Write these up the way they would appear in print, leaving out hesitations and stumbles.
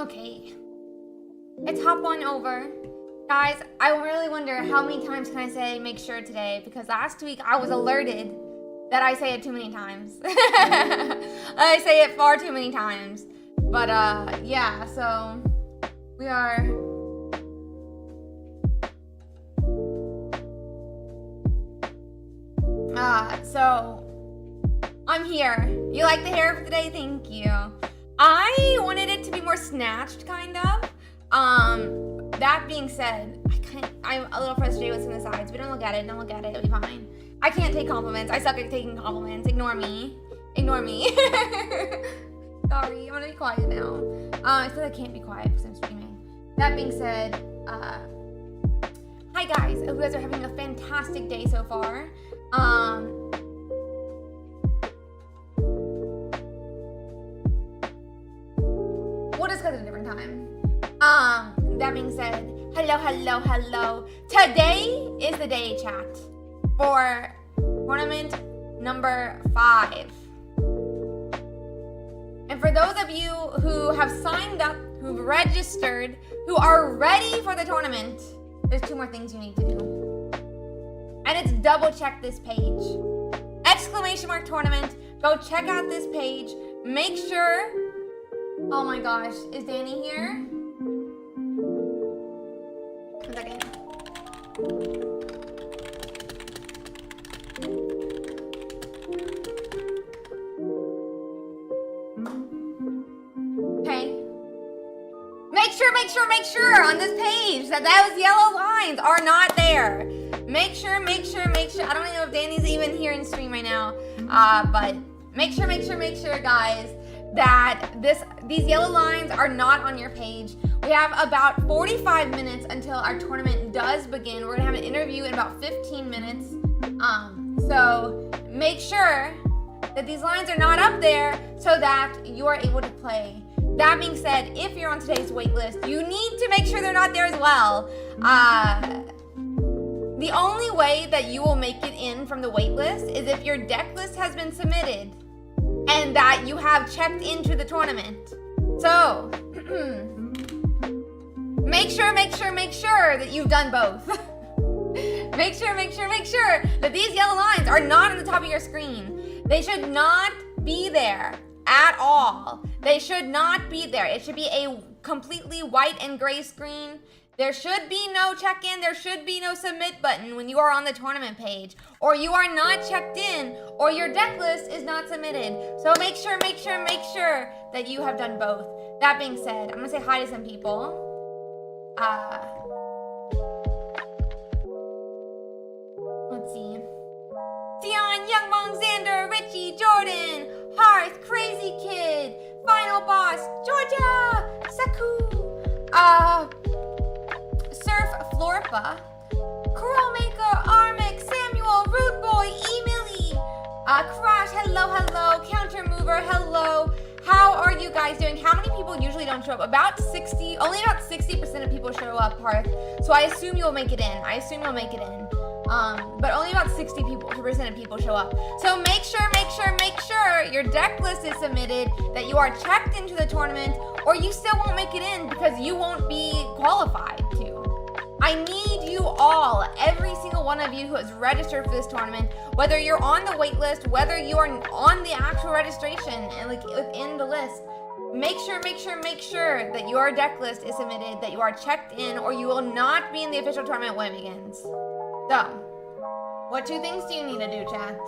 Okay. Let's hop on over. Guys, I really wonder how many times can I say make sure today, because last week I was alerted that I say it too many times. I say it far too many times. But yeah, so we are so I'm here. You like the hair for today? Thank you. I wanted it to be more snatched, kind of. That being said, I'm a little frustrated with some of the sides, but don't look at it. Don't look at it. It'll be fine. I can't take compliments. I suck at taking compliments. Ignore me. Ignore me. Sorry. I'm gonna be quiet now. I feel like I can't be quiet because I'm streaming. That being said, hi guys. I hope you guys are having a fantastic day so far. We'll discuss at a different time. That being said, hello. Today is the day, chat, for tournament number 5. And for those of you who have signed up, who've registered, who are ready for the tournament, there's 2 more things you need to do. And it's double check this page. ! tournament. Go check out this page. Make sure. Oh my gosh, is Danny here? 1 second. Okay. Make sure on this page that those yellow lines are not there. Make sure. I don't even know if Danny's even here in stream right now. But make sure, guys, that these yellow lines are not on your page. We have about 45 minutes until our tournament does begin. We're gonna have an interview in about 15 minutes. So make sure that these lines are not up there so that you are able to play. That being said, if you're on today's waitlist, you need to make sure they're not there as well. The only way that you will make it in from the waitlist is if your deck list has been submitted and that you have checked into the tournament. So, make sure that you've done both. Make sure that these yellow lines are not on the top of your screen. They should not be there at all. They should not be there. It should be a completely white and gray screen. There should be no check-in. There should be no submit button when you are on the tournament page, or you are not checked in, or your deck list is not submitted. So make sure that you have done both. That being said, I'm gonna say hi to some people. Let's see. Dion, Youngmong, Xander, Richie, Jordan, Hearth, Crazy Kid, Final Boss, Georgia, Saku, Surf Florpa, Coral Maker, Armix, Samuel, Rude Boy, Emily, Crash, hello, Counter Mover, hello. How are you guys doing? How many people usually don't show up? Only about 60% of people show up, Hearth. So I assume you'll make it in. But only about 60% of people show up. So make sure your deck list is submitted, that you are checked into the tournament, or you still won't make it in because you won't be qualified to. I need you all, every single one of you who has registered for this tournament, whether you're on the wait list, whether you are on the actual registration and like within the list, make sure that your deck list is submitted, that you are checked in, or you will not be in the official tournament when it begins. So, what 2 things do you need to do, chat?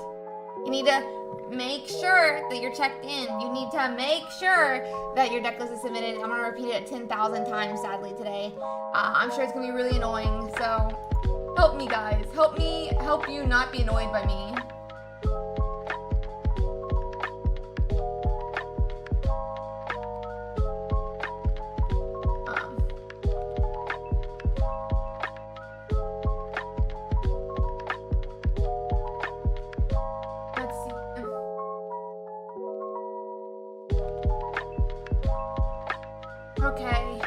You need to make sure that you're checked in. You need to make sure that your deck list is submitted. I'm going to repeat it 10,000 times, sadly, today. I'm sure it's going to be really annoying, so help me, guys. Help you not be annoyed by me. Okay.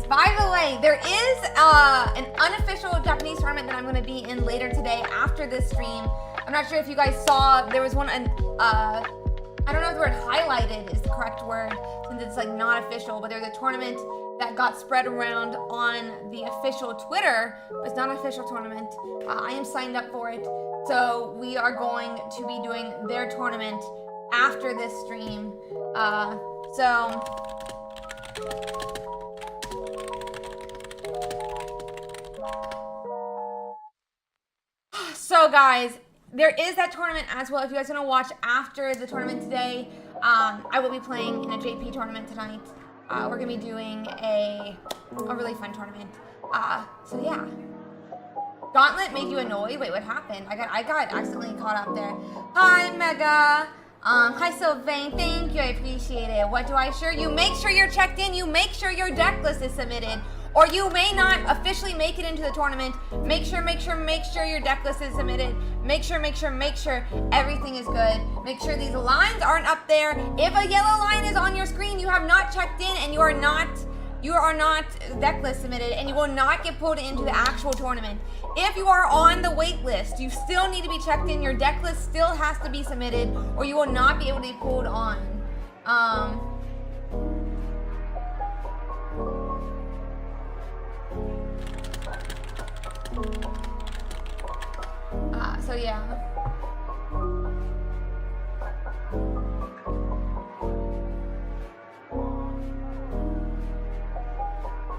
By the way, there is an unofficial Japanese tournament that I'm going to be in later today after this stream. I'm not sure if you guys saw, there was one I don't know if the word highlighted is the correct word since it's like not official, but there's a tournament that got spread around on the official Twitter, but it's not an official tournament. I am signed up for it, so we are going to be doing their tournament after this stream. So guys, there is that tournament as well. If you guys want to watch after the tournament today, I will be playing in a JP tournament tonight. We're gonna be doing a really fun tournament. So yeah. Gauntlet made you annoyed? Wait, what happened? I got accidentally caught up there. Hi, Mega. Hi, Sylvain. Thank you. I appreciate it. What do I assure you? Make sure you're checked in. You make sure your deck list is submitted, or you may not officially make it into the tournament. Make sure your deck list is submitted. Make sure everything is good. Make sure these lines aren't up there. If a yellow line is on your screen, you have not checked in and you are not deck list submitted, and you will not get pulled into the actual tournament. If you are on the wait list, you still need to be checked in. Your deck list still has to be submitted, or you will not be able to be pulled on. So yeah.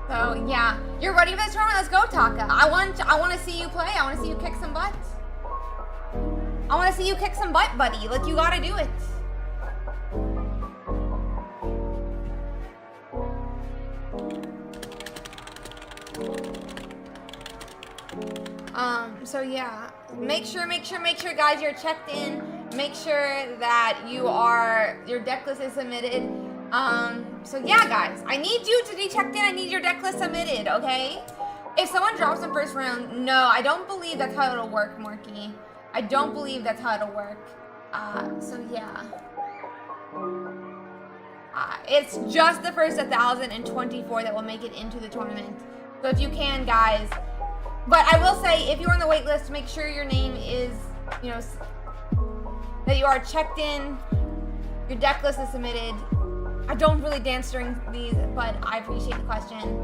So yeah, you're ready for this tournament? Let's go, Taka. I want to see you play. I want to see you kick some butt. I want to see you kick some butt, buddy. Like, you gotta do it. So yeah, make sure, guys, you're checked in. Make sure that your deck list is submitted. So yeah, guys, I need you to be checked in. I need your deck list submitted, okay? If someone drops in first round, no, I don't believe that's how it'll work, Morky. I don't believe that's how it'll work. So yeah. It's just the first 1,024 that will make it into the tournament. So if you can, guys. But I will say, if you're on the wait list, make sure your name is, that you are checked in, your deck list is submitted. I don't really dance during these, but I appreciate the question.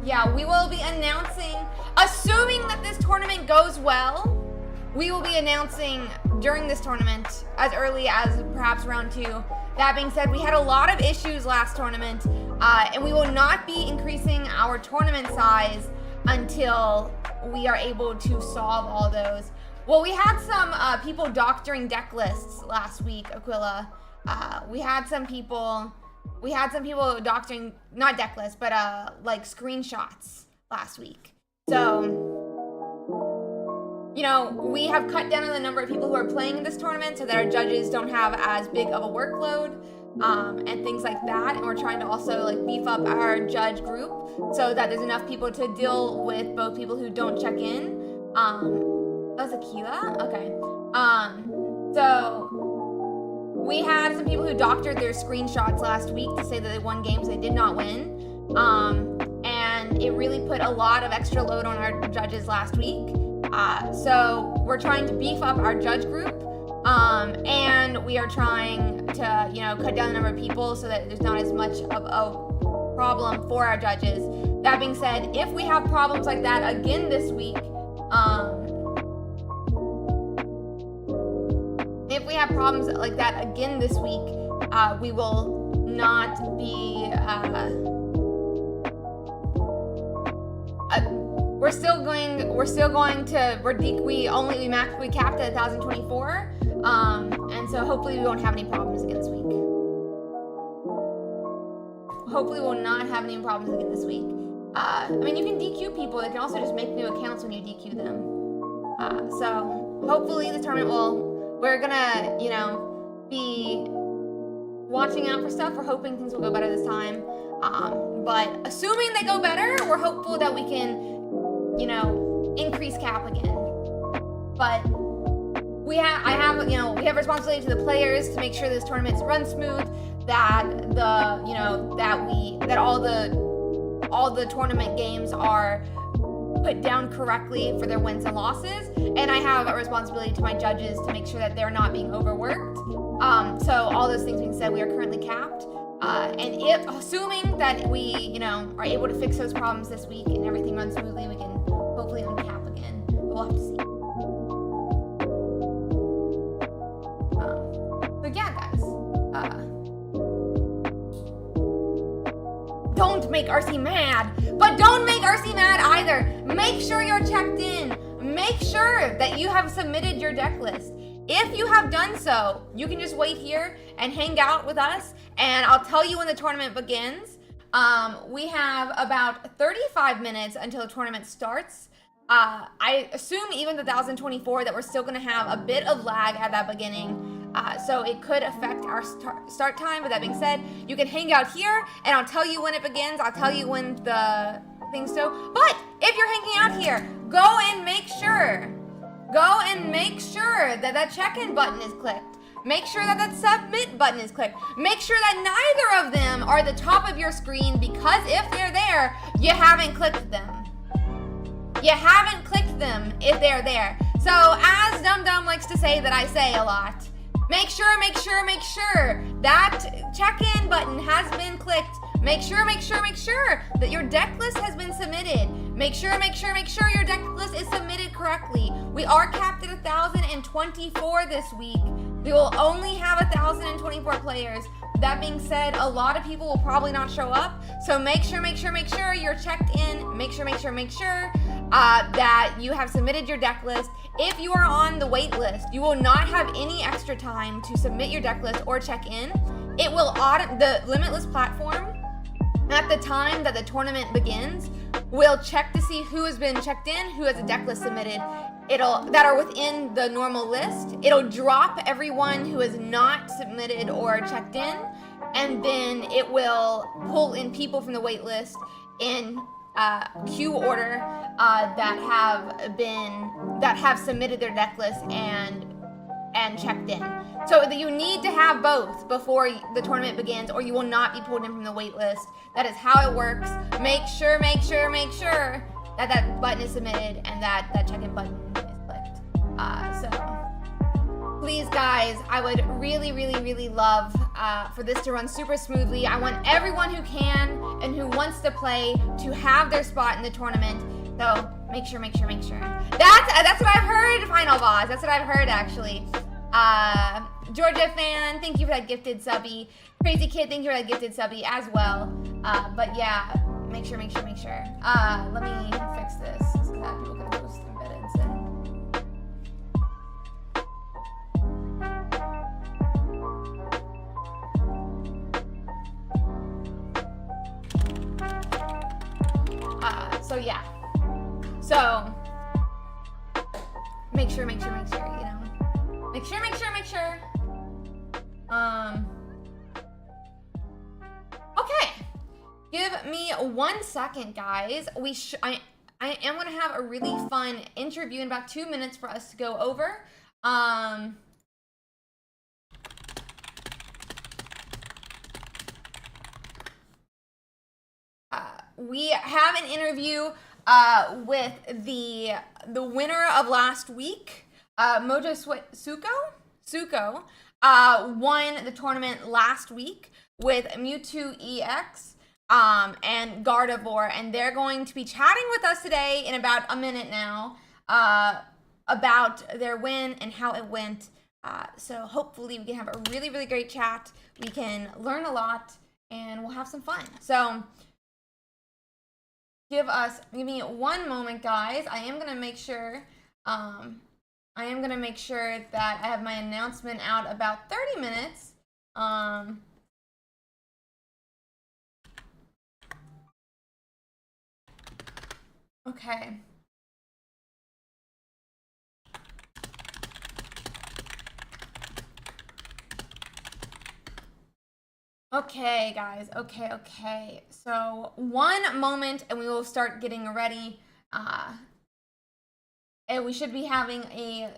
Yeah, we will be announcing, assuming that this tournament goes well, we will be announcing during this tournament as early as perhaps round 2. That being said, we had a lot of issues last tournament, and we will not be increasing our tournament size until we are able to solve all those. Well, we had some people doctoring deck lists last week, Aquila. We had some people doctoring, not deck lists, but like screenshots last week. So, we have cut down on the number of people who are playing in this tournament so that our judges don't have as big of a workload, and things like that. And we're trying to also like beef up our judge group so that there's enough people to deal with both people who don't check in. That was Aquila? Okay. So we had some people who doctored their screenshots last week to say that they won games they did not win. And it really put a lot of extra load on our judges last week. So we're trying to beef up our judge group. And we are trying to, cut down the number of people so that there's not as much of a problem for our judges. That being said, if we have problems like that again this week, we will not be, we capped at 1,024, and so hopefully we won't have any problems again this week. Hopefully we'll not have any problems again this week. You can DQ people. They can also just make new accounts when you DQ them. So hopefully the tournament we're gonna, be watching out for stuff. We're hoping things will go better this time. But assuming they go better, we're hopeful that we can, increase cap again. But we have responsibility to the players to make sure this tournament runs smooth, that all the tournament games are put down correctly for their wins and losses, and I have a responsibility to my judges to make sure that they're not being overworked. So all those things being said, we are currently capped, and if assuming that we, you know, are able to fix those problems this week and everything runs smoothly, we can hopefully uncap again. But we'll have to see. So yeah, guys. Don't make RC mad, but don't make RC mad either. Make sure you're checked in. Make sure that you have submitted your deck list. If you have done so, you can just wait here and hang out with us, and I'll tell you when the tournament begins. We have about 35 minutes until the tournament starts. I assume even the 1024 that we're still going to have a bit of lag at that beginning. So it could affect our start time. But that being said, you can hang out here, and I'll tell you when it begins. I'll tell you when the things do. But if you're hanging out here, go and make sure that that check-in button is clicked. Make sure that that submit button is clicked. Make sure that neither of them are at the top of your screen, because if they're there, you haven't clicked them. You haven't clicked them if they're there. So as Dum Dum likes to say that I say a lot, make sure that check-in button has been clicked. Make sure that your deck list has been submitted. Make sure your deck list is submitted correctly. We are capped at 1,024 this week. We will only have 1,024 players. That being said, a lot of people will probably not show up. So make sure you're checked in. Make sure that you have submitted your deck list. If you are on the wait list, you will not have any extra time to submit your deck list or check in. It will the Limitless platform at the time that the tournament begins will check to see who has been checked in, who has a deck list submitted. That are within the normal list. It'll drop everyone who is not submitted or checked in, and then it will pull in people from the wait list in queue order that have submitted their deck list and checked in. So you need to have both before the tournament begins, or you will not be pulled in from the wait list. That is how it works. Make sure that that button is submitted and that check-in button is clicked. So please, guys, I would really love for this to run super smoothly. I want everyone who can and who wants to play to have their spot in the tournament. So make sure. That's what I've heard, Final Boss. That's what I've heard, actually. Georgia fan, thank you for that gifted subby. Crazy Kid, thank you for that gifted subby as well. But yeah, make sure. Let me fix this so that people can post embedded instead. So yeah. So make sure, you know. Make sure. Okay. Give me 1 second, guys. I am gonna have a really fun interview in about 2 minutes for us to go over. We have an interview with the winner of last week. Mojo Suko won the tournament last week with Mewtwo EX and Gardevoir, and they're going to be chatting with us today in about a minute now about their win and how it went. So hopefully we can have a really great chat. We can learn a lot and we'll have some fun. So give me 1 moment, guys. I am gonna make sure that I have my announcement out about 30 minutes. Okay. Okay, guys. Okay. So 1 moment and we will start getting ready. And we should be having a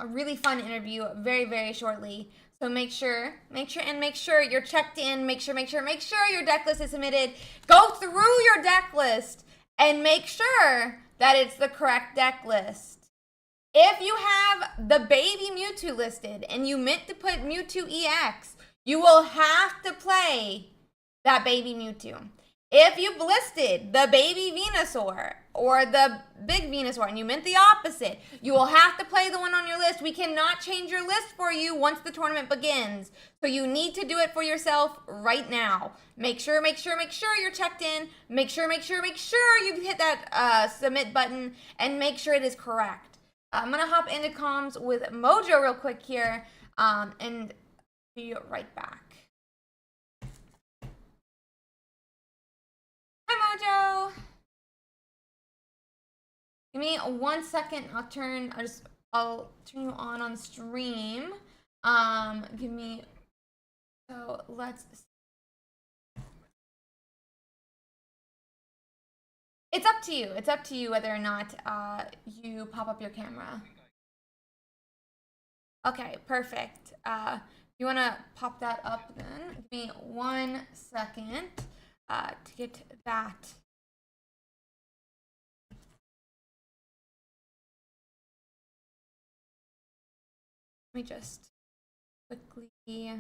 really fun interview very shortly. So make sure you're checked in. Make sure your deck list is submitted. Go through your deck list and make sure that it's the correct deck list. If you have the baby Mewtwo listed and you meant to put Mewtwo EX, you will have to play that baby Mewtwo. If you've listed the baby Venusaur or the big Venusaur and you meant the opposite, you will have to play the one on your list. We cannot change your list for you once the tournament begins. So you need to do it for yourself right now. Make sure you're checked in. Make sure you hit that submit button and make sure it is correct. I'm going to hop into comms with Mojo real quick here and be right back. Hi, Mojo. Give me 1 second. I'll turn you on stream. Give me. So let's. It's up to you. It's up to you whether or not you pop up your camera. Okay, perfect. You want to pop that up then? Give me 1 second to get that. Let me just quickly.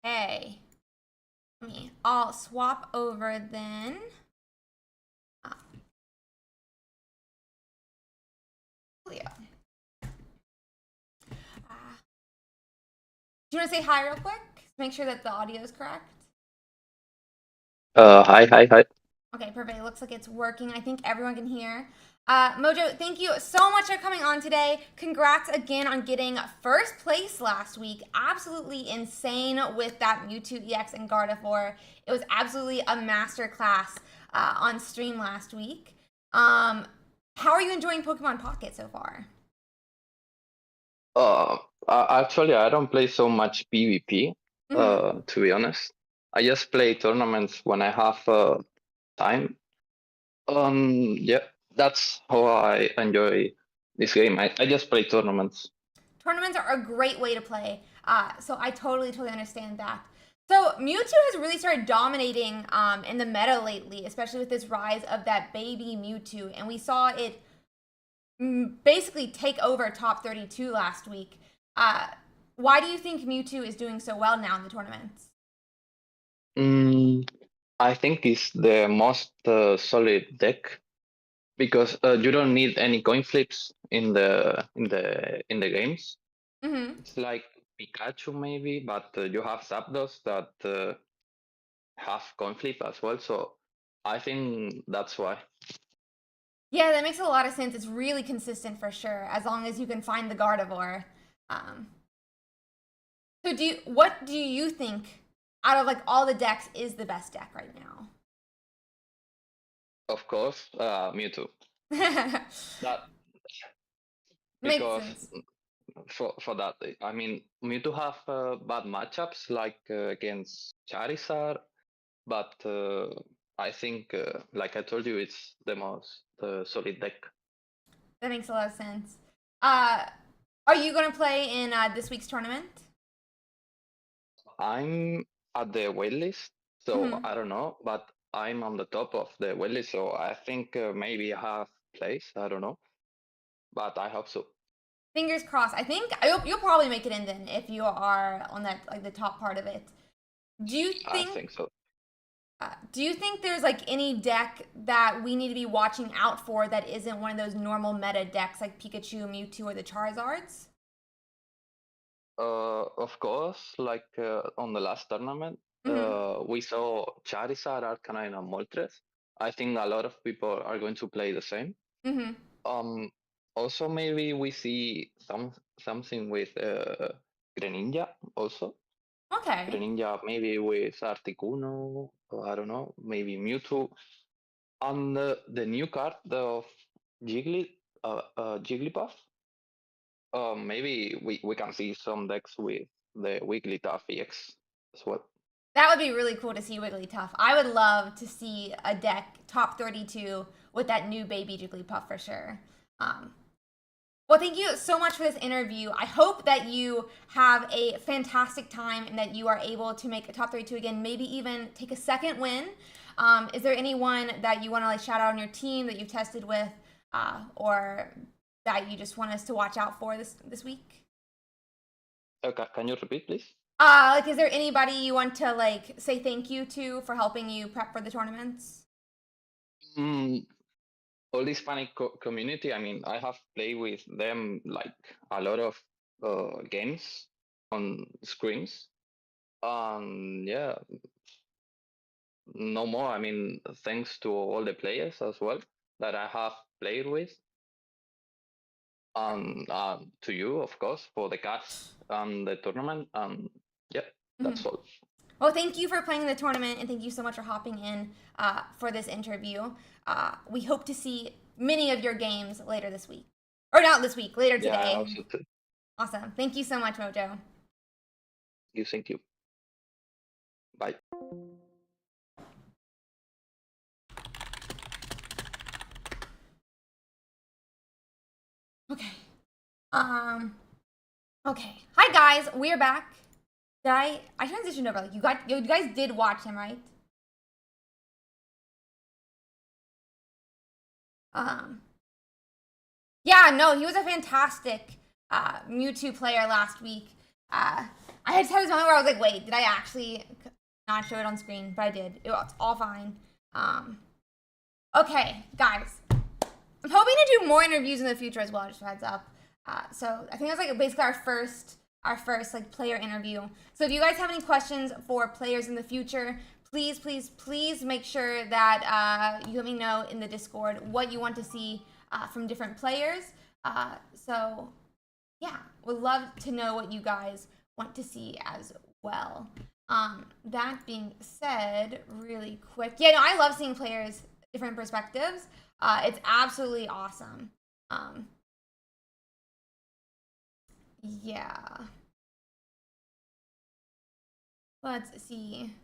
Okay. I'll swap over then. Leo. Do you want to say hi real quick? Make sure that the audio is correct. Hi. Okay, perfect. It looks like it's working. I think everyone can hear. Mojo, thank you so much for coming on today. Congrats again on getting first place last week. Absolutely insane with that Mewtwo EX and Gardevoir. It was absolutely a masterclass on stream last week. How are you enjoying Pokemon Pocket so far? Actually, I don't play so much PvP, to be honest. I just play tournaments when I have time. Yeah, that's how I enjoy this game. I just play tournaments. Tournaments are a great way to play. So I totally understand that. So Mewtwo has really started dominating in the meta lately, especially with this rise of that baby Mewtwo. And we saw it basically take over top 32 last week. Why do you think Mewtwo is doing so well now in the tournaments? I think it's the most solid deck because you don't need any coin flips in the games. It's like Pikachu maybe, but you have Zapdos that have coin flip as well. So I think that's why. Yeah, that makes a lot of sense. It's really consistent for sure, as long as you can find the Gardevoir. So what do you think out of like all the decks is the best deck right now? Of course, Mewtwo. That Makes because sense. for that, I mean, Mewtwo have bad matchups like against Charizard, but I think, like I told you, it's the most solid deck. That makes a lot of sense. Are you going to play in this week's tournament? I'm at the waitlist, so I don't know, but I'm on the top of the waitlist, so I think maybe I have place. I don't know, but I hope so. Fingers crossed. I think you'll probably make it in then if you are on that like the top part of it. Do you I think think so. Do you think there's like any deck that we need to be watching out for that isn't one of those normal meta decks like Pikachu, Mewtwo, or the Charizards? Of course, like on the last tournament, we saw Charizard, Arcanine, and Moltres. I think a lot of people are going to play the same. Also, maybe we see something with Greninja also. Okay. Greninja maybe with Articuno, or I don't know, maybe Mewtwo. And the new card of Jigglypuff, maybe we can see some decks with the Wigglytuff EX as well. That would be really cool to see Wigglytuff. I would love to see a deck top 32 with that new baby Jigglypuff for sure. Well, thank you so much for this interview. I hope that you have a fantastic time and that you are able to make a top 32 again, maybe even take a second win. Is there anyone that you want to like shout out on your team that you've tested with, or that you just want us to watch out for this week? Okay, can you repeat, please? Like, is there anybody you want to like say thank you to for helping you prep for the tournaments? All this Hispanic community, I mean, I have played with them like a lot of games on screens. Yeah, no more. I mean, thanks to all the players as well that I have played with. To you, of course, for the cast and the tournament. Yeah, that's all. Well, thank you for playing the tournament, and thank you so much for hopping in for this interview. We hope to see many of your games later this week. Or not this week, later today. Yeah, also too. Awesome. Thank you so much, Mojo. Thank you. Bye. Okay. Okay. Hi guys, we're back. Did I transitioned over? Like you guys did watch him, right? Yeah, no, he was a fantastic Mewtwo player last week. I had this moment where I was like, wait, did I actually not show it on screen? But I did. It's all fine. Okay, guys. I'm hoping to do more interviews in the future as well, just a heads up. So I think that's like basically our first like player interview. So if you guys have any questions for players in the future, please make sure that you let me know in the Discord what you want to see from different players. So yeah, would love to know what you guys want to see as well. That being said, really quick, yeah, no, I love seeing players different perspectives. It's absolutely awesome. Yeah. Let's see.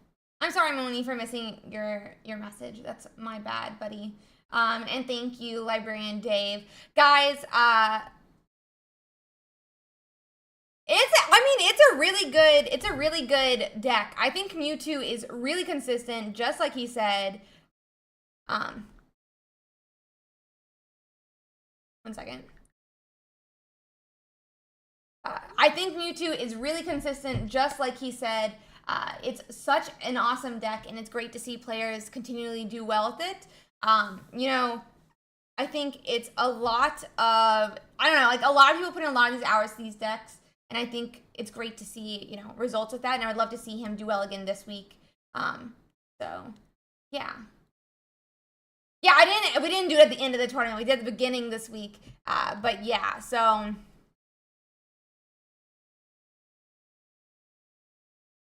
I'm sorry, Moni, for missing your message. That's my bad, buddy. And thank you, Librarian Dave. Guys, it's a really good deck. I think Mewtwo is really consistent, just like he said. One second. I think Mewtwo is really consistent, just like he said. It's such an awesome deck, and it's great to see players continually do well with it. You know, I think it's a lot of, I don't know, like a lot of people put in a lot of these hours to these decks, and I think it's great to see, you know, results with that, and I would love to see him do well again this week. So, yeah. Yeah, we didn't do it at the end of the tournament. We did at the beginning this week. But yeah, so...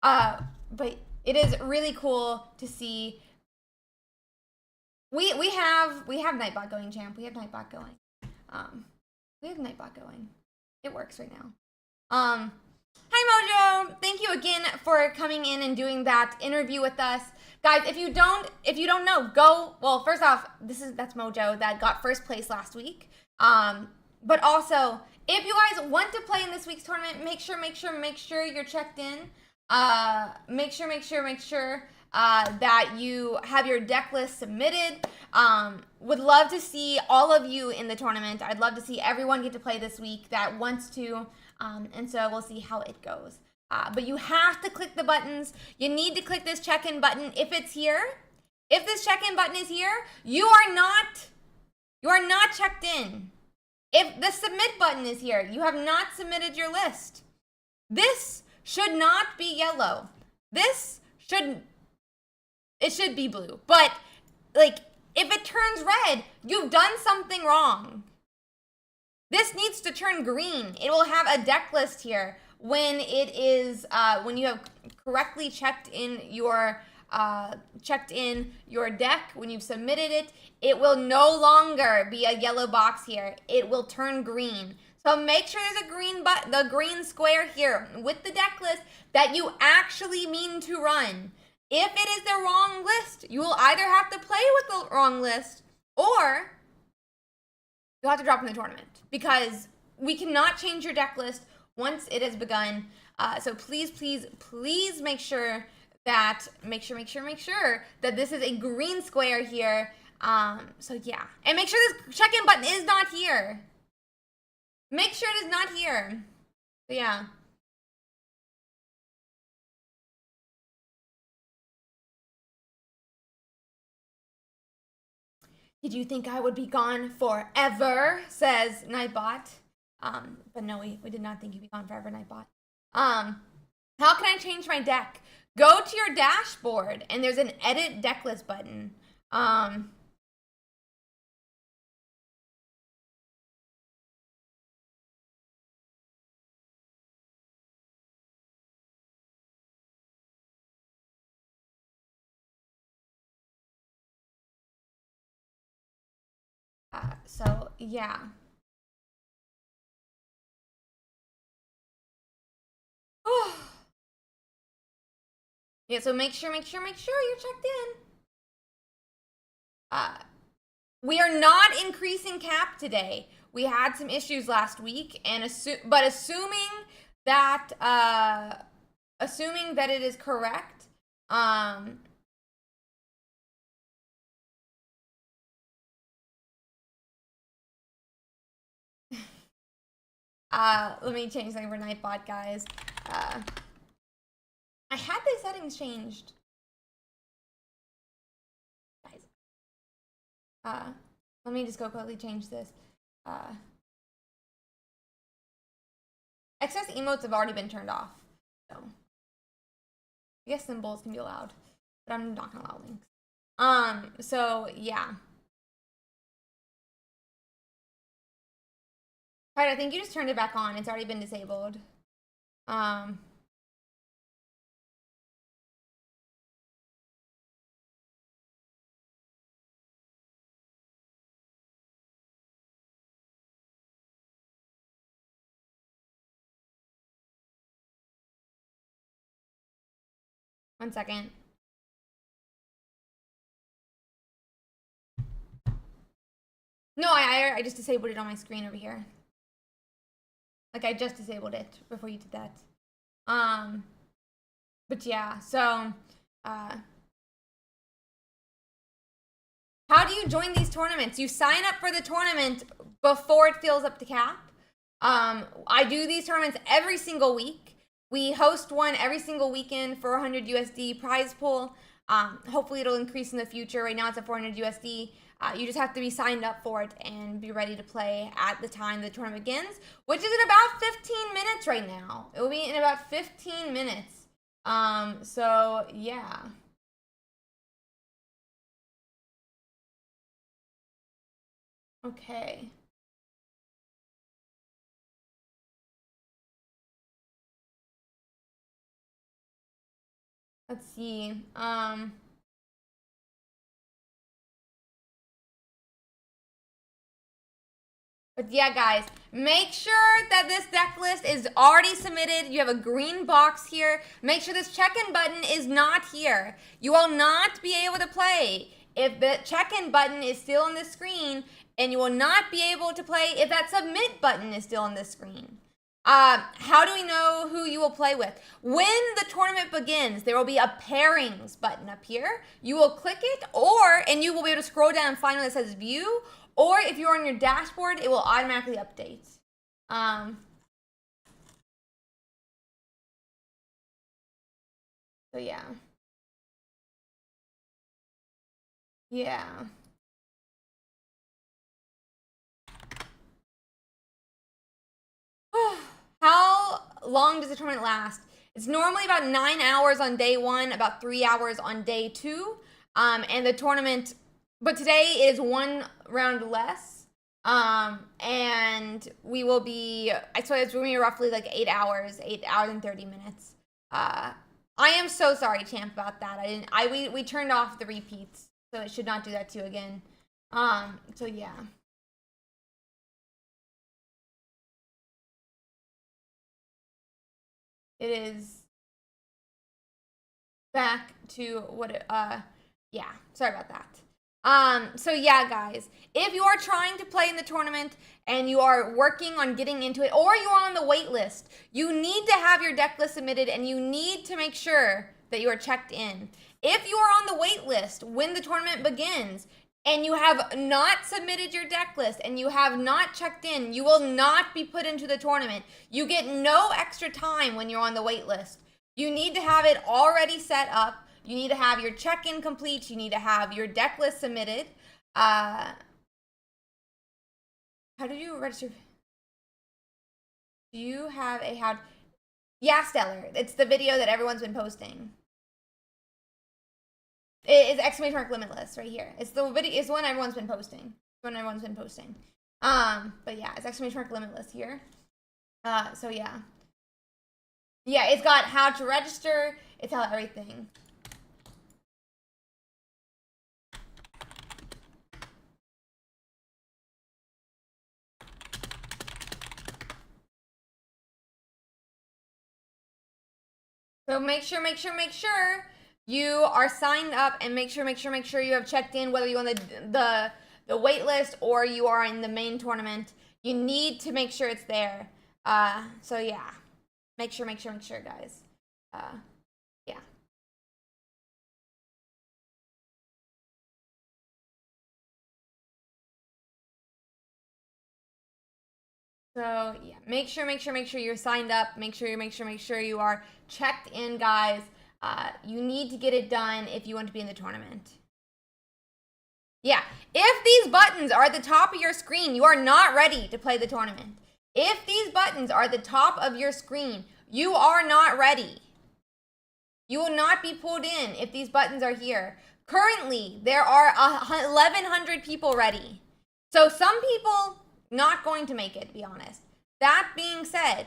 but it is really cool to see. We have Nightbot going, champ. We have Nightbot going. We have Nightbot going. It works right now. Hi Mojo. Thank you again for coming in and doing that interview with us. Guys, if you don't know, go, well, first off, that's Mojo that got first place last week. But also, if you guys want to play in this week's tournament, make sure you're checked in. Make sure that you have your deck list submitted. Would love to see all of you in the tournament. I'd love to see everyone get to play this week that wants to, and so we'll see how it goes. But you have to click the buttons. You need to click this check-in button if it's here. If this check-in button is here, you are not checked in. If the submit button is here, you have not submitted your list. This should not be yellow. It should be blue. But, like, if it turns red, you've done something wrong. This needs to turn green. It will have a deck list here when it is when you have correctly checked in your deck, when you've submitted it, it will no longer be a yellow box here. It will turn green. So make sure there's the green square here with the deck list that you actually mean to run. If it is the wrong list, you will either have to play with the wrong list or you'll have to drop in the tournament, because we cannot change your deck list once it has begun. So please, please, please make sure that this is a green square here. So yeah, and make sure this check-in button is not here. Make sure it is not here. So yeah. Did you think I would be gone forever? Says Nightbot. But no, we did not think you'd be gone forever, Nightbot. How can I change my deck? Go to your dashboard and there's an edit deck list button. So yeah. Yeah, so make sure you're checked in. We are not increasing cap today. We had some issues last week, and assuming that it is correct, let me change something for Nightbot, guys. I had the settings changed. Guys. Let me just go quickly change this. Excess emotes have already been turned off. So I guess symbols can be allowed, but I'm not gonna allow links. So yeah. Alright, I think you just turned it back on. It's already been disabled. 1 second. No, I just disabled it on my screen over here. Like, I just disabled it before you did that. But yeah, so, how do you join these tournaments? You sign up for the tournament before it fills up the cap. I do these tournaments every single week. We host one every single weekend for 100 USD prize pool. Hopefully it'll increase in the future. Right now it's at 400 USD. You just have to be signed up for it and be ready to play at the time the tournament begins, which is in about 15 minutes right now. It will be in about 15 minutes. So yeah. Okay. Let's see. But yeah, guys, make sure that this deck list is already submitted. You have a green box here. Make sure this check-in button is not here. You will not be able to play if the check-in button is still on the screen, and you will not be able to play if that submit button is still on the screen. How do we know who you will play with? When the tournament begins, there will be a pairings button up here. You will click it, and you will be able to scroll down and find one that says view, or if you're on your dashboard, it will automatically update. So yeah. Yeah. How long does the tournament last? It's normally about 9 hours on day 1, about 3 hours on day 2. And the tournament, but today is 1 round less. And we will be, so it's going to be roughly like 8 hours and 30 minutes. I am so sorry, champ, about that. We turned off the repeats, so it should not do that to you again. So yeah. It is back to what yeah, sorry about that. So yeah, guys, if you are trying to play in the tournament and you are working on getting into it, or you are on the wait list, you need to have your deck list submitted, and you need to make sure that you are checked in. If you are on the wait list when the tournament begins and you have not submitted your deck list and you have not checked in, you will not be put into the tournament. You get no extra time when you're on the wait list. You need to have it already set up. You need to have your check-in complete. You need to have your deck list submitted. How did you register? Do you have a how? Yeah, Stellar. It's the video that everyone's been posting. It is exclamation mark limitless right here. It's the video. It's the one everyone's been posting. But yeah, it's exclamation mark limitless here. So yeah. Yeah, it's got how to register. It's how everything. So make sure you are signed up, and make sure you have checked in, whether you're on the wait list or you are in the main tournament. You need to make sure it's there. So yeah, make sure, guys. Yeah. So yeah, make sure you're signed up. Make sure you are checked in, guys. You need to get it done if you want to be in the tournament. Yeah, if these buttons are at the top of your screen, you are not ready to play the tournament. If these buttons are at the top of your screen, you are not ready. You will not be pulled in if these buttons are here. Currently, there are 1,100 people ready. So some people not going to make it, to be honest. That being said,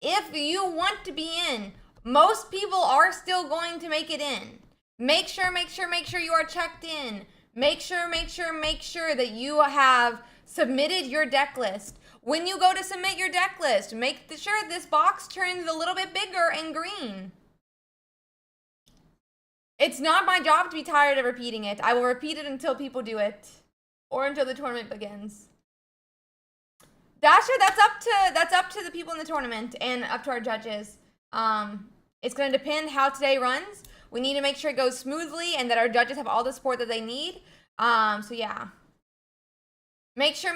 if you want to be in, most people are still going to make it in. Make sure you are checked in. Make sure that you have submitted your deck list. When you go to submit your deck list, make sure this box turns a little bit bigger and green. It's not my job to be tired of repeating it. I will repeat it until people do it, or until the tournament begins. Dasher, that's up to the people in the tournament and up to our judges. It's going to depend how today runs. We need to make sure it goes smoothly and that our judges have all the support that they need. So yeah. Make sure,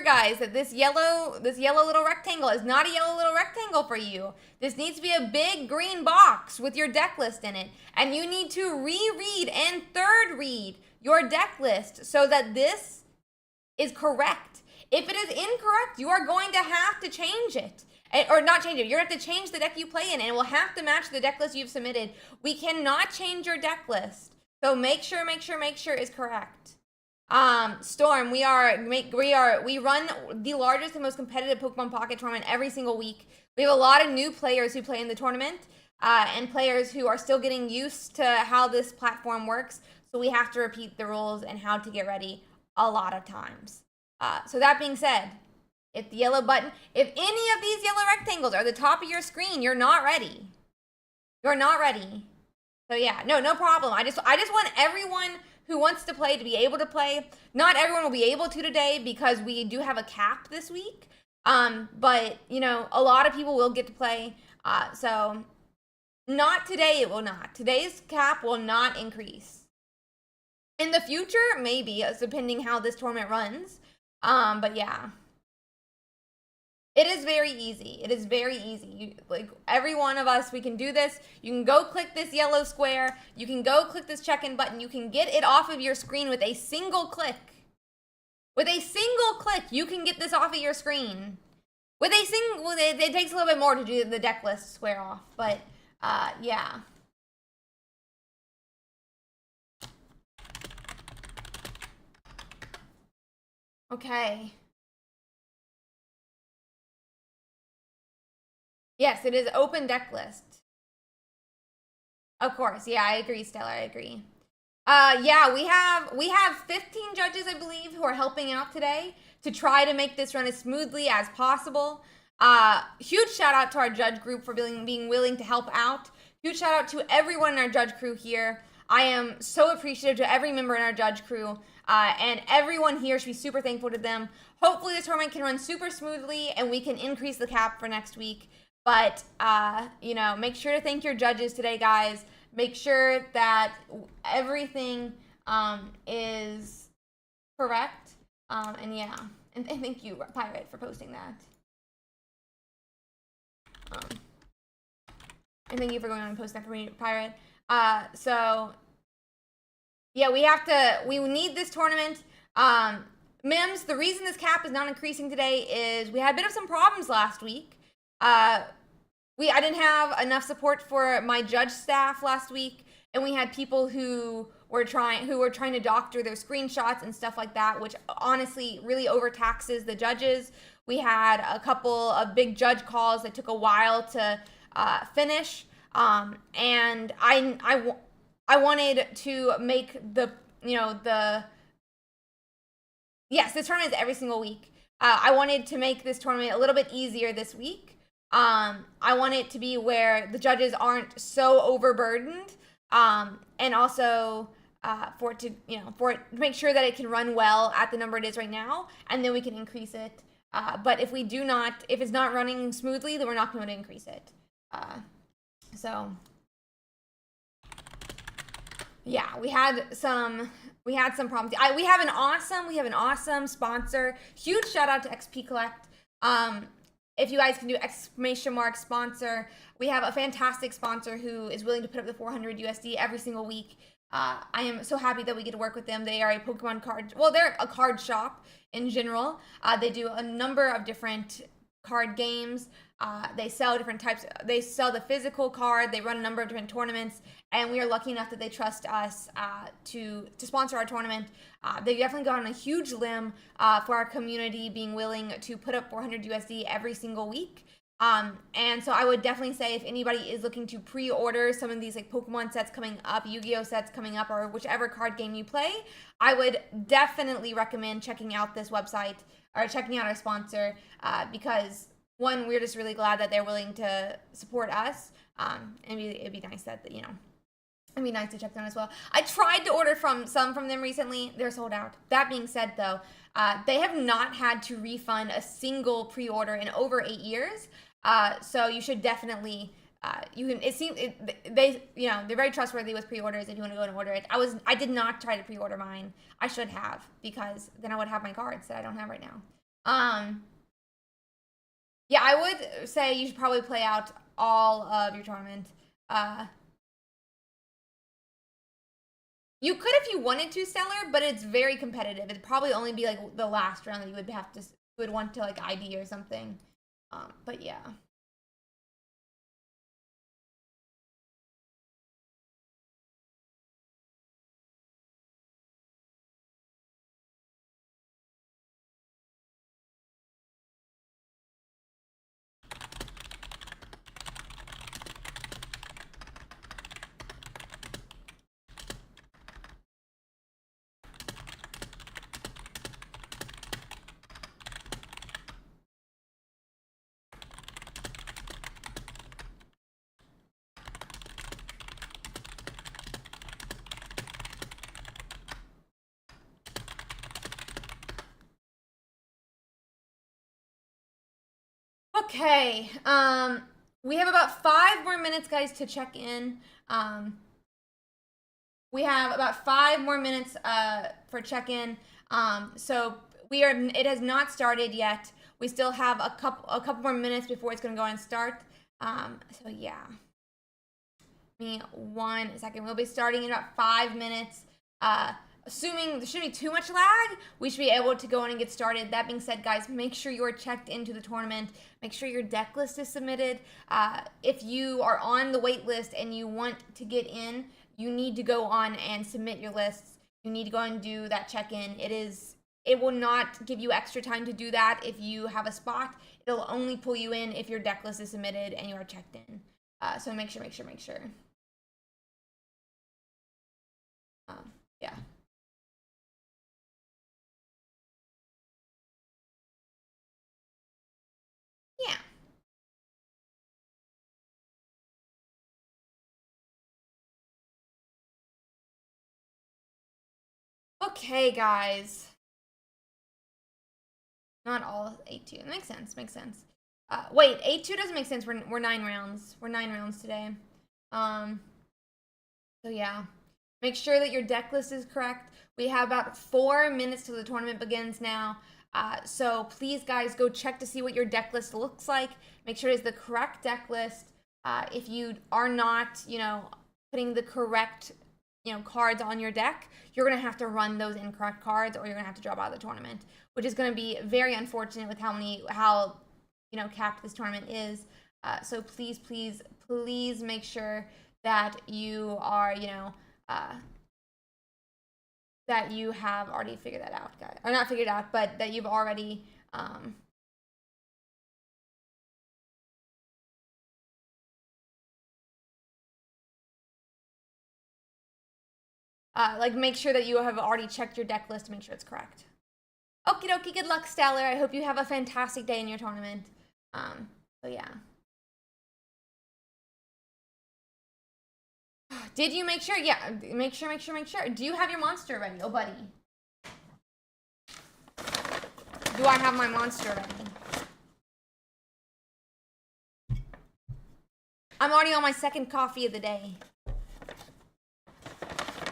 guys, that this yellow little rectangle is not a yellow little rectangle for you. This needs to be a big green box with your deck list in it. And you need to reread and third read your deck list so that this is correct. If it is incorrect, you are going to have to change it. Or not change it. You're going to have to change the deck you play in, and it will have to match the deck list you've submitted. We cannot change your deck list. So make sure is correct. Storm, we run the largest and most competitive Pokemon Pocket tournament every single week. We have a lot of new players who play in the tournament, and players who are still getting used to how this platform works. So we have to repeat the rules and how to get ready a lot of times. So that being said, if any of these yellow rectangles are the top of your screen, you're not ready. So yeah, no problem. I just want everyone who wants to play to be able to play. Not everyone will be able to today because we do have a cap this week. But you know, a lot of people will get to play. So not today, it will not. Today's cap will not increase. In the future, maybe, depending how this tournament runs. But yeah. It is very easy. Like every one of us, we can do this. You can go click this yellow square. You can go click this check-in button. You can get it off of your screen with a single click. You can get this off of your screen. It takes a little bit more to do the deck list square off, but yeah. Okay. Yes, it is open deck list. Of course. Yeah, I agree, Stellar. I agree. Yeah, we have 15 judges, I believe, who are helping out today to try to make this run as smoothly as possible. Huge shout out to our judge group for being willing to help out. Huge shout out to everyone in our judge crew here. I am so appreciative to every member in our judge crew, and everyone here should be super thankful to them. Hopefully, the tournament can run super smoothly and we can increase the cap for next week. But, make sure to thank your judges today, guys. Make sure that everything is correct. And yeah, and thank you, Pirate, for posting that. And thank you for going on and posting that for me, Pirate. So yeah, we need this tournament. Mims, the reason this cap is not increasing today is we had a bit of some problems last week. I didn't have enough support for my judge staff last week, and we had people who were trying to doctor their screenshots and stuff like that, which honestly really overtaxes the judges. We had a couple of big judge calls that took a while to finish, and I wanted to make yes, this tournament is every single week. I wanted to make this tournament a little bit easier this week. I want it to be where the judges aren't so overburdened, and also for it to make sure that it can run well at the number it is right now, and then we can increase it. But if it's not running smoothly, then we're not going to increase it. So yeah, we had some problems. We have an awesome sponsor. Huge shout out to XP Collect. If you guys can do ! Sponsor, we have a fantastic sponsor who is willing to put up the 400 USD every single week. I am so happy that we get to work with them. They are a Pokemon card, well, they're a card shop in general. They do a number of different card games. They sell different types. They sell the physical card. They run a number of different tournaments, and we are lucky enough that they trust us to sponsor our tournament. They definitely gone on a huge limb for our community, being willing to put up 400 USD every single week. And so I would definitely say if anybody is looking to pre-order some of these like Pokemon sets coming up, Yu-Gi-Oh sets coming up, or whichever card game you play, I would definitely recommend checking out this website or checking out our sponsor, because one, we're just really glad that they're willing to support us. And it'd be nice that, it'd be nice to check them as well. I tried to order some from them recently. They're sold out. That being said, though, they have not had to refund a single pre-order in over 8 years. So you should definitely, they're very trustworthy with pre-orders if you want to go and order it. I did not try to pre-order mine. I should have, because then I would have my cards that I don't have right now. Yeah, I would say you should probably play out all of your tournament. You could if you wanted to, Stellar, but it's very competitive. It'd probably only be like the last round that you would want to like ID or something. But yeah. Okay, we have about 5 more minutes, guys, to check in. We have about 5 more minutes for check-in. So it has not started yet. We still have a couple more minutes before it's gonna go and start. So yeah. Give me 1 second. We'll be starting in about 5 minutes. Assuming there shouldn't be too much lag, we should be able to go in and get started. That being said, guys, make sure you're checked into the tournament. Make sure your deck list is submitted. If you are on the wait list and you want to get in, you need to go on and submit your lists. You need to go and do that check-in. It it will not give you extra time to do that if you have a spot. It'll only pull you in if your deck list is submitted and you are checked in. So make sure. Yeah. Yeah. Okay, guys. Not all 8-2. Makes sense. Wait, 8-2 doesn't make sense. We're 9 rounds. We're 9 rounds today. So yeah. Make sure that your deck list is correct. We have about 4 minutes till the tournament begins now. So please, guys, go check to see what your deck list looks like. Make sure it's the correct deck list. If you are not, putting the correct, cards on your deck, you're going to have to run those incorrect cards, or you're going to have to drop out of the tournament, which is going to be very unfortunate with how capped this tournament is. So please make sure that you are, that you have already figured that out, guys. Or not figured out, but that you've already make sure that you have already checked your deck list to make sure it's correct. Okie dokie, good luck, Stellar. I hope you have a fantastic day in your tournament. So yeah. Did you make sure? Yeah, make sure. Do you have your monster ready? Oh, buddy. Do I have my monster ready? I'm already on my second coffee of the day.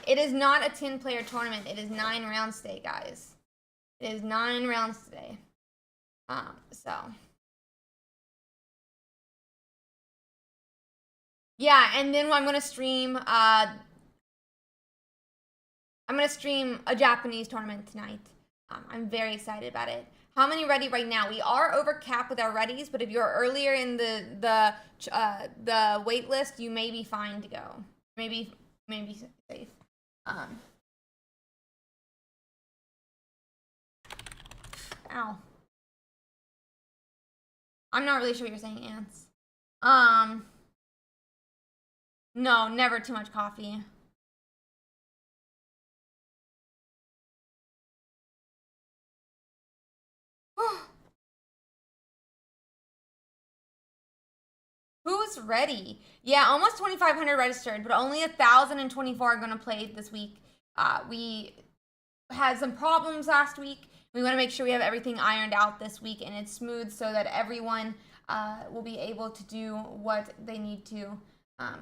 It is not a 10-player tournament. It is 9 rounds today, guys. It is 9 rounds today. So. Yeah, and then I'm gonna stream a Japanese tournament tonight. I'm very excited about it. How many ready right now? We are over cap with our readies, but if you're earlier in the wait list, you may be fine to go. Maybe safe. Ow. I'm not really sure what you're saying, Ants. No, never too much coffee. Who's ready? Yeah, almost 2,500 registered, but only 1,024 are going to play this week. We had some problems last week. We want to make sure we have everything ironed out this week and it's smooth so that everyone will be able to do what they need to.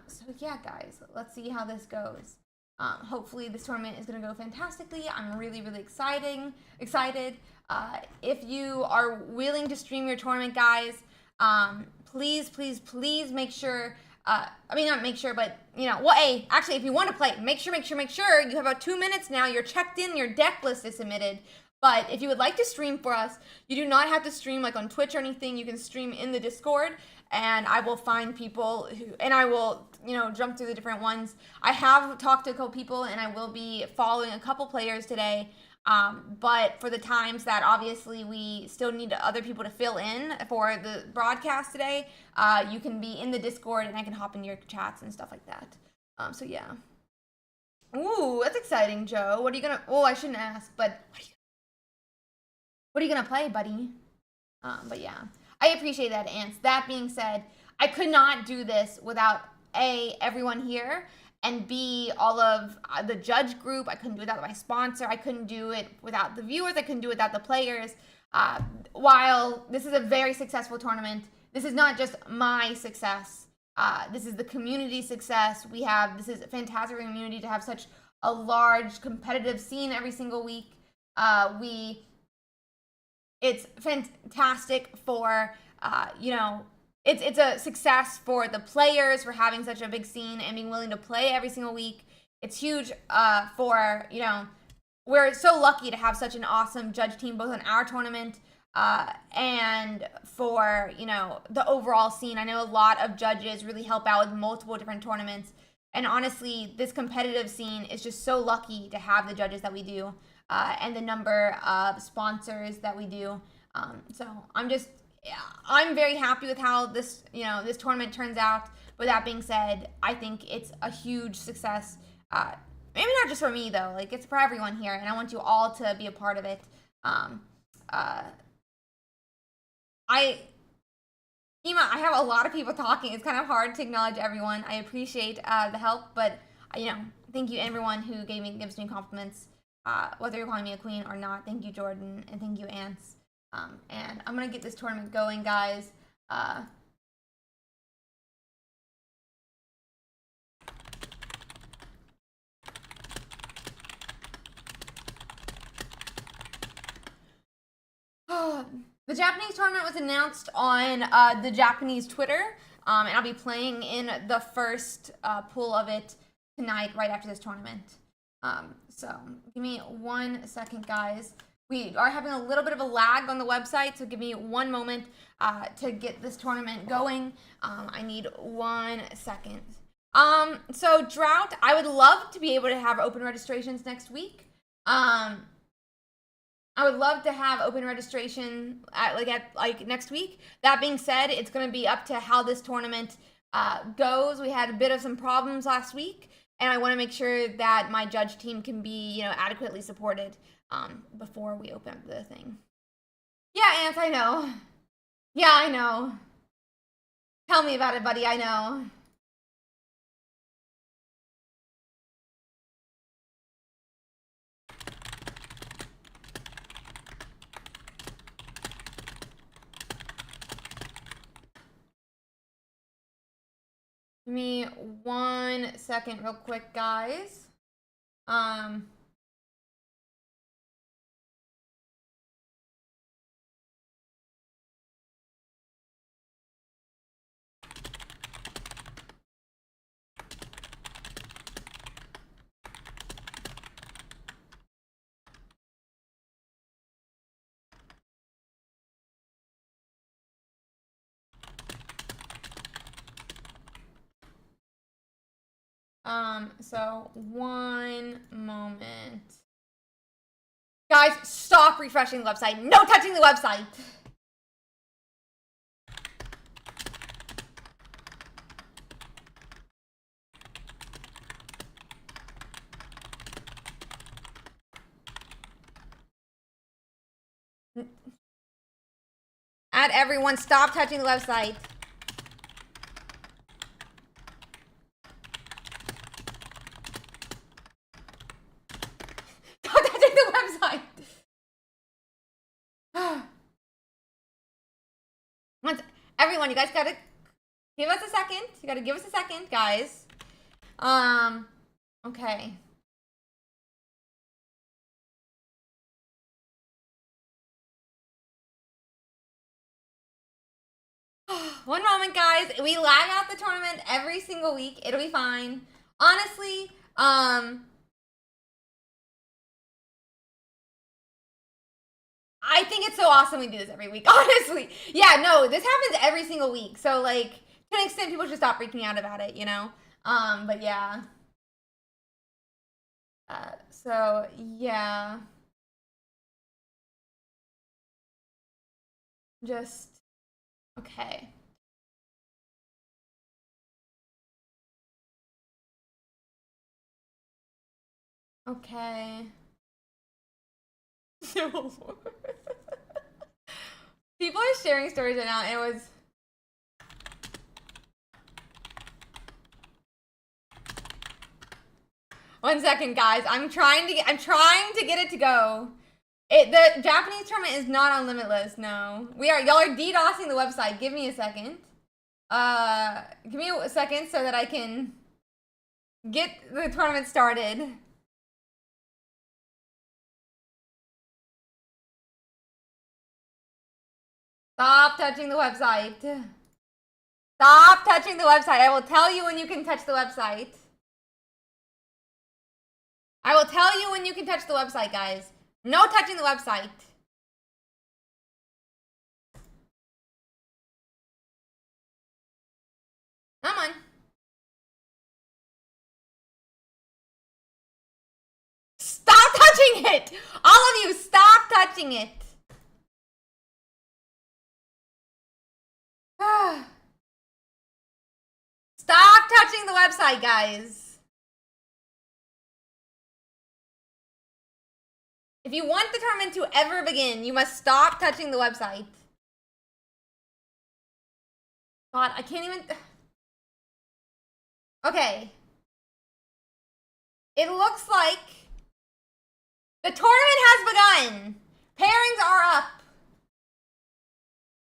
So yeah, guys, let's see how this goes. Hopefully this tournament is going to go fantastically. I'm really excited. If you are willing to stream your tournament, guys, please make sure, not make sure, but, hey, actually, if you want to play, make sure, you have about 2 minutes now, you're checked in, your deck list is submitted. But if you would like to stream for us, you do not have to stream like on Twitch or anything. You can stream in the Discord, and I will find people and I will, jump through the different ones. I have talked to a couple people, and I will be following a couple players today. But for the times that obviously we still need other people to fill in for the broadcast today, you can be in the Discord, and I can hop into your chats and stuff like that. So yeah. Ooh, that's exciting, Joe. What are you gonna? Oh, I shouldn't ask, but what are you gonna play, buddy? But yeah, I appreciate that, Ants. That being said, I could not do this without everyone here, and B, all of the judge group. I couldn't do it without my sponsor. I couldn't do it without the viewers. I couldn't do it without the players. While this is a very successful tournament, this is not just my success. This is the community success. This is a fantastic community to have such a large competitive scene every single week. It's fantastic for, it's a success for the players for having such a big scene and being willing to play every single week. It's huge for, we're so lucky to have such an awesome judge team, both in our tournament and for, the overall scene. I know a lot of judges really help out with multiple different tournaments. And honestly, this competitive scene is just so lucky to have the judges that we do. and the number of sponsors that we do. So I'm very happy with how this tournament turns out. With that being said, I think it's a huge success. Maybe not just for me though, like it's for everyone here, and I want you all to be a part of it. Ema, I have a lot of people talking. It's kind of hard to acknowledge everyone. I appreciate the help, but thank you everyone who gives me compliments, whether you're calling me a queen or not. Thank you, Jordan, and thank you, Ants. And I'm gonna get this tournament going, guys. The Japanese tournament was announced on the Japanese Twitter, and I'll be playing in the first pool of it tonight, right after this tournament. So give me 1 second, guys. We are having a little bit of a lag on the website, so give me 1 moment to get this tournament going. I need 1 second. So Drought, I would love to be able to have open registrations next week. I would love to have open registration at next week. That being said, it's going to be up to how this tournament goes. We had a bit of some problems last week, and I want to make sure that my judge team can be, adequately supported before we open up the thing. Yeah, Ants, I know. Yeah, I know. Tell me about it, buddy. I know. Give me 1 second real quick, guys. So 1 moment. Guys, stop refreshing the website. No touching the website. Add everyone, stop touching the website. Stop touching the website. Everyone, you guys gotta give us a second. You gotta give us a second, guys. Okay. One moment, guys. We lag out the tournament every single week. It'll be fine. Honestly, I think it's so awesome we do this every week. Honestly. Yeah, no, this happens every single week. So, like, to an extent, people should stop freaking out about it, But yeah. So, yeah. Just, okay. Okay. People are sharing stories right now, and it was... One second, guys. I'm trying to get it to go. The Japanese tournament is not on Limitless, no. Y'all are DDoSing the website. Give me a second. Give me a second so that I can get the tournament started. Stop touching the website. Stop touching the website. I will tell you when you can touch the website. I will tell you when you can touch the website, guys. No touching the website. Come on. Stop touching it. All of you, stop touching it. Stop touching the website, guys. If you want the tournament to ever begin, you must stop touching the website. God, I can't even... Okay. It looks like the tournament has begun. Pairings are up.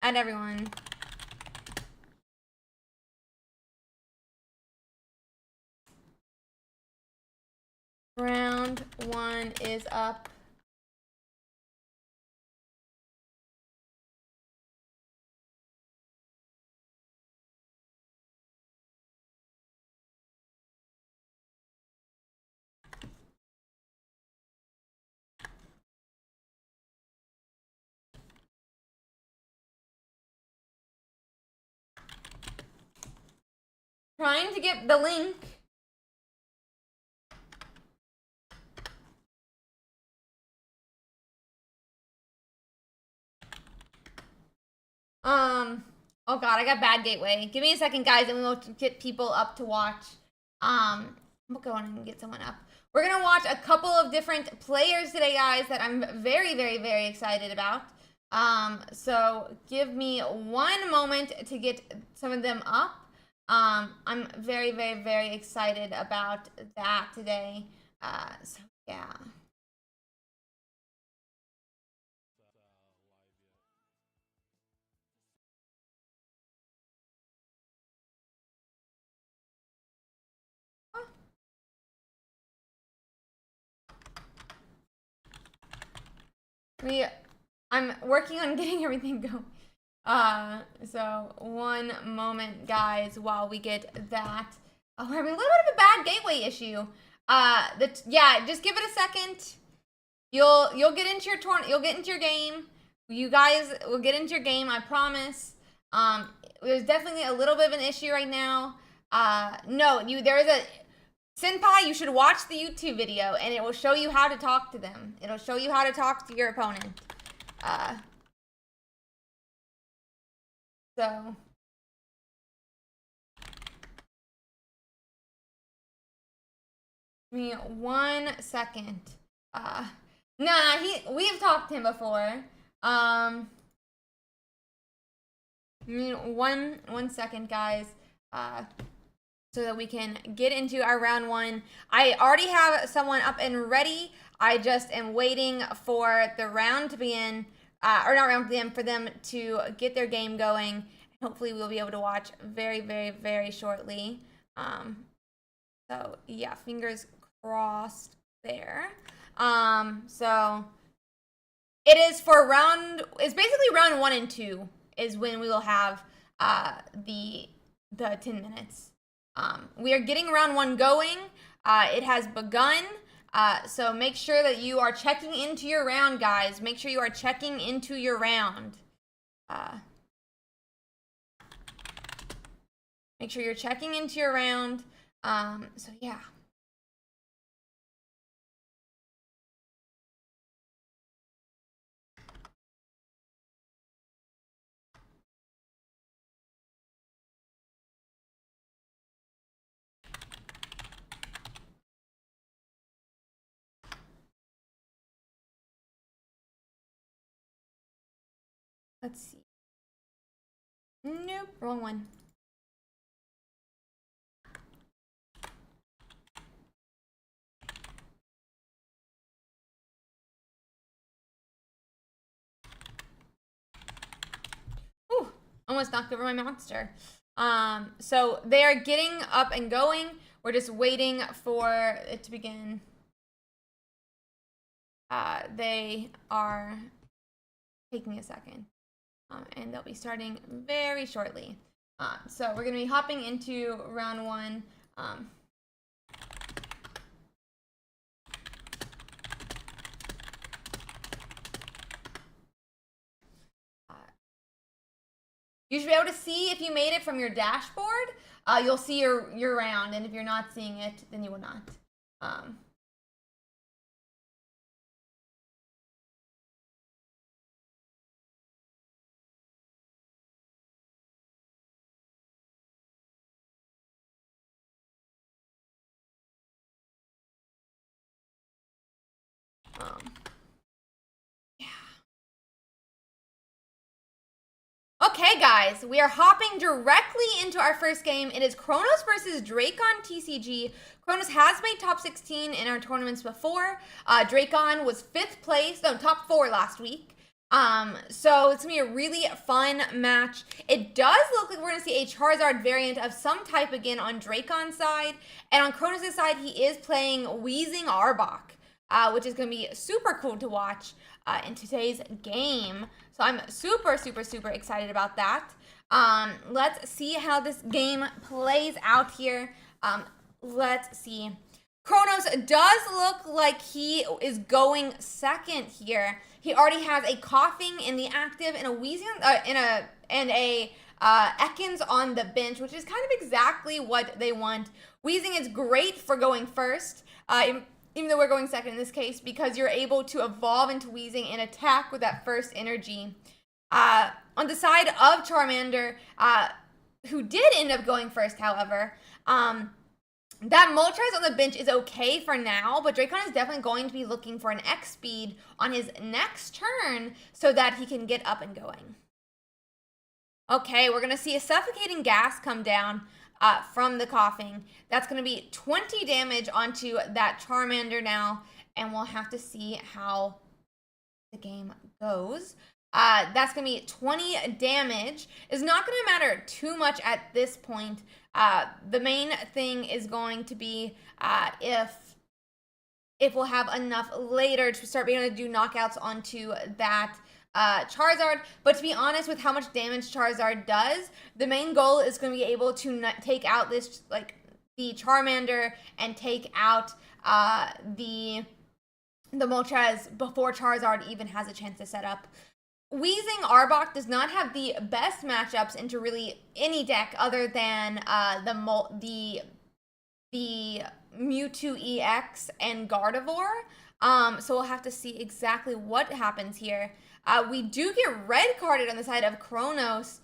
And everyone. Round 1 is up. Trying to get the link. Oh god, I got bad gateway. Give me a second, guys, and we'll get people up to watch. I'm gonna go on and get someone up. We're gonna watch a couple of different players today, guys, that I'm very, very, very excited about. So give me one moment to get some of them up. I'm very, very, very excited about that today. So yeah. I'm working on getting everything going. So one moment, guys, while we get that. Oh, we're having a little bit of a bad gateway issue. Yeah, just give it a second. You'll get into your you'll get into your game. You guys will get into your game, I promise. There's definitely a little bit of an issue right now. No, there is a Senpai, you should watch the YouTube video and it will show you how to talk to them. It'll show you how to talk to your opponent. So give me 1 second. Nah, we've talked to him before. Give me one second, guys. So that we can get into our round 1. I already have someone up and ready. I just am waiting for the round to begin, or not round to begin, for them to get their game going. Hopefully we'll be able to watch very, very, very shortly. So yeah, fingers crossed there. So it is for it's basically round 1 and 2 is when we will have the 10 minutes. We are getting round 1 going. It has begun. So make sure that you are checking into your round, guys. Make sure you are checking into your round. Make sure you're checking into your round. So yeah. Let's see. Nope, wrong one. Ooh, almost knocked over my monster. So they are getting up and going. We're just waiting for it to begin. They are taking a second. And they'll be starting very shortly. So we're going to be hopping into round 1. You should be able to see if you made it from your dashboard. You'll see your round, and if you're not seeing it, then you will not. Okay, guys, we are hopping directly into our first game. It is Kronos versus Dracon TCG. Kronos has made top 16 in our tournaments before. Dracon was top 4 last week. So it's gonna be a really fun match. It does look like we're gonna see a Charizard variant of some type again on Dracon's side, and on Kronos' side, he is playing Wheezing Arbok, which is gonna be super cool to watch in today's game. So I'm super excited about that. Let's see how this game plays out here. Let's see. Kronos does look like he is going second here. He already has a coughing in the active and a wheezing and a Ekans on the bench, which is kind of exactly what they want. Wheezing is great for going first, even though we're going second in this case, because you're able to evolve into Wheezing and attack with that first energy. On the side of Charmander, who did end up going first, however, that Moltres on the bench is okay for now, but Dracon is definitely going to be looking for an X speed on his next turn so that he can get up and going. Okay, we're going to see a suffocating gas come down from the coughing. That's going to be 20 damage onto that Charmander now, and we'll have to see how the game goes. That's going to be 20 damage. It's not going to matter too much at this point. The main thing is going to be if we'll have enough later to start being able to do knockouts onto that Charizard. But to be honest, with how much damage Charizard does, the main goal is going to be able to take out this, like, the Charmander and take out the Moltres before Charizard even has a chance to set up. Wheezing Arbok does not have the best matchups into really any deck other than the Mewtwo EX and Gardevoir. So we'll have to see exactly what happens here. We do get red carded on the side of Kronos.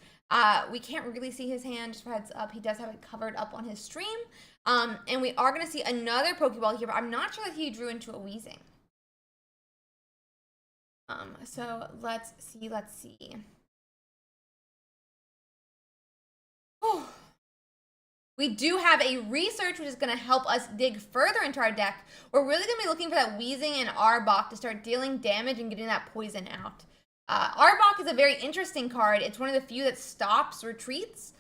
We can't really see his hand, just for heads up. He does have it covered up on his stream. And we are going to see another Pokeball here, but I'm not sure that he drew into a Wheezing. So let's see. Oh. We do have a research, which is going to help us dig further into our deck. We're really going to be looking for that Wheezing and Arbok to start dealing damage and getting that poison out. Arbok is a very interesting card. It's one of the few that stops retreats,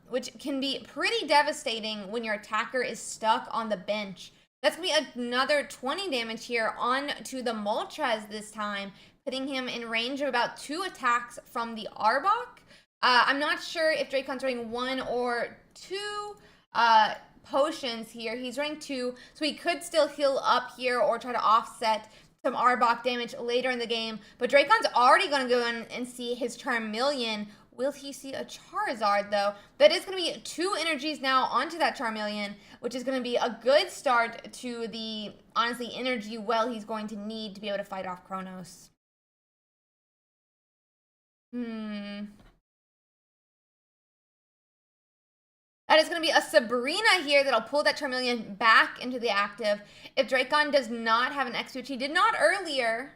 which can be pretty devastating when your attacker is stuck on the bench. That's going to be another 20 damage here on to the Moltres this time, putting him in range of about 2 attacks from the Arbok. I'm not sure if Dracon's running 1 or 2 potions here. He's running 2, so he could still heal up here or try to offset some Arbok damage later in the game. But Dracon's already going to go in and see his Charmeleon. Will he see a Charizard, though? That is going to be 2 energies now onto that Charmeleon, which is going to be a good start to the, honestly, energy well he's going to need to be able to fight off Kronos. That is going to be a Sabrina here that'll pull that Charmeleon back into the active. If Dracon does not have an X, which he did not earlier,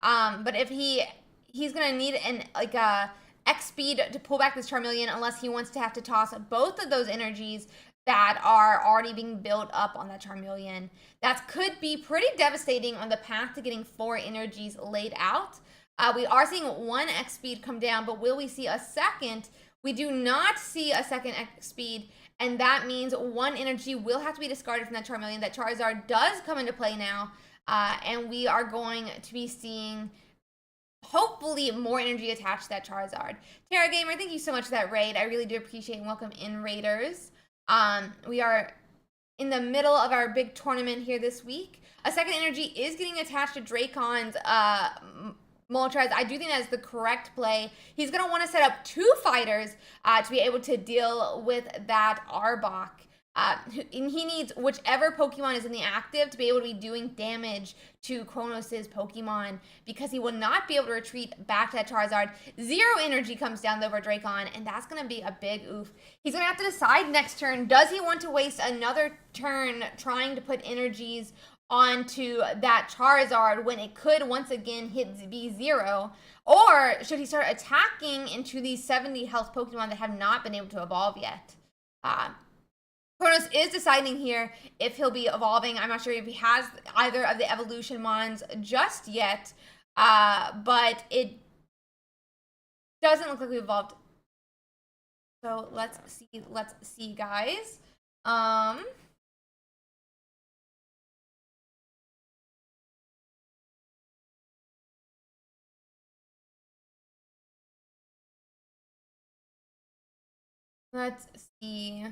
but if he's going to need a X speed to pull back this Charmeleon, unless he wants to have to toss both of those energies that are already being built up on that Charmeleon. That could be pretty devastating on the path to getting 4 energies laid out. We are seeing 1 X speed come down, but will we see a second? We do not see a second X speed, and that means 1 energy will have to be discarded from that Charmeleon. That Charizard does come into play now, and we are going to be seeing hopefully more energy attached to that Charizard. Terra Gamer, thank you so much for that raid. I really do appreciate and welcome in raiders. We are in the middle of our big tournament here this week. A second energy is getting attached to Dracon's Moltres. I do think that is the correct play. He's going to want to set up 2 fighters to be able to deal with that Arbok. And he needs whichever Pokemon is in the active to be able to be doing damage to Kronos' Pokemon, because he will not be able to retreat back to that Charizard. 0 energy comes down over Dracon, and that's going to be a big oof. He's going to have to decide next turn, does he want to waste another turn trying to put energies onto that Charizard when it could once again hit B0? Or should he start attacking into these 70 health Pokemon that have not been able to evolve yet? Kronos is deciding here if he'll be evolving. I'm not sure if he has either of the evolution mons just yet, but it doesn't look like we evolved. So let's see, guys. Let's see.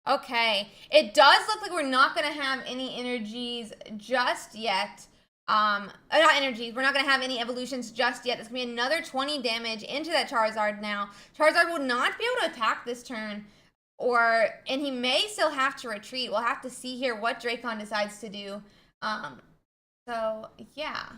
Okay, it does look like we're not gonna have any energies just yet. Not energies. We're not gonna have any evolutions just yet. It's gonna be another 20 damage into that Charizard now. Charizard will not be able to attack this turn, and he may still have to retreat. We'll have to see here what Dracon decides to do. So yeah.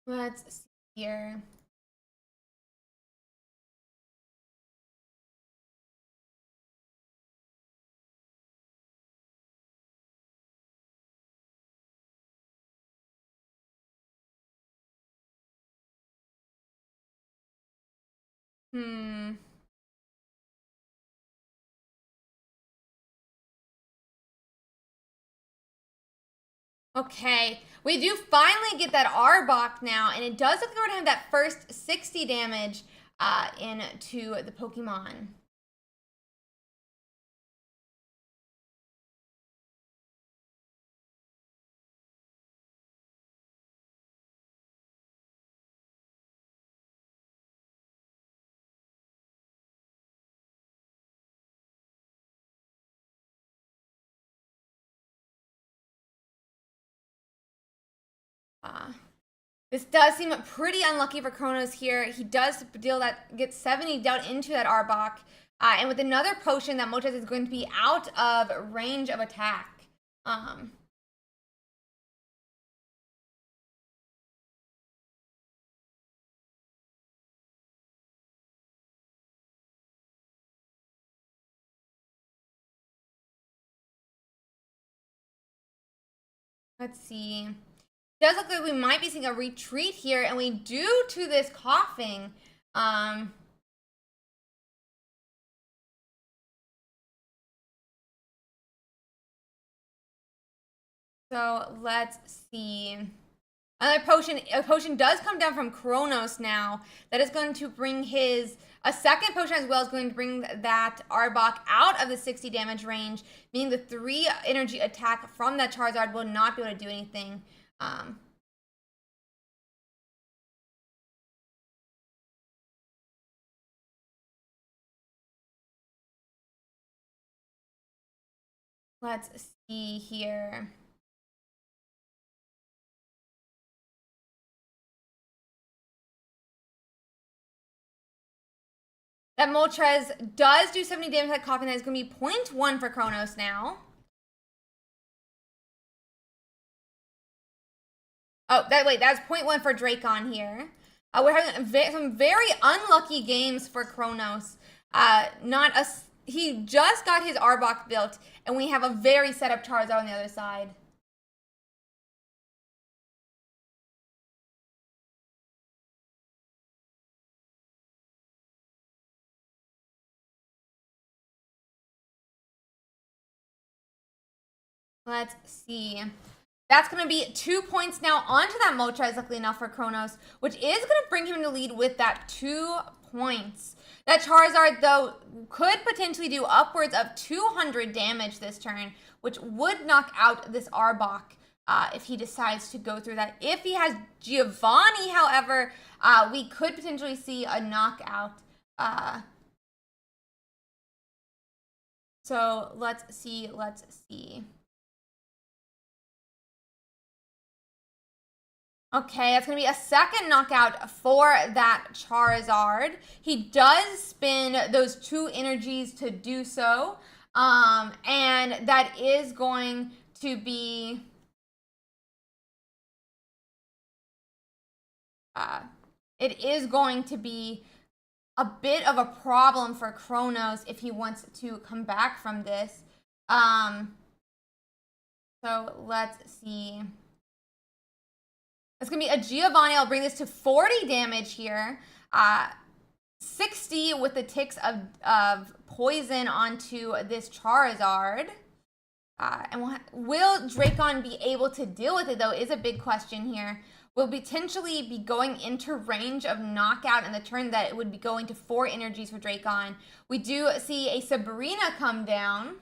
Let's see here. Okay, we do finally get that Arbok now, and it does look like we're gonna have that first 60 damage into the Pokemon. This does seem pretty unlucky for Kronos here. He does get 70 down into that Arbok. And with another potion, that Moltres is going to be out of range of attack. Let's see. Does look like we might be seeing a retreat here, and we do to this coughing. So let's see. Another potion. A potion does come down from Kronos now. That is going to bring a second potion as well is going to bring that Arbok out of the 60 damage range, meaning the 3 energy attack from that Charizard will not be able to do anything. Let's see here. That Moltres does do 70 damage to that coughing. That is going to be 0.1 for Kronos now. Oh, that's 0.1 for Dracon here. We're having some very unlucky games for Kronos. He just got his Arbok built, and we have a very set up Charizard on the other side. Let's see. That's going to be 2 points now onto that Moltres, luckily enough for Kronos, which is going to bring him into lead with that 2 points. That Charizard, though, could potentially do upwards of 200 damage this turn, which would knock out this Arbok if he decides to go through that. If he has Giovanni, however, we could potentially see a knockout. So let's see. Okay, that's going to be a second knockout for that Charizard. He does spin those 2 energies to do so. And that is going to be it is going to be a bit of a problem for Kronos if he wants to come back from this. So let's see. It's going to be a Giovanni. I'll bring this to 40 damage here. 60 with the ticks of poison onto this Charizard. And will Dracon be able to deal with it, though, is a big question here. Will potentially be going into range of knockout in the turn that it would be going to 4 energies for Dracon. We do see a Sabrina come down.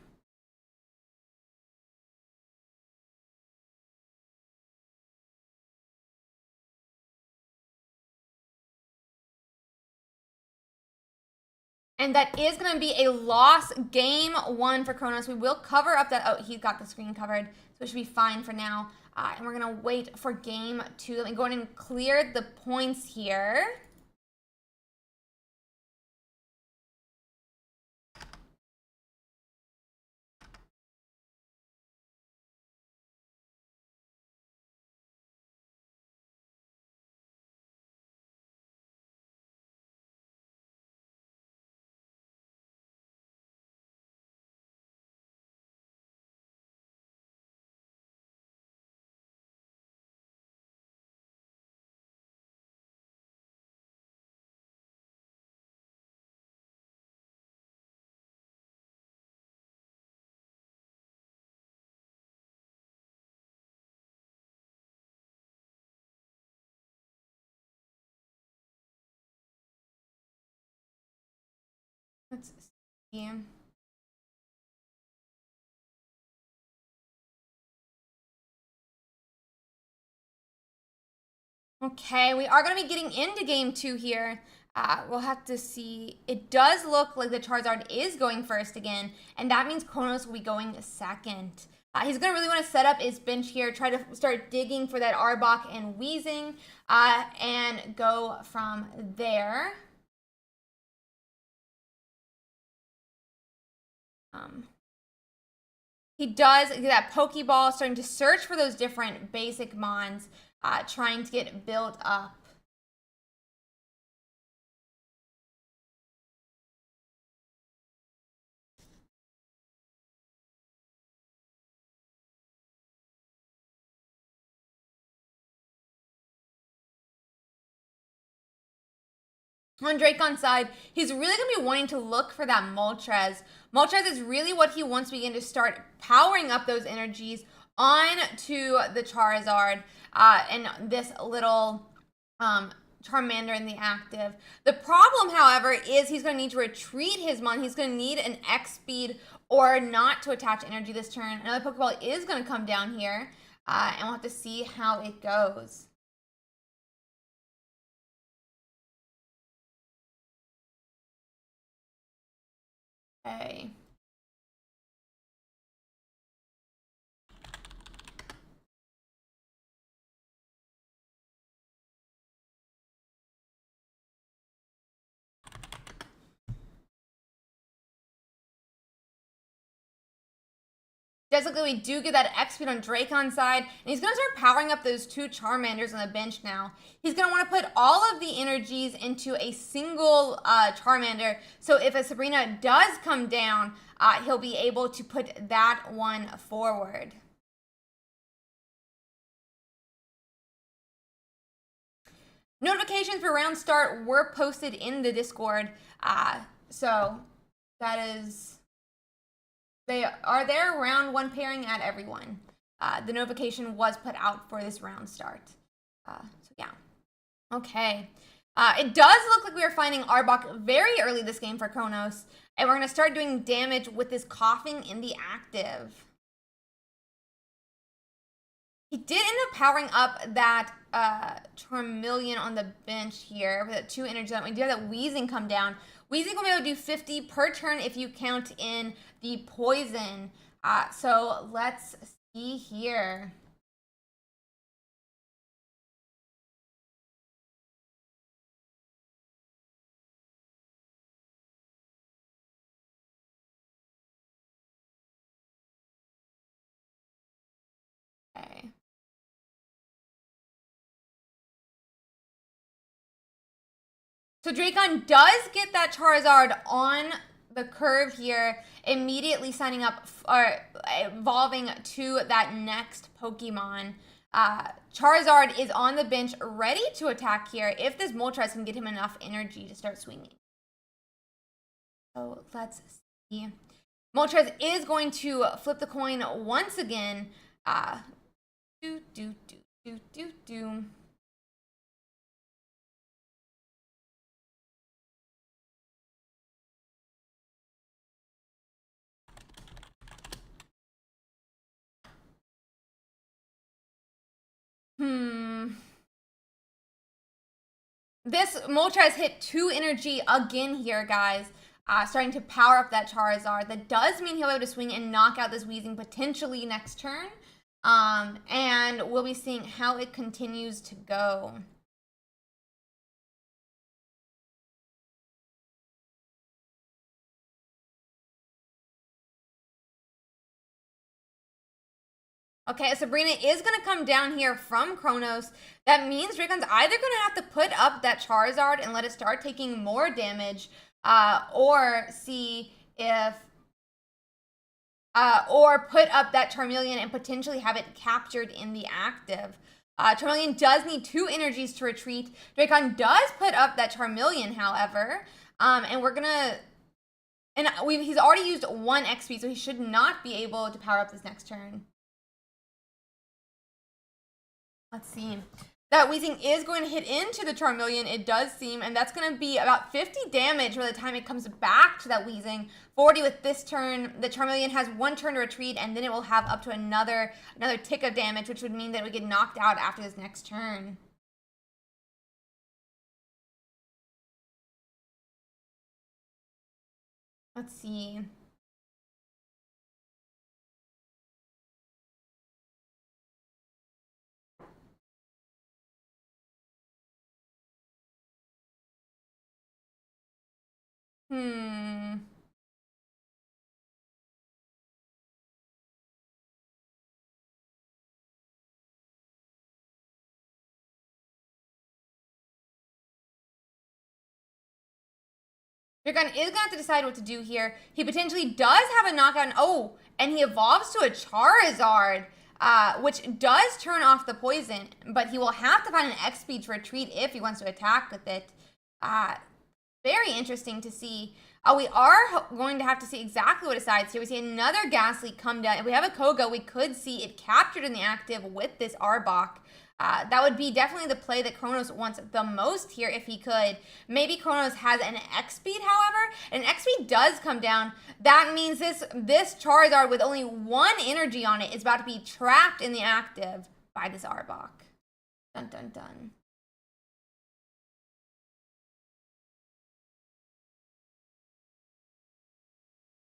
And that is going to be a loss game 1 for Kronos. We will cover up that. Oh, he's got the screen covered, so it should be fine for now. And we're going to wait for game 2. Let me go ahead and clear the points here. Let's see. Okay, we are going to be getting into game 2 here. We'll have to see. It does look like the Charizard is going first again, and that means Kronos will be going second. He's going to really want to set up his bench here, try to start digging for that Arbok and Weezing, and go from there. He does get that Pokeball, starting to search for those different basic mons, trying to get built up. On Dracon's side, he's really going to be wanting to look for that Moltres. Moltres is really what he wants to begin to start powering up those energies onto the Charizard and this little Charmander in the active. The problem, however, is he's going to need to retreat his Mon. He's going to need an X speed or not to attach energy this turn. Another Pokeball is going to come down here, and we'll have to see how it goes. Okay. Basically, we do get that X speed on Dracon's side, and he's going to start powering up those 2 Charmanders on the bench now. He's going to want to put all of the energies into a single Charmander, so if a Sabrina does come down, he'll be able to put that one forward. Notifications for round start were posted in the Discord, so that is... They are there round 1 pairing at everyone. The notification was put out for this round start. So yeah. Okay. It does look like we are finding Arbok very early this game for Kronos. And we're going to start doing damage with this coughing in the active. He did end up powering up that Charmeleon on the bench here with that 2 energy. We do have that Weezing come down. Weezing will be able to do 50 per turn if you count in the poison. So let's see here. So Dracon does get that Charizard on the curve here, immediately signing up or evolving to that next Pokemon. Charizard is on the bench ready to attack here if this Moltres can get him enough energy to start swinging. So let's see. Moltres is going to flip the coin once again. Do. This Moltres hit 2 energy again here, guys. Starting to power up that Charizard. That does mean he'll be able to swing and knock out this Weezing potentially next turn. And we'll be seeing how it continues to go. Okay, Sabrina is going to come down here from Kronos. That means Dracon's either going to have to put up that Charizard and let it start taking more damage, or see if, or put up that Charmeleon and potentially have it captured in the active. Charmeleon does need 2 energies to retreat. Dracon does put up that Charmeleon, however, and we're going to, and he's already used 1 XP, so he should not be able to power up this next turn. Let's see. That Weezing is going to hit into the Charmeleon, it does seem, and that's going to be about 50 damage by the time it comes back to that Weezing. 40 with this turn. The Charmeleon has 1 turn to retreat, and then it will have up to another tick of damage, which would mean that it would get knocked out after this next turn. Let's see. Dracon is going to have to decide what to do here. He potentially does have a knockout. And he evolves to a Charizard, which does turn off the poison, but he will have to find an XP to retreat if he wants to attack with it. Very interesting to see. We are going to have to see exactly what it decides here. We see another Ghastly come down. If we have a Koga, we could see it captured in the active with this Arbok. That would be definitely the play that Kronos wants the most here if he could. Maybe Kronos has an X-Speed, however. An X-Speed does come down. That means this Charizard with only 1 energy on it is about to be trapped in the active by this Arbok. Dun dun dun.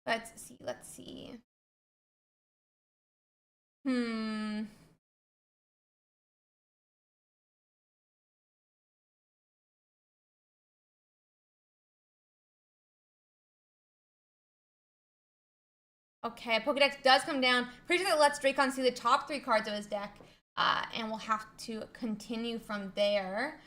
Let's see. Okay, Pokedex does come down. Pretty sure that lets Dracon see the top 3 cards of his deck. And we'll have to continue from there.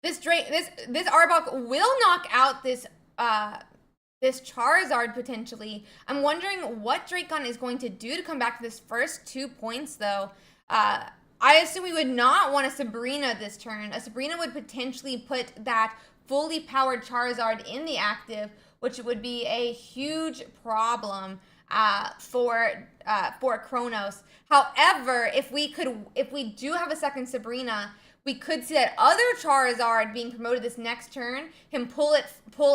This Arbok will knock out this Charizard potentially. I'm wondering what Dracon is going to do to come back to this first 2 points, though. I assume we would not want a Sabrina this turn. A Sabrina would potentially put that fully powered Charizard in the active, which would be a huge problem for Kronos. However, if we do have a second Sabrina, we could see that other Charizard being promoted this next turn, him pull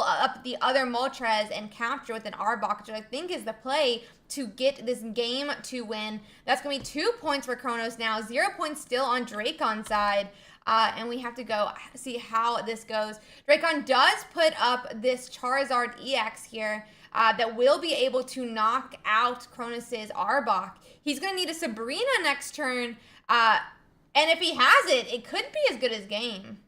up the other Moltres and capture with an Arbok, which I think is the play to get this game to win. That's going to be 2 points for Kronos now, 0 points still on Dracon's side. And we have to go see how this goes. Dracon does put up this Charizard EX here. that will be able to knock out Cronus's Arbok. He's going to need a Sabrina next turn, and if he has it, it could be as good as game.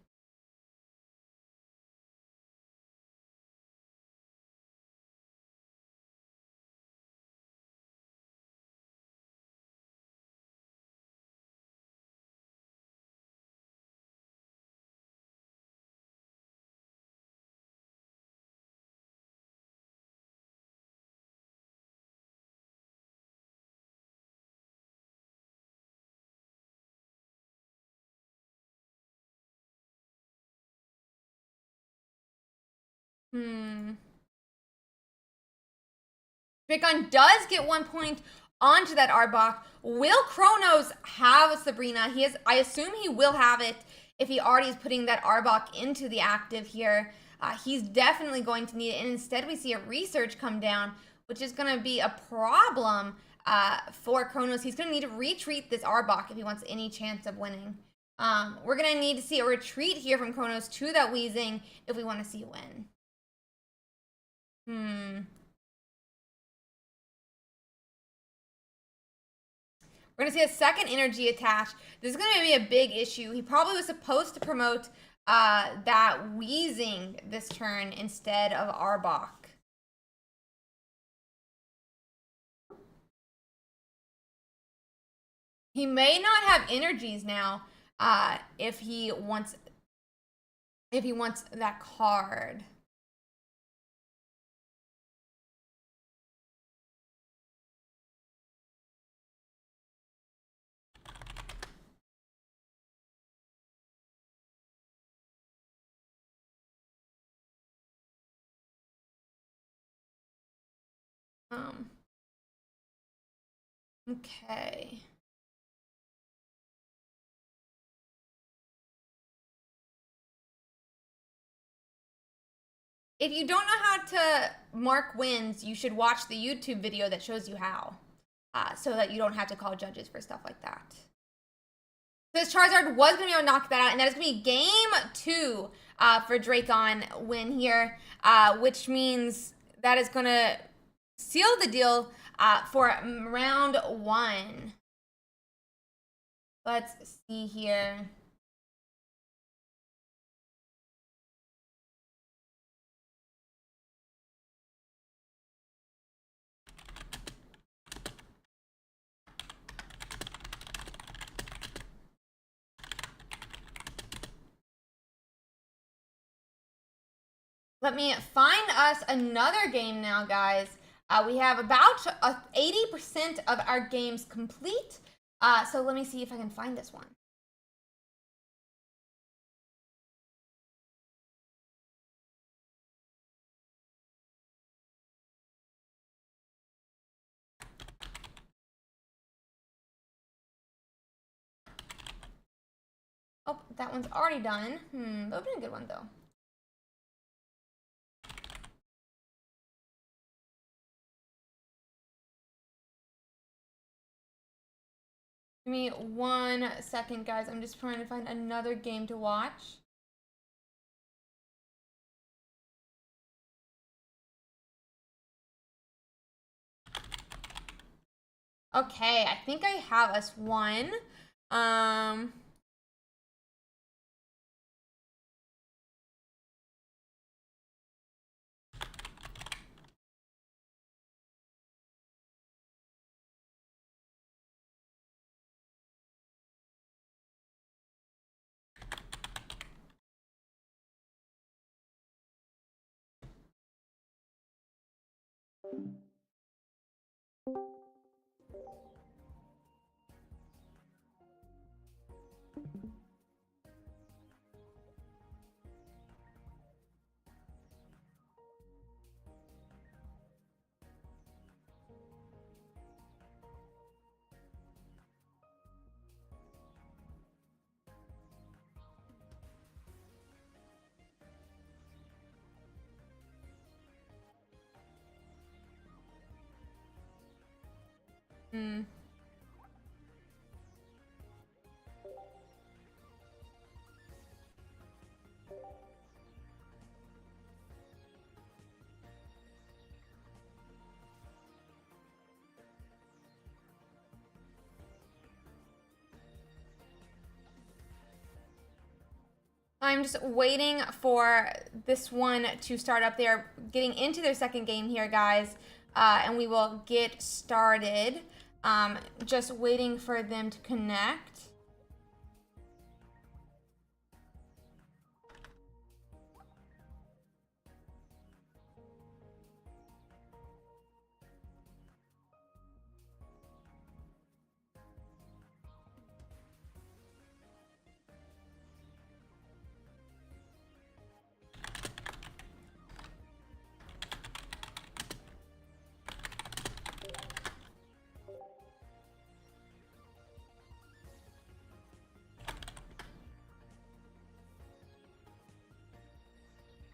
Dracon does get 1 point onto that Arbok. Will Kronos have a Sabrina? I assume he will have it if he already is putting that Arbok into the active here. He's definitely going to need it. And instead we see a research come down, which is going to be a problem for Kronos. He's going to need to retreat this Arbok if he wants any chance of winning. We're going to need to see a retreat here from Kronos to that Weezing if we want to see a win. We're going to see a second energy attach. This is going to be a big issue. He probably was supposed to promote that Weezing this turn instead of Arbok. He may not have energies now if he wants that card. Okay. If you don't know how to mark wins, you should watch the YouTube video that shows you how, so that you don't have to call judges for stuff like that. This Charizard was going to be able to knock that out, and that is going to be game 2 for Dracon win here, which means that is going to seal the deal for round 1. Let's see here. Let me find us another game now, guys. We have about 80% of our games complete. So let me see if I can find this one. Oh, that one's already done. That would be a good one, though. Give me 1 second, guys. I'm just trying to find another game to watch. Okay, I think I have us one. I'm just waiting for this one to start up. They are getting into their second game here, guys, and we will get started. Just waiting for them to connect.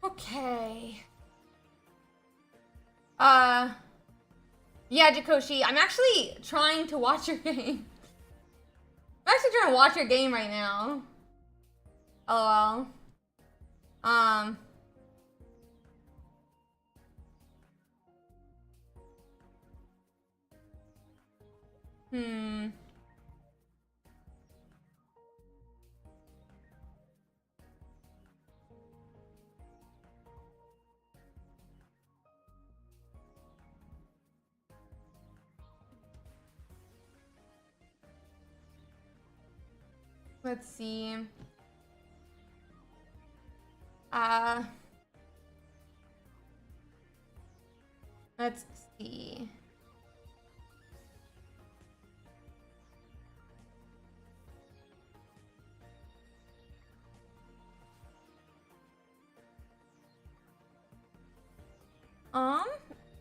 Okay. Yeah, Jakoshi, I'm actually trying to watch your game. I'm actually trying to watch your game right now. LOL. Hmm. Let's see. Let's see.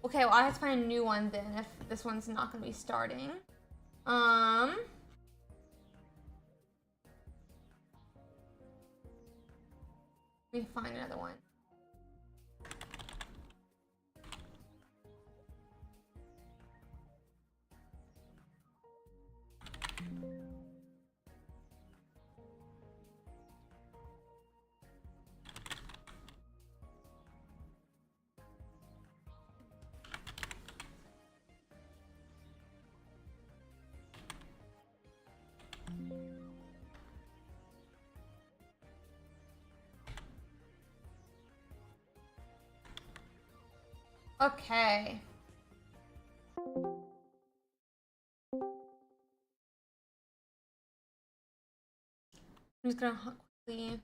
Okay, well, I have to find a new one then if this one's not gonna be starting. Let me find another one. Okay. I'm just gonna quickly.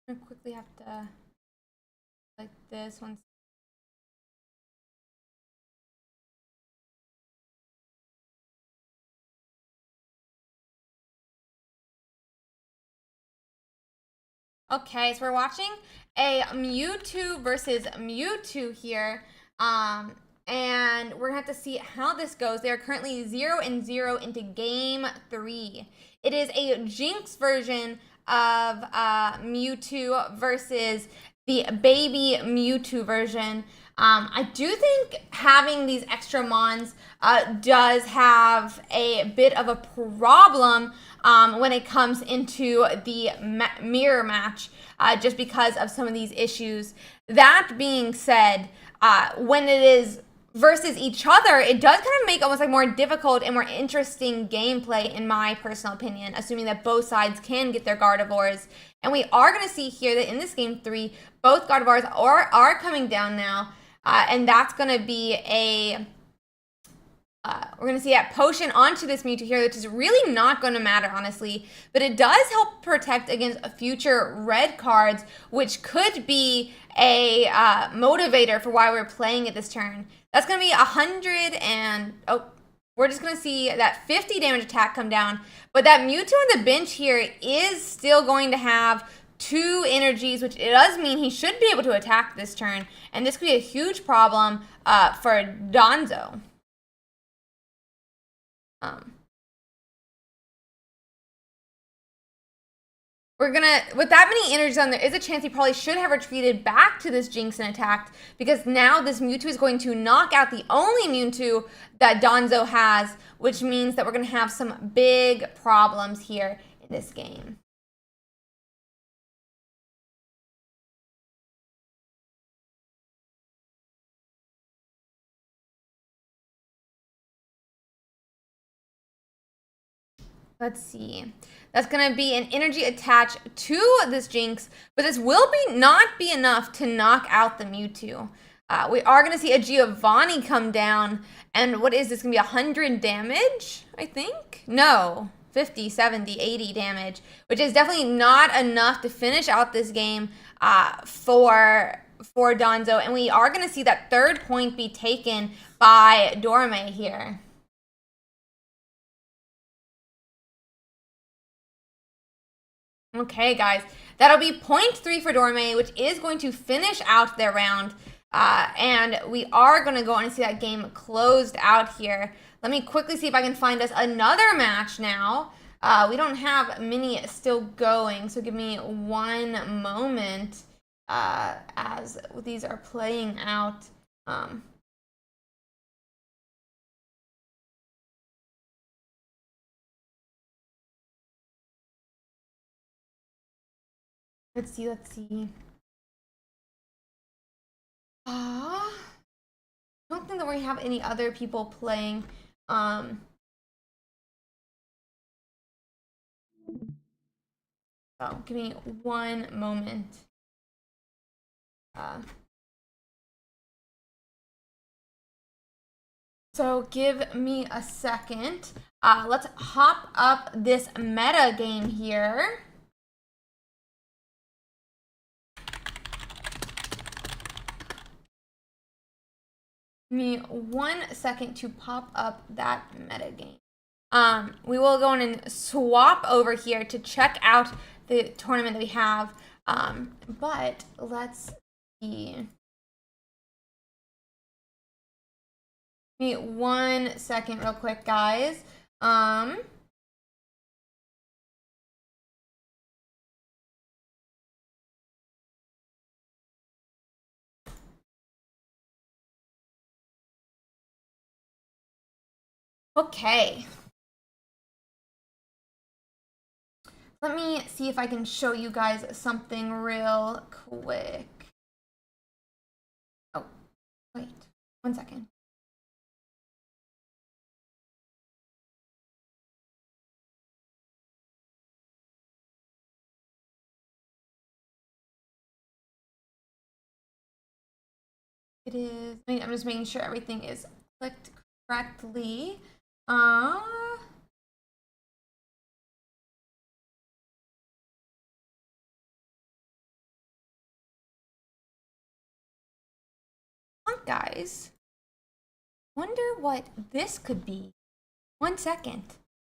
I quickly have to like this one. Okay, so we're watching a Mewtwo versus Mewtwo here. And we're gonna have to see how this goes. They are currently 0-0 into game 3. It is a Jinx version of Mewtwo versus the baby Mewtwo version. I do think having these extra mons does have a bit of a problem when it comes into the mirror match, just because of some of these issues. That being said, when it is versus each other, it does kind of make almost like more difficult and more interesting gameplay, in my personal opinion, assuming that both sides can get their Gardevoirs. And we are going to see here that in this game 3, both Gardevoirs are coming down now, and that's going to be a... we're going to see a potion onto this Mewtwo here, which is really not going to matter, honestly. But it does help protect against future red cards, which could be a motivator for why we're playing it this turn. That's going to be 100 and... Oh, we're just going to see that 50 damage attack come down. But that Mewtwo on the bench here is still going to have 2 energies, which it does mean he should be able to attack this turn. And this could be a huge problem for Donzo. with that many energies on, there is a chance he probably should have retreated back to this Jinx and attacked, because now this Mewtwo is going to knock out the only Mewtwo that Donzo has, which means that we're going to have some big problems here in this game. Let's see. That's going to be an energy attached to this Jinx, but this will not be enough to knock out the Mewtwo. We are going to see a Giovanni come down, and what is this going to be, 100 damage, I think? No, 50, 70, 80 damage, which is definitely not enough to finish out this game for Donzo, and we are going to see that third point be taken by Dorme here. Okay, guys, that'll be 0.3 for Dorme, which is going to finish out their round. And we are going to go on and see that game closed out here. Let me quickly see if I can find us another match now. We don't have many still going, so give me one moment as these are playing out. Let's see. I don't think that we have any other people playing. So give me one moment. So give me a second. Let's hop up this meta game here. Give me 1 second to pop up that meta game. We will go in and swap over here to check out the tournament that we have. But let's see. Give me 1 second real quick, guys. Okay. Let me see if I can show you guys something real quick. Oh, wait, 1 second. It is, I'm just making sure everything is clicked correctly. Guys, wonder what this could be. 1 second.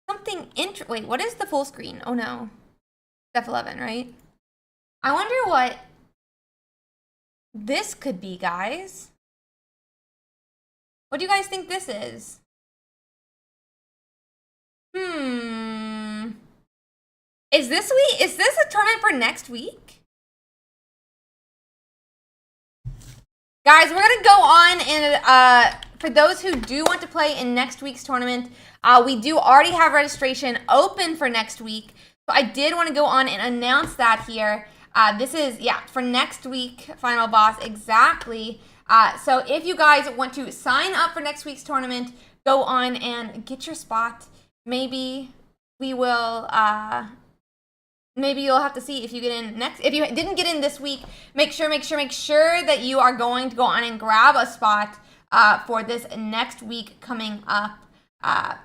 Something wait, what is the full screen? Oh no. F11, right? I wonder what this could be, guys. What do you guys think this is? Is this a tournament for next week? Guys, we're gonna go on and for those who do want to play in next week's tournament, we do already have registration open for next week. So I did want to go on and announce that here. This is, for next week, Final Boss, exactly. So if you guys want to sign up for next week's tournament, go on and get your spot. Maybe we will, maybe you'll have to see if you get in next. If you didn't get in this week, make sure that you are going to go on and grab a spot for this next week coming up.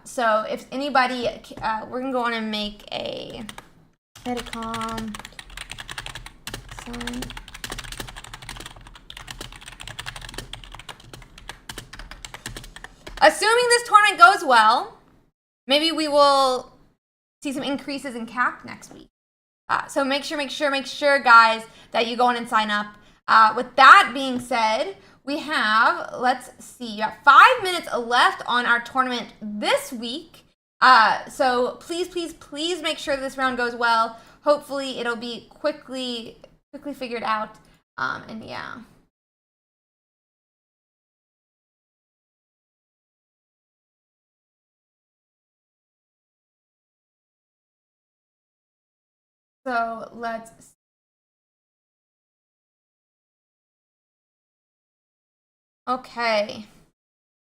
So if anybody, we're gonna go on and make a Medicom sign. Assuming this tournament goes well, maybe we will see some increases in cap next week. So make sure, guys, that you go on and sign up. With that being said, we have, let's see, 5 minutes left on our tournament this week. So please make sure this round goes well. hopefully it'll be quickly figured out. And yeah. So let's see. Okay.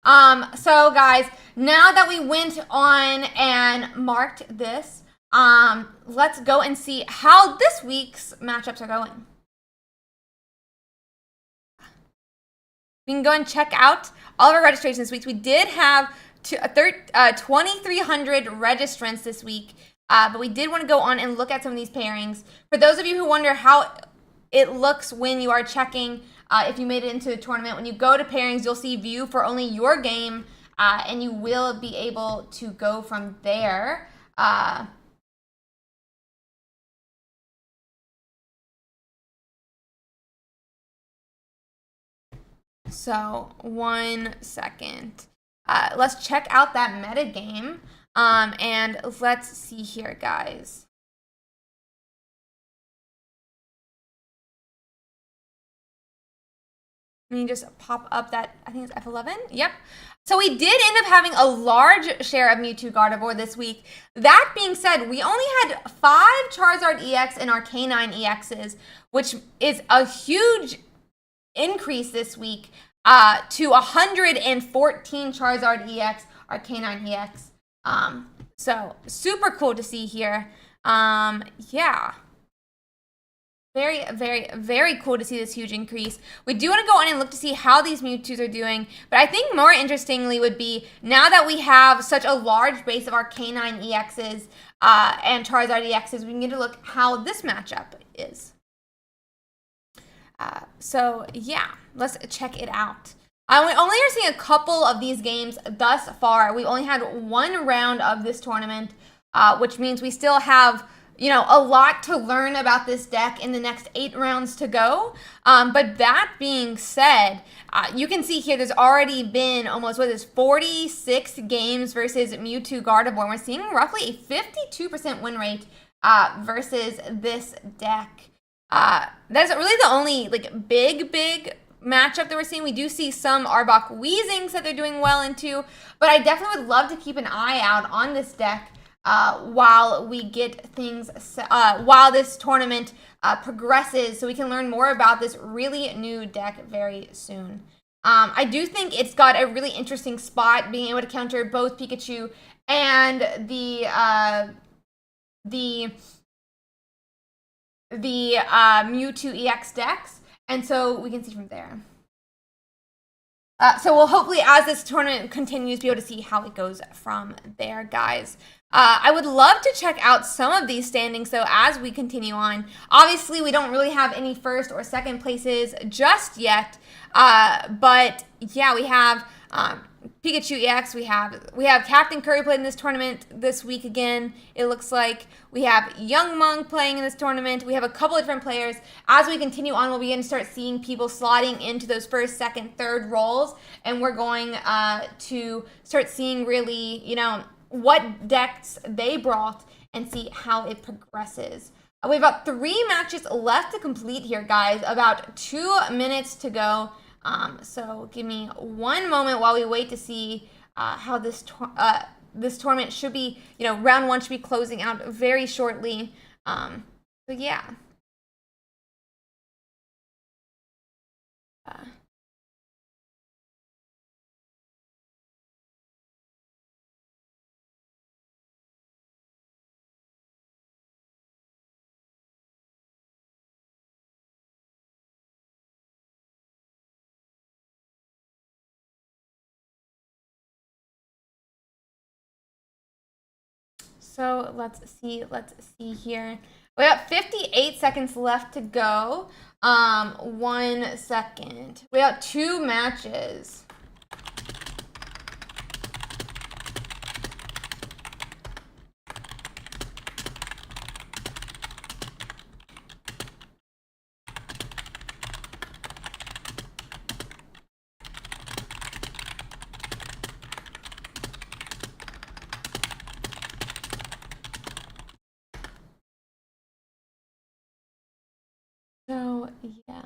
So guys, now that we went on and marked this, let's go and see how this week's matchups are going. We can go and check out all of our registrations this week. We did have 2,300 registrants this week, but we did want to go on and look at some of these pairings. For those of you who wonder how it looks when you are checking if you made it into the tournament, when you go to pairings, you'll see view for only your game, and you will be able to go from there. So 1 second. Let's check out that meta game. And let's see here, guys. Let me just pop up that, I think it's F11. Yep. So we did end up having a large share of Mewtwo Gardevoir this week. That being said, we only had 5 Charizard EX in our K9 EXs, which is a huge increase this week to 114 Charizard EX, our K9 EX. So super cool to see here. Yeah. Very, very, very cool to see this huge increase. We do want to go on and look to see how these Mewtwo's are doing, but I think more interestingly would be, now that we have such a large base of our K9 EXs and Charizard EXs, we can get a look how this matchup is. So yeah, let's check it out. We only are seeing a couple of these games thus far. We only had 1 round of this tournament, which means we still have, you know, a lot to learn about this deck in the next 8 rounds to go. But that being said, you can see here there's already been almost, 46 games versus Mewtwo Gardevoir. And we're seeing roughly a 52% win rate versus this deck. That's really the only like big matchup that we're seeing. We do see some Arbok Weezings that they're doing well into, but I definitely would love to keep an eye out on this deck while we get things, while this tournament progresses, so we can learn more about this really new deck very soon. I do think it's got a really interesting spot, being able to counter both Pikachu and the Mewtwo EX decks, and so we can see from there. So we'll hopefully, as this tournament continues, be able to see how it goes from there, guys. I would love to check out some of these standings, though, as we continue on. Obviously, we don't really have any first or second places just yet, but yeah, we have Pikachu EX. We have Captain Curry playing in this tournament this week again. It looks like we have Young Monk playing in this tournament. We have a couple of different players. As we continue on, we'll begin to start seeing people slotting into those first, second, third roles, and we're going to start seeing really, you know, what decks they brought and see how it progresses. We have about 3 matches left to complete here, guys. About 2 minutes to go. So give me 1 moment while we wait to see how this tournament should be, you know, round 1 should be closing out very shortly. So yeah. So let's see here. We got 58 seconds left to go. 1 second. We got 2 matches. So, yeah.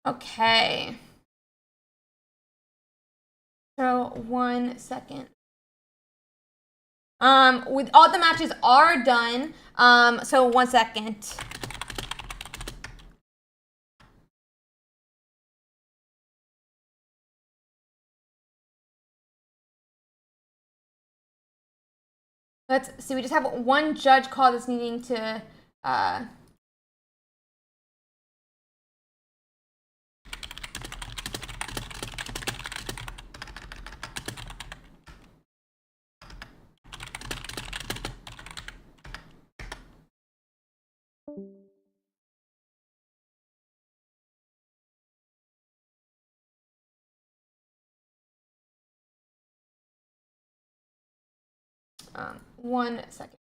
Okay. So 1 second. With all the matches are done. So 1 second. Let's see. We just have one judge call that's needing to. One second.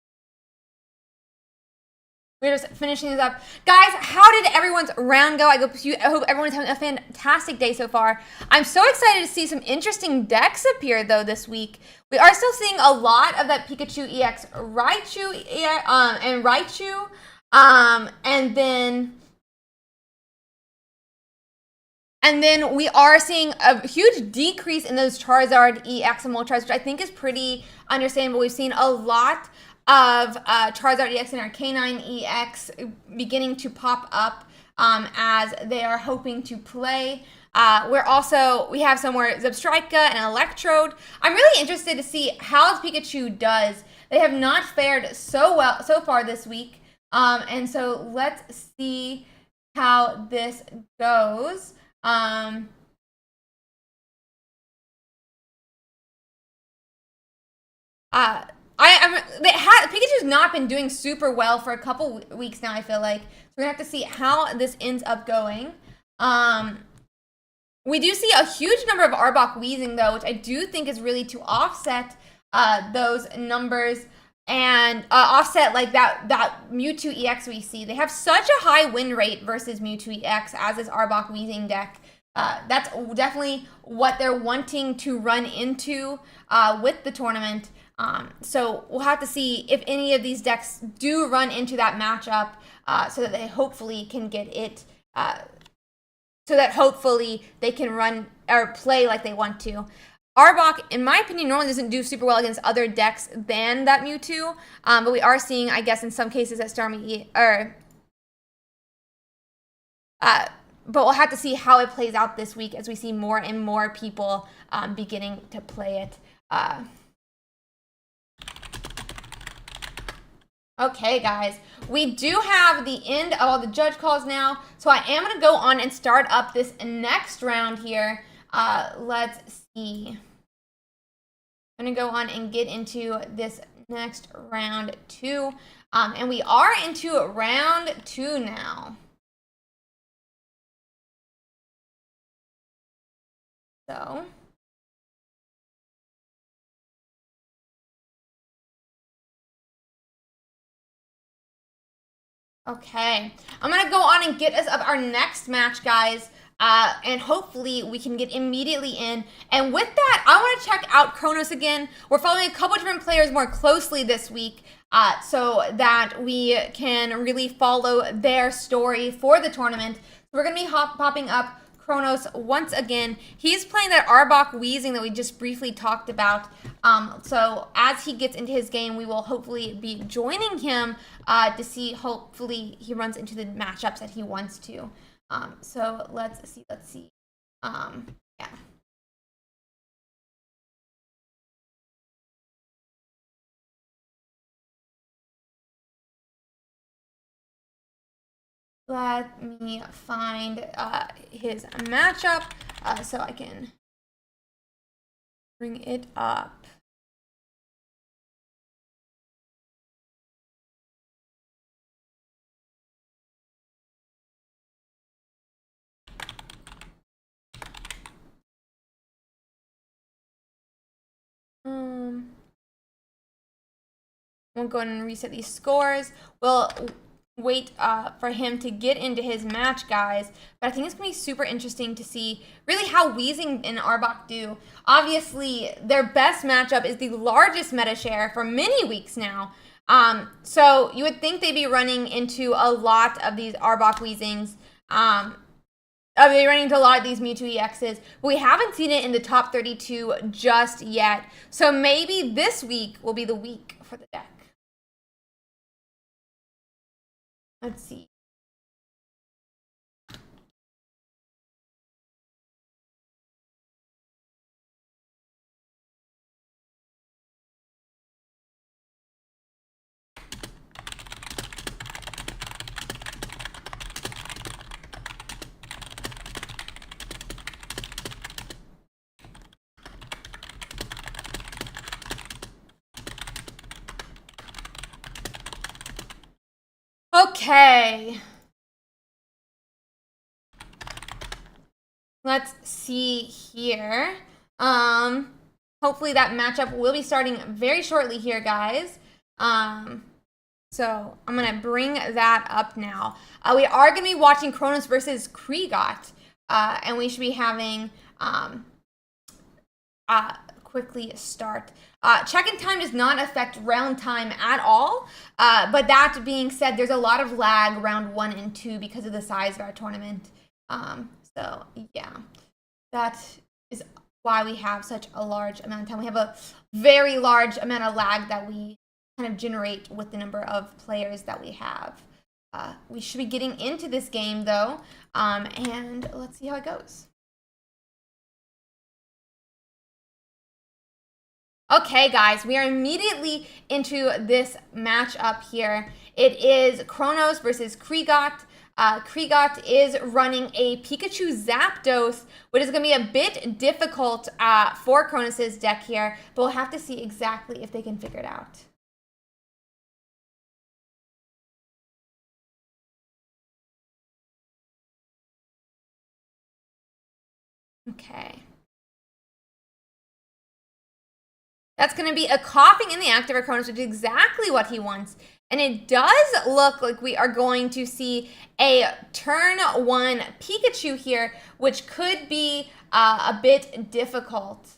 We're just finishing this up. Guys, how did everyone's round go? I hope everyone's having a fantastic day so far. I'm so excited to see some interesting decks appear, though, this week. We are still seeing a lot of that Pikachu EX Raichu and Raichu. And then we are seeing a huge decrease in those Charizard EX and Moltres, which I think is pretty understandable. We've seen a lot of Charizard EX and Arcanine EX beginning to pop up as they are hoping to play. We have somewhere Zebstrika and Electrode. I'm really interested to see how Pikachu does. They have not fared so well so far this week. And so let's see how this goes. Pikachu's not been doing super well for a couple weeks now, I feel like. So we're gonna have to see how this ends up going. We do see a huge number of Arbok Weezing, though, which I do think is really to offset those numbers and offset like that Mewtwo EX we see. They have such a high win rate versus Mewtwo EX as this Arbok Weezing deck. That's definitely what they're wanting to run into with the tournament. So we'll have to see if any of these decks do run into that matchup so that they hopefully can get it, so that hopefully they can run or play like they want to. Arbok, in my opinion, normally doesn't do super well against other decks than that Mewtwo, but we are seeing, I guess, in some cases that Starmie, but we'll have to see how it plays out this week as we see more and more people beginning to play it. Okay, guys, we do have the end of all the judge calls now, so I am going to go on and start up this next round here. Let's see. I'm going to go on and get into this next round 2, and we are into round 2 now. So... okay, I'm going to go on and get us up our next match, guys, and hopefully we can get immediately in. And with that, I want to check out Kronos again. We're following a couple different players more closely this week so that we can really follow their story for the tournament. We're going to be popping up Kronos once again. He's playing that Arbok Weezing that we just briefly talked about. So as he gets into his game, we will hopefully be joining him to see, hopefully he runs into the matchups that he wants to. So let's see. Yeah. Let me find his matchup so I can bring it up. We'll go ahead and reset these scores. We'll wait for him to get into his match, guys. But I think it's going to be super interesting to see really how Weezing and Arbok do. Obviously, their best matchup is the largest meta share for many weeks now. So you would think they'd be running into a lot of these Arbok Weezings. They're running into a lot of these Mewtwo EXs, but we haven't seen it in the top 32 just yet. So maybe this week will be the week for the deck. Let's see. Okay. Let's see here. Hopefully that matchup will be starting very shortly here, guys. So I'm going to bring that up now. We are going to be watching Kronos versus Krigot. And we should be having quickly start. Check-in time does not affect round time at all. But that being said, there's a lot of lag round 1 and 2 because of the size of our tournament. So yeah, that is why we have such a large amount of time. We have a very large amount of lag that we kind of generate with the number of players that we have. We should be getting into this game though, and let's see how it goes. Okay, guys, we are immediately into this matchup here. It is Kronos versus Krigot. Krigot is running a Pikachu Zapdos, which is going to be a bit difficult for Kronos' deck here, but we'll have to see exactly if they can figure it out. Okay. That's going to be a coughing in the active for Kronos, which is exactly what he wants. And it does look like we are going to see a turn 1 Pikachu here, which could be a bit difficult.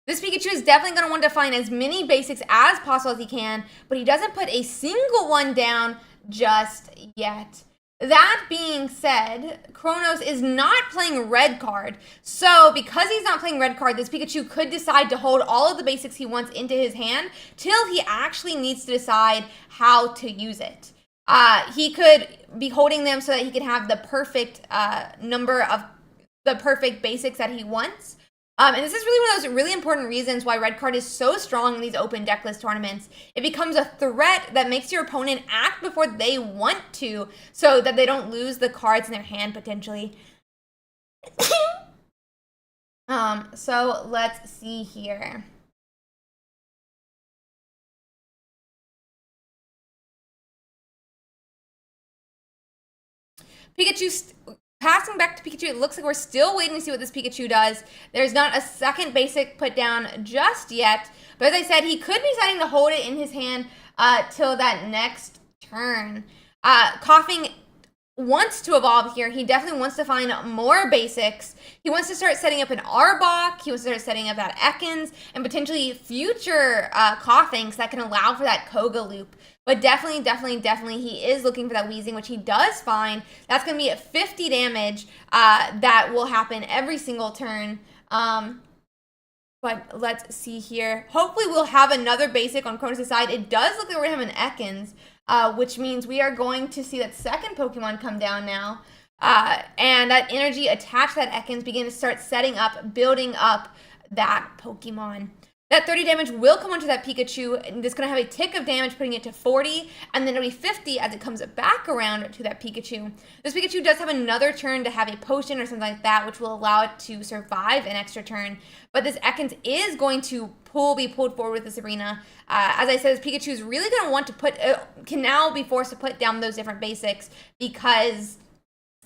This Pikachu is definitely going to want to find as many basics as possible as he can, but he doesn't put a single one down just yet. That being said, Kronos is not playing red card. So because he's not playing red card, this Pikachu could decide to hold all of the basics he wants into his hand till he actually needs to decide how to use it. He could be holding them so that he can have the perfect number of the perfect basics that he wants. And this is really one of those really important reasons why red card is so strong in these open decklist tournaments. It becomes a threat that makes your opponent act before they want to, so that they don't lose the cards in their hand potentially. So let's see here. Pikachu passing back to Pikachu, it looks like we're still waiting to see what this Pikachu does. There's not a second basic put down just yet. But as I said, he could be deciding to hold it in his hand till that next turn. Coughing wants to evolve here. He definitely wants to find more basics. He wants to start setting up an Arbok. He wants to start setting up that Ekans and potentially future Coughings that can allow for that Koga loop. But definitely, he is looking for that Weezing, which he does find. That's going to be at 50 damage that will happen every single turn. But let's see here. Hopefully we'll have another basic on Kronos' side. It does look like we're going to have an Ekans, which means we are going to see that second Pokemon come down now. And that energy attached to that Ekans begin to start setting up, building up that Pokemon. That 30 damage will come onto that Pikachu, and it's going to have a tick of damage, putting it to 40, and then it'll be 50 as it comes back around to that Pikachu. This Pikachu does have another turn to have a potion or something like that, which will allow it to survive an extra turn. But this Ekans is going to be pulled forward with this arena. As I said, this Pikachu is really going to want to can now be forced to put down those different basics because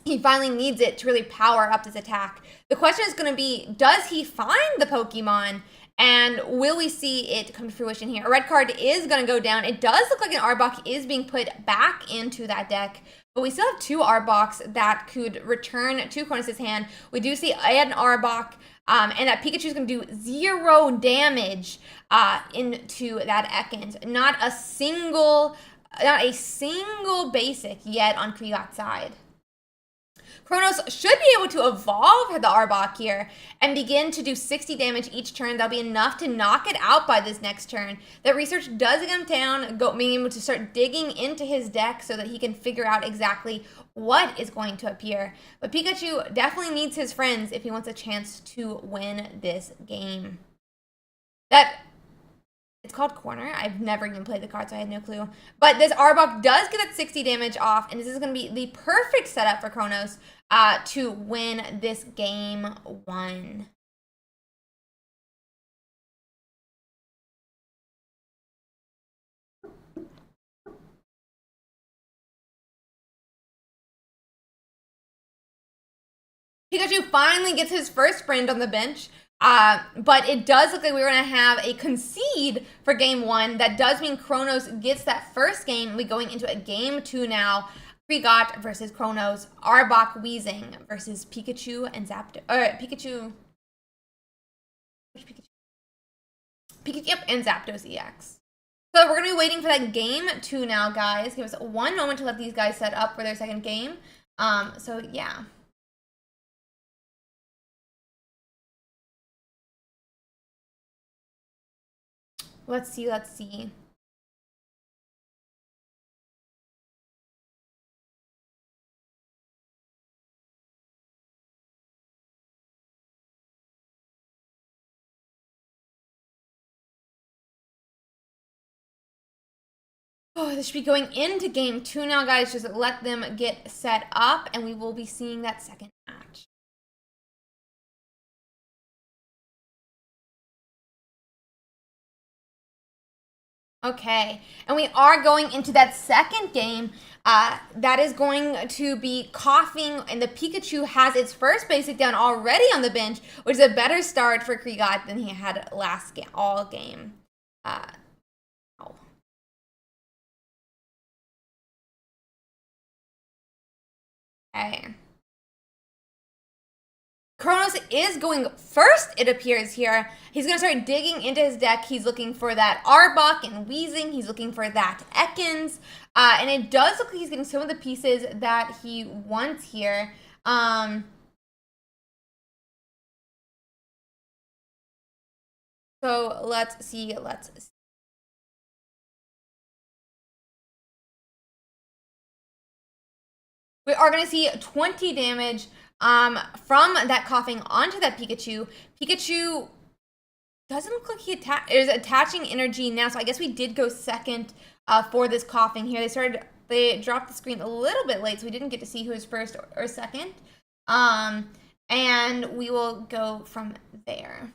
he finally needs it to really power up this attack. The question is going to be, does he find the Pokemon And will we see it come to fruition here? A red card is going to go down. It does look like an Arbok is being put back into that deck, but we still have 2 Arboks that could return to Cronus' hand. We do see an Arbok, and that Pikachu is going to do 0 damage into that Ekans. Not a single basic yet on Kriegot's side. Kronos should be able to evolve the Arbok here and begin to do 60 damage each turn. That'll be enough to knock it out by this next turn. That research does come down, being able to start digging into his deck so that he can figure out exactly what is going to appear. But Pikachu definitely needs his friends if he wants a chance to win this game. It's called Corner. I've never even played the card, so I had no clue. But this Arbok does get that 60 damage off, and this is going to be the perfect setup for Kronos to win this game 1. Pikachu finally gets his first sprint on the bench. But it does look like we're going to have a concede for game 1. That does mean Kronos gets that first game. We're going into a game 2 now. Krigot versus Kronos. Arbok Weezing versus Pikachu and Zapdos. Pikachu. Yep, and Zapdos EX. So we're going to be waiting for that game 2 now, guys. Give us 1 moment to let these guys set up for their second game. So yeah. Let's see. Oh, this should be going into game 2 now, guys. Just let them get set up, and we will be seeing that second match. Okay, and we are going into that second game. That is going to be Coughing, and the Pikachu has its first basic down already on the bench, which is a better start for Krigot than he had last game, all game. Okay. Kronos is going first, it appears here. He's going to start digging into his deck. He's looking for that Arbok and Weezing. He's looking for that Ekans. And it does look like he's getting some of the pieces that he wants here. So let's see. We are going to see 20 damage from that Coughing onto that Pikachu. Pikachu doesn't look like he is attaching energy now, so I guess we did go second for this Coughing here. They dropped the screen a little bit late, so we didn't get to see who was first or second. And we will go from there.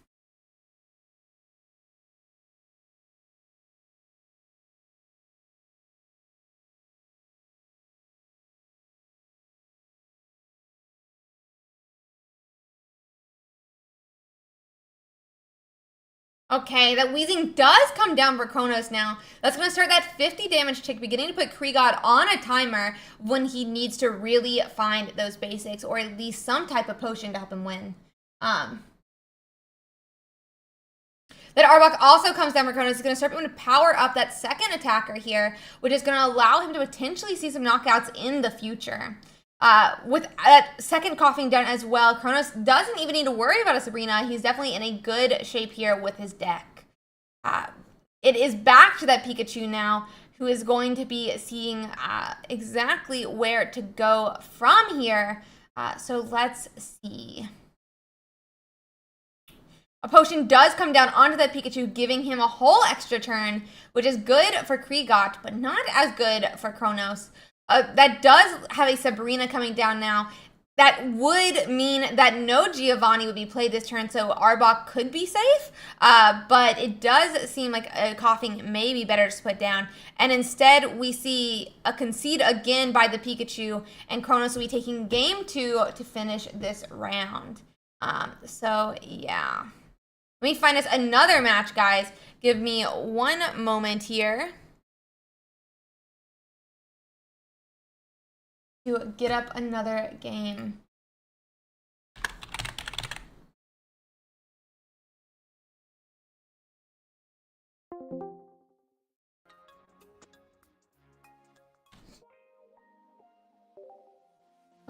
Okay, that Weezing does come down for Kronos now. That's going to start that 50 damage tick, beginning to put Krigot on a timer when he needs to really find those basics, or at least some type of potion to help him win. That Arbok also comes down for Kronos. He's going to start to power up that second attacker here, which is going to allow him to potentially see some knockouts in the future. With that second Coughing done as well, Kronos doesn't even need to worry about a Sabrina. He's definitely in a good shape here with his deck. It is back to that Pikachu now, who is going to be seeing exactly where to go from here. So let's see. A potion does come down onto that Pikachu, giving him a whole extra turn, which is good for Krigot, but not as good for Kronos. That does have a Sabrina coming down now. That would mean that no Giovanni would be played this turn, so Arbok could be safe. But it does seem like a Coughing may be better to put down. And instead, we see a concede again by the Pikachu, and Kronos will be taking game 2 to finish this round. So, yeah. Let me find us another match, guys. Give me one moment here to get up another game.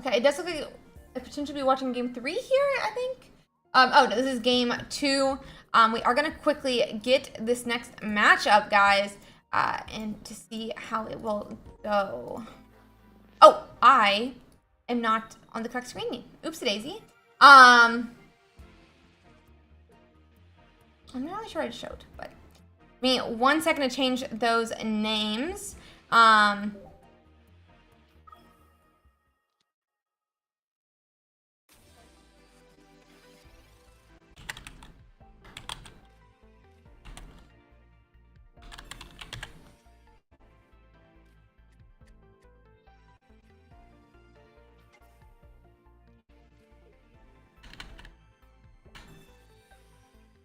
Okay, it does look like I potentially be watching game 3 here, I think. Oh, no, this is game 2. We are going to quickly get this next matchup, guys, and to see how it will go. Oh, I am not on the correct screen. Oopsie daisy. I'm not really sure I showed, but give me 1 second to change those names.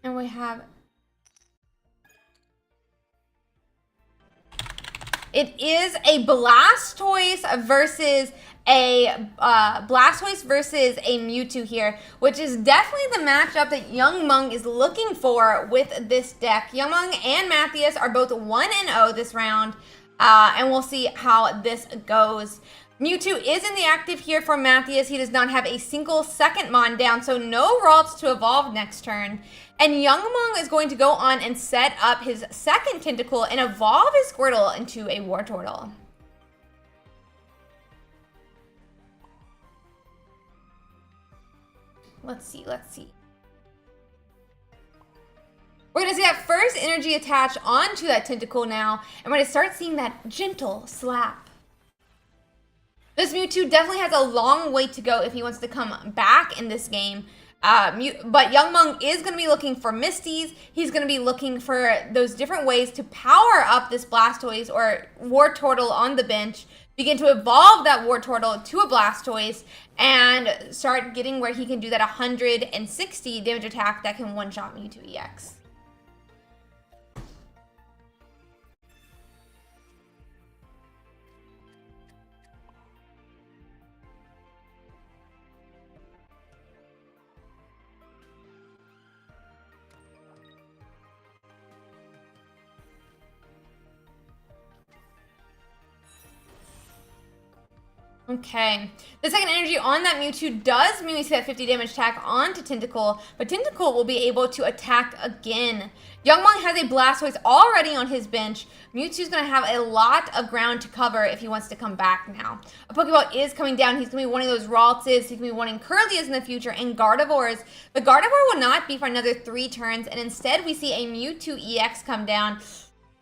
And we have... It is a Blastoise versus a Mewtwo here, which is definitely the matchup that Young Mung is looking for with this deck. Young Mung and Matthias are both 1-0 this round, and we'll see how this goes. Mewtwo is in the active here for Matthias. He does not have a single second Mon down, so no Ralts to evolve next turn. And Young Mung is going to go on and set up his second Tentacle and evolve his Squirtle into a Wartortle. Let's see. We're going to see that first energy attach onto that Tentacle now, and we're going to start seeing that gentle slap. This Mewtwo definitely has a long way to go if he wants to come back in this game. But Young Mung is going to be looking for Misties. He's going to be looking for those different ways to power up this Blastoise or Wartortle on the bench, begin to evolve that Wartortle to a Blastoise, and start getting where he can do that 160 damage attack that can one-shot Mewtwo EX. Okay, the second energy on that Mewtwo does mean we see that 50 damage attack onto Tentacle, but Tentacle will be able to attack again. Young Mung has a Blastoise already on his bench. Mewtwo's going to have a lot of ground to cover if he wants to come back now. A Pokeball is coming down. He's going to be wanting those Raltses. He's going to be wanting Curlias in the future and Gardevoirs. But Gardevoir will not be for another 3 turns, and instead we see a Mewtwo EX come down.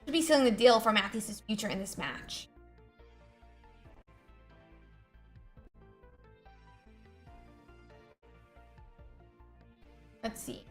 Should be sealing the deal for Matthias' future in this match. Let's see.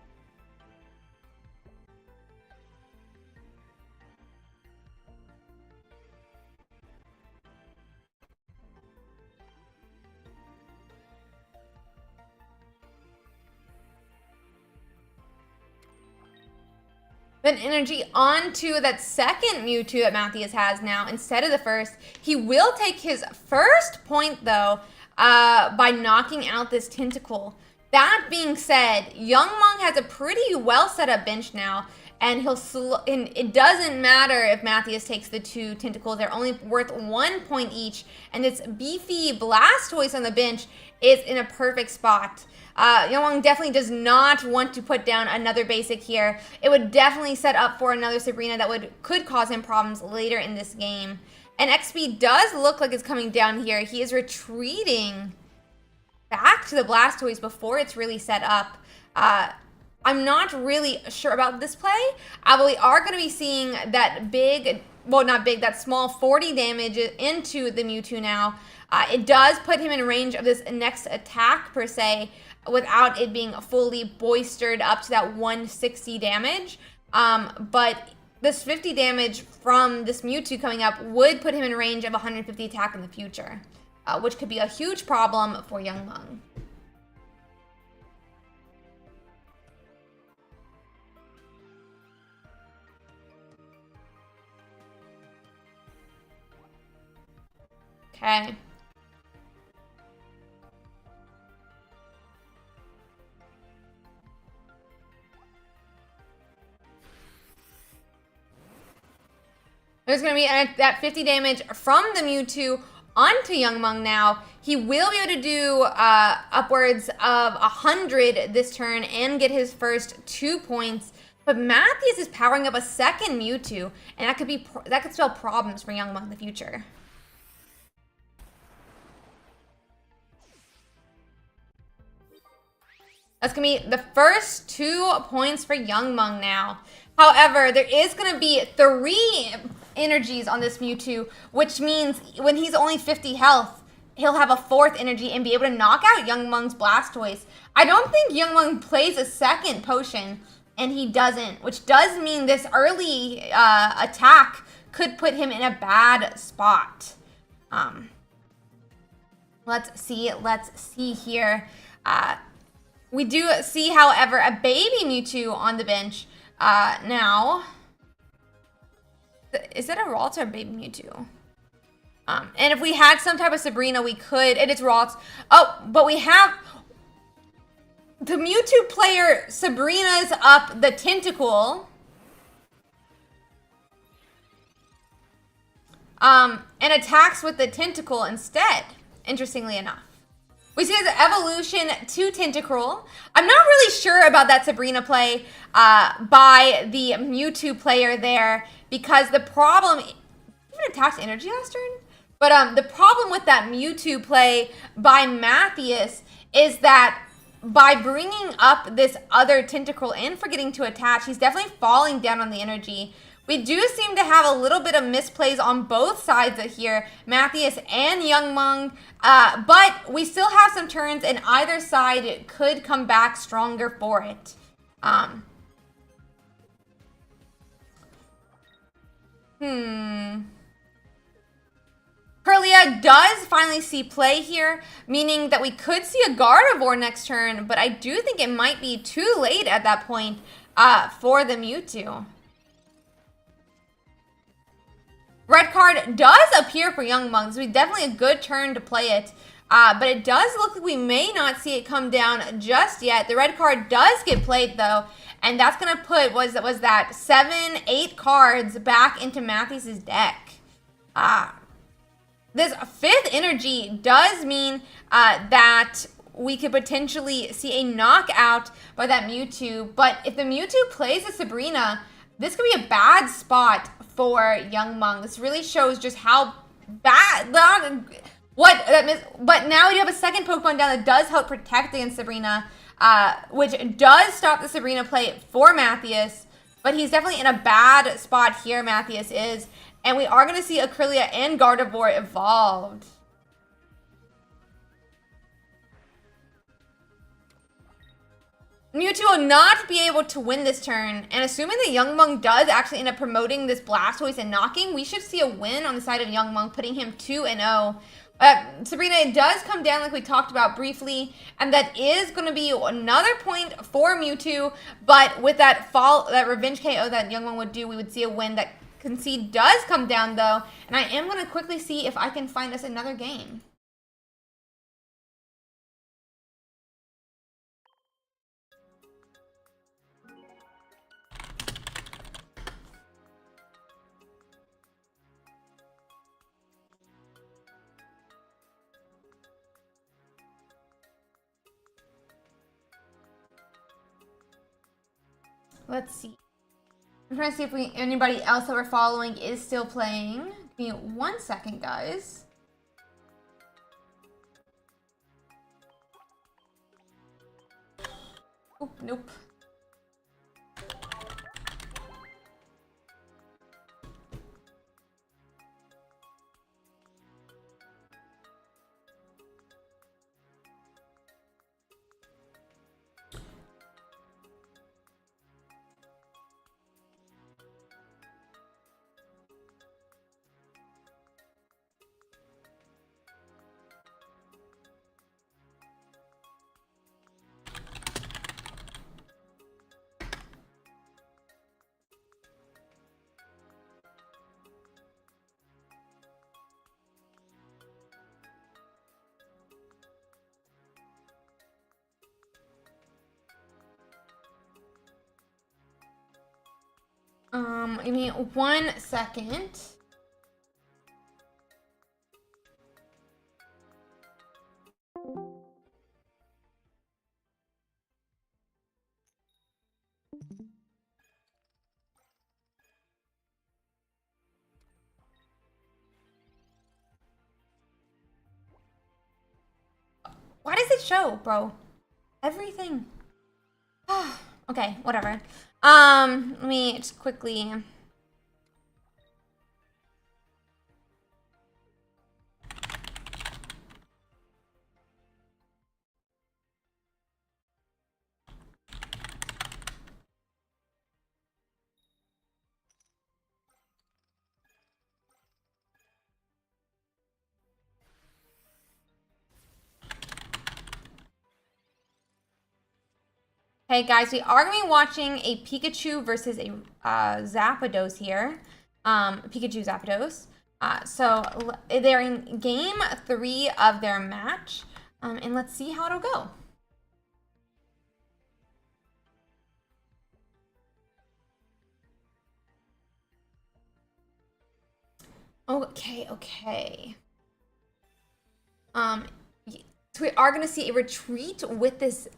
Then energy onto that second Mewtwo that Matthias has now instead of the first. He will take his first point, though, by knocking out this Tentacle. That being said, Young Mung has a pretty well set up bench now, and it doesn't matter if Matthias takes the 2 Tentacles. They're only worth 1 point each, and this beefy Blastoise on the bench is in a perfect spot. Young Mung definitely does not want to put down another basic here. It would definitely set up for another Sabrina that could cause him problems later in this game. And XP does look like it's coming down here. He is retreating back to the Blastoise before it's really set up. I'm not really sure about this play, but we are going to be seeing that big, well, not big, that small 40 damage into the Mewtwo now. It does put him in range of this next attack, per se, without it being fully boistered up to that 160 damage. But this 50 damage from this Mewtwo coming up would put him in range of 150 attack in the future, which could be a huge problem for Young Mung. Okay. There's going to be that 50 damage from the Mewtwo onto Youngmung now. He will be able to do upwards of 100 this turn and get his first 2 points. But Matthews is powering up a second Mewtwo, and that could spell problems for Youngmung in the future. That's going to be the first 2 points for Youngmung now. However, there is going to be 3 energies on this Mewtwo, which means when he's only 50 health, he'll have a 4th energy and be able to knock out Youngmung's Blastoise. I don't think Youngmung plays a second potion, and he doesn't, which does mean this early attack could put him in a bad spot. Let's see here. We do see, however, a baby Mewtwo on the bench now. Is that a Ralts or a baby Mewtwo? And if we had some type of Sabrina, we could. It's Ralts. Oh, but we have the Mewtwo player. Sabrina's up the Tentacle. And attacks with the Tentacle instead, interestingly enough. We see the evolution to Tentacruel. I'm not really sure about that Sabrina play by the Mewtwo player there, because the problem, even attacks energy last turn, but the problem with that Mewtwo play by Mathias is that by bringing up this other Tentacruel and forgetting to attach, he's definitely falling down on the energy. We do seem to have a little bit of misplays on both sides of here, Mathias and Youngmung, but we still have some turns, and either side could come back stronger for it. Kirlia does finally see play here, meaning that we could see a Gardevoir next turn, but I do think it might be too late at that point for the Mewtwo. Red card does appear for Youngmung, so it's definitely a good turn to play it. But it does look like we may not see it come down just yet. The red card does get played, though, and that's going to put, was that 7, 8 cards back into Mathias' deck. This 5th energy does mean that we could potentially see a knockout by that Mewtwo, but if the Mewtwo plays a Sabrina, this could be a bad spot for Youngmung. This really shows just how bad but now we have a second Pokemon down that does help protect against Sabrina, which does stop the Sabrina play for Mathias, but he's definitely in a bad spot here, Mathias is, and we are going to see Acrylia and Gardevoir evolved. Mewtwo will not be able to win this turn, and assuming that Youngmung does actually end up promoting this Blastoise and knocking, we should see a win on the side of Youngmung, putting him 2-0. Sabrina, it does come down like we talked about briefly, and that is going to be another point for Mewtwo, but with that revenge KO that Youngmung would do, we would see a win. That concede does come down, though, and I am going to quickly see if I can find us another game. Let's see. I'm trying to see if anybody else that we're following is still playing. Give me 1 second, guys. Oop, nope. Give me 1 second. Why does it show, bro? Everything. Okay, whatever. Let me just quickly. Hey guys, we are going to be watching a Pikachu versus a Zapdos here. Pikachu Zapdos. So they're in game 3 of their match. And let's see how it'll go. Okay. So we are going to see a retreat with this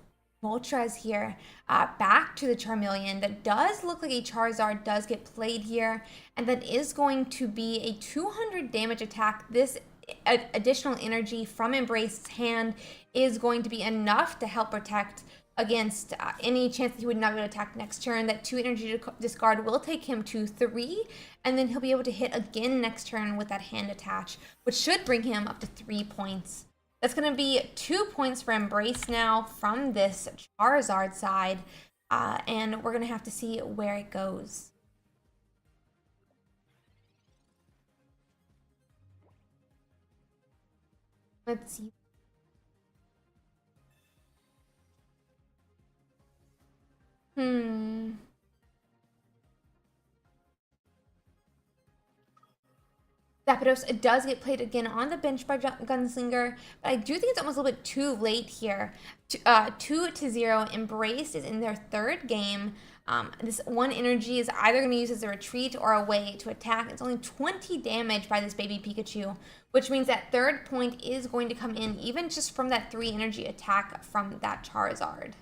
Moltres here back to the Charmeleon. That does look like a Charizard does get played here, and that is going to be a 200 damage attack. This additional energy from Embrace's hand is going to be enough to help protect against any chance that he would not be able to attack next turn. That 2 energy discard will take him to 3, and then he'll be able to hit again next turn with that hand attach, which should bring him up to 3 points. That's going to be 2 points for Embrace now from this Charizard side, and we're going to have to see where it goes. Let's see. Zapdos, it does get played again on the bench by Gunslinger, but I do think it's almost a little bit too late here. 2-0, Embrace is in their 3rd game. This 1 energy is either going to use as a retreat or a way to attack. It's only 20 damage by this baby Pikachu, which means that 3rd point is going to come in even just from that 3 energy attack from that Charizard.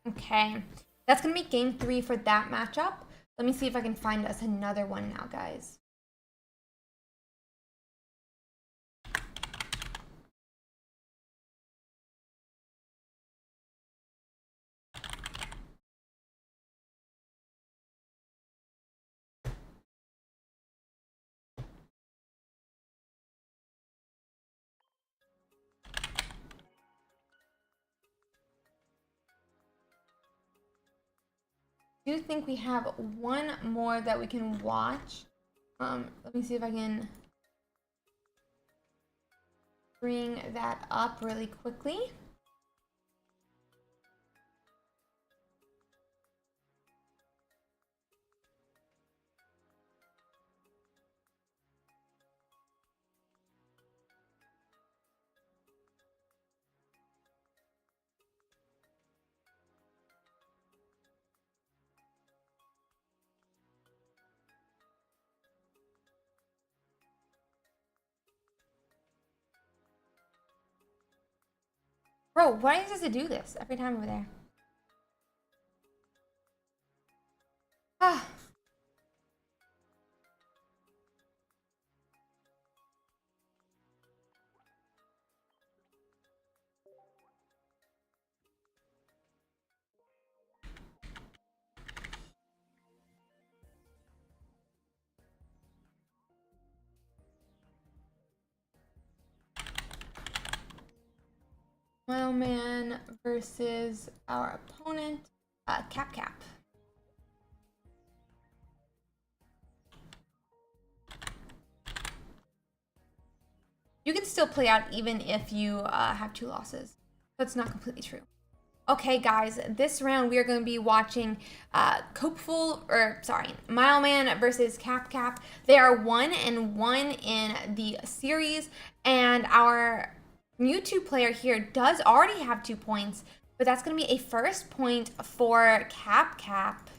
Okay, that's going to be game 3 for that matchup. Let me see if I can find us another one now, guys. I do think we have one more that we can watch. Let me see if I can bring that up really quickly. Bro, why does it do this every time over there? Ah. Wildman versus our opponent, Cap. You can still play out even if you have 2 losses. That's not completely true. Okay, guys, this round we are going to be watching Mileman versus Cap Cap. They are 1-1 in the series, and our Mewtwo player here does already have 2 points, but that's going to be a first point for Cap Cap.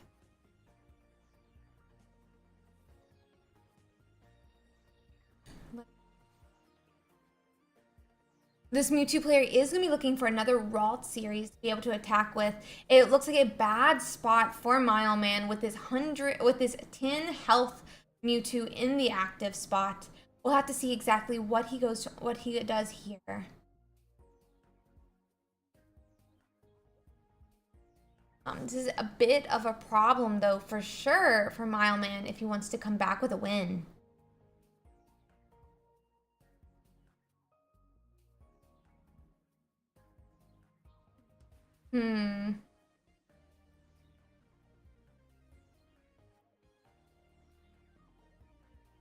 This Mewtwo player is going to be looking for another Ralt series to be able to attack with. It looks like a bad spot for Mileman with his 10 health Mewtwo in the active spot. We'll have to see exactly what he does here. This is a bit of a problem though, for sure, for Mileman if he wants to come back with a win.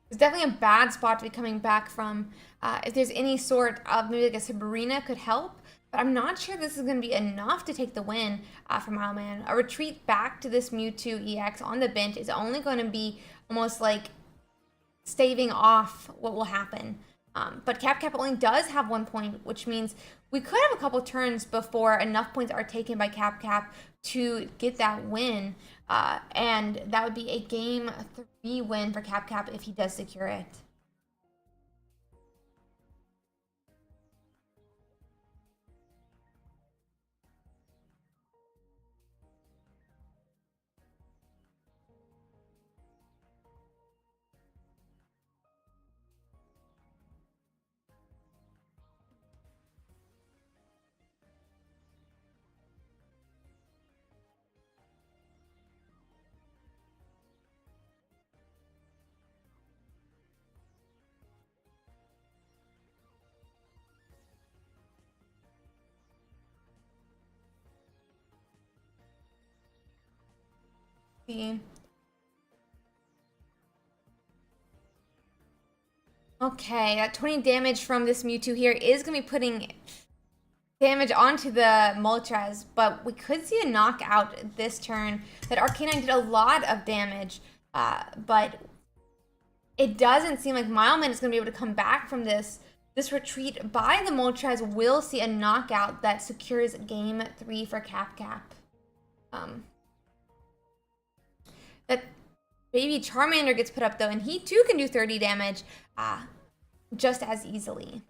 It's definitely a bad spot to be coming back from. If there's any sort of maybe like a Sabrina could help, but I'm not sure this is going to be enough to take the win for Mileman. A retreat back to this Mewtwo EX on the bench is only going to be almost like staving off what will happen. But Cap Cap only does have 1 point, which means we could have a couple turns before enough points are taken by Cap Cap to get that win. And that would be a game 3 win for Cap Cap if he does secure it. See. Okay, that 20 damage from this Mewtwo here is going to be putting damage onto the Moltres, but we could see a knockout this turn. That Arcanine did a lot of damage, but it doesn't seem like Mileman is going to be able to come back from this. This retreat by the Moltres will see a knockout that secures game 3 for Cap Cap. That baby Charmander gets put up though, and he too can do 30 damage just as easily.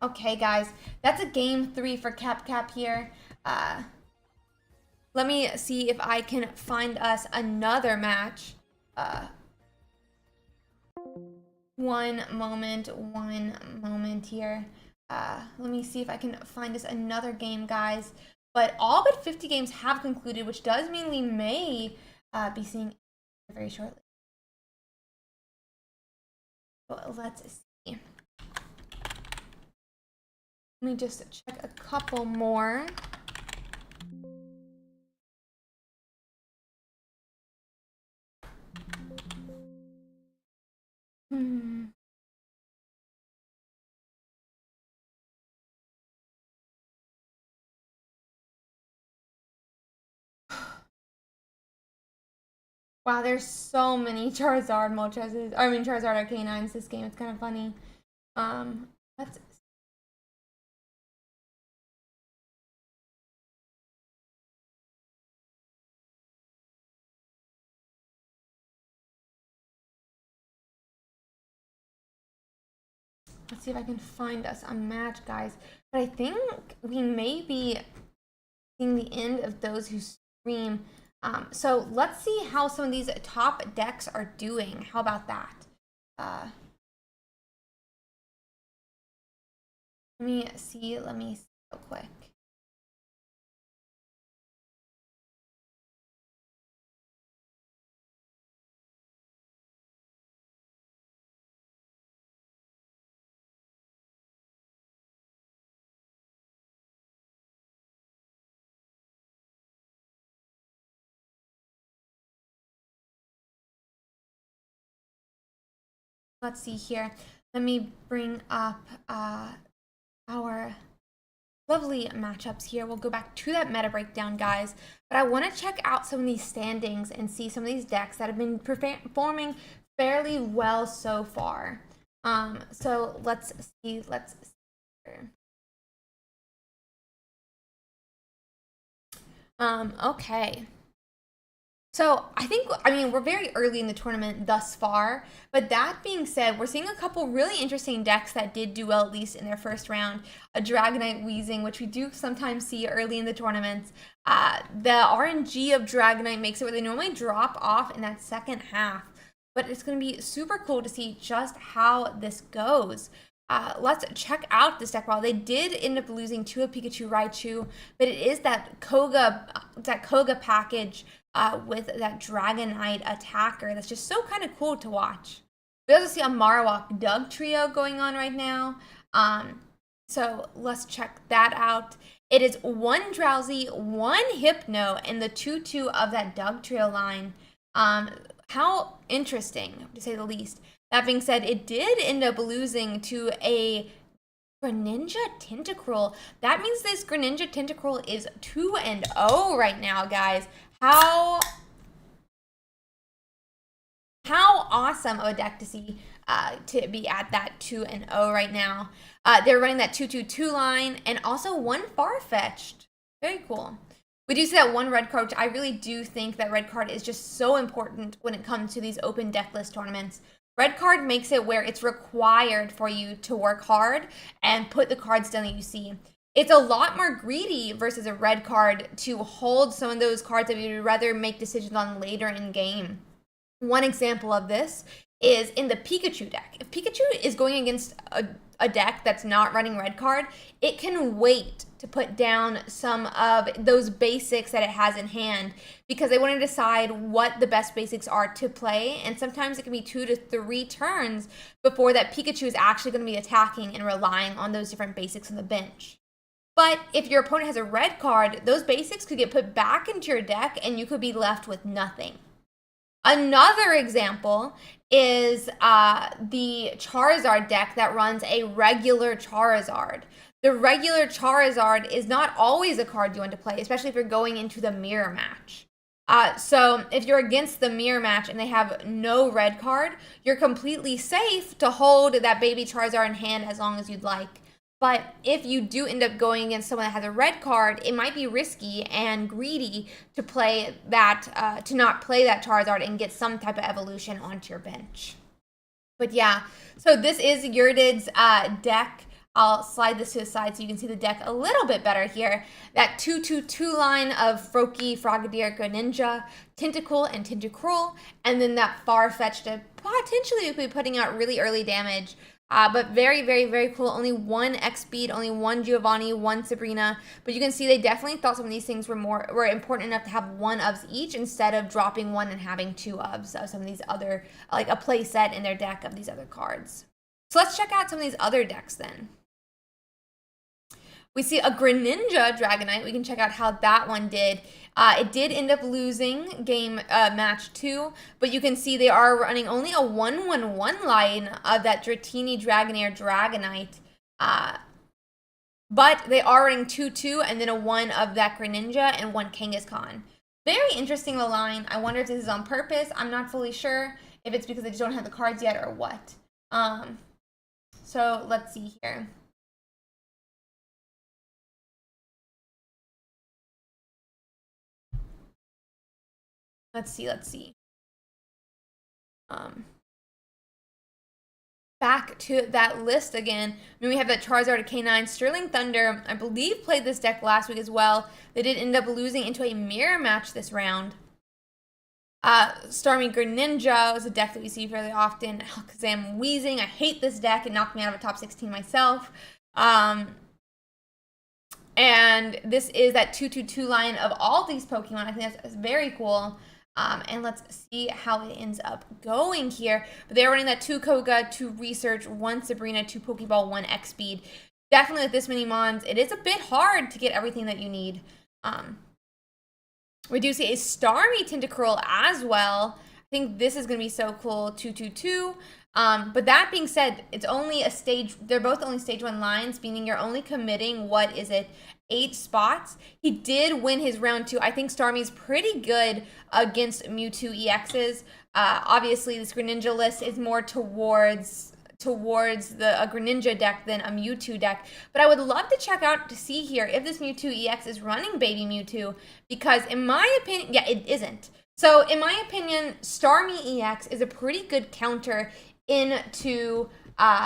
Okay, guys, that's a game 3 for Cap Cap here. Let me see if I can find us another match. One moment here. Let me see if I can find us another game, guys. But all but 50 games have concluded, which does mean we may be seeing very shortly. Well, let's see. Let me just check a couple more. Wow, there's so many Charizard Moltres. I mean Charizard Arcanines this game. It's kind of funny. Let's see if I can find us a match, guys. But I think we may be seeing the end of those who stream. So let's see how some of these top decks are doing. How about that? Let me see real quick. let's see here. Let me bring up our lovely matchups here. We'll go back to that meta breakdown, guys. But I want to check out some of these standings and see some of these decks that have been performing fairly well so far. So let's see here. Okay. So I mean, we're very early in the tournament thus far, but that being said, we're seeing a couple really interesting decks that did do well, at least in their first round. A Dragonite Weezing, which we do sometimes see early in the tournaments. The RNG of Dragonite makes it where they normally drop off in that second half, but it's going to be super cool to see just how this goes. Let's check out this deck. While they did end up losing to a Pikachu Raichu, but it is that Koga package with that Dragonite attacker that's just so kind of cool to watch. We also see a Marowak Doug trio going on right now. So let's check that out. It is one Drowsy, one Hypno, and the 2/2 of that Doug trio line. How interesting, to say the least. That being said, it did end up losing to a Greninja Tentacruel. That means this Greninja Tentacruel is 2-0 right now, guys. How awesome of a deck to see to be at that 2-0 right now. They're running that 2/2 line and also one Farfetch'd. Very cool. We do see that one red card, which I really do think that red card is just so important when it comes to these open deck list tournaments. Red card makes it where it's required for you to work hard and put the cards down that you see. It's a lot more greedy versus a red card to hold some of those cards that you'd rather make decisions on later in game. One example of this is in the Pikachu deck. If Pikachu is going against a deck that's not running red card, it can wait to put down some of those basics that it has in hand because they want to decide what the best basics are to play, and sometimes it can be 2 to 3 turns before that Pikachu is actually going to be attacking and relying on those different basics on the bench. But if your opponent has a red card, those basics could get put back into your deck and you could be left with nothing. Another example is the Charizard deck that runs a regular Charizard. The regular Charizard is not always a card you want to play, especially if you're going into the mirror match. So if you're against the mirror match and they have no red card, you're completely safe to hold that baby Charizard in hand as long as you'd like. But if you do end up going against someone that has a red card, it might be risky and greedy to play that, to not play that Charizard and get some type of evolution onto your bench. But yeah, so this is URSIIDAYS deck. I'll slide this to the side so you can see the deck a little bit better here. That 2/2 line of Froakie, Frogadier, Greninja, Tentacool, and Tentacruel, and then that Farfetch'd to potentially be putting out really early damage. But very, very, very cool. Only one X-Speed, only one Giovanni, one Sabrina. But you can see they definitely thought some of these things were important enough to have one ofs each instead of dropping one and having 2 ofs of some of these other, like a play set in their deck of these other cards. So let's check out some of these other decks then. We see a Greninja Dragonite. We can check out how that one did. It did end up losing match 2, but you can see they are running only a 1/1/1 line of that Dratini Dragonair Dragonite. But they are running 2/2 and then a 1 of that Greninja and 1 Kangaskhan. Very interesting the line. I wonder if this is on purpose. I'm not fully sure if it's because they just don't have the cards yet or what. So let's see here. Let's see. Back to that list again. I mean, we have that Charizard at K9. Sterling Thunder, I believe, played this deck last week as well. They did end up losing into a mirror match this round. Starmie Greninja is a deck that we see fairly often. Alakazam Weezing. I hate this deck. It knocked me out of a top 16 myself. And this is that 2/2 line of all these Pokemon. I think that's very cool. And let's see how it ends up going here. But they're running that 2 Koga, 2 Research, 1 Sabrina, 2 Pokeball, 1 X-Speed. Definitely with this many mons, it is a bit hard to get everything that you need. We do see a Starmie Tentacruel as well. think this is going to be so cool, 222. But that being said, it's only a stage, they're both only stage 1 lines, meaning you're only committing, what is it, 8 spots. He did win his round 2. I think Starmie's pretty good against Mewtwo EXs. Obviously, this Greninja list is more towards the Greninja deck than a Mewtwo deck. But I would love to check out to see here if this Mewtwo EX is running Baby Mewtwo, because in my opinion, yeah, it isn't. So in my opinion, Starmie EX is a pretty good counter into the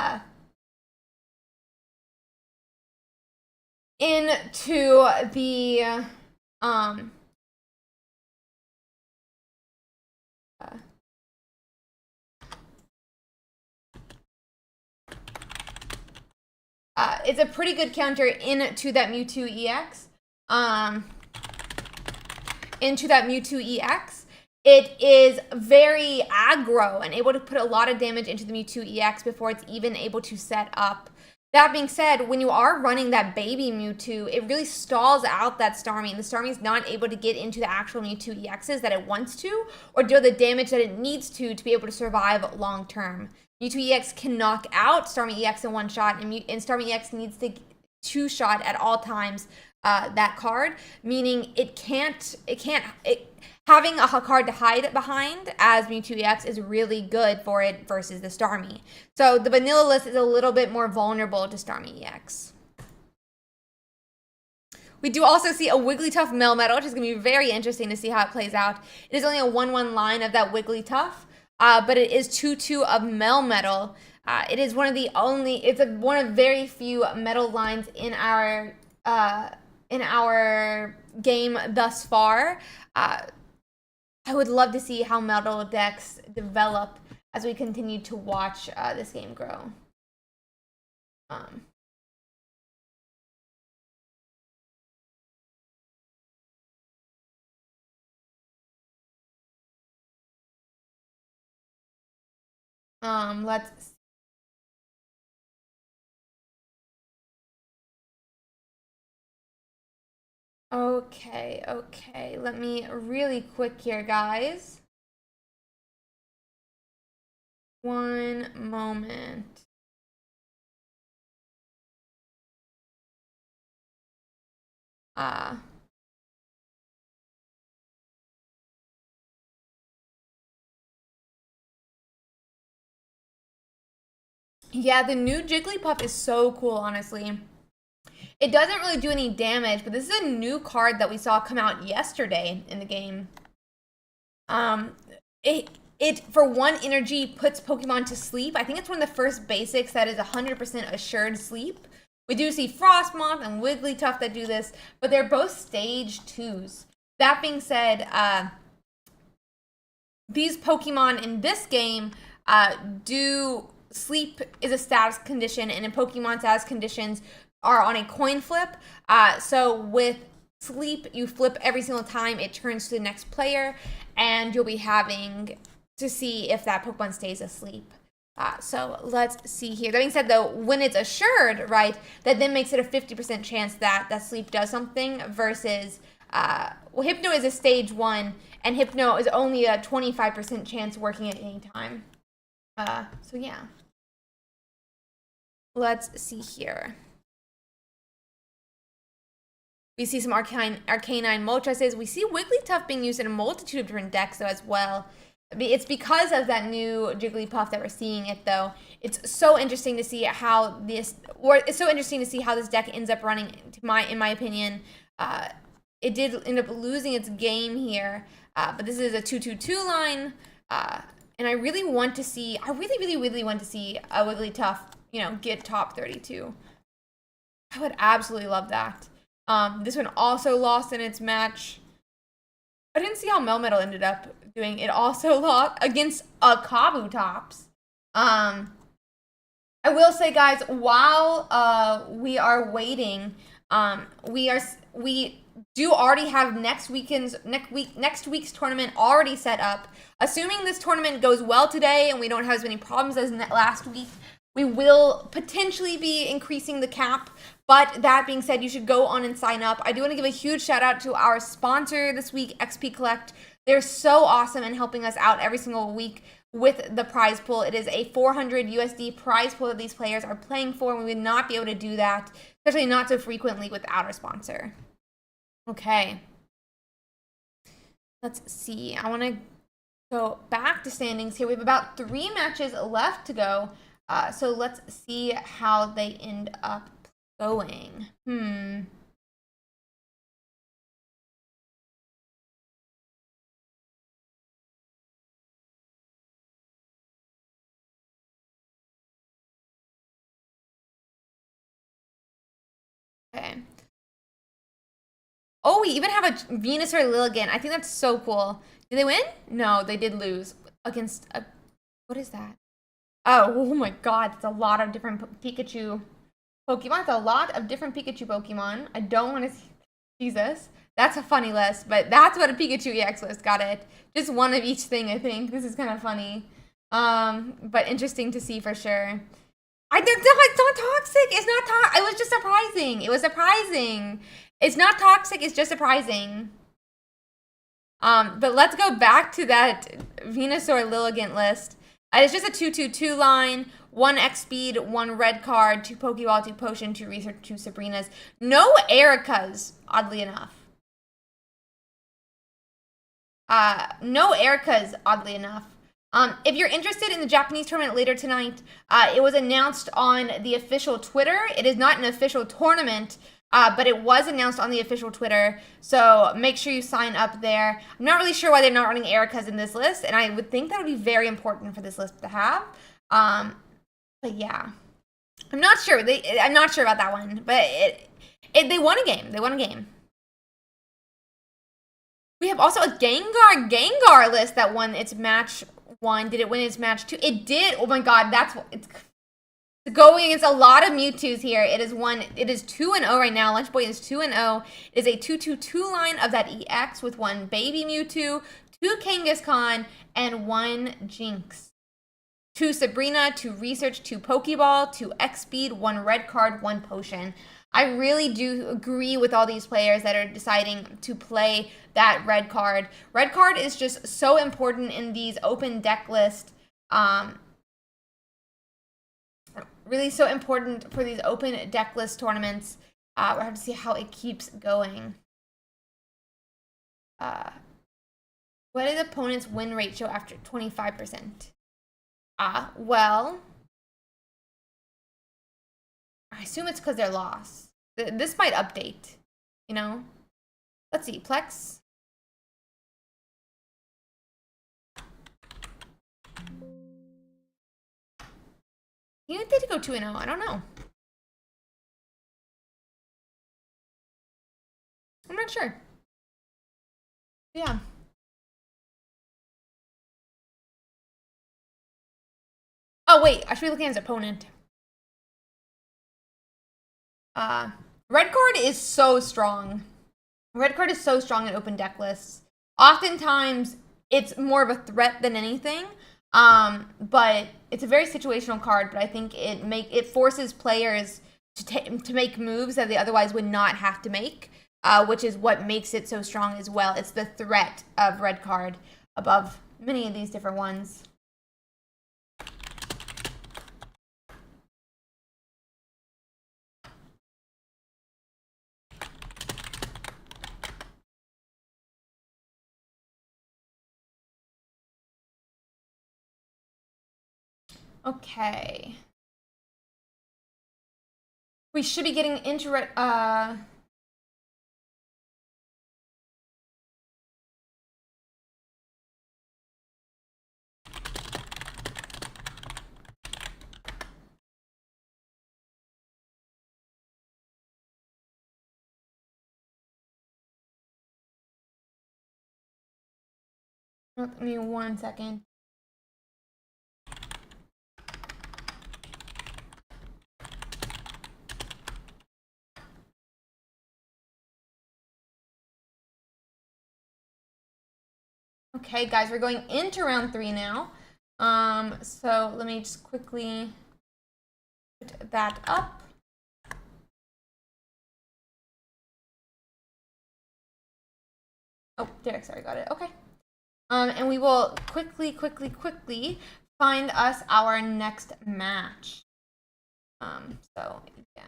it's a pretty good counter into that Mewtwo EX. It is very aggro and able to put a lot of damage into the Mewtwo EX before it's even able to set up. That being said, when you are running that Baby Mewtwo, it really stalls out that Starmie, and the Starmie is not able to get into the actual Mewtwo EXs that it wants to, or deal the damage that it needs to be able to survive long term. Mewtwo EX can knock out Starmie EX in one shot, and Starmie EX needs to two-shot at all times that card, meaning having a card to hide behind as Mewtwo EX is really good for it versus the Starmie. So the vanilla list is a little bit more vulnerable to Starmie EX. We do also see a Wigglytuff Melmetal, which is going to be very interesting to see how it plays out. It is only a 1/1 line of that Wigglytuff, but it is 2/2 of Melmetal. It is one of the only, it's one of very few metal lines in our game thus far. I would love to see how metal decks develop as we continue to watch this game grow. Let's see. Okay. Let me really quick here, guys. One moment. Yeah, the new Jigglypuff is so cool, honestly. It doesn't really do any damage, but this is a new card that we saw come out yesterday in the game. It for 1 energy puts Pokemon to sleep. I think it's one of the first basics that is 100% assured sleep. We do see Frostmoth and Wigglytuff that do this, but they're both stage 2s. That being said, these Pokemon in this game do sleep is a status condition, and in Pokemon status conditions are on a coin flip. So with sleep, you flip every single time it turns to the next player, and you'll be having to see if that Pokemon stays asleep. So let's see here. That being said, though, when it's assured, right, that then makes it a 50% chance that sleep does something versus, well, Hypno is a stage 1, and Hypno is only a 25% chance working at any time. So yeah. Let's see here. We see some Arcanine Moltres. We see Wigglytuff being used in a multitude of different decks, though, as well. It's because of that new Jigglypuff that we're seeing it, though. It's so interesting to see how this deck ends up running. In my opinion, it did end up losing its game here, but this is a 2/2 line, and I really want to see. I really want to see a Wigglytuff, get top 32. I would absolutely love that. This one also lost in its match. I didn't see how Melmetal ended up doing. It also lost against a Kabutops. I will say, guys, while we are waiting, we do already have next week's tournament already set up. Assuming this tournament goes well today and we don't have as many problems as last week, we will potentially be increasing the cap. But that being said, you should go on and sign up. I do want to give a huge shout out to our sponsor this week, XP Collect. They're so awesome in helping us out every single week with the prize pool. It is a 400 USD prize pool that these players are playing for, and we would not be able to do that, especially not so frequently without our sponsor. Okay. Let's see. I want to go back to standings here. We have about 3 matches left to go. So let's see how they end up going. Okay. Oh, we even have a Venusaur Lilligant. I think that's so cool. Did they win? No, they did lose against a... What is that? Oh my god, it's a lot of different Pikachu Pokemon. It's a lot of different Pikachu Pokemon. I don't want to... Jesus. That's a funny list, but that's what a Pikachu EX list. Got it. Just one of each thing, I think. This is kind of funny. But interesting to see for sure. It's not toxic. It's not toxic. It was just surprising. It was surprising. It's not toxic. It's just surprising. But let's go back to that Venusaur Lilligant list. It's just a 2-2-2 line. 1 X speed, 1 red card, 2 Pokeball, 2 Potion, 2 Research, 2 Sabrinas. No Ericas, oddly enough. No Ericas, oddly enough. If you're interested in the Japanese tournament later tonight, it was announced on the official Twitter. It is not an official tournament, but it was announced on the official Twitter, so make sure you sign up there. I'm not really sure why they're not running Ericas in this list, and I would think that would be very important for this list to have. But yeah, I'm not sure. I'm not sure about that one, but they won a game. They won a game. We have also a Gengar list that won its match 1. Did it win its match 2? It did. Oh my god, it's going against a lot of Mewtwo's here. It is 2-0 right now. Lunch Boy is 2-0. It is a 2-2-2 line of that EX with 1 baby Mewtwo, 2 Kangaskhan, and 1 Jinx. 2 Sabrina, 2 Research, 2 Pokeball, 2 X Speed, 1 red card, 1 Potion. I really do agree with all these players that are deciding to play that red card. Red card is just so important in these open deck lists. Really so important for these open deck list tournaments. We'll have to see how it keeps going. What is the opponent's win rate show after 25%? Well, I assume it's because they're lost. This might update, you know? Let's see, Plex. You think they go 2-0? I don't know. I'm not sure. Yeah. Oh, wait. I should be looking at his opponent. Red card is so strong. Red card is so strong in open deck lists. Oftentimes, it's more of a threat than anything. But it's a very situational card, but I think it forces players to make moves that they otherwise would not have to make, which is what makes it so strong as well. It's the threat of red card above many of these different ones. Okay. We should be getting into Give me 1 second. Okay, guys, we're going into round 3 now. So let me just quickly put that up. Oh, Derek, sorry, got it. Okay. And we will quickly find us our next match. So yeah.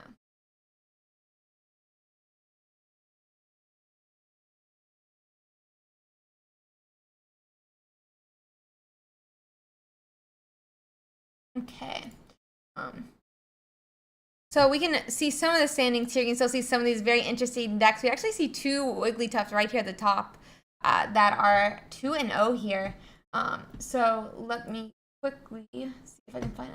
Okay. So we can see some of the standings here. You can still see some of these very interesting decks. We actually see two Wigglytuffs right here at the top that are 2-0 here. So let me quickly see if I can find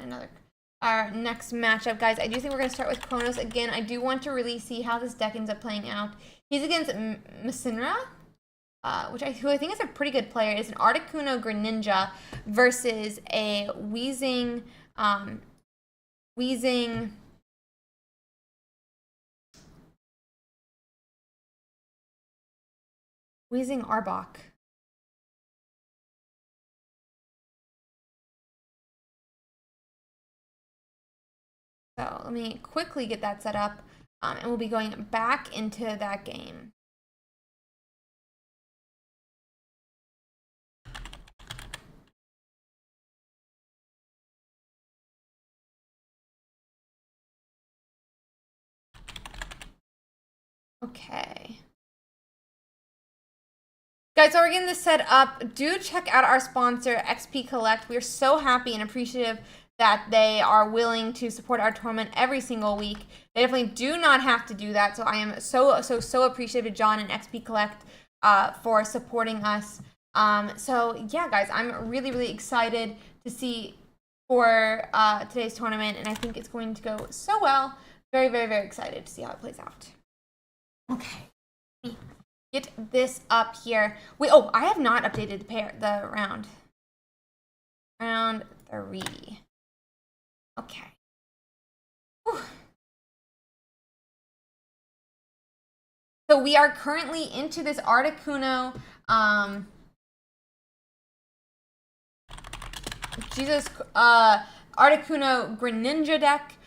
our next matchup, guys. I do think we're going to start with Kronos again. I do want to really see how this deck ends up playing out. He's against Masinra, who I think is a pretty good player. It's an Articuno Greninja versus a Weezing Arbok. So let me quickly get that set up, and we'll be going back into that game. Okay. Guys, so we're getting this set up. Do check out our sponsor, XP Collect. We're so happy and appreciative that they are willing to support our tournament every single week. They definitely do not have to do that. So I am so appreciative of John and XP Collect for supporting us. So yeah, guys, I'm really excited to see for today's tournament, and I think it's going to go so well. Very excited to see how it plays out. Okay. Get this up here. I have not updated the round. Round 3. Okay. Whew. So we are currently into this Articuno, Articuno Greninja deck,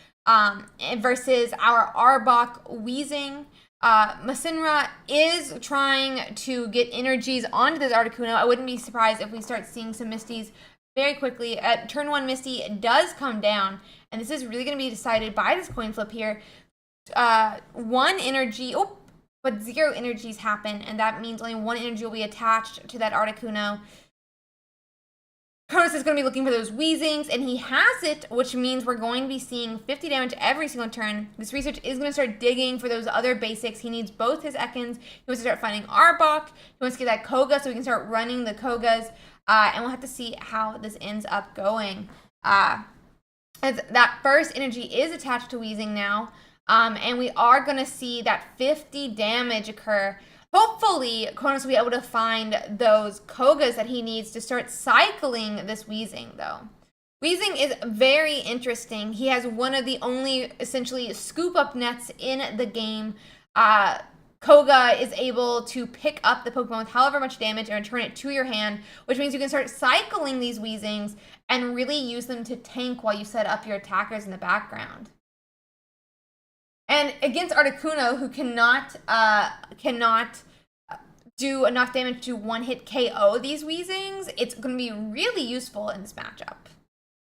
versus our Arbok Weezing. Masinra is trying to get energies onto this Articuno. I wouldn't be surprised if we start seeing some Misties very quickly. At turn 1, Misty does come down, and this is really going to be decided by this coin flip here. 1 energy, but 0 energies happen, and that means only 1 energy will be attached to that Articuno. Kronos is going to be looking for those Weezings, and he has it, which means we're going to be seeing 50 damage every single turn. This research is going to start digging for those other basics. He needs both his Ekans. He wants to start finding Arbok. He wants to get that Koga so we can start running the Kogas, and we'll have to see how this ends up going. As that first energy is attached to Weezing now, and we are going to see that 50 damage occur. Hopefully, Kronos will be able to find those Kogas that he needs to start cycling this Weezing, though. Weezing is very interesting. He has one of the only, essentially, scoop-up nets in the game. Koga is able to pick up the Pokemon with however much damage and return it to your hand, which means you can start cycling these Weezings and really use them to tank while you set up your attackers in the background. And against Articuno, who cannot do enough damage to one-hit KO these Weezings, it's going to be really useful in this matchup.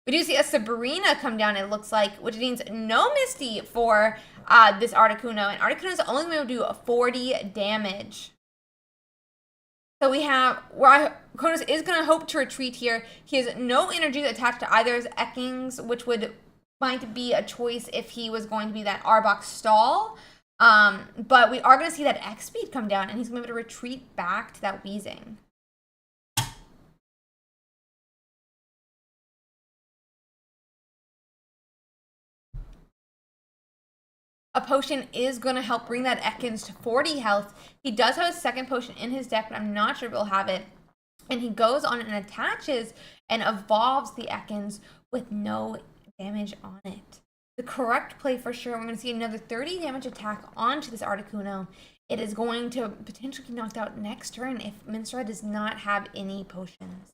We do see a Sabrina come down, it looks like, which means no Misty for this Articuno. And Articuno is only going to do 40 damage. So we have, Kronos is going to hope to retreat here. He has no energies attached to either of his Ekans, which might be a choice if he was going to be that Arbok stall. But we are going to see that X speed come down, and he's going to be able to retreat back to that Weezing. A potion is going to help bring that Ekans to 40 health. He does have a second potion in his deck, but I'm not sure if he'll have it. And he goes on and attaches and evolves the Ekans with no damage on it. The correct play for sure, we're going to see another 30 damage attack onto this Articuno. It is going to potentially be knocked out next turn if Minsra does not have any potions.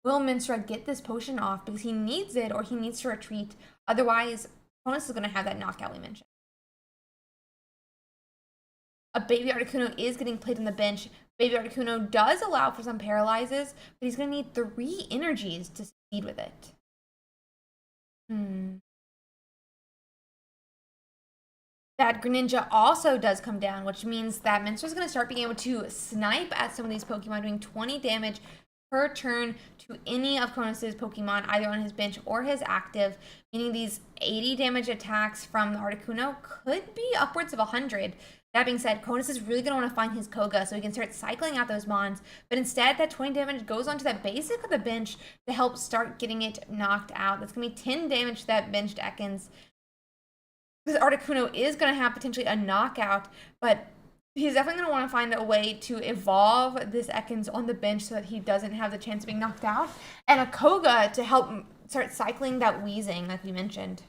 Will Minsra get this potion off because he needs it or he needs to retreat? Otherwise, Kronos is going to have that knockout we mentioned. A baby Articuno is getting played on the bench. Baby Articuno does allow for some paralyzes, but he's going to need 3 energies to succeed with it. That Greninja also does come down, which means that Minstra's going to start being able to snipe at some of these Pokemon, doing 20 damage per turn to any of Cronus's Pokemon, either on his bench or his active, meaning these 80 damage attacks from the Articuno could be upwards of 100. That being said, Cronus is really going to want to find his Koga so he can start cycling out those Mons, but instead that 20 damage goes onto that basic of the bench to help start getting it knocked out. That's going to be 10 damage to that benched Ekans. This Articuno is going to have potentially a knockout, but he's definitely going to want to find a way to evolve this Ekans on the bench so that he doesn't have the chance of being knocked out, and a Koga to help start cycling that Wheezing, like we mentioned.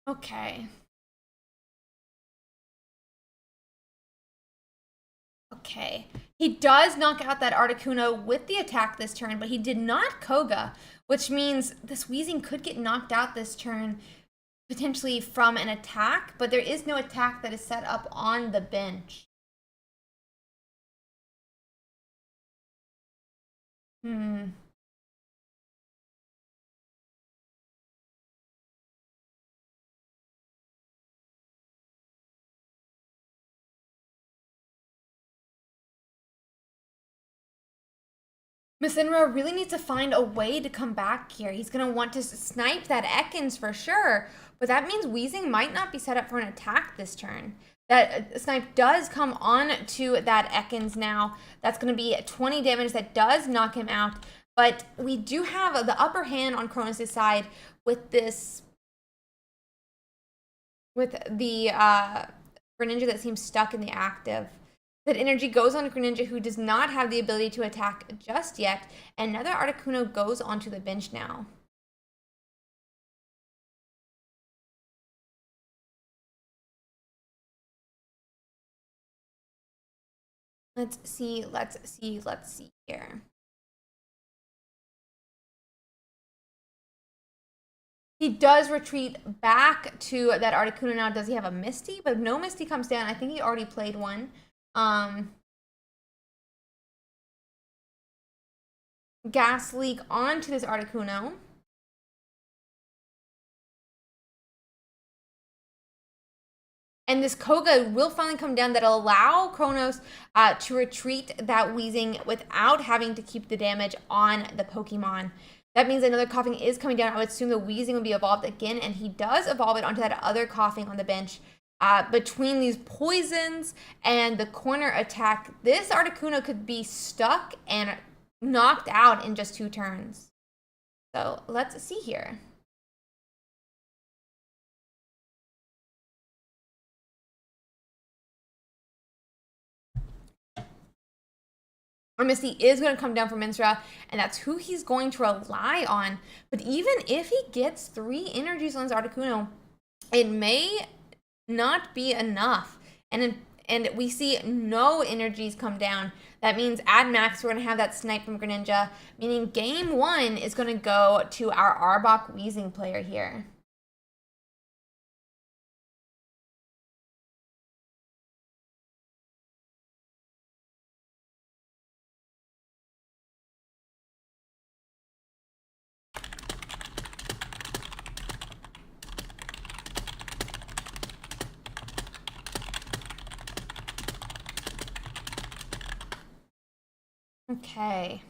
Okay. Okay. He does knock out that Articuno with the attack this turn, but he did not Koga, which means this Wheezing could get knocked out this turn, potentially from an attack, but there is no attack that is set up on the bench. Missinra really needs to find a way to come back here. He's going to want to snipe that Ekans for sure, but that means Wheezing might not be set up for an attack this turn. That snipe does come on to that Ekans now. That's going to be 20 damage that does knock him out, but we do have the upper hand on Cronus' side with this, with the Greninja that seems stuck in the active. That energy goes on to Greninja, who does not have the ability to attack just yet, and another Articuno goes onto the bench now. Let's see here. He does retreat back to that Articuno now. Does he have a Misty? But no Misty comes down. I think he already played one. Gas Leak onto this Articuno. And this Koga will finally come down that'll allow Kronos to retreat that Wheezing without having to keep the damage on the Pokemon. That means another Coughing is coming down. I would assume the Wheezing will be evolved again, and he does evolve it onto that other Coughing on the bench. Between these poisons and the corner attack, this Articuno could be stuck and knocked out in just 2 turns. So let's see here. Misty is going to come down for Minstrel, and that's who he's going to rely on. But even if he gets 3 energies on his Articuno, it may not be enough. And we see no energies come down. That means at max, we're going to have that snipe from Greninja, meaning game 1 is going to go to our Arbok Wheezing player here. Okay.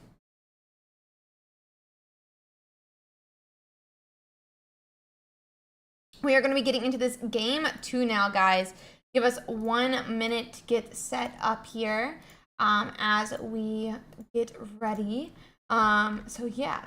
We are going to be getting into this game 2 now, guys. Give us 1 minute to get set up here as we get ready. So yeah.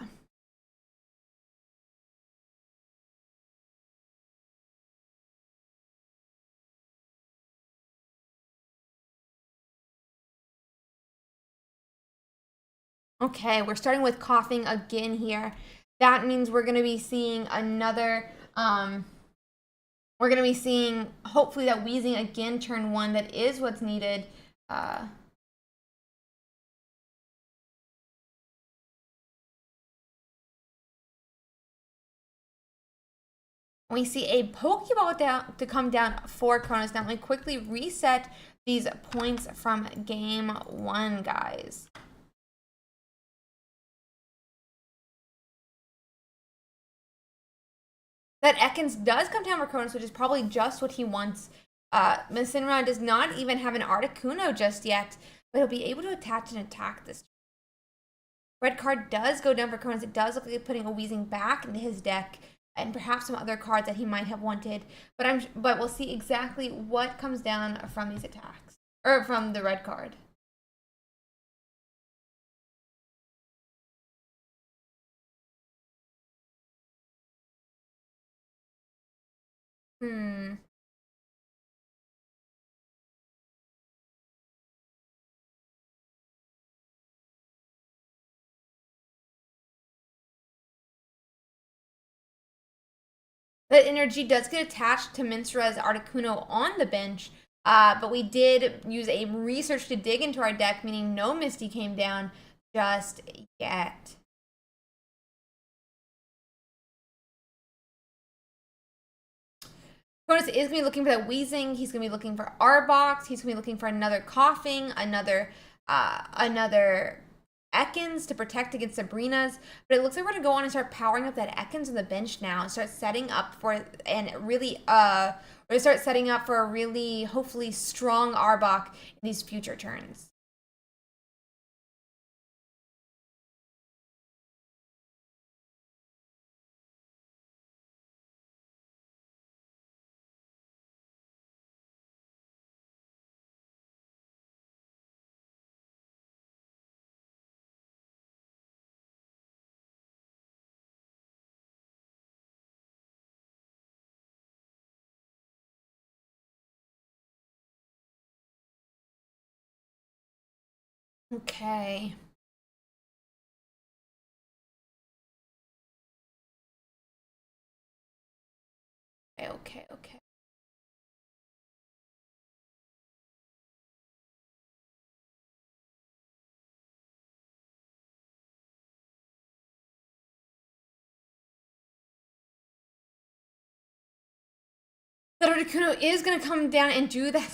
Okay, we're starting with coughing again here. That means we're going to be seeing another, we're going to be seeing hopefully that wheezing again turn 1. That is what's needed. We see a Pokeball down to come down for Cronus. Now let me quickly reset these points from game 1, guys. That Ekans does come down for Cronus, which is probably just what he wants. Incineroar does not even have an Articuno just yet, but he'll be able to attach and attack this. Red card does go down for Cronus. It does look like putting a Weezing back into his deck, and perhaps some other cards that he might have wanted. But we'll see exactly what comes down from these attacks, or from the red card. That energy does get attached to Minstra's Articuno on the bench, but we did use a research to dig into our deck, meaning no Misty came down just yet. Cronus is going to be looking for that Weezing. He's going to be looking for Arbok. He's going to be looking for another Coughing, another Ekans to protect against Sabrina's. But it looks like we're going to go on and start powering up that Ekans on the bench now and start setting up for, and really, we're going to start setting up for a really, hopefully, strong Arbok in these future turns. Okay. Okay. That Articuno is going to come down and do that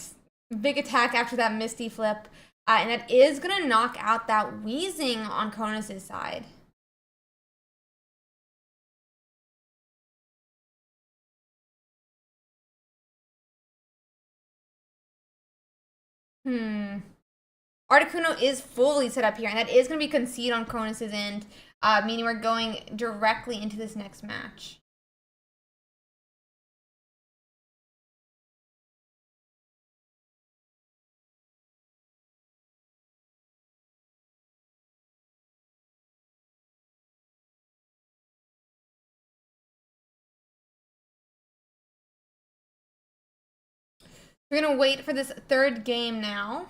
big attack after that Misty flip. And that is going to knock out that Weezing on Cronus' side. Articuno is fully set up here, and that is going to be concede on Cronus' end, meaning we're going directly into this next match. We're going to wait for this third game now.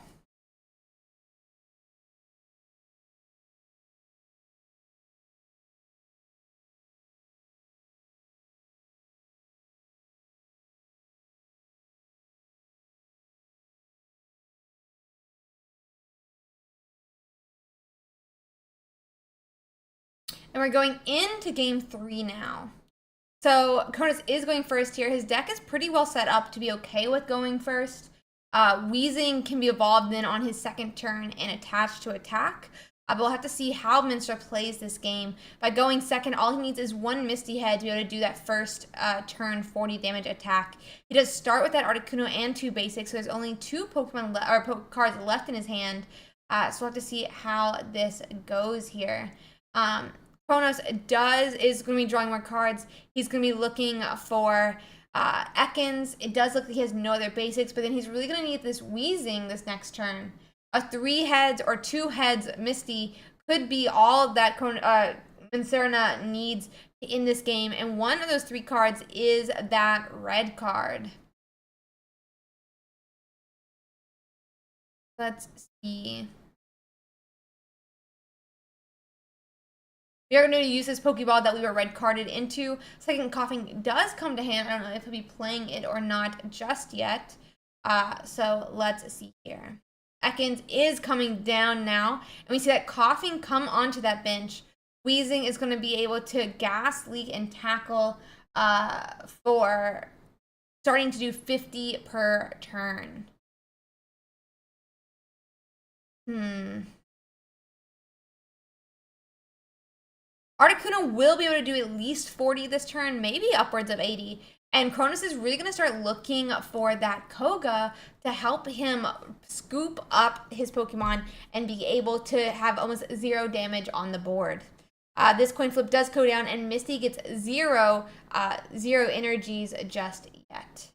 And we're going into game 3 now. So Cronus is going first here. His deck is pretty well set up to be okay with going first. Weezing can be evolved then on his second turn and attached to attack. But we'll have to see how Minstra plays this game. By going second, all he needs is one Misty Head to be able to do that first turn 40 damage attack. He does start with that Articuno and 2 basics, so there's only 2 Pokemon cards left in his hand. So we'll have to see how this goes here. Kronos is going to be drawing more cards. He's going to be looking for Ekans. It does look like he has no other basics, but then he's really going to need this Weezing this next turn. A 3 heads or 2 heads Misty could be all that Mincerna needs in this game, and one of those 3 cards is that red card. Let's see. We are going to use this Pokeball that we were red carded into. Second Coughing does come to hand. I don't know if he'll be playing it or not just yet. So let's see here. Ekans is coming down now, and we see that Coughing come onto that bench. Wheezing is going to be able to gas, leak, and tackle for starting to do 50 per turn. Articuno will be able to do at least 40 this turn, maybe upwards of 80. And Cronus is really going to start looking for that Koga to help him scoop up his Pokemon and be able to have almost 0 damage on the board. This coin flip does go down, and Misty gets zero energies just yet.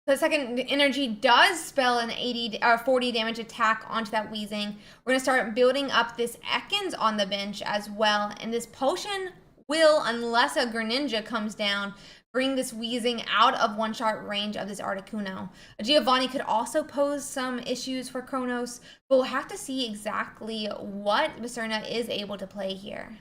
The second energy does spell an 80 or 40 damage attack onto that Weezing. We're going to start building up this Ekans on the bench as well. And this potion will, unless a Greninja comes down, bring this Weezing out of one-shot range of this Articuno. A Giovanni could also pose some issues for Kronos, but we'll have to see exactly what Viscerna is able to play here.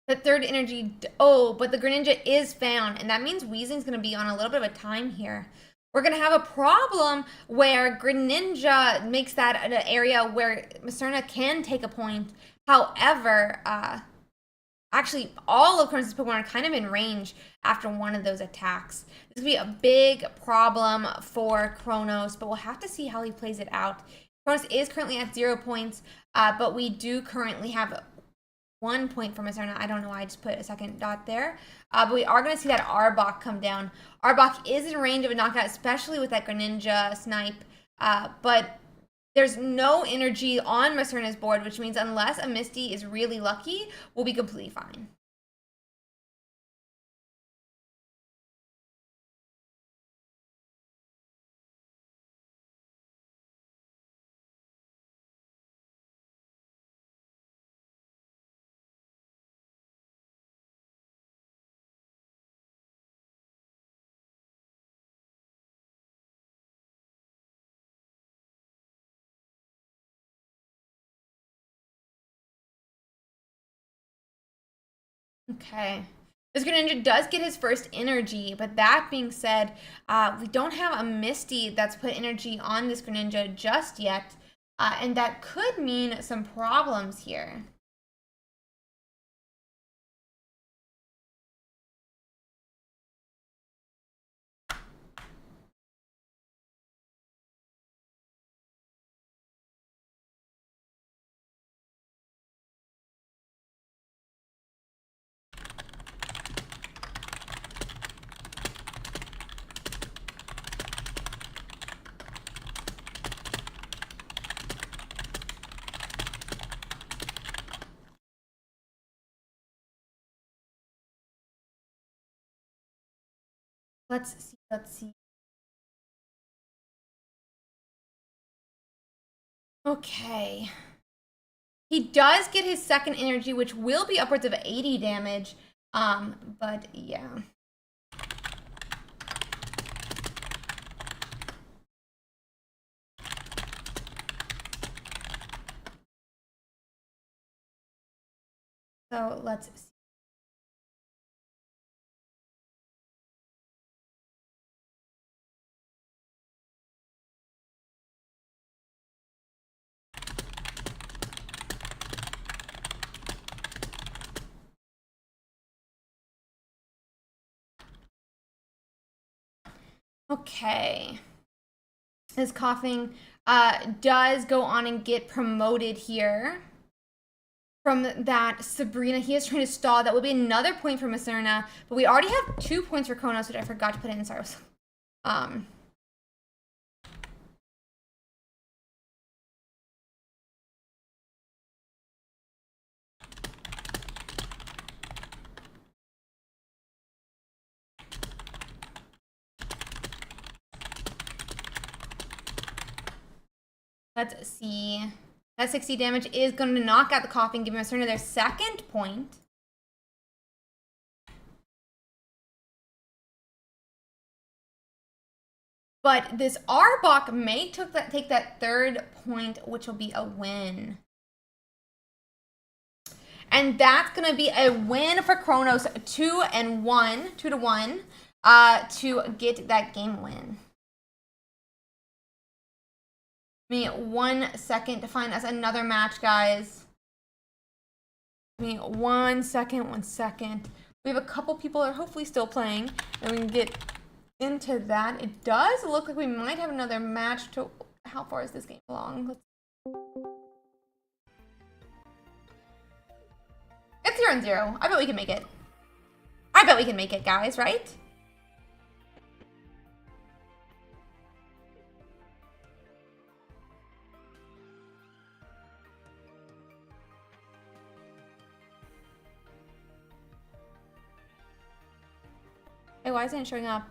The third energy, oh, but the Greninja is found, and that means Weezing's going to be on a little bit of a time here. We're going to have a problem where Greninja makes that an area where Viscerna can take a point. However, actually, all of Kronos' Pokemon are kind of in range after one of those attacks. This could be a big problem for Kronos, but we'll have to see how he plays it out. Kronos is currently at 0 points, but we do currently have 1 point from Viscerna. I don't know why I just put a second dot there. But we are going to see that Arbok come down. Arbok is in range of a knockout, especially with that Greninja snipe. But there's no energy on Viscerna's board, which means unless a Misty is really lucky, we'll be completely fine. Okay. This Greninja does get his first energy, but that being said, we don't have a Misty that's put energy on this Greninja just yet, and that could mean some problems here. Let's see. Okay. He does get his second energy, which will be upwards of 80 damage. But yeah. So let's see. Okay. His Coughing does go on and get promoted here from that Sabrina. He is trying to stall. That would be another point for Viscerna, but we already have 2 points for Kronos, which I forgot to put in. Sorry. Let's see. That 60 damage is going to knock out the coffee and give them a turn to their second point. But this Arbok may take that third point, which will be a win. And that's going to be a win for Kronos, 2-1, 2-1, to get that game win. Give me 1 second to find us another match, guys. Give me 1 second, 1 second. We have a couple people that are hopefully still playing, and we can get into that. It does look like we might have another match. To how far is this game along? It's 0-0. I bet we can make it. I bet we can make it, guys, right? Hey, why isn't it showing up?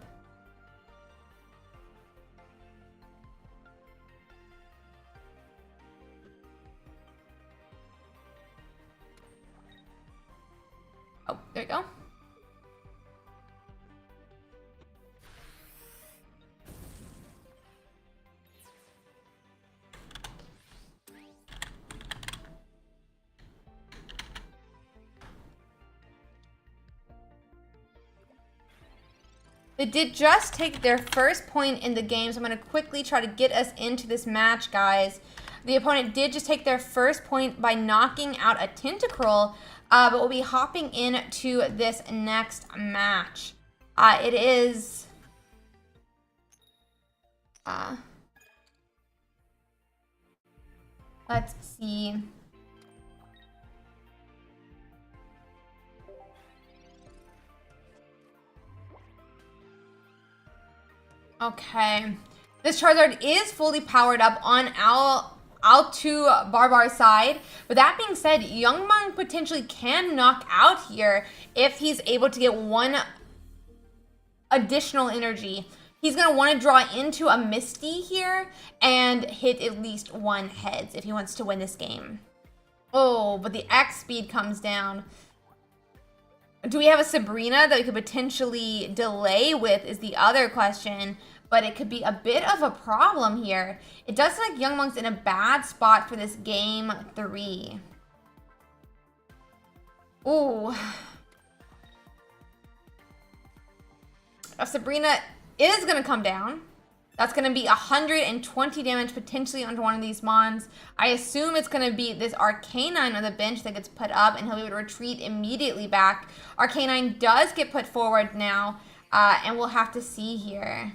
Oh, there you go. They did just take their first point in the game, so I'm going to quickly try to get us into this match, guys. The opponent did just take their first point by knocking out a Tentacruel, but we'll be hopping into this next match. It is... let's see... Okay, this Charizard is fully powered up on Al2 Barbar's side. But that being said, Young Monk potentially can knock out here if he's able to get 1 additional energy. He's going to want to draw into a Misty here and hit at least 1 heads if he wants to win this game. Oh, but the X speed comes down. Do we have a Sabrina that we could potentially delay with is the other question, but it could be a bit of a problem here. It does look like Young Monk's in a bad spot for this game 3. Ooh. If Sabrina is going to come down, that's going to be 120 damage potentially onto one of these mons. I assume it's going to be this Arcanine on the bench that gets put up, and he'll be able to retreat immediately back. Arcanine does get put forward now, and we'll have to see here.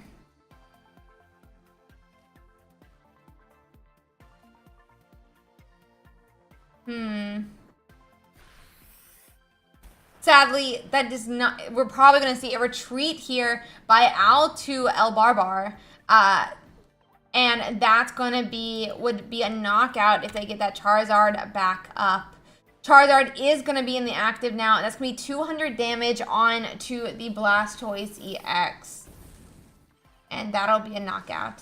Sadly, that does not. We're probably going to see a retreat here by Al2 El Barbar. And that's would be a knockout if they get that Charizard back up. Charizard is going to be in the active now, and that's going to be 200 damage on to the Blastoise EX. And that'll be a knockout.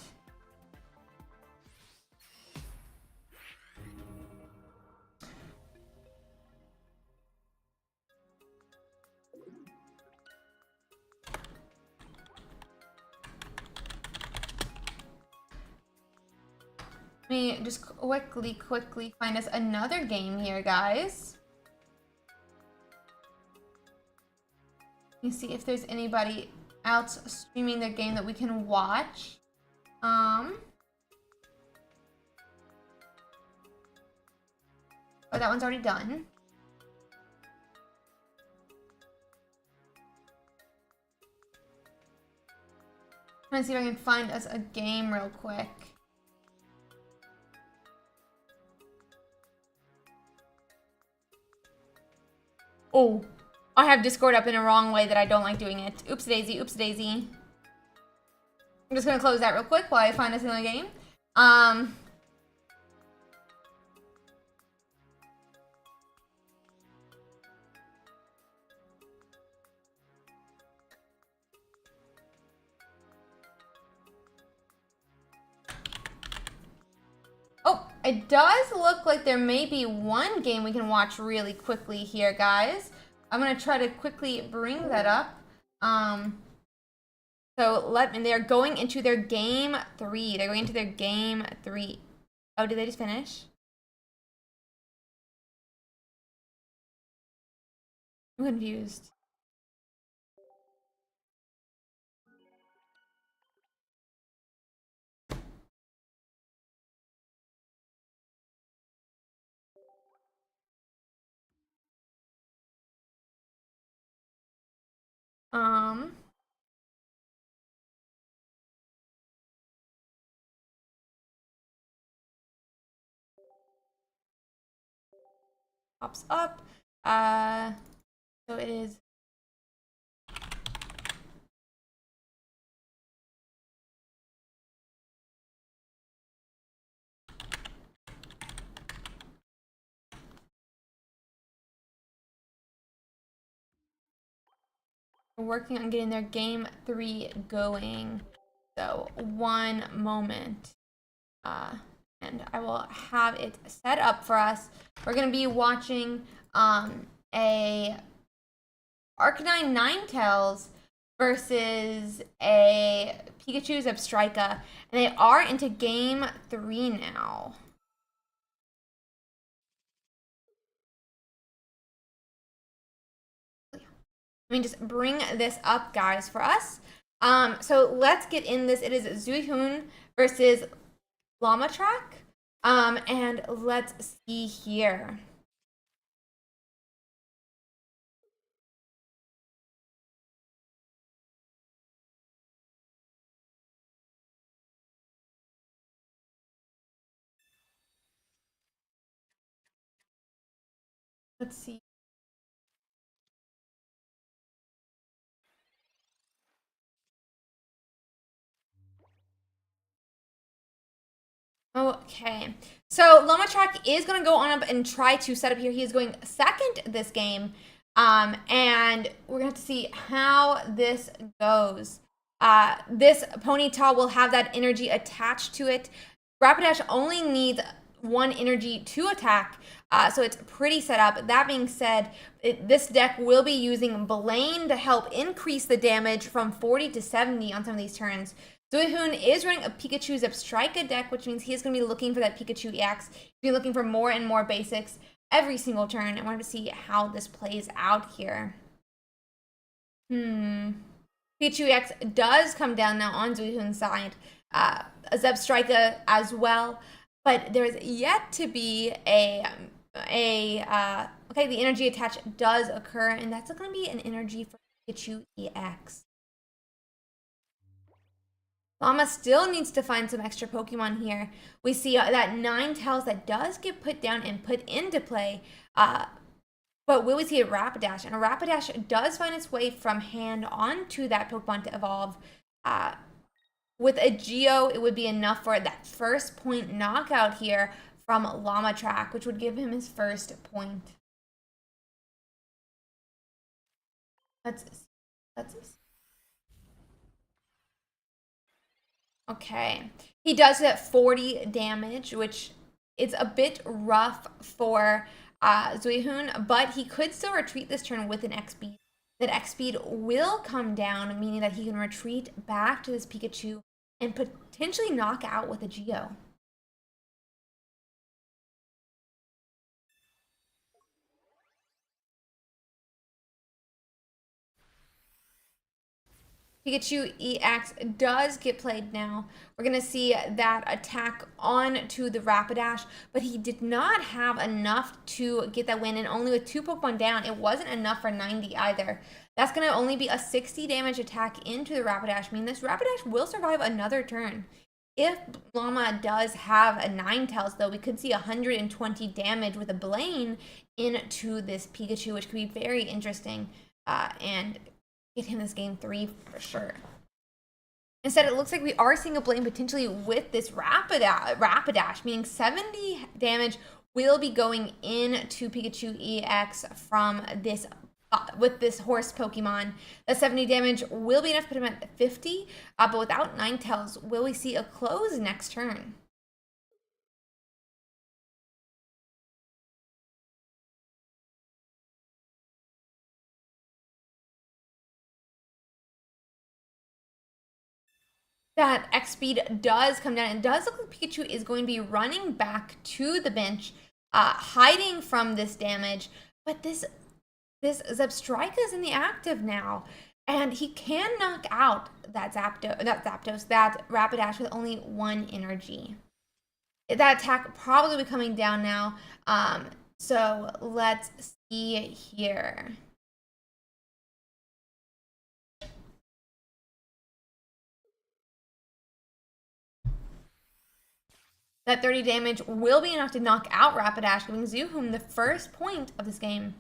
Let me just quickly find us another game here, guys. Let me see if there's anybody else streaming their game that we can watch. Oh, that one's already done. I'm trying to see if I can find us a game real quick. Oh, I have Discord up in a wrong way that I don't like doing it. Oops daisy, oops daisy. I'm just gonna close that real quick while I find us another game. Oh, it does look like there may be one game we can watch really quickly here, guys. I'm gonna try to quickly bring that up. They're going into their game 3. They're going into their game 3. Oh, did they just finish? I'm confused. Pops up. So it is. Working on getting their game 3 going. So one moment. And I will have it set up for us. We're going to be watching a Arcanine Ninetales versus a Pikachu Zebstrika. And they are into game 3 now. Let me just bring this up, guys, for us. So let's get in this. It is Zuihun versus Llamatrack. And let's see here. Let's see. Okay, so Llamatrack is going to go on up and try to set up here. He is going second this game, and we're going to have to see how this goes. This Ponyta will have that energy attached to it. Rapidash only needs 1 energy to attack, so it's pretty set up. That being said, this deck will be using Blaine to help increase the damage from 40 to 70 on some of these turns. Zuihun is running a Pikachu Zebstrika deck, which means he is going to be looking for that Pikachu EX. He's going to be looking for more and more basics every single turn, and we're going to see how this plays out here. Pikachu EX does come down now on Zuihun's side. Zebstrika as well, but there's yet to be okay, the energy attach does occur, and that's going to be an energy for Pikachu EX. Llama still needs to find some extra Pokemon here. We see that Ninetales that does get put down and put into play, but will we see a Rapidash? And a Rapidash does find its way from hand onto that Pokemon to evolve. With a Geo, it would be enough for that first point knockout here from Llamatrack, which would give him his first point. Let's see. Okay, he does that 40 damage, which is a bit rough for Zuihun, but he could still retreat this turn with an X speed. That X speed will come down, meaning that he can retreat back to this Pikachu and potentially knock out with a Geo. Pikachu EX does get played now. We're going to see that attack on to the Rapidash, but he did not have enough to get that win, and only with 2 Pokemon down, it wasn't enough for 90 either. That's going to only be a 60 damage attack into the Rapidash, meaning this Rapidash will survive another turn. If Llama does have a Ninetales, though, we could see 120 damage with a Blaine into this Pikachu, which could be very interesting, and get him this game 3 for sure. Instead, it looks like we are seeing a Blaine potentially with this Rapidash, meaning 70 damage will be going into Pikachu EX from this with this horse Pokemon. The 70 damage will be enough to put him at 50, but without Ninetales, will we see a close next turn? that X speed does come down. It does look like Pikachu is going to be running back to the bench, hiding from this damage. But this Zebstrika is in the active now, and he can knock out that that Rapidash with only 1 energy. That attack probably be coming down now. So let's see here. That 30 damage will be enough to knock out Rapidash, giving Zuhum the first point of this game.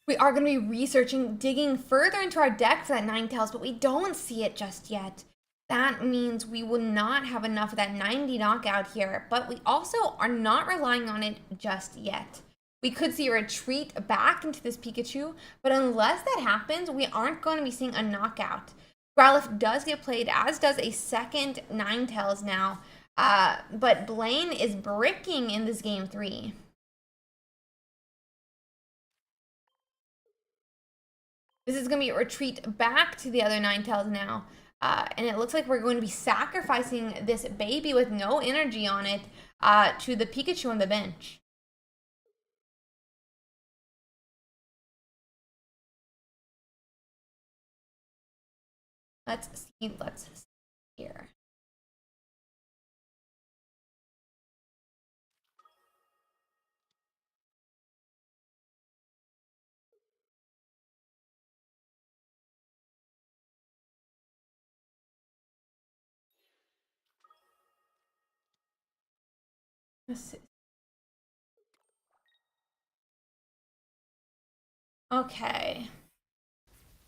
We are going to be researching, digging further into our deck for that Ninetales, but we don't see it just yet. That means we will not have enough of that 90 knockout here, but we also are not relying on it just yet. We could see a retreat back into this Pikachu, but unless that happens, we aren't going to be seeing a knockout. Growlithe does get played, as does a second Ninetales now, but Blaine is bricking in this game 3. This is going to be a retreat back to the other Ninetales now. And it looks like we're going to be sacrificing this baby with no energy on it to the Pikachu on the bench. Let's see here. Let's see. Okay.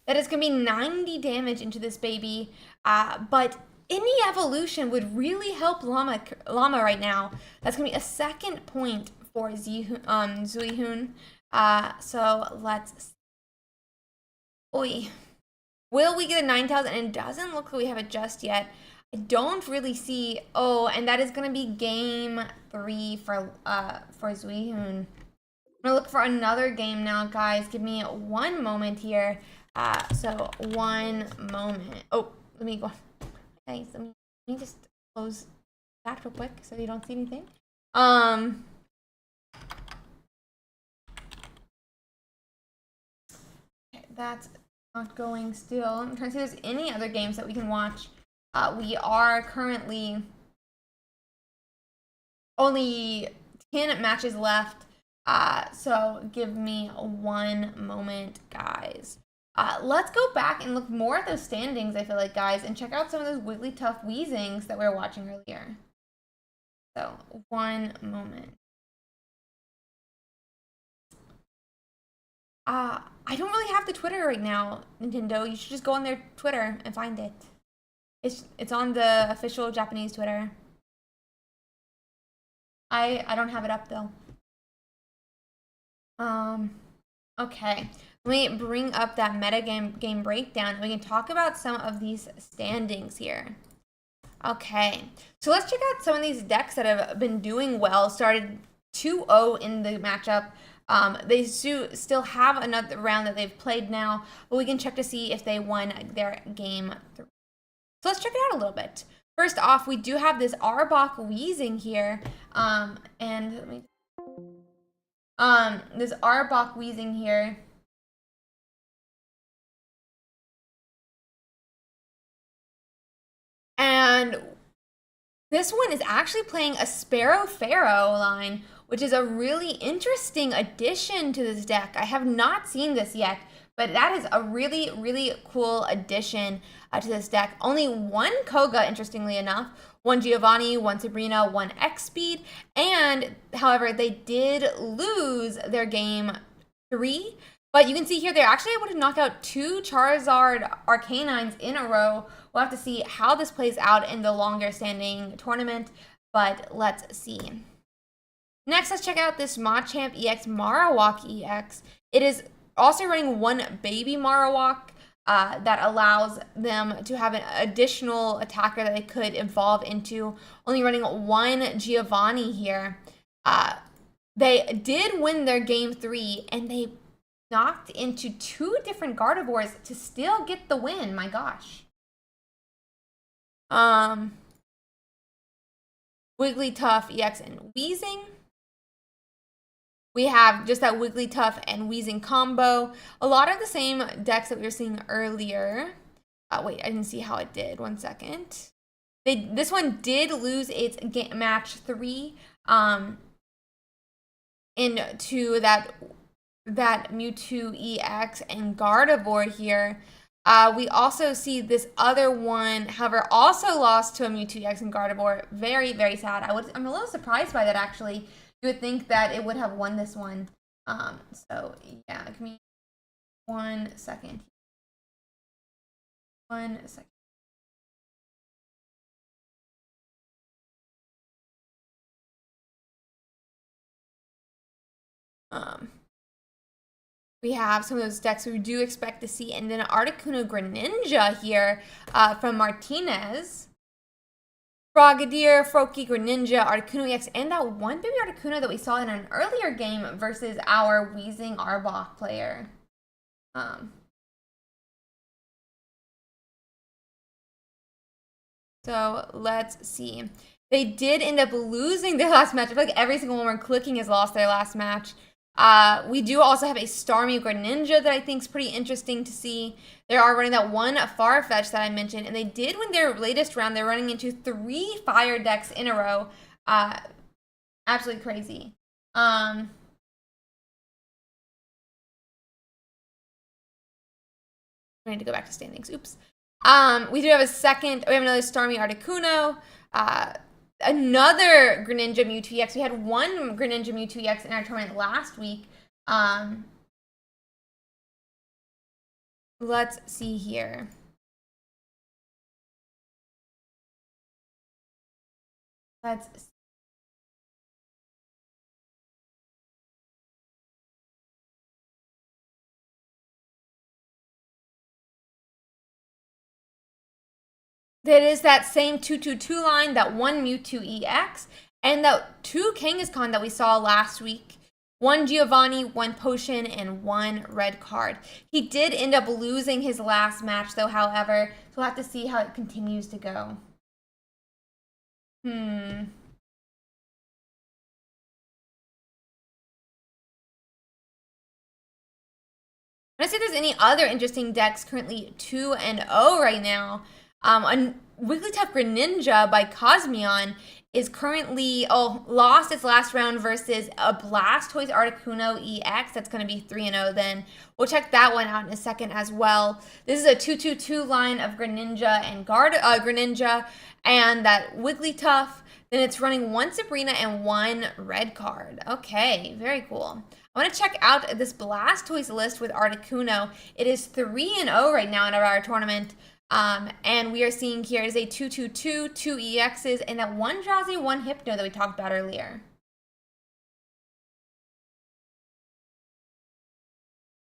That is going to be 90 damage into this baby, but any evolution would really help Llama right now. That's going to be a second point for Zuihun. So let's see. Oi. Will we get a 9,000? And it doesn't look like we have it just yet. I don't really see. Oh, and that is going to be game 3 for Zuihun. I'm gonna look for another game now, guys. Give me 1 moment here. So 1 moment. Oh, let me go. Guys, let me just close that real quick so you don't see anything. Okay, that's not going still. I'm trying to see if there's any other games that we can watch. We are currently only 10 matches left. So give me 1 moment, guys. Let's go back and look more at those standings, I feel like, guys, and check out some of those Wigglytuff Weezings that we were watching earlier. So, 1 moment. I don't really have the Twitter right now, Nintendo. You should just go on their Twitter and find it. It's on the official Japanese Twitter. I don't have it up, though. Okay. Let me bring up that game breakdown, and we can talk about some of these standings here. Okay, so let's check out some of these decks that have been doing well. Started 2-0 in the matchup. They still have another round that they've played now, but we can check to see if they won their game 3. So let's check it out a little bit. First off, we do have this Arbok Weezing here, and let me this Arbok Weezing here. And this one is actually playing a Sparrow Pharaoh line, which is a really interesting addition to this deck. I have not seen this yet, but that is a really, really cool addition to this deck. Only 1 Koga, interestingly enough, 1 Giovanni, 1 Sabrina, 1 X-Speed, and however, they did lose their game 3. But you can see here they're actually able to knock out 2 Charizard Arcanines in a row. We'll have to see how this plays out in the longer standing tournament, but let's see. Next, let's check out this Machamp EX Marowak EX. It is also running 1 baby Marowak, that allows them to have an additional attacker that they could evolve into. Only running one Giovanni here. They did win their game 3, and they knocked into 2 different Gardevoirs to still get the win. My gosh. Wigglytuff, EX, and Weezing. We have just that Wigglytuff and Weezing combo. A lot of the same decks that we were seeing earlier. Wait, I didn't see how it did. 1 second. This one did lose its match 3 into that Mewtwo EX and Gardevoir here. We also see this other one, however, also lost to a Mewtwo EX and Gardevoir. Very, very sad. I'm a little surprised by that, actually. You would think that it would have won this one. So, yeah, give me 1 second. 1 second. We have some of those decks we do expect to see, and then an Articuno Greninja here from Martinez. Frogadier, Froakie, Greninja, Articuno EX, and that one baby Articuno that we saw in an earlier game versus our Weezing Arbok player. So let's see. They did end up losing their last match. I feel like every single one we're clicking has lost their last match. We do also have a Starmie Greninja that I think is pretty interesting to see. They are running that one Farfetch that I mentioned, and they did win their latest round. They're running into 3 fire decks in a row. Absolutely crazy. I need to go back to standings. Oops. We do have another Starmie Articuno. Another Greninja Mewtwo EX. We had one Greninja Mewtwo EX in our tournament last week. Let's see here. Let's see. That is that same 222 line, that one Mewtwo EX, and that 2 Kangaskhan that we saw last week. 1 Giovanni, 1 Potion, and 1 red card. He did end up losing his last match, though, however, so we'll have to see how it continues to go. Let's see if there's any other interesting decks currently 2-0 right now. Wigglytuff Greninja by Cosmion is currently lost its last round versus a Blastoise Articuno EX. That's going to be 3-0 then. We'll check that one out in a second as well. This is a 2-2-2 line of Greninja and Greninja and that Wigglytuff. Then it's running 1 Sabrina and 1 red card. Okay, very cool. I want to check out this Blastoise list with Articuno. It is 3-0 right now in our tournament. And we are seeing here is a 2-2-2, 2 EXs, and that 1 Drowsy, 1 Hypno that we talked about earlier.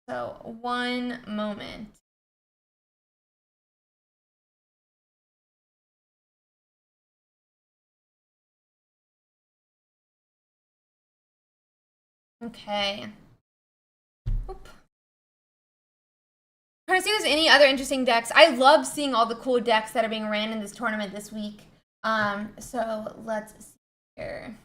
So, one moment. Okay. Oop. Trying to see if there's any other interesting decks. I love seeing all the cool decks that are being ran in this tournament this week. So let's see here.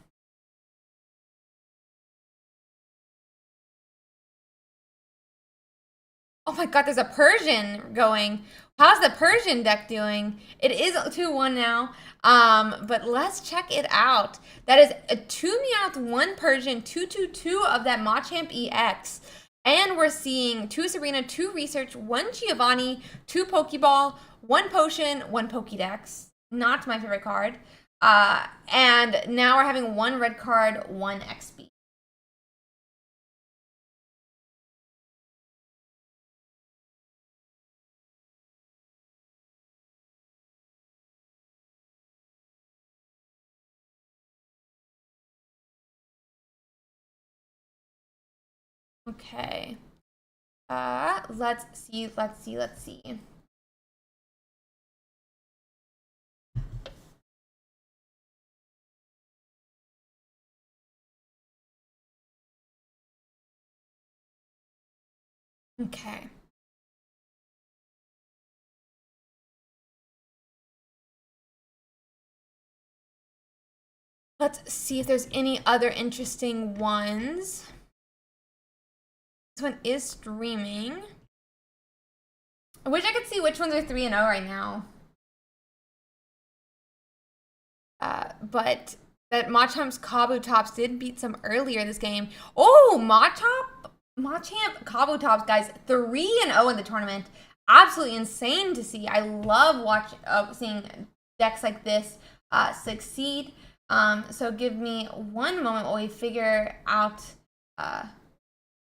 Oh my god, there's a Persian going. How's the Persian deck doing? It is 2-1 now. But let's check it out. That is a 2 Meowth, 1 Persian, 2-2-2 of that Machamp EX. And we're seeing 2 Sabrina, 2 Research, 1 Giovanni, 2 Pokeball, 1 Potion, 1 Pokédex. Not my favorite card. And now we're having 1 red card, 1 XP. Okay. Let's see. Okay. Let's see if there's any other interesting ones. This one is streaming. I wish I could see which ones are 3-0 right now. But that Machamp's Kabutops did beat some earlier this game. Oh, Machamp Kabutops, guys, 3-0 in the tournament. Absolutely insane to see. I love seeing decks like this succeed. So give me one moment while we figure out.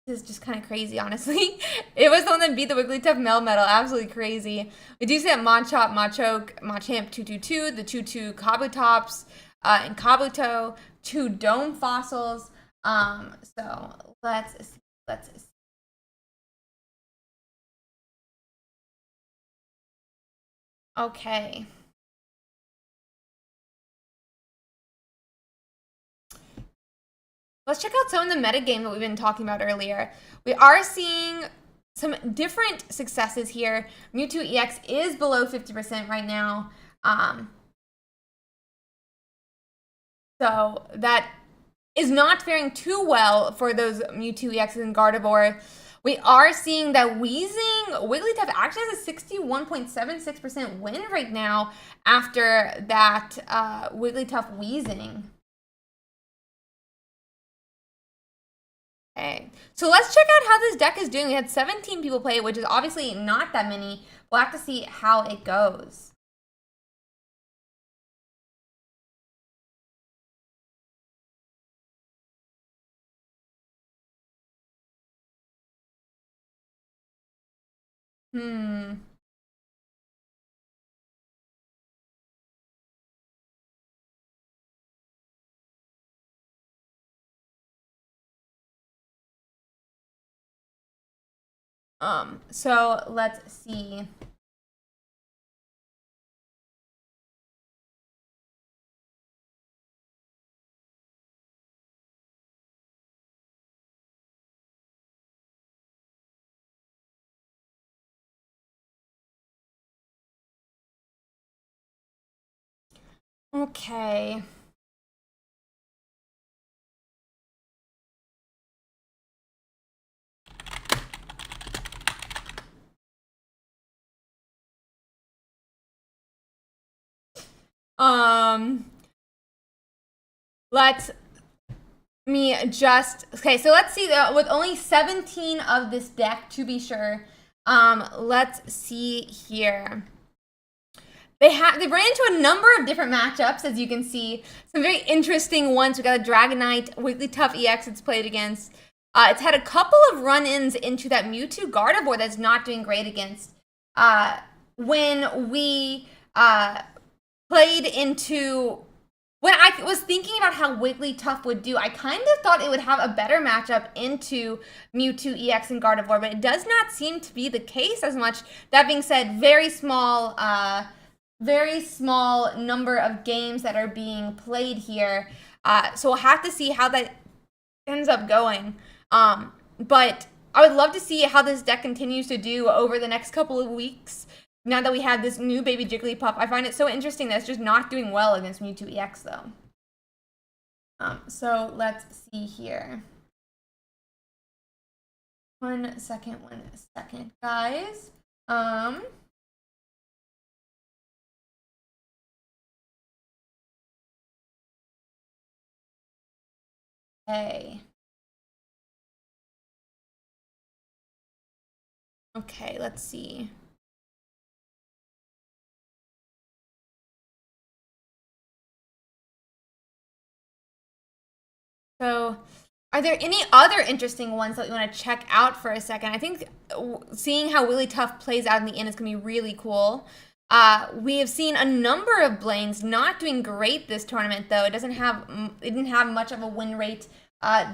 This is just kind of crazy, honestly. It was the one that beat the Wigglytuff Melmetal. Absolutely crazy. We do see that Machop, Machoke, Machamp 222, the 2-2 Kabutops, and Kabuto, 2 Dome Fossils. So let's see. Okay. Let's check out some of the metagame that we've been talking about earlier. We are seeing some different successes here. Mewtwo EX is below 50% right now. So that is not faring too well for those Mewtwo EXs in Gardevoir. We are seeing that Wigglytuff actually has a 61.76% win right now after that Wigglytuff Weezing. Okay, so let's check out how this deck is doing. We had 17 people play it, which is obviously not that many. We'll have to see how it goes. So let's see. Okay. So let's see, with only 17 of this deck to be sure. Let's see here. They ran into a number of different matchups, as you can see. Some very interesting ones. We got a Dragonite, Wigglytuff EX it's played against. It's had a couple of run-ins into that Mewtwo Gardevoir that's not doing great against. When we played into... When I was thinking about how Wigglytuff would do, I kind of thought it would have a better matchup into Mewtwo EX and Gardevoir, but it does not seem to be the case as much. That being said, very small number of games that are being played here. So we'll have to see how that ends up going. But I would love to see how this deck continues to do over the next couple of weeks. Now that we have this new baby Jigglypuff, I find it so interesting that it's just not doing well against Mewtwo EX, though. So let's see here. One second, guys. Okay, let's see. So, are there any other interesting ones that we want to check out for a second? I think seeing how Wigglytuff plays out in the end is going to be really cool. We have seen a number of Blaines not doing great this tournament, though. It didn't have much of a win rate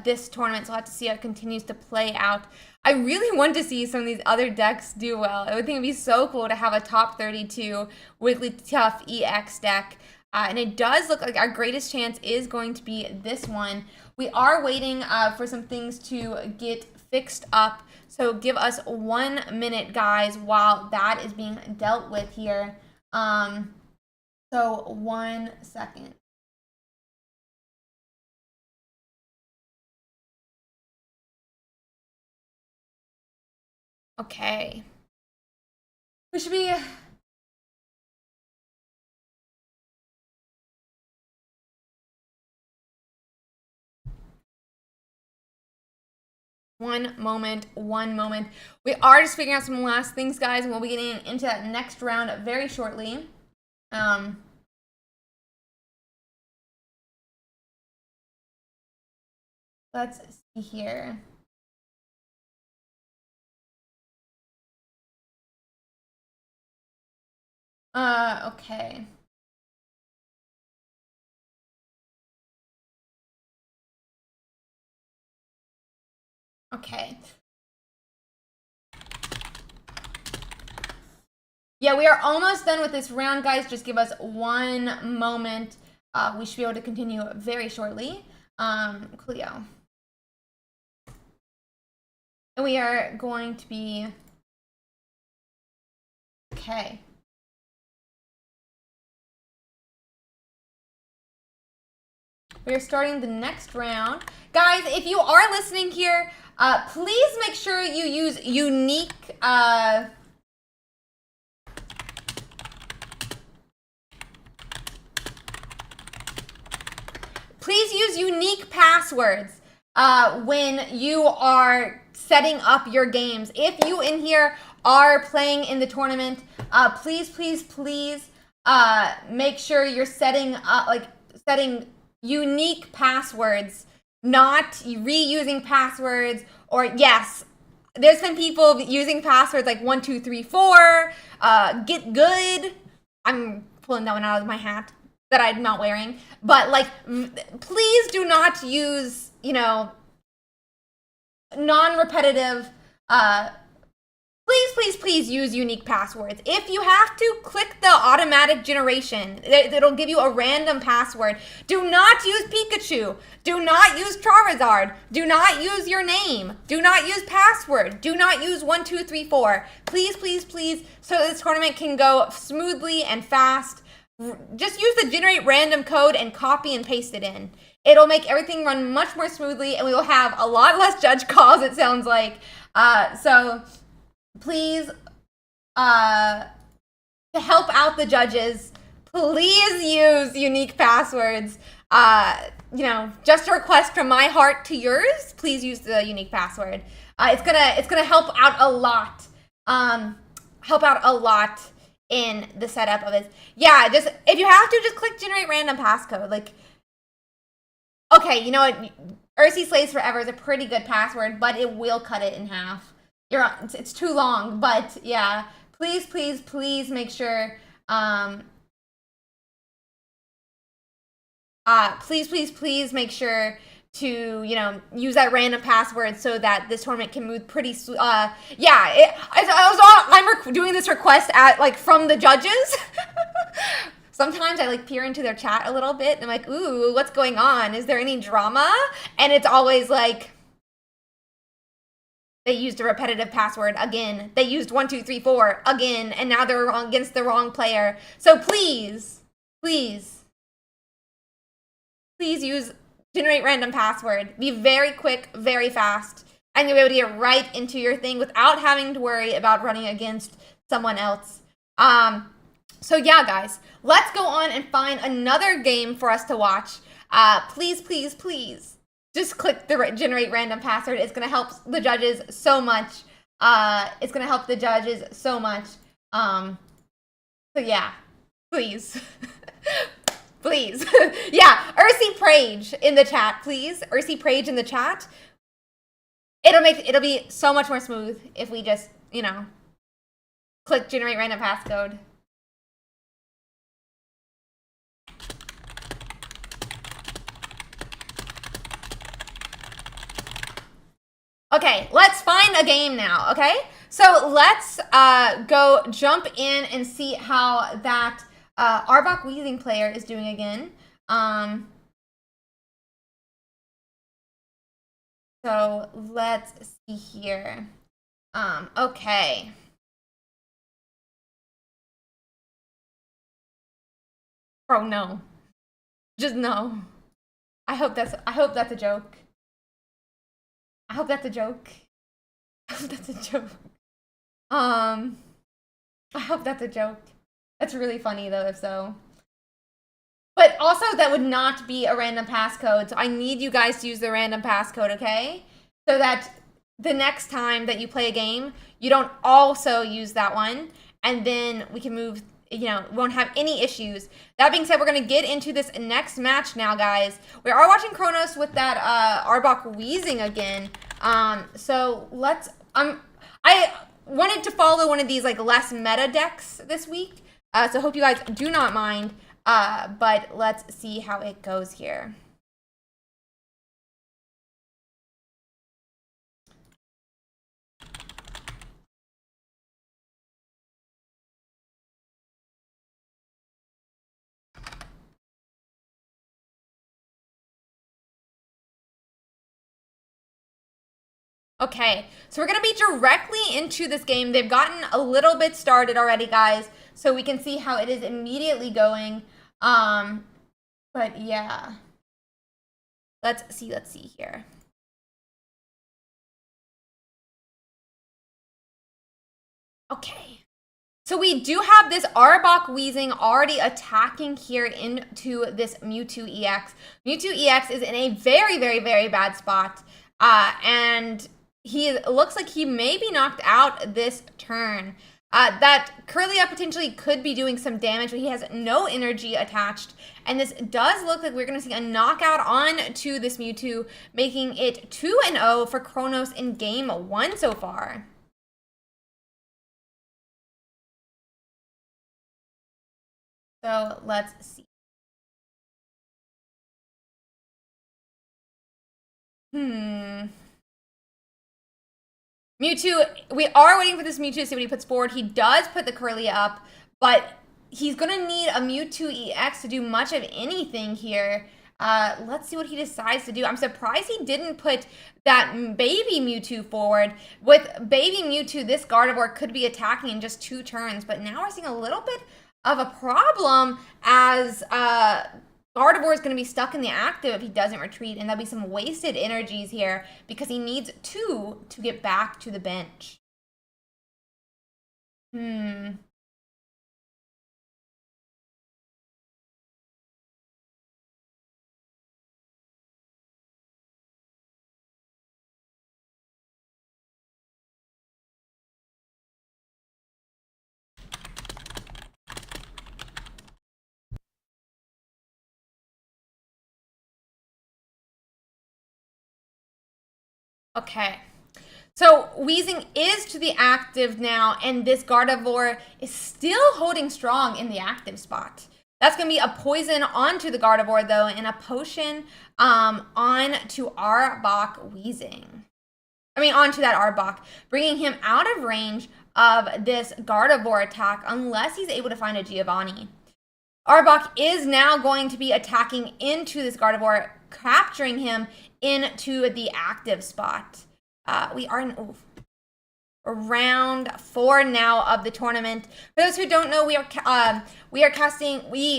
this tournament, so we'll have to see how it continues to play out. I really want to see some of these other decks do well. I would think it'd be so cool to have a top 32 Wigglytuff EX deck. And it does look like our greatest chance is going to be this one. We are waiting for some things to get fixed up. So give us 1 minute, guys, while that is being dealt with here. So 1 second. Okay. We should be... One moment. We are just figuring out some last things, guys, and we'll be getting into that next round very shortly. Let's see here. Okay. Okay. Yeah, we are almost done with this round, guys. Just give us 1 moment. We should be able to continue very shortly. Cleo. And we are going to be... Okay. We are starting the next round. Guys, if you are listening here, please make sure you use unique... Please use unique passwords when you are setting up your games. If you in here are playing in the tournament, please make sure you're setting unique passwords, not reusing passwords. Or yes, there's been people using passwords like 1234, get good. I'm pulling that one out of my hat that I'm not wearing, but like, please do not use, you know, non-repetitive, please use unique passwords. If you have to, click the automatic generation. It'll give you a random password. Do not use Pikachu. Do not use Charizard. Do not use your name. Do not use password. Do not use 1234. Please, so this tournament can go smoothly and fast. Just use the generate random code and copy and paste it in. It'll make everything run much more smoothly, and we will have a lot less judge calls, it sounds like. So please, to help out the judges, please use unique passwords. You know, just a request from my heart to yours. Please use the unique password. It's gonna help out a lot. In the setup of this. Yeah, just, if you have to, just click generate random passcode. Like, okay, you know what? URSIIDAYS Forever is a pretty good password, but it will cut it in half. It's too long, but yeah. Please make sure, please make sure to, you know, use that random password so that this tournament can move pretty yeah, I'm doing this request at, like, from the judges. Sometimes I, like, peer into their chat a little bit and I'm like, ooh, what's going on? Is there any drama? And it's always like, they used a repetitive password again. They used 1234 again, and now they're wrong against the wrong player. So please use generate random password. Be very quick, very fast, and you'll be able to get right into your thing without having to worry about running against someone else. So yeah, guys, let's go on and find another game for us to watch. Please, just click the generate random password. It's gonna help the judges so much. So yeah, please. Please. Yeah, URSIIDAYS in the chat, please. URSIIDAYS in the chat. It'll be so much more smooth if we just, you know, click generate random passcode. Okay, let's find a game now, okay? So let's go jump in and see how that Arbok Wheezing player is doing again. So let's see here. Okay. Oh no. Just no. I hope that's a joke. I hope that's a joke. I hope that's a joke. I hope that's a joke. That's really funny though, if so. But also, that would not be a random passcode, so I need you guys to use the random passcode, okay? So that the next time that you play a game, you don't also use that one, and then we can move, you know, won't have any issues. That being said, we're going to get into this next match now, guys. We are watching Kronos with that Arbok Wheezing again. So let's... I wanted to follow one of these like less meta decks this week, so hope you guys do not mind. But let's see how it goes here. Okay, so we're going to be directly into this game. They've gotten a little bit started already, guys, so we can see how it is immediately going. But yeah. Let's see here. Okay. So we do have this Arbok Wheezing already attacking here into this Mewtwo EX. Mewtwo EX is in a very, very, very bad spot. And he looks like he may be knocked out this turn. That Curlia potentially could be doing some damage, but he has no energy attached. And this does look like we're going to see a knockout on to this Mewtwo, making it 2-0 for Kronos in game 1 so far. So let's see. Mewtwo, we are waiting for this Mewtwo to see what he puts forward. He does put the Curlia up, but he's going to need a Mewtwo EX to do much of anything here. Let's see what he decides to do. I'm surprised he didn't put that baby Mewtwo forward. With baby Mewtwo, this Gardevoir could be attacking in just 2 turns, but now we're seeing a little bit of a problem as Gardevoir is going to be stuck in the active if he doesn't retreat, and there'll be some wasted energies here because he needs 2 to get back to the bench. Okay. So Wheezing is to the active now, and this Gardevoir is still holding strong in the active spot. That's going to be a poison onto the Gardevoir, though, and a potion onto Arbok Wheezing. I mean, onto that Arbok, bringing him out of range of this Gardevoir attack unless he's able to find a Giovanni. Arbok is now going to be attacking into this Gardevoir, capturing him into the active spot. We are in round 4 now of the tournament. For those who don't know, we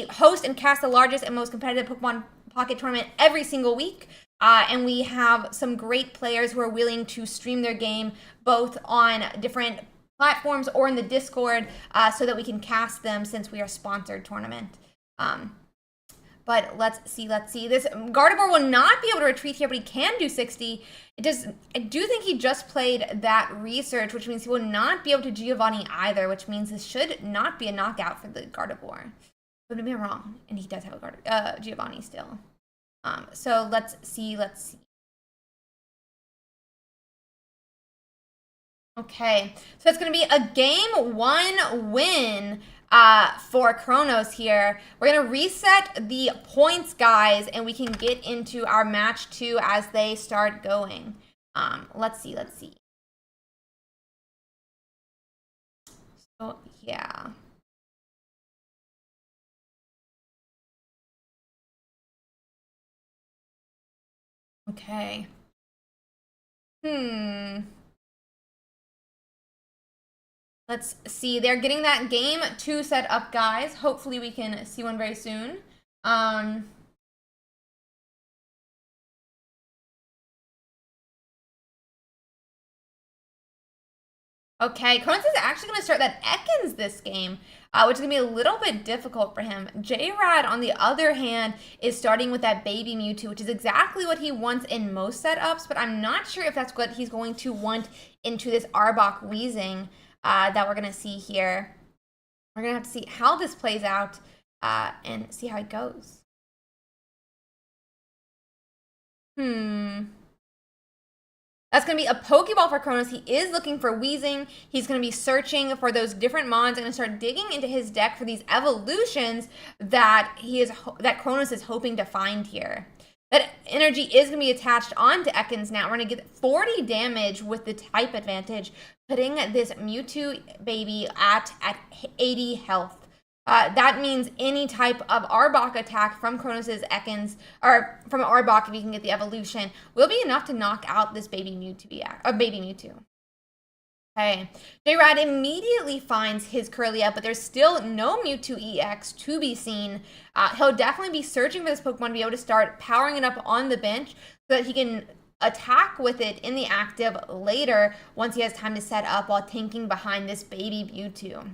host and cast the largest and most competitive Pokemon Pocket tournament every single week. And we have some great players who are willing to stream their game both on different platforms or in the Discord so that we can cast them since we are a sponsored tournament. But let's see. This Gardevoir will not be able to retreat here, but he can do 60. I do think he just played that research, which means he will not be able to Giovanni either, which means this should not be a knockout for the Gardevoir. But maybe I'm wrong, and he does have a Giovanni still. So let's see. Okay, so it's going to be a game 1 win for Kronos here. We're going to reset the points, guys, and we can get into our match 2 as they start going. Let's see. So, yeah. Okay. Let's see. They're getting that game 2 set up, guys. Hopefully we can see one very soon. Okay, Cronus is actually going to start that Ekans this game, which is going to be a little bit difficult for him. J-Rad, on the other hand, is starting with that baby Mewtwo, which is exactly what he wants in most setups, but I'm not sure if that's what he's going to want into this Arbok Weezing that we're going to see here. We're going to have to see how this plays out and see how it goes. That's going to be a Pokeball for Cronus. He is looking for Weezing. He's going to be searching for those different mons and going to start digging into his deck for these evolutions that Cronus is hoping to find here. That energy is going to be attached onto Ekans now. We're going to get 40 damage with the type advantage, putting this Mewtwo baby at 80 health. That means any type of Arbok attack from Cronus's Ekans, or from Arbok if you can get the evolution, will be enough to knock out this baby Mewtwo. Okay, J-Rad immediately finds his Kirlia, but there's still no Mewtwo EX to be seen. He'll definitely be searching for this Pokemon to be able to start powering it up on the bench so that he can attack with it in the active later once he has time to set up while tanking behind this baby Mewtwo.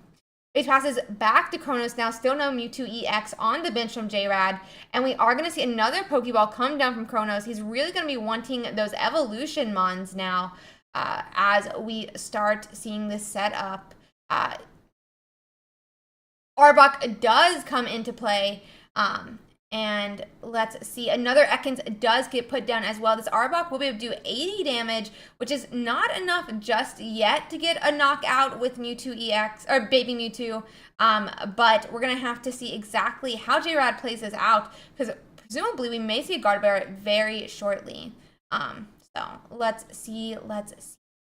It passes back to Cronus now, still no Mewtwo EX on the bench from J-Rad, and we are going to see another Pokeball come down from Cronus. He's really going to be wanting those evolution mons now as we start seeing this set up. Arbok does come into play, and let's see, another Ekans does get put down as well. This Arbok will be able to do 80 damage, which is not enough just yet to get a knockout with Mewtwo EX, or Baby Mewtwo, but we're going to have to see exactly how J-Rad plays this out, because presumably we may see a Gardevoir very shortly. So let's see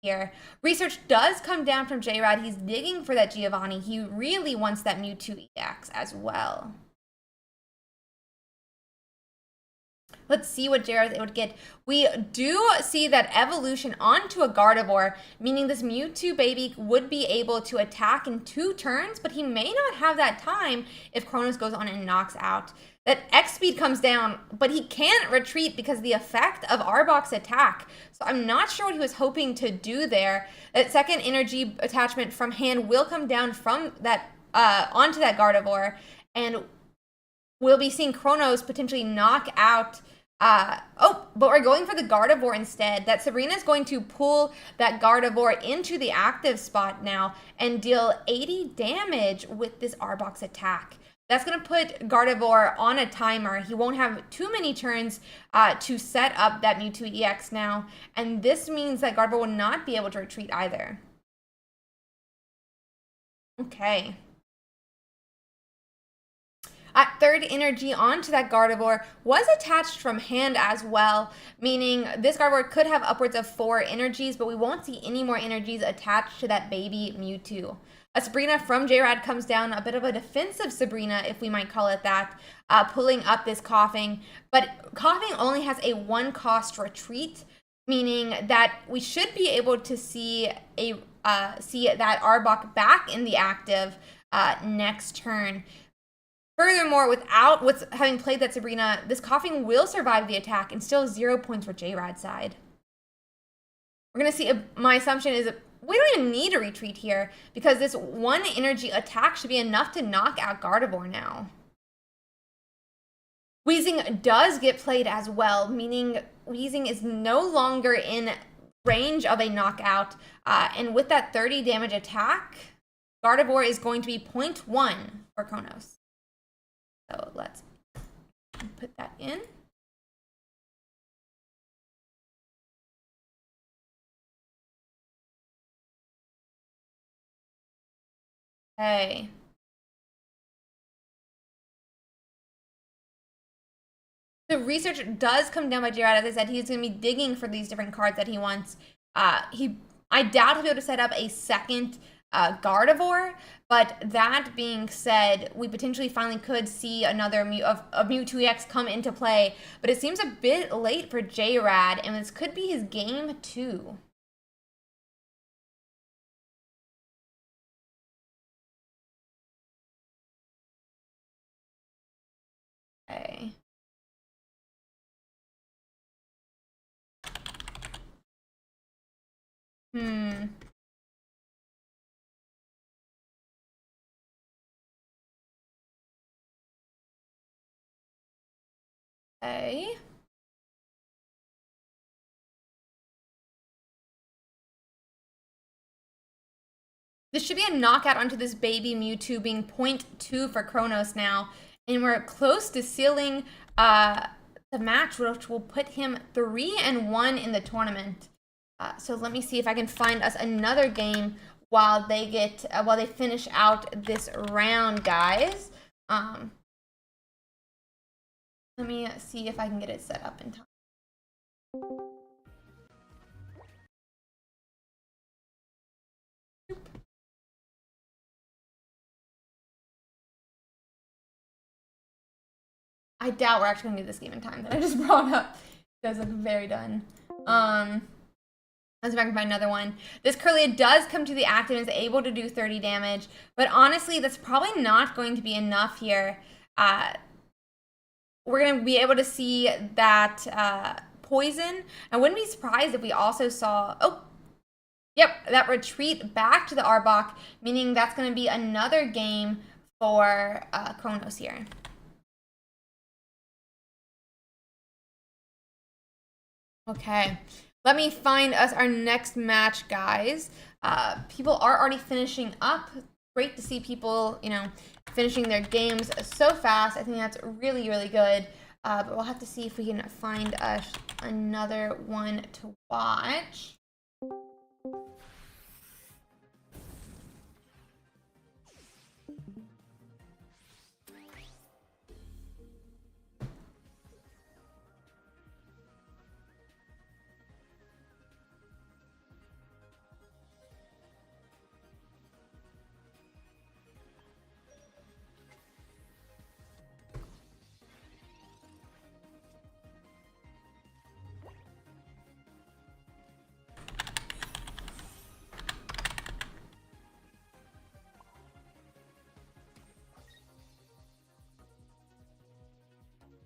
here. Research does come down from J-Rad. He's digging for that Giovanni. He really wants that Mewtwo EX as well. Let's see what J-Rad would get. We do see that evolution onto a Gardevoir, meaning this Mewtwo baby would be able to attack in 2 turns, but he may not have that time if Cronus goes on and knocks out. That X speed comes down, but he can't retreat because of the effect of Arbok's attack. So I'm not sure what he was hoping to do there. That second energy attachment from hand will come down from that onto that Gardevoir, and we'll be seeing Cronus potentially knock out. But we're going for the Gardevoir instead. That Sabrina's going to pull that Gardevoir into the active spot now and deal 80 damage with this Arbok's attack. That's going to put Gardevoir on a timer. He won't have too many turns to set up that Mewtwo EX now, and this means that Gardevoir will not be able to retreat either. Okay. Third energy onto that Gardevoir was attached from hand as well, meaning this Gardevoir could have upwards of 4 energies, but we won't see any more energies attached to that baby Mewtwo. A Sabrina from J-Rad comes down, a bit of a defensive Sabrina, if we might call it that, pulling up this Coughing. But Coughing only has a 1-cost retreat, meaning that we should be able to see that Arbok back in the active next turn. Furthermore, having played that Sabrina, this Coughing will survive the attack and still 0 points for J-Rad's side. We're going to see, my assumption is we don't even need a retreat here because this 1 energy attack should be enough to knock out Gardevoir now. Weezing does get played as well, meaning Weezing is no longer in range of a knockout. And with that 30 damage attack, Gardevoir is going to be 0.1 for Cronus. So let's put that in. Okay. So research does come down by Jared. As I said, he's going to be digging for these different cards that he wants. I doubt he'll be able to set up a second Gardevoir, but that being said, we potentially finally could see another a Mewtwo EX come into play, but it seems a bit late for J-Rad, and this could be his game 2. Okay. Okay. This should be a knockout onto this baby Mewtwo, being 0.2 for Chronos now. And we're close to sealing the match, which will put him 3-1 in the tournament. So let me see if I can find us another game while they finish out this round, guys. Let me see if I can get it set up in time. I doubt we're actually gonna do this game in time that I just brought up. You guys look very done. Let's see if I can find another one. This Kirlia does come to the active and is able to do 30 damage, but honestly, that's probably not going to be enough here. We're gonna be able to see that poison. I wouldn't be surprised if we also saw, that retreat back to the Arbok, meaning that's gonna be another game for Chronos here. Okay, let me find us our next match, guys. People are already finishing up. Great to see people, finishing their games so fast. I think that's really, really good. But we'll have to see if we can find us another one to watch.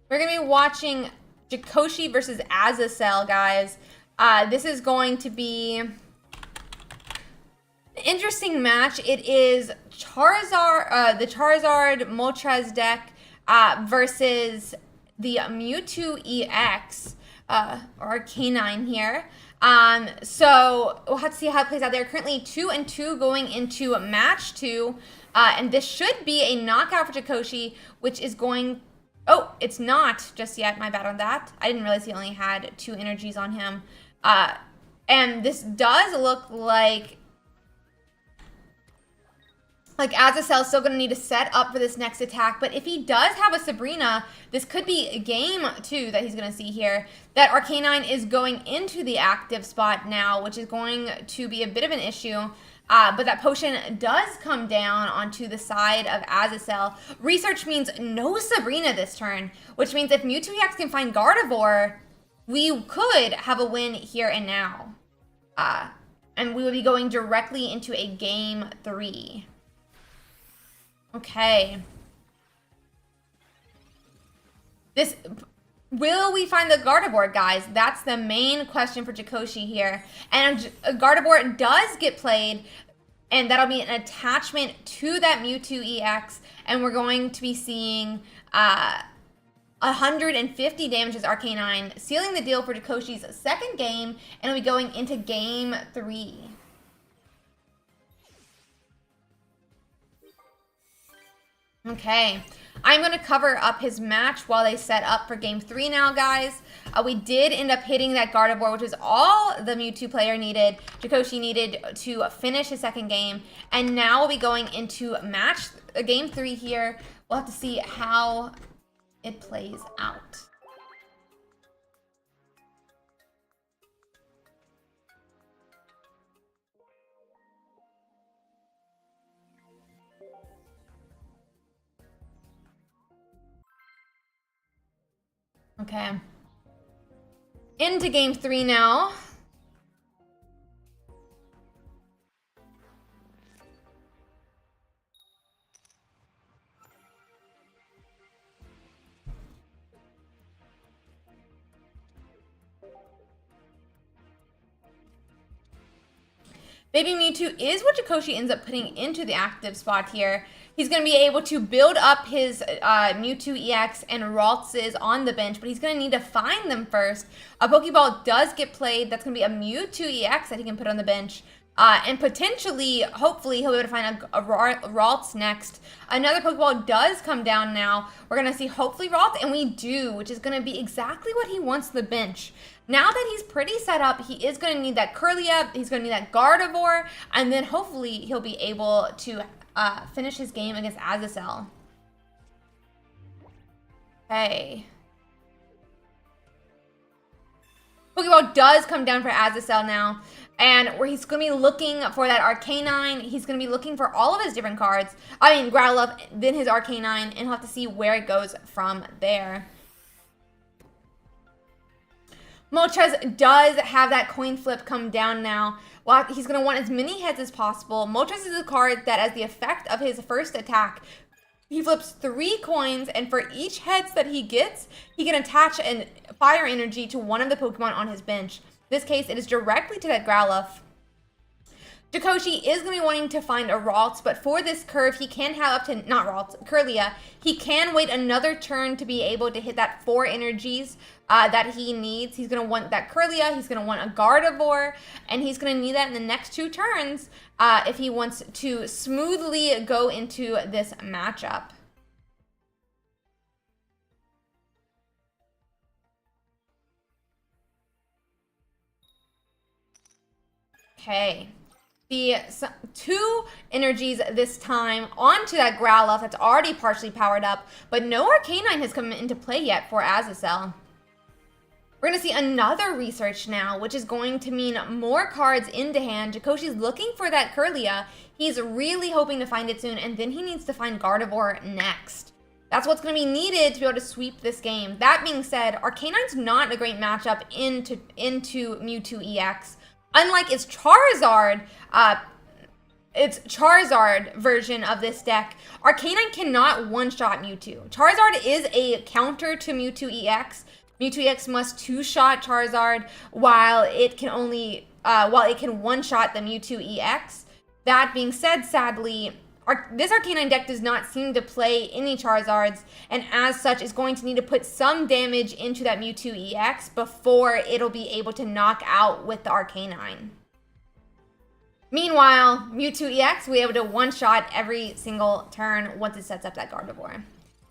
We're going to be watching Jikoshi versus Azazel, guys. This is going to be an interesting match. It is Charizard, the Charizard Moltres deck versus the Mewtwo EX, or K9 here. So we'll have to see how it plays out. They're currently 2-2 going into match 2. And this should be a knockout for Jikoshi, which is going... Oh, it's not just yet. My bad on that. I didn't realize he only had 2 energies on him. And this does look like Azazel's still going to need to set up for this next attack. But if he does have a Sabrina, this could be a game 2 that he's going to see here. That Arcanine is going into the active spot now, which is going to be a bit of an issue. But that potion does come down onto the side of Azazel. Research means no Sabrina this turn, which means if Mewtwo EX can find Gardevoir, we could have a win here and now. And we will be going directly into a game 3. Okay. Will we find the Gardevoir, guys? That's the main question for Jikoshi here. And Gardevoir does get played, and that'll be an attachment to that Mewtwo EX, and we're going to be seeing 150 damage as Arcanine, sealing the deal for Jikoshi's second game, and we'll be going into game 3. Okay, I'm going to cover up his match while they set up for game 3 now, guys. We did end up hitting that Gardevoir, which is all the Mewtwo player needed. Jikoshi needed to finish his second game. And now we'll be going into game 3 here. We'll have to see how it plays out. Okay. Into game 3 now. Baby Mewtwo is what Jikoshi ends up putting into the active spot here. He's going to be able to build up his Mewtwo EX and Raltses on the bench, but he's going to need to find them first. A Pokeball does get played. That's going to be a Mewtwo EX that he can put on the bench. And potentially, hopefully, he'll be able to find a Ralts next. Another Pokeball does come down now. We're going to see, hopefully, Ralts, and we do, which is going to be exactly what he wants on the bench. Now that he's pretty set up, he is going to need that Curlia, he's going to need that Gardevoir, and then hopefully he'll be able to finish his game against Azazel. Okay. Pokeball does come down for Azazel now, and where he's going to be looking for that Arcanine. He's going to be looking for all of his different cards. I mean, Growlithe, then his Arcanine, and he'll have to see where it goes from there. Moltres does have that coin flip come down now. Well, he's going to want as many heads as possible. Moltres is a card that, as the effect of his first attack, he flips 3 coins, and for each heads that he gets, he can attach a fire energy to one of the Pokemon on his bench. In this case, it is directly to that Growlithe. Jikoshi is going to be wanting to find a Ralts, but for this curve, he can have up to, not Ralts, Curlia. He can wait another turn to be able to hit that 4 energies that he needs. He's going to want that Curlia, he's going to want a Gardevoir, and he's going to need that in the next 2 turns if he wants to smoothly go into this matchup. Okay. The 2 energies this time onto that Growlithe that's already partially powered up, but no Arcanine has come into play yet for Azazel. We're going to see another research now, which is going to mean more cards into hand. Jikoshi's looking for that Curlia. He's really hoping to find it soon, and then he needs to find Gardevoir next. That's what's going to be needed to be able to sweep this game. That being said, Arcanine's not a great matchup into Mewtwo EX. Unlike its Charizard version of this deck, Arcanine cannot one-shot Mewtwo. Charizard is a counter to Mewtwo EX. Mewtwo EX must 2-shot Charizard while it can one-shot the Mewtwo EX. That being said, sadly, this Arcanine deck does not seem to play any Charizards, and as such is going to need to put some damage into that Mewtwo EX before it'll be able to knock out with the Arcanine. Meanwhile, Mewtwo EX will be able to one-shot every single turn once it sets up that Gardevoir.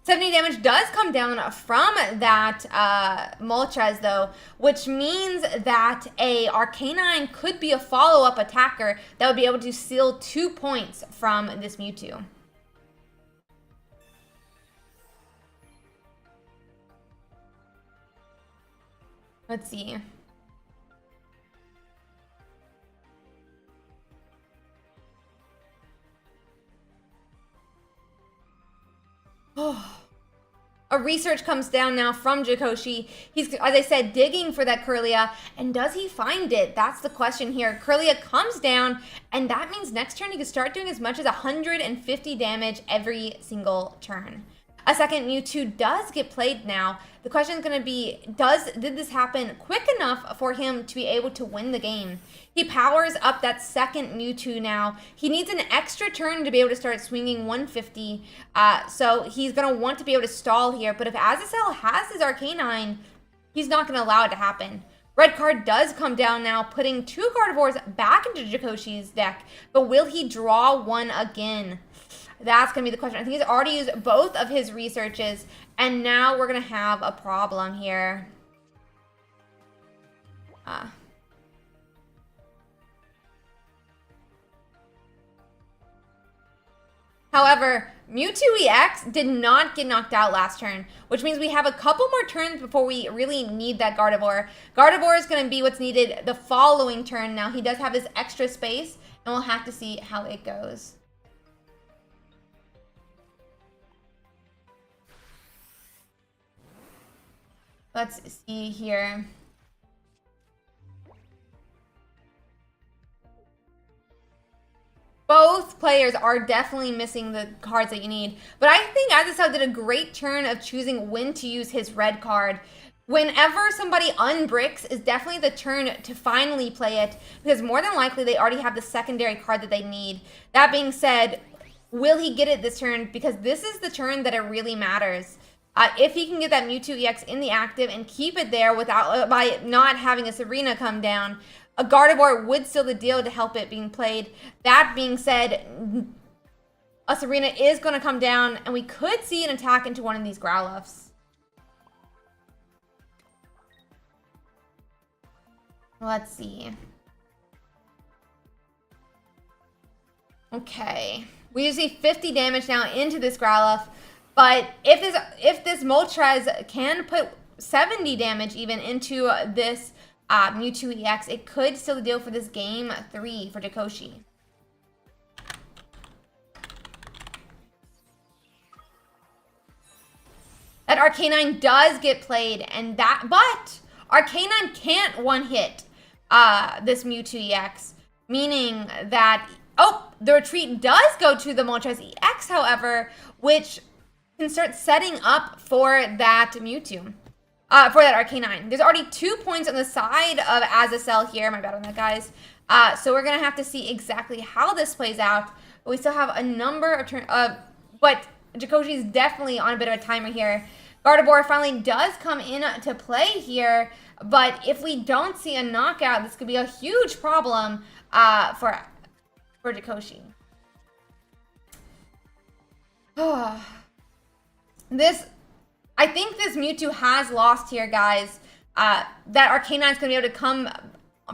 70 damage does come down from that Moltres, though, which means that a Arcanine could be a follow-up attacker that would be able to steal 2 points from this Mewtwo. Let's see. A research comes down now from Jikoshi. He's, as I said, digging for that Curlia. And does he find it? That's the question here. Curlia comes down, and that means next turn he can start doing as much as 150 damage every single turn. A second Mewtwo does get played now. The question is going to be, did this happen quick enough for him to be able to win the game? He powers up that second Mewtwo now. He needs an extra turn to be able to start swinging 150. So he's going to want to be able to stall here. But if Azazel has his Arcanine, he's not going to allow it to happen. Red card does come down now, putting 2 Gardevoirs back into Jikoshi's deck. But will he draw one again? That's going to be the question. I think he's already used both of his researches, and now we're going to have a problem here. However, Mewtwo EX did not get knocked out last turn, which means we have a couple more turns before we really need that Gardevoir. Gardevoir is going to be what's needed the following turn. Now, he does have his extra space, and we'll have to see how it goes. Let's see here. Both players are definitely missing the cards that you need. But I think Azazel did a great turn of choosing when to use his red card. Whenever somebody unbricks is definitely the turn to finally play it, because more than likely they already have the secondary card that they need. That being said, will he get it this turn? Because this is the turn that it really matters. If he can get that Mewtwo EX in the active and keep it there without by not having a Sabrina come down, a Gardevoir would seal the deal to help it being played. That being said, a Sabrina is going to come down, and we could see an attack into one of these Growlithe's. Let's see. Okay. We see 50 damage now into this Growlithe, but if this Moltres can put 70 damage even into this Mewtwo EX, it could seal the deal for this game 3 for Dakoshi. That Arcanine does get played, and but Arcanine can't one-hit this Mewtwo EX, meaning that, the retreat does go to the Moltres EX, however, which can start setting up for that Mewtwo. For that Arcanine. There's already 2 points on the side of Azazel here. My bad on that, guys. So we're going to have to see exactly how this plays out. But we still have a number of turns. But Jakoshi's definitely on a bit of a timer here. Gardevoir finally does come in to play here. But if we don't see a knockout, this could be a huge problem for Dakoshi. I think this Mewtwo has lost here, guys. That Arcanine is going to be able to come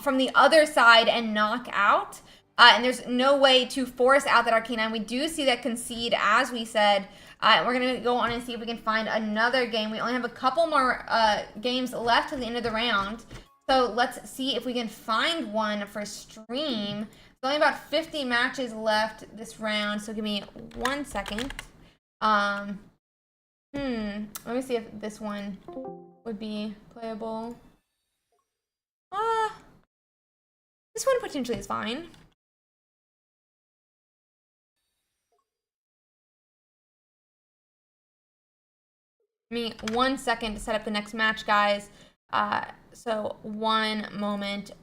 from the other side and knock out. And there's no way to force out that Arcanine. We do see that concede, as we said. We're going to go on and see if we can find another game. We only have a couple more games left to the end of the round. So let's see if we can find one for stream. There's only about 50 matches left this round. So give me 1 second. Let me see if this one would be playable. This one potentially is fine. Give me 1 second to set up the next match, guys. So one moment.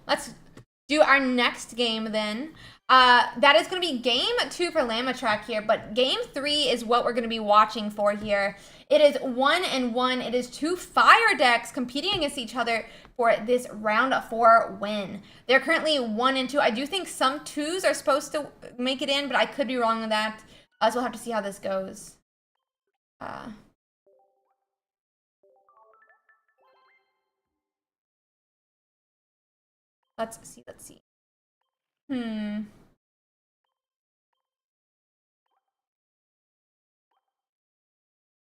Let's do our next game then. That is going to be game 2 for Lamatrack here, but game 3 is what we're going to be watching for here. It is 1-1. It is 2 fire decks competing against each other for this round 4 win. They're currently 1-2. I do think some 2s are supposed to make it in, but I could be wrong on that. So we'll have to see how this goes. Let's see.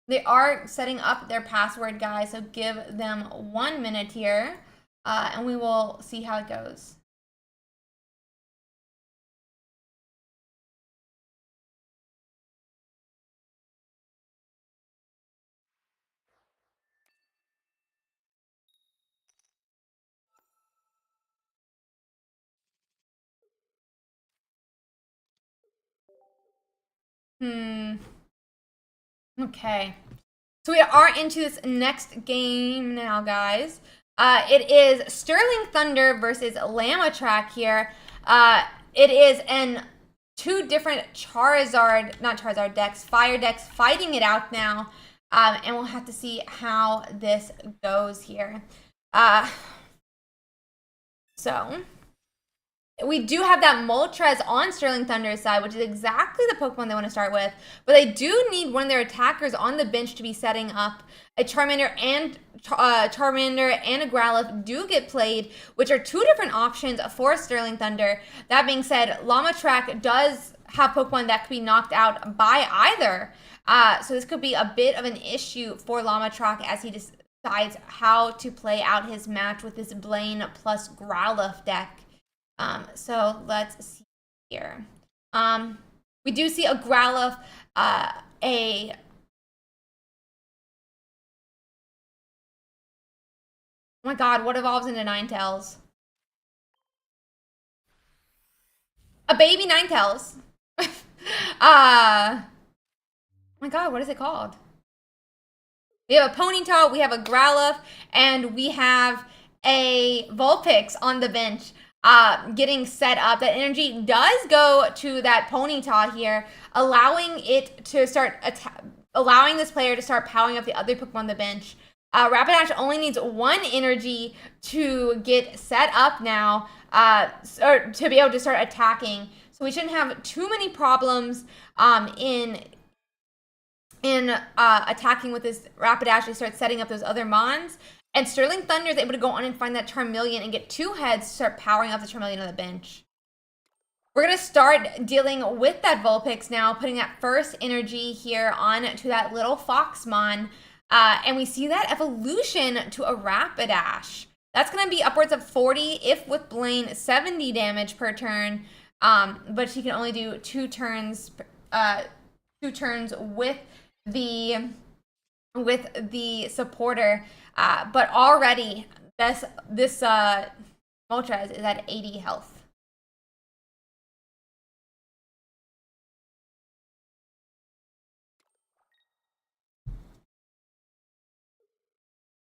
They are setting up their password, guys, so give them 1 minute here, and we will see how it goes. Okay. So we are into this next game now, guys. It is Sterling Thunder versus Lamatrack here. It is 2 different Charizard decks, fire decks fighting it out now. And we'll have to see how this goes here. So we do have that Moltres on Sterling Thunder's side, which is exactly the Pokemon they want to start with. But they do need one of their attackers on the bench to be setting up. A Charmander and a Growlithe do get played, which are two different options for Sterling Thunder. That being said, Lamatrack does have Pokemon that could be knocked out by either. So this could be a bit of an issue for Lamatrack as he decides how to play out his match with this Blaine plus Growlithe deck. So let's see here. We do see a Growlithe, oh my god, what evolves into Ninetales? A baby Ninetales. Oh my god, what is it called? We have a Ponyta, we have a Growlithe, and we have a Vulpix on the bench. Getting set up. That energy does go to that Ponyta here, allowing it to start allowing this player to start powering up the other Pokemon on the bench. Rapidash only needs one energy to get set up now, or to be able to start attacking. So we shouldn't have too many problems in attacking with this Rapidash to start setting up those other Mons. And Sterling Thunder is able to go on and find that Charmeleon and get two heads to start powering up the Charmeleon on the bench. We're going to start dealing with that Vulpix now, putting that first energy here on to that little Foxmon. And we see that evolution to a Rapidash. That's going to be upwards of 40, if with Blaine, 70 damage per turn. But she can only do two turns with the supporter. But already this Moltres is at 80 health.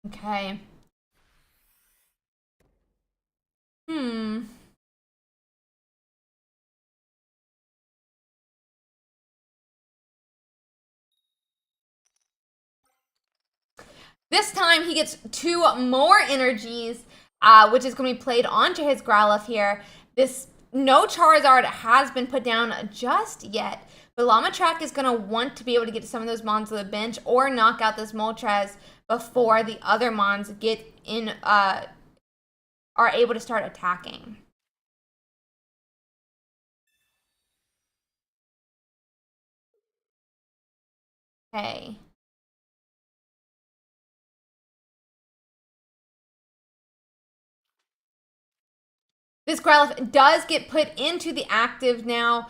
Okay. This time he gets two more energies, which is going to be played onto his Growlithe here. No Charizard has been put down just yet, but Lamatrack is going to want to be able to get some of those Mons to the bench or knock out this Moltres before the other Mons get in, are able to start attacking. Okay. This Growlithe does get put into the active now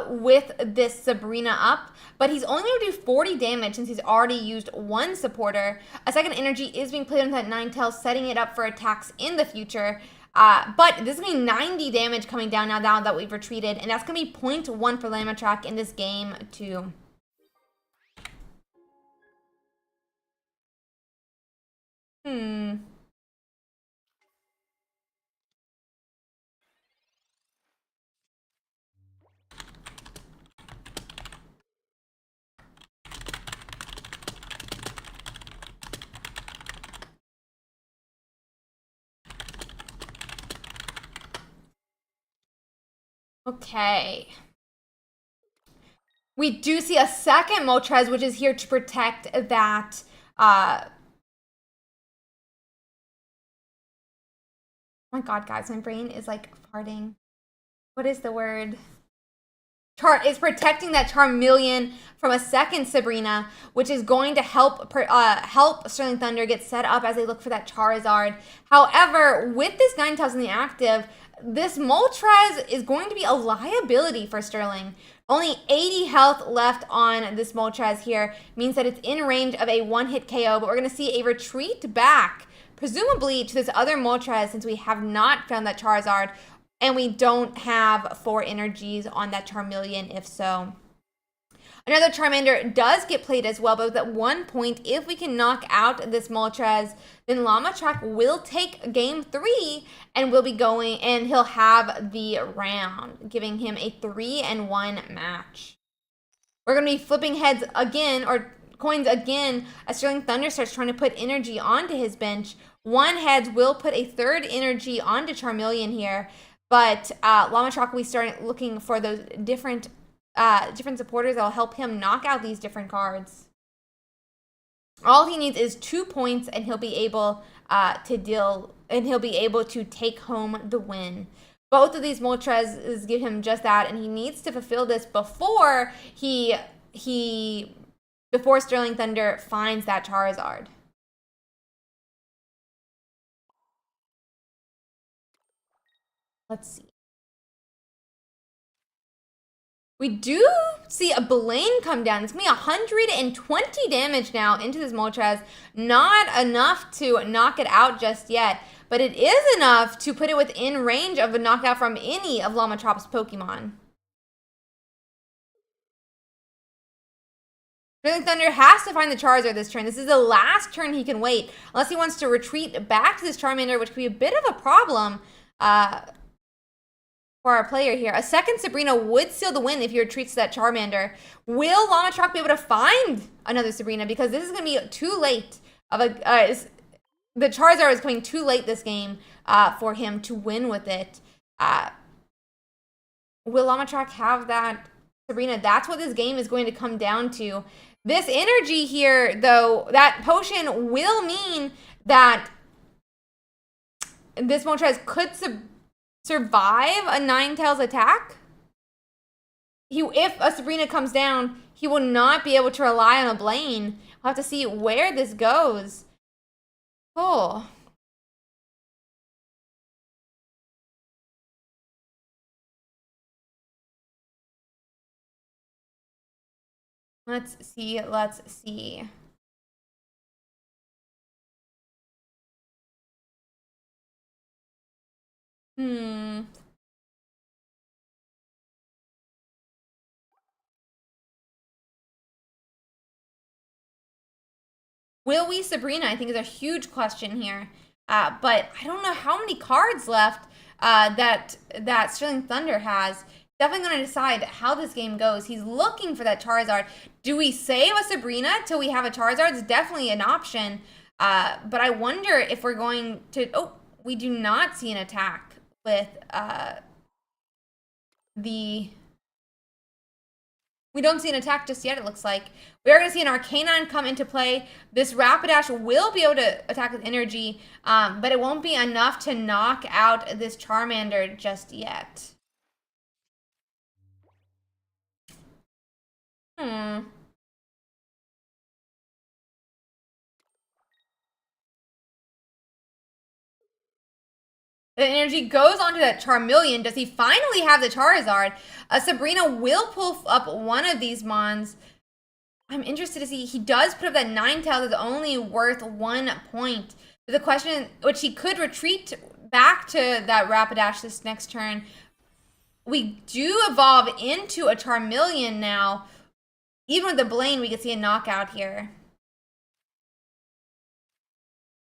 with this Sabrina up, but he's only going to do 40 damage since he's already used one supporter. A second energy is being played on that Ninetales, setting it up for attacks in the future. But this is going to be 90 damage coming down now that we've retreated, and that's going to be 0.1 for Lamatrack in this game too. Okay. We do see a second Moltres, which is here to protect that. Oh my god, guys, my brain is like farting. What is the word? Is protecting that Charmeleon from a second Sabrina, which is going to help Sterling Thunder get set up as they look for that Charizard. However, with this Ninetales in the active, this Moltres is going to be a liability for Sterling. Only 80 health left on this Moltres here means that it's in range of a one-hit KO, but we're going to see a retreat back, presumably to this other Moltres, since we have not found that Charizard, and we don't have 4 energies on that Charmeleon, if so. Another Charmander does get played as well, but at one point, if we can knock out this Moltres, then Lamatrack will take game 3 and will be going, and he'll have the round, giving him a 3-1 match. We're going to be flipping heads again, or coins again, as Sterling Thunder starts trying to put energy onto his bench. One heads will put a third energy onto Charmeleon here. But Lamatrock will be starting looking for those different supporters that will help him knock out these different cards. All he needs is 2 points, and he'll be able to take home the win. Both of these Moltres give him just that, and he needs to fulfill this before before Sterling Thunder finds that Charizard. Let's see. We do see a Blaine come down. It's going to be 120 damage now into this Moltres. Not enough to knock it out just yet, but it is enough to put it within range of a knockout from any of Lamatrop's Pokemon. Sterling Thunder has to find the Charizard this turn. This is the last turn he can wait, unless he wants to retreat back to this Charmander, which could be a bit of a problem for our player here. A second Sabrina would seal the win if he retreats to that Charmander. Will Lamatrock be able to find another Sabrina? Because this is going to be too late. The Charizard is coming too late this game for him to win with it. Will Lamatrock have that Sabrina? That's what this game is going to come down to. This energy here, though, that potion will mean that this Moltres could survive a Ninetales attack. If a Sabrina comes down, he will not be able to rely on a Blaine. We'll have to see where this goes. Oh. Let's see. Will we Sabrina, I think, is a huge question here. But I don't know how many cards left that Sterling Thunder has. Definitely going to decide how this game goes. He's looking for that Charizard. Do we save a Sabrina till we have a Charizard? It's definitely an option. But I wonder if we're going to... Oh, we do not see an attack with We don't see an attack just yet, it looks like. We are going to see an Arcanine come into play. This Rapidash will be able to attack with energy, but it won't be enough to knock out this Charmander just yet. The energy goes onto that Charmeleon. Does he finally have the Charizard? Sabrina will pull up one of these Mons. I'm interested to see. He does put up that Ninetales that's only worth 1 point. The question, which he could retreat back to that Rapidash this next turn. We do evolve into a Charmeleon now. Even with the Blaine, we can see a knockout here.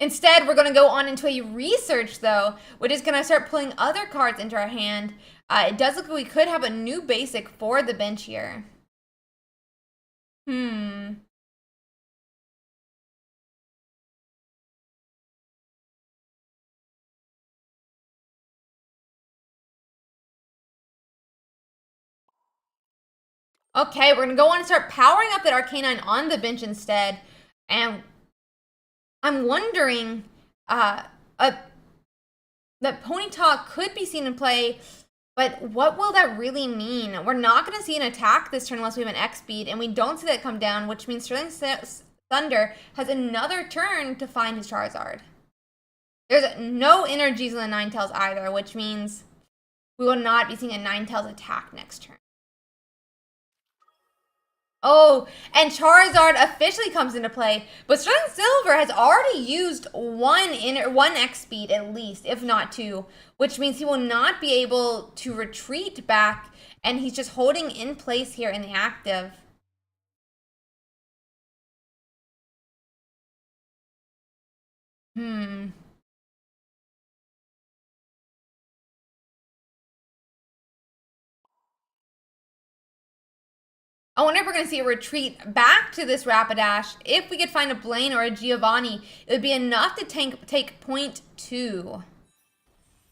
Instead, we're going to go on into a research, though, which is going to start pulling other cards into our hand. It does look like we could have a new basic for the bench here. Okay, we're going to go on and start powering up that Arcanine on the bench instead. And I'm wondering, that Ponyta could be seen in play, but what will that really mean? We're not going to see an attack this turn unless we have an X-Speed, and we don't see that come down, which means Sterling Thunder has another turn to find his Charizard. There's no energies in the Ninetales either, which means we will not be seeing a Ninetales attack next turn. Oh, and Charizard officially comes into play, but Sterling Silver has already used one X-Speed at least, if not 2, which means he will not be able to retreat back, and he's just holding in place here in the active. I wonder if we're going to see a retreat back to this Rapidash. If we could find a Blaine or a Giovanni, it would be enough to take point 2.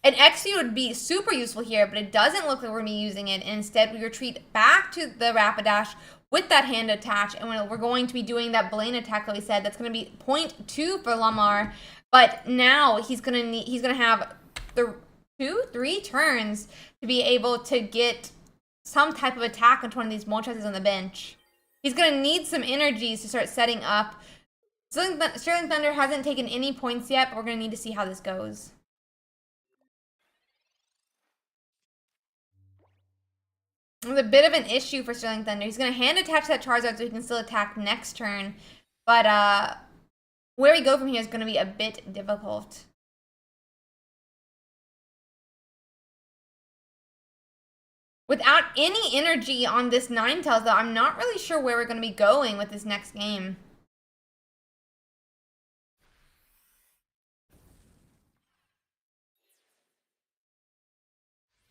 An XP would be super useful here, but it doesn't look like we're going to be using it. Instead, we retreat back to the Rapidash with that hand attach, and we're going to be doing that Blaine attack that we said. That's going to be 0.2 for Lamar, but now he's going to have the 2-3 turns to be able to get some type of attack onto one of these Moltres on the bench. He's going to need some energies to start setting up. Sterling Thunder hasn't taken any points yet, but we're going to need to see how this goes. It was a bit of an issue for Sterling Thunder. He's going to hand attach that Charizard so he can still attack next turn. But where we go from here is going to be a bit difficult. Without any energy on this Ninetales, though, I'm not really sure where we're going to be going with this next game.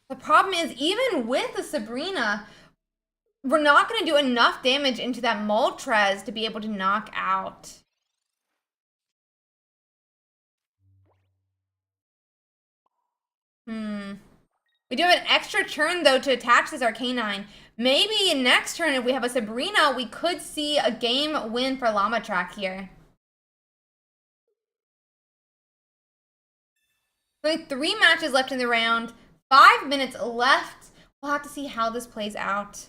The problem is, even with the Sabrina, we're not going to do enough damage into that Moltres to be able to knock out. We do have an extra turn, though, to attach this Arcanine. Maybe next turn, if we have a Sabrina, we could see a game win for Lamatrack here. Only 3 matches left in the round. 5 minutes left. We'll have to see how this plays out.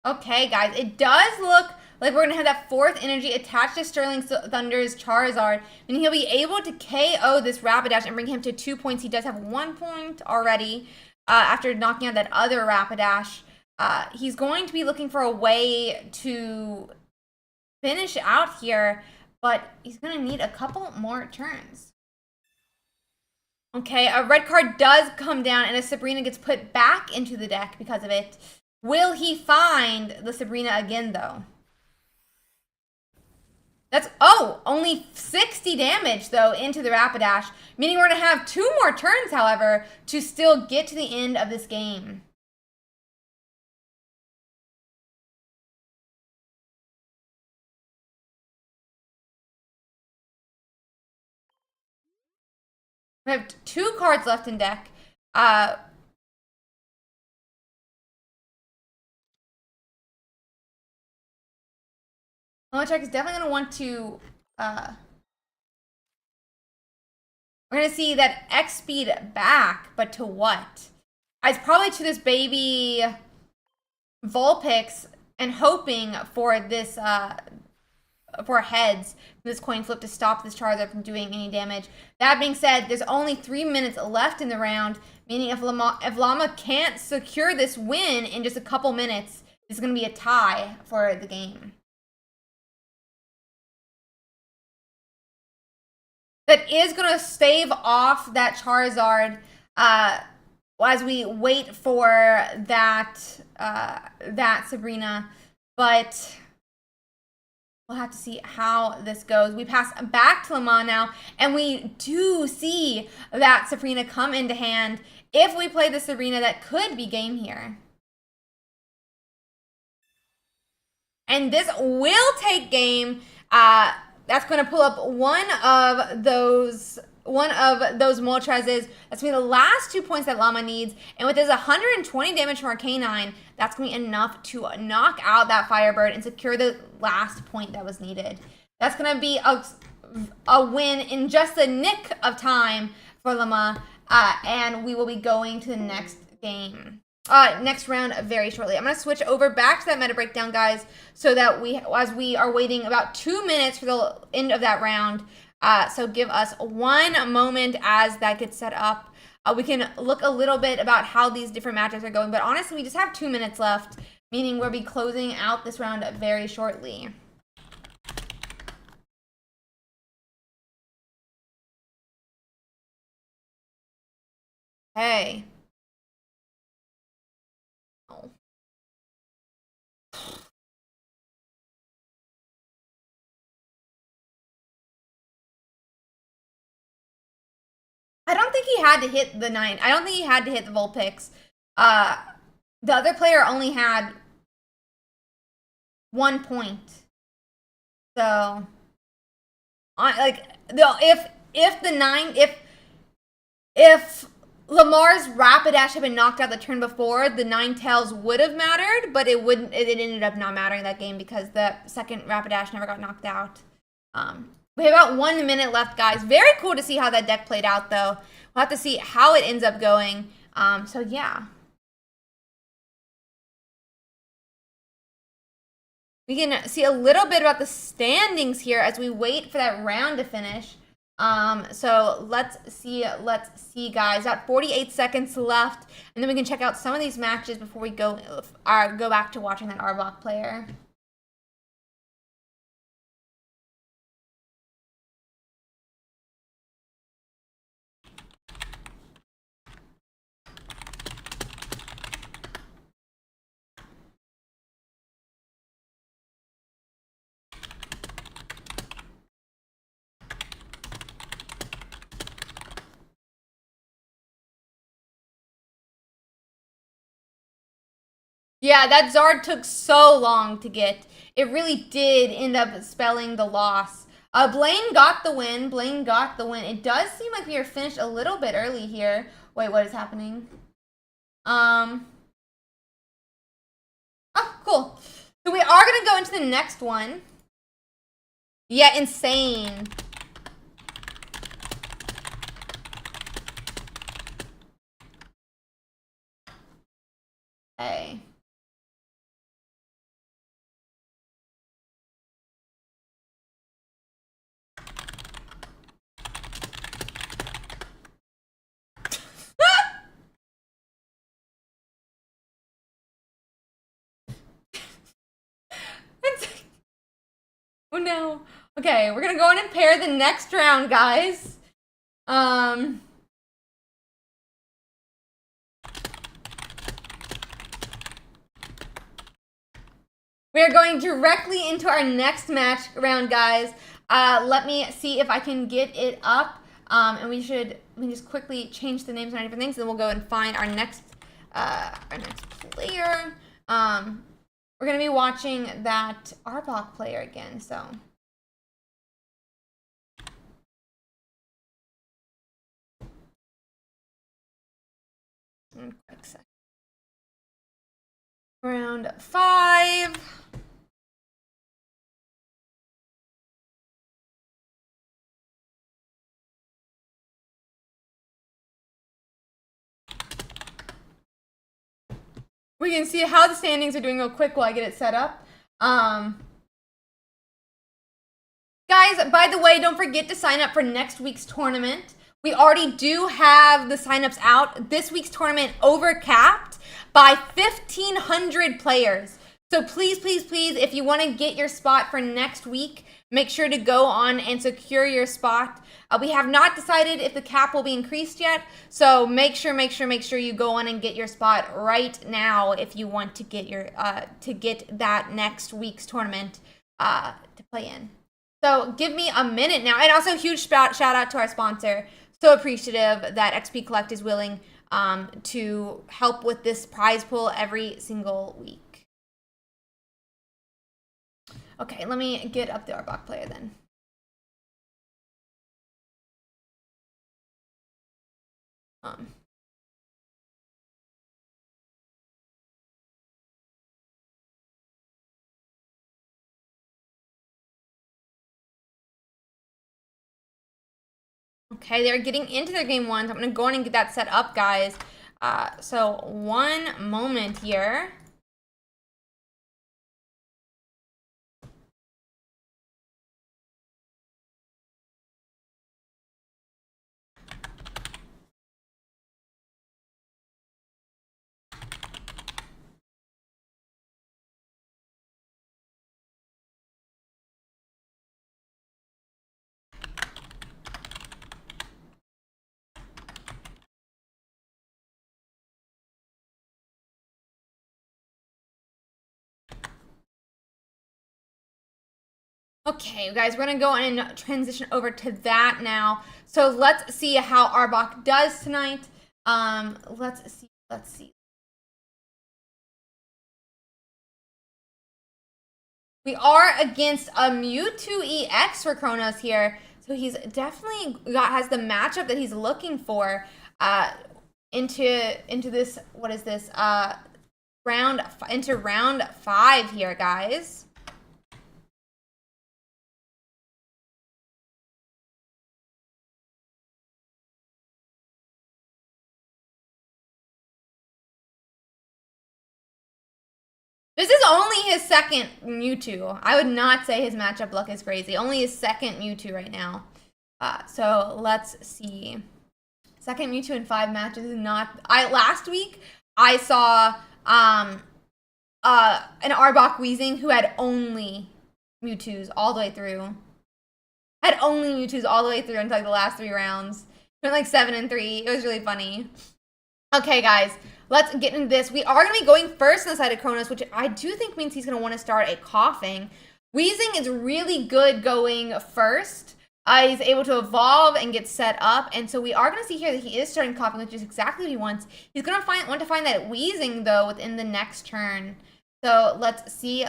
Okay, guys, it does look like we're going to have that 4th energy attached to Sterling Thunder's Charizard, and he'll be able to KO this Rapidash and bring him to 2 points. He does have 1 point already after knocking out that other Rapidash. He's going to be looking for a way to finish out here, but he's going to need a couple more turns. Okay, a red card does come down, and a Sabrina gets put back into the deck because of it. Will he find the Sabrina again, though? That's, only 60 damage, though, into the Rapidash, meaning we're going to have 2 more turns, however, to still get to the end of this game. We have 2 cards left in deck. Lamatrack is definitely going to want to, we're going to see that X speed back, but to what? It's probably to this baby Vulpix and hoping for this, for heads, this coin flip to stop this Charizard from doing any damage. That being said, there's only 3 minutes left in the round, meaning if Llama can't secure this win in just a couple minutes, it's going to be a tie for the game. That is going to stave off that Charizard as we wait for that that Sabrina, but we'll have to see how this goes. We pass back to Lamar now, and we do see that Sabrina come into hand. If we play the Sabrina, that could be game here. And this will take game. That's going to pull up one of those Moltres. That's going to be the last 2 points that Llama needs. And with this 120 damage from Arcanine, that's going to be enough to knock out that Firebird and secure the last point that was needed. That's going to be a win in just the nick of time for Llama. And we will be going to the next game. Next round very shortly. I'm going to switch over back to that meta breakdown, guys, so that as we are waiting about 2 minutes for the end of that round. So give us 1 moment as that gets set up. We can look a little bit about how these different matches are going, but honestly, we just have 2 minutes left, meaning we'll be closing out this round very shortly. Hey. Oh. I don't think he had to hit the 9. I don't think he had to hit the Vulpix. Uh, the other player only had 1 point. So, like, if the 9, if Lamar's Rapidash had been knocked out the turn before, the 9-tails would have mattered, but it wouldn't. It ended up not mattering that game because the second Rapidash never got knocked out. We have about 1 minute left, guys. Very cool to see how that deck played out, though. We'll have to see how it ends up going. So yeah. We can see a little bit about the standings here as we wait for that round to finish. So let's see, guys. Got 48 seconds left, and then we can check out some of these matches before we go back to watching that Arbok player. Yeah, that Zard took so long to get. It really did end up spelling the loss. Blaine got the win. It does seem like we are finished a little bit early here. Wait, what is happening? Oh, cool. So we are going to go into the next one. Yeah, insane. Hey. Oh no. Okay, we're gonna go in and pair the next round, guys. We are going directly into our next match round, guys. Let me see if I can get it up. And we just quickly change the names and different things, and then we'll go and find our next player. We're gonna be watching that Arbok player again, so. Quick second. Round 5. We can see how the standings are doing real quick while I get it set up. Guys, by the way, don't forget to sign up for next week's tournament. We already do have the signups out. This week's tournament overcapped by 1,500 players. So please, please, please, if you want to get your spot for next week, make sure to go on and secure your spot. We have not decided if the cap will be increased yet, so make sure you go on and get your spot right now if you want to get your to get that next week's tournament to play in. So give me a minute now, and also huge shout out to our sponsor. So appreciative that XP Collect is willing to help with this prize pool every single week. Okay, let me get up the Arbok player then. Okay, they're getting into their game 1. So I'm going to go in and get that set up, guys. So 1 moment here. Okay, guys, we're gonna go and transition over to that now. So let's see how Arbok does tonight. Let's see. We are against a Mewtwo EX for Kronos here. So he's definitely has the matchup that he's looking for into this, what is this? Round 5 here, guys. This is only his second Mewtwo. I would not say his matchup luck is crazy. Only his second Mewtwo right now. So let's see. Second Mewtwo in 5 matches is not. Last week I saw an Arbok Weezing who had only Mewtwo's all the way through. Had only Mewtwo's all the way through until like the last 3 rounds. Went like 7-3. It was really funny. Okay, guys, let's get into this. We are going to be going first on the side of Kronos, which I do think means he's going to want to start a coughing. Weezing is really good going first. He's able to evolve and get set up, and so we are going to see here that he is starting coughing, which is exactly what he wants. He's going to want to find that Weezing, though, within the next turn. So let's see.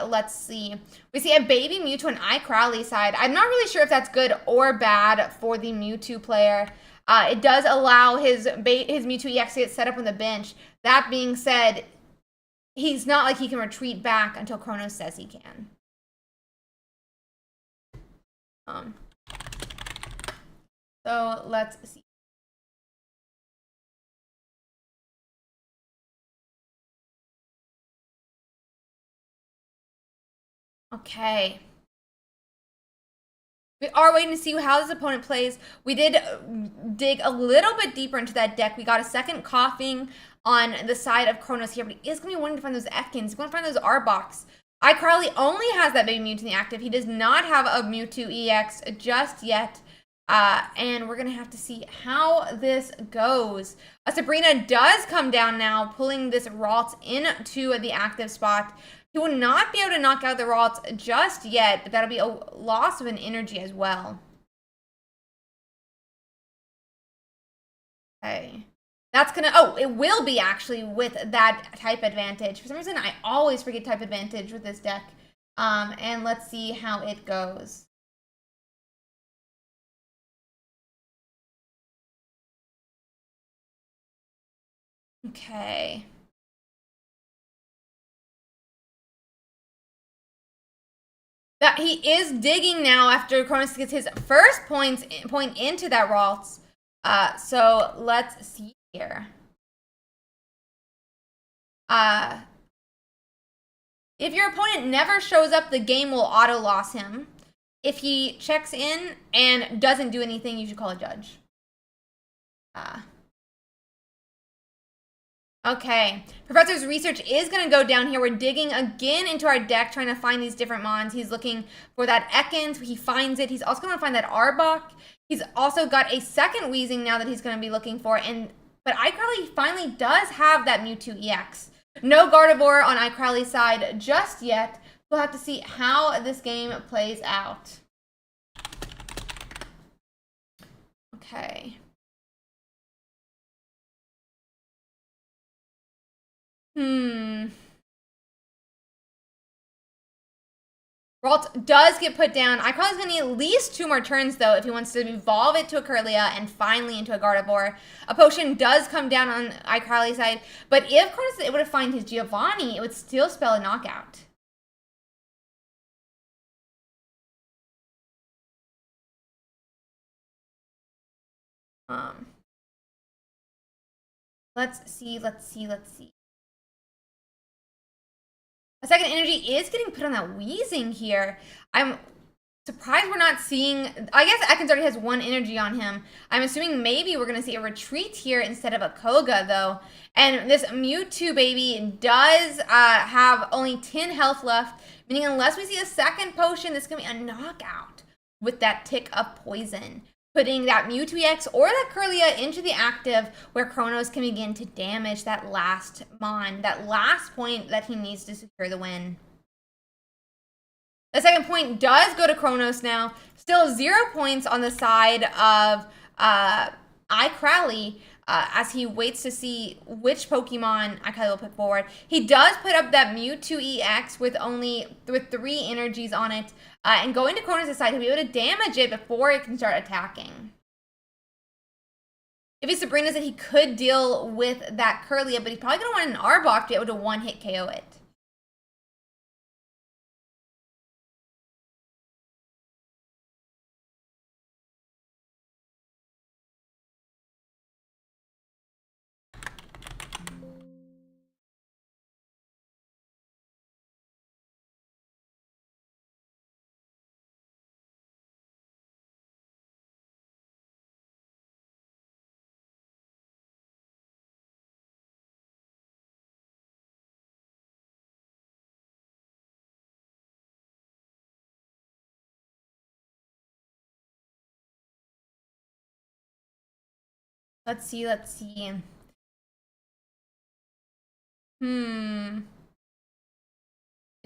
We see a baby Mewtwo and iCrowley side. I'm not really sure if that's good or bad for the Mewtwo player. It does allow his Mewtwo EX to get set up on the bench. That being said, he's not like he can retreat back until Kronos says he can. So let's see. Okay. We are waiting to see how this opponent plays. We did dig a little bit deeper into that deck. We got a second coughing on the side of Kronos here, but he is going to be wanting to find those Ekans. He's going to find those Arboks. iCrowley only has that baby Mewtwo in the active. He does not have a Mewtwo EX just yet. And we're going to have to see how this goes. Sabrina does come down now, pulling this Ralts into the active spot. He will not be able to knock out the Ralts just yet, but that'll be a loss of an energy as well. Okay. That's gonna, oh, it will be actually with that type advantage. For some reason, I always forget type advantage with this deck. And let's see how it goes. Okay. That he is digging now after Kronos gets his first point into that Ralts. So let's see here. If your opponent never shows up, the game will auto-loss him. If he checks in and doesn't do anything, you should call a judge. Okay, Professor's research is going to go down here. We're digging again into our deck, trying to find these different mons. He's looking for that Ekans. He finds it. He's also going to find that Arbok. He's also got a second Weezing now that he's going to be looking for. But iCrowley finally does have that Mewtwo EX. No Gardevoir on iCrowley's side just yet. We'll have to see how this game plays out. Okay. Ralt does get put down. iCrowley's going to need at least 2 more turns, though, if he wants to evolve it to a Kirlia and finally into a Gardevoir. A potion does come down on iCrowley's side, but if Kronos is able to find his Giovanni, it would still spell a knockout. Let's see. A second energy is getting put on that Weezing here. I'm surprised we're not seeing... I guess Ekans already has 1 energy on him. I'm assuming maybe we're going to see a retreat here instead of a Koga, though. And this Mewtwo baby does have only 10 health left, meaning unless we see a second potion, this is going to be a knockout with that tick of poison, putting that Mewtwo EX or that Kirlia into the active where Kronos can begin to damage that last mon, that last point that he needs to secure the win. The second point does go to Kronos now. Still 0 points on the side of iCrowley as he waits to see which Pokemon iCrowley will put forward. He does put up that Mewtwo EX with 3 energies on it. And going to Kronos' side, he'll be able to damage it before it can start attacking. If he's Sabrina's, that he could deal with that Kirlia, but he's probably going to want an Arbok to be able to one-hit KO it. Let's see. It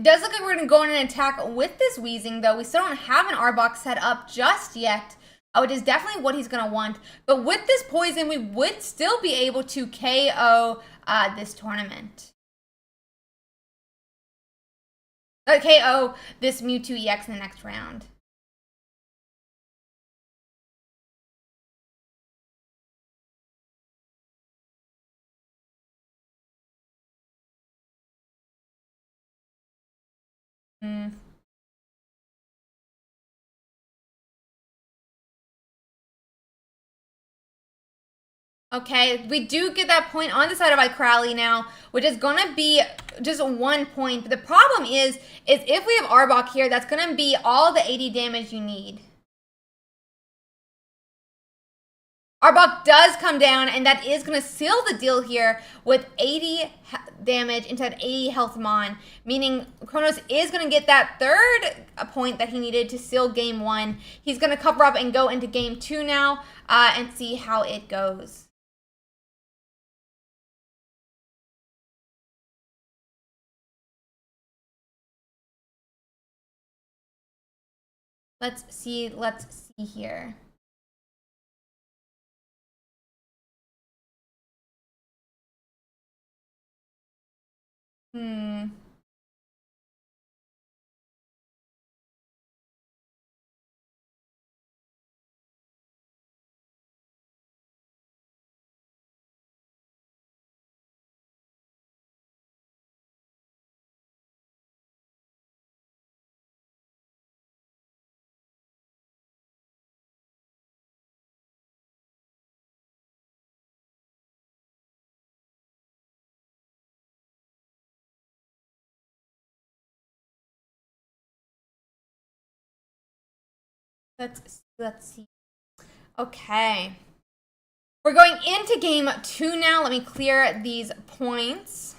does look like we're going to go on an attack with this Weezing, though. We still don't have an Arbok set up just yet, which is definitely what he's going to want. But with this poison, we would still be able to KO this tournament. KO this Mewtwo EX in the next round. Okay, we do get that point on the side of iCrowley now, which is going to be just 1 point. But the problem is if we have Arbok here, that's going to be all the 80 damage you need. Arbok does come down, and that is going to seal the deal here with 80 damage into an 80 health Mon, meaning Kronos is going to get that third point that he needed to seal game 1. He's going to cover up and go into game 2 now and see how it goes. Let's see here. Let's see. Okay. We're going into game 2 now. Let me clear these points.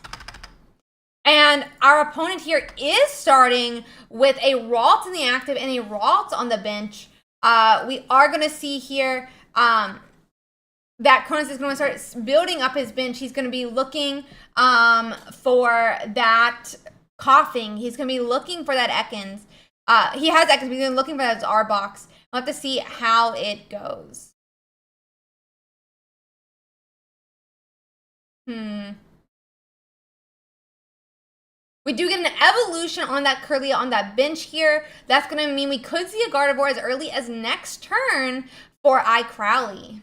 And our opponent here is starting with a Ralt in the active and a Ralt on the bench. We are going to see here that Kronos is going to start building up his bench. He's going to be looking for that Coughing. He's going to be looking for that Ekans. He has Ekans, but he's looking for that Arbok. We'll have to see how it goes. We do get an evolution on that Kirlia on that bench here. That's going to mean we could see a Gardevoir as early as next turn for iCrowley.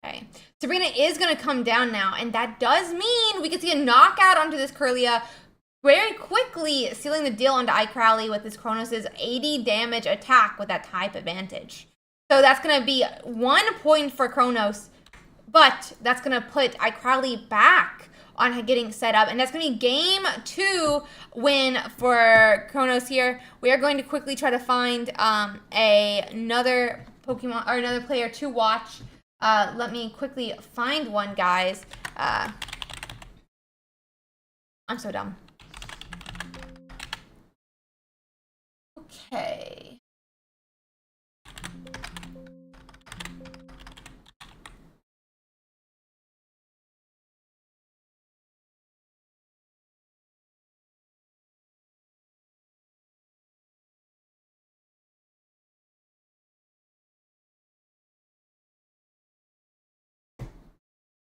Okay. Sabrina is going to come down now, and that does mean we could see a knockout onto this Kirlia very quickly, sealing the deal onto iCrowley with this Kronos' 80 damage attack with that type advantage. So that's going to be 1 point for Kronos, but that's going to put iCrowley back on getting set up, and that's going to be game 2 win for Kronos here. We are going to quickly try to find another Pokemon or another player to watch. Let me quickly find one, guys. I'm so dumb. Okay.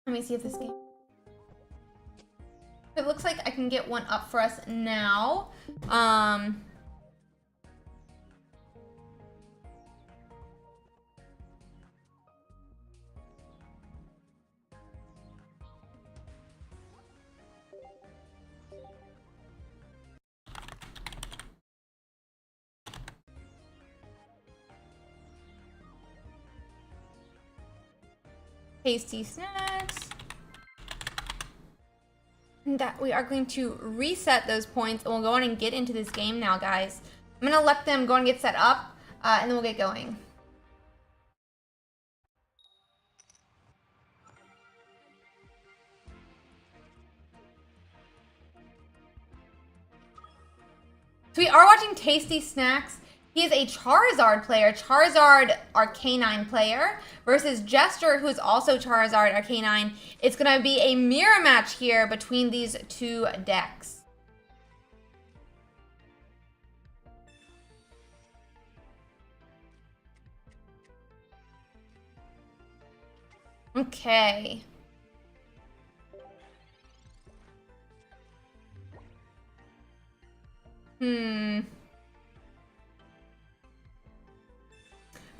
Let me see if this game... It looks like I can get one up for us now. Tasty snacks. And that we are going to reset those points, and we'll go on and get into this game now, guys. I'm gonna let them go and get set up, and then we'll get going. So we are watching Tasty Snacks. He is a Charizard player, Charizard Arcanine player, versus Jester, who is also Charizard Arcanine. It's going to be a mirror match here between these two decks. Okay.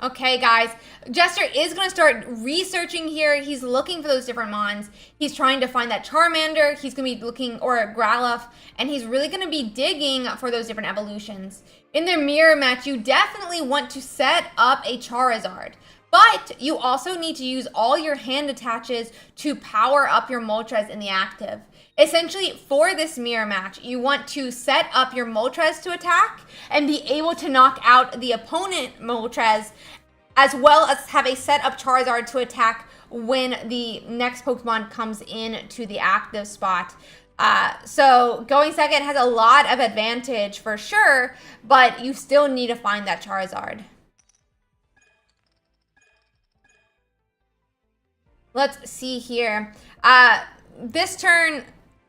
Okay, guys. Jester is going to start researching here. He's looking for those different mons. He's trying to find that Charmander. He's going to be looking, or a Growlithe, and he's really going to be digging for those different evolutions. In their mirror match, you definitely want to set up a Charizard. But you also need to use all your hand attaches to power up your Moltres in the active. Essentially, for this mirror match, you want to set up your Moltres to attack and be able to knock out the opponent Moltres, as well as have a set up Charizard to attack when the next Pokemon comes in to the active spot. So going second has a lot of advantage for sure, but you still need to find that Charizard. Let's see here. This turn,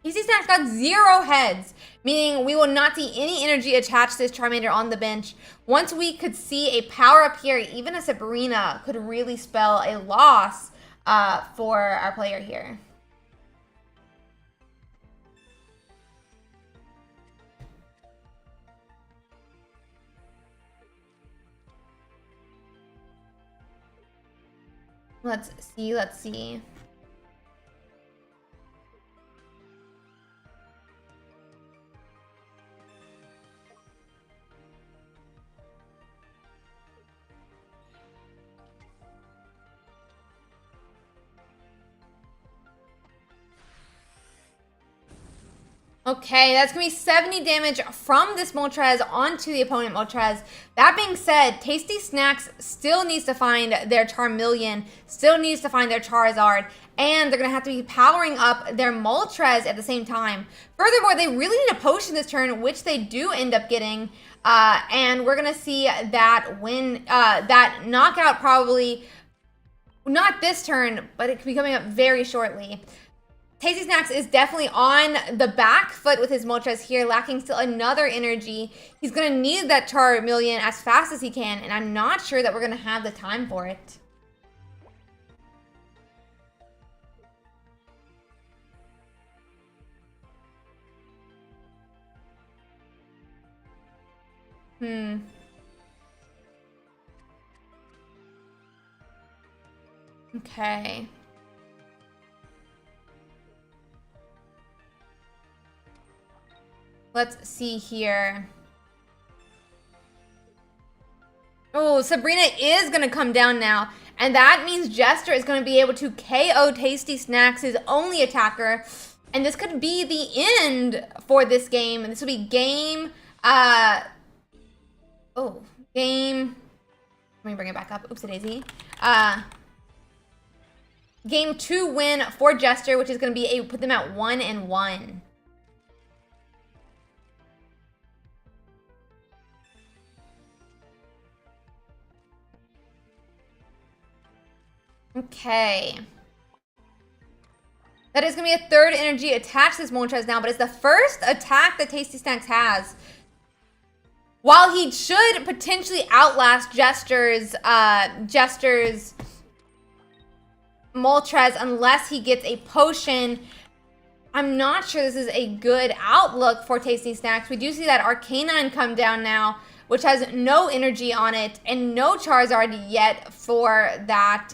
Tasty Snacks got 0 heads, meaning we will not see any energy attached to this Charmander on the bench. Once we could see a power up here, even a Sabrina could really spell a loss for our player here. Let's see. Okay, that's going to be 70 damage from this Moltres onto the opponent Moltres. That being said, Tasty Snacks still needs to find their Charmeleon, still needs to find their Charizard, and they're going to have to be powering up their Moltres at the same time. Furthermore, they really need a potion this turn, which they do end up getting, and we're going to see that win, that knockout probably, not this turn, but it could be coming up very shortly. Tasty Snacks is definitely on the back foot with his Moltres here, lacking still another energy. He's going to need that Charmeleon as fast as he can, and I'm not sure that we're going to have the time for it. Okay. Let's see here. Oh, Sabrina is going to come down now. And that means Jester is going to be able to KO Tasty Snacks, his only attacker. And this could be the end for this game. And this will be game... game... Let me bring it back up. Oopsie-daisy. Game 2 win for Jester, which is going to be put them at 1-1. Okay. That is going to be a third energy attached to this Moltres now, but it's the first attack that Tasty Snacks has. While he should potentially outlast Jester's Moltres unless he gets a potion. I'm not sure this is a good outlook for Tasty Snacks. We do see that Arcanine come down now, which has no energy on it, and no Charizard yet for that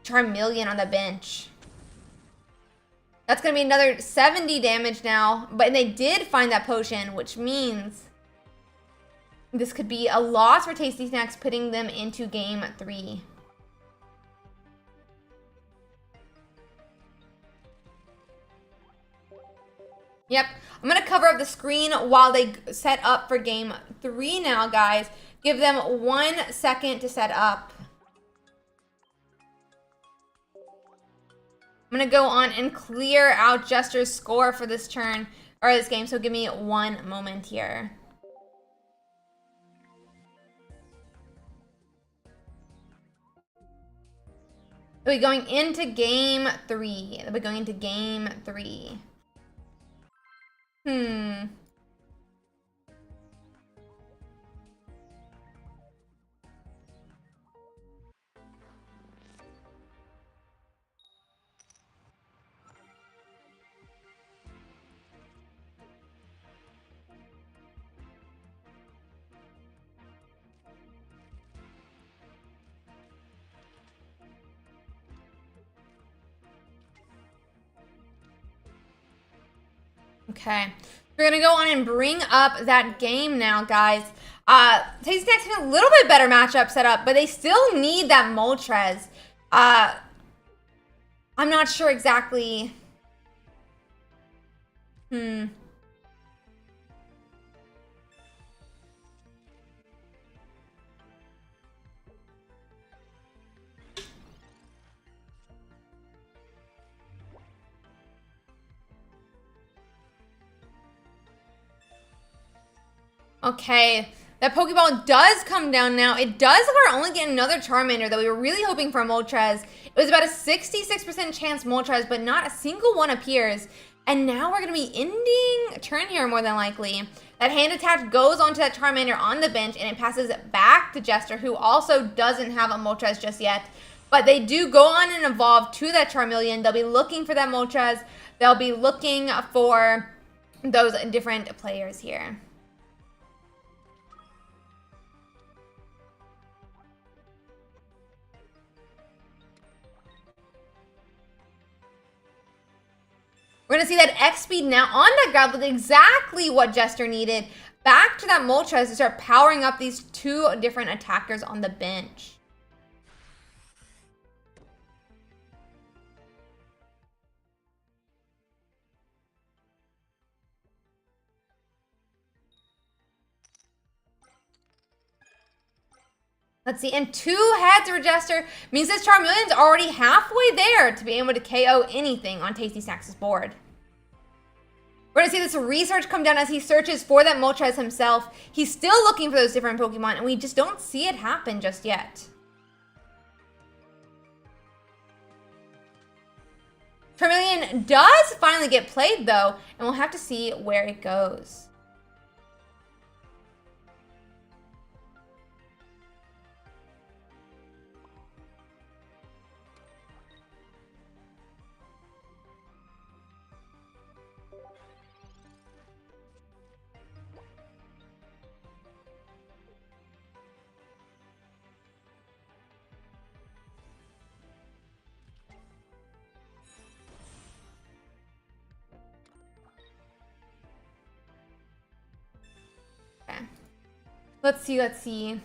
Charmeleon on the bench. That's going to be another 70 damage now, but they did find that potion, which means this could be a loss for Tasty Snacks, putting them into game 3. Yep, I'm going to cover up the screen while they set up for game 3 now, guys. Give them 1 second to set up. I'm going to go on and clear out Jester's score for this turn, or this game, so give me 1 moment here. We're going into game 3. We're going into game 3. Okay, we're gonna go on and bring up that game now, guys. Tasty Snacks have a little bit better matchup set up, but they still need that Moltres. I'm not sure exactly. Okay, that Pokeball does come down now. It does, however, only get another Charmander, though we were really hoping for a Moltres. It was about a 66% chance Moltres, but not a single one appears. And now we're going to be ending a turn here, more than likely. That hand attack goes onto that Charmander on the bench, and it passes back to Jester, who also doesn't have a Moltres just yet. But they do go on and evolve to that Charmeleon. They'll be looking for that Moltres. They'll be looking for those different players here. We're going to see that X-Speed now on that Growlithe, exactly what Jester needed. Back to that Moltres to start powering up these 2 different attackers on the bench. Let's see, and 2 heads for Jester means this Charmeleon's already halfway there to be able to KO anything on Tasty Snacks' board. We're going to see this research come down as he searches for that Moltres himself. He's still looking for those different Pokemon, and we just don't see it happen just yet. Charmeleon does finally get played, though, and we'll have to see where it goes. Let's see.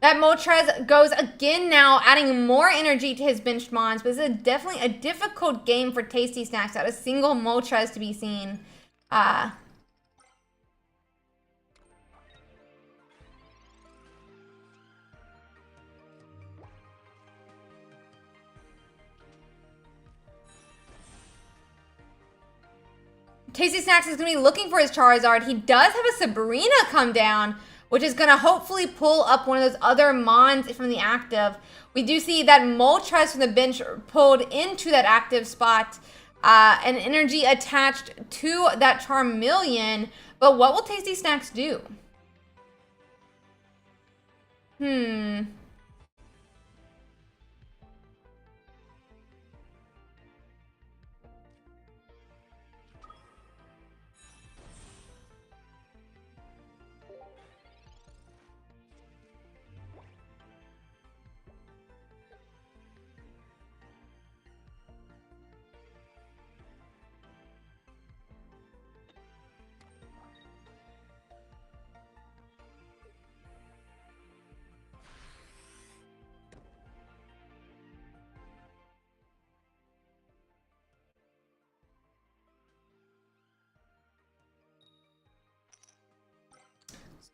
That Moltres goes again now, adding more energy to his bench mons, but this is definitely a difficult game for Tasty Snacks. Not a single Moltres to be seen. Tasty Snacks is going to be looking for his Charizard. He does have a Sabrina come down, which is going to hopefully pull up one of those other Mons from the active. We do see that Moltres from the bench pulled into that active spot. an energy attached to that Charmeleon. But what will Tasty Snacks do?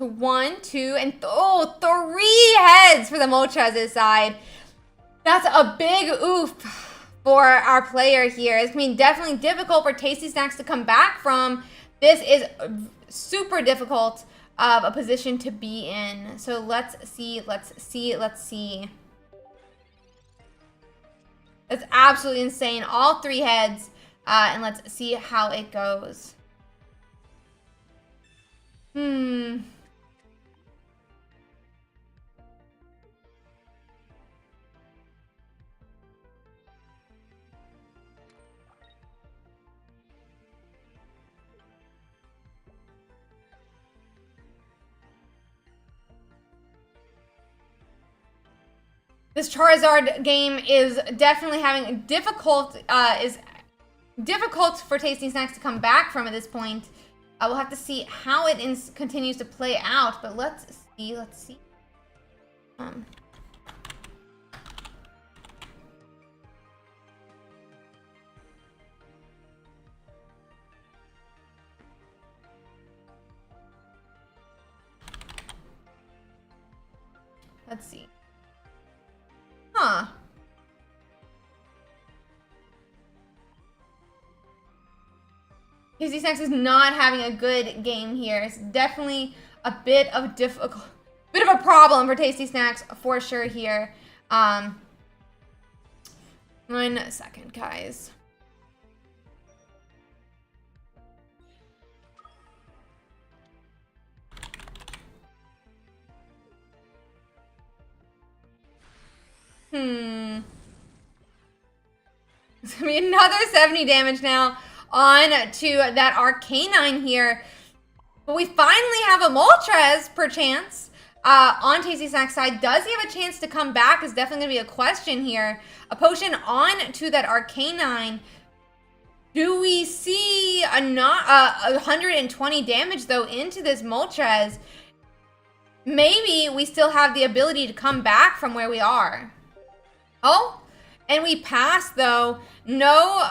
So 1, 2, and 3 heads for the Moltres side. That's a big oof for our player here. It's going to be definitely difficult for Tasty Snacks to come back from. This is super difficult of a position to be in. So let's see. That's absolutely insane. All 3 heads. And let's see how it goes. This Charizard game is definitely having difficult for Tasty Snacks to come back from at this point. We'll have to see how it continues to play out, but let's see. Let's see. Let's see. Huh. Tasty Snacks is not having a good game here. It's definitely a bit of a problem for Tasty Snacks for sure here. 1 second, guys. It's gonna be another 70 damage now on to that Arcanine here. But we finally have a Moltres, perchance, on Tasty Snack's side. Does he have a chance to come back is definitely going to be a question here. A potion on to that Arcanine. Do we see a 120 damage, though, into this Moltres? Maybe we still have the ability to come back from where we are. Oh, and we passed, though. No,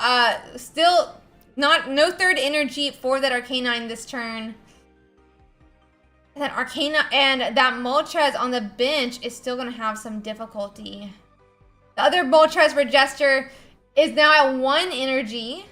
still no 3rd energy for that Arcanine this turn. That Arcanine and that Moltres on the bench is still going to have some difficulty. The other Moltres Regester is now at 1 energy.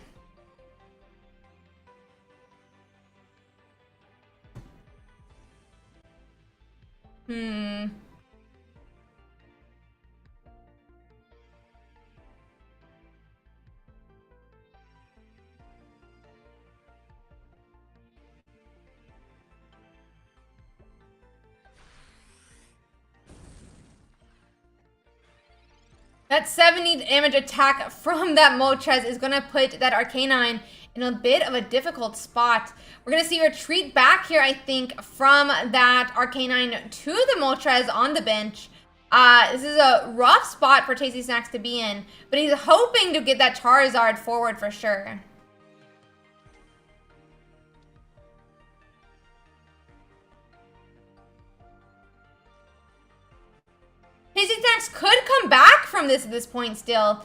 That 70 damage attack from that Moltres is going to put that Arcanine in a bit of a difficult spot. We're going to see a retreat back here, I think, from that Arcanine to the Moltres on the bench. This is a rough spot for Tasty Snacks to be in, but he's hoping to get that Charizard forward for sure. Tasty Snacks could come back from this at this point still.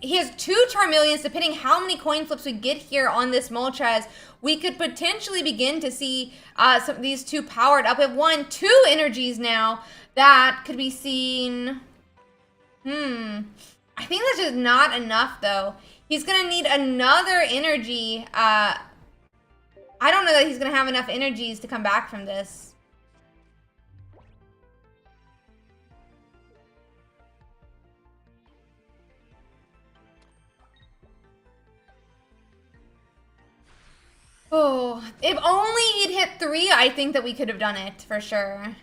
He has 2 Charmeleons. Depending how many coin flips we get here on this Moltres, we could potentially begin to see some of these 2 powered up. We have 2 energies now that could be seen. I think that's just not enough, though. He's going to need another energy. I don't know that he's going to have enough energies to come back from this. Oh, if only he'd hit 3, I think that we could have done it for sure.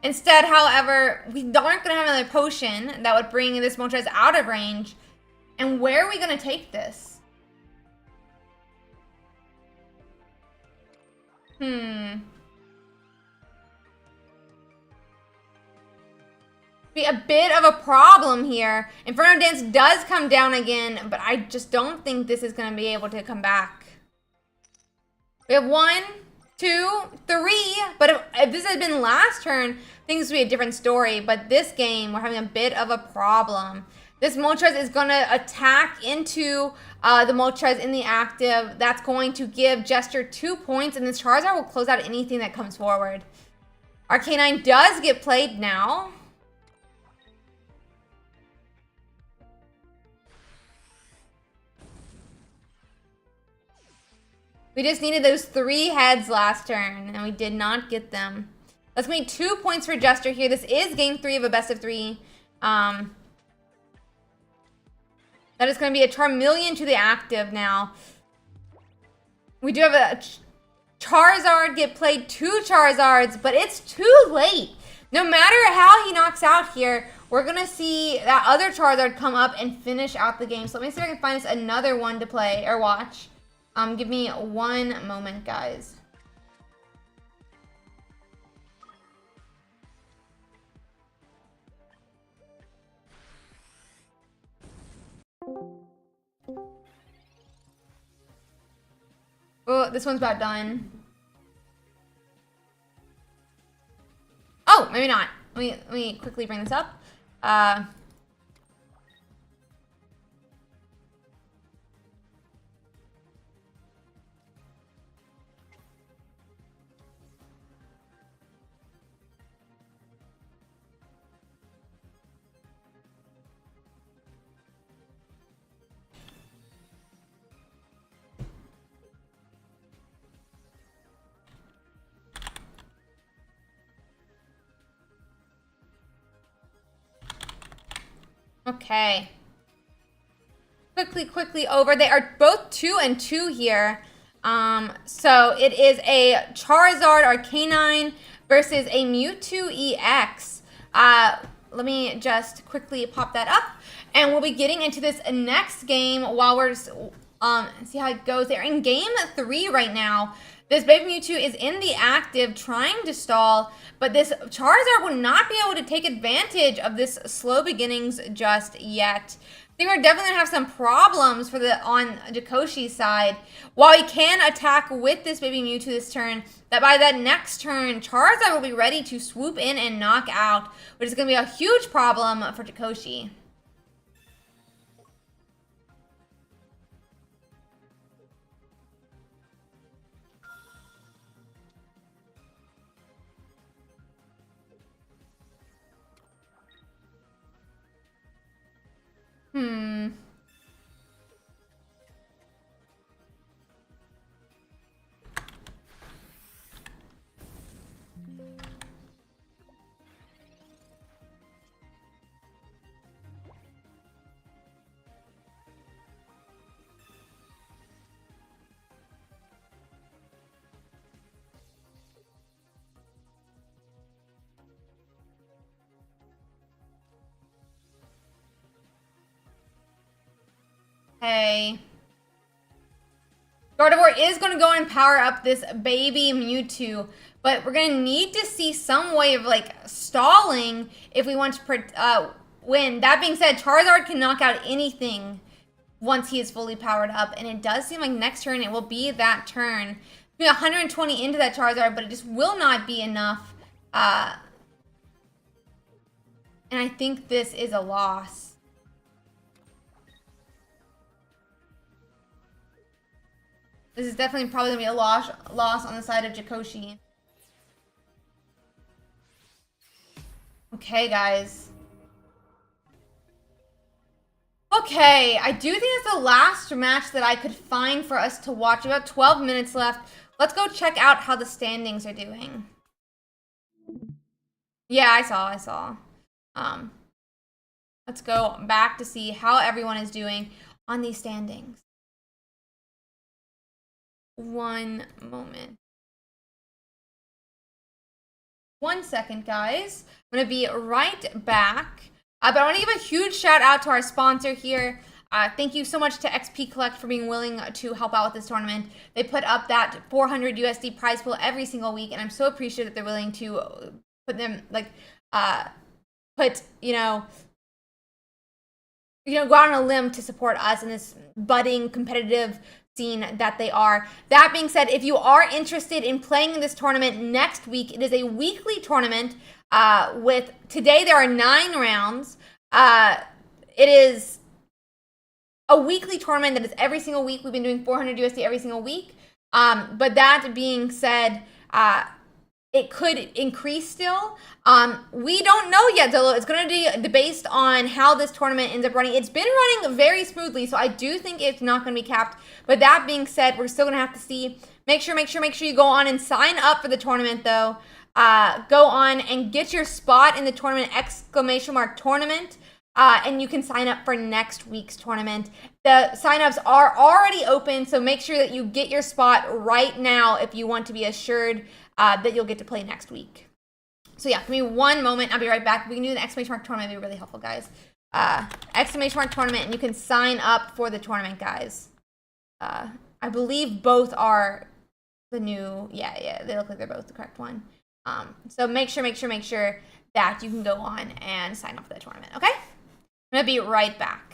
Instead, however, we aren't going to have another potion that would bring this Moltres out of range. And where are we going to take this? Be a bit of a problem here. Inferno Dance does come down again, but I just don't think this is going to be able to come back. We have 1, 2, 3, but if this had been last turn, things would be a different story. But this game, we're having a bit of a problem. This Moltres is going to attack into the Moltres in the active. That's going to give Jester 2 points, and this Charizard will close out anything that comes forward. Arcanine does get played now. We just needed those 3 heads last turn, and we did not get them. Let's make 2 points for Jester here. This is game 3 of a best of 3. That is going to be a Charmeleon to the active now. We do have a Charizard get played, 2 Charizards, but it's too late. No matter how he knocks out here, we're going to see that other Charizard come up and finish out the game. So let me see if I can find us another one to play or watch. Give me 1 moment, guys. Oh, this one's about done. Oh, maybe not. Let me quickly bring this up. Okay. Quickly over. They are both 2 and 2 here. So it is a Charizard Arcanine versus a Mewtwo EX. Let me just quickly pop that up. And we'll be getting into this next game while we're, see how it goes. They're in game 3 right now. This baby Mewtwo is in the active trying to stall, but this Charizard will not be able to take advantage of this slow beginnings just yet. I think we're definitely going to have some problems on Jakoshi's side. While he can attack with this baby Mewtwo this turn, that by that next turn, Charizard will be ready to swoop in and knock out, which is going to be a huge problem for Jakoshi. Hey. Gardevoir is going to go and power up this baby Mewtwo, but we're going to need to see some way of, like, stalling if we want to win. That being said, Charizard can knock out anything once he is fully powered up, and it does seem like next turn it will be that turn. Be 120 into that Charizard, but it just will not be enough. And I think this is a loss. This is definitely probably going to be a loss on the side of Jakoshi. Okay, guys. Okay, I do think it's the last match that I could find for us to watch. About 12 minutes left. Let's go check out how the standings are doing. Yeah, I saw. Let's go back to see how everyone is doing on these standings. one moment. 1 second, guys. I'm going to be right back. But I want to give a huge shout out to our sponsor here. Thank you so much to XP Collect for being willing to help out with this tournament. They put up that 400 USD prize pool every single week, and I'm so appreciative that they're willing to put them, like, go out on a limb to support us in this budding competitive scene that they are. That being said, if you are interested in playing in this tournament next week, it is a weekly tournament. With today there are 9 rounds. It is a weekly tournament that is every single week. We've been doing 400 USD every single week. But that being said, it could increase still. We don't know yet, Zolo. It's going to be based on how this tournament ends up running. It's been running very smoothly, so I do think it's not going to be capped. But that being said, we're still going to have to see. Make sure you go on and sign up for the tournament, though. Go on and get your spot in the tournament, !tournament. And you can sign up for next week's tournament. The signups are already open, so make sure that you get your spot right now if you want to be assured that you'll get to play next week. So yeah, give me 1 moment. I'll be right back. We can do the ! tournament. It'd be really helpful, guys. ! tournament, and you can sign up for the tournament, guys. I believe both are the new. Yeah, they look like they're both the correct one. So make sure that you can go on and sign up for the tournament. Okay, I'm gonna be right back.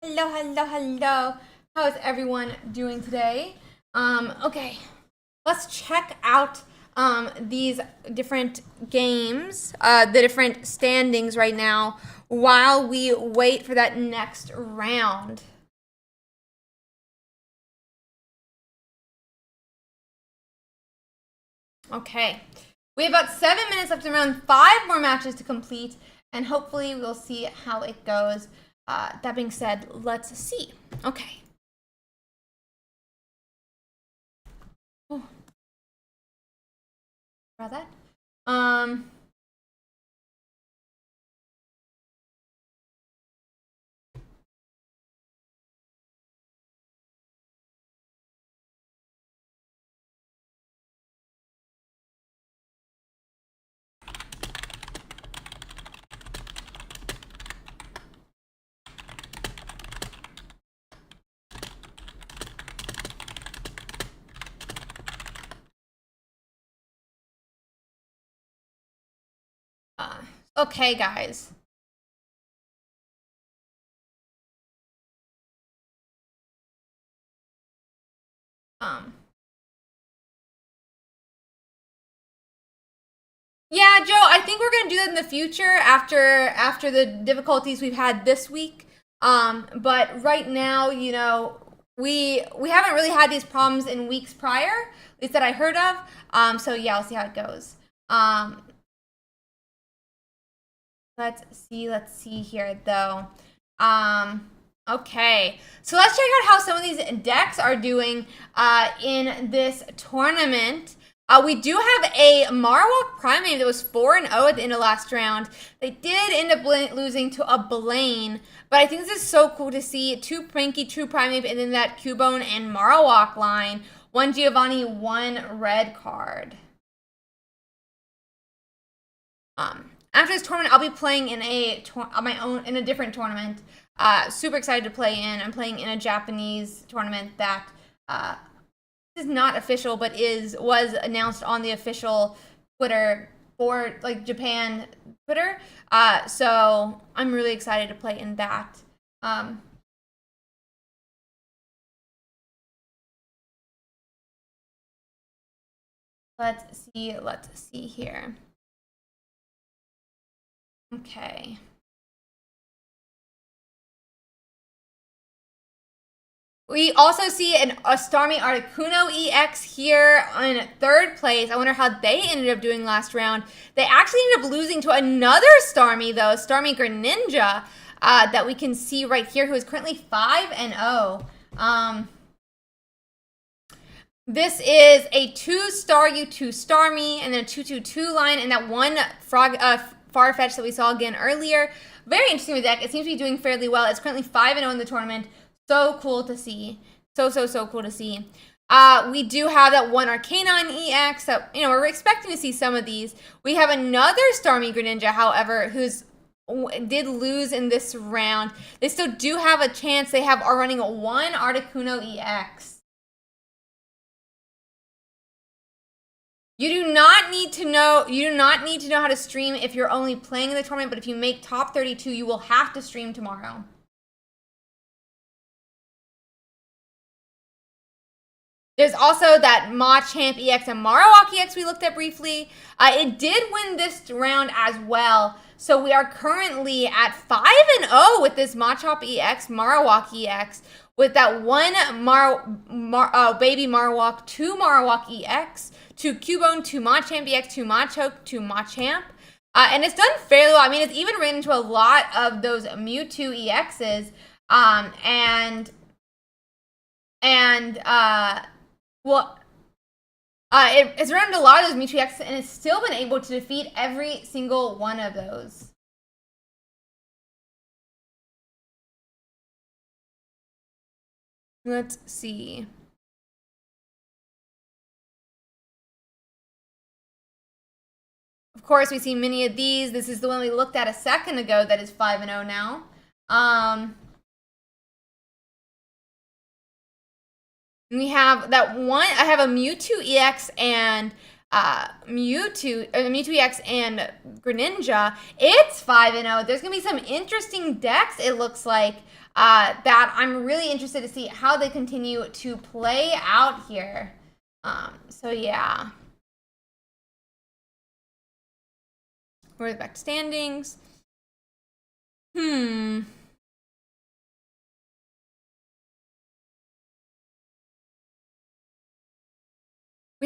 Hello, hello, hello. How is everyone doing today? Okay, let's check out these different games, the different standings right now while we wait for that next round. Okay, we have about 7 minutes left, around 5 more matches to complete, and hopefully we'll see how it goes. That being said, let's see. Okay. Oh. About that. Okay, guys. Yeah, Joe, I think we're gonna do that in the future after the difficulties we've had this week. But right now, you know, we haven't really had these problems in weeks prior, at least that I heard of. So yeah, I'll see how it goes. Let's see here though. Okay, so let's check out how some of these decks are doing in this tournament. We do have a Marowak Primate that was 4-0 at the end of last round. They did end up losing to a Blaine, but I think this is so cool to see. 2 Pranky, 2 Primate, and then that Cubone and Marowak line. 1 Giovanni, 1 red card. After this tournament, I'll be playing in a different tournament. Super excited to play in. I'm playing in a Japanese tournament that is not official, but was announced on the official Twitter for like Japan Twitter. So I'm really excited to play in that. Let's see here. Okay. We also see a Starmie Articuno EX here in 3rd place. I wonder how they ended up doing last round. They actually ended up losing to another Starmie, though, Starmie Greninja, that we can see right here, who is currently 5-0. This is a 2-star U2 Starmie, and then a 2-2-2 line, and that 1 Farfetch that we saw again earlier. Very interesting with the deck. It seems to be doing fairly well. It's currently 5-0 in the tournament. So cool to see. So cool to see. We do have that 1 Arcanine EX that, you know, we're expecting to see some of these. We have another Starmie Greninja, however, did lose in this round. They still do have a chance. They are running 1 Articuno EX. You do not need to know how to stream if you're only playing in the tournament, but if you make top 32, you will have to stream tomorrow. There's also that Machamp EX and Marowak EX we looked at briefly. It did win this round as well. So we are currently at 5-0 with this Machamp EX, Marowak EX, with that 1 baby Marowak, 2 Marowak EX, 2 Cubone, 2 Machamp EX, 2 Machoke, 2 Machamp. And it's done fairly well. I mean, it's even ran into a lot of those Mewtwo EXs. It's run into a lot of those Mewtwo EXs, and it's still been able to defeat every single one of those. Let's see. Of course, we see many of these. This is the one we looked at a second ago that is 5-0 now. We have that one. I have a Mewtwo EX and Mewtwo EX and Greninja. It's 5-0. There's gonna be some interesting decks, it looks like, that I'm really interested to see how they continue to play out here. So yeah. We're back to standings. We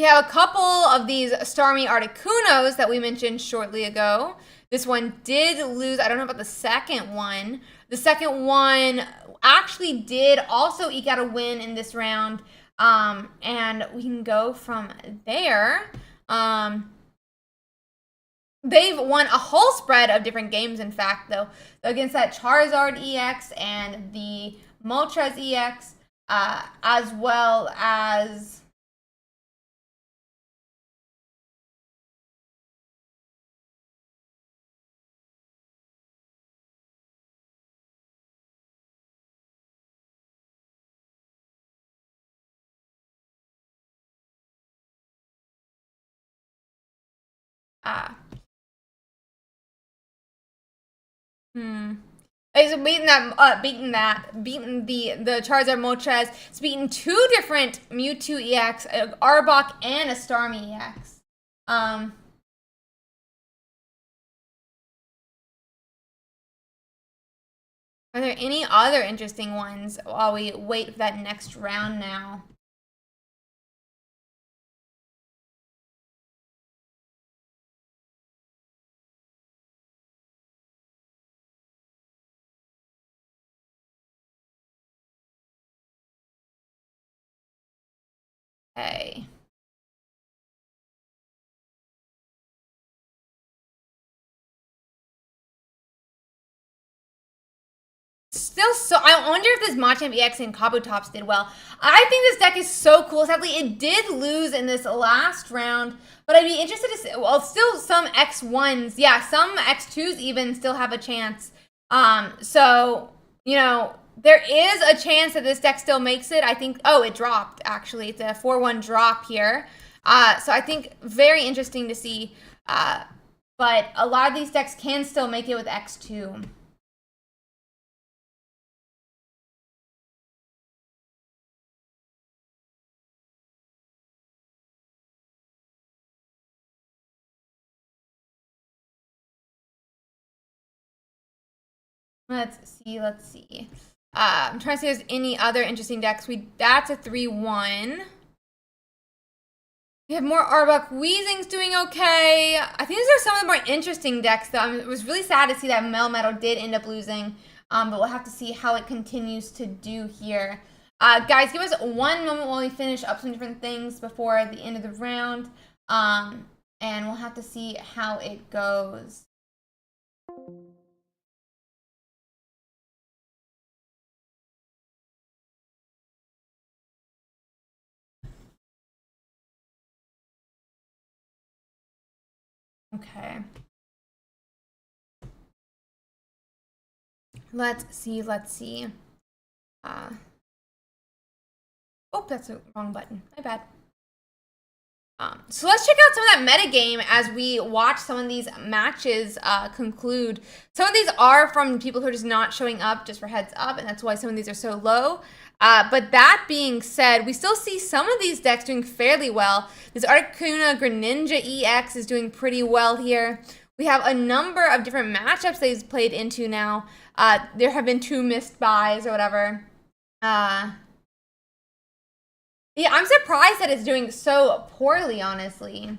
have a couple of these Starmie Articunos that we mentioned shortly ago. This one did lose. I don't know about the second one. The second one actually did also eke out a win in this round. And we can go from there. They've won a whole spread of different games, in fact, though, against that Charizard EX and the Moltres EX, as well as... It's beaten the Charizard Moltres. It's beaten two different Mewtwo EX, Arbok and a Starmie EX. Are there any other interesting ones while we wait for that next round now? Okay. Still, so I wonder if this Machamp EX and Kabutops did well. I think this deck is so cool. Sadly, it did lose in this last round, but I'd be interested to see. Well, still some X1s, yeah, some X2s even still have a chance. So you know, there is a chance that this deck still makes it. I think. Oh, it dropped actually. It's a 4-1 drop here. So I think very interesting to see. But a lot of these decks can still make it with X2. Let's see. I'm trying to see if there's any other interesting decks. That's a 3-1. We have more Arbok. Weezing's doing okay. I think these are some of the more interesting decks, though. It was really sad to see that Melmetal did end up losing, but we'll have to see how it continues to do here. Guys, give us one moment while we finish up some different things before the end of the round, and we'll have to see how it goes. Okay. Let's see. Oh, that's the wrong button. My bad. So let's check out some of that metagame as we watch some of these matches conclude. Some of these are from people who are just not showing up, just for heads up, and that's why some of these are so low. But that being said, we still see some of these decks doing fairly well. This Articuno Greninja EX is doing pretty well here. We have a number of different matchups they've played into now. There have been 2 missed buys or whatever. Yeah, I'm surprised that it's doing so poorly, honestly.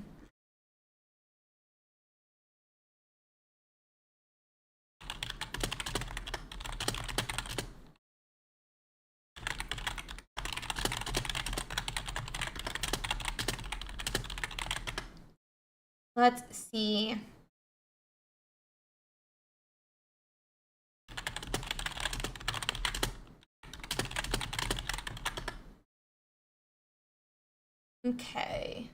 Let's see. Okay.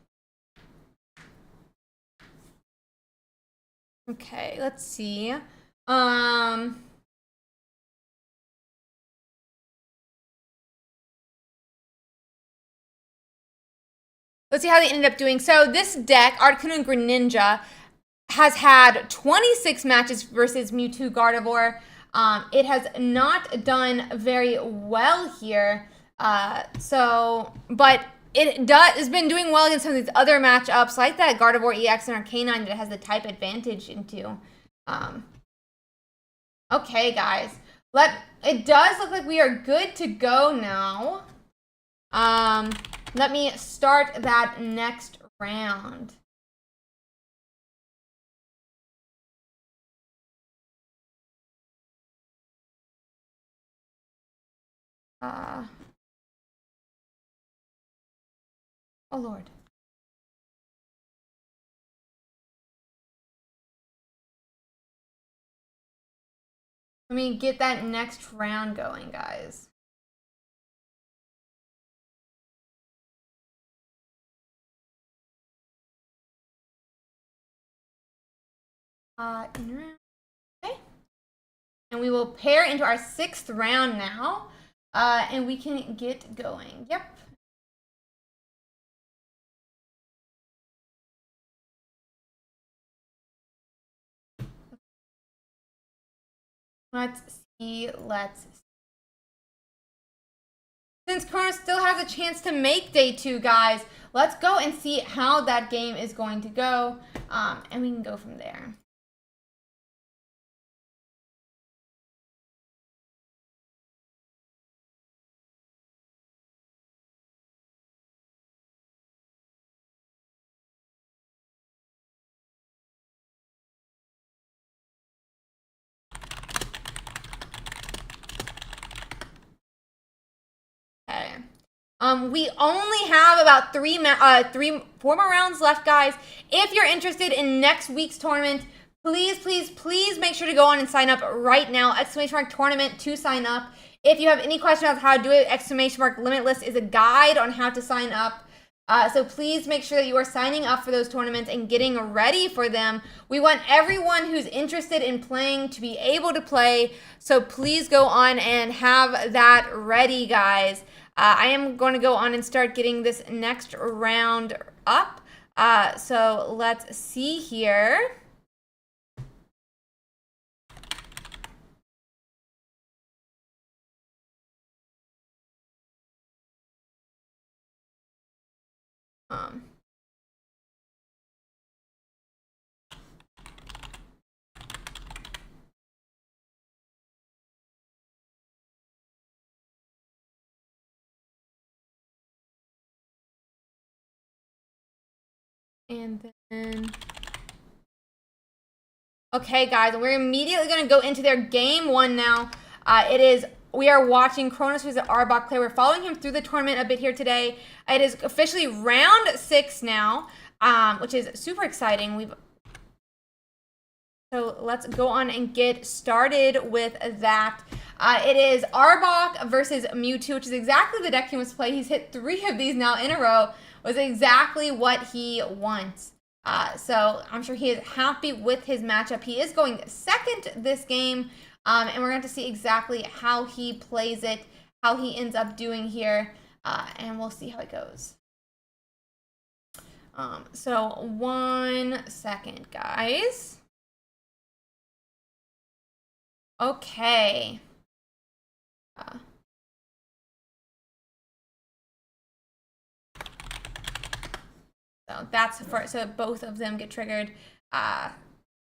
Okay, let's see. Let's see how they ended up doing. So this deck, Articuno and Greninja, has had 26 matches versus Mewtwo Gardevoir. It has not done very well here. But has been doing well against some of these other matchups, like that Gardevoir EX and Arcanine that it has the type advantage into. Okay, guys. It does look like we are good to go now. Let me start that next round. Oh Lord. Let me get that next round going, guys. Okay. And we will pair into our 6th round now. And we can get going. Yep. Let's see. Since Chrono still has a chance to make day 2, guys, let's go and see how that game is going to go. And we can go from there. We only have about 4 more rounds left, guys. If you're interested in next week's tournament, please make sure to go on and sign up right now. !tournament to sign up. If you have any questions on how to do it, !limitless is a guide on how to sign up. So please make sure that you are signing up for those tournaments and getting ready for them. We want everyone who's interested in playing to be able to play. So please go on and have that ready, guys. I am going to go on and start getting this next round up. So let's see here. And then, okay, guys, we're immediately going to go into their game 1 now. We are watching Cronus, who's an Arbok player. We're following him through the tournament a bit here today. It is officially round 6 now, which is super exciting. So let's go on and get started with that. It is Arbok versus Mewtwo, which is exactly the deck he wants to play. He's hit 3 of these now in a row. Was exactly what he wants. So I'm sure he is happy with his matchup. He is going second this game, and we're going to see exactly how he plays it, how he ends up doing here, and we'll see how it goes. So 1 second, guys. Okay. So that's so both of them get triggered. I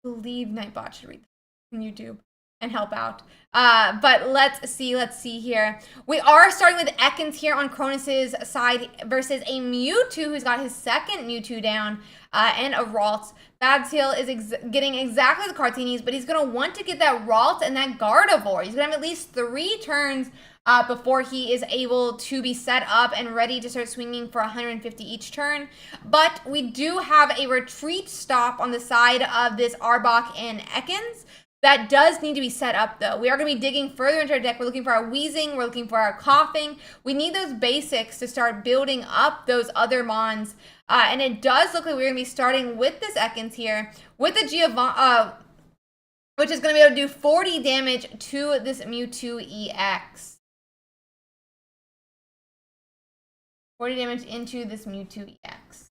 believe Nightbot should read on YouTube and help out. But let's see here. We are starting with Ekans here on Cronus's side versus a Mewtwo who's got his 2nd Mewtwo down, and a Ralts. Badseal is getting exactly the cards he needs, but he's going to want to get that Ralts and that Gardevoir. He's going to have at least 3 turns before he is able to be set up and ready to start swinging for 150 each turn. But we do have a retreat stop on the side of this Arbok and Ekans. That does need to be set up, though. We are going to be digging further into our deck. We're looking for our Wheezing. We're looking for our Coughing. We need those basics to start building up those other Mons. And it does look like we're going to be starting with this Ekans here, with the Giovanni, which is going to be able to do 40 damage to this Mewtwo EX. 40 damage into this Mewtwo EX.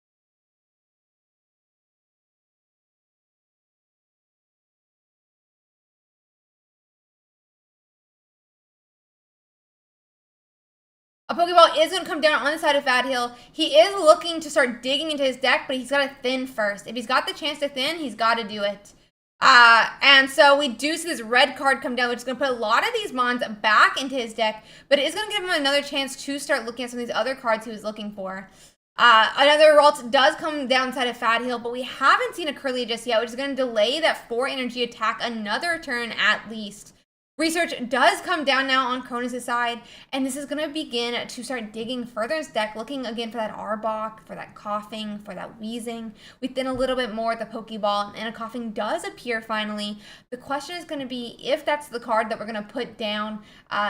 A Pokeball is going to come down on the side of Fat Hill. He is looking to start digging into his deck, but he's got to thin first. If he's got the chance to thin, he's got to do it. And so we do see this red card come down, which is going to put a lot of these Mons back into his deck, but it is going to give him another chance to start looking at some of these other cards he was looking for. Another Ralt does come down side of Fat Hill, but we haven't seen a Kirlia just yet, which is going to delay that 4 energy attack another turn at least. Research does come down now on Cronus' side, and this is going to begin to start digging further in his deck, looking again for that Arbok, for that Coughing, for that Wheezing. We thin a little bit more with the Pokeball, and a Coughing does appear finally. The question is going to be if that's the card that we're going to put down,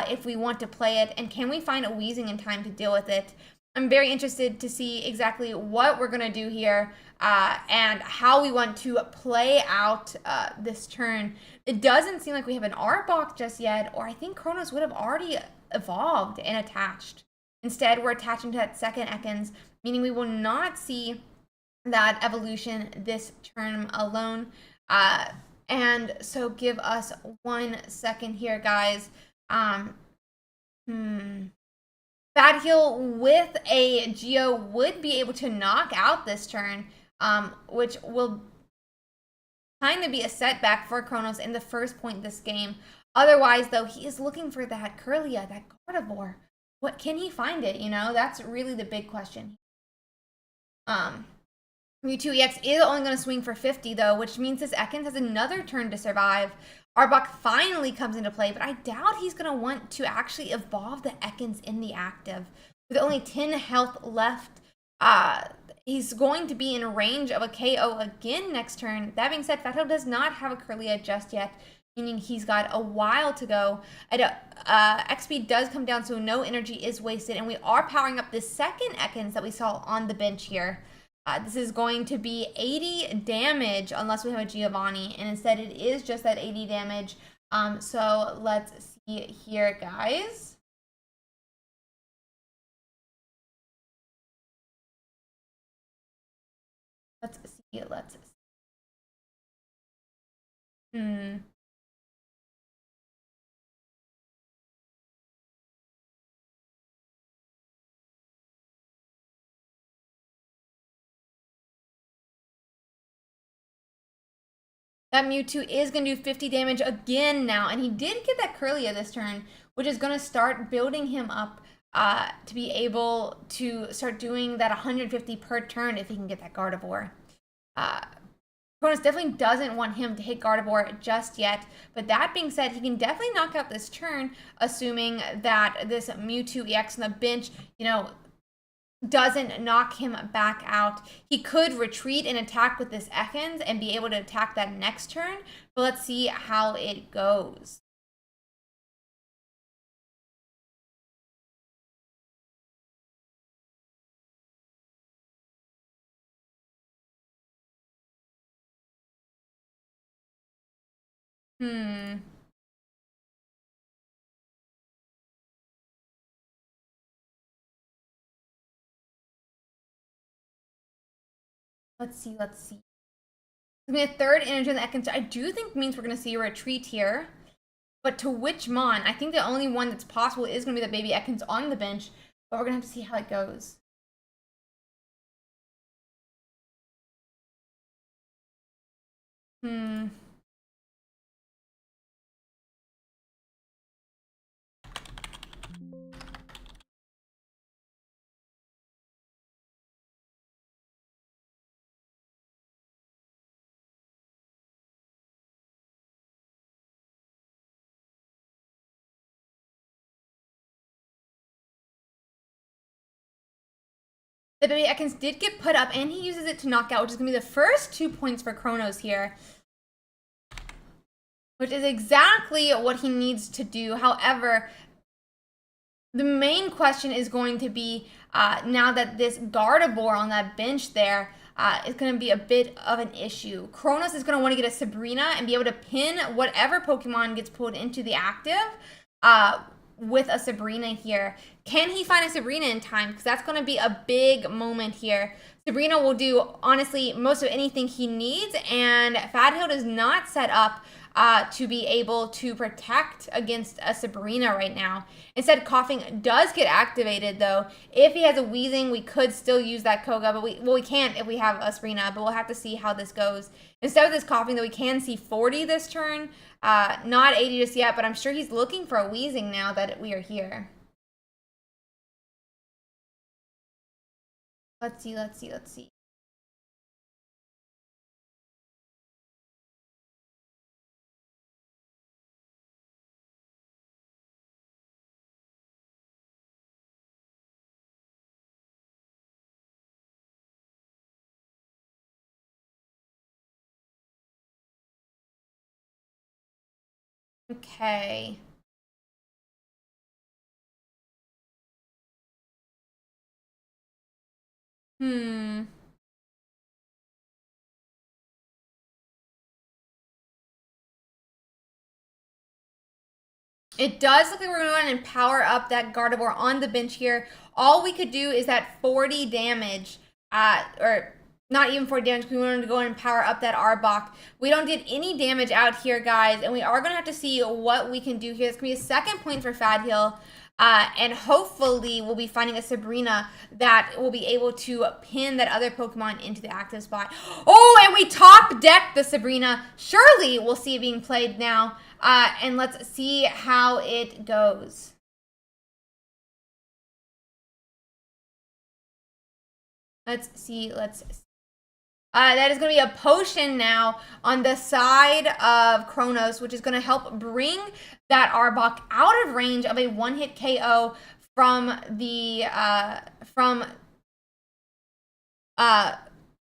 if we want to play it, and can we find a Wheezing in time to deal with it. I'm very interested to see exactly what we're going to do here and how we want to play out this turn. It doesn't seem like we have an Arbok just yet, or I think Kronos would have already evolved and attached. Instead, we're attaching to that second Ekans, meaning we will not see that evolution this turn alone. And so give us 1 second here, guys. Fat Hill with a Geo would be able to knock out this turn, which will kind of be a setback for Kronos in the first point of this game. Otherwise, though, he is looking for that Kirlia, that Gardevoir. What can he find it? You know, that's really the big question. Mewtwo EX is only going to swing for 50, though, which means this Ekans has another turn to survive. Arbok finally comes into play, but I doubt he's going to want to actually evolve the Ekans in the active. With only 10 health left, he's going to be in range of a KO again next turn. That being said, Fat Hill does not have a Kirlia just yet, meaning he's got a while to go. XP does come down, so no energy is wasted, and we are powering up the second Ekans that we saw on the bench here. This is going to be 80 damage unless we have a Giovanni, and instead it is just that 80 damage. So let's see here, guys. Let's see. That Mewtwo is going to do 50 damage again now, and he did get that Kirlia this turn, which is going to start building him up to be able to start doing that 150 per turn if he can get that Gardevoir. Cronus definitely doesn't want him to hit Gardevoir just yet, but that being said, he can definitely knock out this turn, assuming that this Mewtwo EX on the bench, you know, doesn't knock him back out. He could retreat and attack with this Ekans and be able to attack that next turn, but let's see how it goes. Let's see. It's gonna be a third energy on the Ekans. I do think means we're gonna see a retreat here. But to which Mon? I think the only one that's possible is gonna be the baby Ekans on the bench, but we're gonna have to see how it goes. The baby Ekans did get put up, and he uses it to knock out, which is going to be the first 2 points for Kronos here. Which is exactly what he needs to do. However, the main question is going to be, now that this Gardevoir on that bench there is going to be a bit of an issue. Kronos is going to want to get a Sabrina and be able to pin whatever Pokemon gets pulled into the active with a Sabrina here. Can he find a Sabrina in time? Because that's going to be a big moment here. Sabrina will do, honestly, most of anything he needs, and Fadhil is not set up to be able to protect against a Sabrina right now. Instead, Coughing does get activated, though. If he has a Wheezing, we could still use that Koga, but we can't if we have a Sabrina, but we'll have to see how this goes. Instead of this Coughing, though, we can see 40 this turn. Not 80 just yet, but I'm sure he's looking for a Wheezing now that we are here. Let's see. Okay. It does look like we're going to go ahead and power up that Gardevoir on the bench here. All we could do is that 40 damage, or not even 40 damage, we wanted to go ahead and power up that Arbok. We don't get any damage out here, guys, and we are going to have to see what we can do here. It's going to be a second point for Fadhil. And hopefully we'll be finding a Sabrina that will be able to pin that other Pokemon into the active spot. Oh, and we top deck the Sabrina. Surely we'll see it being played now. And let's see how it goes. Let's see. That is going to be a potion now on the side of Kronos, which is going to help bring that Arbok out of range of a one-hit KO from the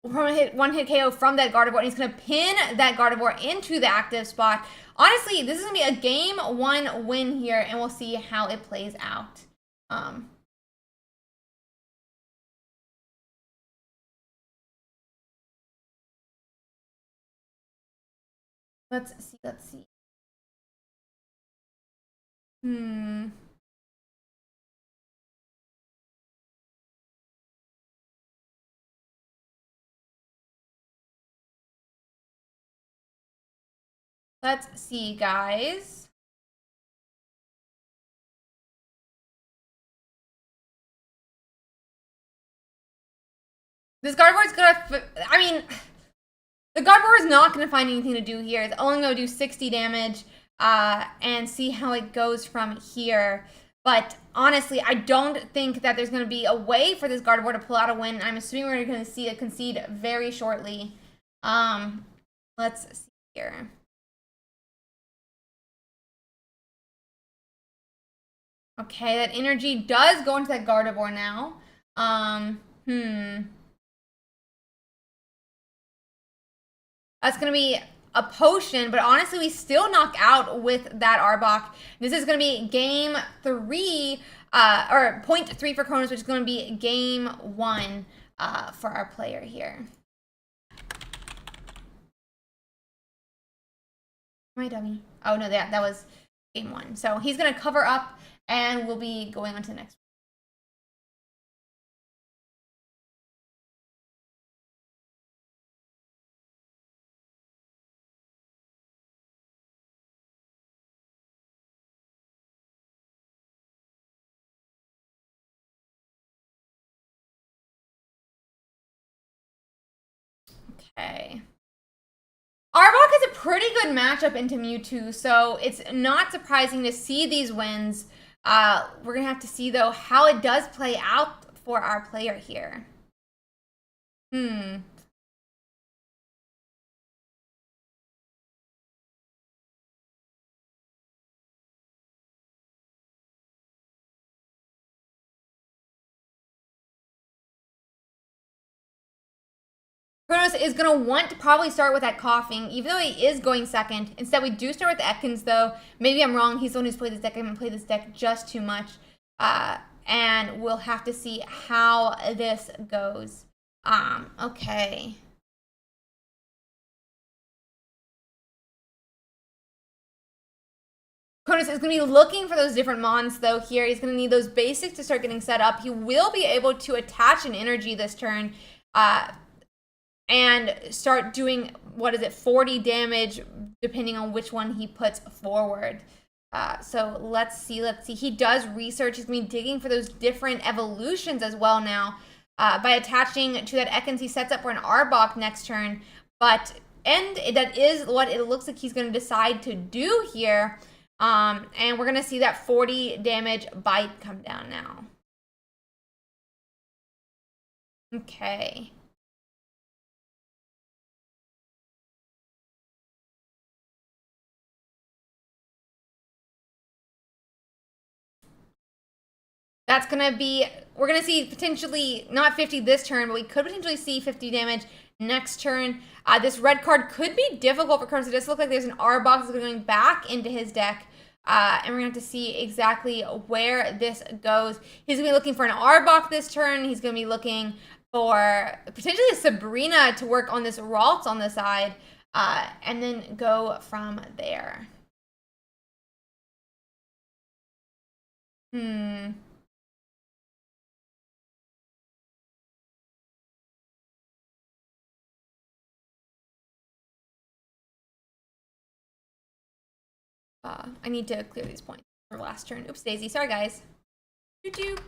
one-hit KO from that Gardevoir, and he's going to pin that Gardevoir into the active spot. Honestly, this is going to be a game 1 win here, and we'll see how it plays out. Let's see. Let's see, guys. This Gardevoir is gonna, I mean, the Gardevoir is not gonna find anything to do here. It's only gonna do 60 damage, and see how it goes from here. But honestly, I don't think that there's gonna be a way for this Gardevoir to pull out a win. I'm assuming we're gonna see it concede very shortly. Let's see here. Okay, that energy does go into that Gardevoir now. That's going to be a potion, but honestly, we still knock out with that Arbok. This is going to be game 3, or point 3 for Kronos, which is going to be game 1 for our player here. My dummy. Oh, no, that was game 1. So he's going to cover up, and we'll be going on to the next one. Okay. Arbok is a pretty good matchup into Mewtwo, so it's not surprising to see these wins. We're going to have to see, though, how it does play out for our player here. Kronos is going to want to probably start with that Coughing, even though he is going second. Instead, we do start with Ekans, though. Maybe I'm wrong. He's the one who's played this deck. I haven't played this deck just too much. And we'll have to see how this goes. Okay. Kronos is going to be looking for those different Mons, though, here. He's going to need those basics to start getting set up. He will be able to attach an energy this turn. and start doing, 40 damage, depending on which one he puts forward. So let's see. He does research. He's going to be digging for those different evolutions as well now. By attaching to that Ekans, he sets up for an Arbok next turn. And that is what it looks like he's going to decide to do here. And we're going to see that 40 damage bite come down now. Okay. That's going to be, we're going to see potentially not 50 this turn, but we could potentially see 50 damage next turn. This red card could be difficult for Kronos. It does look like there's an Arbok that's going back into his deck. And we're going to have to see exactly where this goes. He's going to be looking for an Arbok this turn. He's going to be looking for potentially a Sabrina to work on this Ralts on the side. And then go from there. I need to clear these points for last turn. Oops, Daisy. Sorry, guys. Doop doop.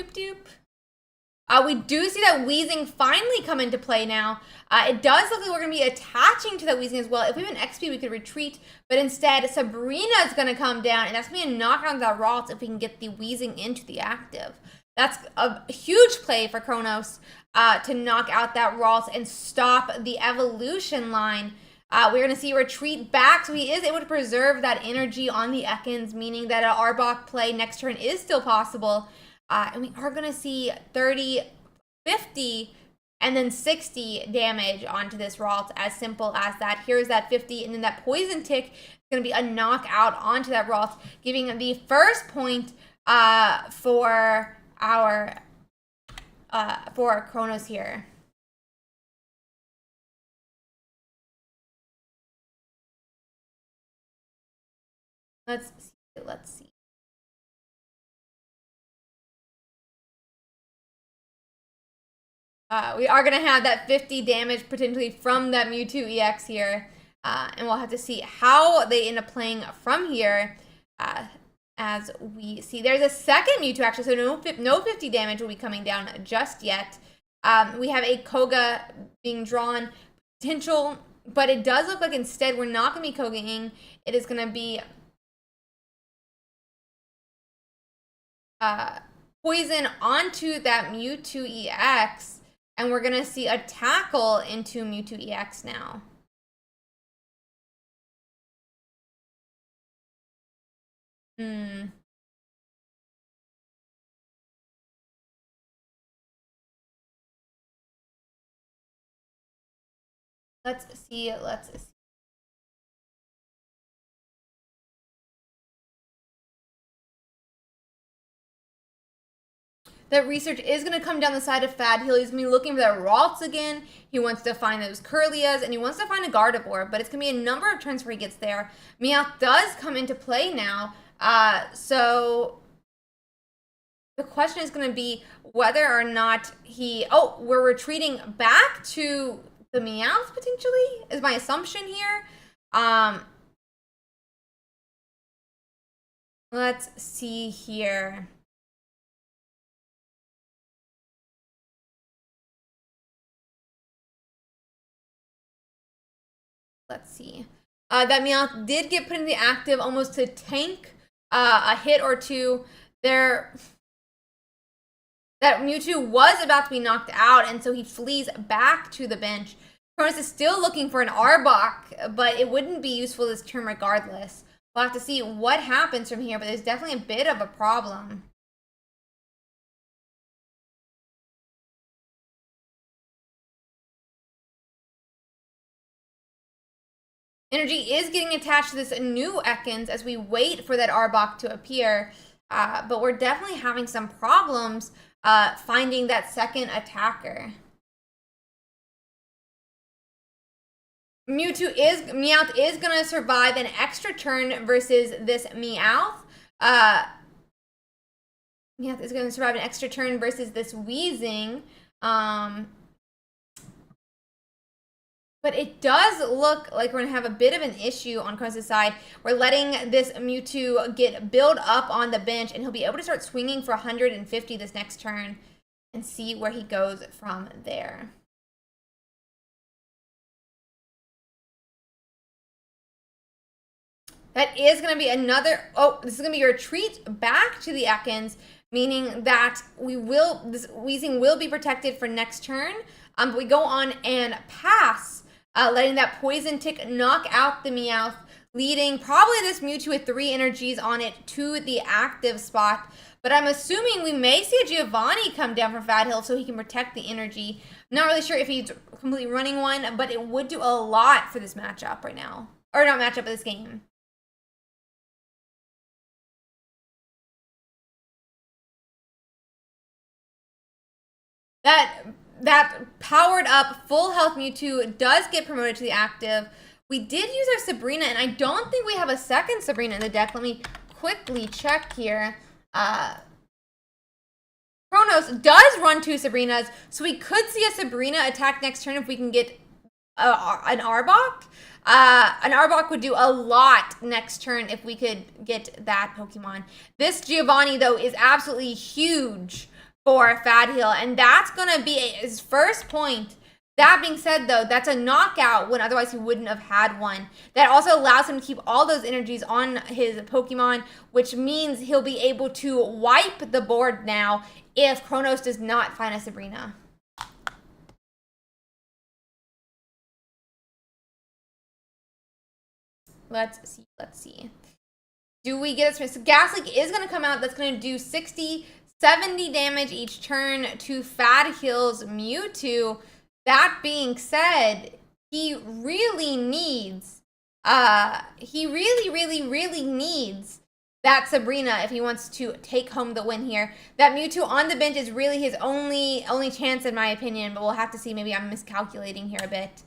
Doop doop. We do see that Wheezing finally come into play now. It does look like we're going to be attaching to that Wheezing as well. If we have an XP, we could retreat. But instead, Sabrina is going to come down. And that's going to be a knockout of that Ralts if we can get the Wheezing into the active. That's a huge play for Kronos to knock out that Ralts and stop the evolution line. We're going to see a retreat back, so he is able to preserve that energy on the Ekans, meaning that an Arbok play next turn is still possible. And we are going to see 30, 50, and then 60 damage onto this Ralt, as simple as that. Here's that 50, and then that Poison Tick is going to be a knockout onto that Ralt, giving the first point for Kronos here. Let's see. We are going to have that 50 damage potentially from that Mewtwo EX here. And we'll have to see how they end up playing from here. As we see, there's a second Mewtwo actually, so no 50 damage will be coming down just yet. We have a Koga being drawn, potential, but it does look like instead we're not going to be Kogaing. It is going to be poison onto that Mewtwo EX, and we're gonna see a tackle into Mewtwo EX now. Let's see. That research is going to come down the side of Fad Heal. He's going to be looking for that Ralts again. He wants to find those Curlias, and he wants to find a Gardevoir, but it's going to be a number of turns before he gets there. Meowth does come into play now, so the question is going to be whether or not we're retreating back to the Meowth, potentially, is my assumption here. Let's see here. Let's see. That Meowth did get put in the active almost to tank a hit or two. That Mewtwo was about to be knocked out, and so he flees back to the bench. Kronos is still looking for an Arbok, but it wouldn't be useful this turn regardless. We'll have to see what happens from here, but there's definitely a bit of a problem. Energy is getting attached to this new Ekans as we wait for that Arbok to appear, but we're definitely having some problems finding that second attacker. Meowth is going to survive an extra turn versus this Meowth. Yeah, it's going to survive an extra turn versus this Wheezing. But it does look like we're going to have a bit of an issue on Kronos' side. We're letting this Mewtwo get build up on the bench, and he'll be able to start swinging for 150 this next turn and see where he goes from there. That is going to be another... Oh, this is going to be your retreat back to the Ekans, meaning that this Weezing will be protected for next turn. But we go on and pass, letting that Poison Tick knock out the Meowth, leading probably this Mewtwo with 3 energies on it to the active spot. But I'm assuming we may see a Giovanni come down from Fat Hill so he can protect the energy. I'm not really sure if he's completely running one, but it would do a lot for this matchup right now. Or not matchup, but this game. That powered up full health Mewtwo does get promoted to the active. We did use our Sabrina, and I don't think we have a second Sabrina in the deck. Let me quickly check here. Kronos does run 2 Sabrinas, so we could see a Sabrina attack next turn if we can get an Arbok. An Arbok would do a lot next turn if we could get that Pokemon. This Giovanni, though, is absolutely huge for Fat Hill, and that's going to be his first point. That being said, though, that's a knockout when otherwise he wouldn't have had one. That also allows him to keep all those energies on his Pokemon, which means he'll be able to wipe the board now if Kronos does not find a Sabrina. Let's see. Do we get a... So Gas Leak is going to come out. That's going to do 60, 70 damage each turn to Fat Hill's Mewtwo. That being said, he really needs... he really needs that Sabrina if he wants to take home the win here. That Mewtwo on the bench is really his only chance, in my opinion, but we'll have to see. Maybe I'm miscalculating here a bit.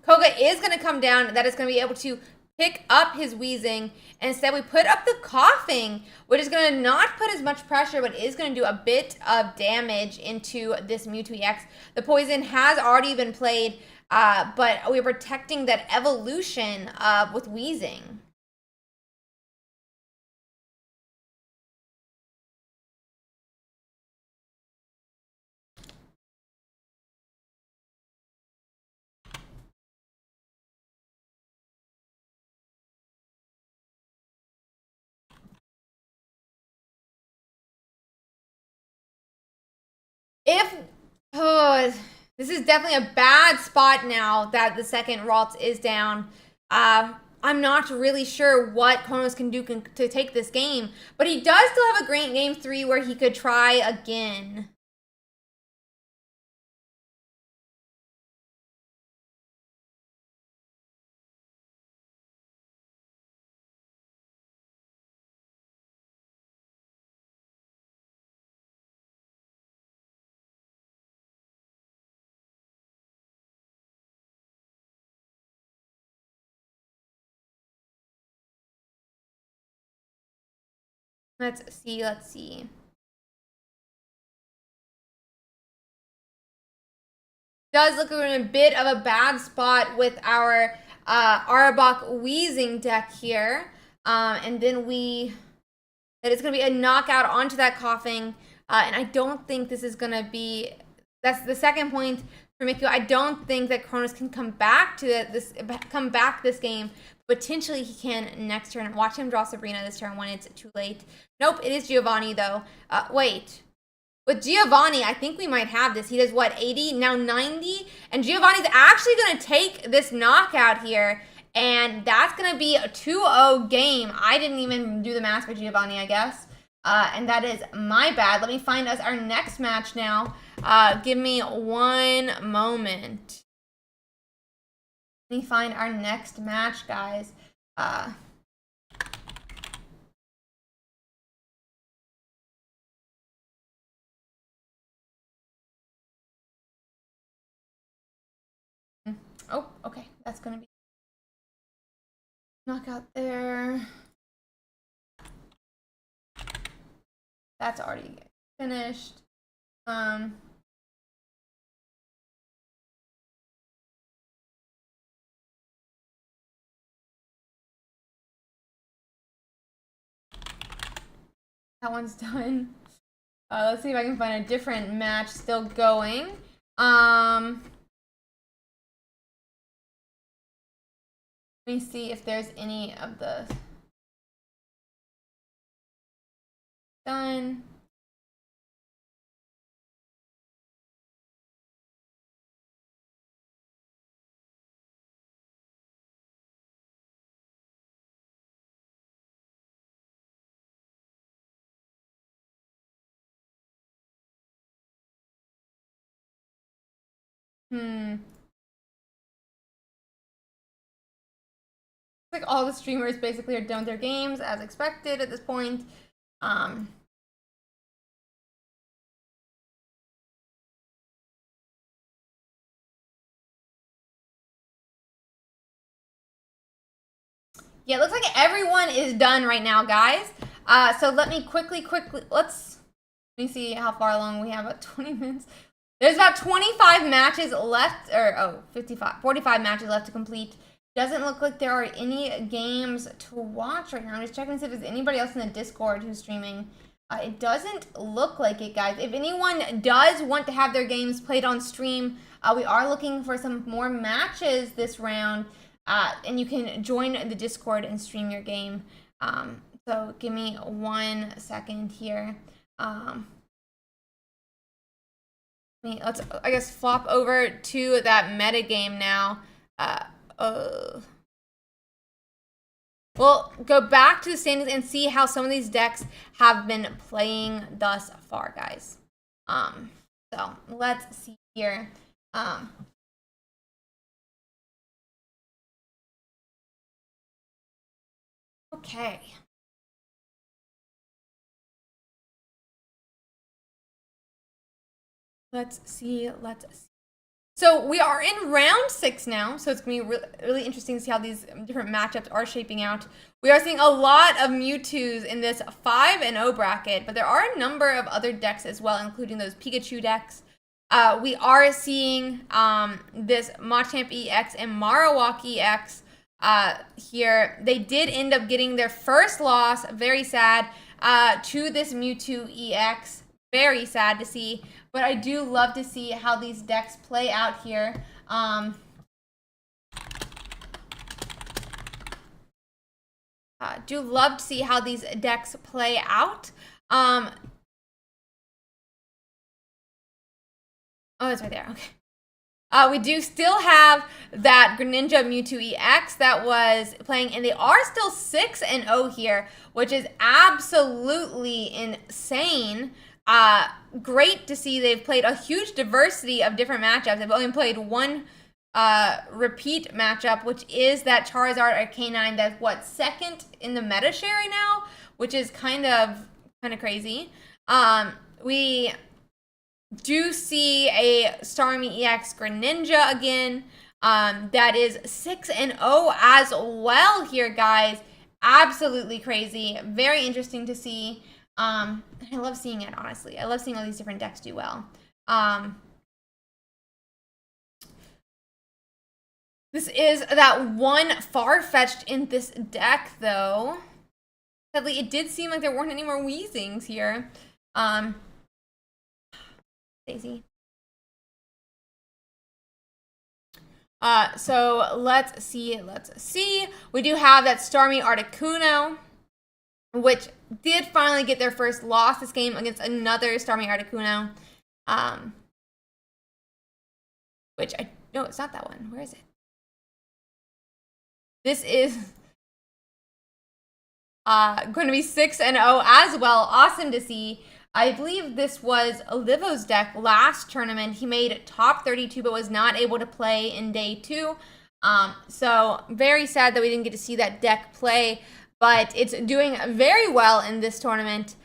Koga is going to come down. That is going to be able to pick up his Wheezing. And instead, we put up the Coughing, which is going to not put as much pressure, but is going to do a bit of damage into this Mewtwo EX. The Poison has already been played, but we're protecting that evolution with Wheezing. This is definitely a bad spot now that the second Ralts is down. I'm not really sure what Kronos can do to take this game, but he does still have a great game 3 where he could try again. Let's see. Does look like we're in a bit of a bad spot with our Arbok Wheezing deck here. And then that it's going to be a knockout onto that Coughing. And I don't think this is going to be... That's the second point for Mikio. I don't think that Kronos can come back to this game. Potentially he can next turn. Watch him draw Sabrina this turn when it's too late. Nope, it is Giovanni though. Wait. With Giovanni, I think we might have this. He does what, 80? Now 90? And Giovanni's actually going to take this knockout here. And that's going to be a 2-0 game. I didn't even do the math for Giovanni, I guess. And that is my bad. Let me find us our next match now. Give me one moment. Let me find our next match, guys. Oh, okay. That's going to be... Knockout there. That's already finished. That one's done. Let's see if I can find a different match still going. Let me see if there's any of the done. Like all the streamers basically are done with their games as expected at this point. Yeah, it looks like everyone is done right now, guys. So let me quickly, let me see how far along we have. About 20 minutes. There's about 25 matches left, or 45 matches left to complete. Doesn't look like there are any games to watch right now. I'm just checking to see if there's anybody else in the Discord who's streaming. It doesn't look like it, guys. If anyone does want to have their games played on stream, we are looking for some more matches this round. And you can join the Discord and stream your game. So give me 1 second here. Let's, I guess, flop over to that meta game now. We'll go back to the standings and see how some of these decks have been playing thus far, guys. So let's see here. Okay. Let's see. So we are in round 6 now, so it's going to be really interesting to see how these different matchups are shaping out. We are seeing a lot of Mewtwo's in this 5-0 bracket, but there are a number of other decks as well, including those Pikachu decks. We are seeing this Machamp EX and Marowak EX here. They did end up getting their first loss, very sad, to this Mewtwo EX. Very sad to see, but I do love to see how these decks play out here. Do love to see how these decks play out. Oh, it's right there. Okay. We do still have that Greninja Mewtwo EX that was playing, and they are still 6-0 here, which is absolutely insane. Great to see they've played a huge diversity of different matchups. They've only played one repeat matchup, which is that Charizard Arcanine that's what, 2nd in the meta share right now, which is kind of crazy. We do see a Starmie EX Greninja again. That is 6-0 as well here, guys. Absolutely crazy. Very interesting to see. I love seeing it, honestly. I love seeing all these different decks do well. This is that one Farfetch'd in this deck, though. Sadly, it did seem like there weren't any more Weezings here. Daisy. So let's see. We do have that Starmie Articuno, which did finally get their first loss this game against another Starmie Articuno. Which no, it's not that one. Where is it? This is going to be 6-0 as well. Awesome to see. I believe this was Olivo's deck last tournament. He made top 32, but was not able to play in day 2. So very sad that we didn't get to see that deck play, but it's doing very well in this tournament.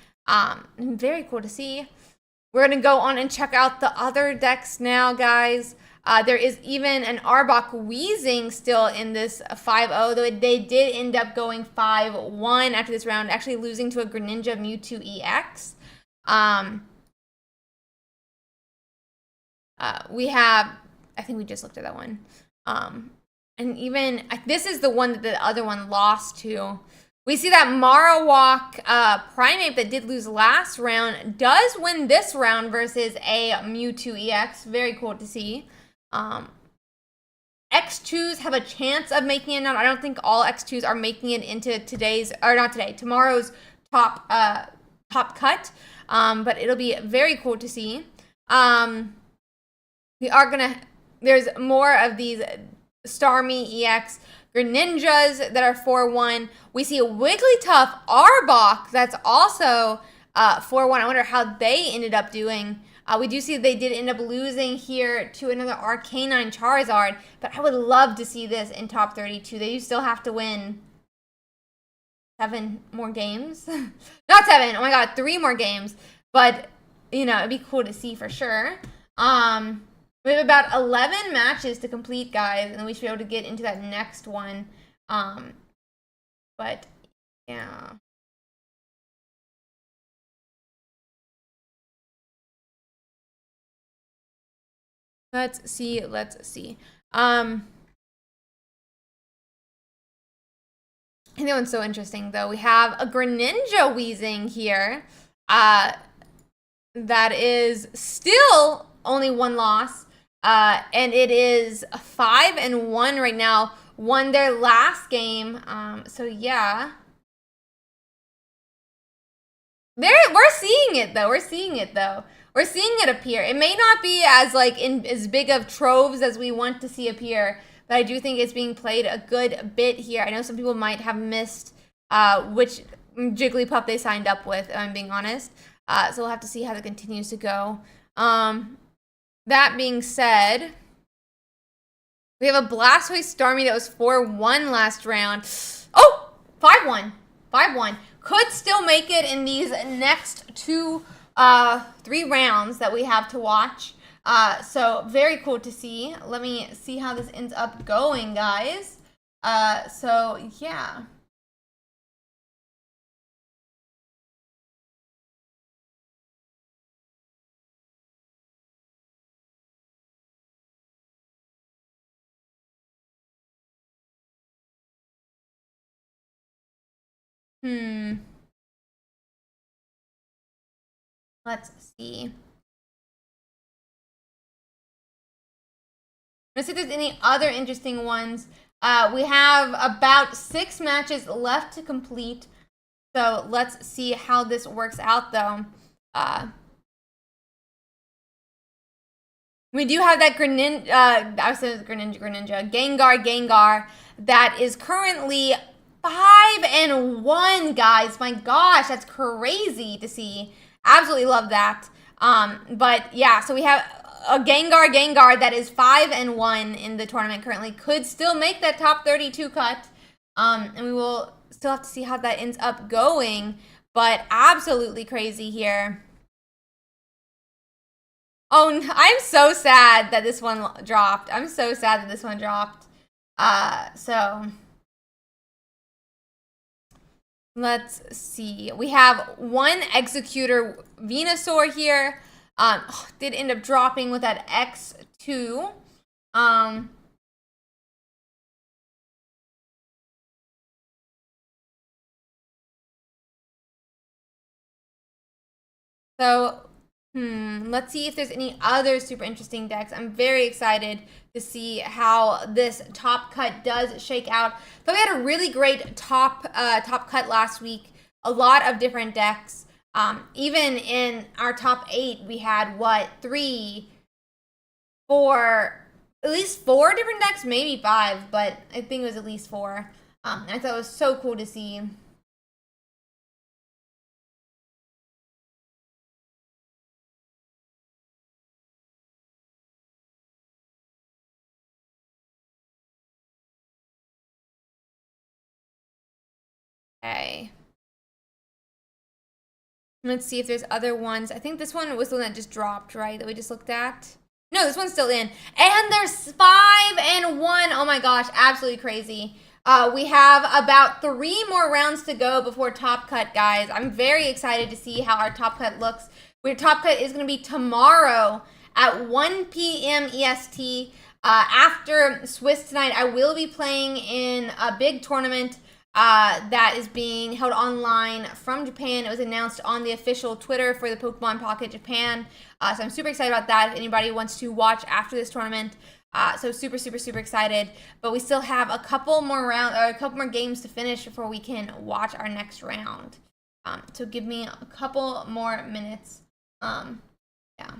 Very cool to see. We're going to go on and check out the other decks now, guys. There is even an Arbok Wheezing still in this 5-0, though they did end up going 5-1 after this round, actually losing to a Greninja Mewtwo EX. We have, I think we just looked at that one. And even, this is the one that the other one lost to. We see that Marowak Primate that did lose last round does win this round versus a Mewtwo EX. Very cool to see. X2s have a chance of making it out. I don't think all X2s are making it into tomorrow's top cut. But it'll be very cool to see. There's more of these Starmie EX Greninjas that are 4-1. We see a Wigglytuff Arbok that's also 4-1. I wonder how they ended up doing. We do see they did end up losing here to another Arcanine Charizard, but I would love to see this in top 32. They still have to win 7 more games. Not 7, oh my god, 3 more games. But, you know, it'd be cool to see for sure. We have about 11 matches to complete, guys, and then we should be able to get into that next one. But, yeah. Let's see. And that one's so interesting, though. We have a Greninja Wheezing here. That is still only 1 loss. And it is 5-1 right now. Won their last game. So yeah. We're seeing it though. We're seeing it appear. It may not be as as big of troves as we want to see appear, but I do think it's being played a good bit here. I know some people might have missed which Jigglypuff they signed up with, if I'm being honest. So we'll have to see how that continues to go. That being said, we have a Blastoise Starmie that was 4-1 last round. Oh, 5-1. 5-1. Could still make it in these next 3 rounds that we have to watch. So very cool to see. Let me see how this ends up going, guys. So yeah. Let's see. Let's see if there's any other interesting ones. We have about 6 matches left to complete. So let's see how this works out, though. We do have that Greninja, Gengar that is currently 5-1, guys. My gosh, that's crazy to see. Absolutely love that. But yeah, so we have a Gengar that is 5-1 in the tournament currently. Could still make that top 32 cut. And we will still have to see how that ends up going. But absolutely crazy here. Oh, I'm so sad that this one dropped. So let's see. We have 1 Executor Venusaur here. Did end up dropping with that X2. So let's see if there's any other super interesting decks. I'm very excited to see how this top cut does shake out. So we had a really great top cut last week. A lot of different decks. Even in our top 8, we had at least 4 different decks, maybe 5, but I think it was at least 4. I thought it was so cool to see. Okay. Let's see if there's other ones. I think this one was the one that just dropped, right? That we just looked at. No, this one's still in. And there's 5-1. Oh my gosh, absolutely crazy. We have about 3 more rounds to go before Top Cut, guys. I'm very excited to see how our Top Cut looks. Our Top Cut is going to be tomorrow at 1 p.m. EST. After Swiss tonight, I will be playing in a big tournament that is being held online from Japan. It was announced on the official Twitter for the Pokemon Pocket Japan. So I'm super excited about that if anybody wants to watch after this tournament. So super, super, super excited. But we still have a couple more games to finish before we can watch our next round. So give me a couple more minutes. Yeah.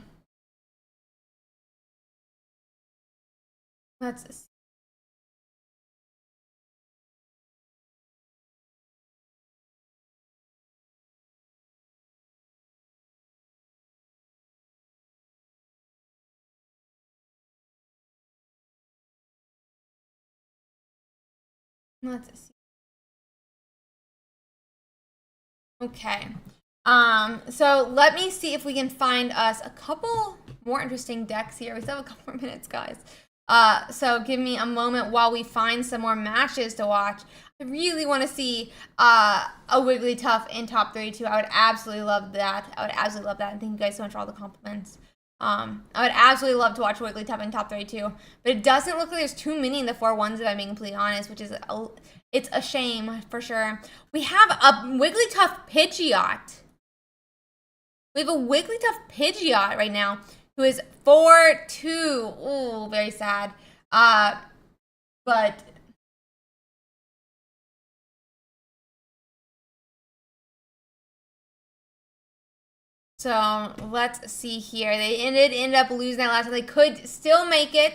Let's see. Let's see. Okay. So let me see if we can find us a couple more interesting decks here. We still have a couple more minutes, guys. So give me a moment while we find some more matches to watch. I really want to see a Wigglytuff in top 32. I would absolutely love that. And thank you guys so much for all the compliments. I would absolutely love to watch Wigglytuff in top 32, but it doesn't look like there's too many in the 4-1s, if I'm being completely honest, which is it's a shame for sure. We have a Wigglytuff Pidgeot. We have a Wigglytuff Pidgeot right now who is 4-2. Ooh, very sad. But so let's see here. They ended up losing that last time. They could still make it.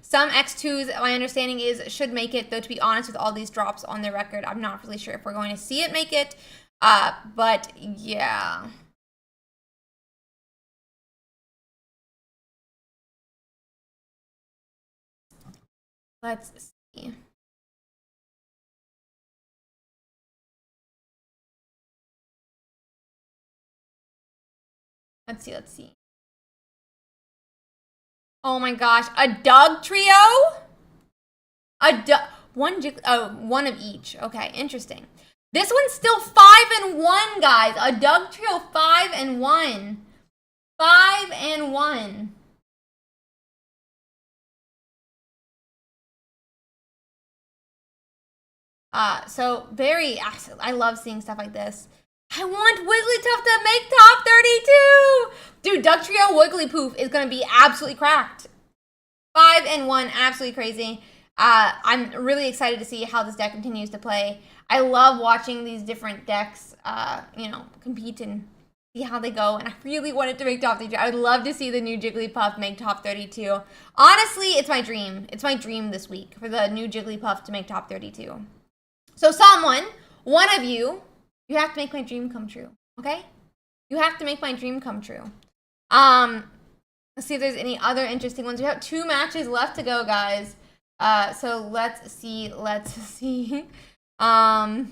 Some X2s, my understanding is, should make it. Though, to be honest, with all these drops on their record, I'm not really sure if we're going to see it make it. But yeah. Let's see. Let's see. Oh my gosh, a Doug trio? One of each. Okay, interesting. This one's still 5-1, guys. A Doug trio 5-1. 5-1. So very, I love seeing stuff like this. I want Wigglytuff to make top 32! Dude, Duck Trio Wigglypoof is gonna be absolutely cracked. 5-1, absolutely crazy. I'm really excited to see how this deck continues to play. I love watching these different decks, compete and see how they go. And I really wanted to make top 32. I would love to see the new Jigglypuff make top 32. Honestly, it's my dream. It's my dream this week for the new Jigglypuff to make top 32. So one of you have to make my dream come true, okay? You have to make my dream come true. Let's see if there's any other interesting ones. We have 2 matches left to go, guys. So let's see. My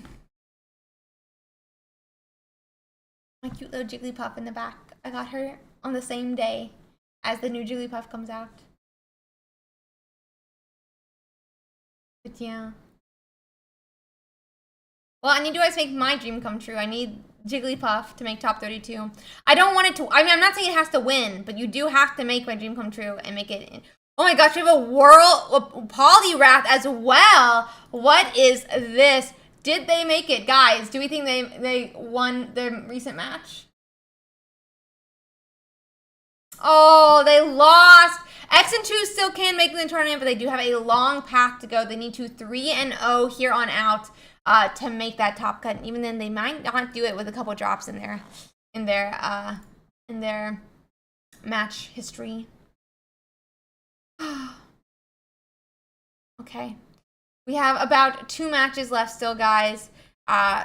cute little Jigglypuff in the back. I got her on the same day as the new Jigglypuff comes out. But yeah. Well, I need you guys to make my dream come true. I need Jigglypuff to make top 32. I don't want it to... I mean, I'm not saying it has to win, but you do have to make my dream come true and make it... Oh my gosh, we have a Poliwrath as well. What is this? Did they make it? Guys, do we think they won their recent match? Oh, they lost. X and 2 still can make the tournament, but they do have a long path to go. They need to 3-0 here on out to make that top cut. And even then, they might not do it with a couple drops in their match history. Okay, we have about 2 matches left still, guys.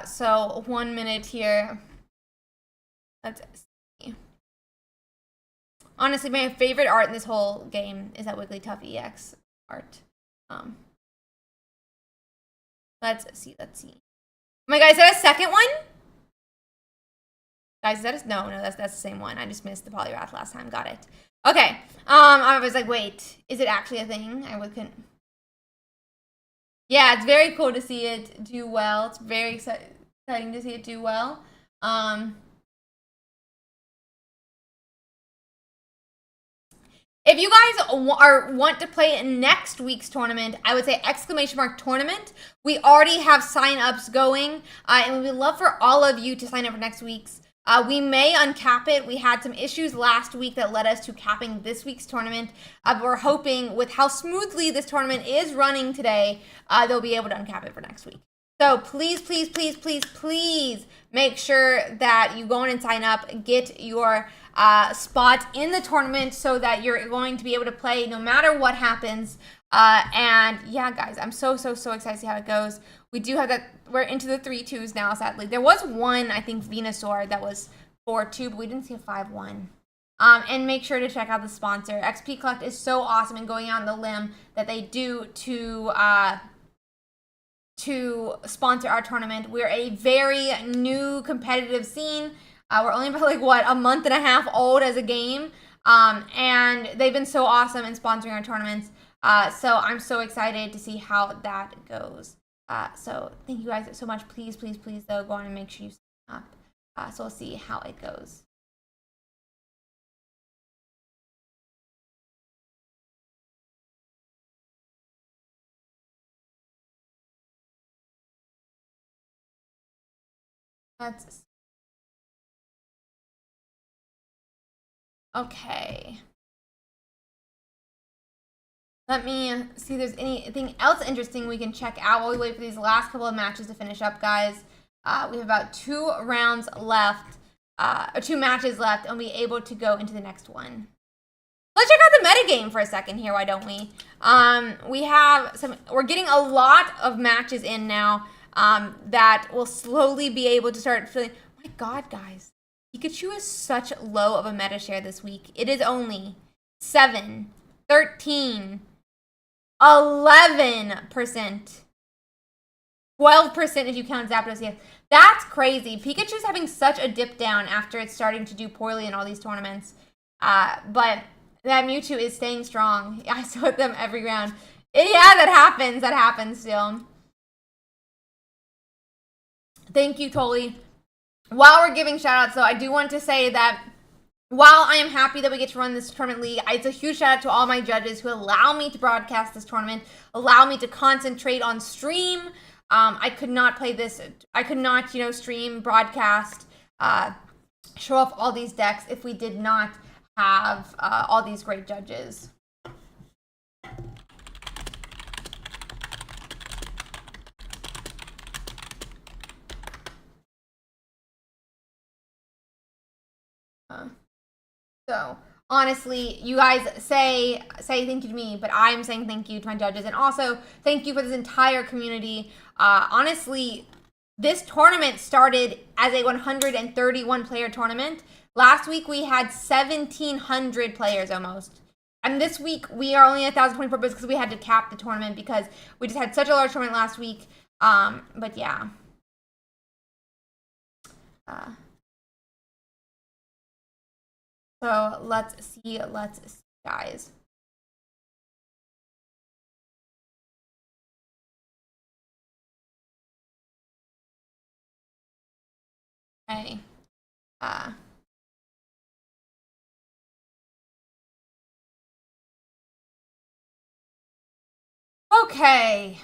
So 1 minute here. Let's see. Honestly, my favorite art in this whole game is that Wigglytuff EX art. Let's see. Oh my God, is that a second one? Guys, is that no, that's the same one. I just missed the Poliwrath last time. Got it. Okay. I was like, wait, is it actually a thing? I couldn't. Yeah, it's very cool to see it do well. It's very exciting to see it do well. If you guys want to play in next week's tournament, I would say !tournament. We already have sign-ups going, and we would love for all of you to sign up for next week's. We may uncap it. We had some issues last week that led us to capping this week's tournament. But we're hoping with how smoothly this tournament is running today, they'll be able to uncap it for next week. So please, please, please, please, please make sure that you go in and sign up, get your spot in the tournament so that you're going to be able to play no matter what happens. And yeah, guys, I'm so excited to see how it goes. We do have that. We're into the 3-2s now, sadly. There was one, I think, Venusaur that was 4-2, but we didn't see a 5-1. And make sure to check out the sponsor. XP Collect is so awesome and going out on the limb that they do to sponsor our tournament. We're a very new competitive scene. We're only about like a month and a half old as a game, and they've been so awesome in sponsoring our tournaments. So I'm so excited to see how that goes. So thank you guys so much. Please, please, please, though, go on and make sure you sign up. So we'll see how it goes. Let's. Okay. Let me see if there's anything else interesting we can check out while we wait for these last couple of matches to finish up, guys. We have about 2 rounds left, or 2 matches left, and we'll be able to go into the next one. Let's check out the metagame for a second here, why don't we? We're getting a lot of matches in now that will slowly be able to start feeling. Oh my god, guys. Pikachu is such low of a meta share this week. It is only 7, 13, 11%. 12% if you count Zapdos. Yes. That's crazy. Pikachu's having such a dip down after it's starting to do poorly in all these tournaments. But that Mewtwo is staying strong. I sweat them every round. Yeah, that happens. That happens still. Thank you, Toli. While we're giving shoutouts, though, I do want to say that while I am happy that we get to run this tournament league, it's a huge shout out to all my judges who allow me to broadcast this tournament, allow me to concentrate on stream. I could not play this. I could not, stream, broadcast, show off all these decks if we did not have all these great judges. So honestly, you guys say thank you to me, but I'm saying thank you to my judges, and also thank you for this entire community. Honestly, this tournament started as a 131 player tournament. Last week we had 1,700 players almost. And this week we are only 1,024 because we had to cap the tournament because we just had such a large tournament last week. But yeah. So let's see, guys. Okay. Okay.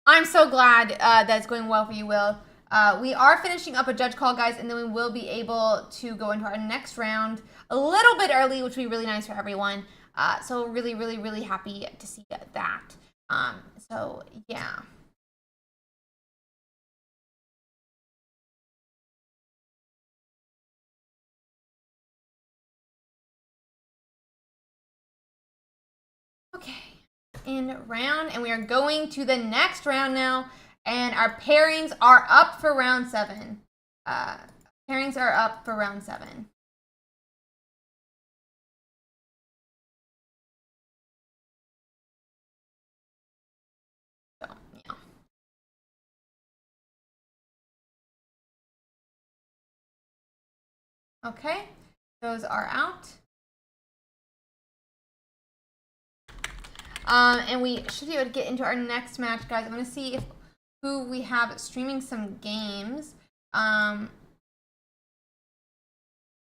I'm so glad that it's going well for you, Will. We are finishing up a judge call, guys, and then we will be able to go into our next round a little bit early, which will be really nice for everyone. So really, really, really happy to see that. So yeah. Okay, in round, and we are going to the next round now, and our pairings are up for round 7. Pairings are up for round 7. So, yeah. Okay, Those are out. And we should be able to get into our next match, guys. I'm gonna see if who we have streaming some games.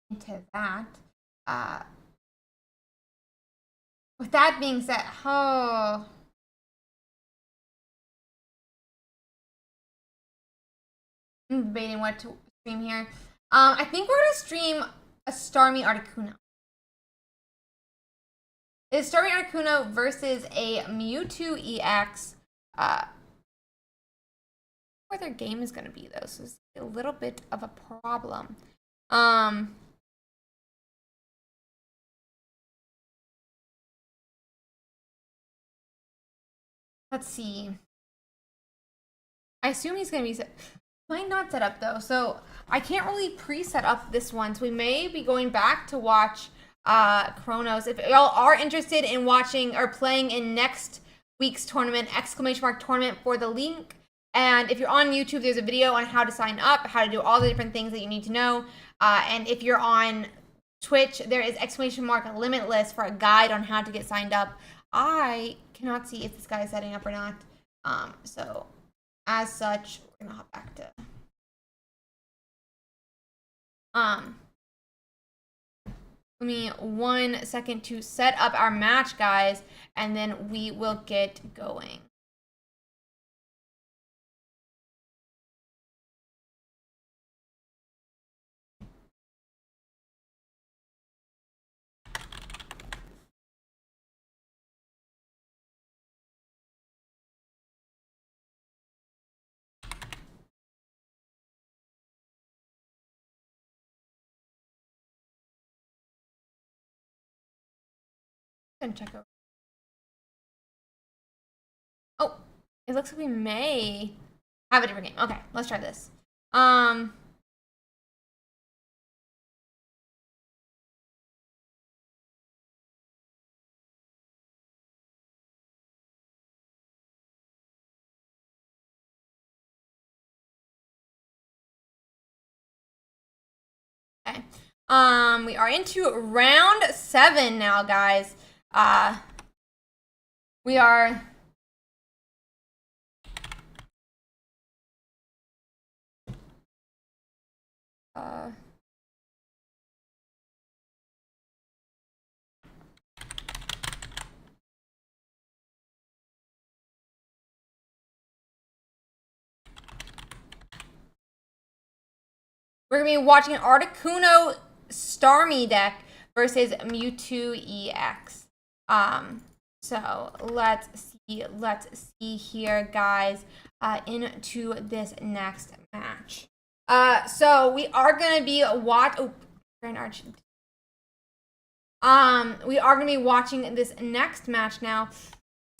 Into that. With that being said, I'm debating what to stream here. I think we're gonna stream a Starmie Articuno. It's Starmie Articuno versus a Mewtwo EX. Where their game is gonna be though, so it's a little bit of a problem. Let's see. I assume he's gonna be set. Might not set up though, so I can't really pre-set up this one. So we may be going back to watch Chronos. If y'all are interested in watching or playing in next week's tournament, ! Tournament for the link. And if you're on YouTube, there's a video on how to sign up, how to do all the different things that you need to know. And if you're on Twitch, there is ! Limitless for a guide on how to get signed up. I cannot see if this guy is setting up or not. So as such, we're gonna hop back to give me 1 second to set up our match, guys, and then we will get going. Check over. Oh, it looks like we may have a different game. Okay, let's try this. Okay. We are into round 7 now, guys. We are we're gonna be watching Articuno Starmie deck versus Mewtwo EX. So let's see here, guys, into this next match. So we are gonna be we are gonna be watching this next match now.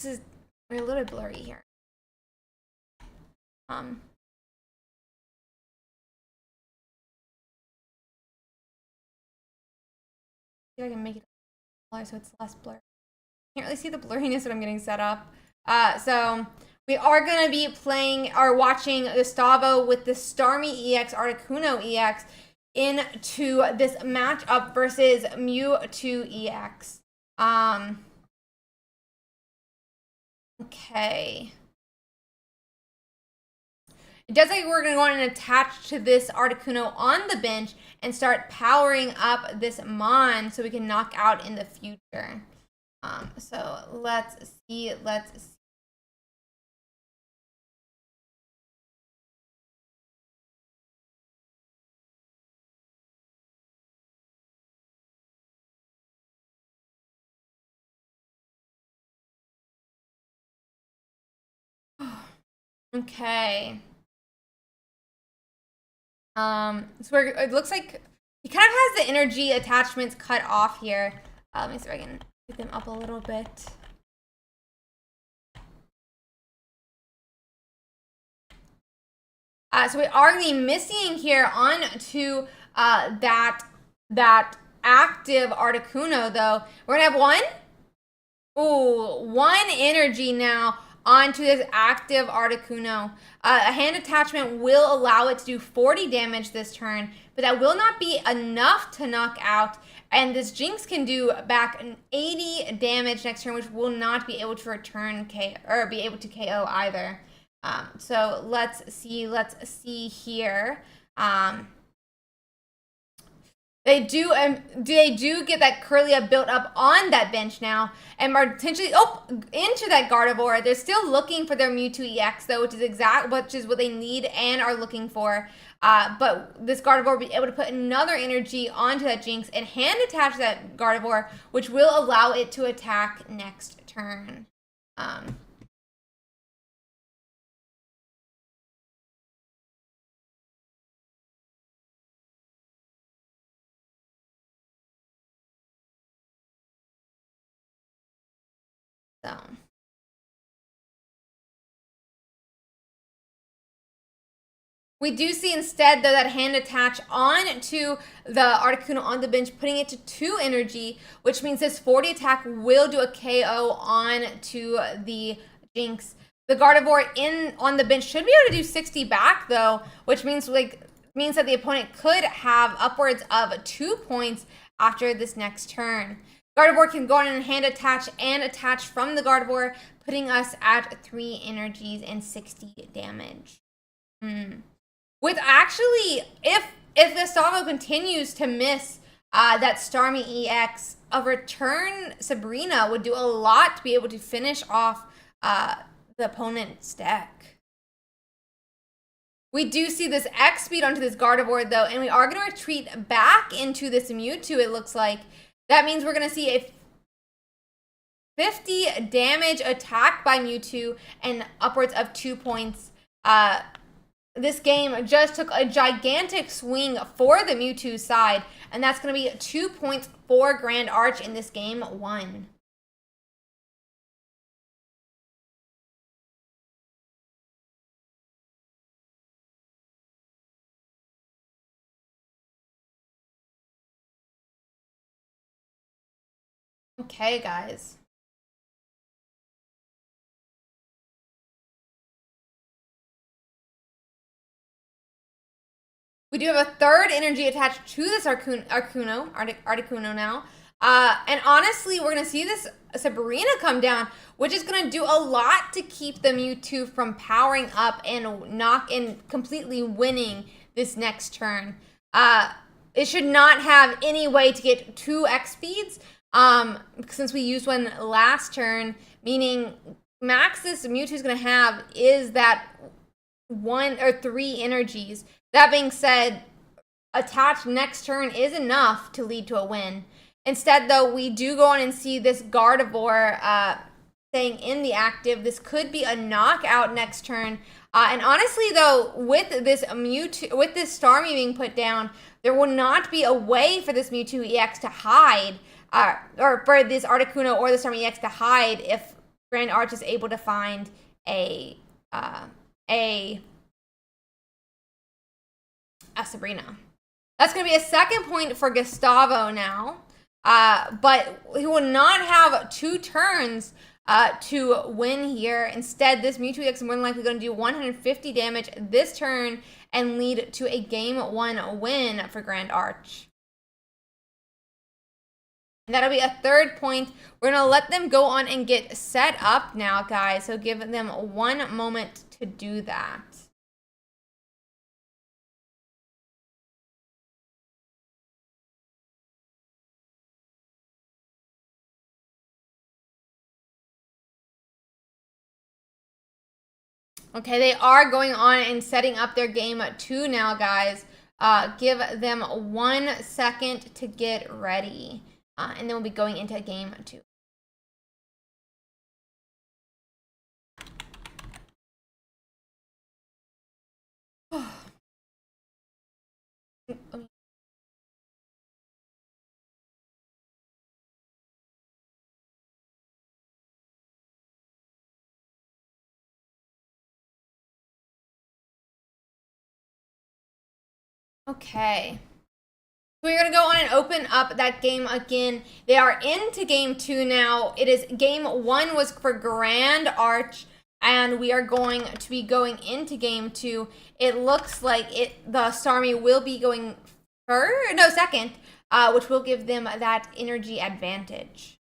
We're a little bit blurry here. See if I can make it so it's less blurry. Can't really see the blurriness when I'm getting set up. So we are gonna be playing or watching Gustavo with the Starmie EX Articuno EX into this matchup versus Mewtwo EX. Okay. It does look like we're going to go on and attach to this Articuno on the bench and start powering up this Mon so we can knock out in the future. So let's see. Okay. So it looks like he kind of has the energy attachments cut off here. Let me see if I can pick them up a little bit. So we are going to be missing here on to that active Articuno, though. We're going to have one energy now onto this active Articuno. A hand attachment will allow it to do 40 damage this turn, but that will not be enough to knock out. And this Jinx can do back an 80 damage next turn, which will not be able to return KO or be able to KO either. So let's see here. They do get that Kirlia built up on that bench now, and are potentially into that Gardevoir. They're still looking for their Mewtwo EX though, which is what they need and are looking for. But this Gardevoir will be able to put another energy onto that Jinx and hand attach that Gardevoir, which will allow it to attack next turn. So. We do see instead, though, that hand attach on to the Articuno on the bench, putting it to 2 energy, which means this 40 attack will do a KO on to the Jinx. The Gardevoir on the bench should be able to do 60 back, though, which means that the opponent could have upwards of 2 points after this next turn. Gardevoir can go on and hand attach and attach from the Gardevoir, putting us at 3 energies and 60 damage. With actually, if Gustavo continues to miss that Starmie EX, a return Sabrina would do a lot to be able to finish off the opponent's deck. We do see this X speed onto this Gardevoir though, and we are going to retreat back into this Mewtwo, it looks like. That means we're going to see a 50 damage attack by Mewtwo and upwards of 2 points. This game just took a gigantic swing for the Mewtwo side, and that's going to be 2 points for Grand Arch in this game 1. Okay, guys. We do have a 3rd energy attached to this Articuno now. And honestly, we're going to see this Sabrina come down, which is going to do a lot to keep the Mewtwo from powering up and completely winning this next turn. It should not have any way to get 2 X speeds, since we used one last turn, meaning max this Mewtwo is going to have is that 1 or 3 energies. That being said, attach next turn is enough to lead to a win. Instead, though, we do go on and see this Gardevoir staying in the active. This could be a knockout next turn. And honestly, though, with this Starmie being put down, there will not be a way for this Mewtwo EX to hide, or for this Articuno or the Starmie EX to hide if Grand Arch is able to find a Sabrina. That's going to be a 2nd point for Gustavo now, but he will not have 2 turns to win here. Instead, this Mewtwo EX is more than likely going to do 150 damage this turn and lead to a game 1 win for Grand Arch. And that'll be a 3rd point. We're going to let them go on and get set up now, guys, so give them 1 moment to do that. Okay, they are going on and setting up their game 2 now, guys. Give them 1 second to get ready. And then we'll be going into game 2. Okay. We're going to go on and open up that game again. They are into game 2 now. It is game 1 was for Grand Arch, and we are going to be going into game 2. It looks like the Starmie will be going third, no, second, which will give them that energy advantage.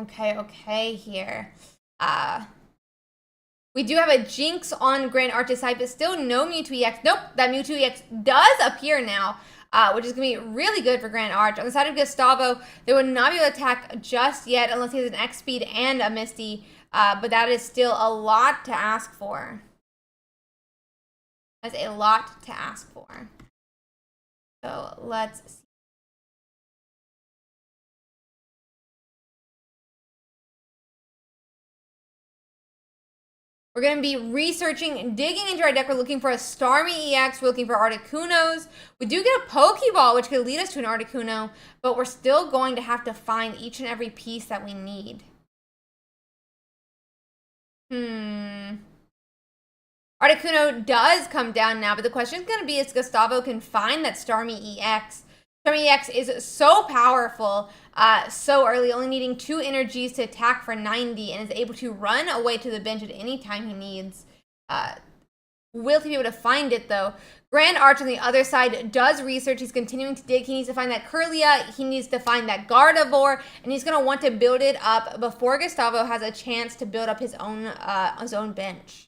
Okay, here. We do have a Jinx on Grand Arch's side, but still no Mewtwo EX. Nope, that Mewtwo EX does appear now, which is going to be really good for Grand Arch. On the side of Gustavo, they would not be able to attack just yet unless he has an X speed and a Misty, but that is still a lot to ask for. That's a lot to ask for. So let's see. We're going to be researching, digging into our deck. We're looking for a Starmie EX. We're looking for Articunos. We do get a Pokeball, which could lead us to an Articuno, but we're still going to have to find each and every piece that we need. Articuno does come down now, but the question is going to be if Gustavo can find that Starmie EX. Starmie EX is so powerful so early, only needing 2 energies to attack for 90, and is able to run away to the bench at any time he needs. Will he be able to find it, though? Grand Arch on the other side does research. He's continuing to dig. He needs to find that Kirlia. He needs to find that Gardevoir, and he's going to want to build it up before Gustavo has a chance to build up his own bench.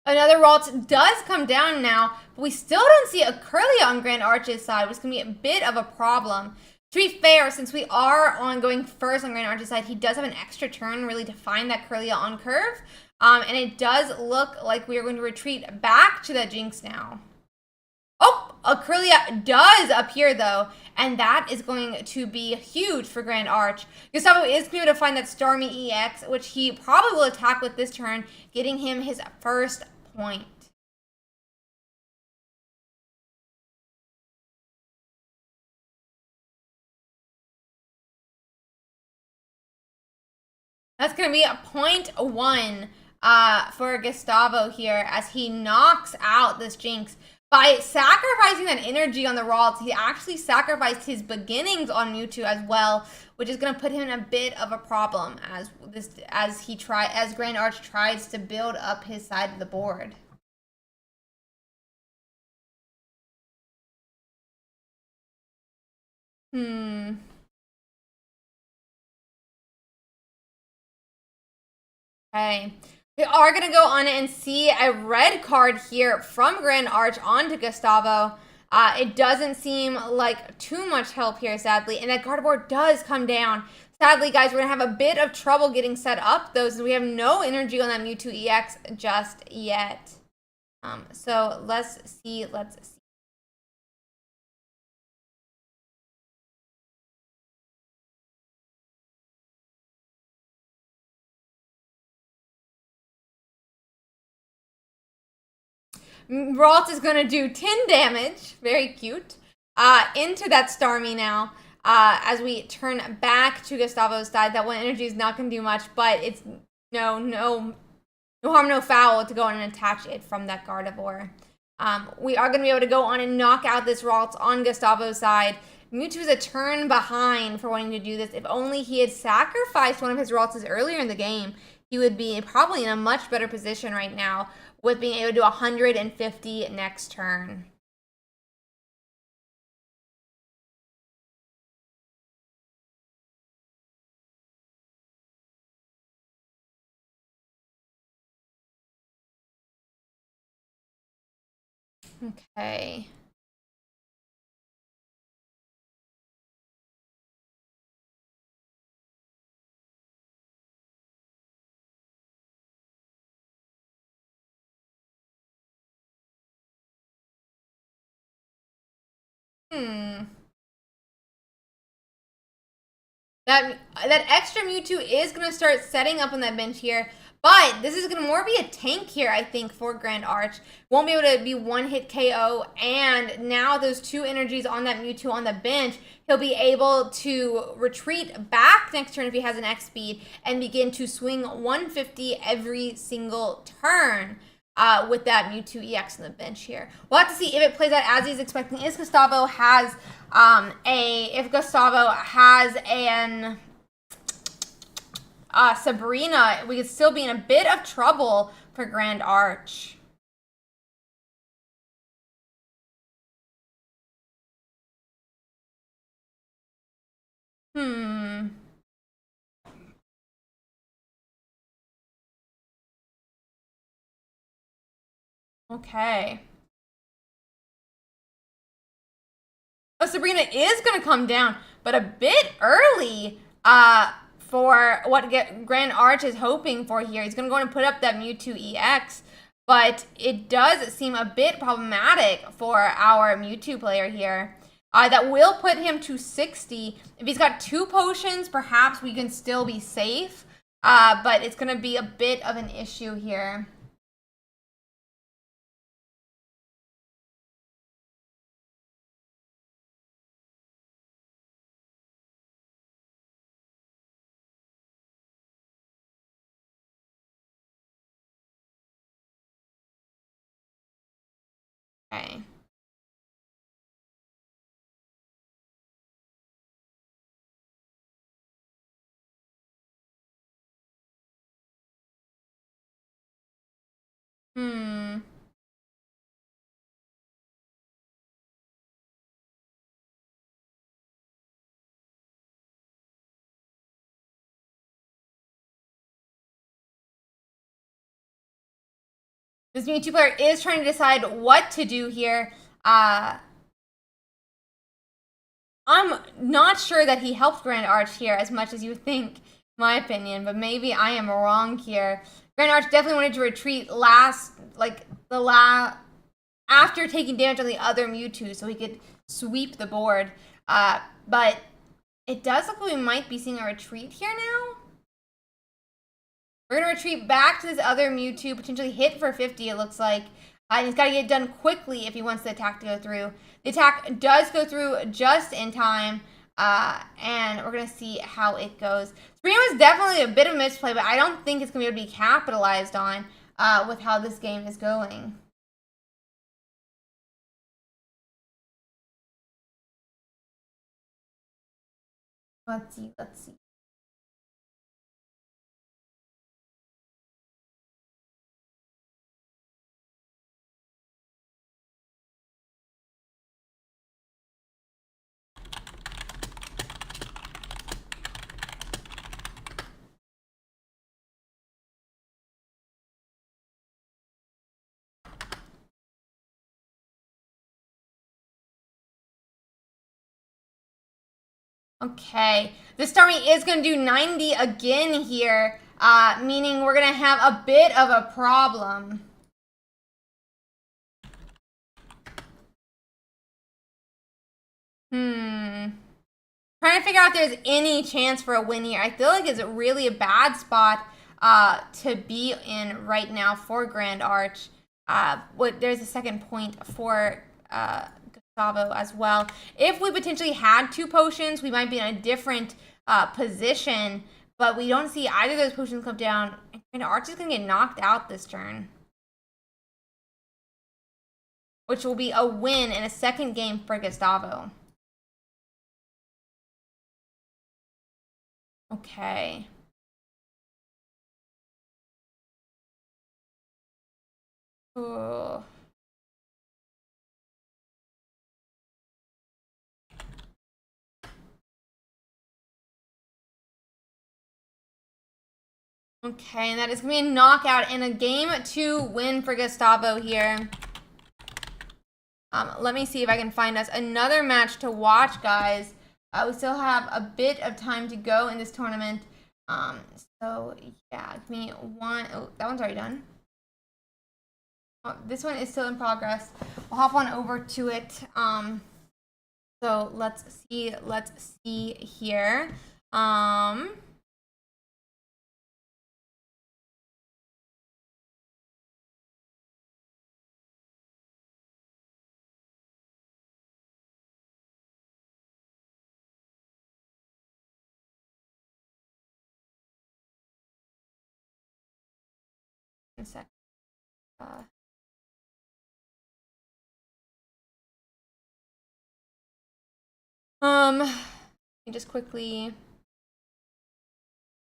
Another Ralts does come down now, but we still don't see a Kirlia on Grand Arch's side, which is going to be a bit of a problem. To be fair, since we are going first on Grand Arch's side, he does have an extra turn really to find that Kirlia on curve. And it does look like we are going to retreat back to the Jinx now. Oh, a Kirlia does appear though, and that is going to be huge for Grand Arch. Gustavo is going to be able to find that Starmie EX, which he probably will attack with this turn, getting him his first point. That's going to be a 0.1 for Gustavo here as he knocks out this Jinx. By sacrificing that energy on the Ralts, he actually sacrificed his beginnings on Mewtwo as well, which is going to put him in a bit of a problem as Grand Arch tries to build up his side of the board. Okay. We are going to go on and see a red card here from Grand Arch onto Gustavo. It doesn't seem like too much help here, sadly. And that Gardevoir does come down. Sadly, guys, we're going to have a bit of trouble getting set up, though, since we have no energy on that Mewtwo EX just yet. So let's see. Ralt is going to do 10 damage. Very cute. Into that Starmie now. As we turn back to Gustavo's side. That one energy is not going to do much, but it's no harm, no foul to go on and attach it from that Gardevoir. We are going to be able to go on and knock out this Ralt on Gustavo's side. Mewtwo is a turn behind for wanting to do this. If only he had sacrificed one of his Ralts earlier in the game, he would be probably in a much better position right now with being able to do 150 next turn. Okay. That extra Mewtwo is going to start setting up on that bench here. But this is going to more be a tank here, I think, for Grand Arch. Won't be able to be one-hit KO. And now those 2 energies on that Mewtwo on the bench, he'll be able to retreat back next turn if he has an X speed and begin to swing 150 every single turn. With that Mewtwo EX on the bench here. We'll have to see if it plays out as he's expecting. If Gustavo has an Sabrina, we could still be in a bit of trouble for Grand Arch. Okay. Oh, Sabrina is going to come down, but a bit early for what Grand Arch is hoping for here. He's going to go and put up that Mewtwo EX, but it does seem a bit problematic for our Mewtwo player here. That will put him to 60. If he's got 2 potions, perhaps we can still be safe, but it's going to be a bit of an issue here. Okay. This Mewtwo player is trying to decide what to do here. I'm not sure that he helped Grand Arch here as much as you think, in my opinion, but maybe I am wrong here. Grand Arch definitely wanted to retreat after taking damage on the other Mewtwo so he could sweep the board. But it does look like we might be seeing a retreat here now. We're going to retreat back to this other Mewtwo, potentially hit for 50, it looks like. He's got to get it done quickly if he wants the attack to go through. The attack does go through just in time, and we're going to see how it goes. Sabrina was definitely a bit of a misplay, but I don't think it's going to be able to be capitalized on with how this game is going. Let's see. Okay, this Starmie is going to do 90 again here, meaning we're going to have a bit of a problem. Trying to figure out if there's any chance for a win here. I feel like it's really a bad spot to be in right now for Grand Arch. There's a second point for Gustavo as well. If we potentially had 2 potions, we might be in a different position, but we don't see either of those potions come down. And Arch is going to get knocked out this turn, which will be a win in a second game for Gustavo. Okay. Ooh. Okay, and that is going to be a knockout and a game 2 win for Gustavo here. Let me see if I can find us another match to watch, guys. We still have a bit of time to go in this tournament. So, yeah, give me one. Oh, that one's already done. Oh, this one is still in progress. We'll hop on over to it. So, let's see here. One sec. Just quickly.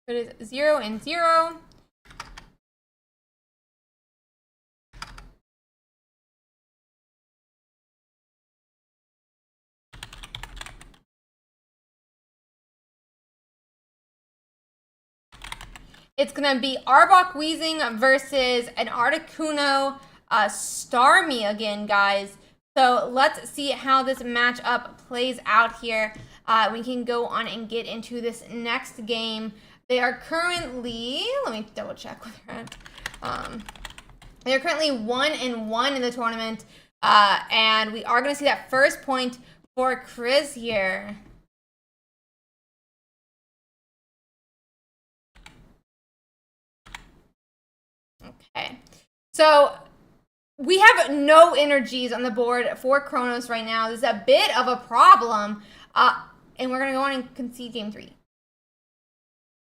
It is 0 and 0. It's gonna be Arbok Weezing versus an Articuno Starmie again, guys. So let's see how this matchup plays out here. We can go on and get into this next game. They are currently, let me double check what they're at. They're currently 1-1 in the tournament. And we are gonna see that first point for Chris here. Okay, so we have no energies on the board for Kronos right now. This is a bit of a problem. And we're going to go on and concede game 3.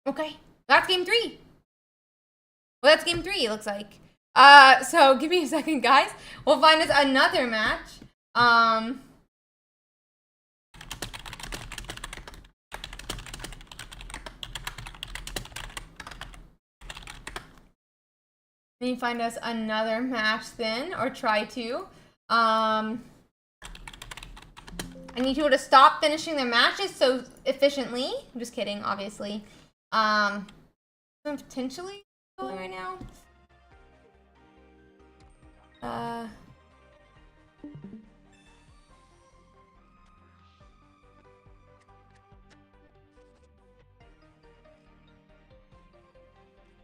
Okay, that's game 3. Well, that's game 3, it looks like. So give me a second, guys. We'll find us another match. Let me find us another match then, or try to. I need people to stop finishing their matches so efficiently. I'm just kidding, obviously. I'm potentially going right now. Let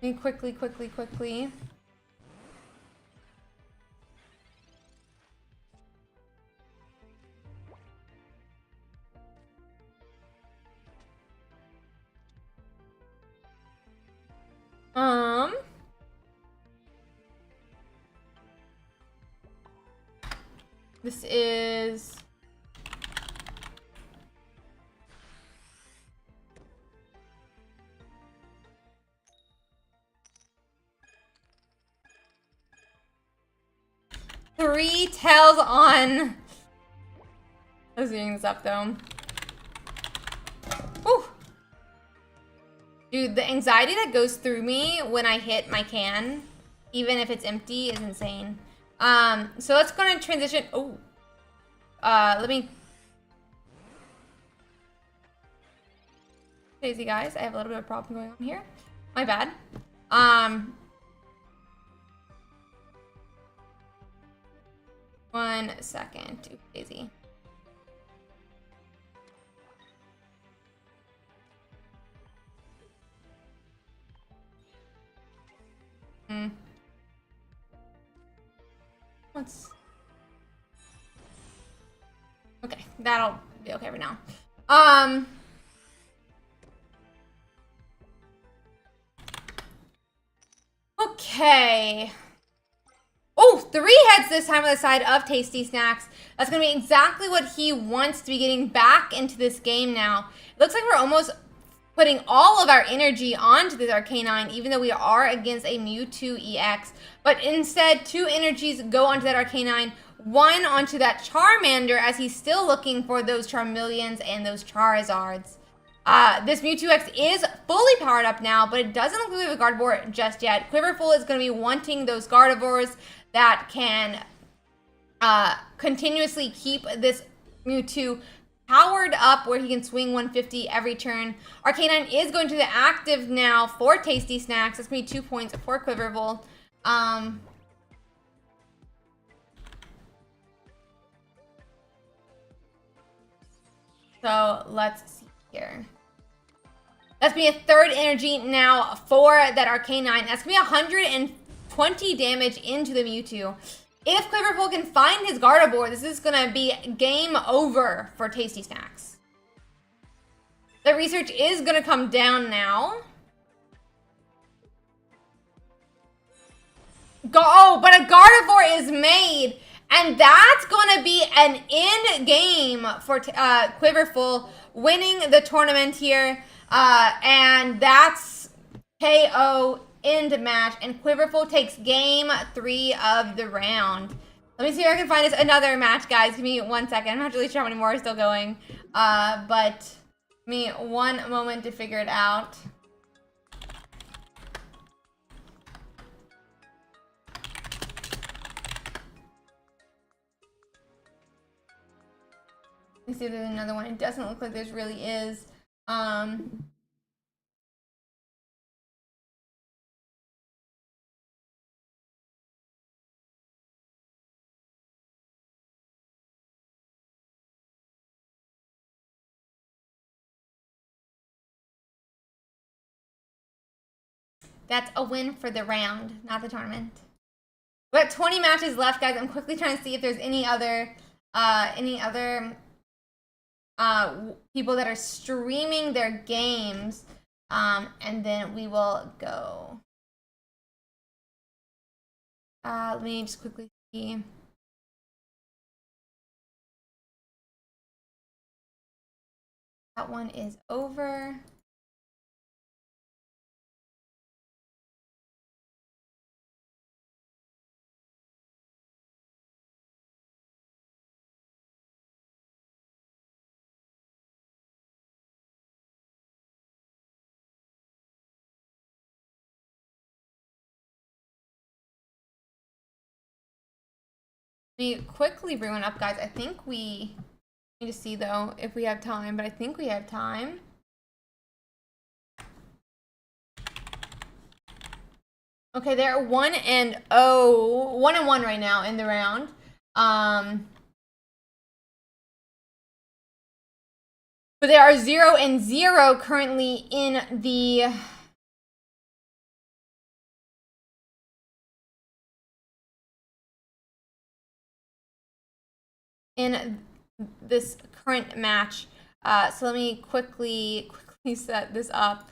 me quickly. This is Three Tails on. I was doing this up though. Whew. Dude, the anxiety that goes through me when I hit my can, even if it's empty, is insane. So let's go and transition. Oh, let me. Crazy guys, I have a little bit of a problem going on here. My bad. 1 second. Too crazy. Okay, that'll be okay for now. Okay. Oh, 3 heads this time on the side of Tasty Snacks. That's going to be exactly what he wants to be getting back into this game now. It looks like we're almost putting all of our energy onto this Arcanine, even though we are against a Mewtwo EX. But instead, 2 energies go onto that Arcanine, 1 onto that Charmander, as he's still looking for those Charmeleons and those Charizards. This Mewtwo X is fully powered up now, but it doesn't look like we have a Gardevoir just yet. Quiverful is going to be wanting those Gardevoirs that can continuously keep this Mewtwo powered up where he can swing 150 every turn. Arcanine is going to the active now for Tasty Snacks. That's going to be 2 points for Quiverful. So let's see here. That's going to be a 3rd energy now for that Arcanine. That's going to be 120 damage into the Mewtwo. If Quiverful can find his Gardevoir, this is going to be game over for Tasty Snacks. The research is gonna come down now. But a Gardevoir is made, and that's gonna be an end game for Quiverful winning the tournament here, and that's KO end match, and Quiverful takes game 3 of the round. Let me see if I can find us another match, guys. Give me 1 second. I'm not really sure how many more are still going, but give me 1 moment to figure it out. Let me see if there's another one. It doesn't look like there really is. That's a win for the round, not the tournament. We got 20 matches left, guys. I'm quickly trying to see if there's any other people that are streaming their games, and then we will go. Let me just quickly see. That one is over. Let me quickly bring one up, guys. I think we need to see, though, if we have time, but I think we have time. Okay, they're 1-0, 1-1 right now in the round. But they are 0-0 currently in the this current match. So let me quickly set this up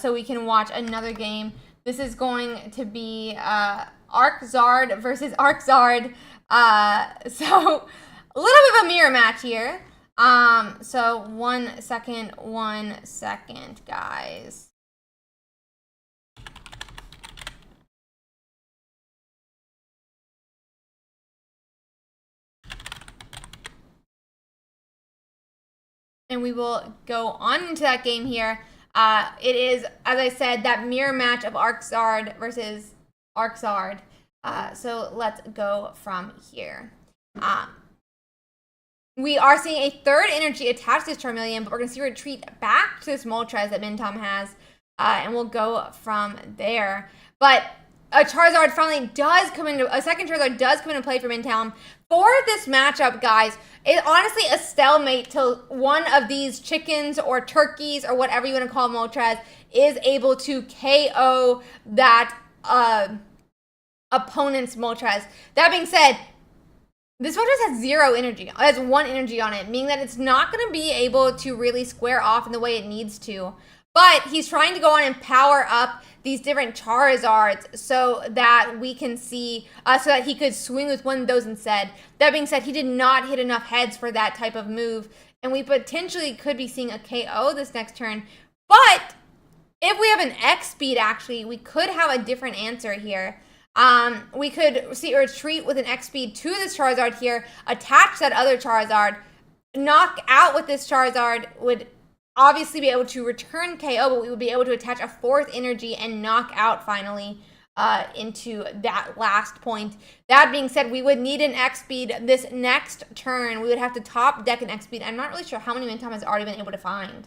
so we can watch another game. This is going to be Arczard versus Arczard. So a little bit of a mirror match here. So 1 second, guys. And we will go on into that game here. It is, as I said, that mirror match of Arczard versus Arczard. So let's go from here. We are seeing a third energy attached to this Charmeleon, but we're going to see a retreat back to this Moltres that Mintom has, and we'll go from there. But a Charizard finally does come into, a second Charizard does come into play for Mintom. For this matchup, guys, it's honestly a stalemate till one of these chickens or turkeys or whatever you want to call Moltres is able to KO that opponent's Moltres. That being said, this Moltres has 0 energy. It has 1 energy on it, meaning that it's not going to be able to really square off in the way it needs to. But he's trying to go on and power up these different Charizards so that we can see, so that he could swing with one of those instead. That being said, he did not hit enough heads for that type of move, and we potentially could be seeing a KO this next turn. But if we have an X speed, actually, we could have a different answer here. We could see a retreat with an X speed to this Charizard here, attach that other Charizard, knock out with this Charizard, would obviously be able to return KO, but we would be able to attach a 4th energy and knock out finally into that last point. That being said, we would need an X speed this next turn. We would have to top deck an X speed. I'm not really sure how many Mintom has already been able to find,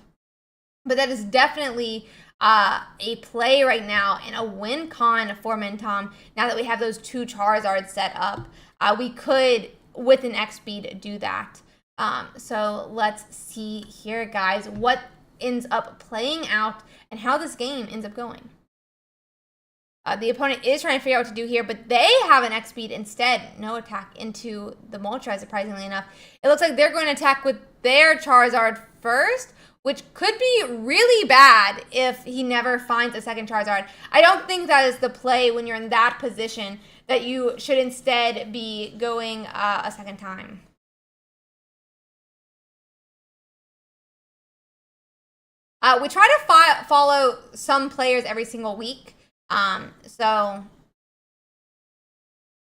but that is definitely a play right now and a win con for Mintom. Now that we have those 2 Charizards set up, we could, with an X speed, do that. So let's see here, guys, what ends up playing out and how this game ends up going. The opponent is trying to figure out what to do here, but they have an X speed instead. No attack into the Moltres, surprisingly enough. It looks like they're going to attack with their Charizard first, which could be really bad if he never finds a second Charizard. I don't think that is the play when you're in that position, that you should instead be going a second time. We try to follow some players every single week, so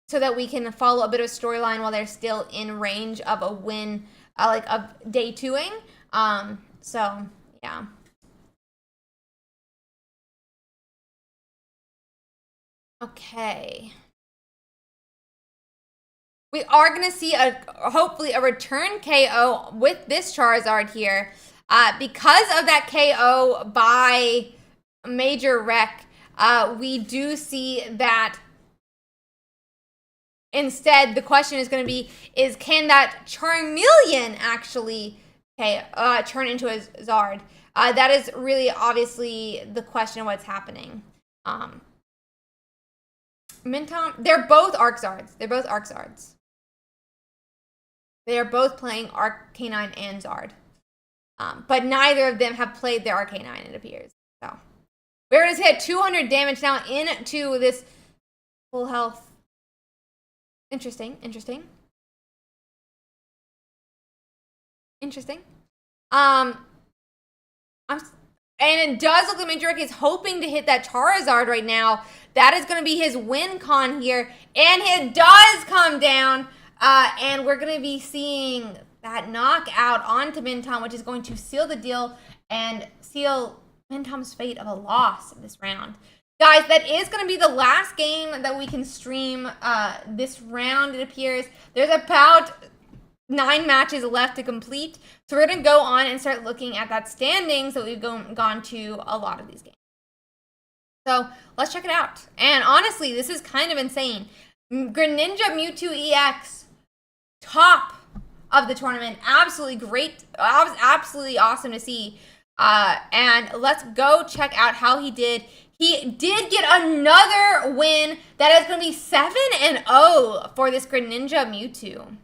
that we can follow a bit of a storyline while they're still in range of a win, like of day 2ing. So yeah. Okay. We are gonna see hopefully a return KO with this Charizard here. Because of that KO by Major Wreck, we do see that instead the question is going to be, can that Charmeleon actually turn into a Zard? That is really obviously the question of what's happening. Mintom, they're both Arczards. They're both Arczards. They are both playing Arcanine and Zard. But neither of them have played their Arcanine, it appears. So we're going to hit 200 damage now into this full health. Interesting. And it does look like Major Wreck is hoping to hit that Charizard right now. That is going to be his win con here. And it does come down. And we're going to be seeing that knockout onto Mintom, which is going to seal the deal and seal Mintom's fate of a loss in this round. Guys, that is going to be the last game that we can stream this round, it appears. There's about 9 matches left to complete. So we're going to go on and start looking at that standing. So we've gone to a lot of these games. So let's check it out. And honestly, this is kind of insane. Greninja Mewtwo EX, top of the tournament. Absolutely great. Absolutely awesome to see. And let's go check out how he did. He did get another win. That is going to be 7-0 for this Greninja Mewtwo.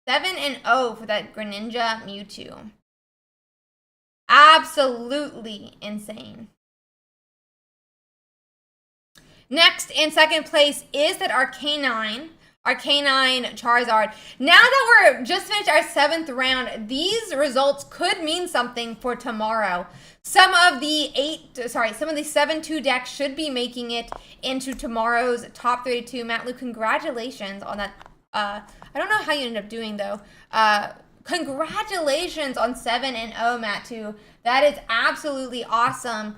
7-0 for that Greninja Mewtwo. Absolutely insane. Next, in second place, is that Arcanine Charizard. Now that we're just finished our 7th round, these results could mean something for tomorrow. Some of the 7-2 decks should be making it into tomorrow's top 32. Matt Luke, congratulations on that. I don't know how you ended up doing though. Congratulations on 7-0, Matt, too. That is absolutely awesome.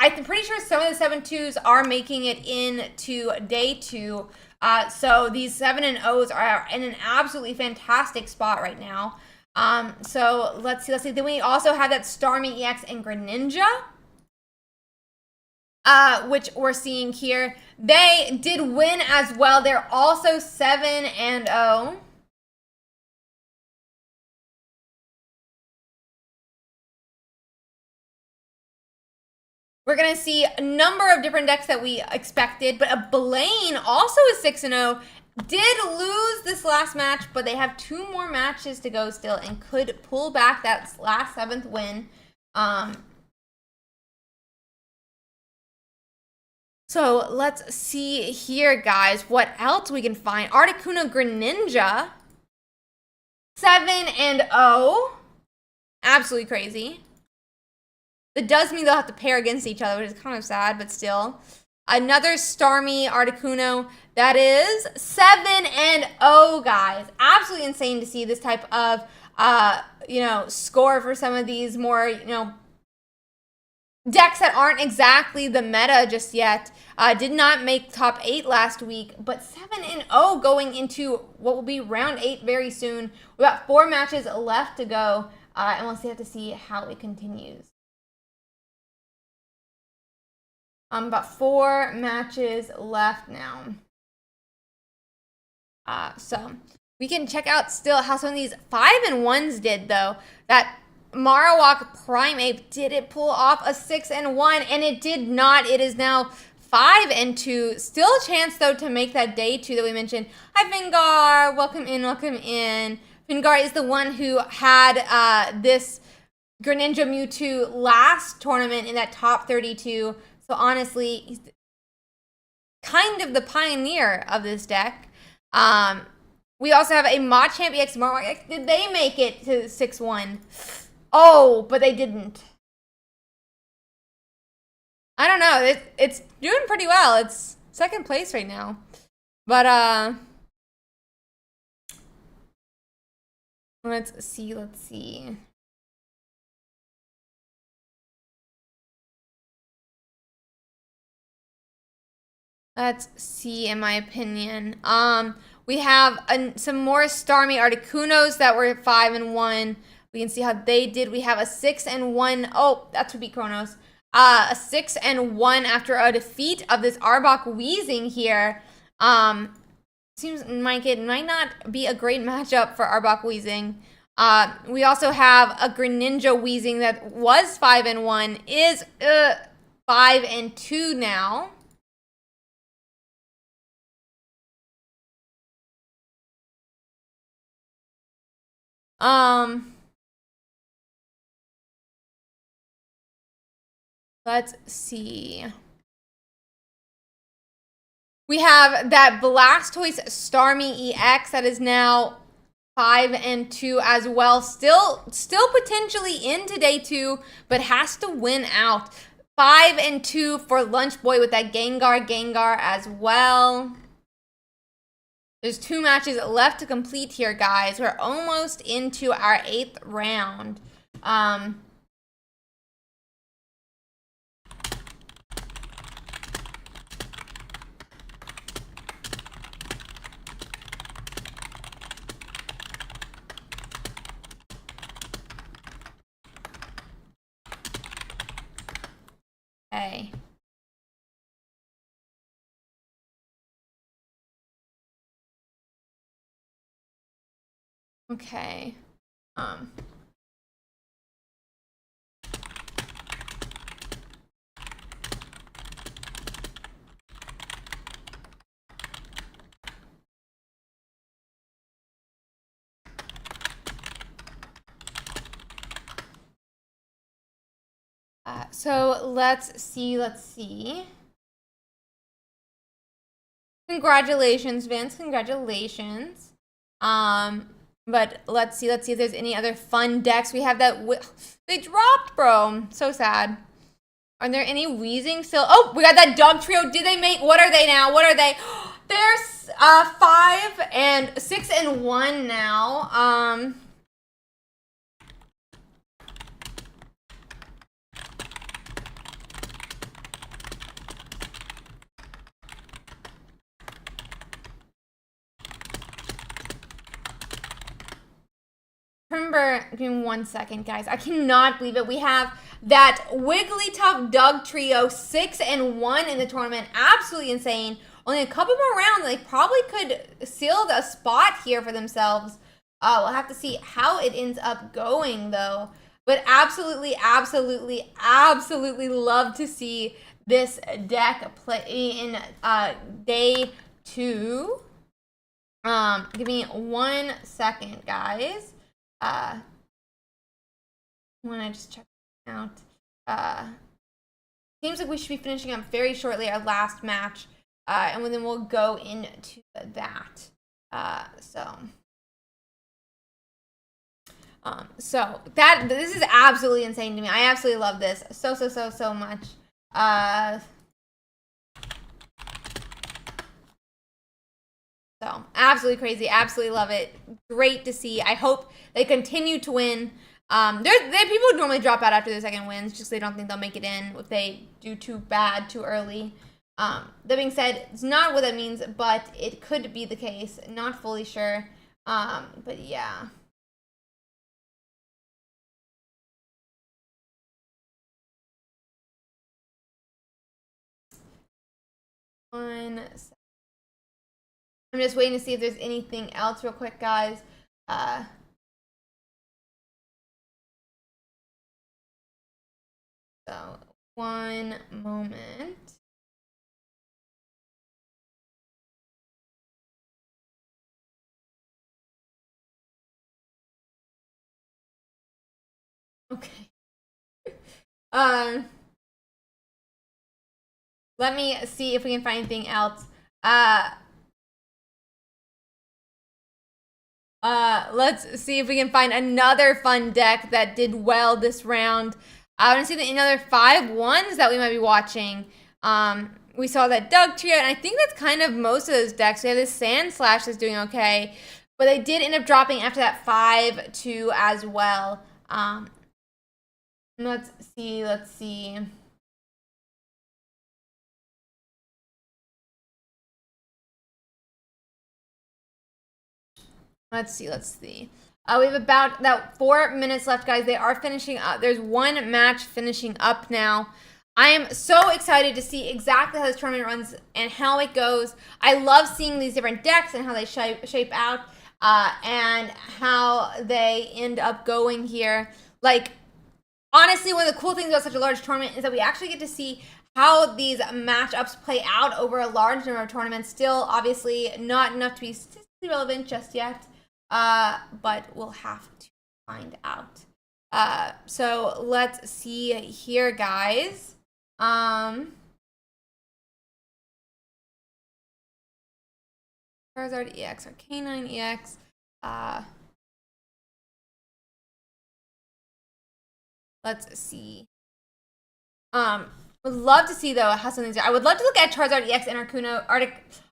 I'm pretty sure some of the 7-2s are making it into day 2. So these 7-0s are in an absolutely fantastic spot right now. So let's see. Then we also have that Starmie EX and Greninja, which we're seeing here. They did win as well. They're also 7-0. We're going to see a number of different decks that we expected, but a Blaine also is 6-0. Did lose this last match, but they have 2 more matches to go still and could pull back that last 7th win. So let's see here, guys, what else we can find. Articuno Greninja, 7-0. Absolutely crazy. It does mean they'll have to pair against each other, which is kind of sad, but still. Another Starmie Articuno, that is 7-0, guys. Absolutely insane to see this type of, score for some of these more, decks that aren't exactly the meta just yet. Did not make top 8 last week, but 7-0 going into what will be round 8 very soon. We got 4 matches left to go, and we'll have to see how it continues. About 4 matches left now. So we can check out still how some of these 5-1s did though. That Marowak Primeape, did it pull off a 6-1? And it did not. It is now 5-2. Still a chance though to make that day 2 that we mentioned. Hi Vingar, welcome in, welcome in. Fingar is the one who had this Greninja Mewtwo last tournament in that top 32. So honestly, he's kind of the pioneer of this deck. We also have a Machamp EX Marowak. Did they make it to 6-1? Oh, but they didn't. I don't know. It's doing pretty well. It's second place right now. But, let's see. Let's see, in my opinion. We have some more Starmie Articunos that were 5-1. We can see how they did. We have a 6-1. Oh, that's who beat Kronos. A 6-1 after a defeat of this Arbok Weezing here. Seems like it might not be a great matchup for Arbok Weezing. We also have a Greninja Weezing that was 5-1, is 5-2 now. Let's see. We have that Blastoise Starmie EX that is now 5-2 as well. Still potentially into day 2, but has to win out. 5-2 for Lunch Boy with that Gengar as well. There's 2 matches left to complete here, guys. We're almost into our 8th round. Okay. Okay. So let's see. Congratulations, Vince. Congratulations. But let's see if there's any other fun decks. We have that. They dropped, bro. So sad. Are there any Weezing still? Oh, we got that Dog Trio. Did they make? What are they now? What are they? They're 6-1 now. Remember, give me 1 second, guys. I cannot believe it. We have that Wigglytuff Doug Trio 6-1 in the tournament. Absolutely insane. Only a couple more rounds. They probably could seal a spot here for themselves. We'll have to see how it ends up going, though. But absolutely love to see this deck play in day 2. Give me 1 second, guys. When I just check out, seems like we should be finishing up very shortly our last match, and then we'll go into that. So this is absolutely insane to me. I absolutely love this so much. So absolutely crazy, absolutely love it. Great to see. I hope they continue to win. People normally drop out after their second wins, just they don't think they'll make it in if they do too bad too early. That being said, it's not what that means, but it could be the case. Not fully sure. But yeah. I'm just waiting to see if there's anything else real quick, guys. So 1 moment. Okay. Let me see if we can find anything else. Let's see if we can find another fun deck that did well this round. I want to see another 5-1s that we might be watching. We saw that Doug Trio, and I think that's kind of most of those decks. We have this Sand Slash that's doing okay, but they did end up dropping after that 5-2 as well. Let's see. Let's see. We have about 4 minutes left, guys. They are finishing up. There's one match finishing up now. I am so excited to see exactly how this tournament runs and how it goes. I love seeing these different decks and how they shape out and how they end up going here. Like, honestly, one of the cool things about such a large tournament is that we actually get to see how these matchups play out over a large number of tournaments. Still, obviously, not enough to be statistically relevant just yet. But we'll have to find out. So let's see here, guys. Charizard EX, Arcanine EX. Let's see. Would love to see though how something's. I would love to look at Charizard EX and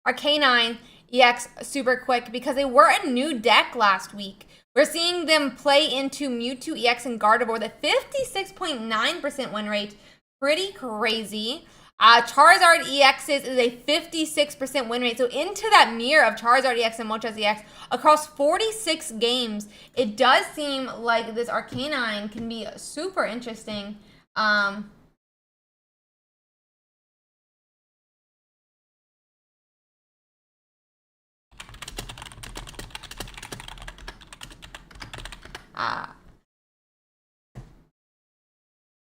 Arcanine EX super quick because they were a new deck last week. We're seeing them play into Mewtwo EX and Gardevoir with a 56.9% win rate. Pretty crazy. Charizard EX's is a 56% win rate. So into that mirror of Charizard EX and Moltres EX across 46 games, it does seem like this Arcanine can be super interesting.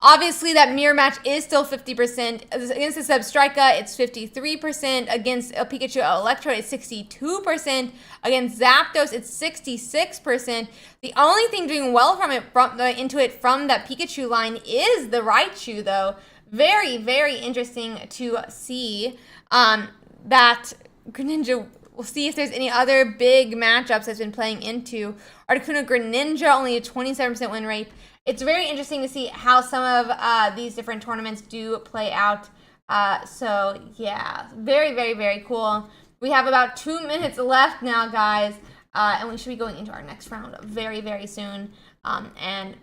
Obviously, that mirror match is still 50%. Against the Substrika, it's 53%. Against a Pikachu Electrode, it's 62%. Against Zapdos, it's 66%. The only thing doing well from that Pikachu line is the Raichu, though. Very, very interesting to see that Greninja. We'll see if there's any other big matchups that's been playing into. Articuno Greninja, only a 27% win rate. It's very interesting to see how some of these different tournaments do play out. So, yeah, very, very, very cool. We have about 2 minutes left now, guys, and we should be going into our next round very, very soon. And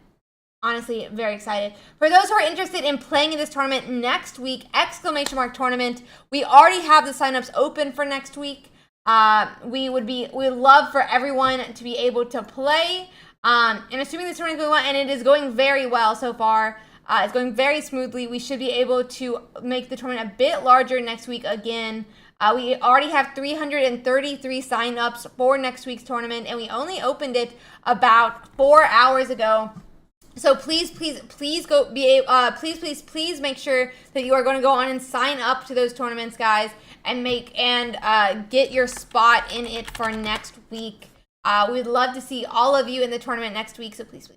honestly, very excited. For those who are interested in playing in this tournament next week, !tournament, we already have the signups open for next week. We'd love for everyone to be able to play. And assuming this tournament is going well, and it is going very well so far, it's going very smoothly, we should be able to make the tournament a bit larger next week again. We already have 333 signups for next week's tournament, and we only opened it about 4 hours ago. So please go please make sure that you are going to go on and sign up to those tournaments, guys, and get your spot in it for next week. We'd love to see all of you in the tournament next week, so please,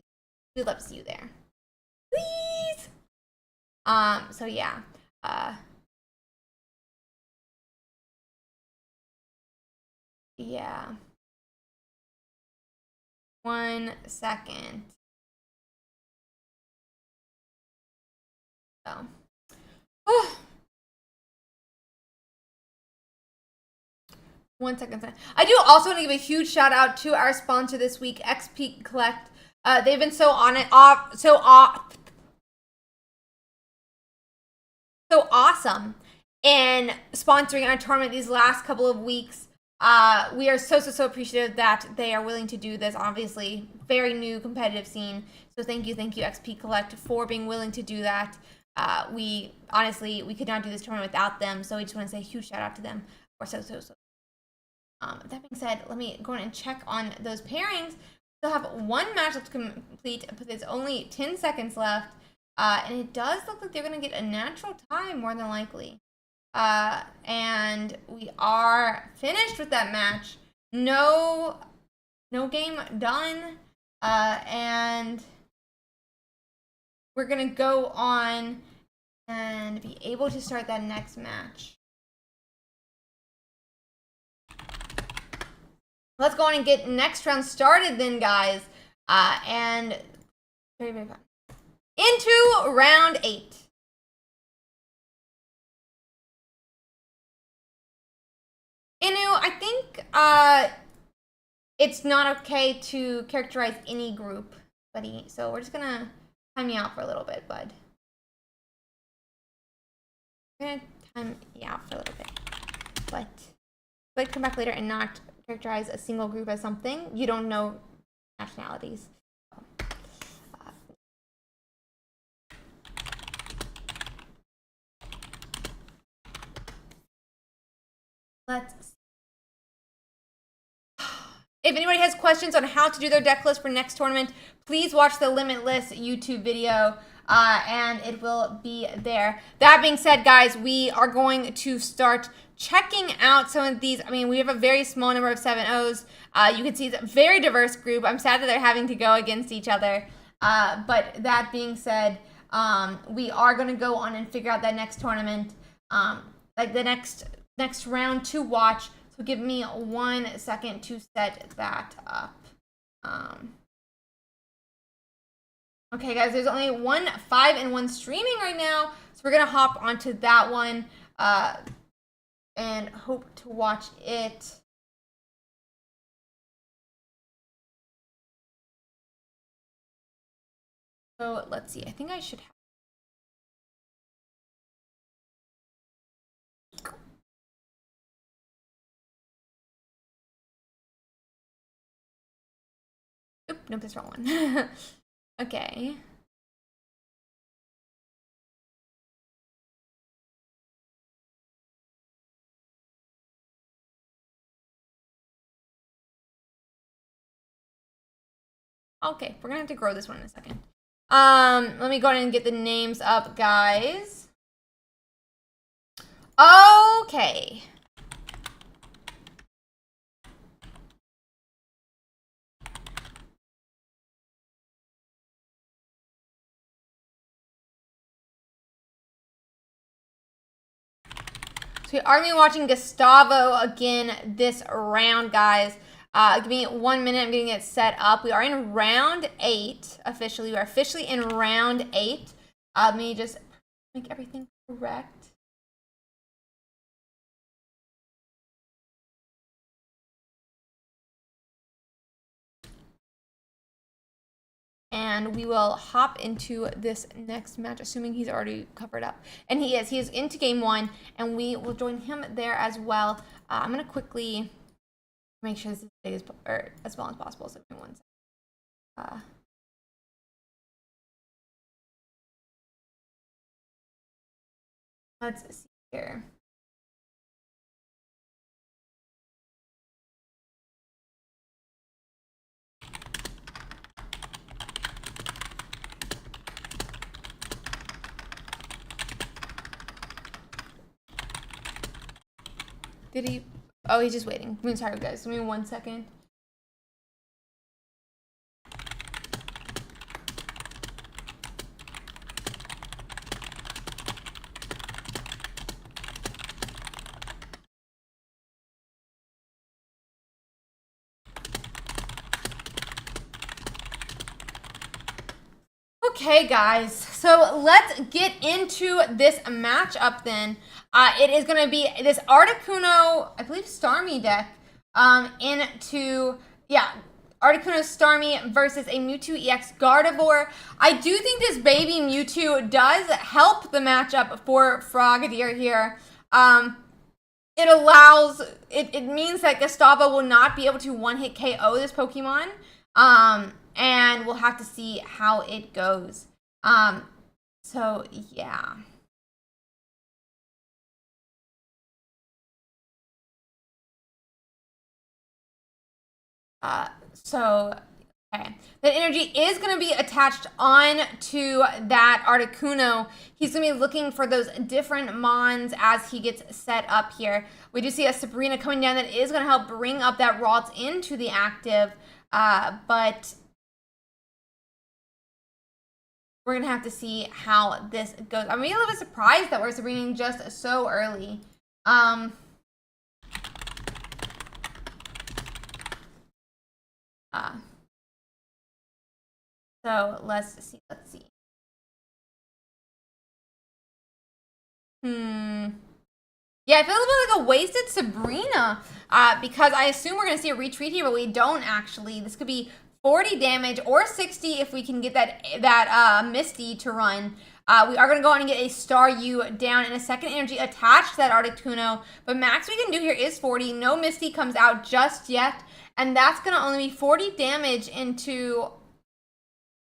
we'd love to see you there. Please. So yeah. Yeah. 1 second. So. Oh. 1 second. I do also want to give a huge shout out to our sponsor this week, XP Collect. They've been so awesome in sponsoring our tournament these last couple of weeks. We are so appreciative that they are willing to do this. Obviously, very new competitive scene. So thank you, XP Collect, for being willing to do that. We could not do this tournament without them. So we just want to say a huge shout out to them. We're so. That being said, let me go on and check on those pairings. We'll have one match left to complete, but there's only 10 seconds left. And it does look like they're going to get a natural tie, more than likely. And we are finished with that match. No game done. And we're gonna go on and be able to start that next match. Let's go on and get next round started then, guys. And very, very fun. Into round 8. Inu, I think it's not okay to characterize any group, buddy. So we're just gonna time you out for a little bit, bud. We're gonna time you out for a little bit. But come back later and not characterize a single group as something. You don't know nationalities. Let's see. If anybody has questions on how to do their deck list for next tournament, please watch the Limitless YouTube video, and it will be there. That being said, guys, we are going to start checking out some of these. I mean, we have a very small number of 7-0s. You can see it's a very diverse group. I'm sad that they're having to go against each other. But that being said, we are going to go on and figure out that next tournament, like the next round to watch. So give me 1 second to set that up. Okay, guys, there's only 1 5 and 1 streaming right now, so we're gonna hop onto that one and hope to watch it. So let's see. I think I should have. Oop, nope, that's the wrong one. Okay. Okay, we're gonna have to grow this one in a second. Let me go ahead and get the names up, guys. Okay. So we are going to be watching Gustavo again this round, guys. Give me 1 minute. I'm getting it set up. We are in round 8 officially. We are officially in round 8. Let me just make everything correct. And we will hop into this next match, assuming he's already covered up. And he is. He is into game 1, and we will join him there as well. I'm going to quickly make sure this is as big as small as possible. So give me 1 second. Let's see here. Did he? Oh, he's just waiting. I'm sorry, guys. Give me 1 second. Okay, guys, so let's get into this matchup then. It is going to be this Articuno, I believe, Starmie deck Articuno Starmie versus a Mewtwo EX Gardevoir. I do think this baby Mewtwo does help the matchup for Frogadier here. It means that Gustavo will not be able to one-hit KO this Pokemon. And we'll have to see how it goes. So yeah. Okay. That energy is going to be attached on to that Articuno. He's going to be looking for those different Mons as he gets set up here. We do see a Sabrina coming down that is going to help bring up that Ralts into the active, but we're gonna have to see how this goes. I'm really a little bit surprised that we're Sabrinaing just so early. So let's see. Yeah, I feel a little bit like a wasted Sabrina because I assume we're going to see a retreat here, but we don't actually. This could be 40 damage or 60 if we can get that Misty to run. We are going to go on and get a Star U down and a second energy attached to that Articuno. But max we can do here is 40. No Misty comes out just yet. And that's going to only be 40 damage into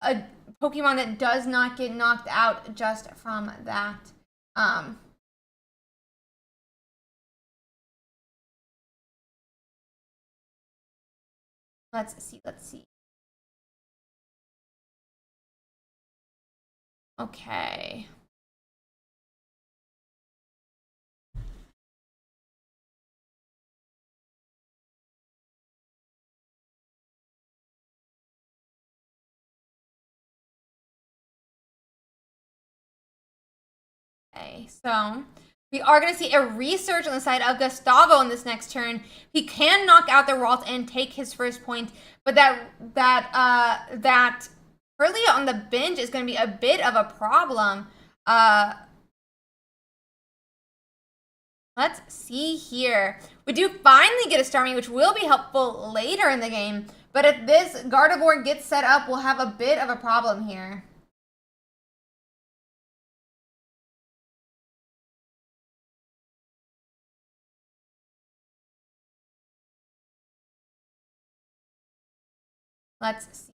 a Pokemon that does not get knocked out just from that. Let's see. Okay. Okay, so we are going to see a research on the side of Gustavo in this next turn. He can knock out the Ralt and take his first point, but that Perlia on the bench is going to be a bit of a problem. Let's see here. We do finally get a Starmie, which will be helpful later in the game, but if this Gardevoir gets set up, we'll have a bit of a problem here. Let's see.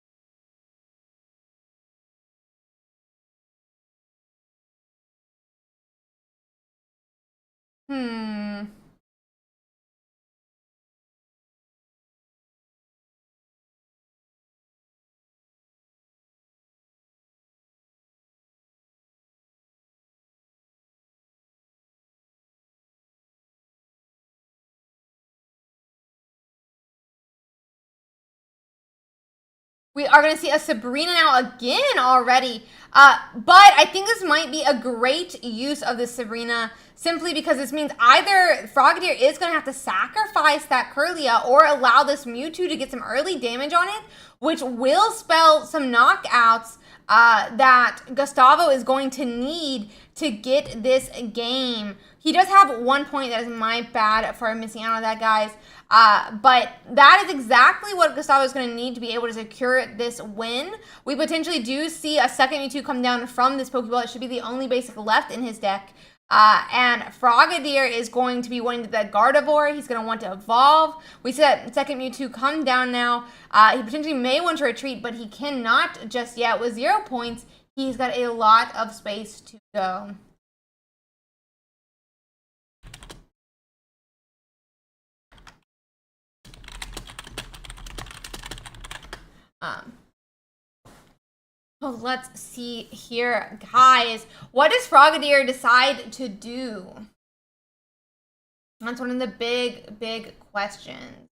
We are going to see a Sabrina now again already. But I think this might be a great use of this Sabrina simply because this means either Frogadier is going to have to sacrifice that Kirlia or allow this Mewtwo to get some early damage on it, which will spell some knockouts that Gustavo is going to need to get this game. He does have 1 point. That is my bad for missing out on that, guys. But that is exactly what Gustavo is going to need to be able to secure this win. We potentially do see a second Mewtwo come down from this Pokeball. It should be the only basic left in his deck. And Frogadier is going to be wanting that Gardevoir. He's going to want to evolve. We see that second Mewtwo come down now. He potentially may want to retreat, but he cannot just yet. With 0 points, he's got a lot of space to go. Well, let's see here, guys. What does Frogadier decide to do? That's one of the big questions.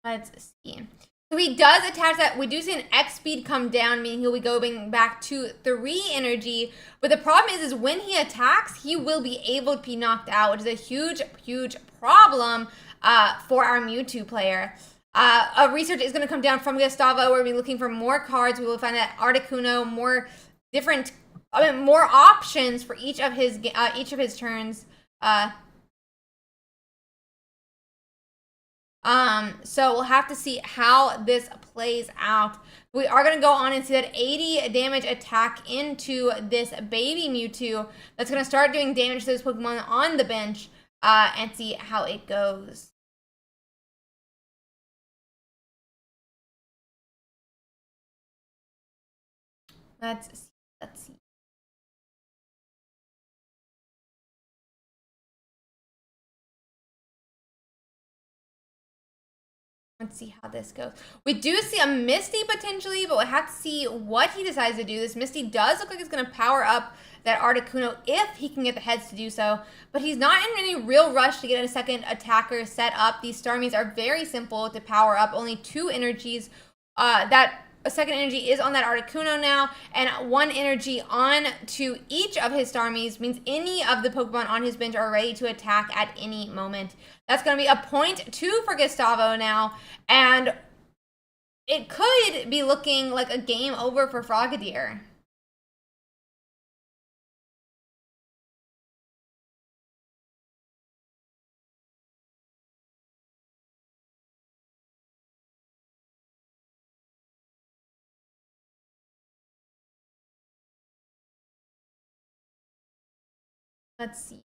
Let's see. So he does attach that. We do see an X speed come down, meaning he'll be going back to 3 energy. But the problem is when he attacks, he will be able to be knocked out, which is a huge problem for our Mewtwo player. A research is going to come down from Gustavo. We're going to be looking for more cards. We will find that Articuno, more options for each of his turns. So we'll have to see how this plays out. We are going to go on and see that 80 damage attack into this baby Mewtwo. That's going to start doing damage to those Pokemon on the bench and see how it goes. Let's see. Let's see how this goes. We do see a Misty potentially, but we'll have to see what he decides to do. This Misty does look like it's going to power up that Articuno if he can get the heads to do so. But he's not in any real rush to get a second attacker set up. These Starmies are very simple to power up. Only 2 energies. That a second energy is on that Articuno now, and 1 energy on to each of his Starmies means any of the Pokemon on his bench are ready to attack at any moment. That's going to be a 0.2 for Gustavo now, and it could be looking like a game over for Frogadier. Let's see.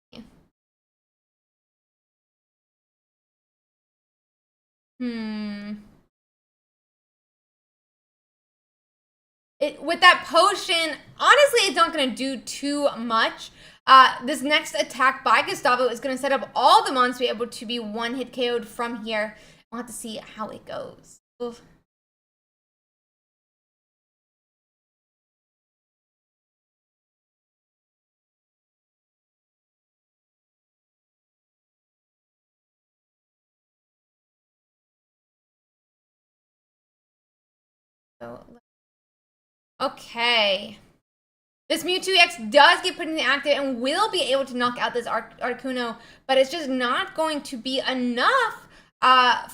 With that potion, honestly, it's not going to do too much. This next attack by Gustavo is going to set up all the mons to be able to be one-hit KO'd from here. We'll have to see how it goes. Oof. So, okay. This Mewtwo EX does get put into active and will be able to knock out this Articuno, but it's just not going to be enough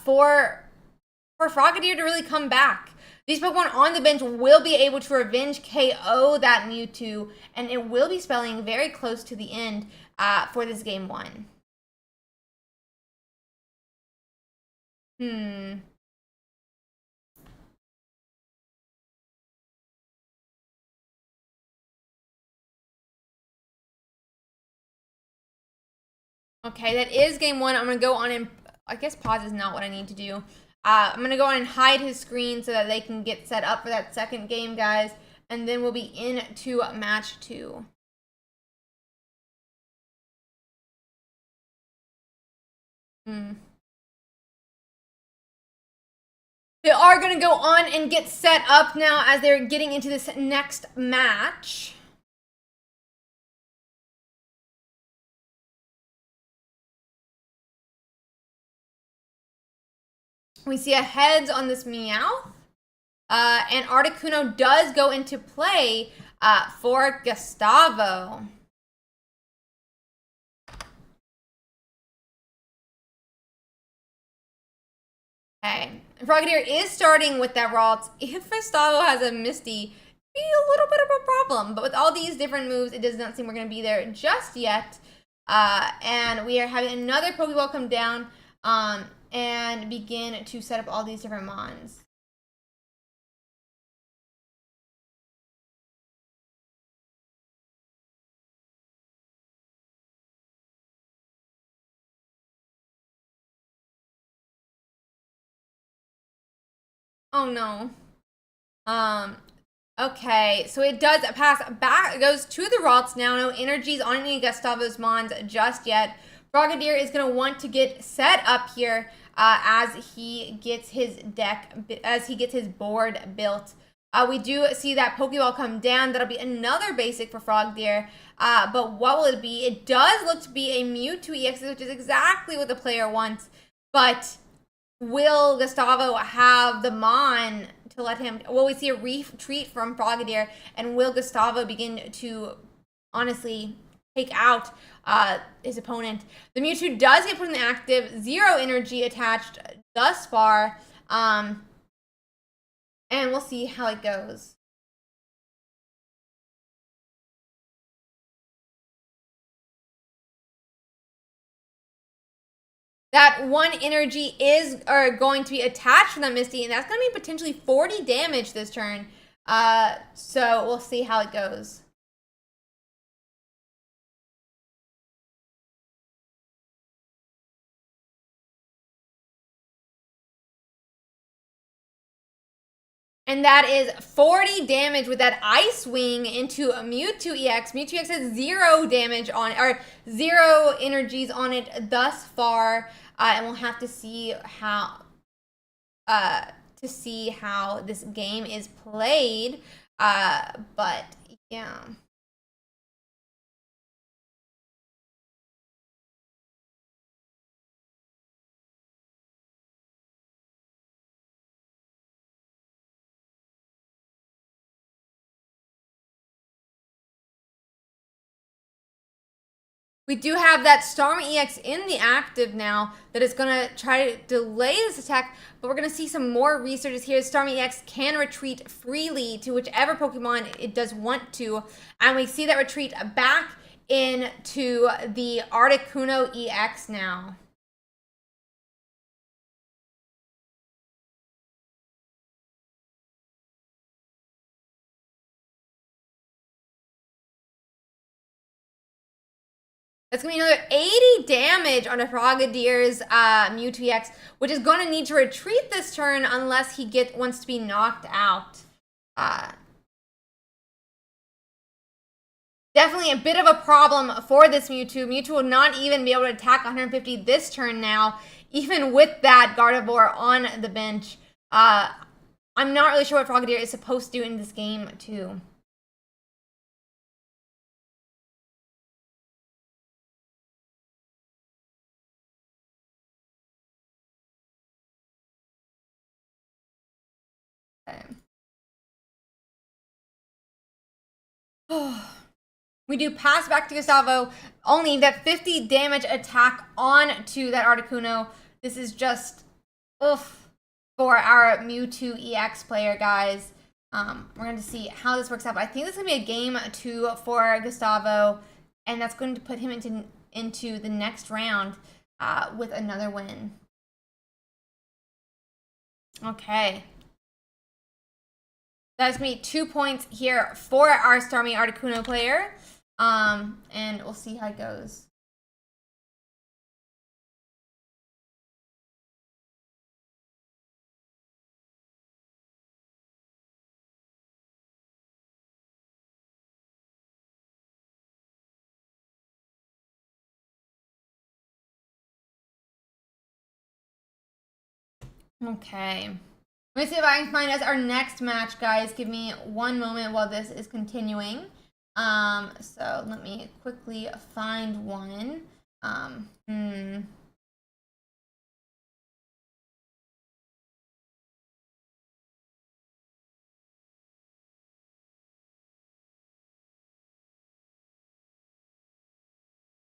for Frogadier to really come back. These Pokemon on the bench will be able to revenge KO that Mewtwo, and it will be spelling very close to the end for this game 1. Okay, that is game 1. I'm going to go on and, I guess pause is not what I need to do. I'm going to go on and hide his screen so that they can get set up for that second game, guys. And then we'll be into match 2. They are going to go on and get set up now as they're getting into this next match. We see a heads on this Meowth. And Articuno does go into play for Gustavo. Okay. Frogadier is starting with that Ralts. If Gustavo has a Misty, be a little bit of a problem. But with all these different moves, it does not seem we're going to be there just yet. And we are having another Pokeball come down and begin to set up all these different mons. Oh no. Okay, so it does pass back. It goes to the Ralts now. No energies on any Gustavo's mons just yet. Frogadier is going to want to get set up here as he gets his deck, as he gets his board built. We do see that Pokeball come down. That'll be another basic for Frogadier. But what will it be? It does look to be a Mewtwo EX, which is exactly what the player wants. But will Gustavo have the Mon to let him? Will we see a retreat from Frogadier? And will Gustavo begin to honestly take out his opponent? The Mewtwo does get put in the active. 0 energy attached thus far. And we'll see how it goes. That 1 energy is going to be attached to that Misty, and that's going to be potentially 40 damage this turn. So we'll see how it goes. And that is 40 damage with that Ice Wing into a Mewtwo EX. Mewtwo EX has 0 damage on it, or 0 energies on it thus far. And we'll have to see how to see how this game is played. But yeah. We do have that Storm EX in the active now that is going to try to delay this attack, but we're going to see some more researches here. Storm EX can retreat freely to whichever Pokemon it does want to, and we see that retreat back into the Articuno EX now. That's going to be another 80 damage on a Frogadier's Mewtwo EX, which is going to need to retreat this turn unless he wants to be knocked out. Definitely a bit of a problem for this Mewtwo. Mewtwo will not even be able to attack 150 this turn now, even with that Gardevoir on the bench. I'm not really sure what Frogadier is supposed to do in this game, too. Okay. We do pass back to Gustavo, only that 50 damage attack onto that Articuno. This is just oof for our Mewtwo EX player, guys. We're going to see how this works out. But I think this is going to be a game 2 for Gustavo, and that's going to put him into the next round with another win. Okay. That's going to be 2 points here for our Starmie Articuno player. And we'll see how it goes. Okay. Let me see if I can find us our next match, guys. Give me one moment while this is continuing. So let me quickly find one.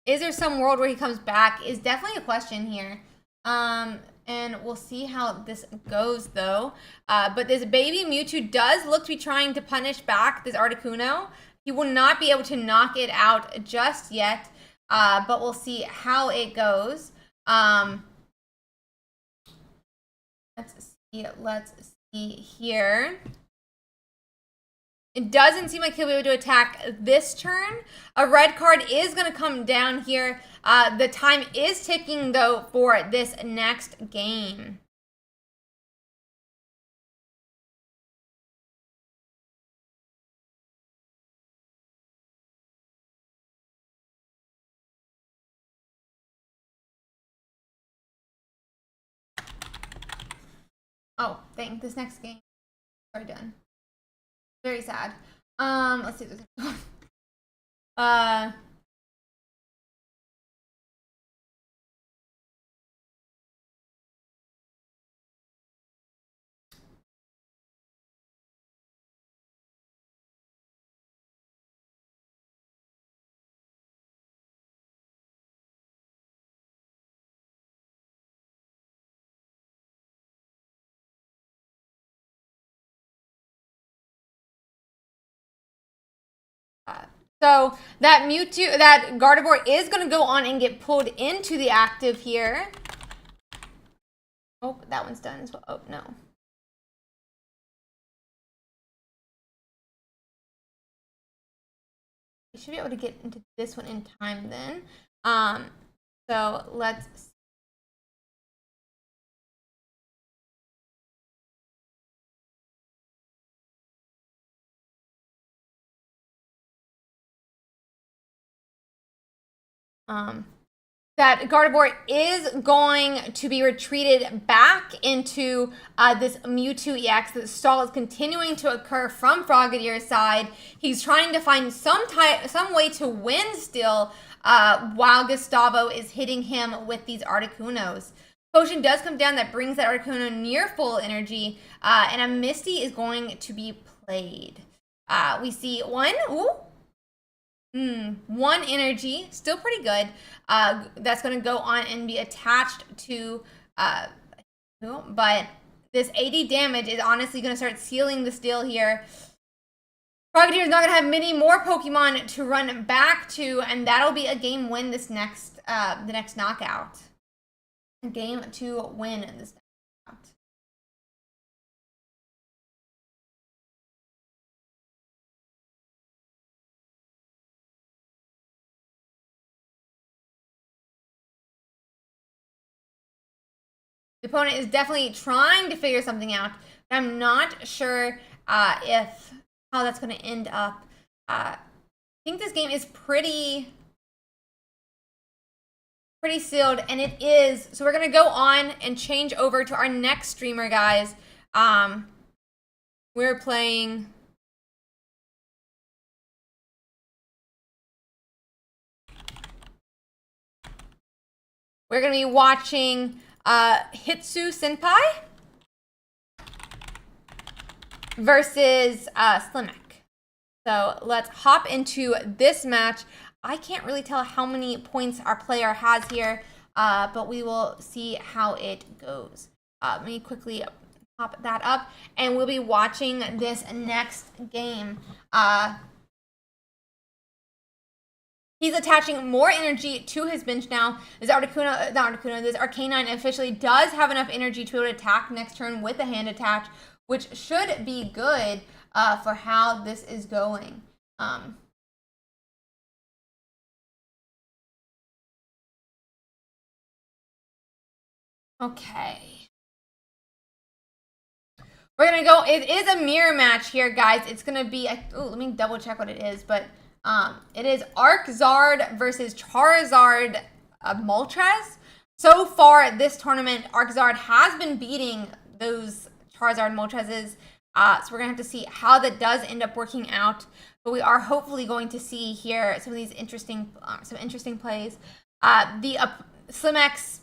Is there some world where he comes back? Is definitely a question here. And we'll see how this goes, though. But this baby Mewtwo does look to be trying to punish back this Articuno. He will not be able to knock it out just yet, but we'll see how it goes. Let's see here. It doesn't seem like he'll be able to attack this turn. A red card is going to come down here. The time is ticking, though, for this next game. Oh, dang, this next game. Sorry, done. Very sad. Let's see if there's so that Mewtwo, that Gardevoir is going to go on and get pulled into the active here. Oh, that one's done as well. Oh, no. We should be able to get into this one in time then. So let's see. that Gardevoir is going to be retreated back into this Mewtwo EX. The stall is continuing to occur from Froggedier's side. He's trying to find some way to win still, while Gustavo is hitting him with these Articunos. Potion does come down that brings that Articuno near full energy, and a Misty is going to be played. We see one. Ooh. One energy, still pretty good. That's going to go on and be attached to, but this 80 damage is honestly going to start sealing the steal here. Frogadier is not going to have many more Pokemon to run back to, and that'll be a game win this next, the next knockout. A game to win this knockout. The opponent is definitely trying to figure something out, but I'm not sure how that's going to end up. I think this game is pretty sealed, and it is. So we're going to go on and change over to our next streamer, guys. We're playing... We're going to be watching Hitsu Senpai versus Slimek. So let's hop into this match. I can't really tell how many points our player has here, but we will see how it goes. Let me quickly pop that up, and we'll be watching this next game. He's attaching more energy to his bench now. This Arcanine officially does have enough energy to be able to attack next turn with a hand attach, which should be good for how this is going. Okay. We're going to go. It is a mirror match here, guys. It's going to be... let me double check what it is, but... it is Arczard versus Charizard Moltres. So far this tournament, Arczard has been beating those Charizard Moltreses. So we're going to have to see how that does end up working out. But we are hopefully going to see here some of these interesting plays. The Slimex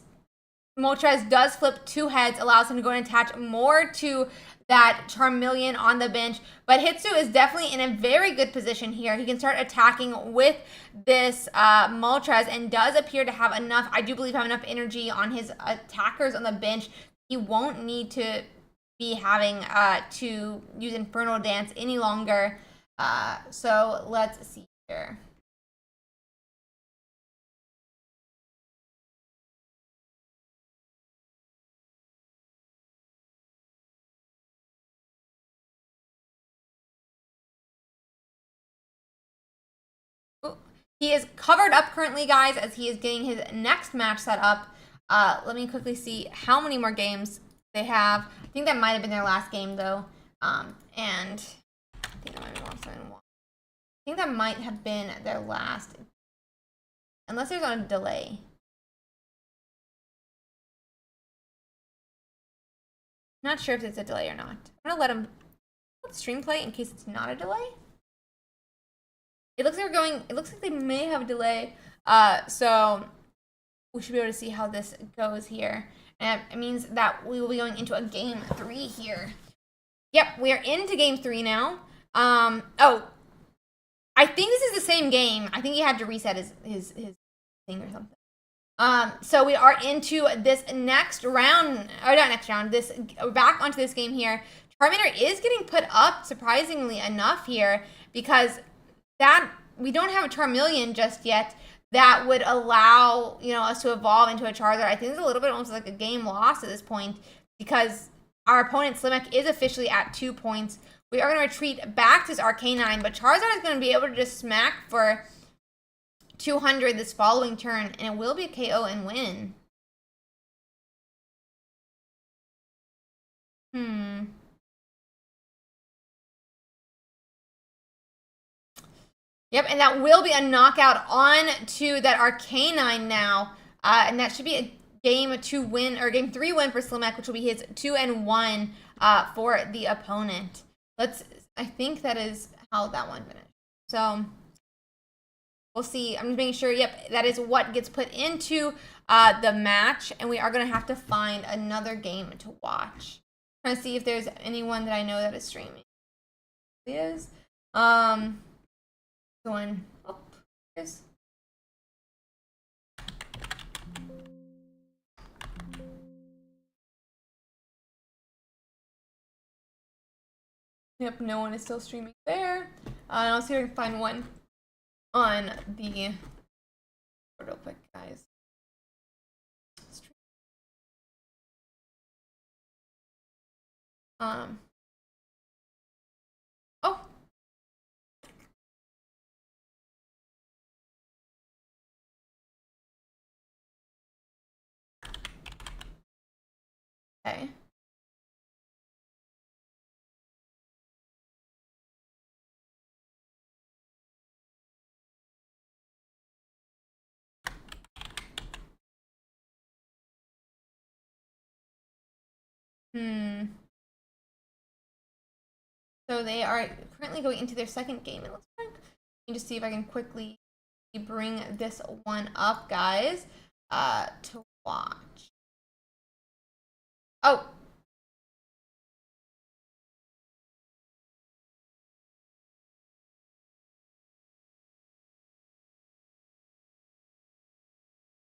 Moltres does flip 2 heads, allows him to go and attach more to that Charmeleon on the bench. But Hitsu is definitely in a very good position here. He can start attacking with this Moltres and does appear to have enough, I do believe, have enough energy on his attackers on the bench. He won't need to be having to use Infernal Dance any longer. So let's see here. He is covered up currently, guys, as he is getting his next match set up. Let me quickly see how many more games they have. I think that might have been their last game, though. And I think that might be 171. I think that might have been their last, unless there's a delay. Not sure if it's a delay or not. I'm gonna let him stream play in case it's not a delay. It looks like it looks like they may have a delay. So we should be able to see how this goes here. And it means that we will be going into a game 3 here. Yep, we are into game 3 now. Oh, I think this is the same game. I think he had to reset his thing or something. So we are into this next round, or not next round, back onto this game here. Charmander is getting put up, surprisingly enough here, because that we don't have a Charmeleon just yet that would allow, us to evolve into a Charizard. I think it's a little bit almost like a game lost at this point, because our opponent Slimek is officially at 2 points. We are going to retreat back to this Arcanine, but Charizard is going to be able to just smack for 200 this following turn, and it will be a KO and win. Yep, and that will be a knockout on to that Arcanine now. And that should be a game 2 win, or game 3 win for Slimek, which will be his 2-1 for the opponent. I think that is how that one finished. So we'll see. I'm just making sure, yep, that is what gets put into the match, and we are going to have to find another game to watch. Trying to see if there's anyone that I know that is streaming. It is. Going up. Yes. Yep, no one is still streaming there. I'll see if I can find one on the real quick, guys. Oh. Okay. So they are currently going into their second game, it looks like. Let me just see if I can quickly bring this one up, guys, to watch. Oh.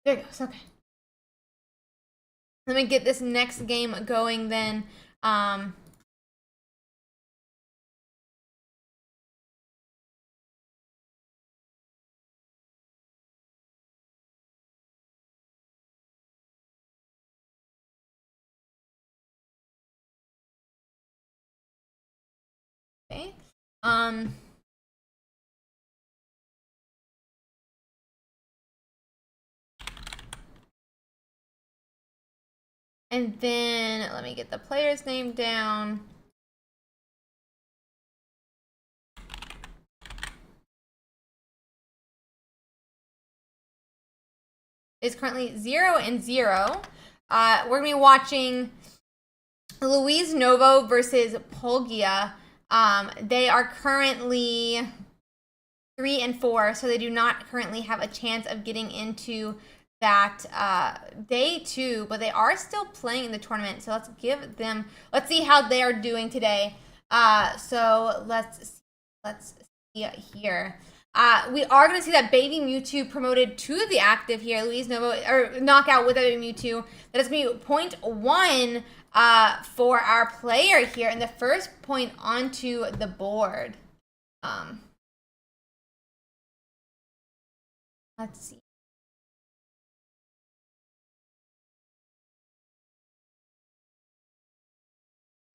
There it goes, okay. Let me get this next game going then. Okay. And then let me get the player's name down. It's currently 0-0. We're gonna be watching Luis Novo versus Polgia. They are currently 3-4, so they do not currently have a chance of getting into that day 2, but they are still playing in the tournament. So let's see how they are doing today. So let's see here. We are going to see that Baby Mewtwo promoted to the active here. Luis Novo, or knockout with Baby Mewtwo. That is going to be 0.1 for our player here, and the first point onto the board. Let's see.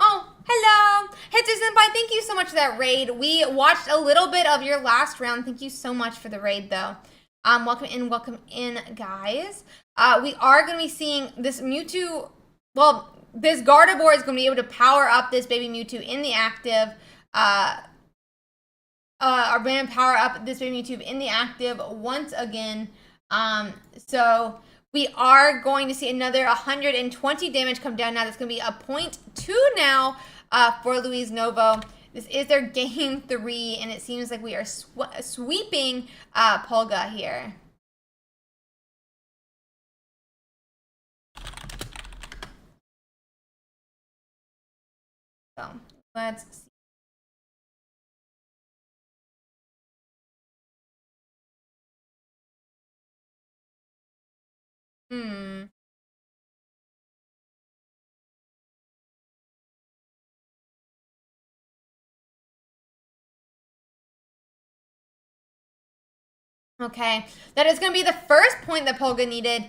Oh, hello. Hitsu Senpai, thank you so much for that raid. We watched a little bit of your last round. Thank you so much for the raid, though. Welcome in, guys. We are going to be seeing this Mewtwo. Well, this Gardevoir is going to be able to power up this Baby Mewtwo in the active. Are going to power up this Baby Mewtwo in the active once again. So we are going to see another 120 damage come down now. That's going to be a 0.2 now for Luis Novo. This is their game 3, and it seems like we are sweeping Polga here. So let's see. Okay, that is going to be the first point that Polga needed.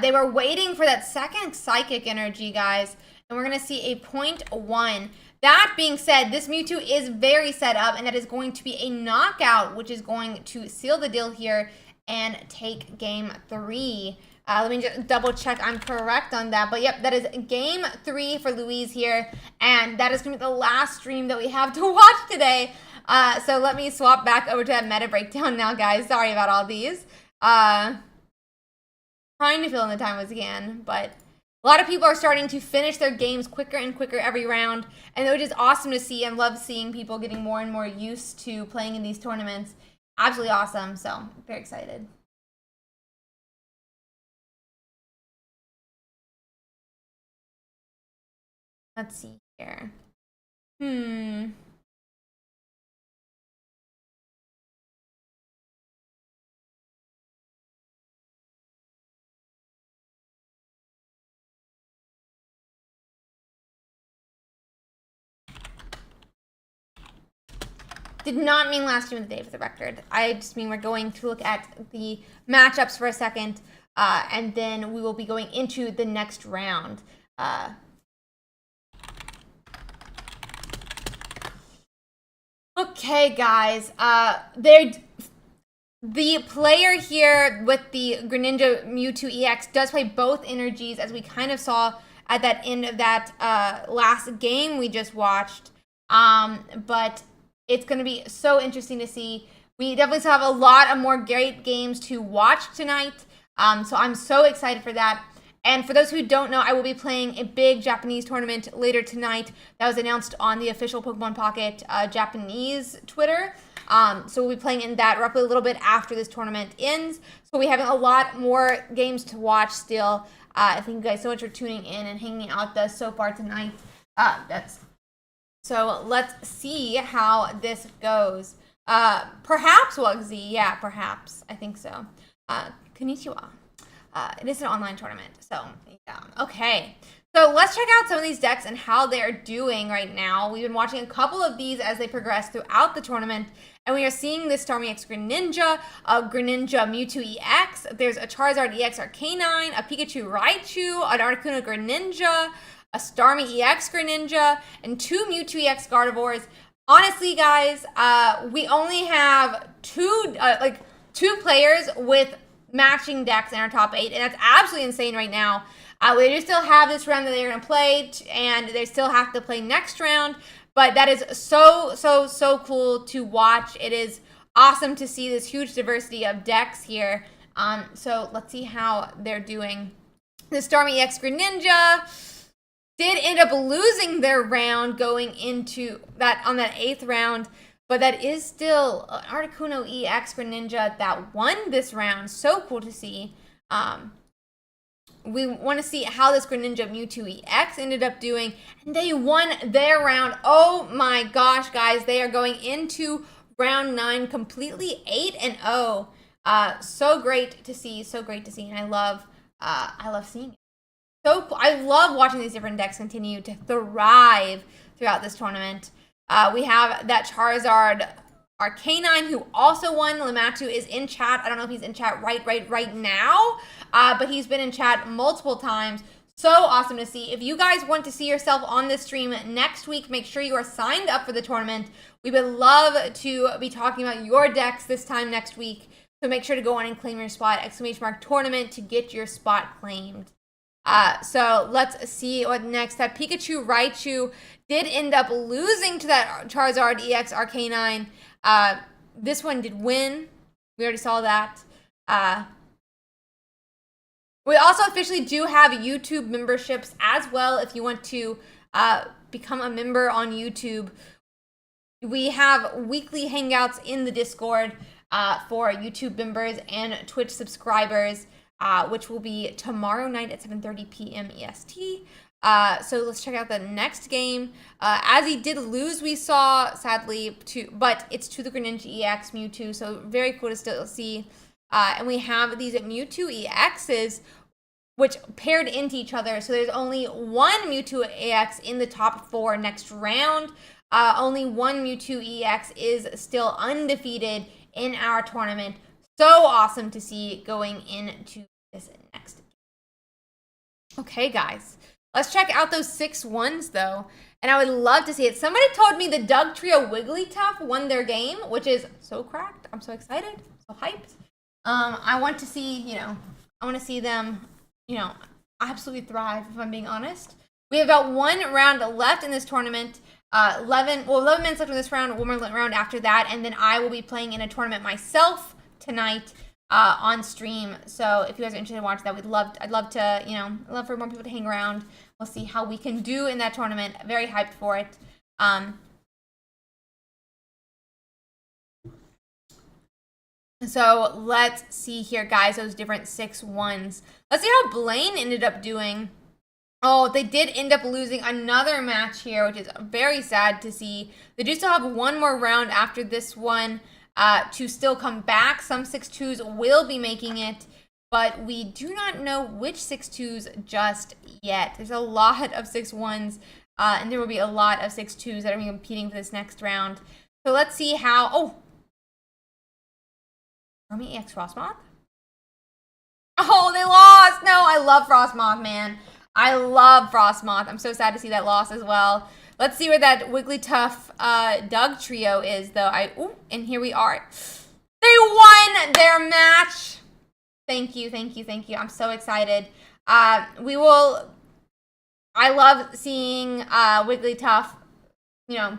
They were waiting for that second Psychic Energy, guys, and we're going to see a 0.1. That being said, this Mewtwo is very set up, and that is going to be a knockout, which is going to seal the deal here and take game 3. Let me just double check I'm correct on that. But yep, that is game 3 for Luis here, and that is going to be the last stream that we have to watch today. So let me swap back over to that meta breakdown now, guys. Sorry about all these. trying to fill in the time as we can, but a lot of people are starting to finish their games quicker and quicker every round, and which is awesome to see, and love seeing people getting more and more used to playing in these tournaments. Absolutely awesome, so I'm very excited. Let's see here. Did not mean last game of the day for the record. I just mean we're going to look at the matchups for a second, and then we will be going into the next round. Okay, guys. The player here with the Greninja Mewtwo EX does play both energies, as we kind of saw at that end of that last game we just watched. But it's going to be so interesting to see. We definitely still have a lot of more great games to watch tonight. So I'm so excited for that. And for those who don't know, I will be playing a big Japanese tournament later tonight that was announced on the official Pokemon Pocket Japanese Twitter. So we'll be playing in that roughly a little bit after this tournament ends. So we have a lot more games to watch still. Thank you guys so much for tuning in and hanging out with us so far tonight. So let's see how this goes. Perhaps Wugsy, yeah, perhaps. I think so. Konnichiwa. It is an online tournament, so yeah. Okay, so let's check out some of these decks and how they're doing right now. We've been watching a couple of these as they progress throughout the tournament, and we are seeing this Starmie X Greninja, a Greninja Mewtwo EX, there's a Charizard EX Arcanine, a Pikachu Raichu, an Articuno Greninja, a Starmie EX Greninja, and 2 Mewtwo EX Gardevoirs. Honestly, guys, we only have two players with matching decks in our top 8, and that's absolutely insane right now. They do still have this round that they're going to play, and they still have to play next round, but that is so cool to watch. It is awesome to see this huge diversity of decks here. So let's see how they're doing. The Starmie EX Greninja did end up losing their round going into that on that 8th round, but that is still an Articuno EX Greninja that won this round. So cool to see. We want to see how this Greninja Mewtwo EX ended up doing, and they won their round. Oh my gosh, guys, they are going into round 9 completely 8-0. So great to see, and I love seeing it. So cool. I love watching these different decks continue to thrive throughout this tournament. We have that Charizard Arcanine, who also won. Lamatu is in chat. I don't know if he's in chat right now, but he's been in chat multiple times. So awesome to see. If you guys want to see yourself on this stream next week, make sure you are signed up for the tournament. We would love to be talking about your decks this time next week. So make sure to go on and claim your spot, !tournament, to get your spot claimed. So let's see what next. That Pikachu Raichu did end up losing to that Charizard EX Arcanine. This one did win. We already saw that. We also officially do have YouTube memberships as well. If you want to become a member on YouTube, we have weekly hangouts in the Discord for YouTube members and Twitch subscribers, which will be tomorrow night at 7:30 p.m. EST. So let's check out the next game. As he did lose, we saw, sadly, but it's to the Greninja EX Mewtwo, so very cool to still see. And we have these Mewtwo EXs, which paired into each other. So there's only one Mewtwo EX in the top 4 next round. Only one Mewtwo EX is still undefeated in our tournament. So awesome to see going into this next game. Okay, guys. Let's check out those 6-1s, though. And I would love to see it. Somebody told me the Doug Trio Wigglytuff won their game, which is so cracked. I'm so excited. So hyped. I want to see, I want to see them, absolutely thrive, if I'm being honest. We have about 1 round left in this tournament. 11 minutes left in this round, 1 more round after that, and then I will be playing in a tournament myself tonight. on stream. So if you guys are interested in watching that, I'd love to, I'd love for more people to hang around. We'll see how we can do in that tournament. Very hyped for it. So let's see here, guys, those different 6-1s. Let's see how Blaine ended up doing. Oh, they did end up losing another match here, which is very sad to see. They do still have one more round after this one to still come back. Some 6-2s will be making it, but we do not know which 6-2s just yet. There's a lot of 6-1s, and there will be a lot of 6-2s that are competing for this next round. So let's see how... Oh! Army EX Frostmoth? Oh, they lost! No, I love Frostmoth, man. I love Frostmoth. I'm so sad to see that loss as well. Let's see where that Wigglytuff Doug trio is, though. And here we are. They won their match! Thank you, thank you, thank you. I'm so excited. I love seeing Wigglytuff,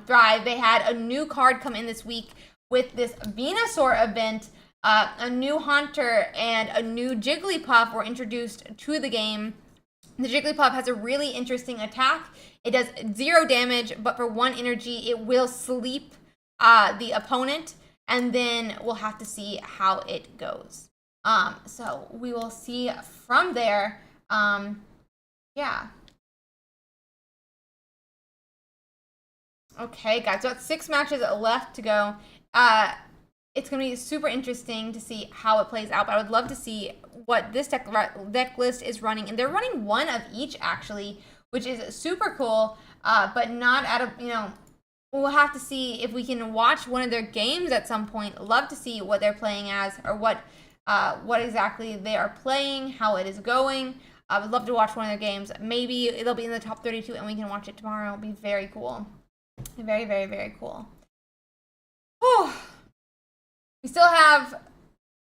thrive. They had a new card come in this week with this Venusaur event. A new Haunter and a new Jigglypuff were introduced to the game. The Jigglypuff has a really interesting attack. It does 0 damage, but for 1 energy, it will sleep the opponent, and then we'll have to see how it goes. So we will see from there. Yeah. Okay, guys, so it's 6 matches left to go. It's going to be super interesting to see how it plays out, but I would love to see what this deck list is running. And they're running 1 of each, actually, which is super cool, but not out of, we'll have to see if we can watch one of their games at some point. Love to see what they're playing as, or what exactly they are playing, how it is going. I would love to watch one of their games. Maybe it'll be in the top 32 and we can watch it tomorrow. It'll be very cool. Very, very, very cool. Whew. We still have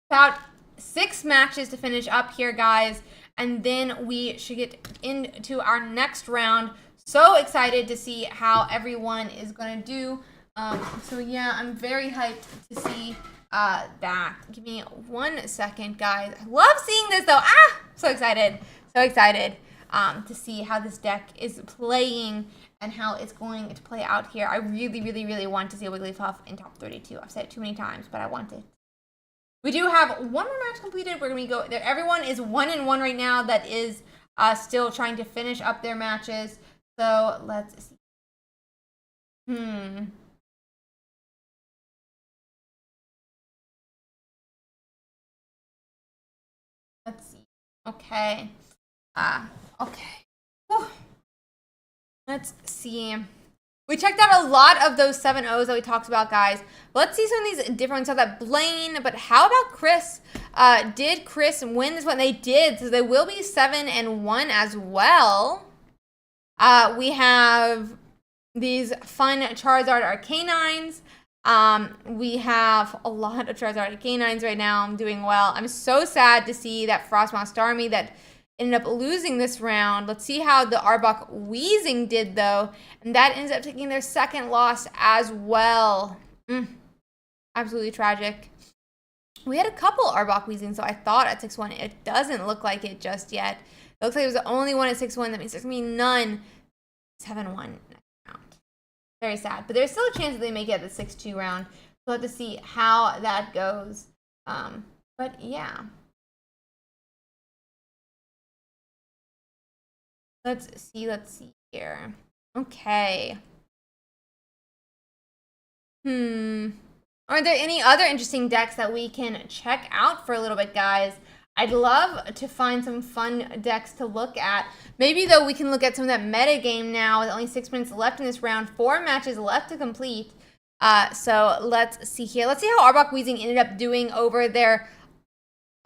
about 6 matches to finish up here, guys, and then we should get into our next round. So excited to see how everyone is going to do. So yeah, I'm very hyped to see that. Give me 1 second, guys. I love seeing this, though. So excited. So excited to see how this deck is playing and how it's going to play out here. I really, really, really want to see a Wigglytuff in top 32. I've said it too many times, but I want it. We do have 1 more match completed. We're going to go there. Everyone is 1-1 right now that is still trying to finish up their matches. So let's see. Let's see. Okay. Okay. Whew. Let's see. We checked out a lot of those 7-0s that we talked about, guys. Let's see some of these different ones. So that Blaine, but how about Chris? Did Chris win this one? They did, so they will be 7-1 as well. We have these fun Charizard Arcanines. We have a lot of Charizard Arcanines right now. I'm doing well. I'm so sad to see that Frostmoth Starmie that ended up losing this round. Let's see how the Arbok Weezing did, though. And that ends up taking their 2nd loss as well. Absolutely tragic. We had a couple Arbok Weezing, so I thought at 6-1. It doesn't look like it just yet. It looks like it was the only one at 6-1. That means there's going to be none 7-1 next round. Very sad. But there's still a chance that they make it at the 6-2 round. We'll have to see how that goes. But yeah. Let's see here. Okay. Are there any other interesting decks that we can check out for a little bit, guys? I'd love to find some fun decks to look at. Maybe, though, we can look at some of that meta game now with only 6 minutes left in this round. 4 matches left to complete. So let's see here. Let's see how Arbok Weezing ended up doing over their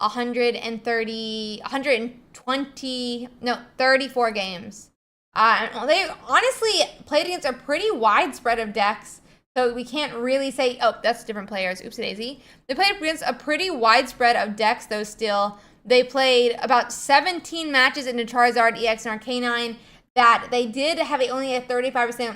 34 games. They honestly played against a pretty wide spread of decks. So we can't really say, oh, that's different players. Oopsie daisy. They played against a pretty widespread of decks, though, still. They played about 17 matches into Charizard, EX, and Arcanine. That they did have only a 35%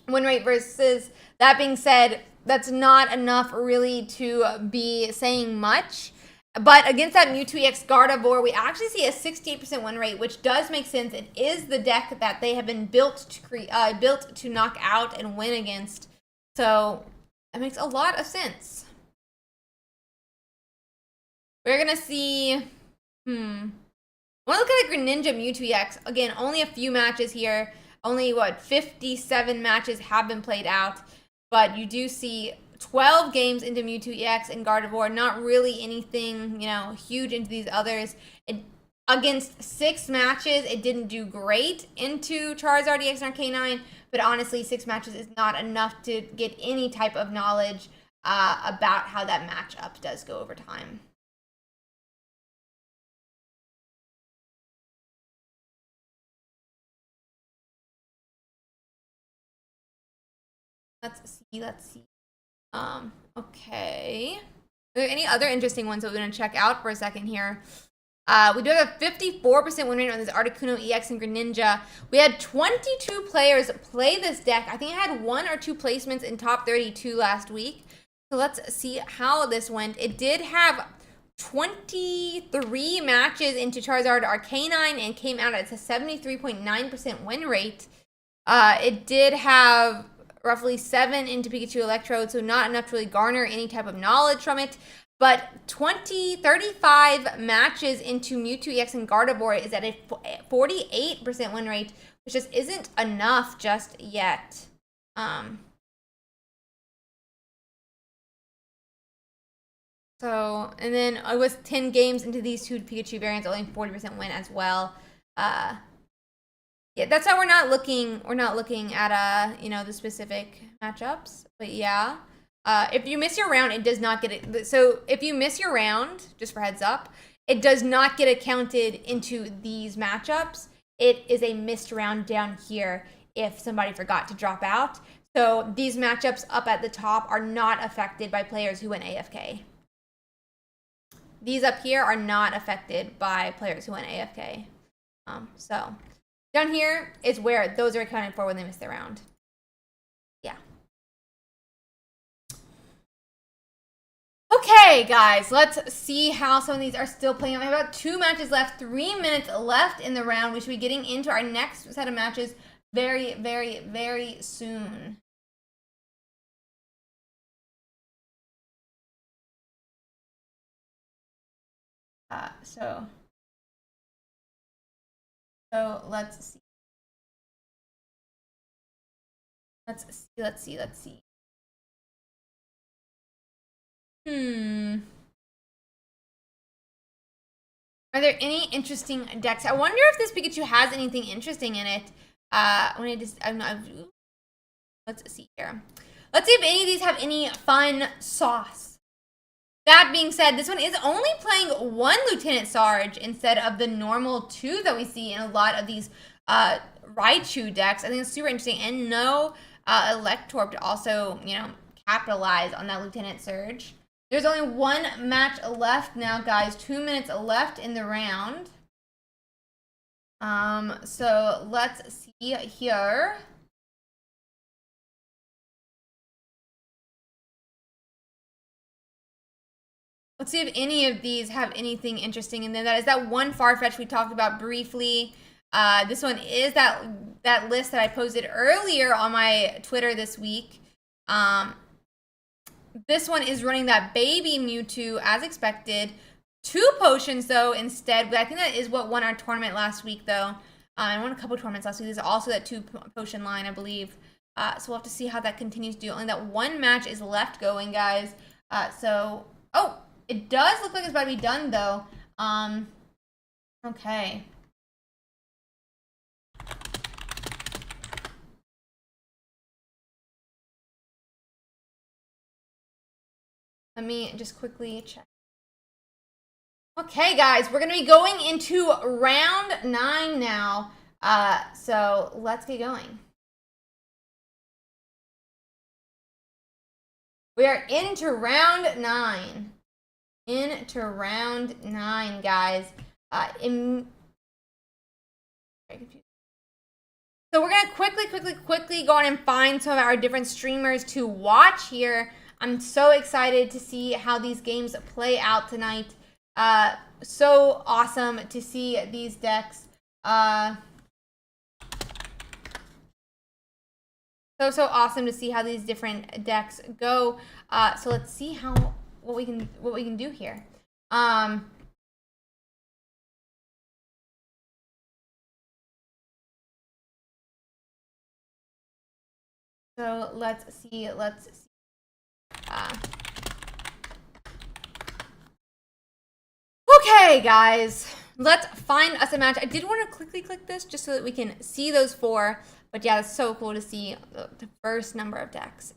win rate versus, that being said, that's not enough really to be saying much. But against that Mewtwo EX Gardevoir, we actually see a 68% win rate, which does make sense. It is the deck that they have been built to knock out and win against. So that makes a lot of sense. We're gonna see. I want to look at the Greninja Mewtwo EX again. Only a few matches here. Only 57 matches have been played out, but you do see 12 games into Mewtwo EX and Gardevoir. Not really anything, huge into these others. Against 6 matches, it didn't do great into Charizard EX and Arcanine, but honestly, 6 matches is not enough to get any type of knowledge about how that matchup does go over time. Let's see. Okay. Are there any other interesting ones that we're going to check out for a second here? We do have a 54% win rate on this Articuno EX and Greninja. We had 22 players play this deck. I think I had 1 or 2 placements in top 32 last week. So let's see how this went. It did have 23 matches into Charizard Arcanine and came out at a 73.9% win rate. It did have roughly 7 into Pikachu Electrode, so not enough to really garner any type of knowledge from it. But 35 matches into Mewtwo EX and Gardevoir is at a 48% win rate, which just isn't enough just yet. So, and then with 10 games into these 2 Pikachu variants, only 40% win as well. Yeah, that's how we're not looking at the specific matchups. But yeah, if you miss your round, it does not get it. So if you miss your round, just for heads up, it does not get accounted into these matchups. It is a missed round down here if somebody forgot to drop out. So these matchups up at the top are not affected by players who went AFK. These up here are not affected by players who went AFK. So down here is where those are accounted for when they miss their round. Yeah. Okay, guys, let's see how some of these are still playing. I have about 2 matches left, 3 minutes left in the round. We should be getting into our next set of matches very, very, very soon. So let's see. Let's see. Are there any interesting decks? I wonder if this Pikachu has anything interesting in it. Let's see here. Let's see if any of these have any fun sauce. That being said, this one is only playing 1 Lieutenant Sarge instead of the normal 2 that we see in a lot of these Raichu decks. I think it's super interesting. And no Electorp to also, capitalize on that Lieutenant Surge. There's only 1 match left now, guys. 2 minutes left in the round. So let's see here. Let's see if any of these have anything interesting in there. That is that one Farfetch we talked about briefly. This one is that list that I posted earlier on my Twitter this week. This one is running that baby Mewtwo as expected. 2 potions though instead. But I think that is what won our tournament last week though. I won a couple tournaments last week. There's also that 2 potion line, I believe. So we'll have to see how that continues to do. Only that 1 match is left going, guys. Oh, it does look like it's about to be done though. Okay. Let me just quickly check. Okay, guys, we're going to be going into round 9 now. So let's get going. We are into round 9. Into round 9, guys. So we're gonna quickly go on and find some of our different streamers to watch here. I'm so excited to see how these games play out tonight. So awesome to see these decks. So awesome to see how these different decks go. So let's see what we can do here. So let's see. Okay, guys, let's find us a match. I did want to quickly click this just so that we can see those four. But yeah, it's so cool to see the first number of decks.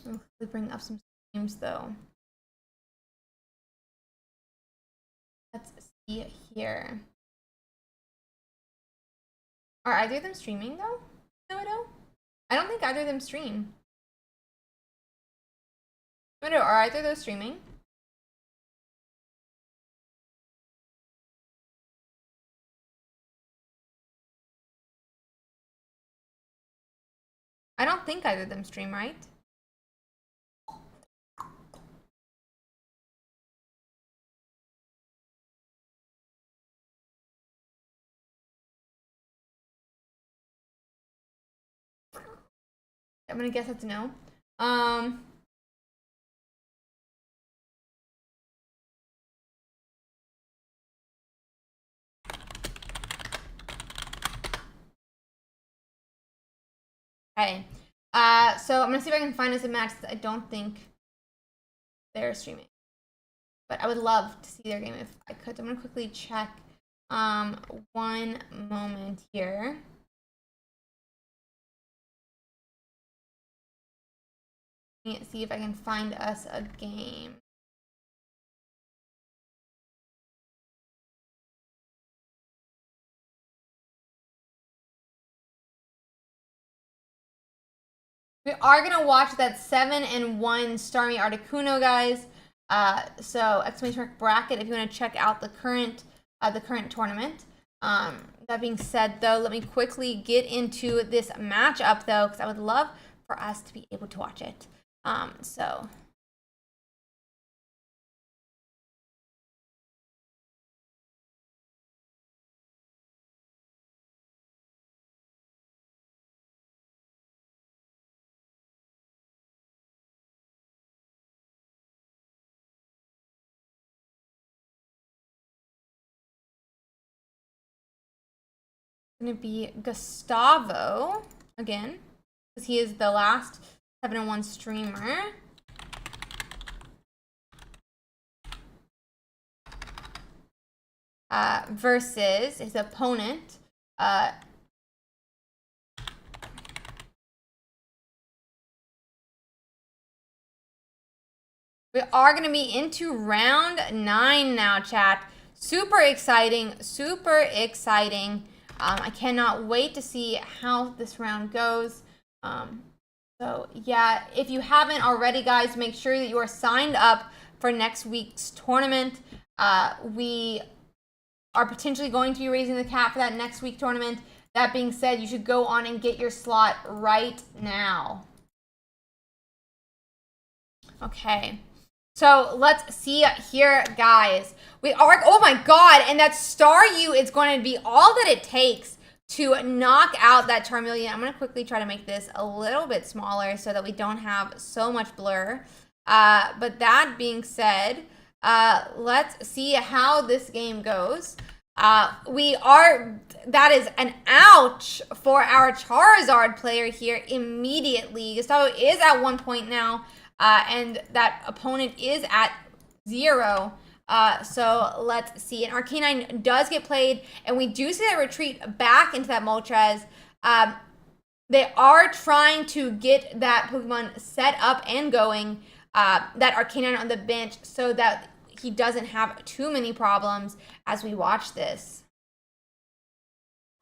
I'll bring up some streams though. Let's see here. Are either of them streaming though? No, I don't think either of them stream. No, are either of those streaming? I don't think either of them stream, right? I'm gonna guess that's no. Okay. So I'm gonna see if I can find us a match that I don't think they're streaming. But I would love to see their game if I could. I'm gonna quickly check one moment here. See if I can find us a game. We are gonna watch that 7-1 Starmie Articuno, guys. So exclamation mark bracket if you want to check out the current tournament. That being said, though, let me quickly get into this matchup though, because I would love for us to be able to watch it. So. Going to be Gustavo again, because he is the last 7-1 streamer. Versus his opponent. We are going to be into round 9 now, chat. Super exciting, super exciting. I cannot wait to see how this round goes. So yeah, if you haven't already, guys, make sure that you are signed up for next week's tournament. We are potentially going to be raising the cap for that next week tournament. That being said, you should go on and get your slot right now. Okay. So let's see here, guys. We are, oh my god, and that Staryu is going to be all that it takes to knock out that Charmeleon. I'm going to quickly try to make this a little bit smaller so that we don't have so much blur. But that being said, let's see how this game goes. That is an ouch for our Charizard player here immediately. Gustavo is at 1 point now. And that opponent is at 0. So let's see. And Arcanine does get played, and we do see that retreat back into that Moltres. They are trying to get that Pokemon set up and going, that Arcanine on the bench, so that he doesn't have too many problems as we watch this.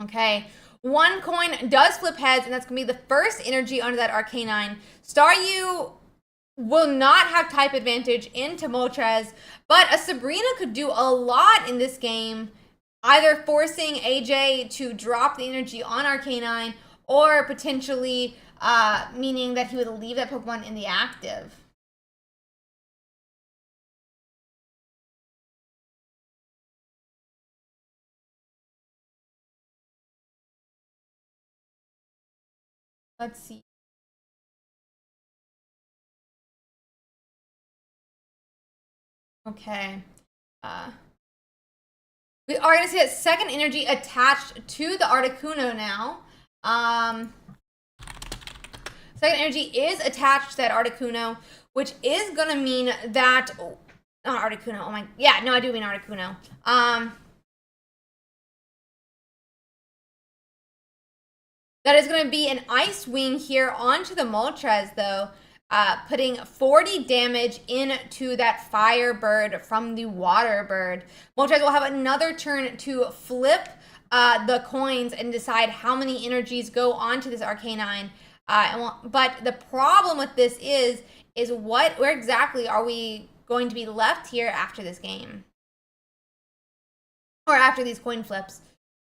Okay. 1 coin does flip heads, and that's going to be the first energy under that Arcanine. Staryu will not have type advantage into Moltres, but a Sabrina could do a lot in this game either forcing AJ to drop the energy on Arcanine, or potentially meaning that he would leave that Pokemon in the active. Let's see. Okay. We are going to see that second energy attached to the Articuno now. Second energy is attached to that Articuno, which is going to mean that... Oh, not Articuno. Oh my... Yeah, no, I do mean Articuno. That is going to be an Ice Wing here onto the Moltres, though. Putting 40 damage into that Firebird from the Water Bird. Moltres will have another turn to flip the coins and decide how many energies go onto this Arcanine. But the problem with this is where exactly are we going to be left here after this game? Or after these coin flips?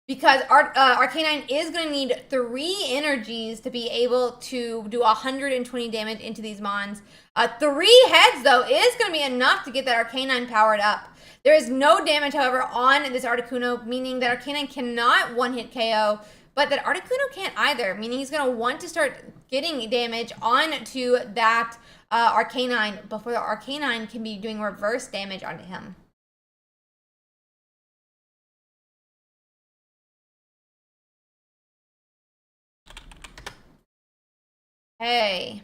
Because Arcanine is going to need 3 energies to be able to do 120 damage into these Mons. 3 heads, though, is going to be enough to get that Arcanine powered up. There is no damage, however, on this Articuno, meaning that Arcanine cannot one-hit KO, but that Articuno can't either, meaning he's going to want to start getting damage onto that Arcanine before the Arcanine can be doing reverse damage onto him. Hey.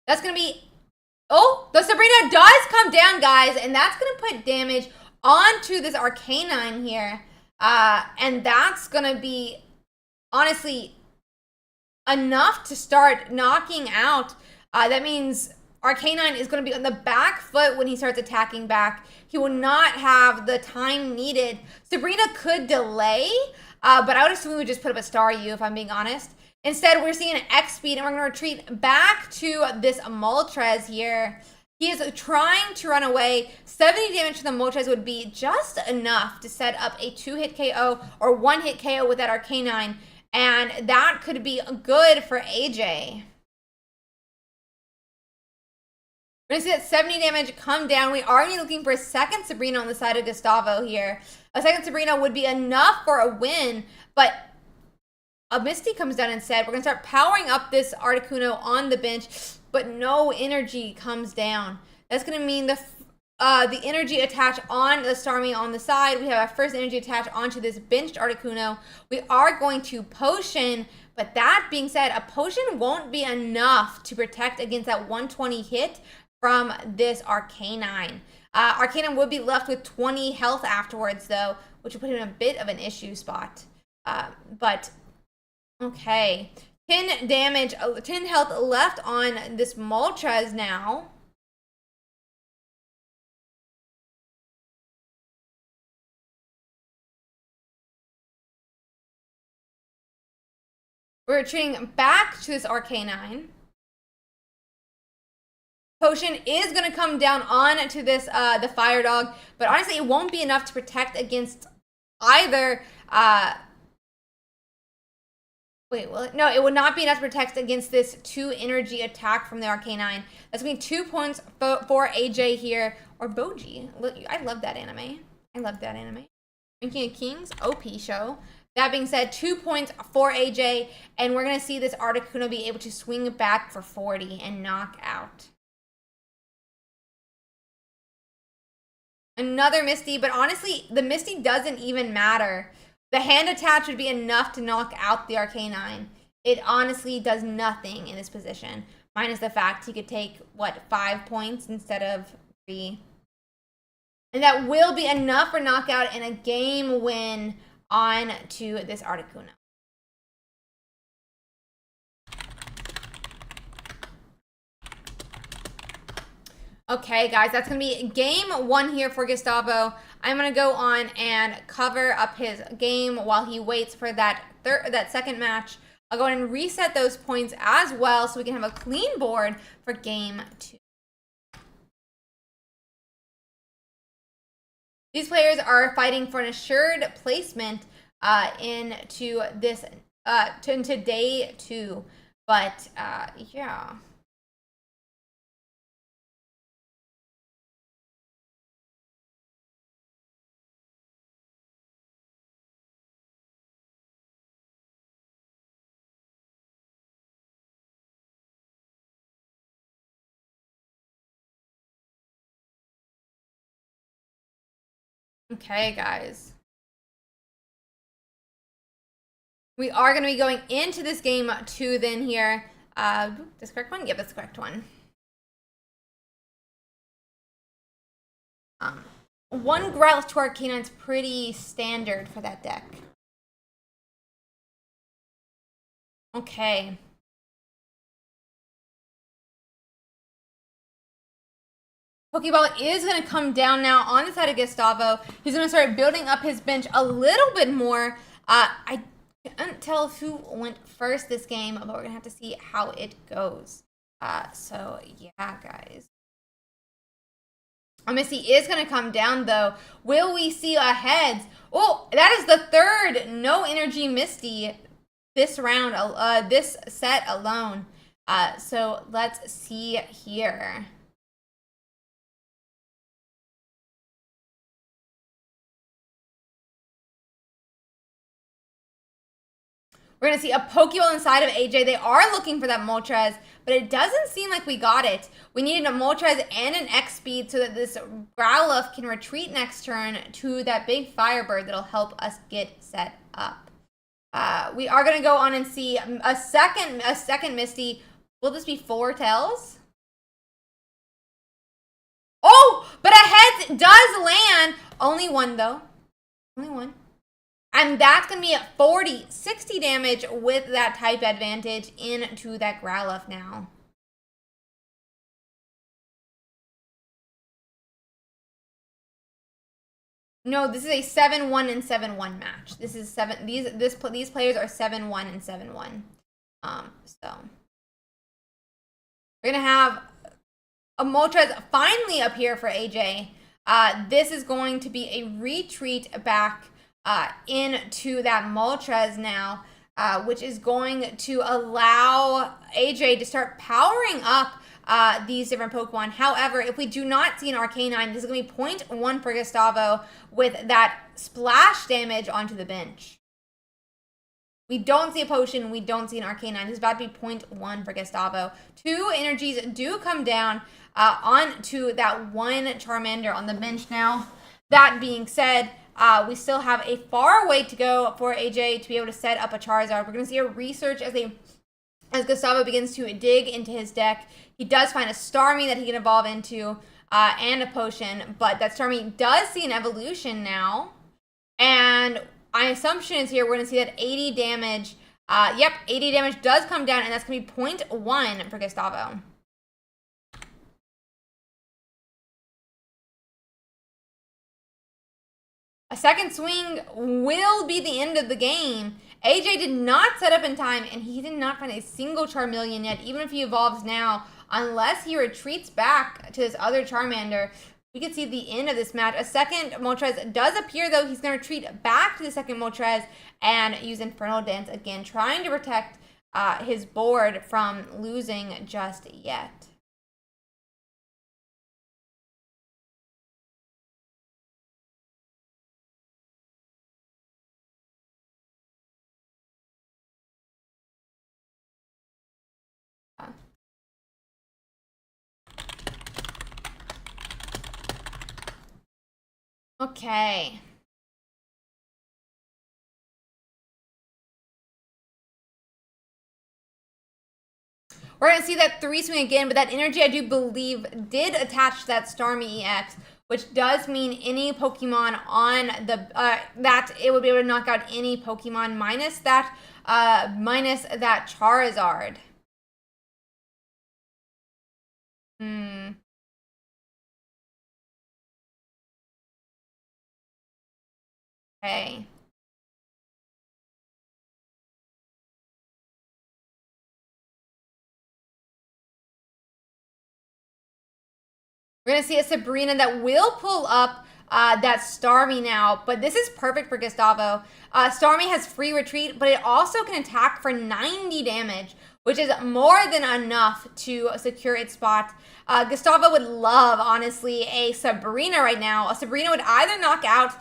That's going to be... Oh, the Sabrina does come down, guys, and that's going to put damage onto this Arcanine here. And that's going to be, honestly, enough to start knocking out. That means Arcanine is going to be on the back foot when he starts attacking back. He will not have the time needed. Sabrina could delay, but I would assume we would just put up a Star U, if I'm being honest. Instead, we're seeing an X speed, and we're going to retreat back to this Moltres here. He is trying to run away. 70 damage to the Moltres would be just enough to set up a 2-hit KO or 1-hit KO with that Arcanine, and that could be good for AJ. We're going to see that 70 damage come down. We are going to be looking for a second Sabrina on the side of Gustavo here. A second Sabrina would be enough for a win, but... a Misty comes down instead. We're going to start powering up this Articuno on the bench, but no energy comes down. That's going to mean the energy attached on the Starmie on the side. We have our first energy attached onto this benched Articuno. We are going to Potion, but that being said, a Potion won't be enough to protect against that 120 hit from this Arcanine. Arcanine would be left with 20 health afterwards, though, which would put him in a bit of an issue spot. But... okay, 10 damage, 10 health left on this Moltres now. We're retreating back to this Arcanine. Potion is going to come down on to this, the Fire Dog, but honestly, it won't be enough to protect against either, wait, will it? No, it would not be enough to protect against this 2 energy attack from the Arcanine. That's going to be 2 points for AJ here. Or Boji. I love that anime. I love that anime. Ranking of Kings, OP show. That being said, 2 points for AJ. And we're going to see this Articuno be able to swing back for 40 and knock out. Another Misty, but honestly, the Misty doesn't even matter. The hand attach would be enough to knock out the Arcanine. It honestly does nothing in this position. Minus the fact he could take, what, 5 points instead of 3. And that will be enough for knockout and a game win on to this Articuno. Okay, guys, that's going to be game 1 here for Gustavo. I'm going to go on and cover up his game while he waits for that second match. I'll go ahead and reset those points as well so we can have a clean board for game 2. These players are fighting for an assured placement into this into day 2. But yeah. Okay, guys. We are going to be going into this game 2 then here. This correct one? Yep, that's the correct one. One Growlithe to Arcanine is pretty standard for that deck. Okay. Pokeball is going to come down now on the side of Gustavo. He's going to start building up his bench a little bit more. I can't tell who went first this game, but we're going to have to see how it goes. So, yeah, guys. Misty is going to come down, though. Will we see a heads? Oh, that is the third no energy Misty this round, this set alone. So let's see here. We're going to see a Pokeball inside of AJ. They are looking for that Moltres, but it doesn't seem like we got it. We needed a Moltres and an X-Speed so that this Growlithe can retreat next turn to that big Firebird that'll help us get set up. We are going to go on and see a second Misty. Will this be 4 tails? Oh, but a heads does land. Only one, though. Only one. And that's going to be at 40, 60 damage with that type advantage into that Growlithe now. No, this is a 7-1 and 7-1 match. This is these players are 7-1 and 7-1. So we're gonna have a Moltres finally up here for AJ. This is going to be a retreat back into that Moltres now, which is going to allow AJ to start powering up these different Pokemon. However, if we do not see an Arcanine, this is going to be 0.1 for Gustavo with that splash damage onto the bench. We don't see a potion. We don't see an Arcanine. This is about to be 0.1 for Gustavo. 2 energies do come down onto that one Charmander on the bench now. That being said, we still have a far way to go for AJ to be able to set up a Charizard. We're going to see a research as Gustavo begins to dig into his deck. He does find a Starmie that he can evolve into and a potion, but that Starmie does see an evolution now. And my assumption is here we're going to see that 80 damage. Yep, 80 damage does come down, and that's going to be 0.1 for Gustavo. A second swing will be the end of the game. AJ did not set up in time, and he did not find a single Charmeleon yet, even if he evolves now, unless he retreats back to his other Charmander. We could see the end of this match. A second Moltres does appear, though. He's going to retreat back to the second Moltres and use Infernal Dance again, trying to protect his board from losing just yet. Okay. We're going to see that 3 swing again, but that energy, I do believe, did attach to that Starmie EX, which does mean any Pokemon on the, that it would be able to knock out any Pokemon minus that Charizard. Okay. We're going to see a Sabrina that will pull up that's Starmie now, but this is perfect for Gustavo. Starmie has free retreat, but it also can attack for 90 damage, which is more than enough to secure its spot. Gustavo would love, honestly, a Sabrina right now. A Sabrina would either knock out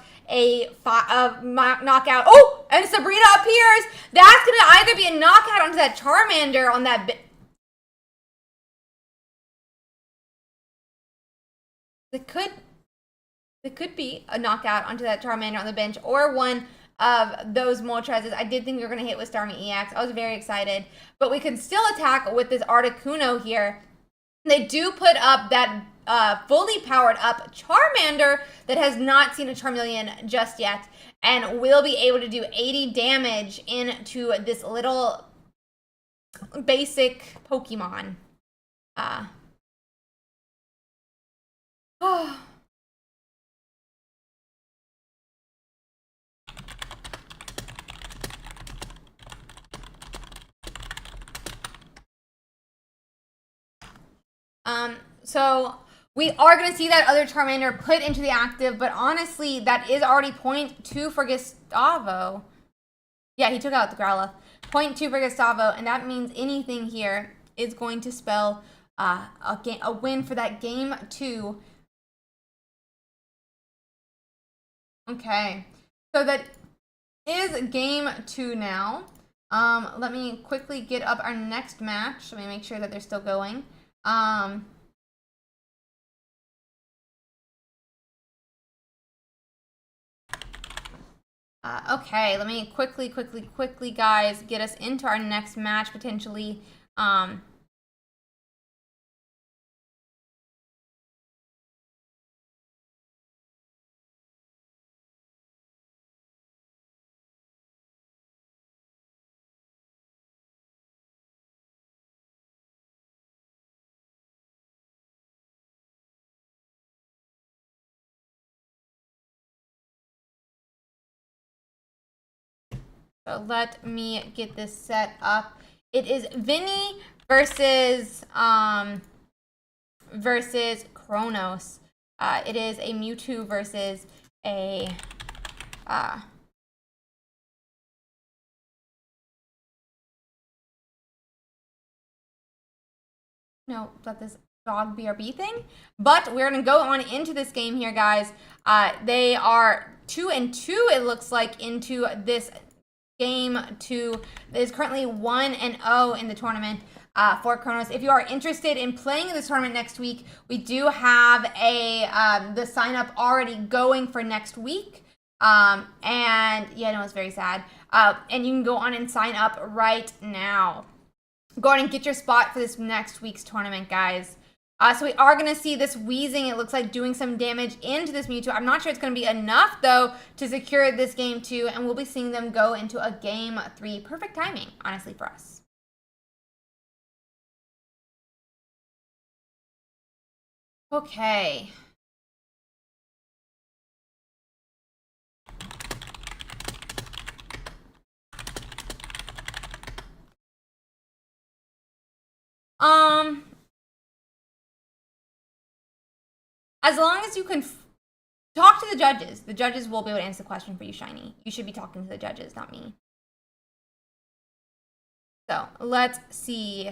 knockout. Oh, and Sabrina appears. That's gonna either be a knockout onto that Charmander on that. It could be a knockout onto that Charmander on the bench, or one of those Moltres. I did think we were going to hit with Starmie EX. I was very excited. But we can still attack with this Articuno here. They do put up that fully powered up Charmander that has not seen a Charmeleon just yet, and will be able to do 80 damage into this little basic Pokemon. So we are going to see that other Charmander put into the active, but honestly, that is already 0.2 for Gustavo. Yeah, he took out the Growlithe. 0.2 for Gustavo, and that means anything here is going to spell a win for that game 2. Okay, so that is game 2 now. Let me quickly get up our next match. Let me make sure that they're still going. Okay, let me quickly, guys, get us into our next match, potentially. So let me get this set up. It is Vinny versus Kronos. It is a Mewtwo versus a no, let this dog BRB thing. But we're gonna go on into this game here, guys. They are 2-2, it looks like, into this game 2. It is currently 1-0 in the tournament for Kronos. If you are interested in playing in this tournament next week, we do have the sign up already going for next week. And yeah, no, it's very sad. And you can go on and sign up right now. Go on and get your spot for this next week's tournament, guys. So we are going to see this Weezing, it looks like, doing some damage into this Mewtwo. I'm not sure it's going to be enough, though, to secure this game 2, and we'll be seeing them go into a game 3. Perfect timing, honestly, for us. Okay. As long as you can talk to the judges will be able to answer the question for you, Shiny. You should be talking to the judges, not me. So, let's see.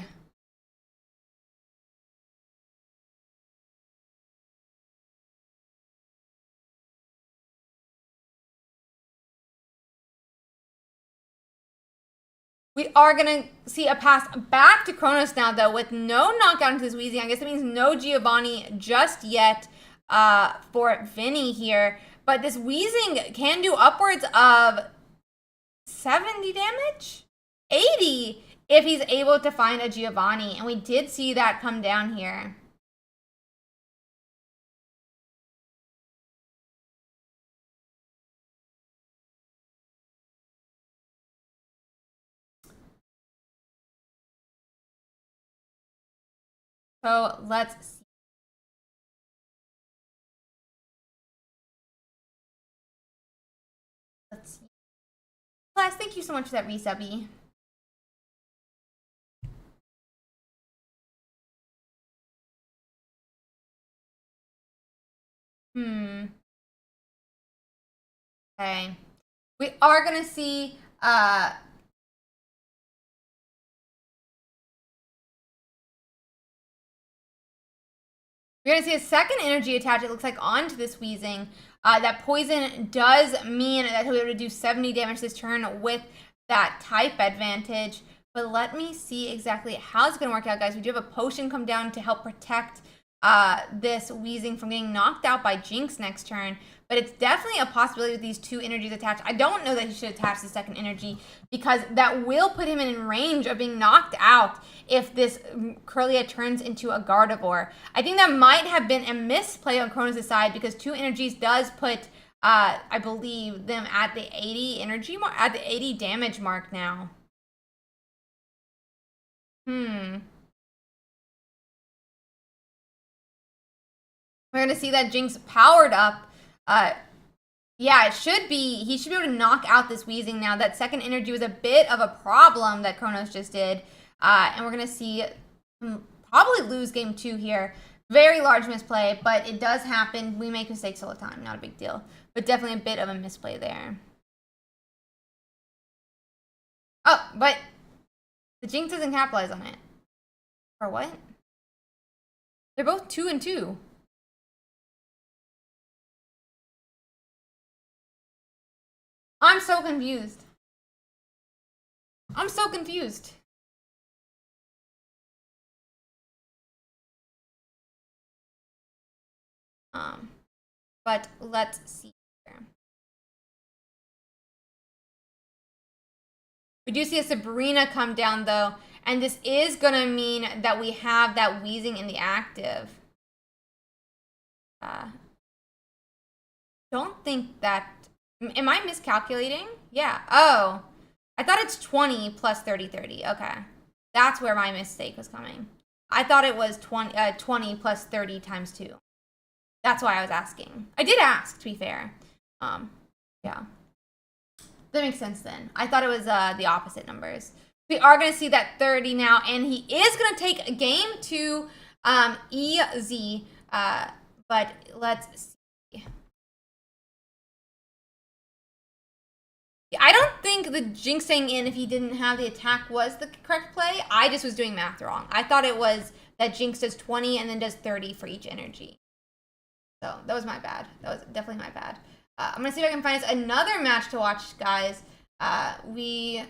We are going to see a pass back to Kronos now, though, with no knockout into this Weezing. I guess that means no Giovanni just yet for Vinny here. But this Weezing can do upwards of 70 damage? 80 if he's able to find a Giovanni. And we did see that come down here. So let's see. Let's see. Class, thank you so much for that resubby. Okay. We are going to see we're going to see a second energy attach, it looks like, onto this Weezing. That poison does mean that he'll be able to do 70 damage this turn with that type advantage. But let me see exactly how it's going to work out, guys. We do have a potion come down to help protect this Weezing from getting knocked out by Jinx next turn. But it's definitely a possibility with these two energies attached. I don't know that he should attach the second energy because that will put him in range of being knocked out if this Kirlia turns into a Gardevoir. I think that might have been a misplay on Kronos' side because two energies does put, I believe, them at the 80 energy mark, at the 80 damage mark now. We're gonna see that Jinx powered up. Yeah, it should be. He should be able to knock out this Weezing now. That second energy was a bit of a problem that Kronos just did. And we're going to see probably lose game 2 here. Very large misplay, but it does happen. We make mistakes all the time. Not a big deal. But definitely a bit of a misplay there. Oh, but the Jinx doesn't capitalize on it. Or what? They're both 2 and 2. I'm so confused. I'm so confused. But let's see here. We do see a Sabrina come down though, and this is gonna mean that we have that Weezing in the active. Don't think that. Am I miscalculating? Yeah. Oh, I thought it's 20 plus 30, 30. Okay, that's where my mistake was coming. I thought it was 20 plus 30 times 2. That's why I was asking. I did ask, to be fair. Yeah. That makes sense then. I thought it was the opposite numbers. We are going to see that 30 now, and he is going to take a game to EZ. But let's see. I don't think the Jinxing in if he didn't have the attack was the correct play. I just was doing math wrong. I thought it was that Jinx does 20 and then does 30 for each energy. So that was my bad. That was definitely my bad. I'm going to see if I can find us another match to watch, guys. This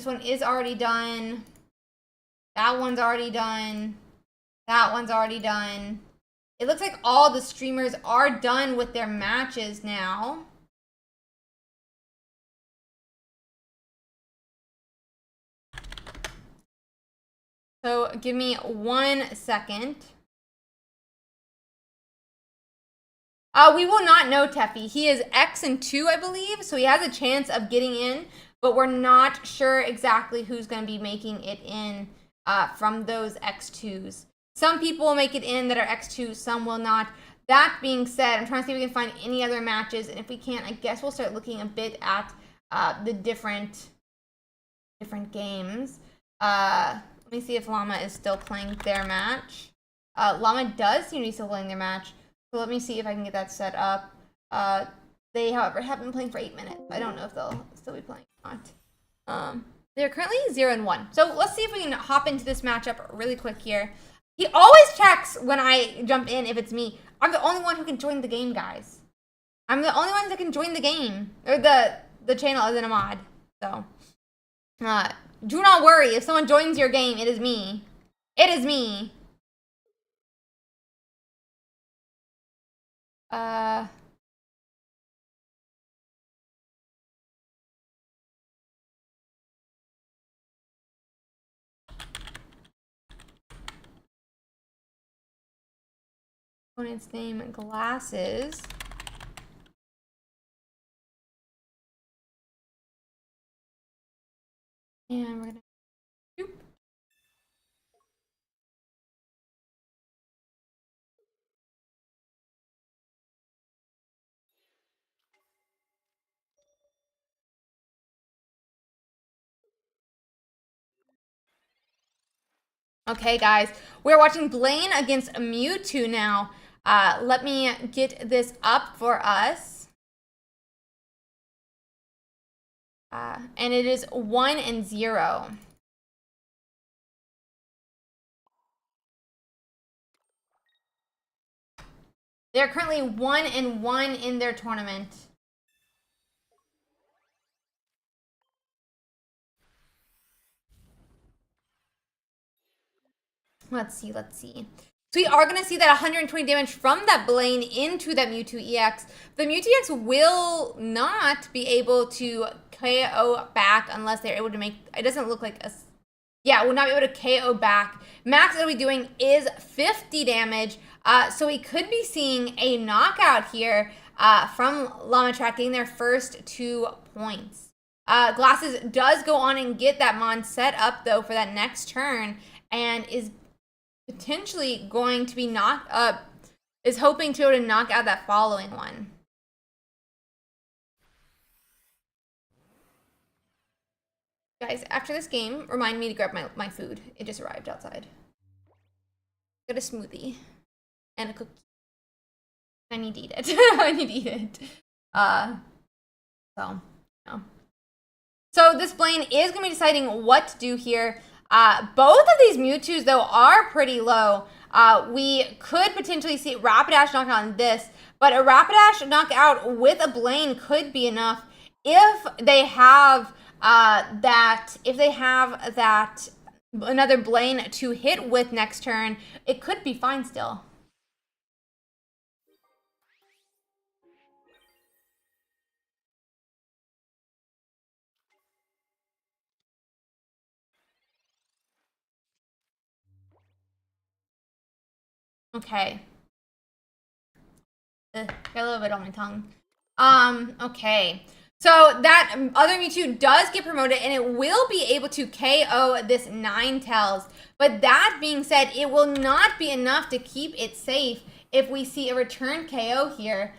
one is already done. That one's already done. That one's already done. It looks like all the streamers are done with their matches now. So give me 1 second. We will not know Teffy. He is X and 2, I believe, so he has a chance of getting in, but we're not sure exactly who's going to be making it in from those X2s. Some people will make it in that are X2, some will not. That being said, I'm trying to see if we can find any other matches, and if we can't, I guess we'll start looking a bit at the different games. Let me see if Llama is still playing their match. Llama does seem to be still playing their match. So let me see if I can get that set up. They, however, have been playing for 8 minutes. I don't know if they'll still be playing or not. They're currently 0-1. So let's see if we can hop into this matchup really quick here. He always checks when I jump in if it's me. I'm the only one who can join the game, guys. I'm the only one that can join the game. Or the channel as in a mod. So, do not worry. If someone joins your game, it is me. It is me. Opponent's name, glasses. And we're gonna boop. Okay, guys, we're watching Blaine against Mewtwo now. Let me get this up for us. And it is 1-0. They're currently 1-1 in their tournament. Let's see. So we are going to see that 120 damage from that Blaine into that Mewtwo EX. The Mewtwo EX will not be able to KO back unless they're able to make... It doesn't look like a... Yeah, will not be able to KO back. Max that we're doing is 50 damage. So we could be seeing a knockout here from Llama getting their first 2 points. Glasses does go on and get that Mon set up, though, for that next turn, and is potentially going to be knocked up, is hoping to be able to knock out that following one. Guys, after this game, remind me to grab my food. It just arrived outside. Got a smoothie and a cookie. I need to eat it. I need to eat it. So, no. So this Blaine is going to be deciding what to do here. Both of these Mewtwo's, though, are pretty low. We could potentially see Rapidash knock out on this, but a Rapidash knockout with a Blaine could be enough if they have another Blaine to hit with next turn. It could be fine still. Okay. Got a little bit on my tongue. Okay. So that other Mewtwo does get promoted, and it will be able to KO this Ninetales. But that being said, it will not be enough to keep it safe if we see a return KO here.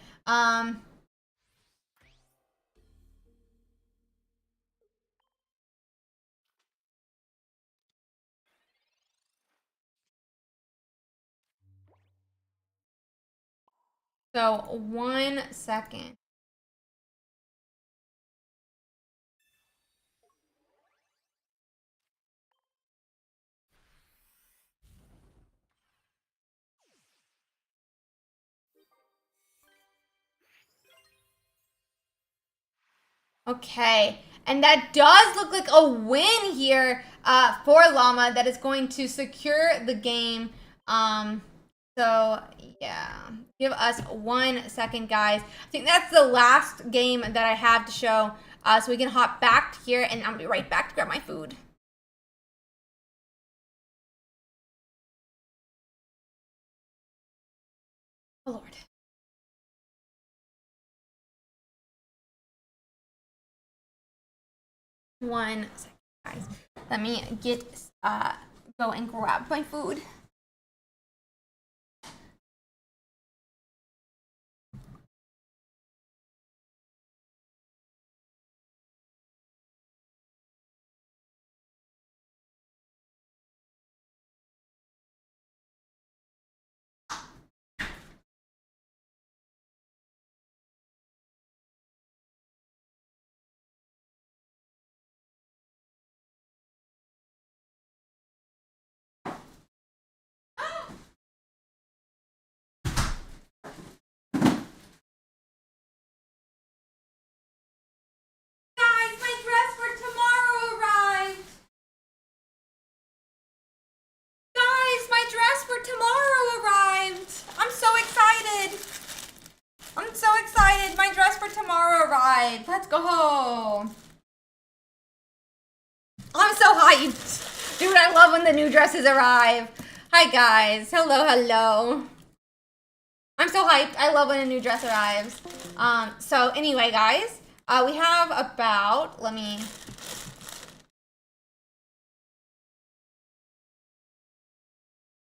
So 1 second. Okay, and that does look like a win here for Llama that is going to secure the game. So, yeah, give us 1 second, guys. I think that's the last game that I have to show, so we can hop back here, and I'm going to be right back to grab my food. Oh, Lord. One second, guys. Let me get go and grab my food. Tomorrow arrived. I'm so excited. I'm so excited. My dress for tomorrow arrived. Let's go. I'm so hyped. Dude, I love when the new dresses arrive. Hi, guys. Hello. I'm so hyped. I love when a new dress arrives. So anyway, guys, we have about, let me...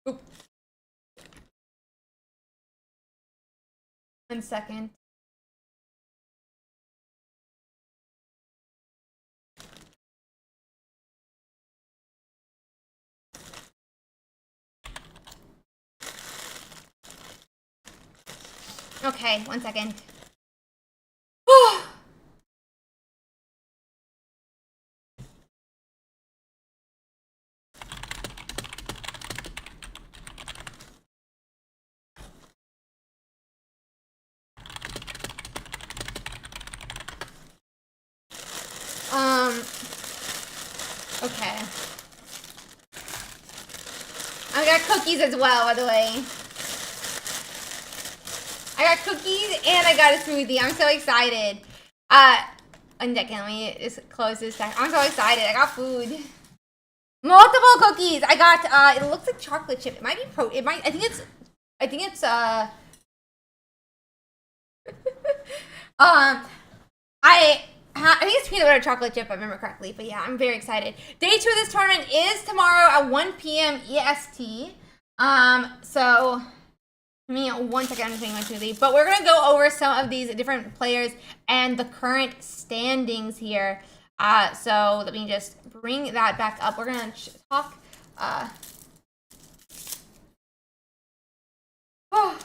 Oop. 1 second. Okay, 1 second. I got cookies as well, by the way. I got cookies and I got a smoothie. I'm so excited. One second, let me just close this back. I'm so excited. I got food. Multiple cookies. I got it looks like chocolate chip. It might be I think it's I think it's peanut butter chocolate chip if I remember correctly. But yeah, I'm very excited. Day 2 of this tournament is tomorrow at 1 p.m. EST. So give me 1 second, I'm just making my smoothie. But we're gonna go over some of these different players and the current standings here. So let me just bring that back up. We're gonna talk. Oh.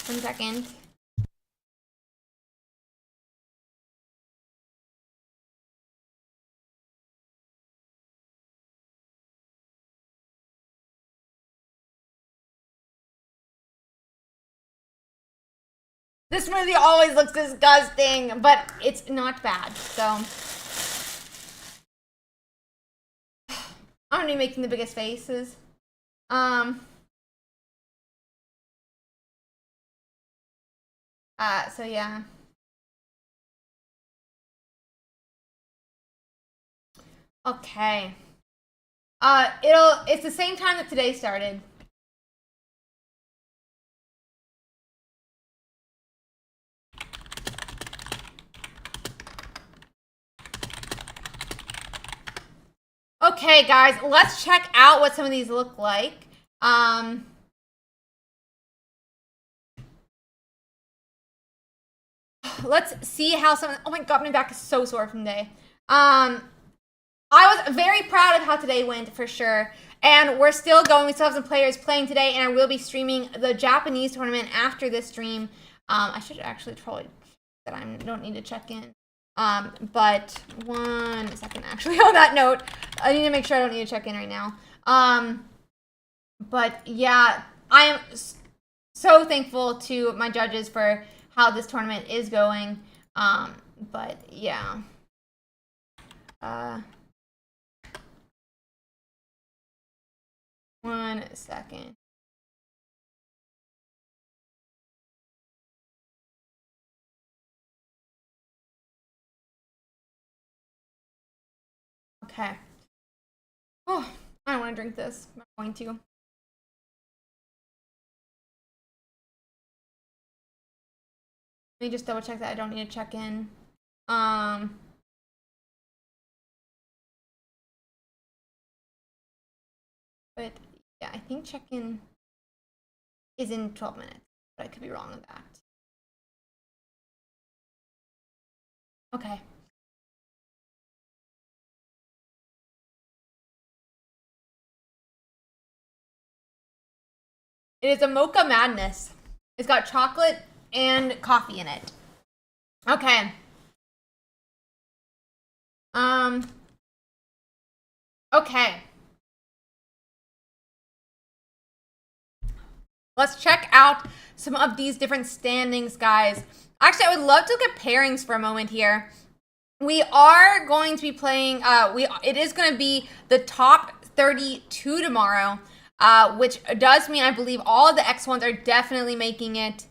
1 second. This smoothie always looks disgusting, but it's not bad, so. I'm gonna be making the biggest faces. So yeah. Okay. It's the same time that today started. Okay, guys, let's check out what some of these look like. Let's see how some. Oh my god, my back is so sore from today. I was very proud of how today went for sure, and we're still going. We still have some players playing today, and I will be streaming the Japanese tournament after this stream. I should actually probably that I don't need to check in. But 1 second, actually, on that note, I need to make sure I don't need to check in right now. But yeah, I am so thankful to my judges for how this tournament is going. But yeah. 1 second. Okay. Oh, I don't want to drink this. I'm not going to. Let me just double check that I don't need to check in. But yeah, I think check-in is in 12 minutes, but I could be wrong on that. Okay. It is a mocha madness. It's got chocolate and coffee in it. Okay. Okay. Let's check out some of these different standings, guys. Actually, I would love to look at pairings for a moment here. We are going to be playing, it is going to be the top 32 tomorrow, which does mean I believe all of the X1s are definitely making it.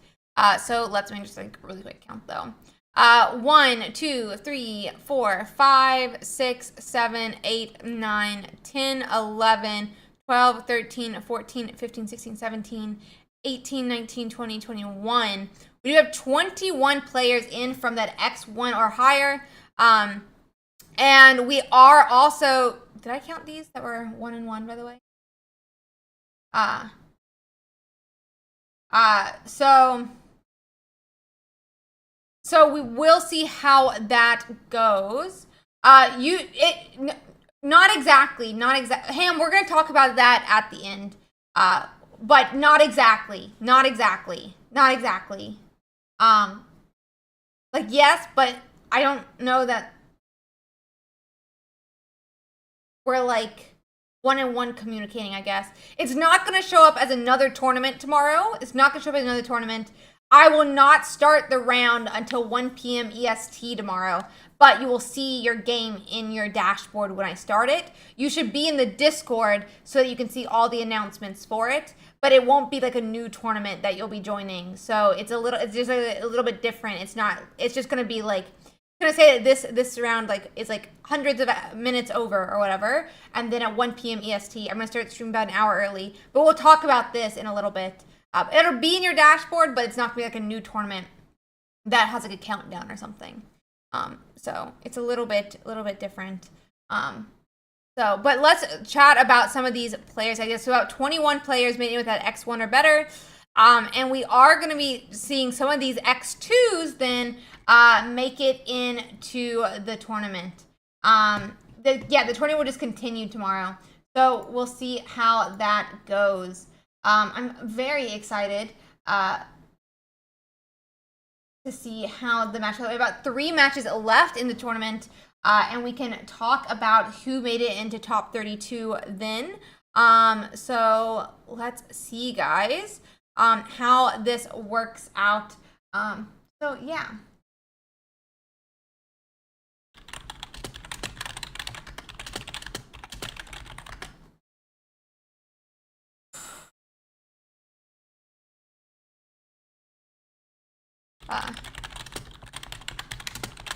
So let's make just like a really quick count though. 1, 2, 3, 4, 5, 6, 7, 8, 9, 10, 11, 12, 13, 14, 15, 16, 17, 18, 19, 20, 21. We do have 21 players in from that X1 or higher. And we are also, did I count these that were 1 and 1, by the way? So we will see how that goes. Not exactly. Ham, we're gonna talk about that at the end. But not exactly. Like yes, but I don't know that we're like 1 and 1 communicating, I guess. It's not gonna show up as another tournament tomorrow. I will not start the round until 1 p.m. EST tomorrow. but you will see your game in your dashboard when I start it. You should be in the Discord so that you can see all the announcements for it, but it won't be like a new tournament that you'll be joining. So it's just a little bit different. It's just going to be like, I'm gonna say that this round like is like hundreds of minutes over or whatever, and then at 1 p.m. EST, I'm gonna start streaming about an hour early. But we'll talk about this in a little bit. It'll be in your dashboard, but it's not gonna be like a new tournament that has like a countdown or something. So it's a little bit different. But let's chat about some of these players. I guess so about 21 players made it with that X1 or better. And we are going to be seeing some of these X2s then make it into the tournament. The tournament will just continue tomorrow. So we'll see how that goes. I'm very excited to see how the match goes. About 3 matches left in the tournament. And we can talk about who made it into top 32 then. So let's see, guys. How this works out. So yeah.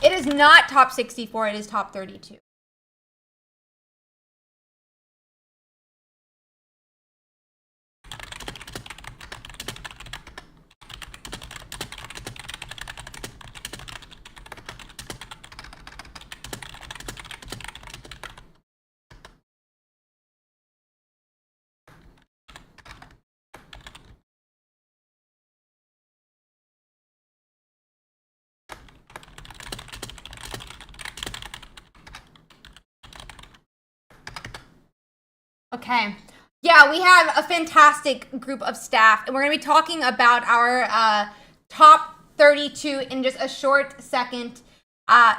It is not top 64, it is top 32. Okay. Yeah, we have a fantastic group of staff, and we're going to be talking about our top 32 in just a short second.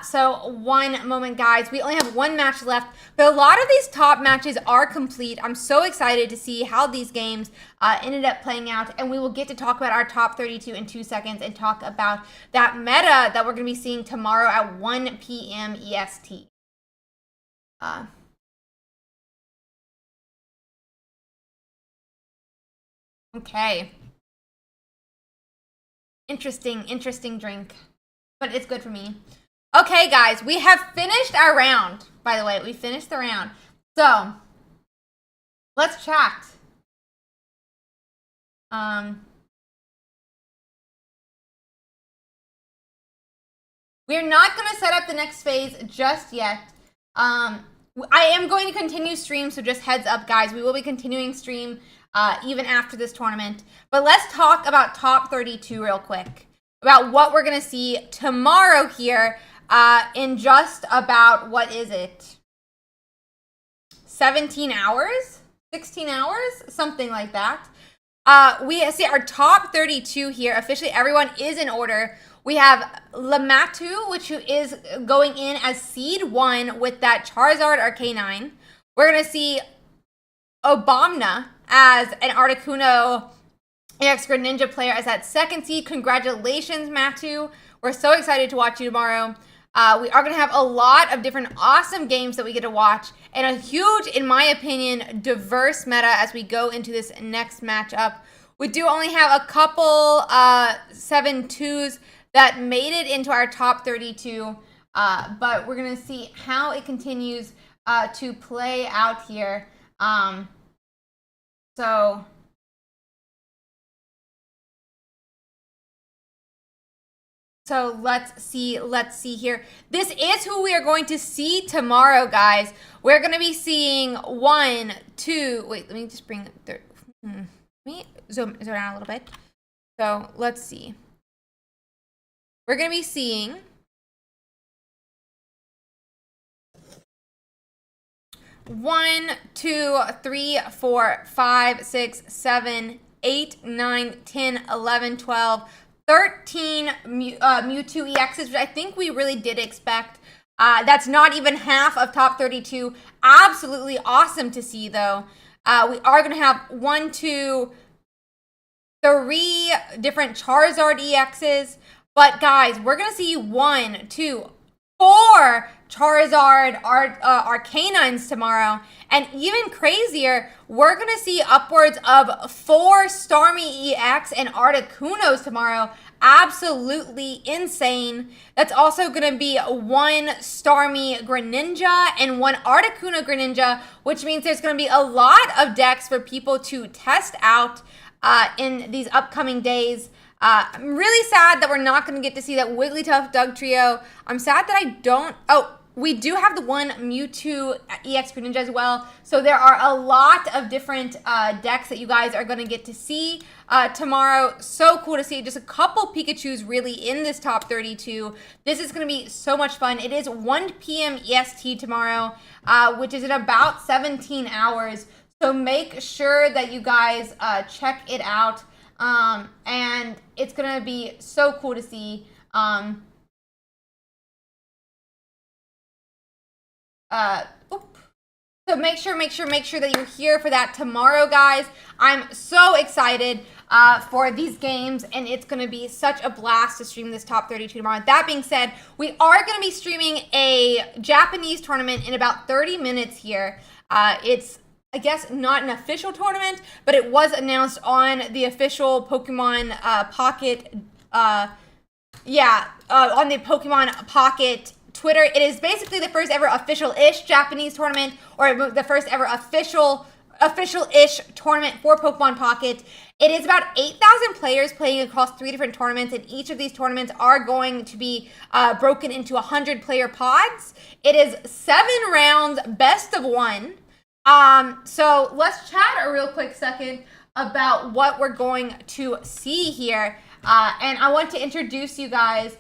So one moment, guys. We only have 1 match left, but a lot of these top matches are complete. I'm so excited to see how these games ended up playing out, and we will get to talk about our top 32 in 2 seconds and talk about that meta that we're going to be seeing tomorrow at 1 p.m. EST. Okay. Interesting drink. But it's good for me. Okay, guys, we have finished our round. By the way, we finished the round. So, let's chat. We're not going to set up the next phase just yet. I am going to continue stream, so just heads up, guys. We will be continuing stream even after this tournament. But let's talk about top 32 real quick. About what we're going to see tomorrow here in just about, what is it? 17 hours? 16 hours? Something like that. We see our top 32 here. Officially, everyone is in order. We have Lamatu, which is going in as Seed 1 with that Charizard Arcanine. We're going to see Obamna as an Articuno EX Greninja player as that 2nd seed. Congratulations, Matu. We're so excited to watch you tomorrow. We are going to have a lot of different awesome games that we get to watch, and a huge, in my opinion, diverse meta as we go into this next matchup. We do only have a couple 7-2s that made it into our top 32, but we're going to see how it continues to play out here. So let's see here. This is who we are going to see tomorrow, guys. We're going to be seeing 1, 2, wait, let me just bring let me zoom out a little bit. So let's see. We're going to be seeing one, 2, 3, 4, 5, 6, 7, 8, 9, 10, 11, 12, 13 Mewtwo EXs, which I think we really did expect. That's not even half of top 32. Absolutely awesome to see, though. We are going to have 1, 2, 3 different Charizard EXs. But, guys, we're going to see 1, 2, 4 Charizard Arcanines tomorrow. And even crazier, we're going to see upwards of 4 Starmie EX and Articunos tomorrow. Absolutely insane. That's also going to be 1 Starmie Greninja and 1 Articuno Greninja, which means there's going to be a lot of decks for people to test out in these upcoming days. I'm really sad that we're not going to get to see that Wigglytuff Dugtrio. I'm sad that I don't... Oh, we do have the 1 Mewtwo EX Greninja as well. So there are a lot of different decks that you guys are going to get to see tomorrow. So cool to see just a couple Pikachus really in this top 32. This is going to be so much fun. It is 1 p.m. EST tomorrow, which is in about 17 hours. So make sure that you guys check it out. And it's going to be so cool to see. So make sure that you're here for that tomorrow, guys. I'm so excited for these games, and it's going to be such a blast to stream this top 32 tomorrow. That being said, we are going to be streaming a Japanese tournament in about 30 minutes here. It's, I guess, not an official tournament, but it was announced on the official Pokemon Pocket, on the Pokemon Pocket Twitter. It is basically the first ever official-ish Japanese tournament, or the first ever official-ish tournament for Pokemon Pocket. It is about 8,000 players playing across 3 different tournaments, and each of these tournaments are going to be broken into 100-player pods. It is 7 rounds, best of 1. So let's chat a real quick second about what we're going to see here. And I want to introduce you guys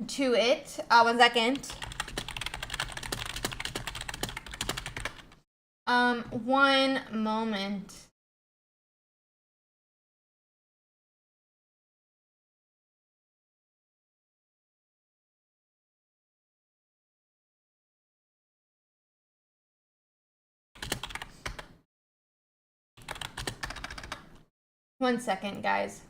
to it. 1 second. 1 moment. One second, guys.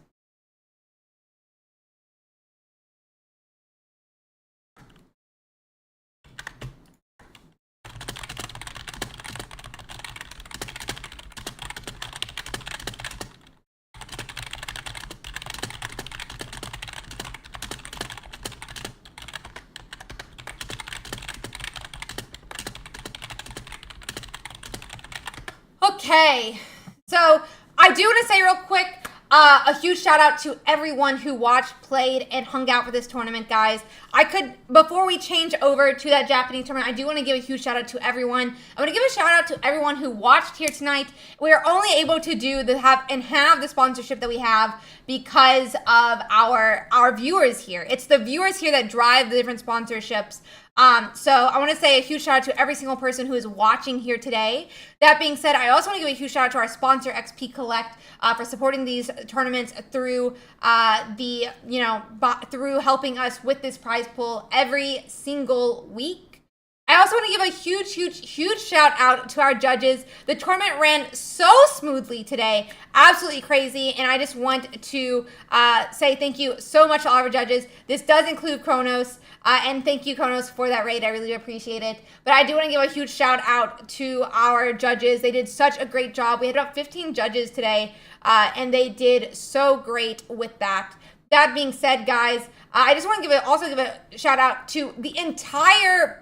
Okay, so I do want to say real quick, a huge shout out to everyone who watched, played, and hung out for this tournament, guys. Before we change over to that Japanese tournament, I do want to give a huge shout out to everyone. I want to give a shout out to everyone who watched here tonight. We are only able to have the sponsorship that we have because of our viewers here. It's the viewers here that drive the different sponsorships. So I want to say a huge shout out to every single person who is watching here today. That being said, I also want to give a huge shout out to our sponsor XP Collect for supporting these tournaments through through helping us with this prize pool every single week. I also want to give a huge shout out to our judges. The tournament ran so smoothly today, absolutely crazy, and I just want to say thank you so much to all of our judges. This does include Kronos, and thank you, Kronos, for that raid. I really appreciate it. But I do want to give a huge shout out to our judges. They did such a great job. We had about 15 judges today, and they did so great with that. That being said, guys, I just want to give a shout out to the entire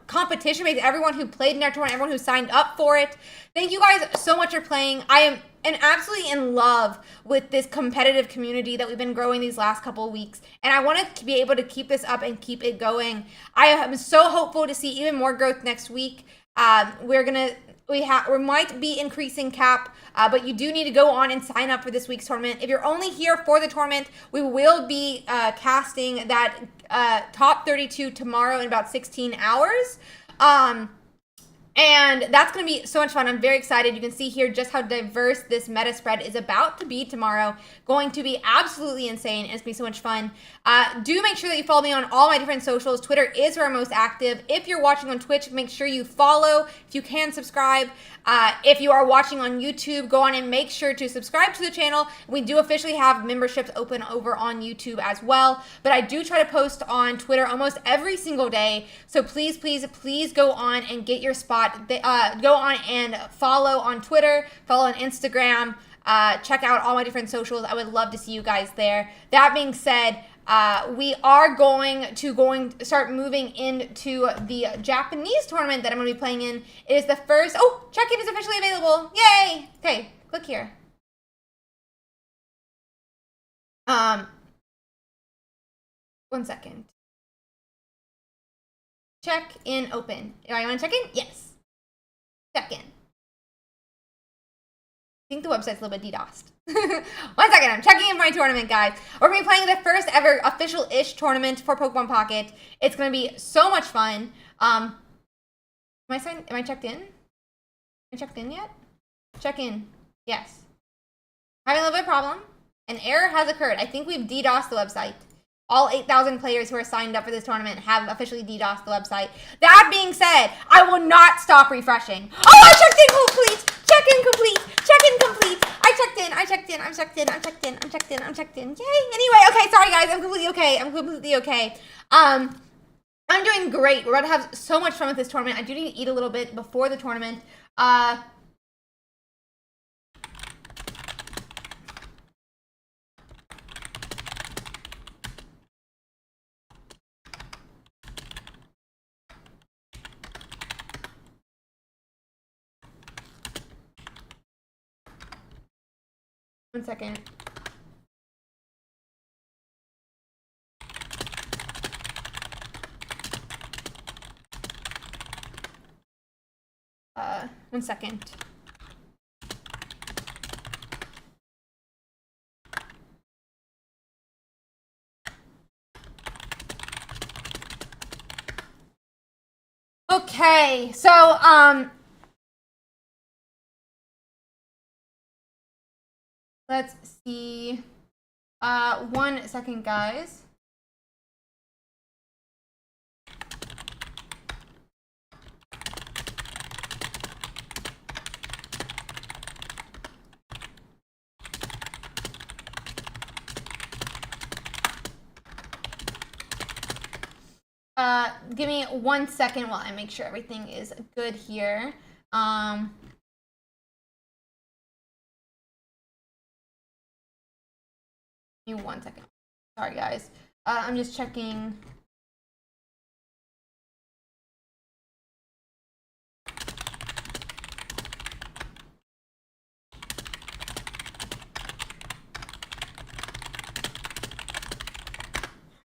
competition, basically everyone who played in our tournament, everyone who signed up for it. Thank you guys so much for playing. I am absolutely in love with this competitive community that we've been growing these last couple of weeks, and I want to be able to keep this up and keep it going. I am so hopeful to see even more growth next week. We might be increasing cap, but you do need to go on and sign up for this week's tournament. If you're only here for the tournament, we will be casting that top 32 tomorrow in about 16 hours. And that's going to be so much fun. I'm very excited. You can see here just how diverse this meta spread is about to be tomorrow. Going to be absolutely insane. And it's going to be so much fun. Do make sure that you follow me on all my different socials. Twitter is where I'm most active. If you're watching on Twitch, make sure you follow. If you can, subscribe. If you are watching on YouTube, go on and make sure to subscribe to the channel. We do officially have memberships open over on YouTube as well. But I do try to post on Twitter almost every single day. So please, please, please go on and get your spot. Go on and follow on Twitter, follow on Instagram, check out all my different socials. I would love to see you guys there. That being said, we are going to start moving into the Japanese tournament that I'm going to be playing in. It is the first. Oh, check-in is officially available. Yay! Okay, click here. One second. Check in open. You want to check in? Yes. Check in. I think the website's a little bit DDoSed. 1 second, I'm checking in my tournament, guys. We're going to be playing the first ever official-ish tournament for Pokemon Pocket. It's going to be so much fun. Am I checked in? Am I checked in yet? Check in. Yes. Having a little bit of problem. An error has occurred. I think we've DDoSed the website. All 8,000 players who are signed up for this tournament have officially DDoSed the website. That being said, I will not stop refreshing. Oh, I checked in complete. Check-in complete. Check-in complete. I checked in. I'm checked in. Yay. Anyway, okay, sorry guys. I'm completely okay. I'm doing great. We're about to have so much fun with this tournament. I do need to eat a little bit before the tournament. 1 second. One second. Okay, so let's see. 1 second, guys. Give me 1 second while I make sure everything is good here. Give me 1 second. Sorry, guys. I'm just checking.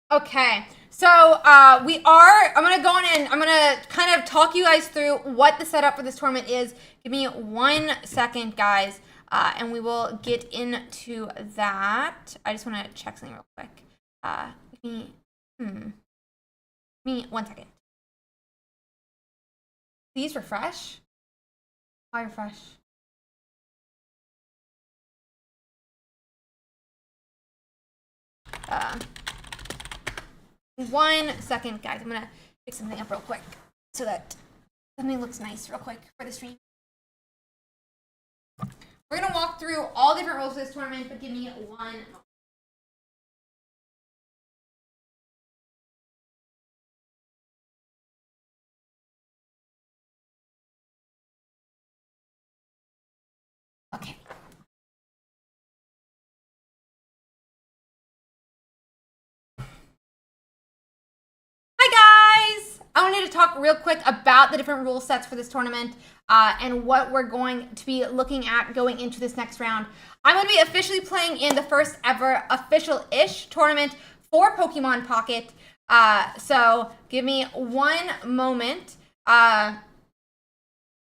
Okay. So I'm going to go on and I'm going to kind of talk you guys through what the setup for this tournament is. Give me 1 second, guys, and we will get into that. I just want to check something real quick. Give me 1 second. Please refresh. Why refresh? One second, guys. I'm gonna fix something up real quick so that something looks nice real quick for the stream. We're gonna walk through all different rules of this tournament, but give me 1 moment. Okay. Hi guys! I wanted to talk real quick about the different rule sets for this tournament and what we're going to be looking at going into this next round. I'm going to be officially playing in the first ever official-ish tournament for Pokemon Pocket. So give me 1 moment.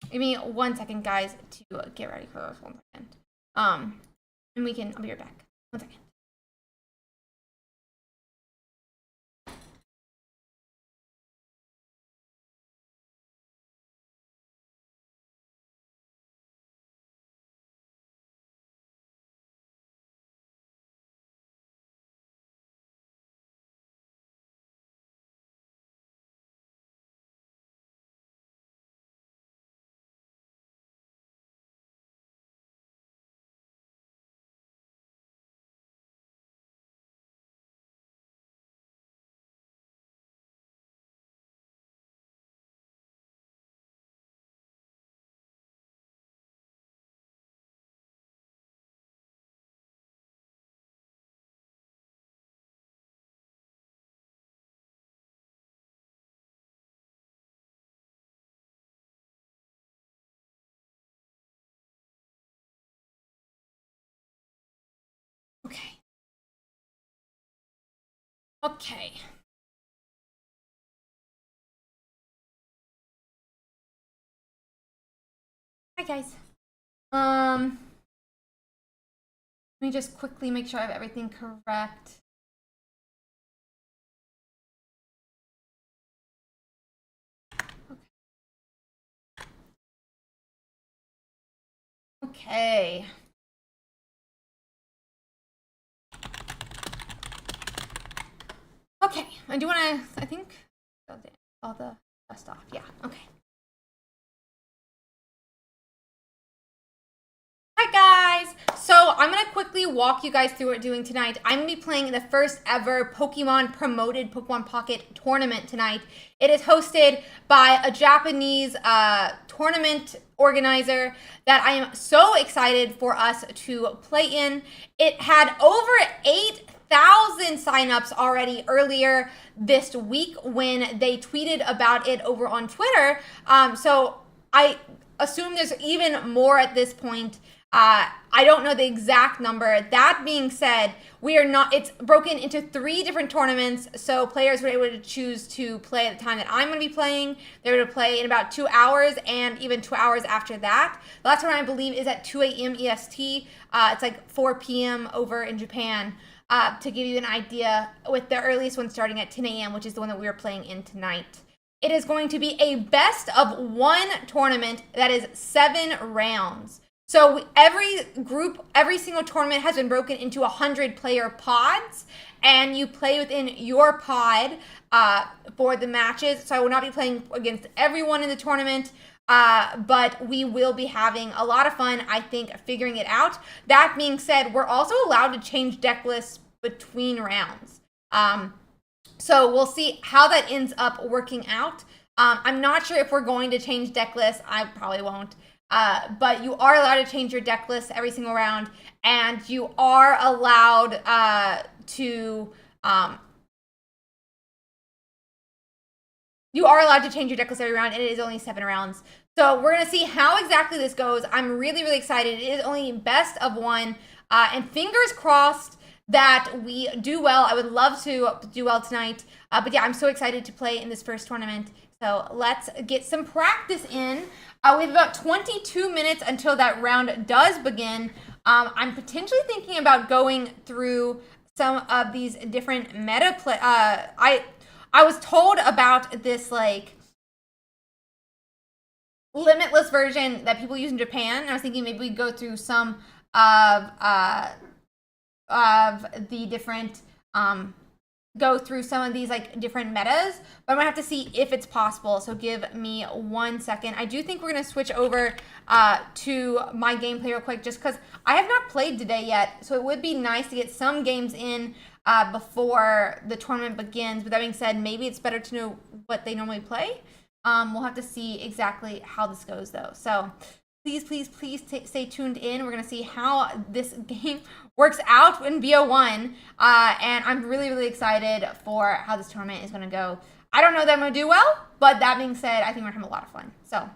Give me 1 second, guys, to get ready for this. 1 second. And I'll be right back. 1 second. Okay. Hi guys. Let me just quickly make sure I have everything correct. Okay. Okay, I do want to, I think, all the dust off. Yeah, okay. Hi guys! So I'm going to quickly walk you guys through what we're doing tonight. I'm going to be playing the first ever Pokemon promoted Pokemon Pocket tournament tonight. It is hosted by a Japanese tournament organizer that I am so excited for us to play in. It had over 8,000 signups already earlier this week when they tweeted about it over on Twitter. So I assume there's even more at this point. I don't know the exact number. That being said, it's broken into 3 different tournaments, so players were able to choose to play at the time that I'm going to be playing. They were able to play in about 2 hours and even 2 hours after that. The last one I believe is at 2 a.m. EST. It's like 4 p.m. over in Japan. To give you an idea, with the earliest one starting at 10 a.m., which is the one that we were playing in tonight. It is going to be a best of 1 tournament that is 7 rounds. So every single tournament has been broken into 100-player pods, and you play within your pod for the matches. So I will not be playing against everyone in the tournament, but we will be having a lot of fun, I think, figuring it out. That being said, we're also allowed to change deck lists between rounds. So we'll see how that ends up working out. I'm not sure if we're going to change deck lists. I probably won't. But you are allowed to change your deck list every single round, and you are allowed to change your deck list every round, and it is only 7 rounds. So we're going to see how exactly this goes. I'm really, really excited. It is only best of 1, and fingers crossed that we do well. I would love to do well tonight. But yeah, I'm so excited to play in this first tournament. So let's get some practice in. We have about 22 minutes until that round does begin. I'm potentially thinking about going through some of these different meta play. I was told about this like limitless version that people use in Japan, and I was thinking maybe we go through some of the different go through some of these like different metas, but I'm gonna have to see if it's possible. So give me 1 second. I do think we're gonna switch over to my gameplay real quick, just because I have not played today yet. So it would be nice to get some games in before the tournament begins. But that being said, maybe it's better to know what they normally play. We'll have to see exactly how this goes though. So please stay tuned in. We're going to see how this game works out in BO1. And I'm really, really excited for how this tournament is going to go. I don't know that I'm going to do well, but that being said, I think we're going to have a lot of fun. So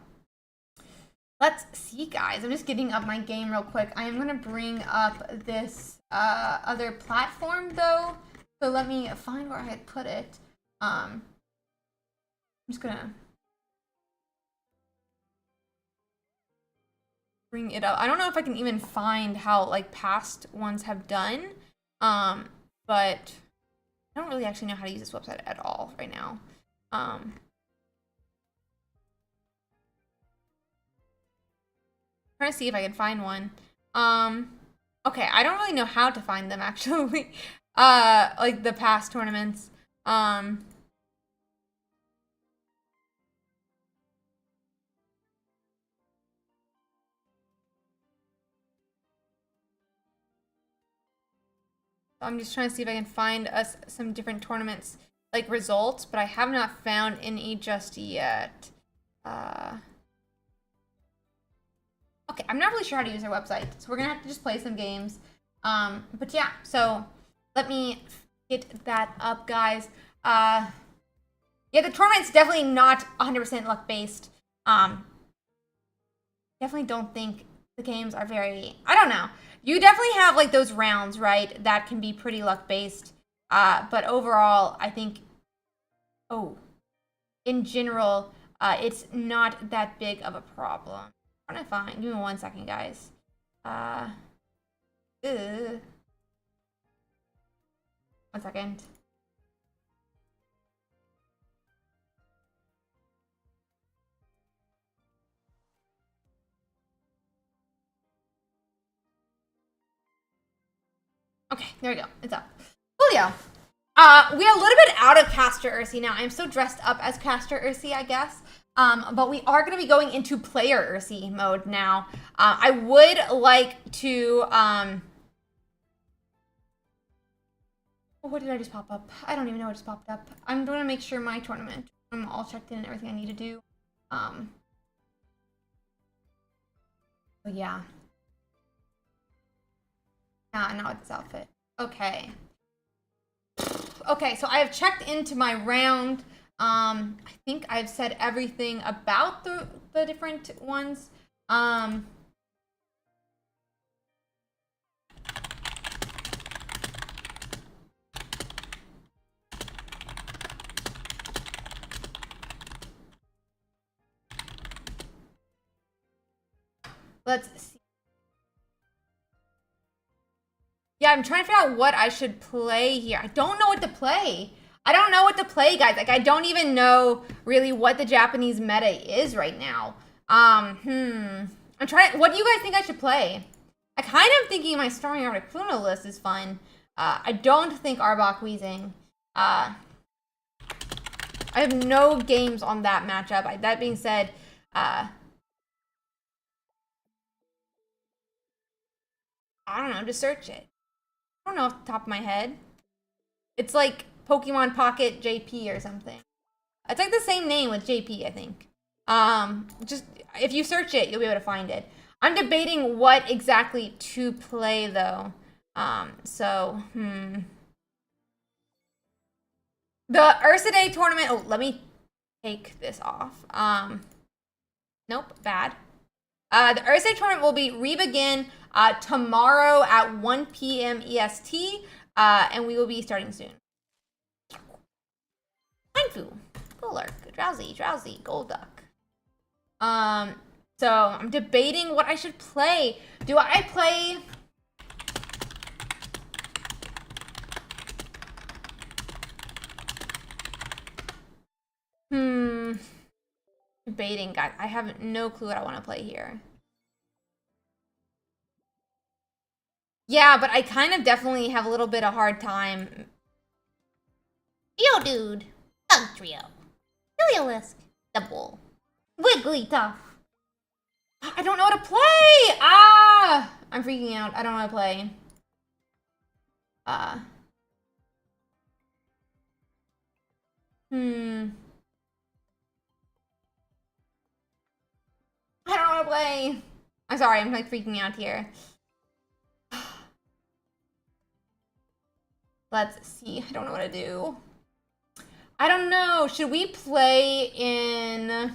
let's see, guys. I'm just getting up my game real quick. I am going to bring up this other platform, though. So let me find where I had put it. I'm just going to bring it up. I don't know if I can even find how like past ones have done, but I don't really actually know how to use this website at all right now. Trying to see if I can find one. Okay, I don't really know how to find them actually. Like the past tournaments. I'm just trying to see if I can find us some different tournaments like results, but I have not found any just yet. Okay, I'm not really sure how to use their website, so we're gonna have to just play some games. But yeah, so let me get that up, guys. Yeah, the tournament's definitely not 100% luck-based. Definitely don't think the games are very, I don't know. You definitely have like those rounds, right? That can be pretty luck-based. But overall, I think, in general, it's not that big of a problem. I'm trying to find, give me 1 second, guys. Ugh. 1 second. Okay, there we go. It's up. Coolio. We are a little bit out of Caster Ursi now. I'm so dressed up as Caster Ursi, I guess. But we are going to be going into player Ursi mode now. I would like to... what did I just pop up? I don't even know what just popped up. I'm going to make sure my tournament, I'm all checked in and everything I need to do. But yeah. Not with this outfit. Okay. Okay, so I have checked into my round. I think I've said everything about the different ones. Let's see. Yeah, I'm trying to figure out what I should play here. I don't know what to play. I don't know what to play, guys. Like, I don't even know really what the Japanese meta is right now. I'm trying. What do you guys think I should play? I kind of thinking my Stormy Articuno list is fun. I don't think Arbok Weezing. I have no games on that matchup. That being said, I don't know, just search it. I don't know off the top of my head. It's like Pokemon Pocket JP or something. It's like the same name with JP, I think. Just if you search it, you'll be able to find it. I'm debating what exactly to play though. The URSIIDAYS tournament. Oh, let me take this off. Nope, bad. The URSIIDAYS tournament will be re-begin tomorrow at 1 p.m. EST, and we will be starting soon. Mindfu, Golurk, Drowsy, Golduck. So I'm debating what I should play. Do I play... Debating, guys. I have no clue what I want to play here. Yeah, but I kind of definitely have a little bit of hard time. Geodude, Dugtrio, Heliolisk, Double, Wigglytuff. I don't know what to play! I'm freaking out. I don't know what to play. I don't know what to play. I'm sorry, I'm like freaking out here. Let's see. I don't know what to do. I don't know. Should we play in...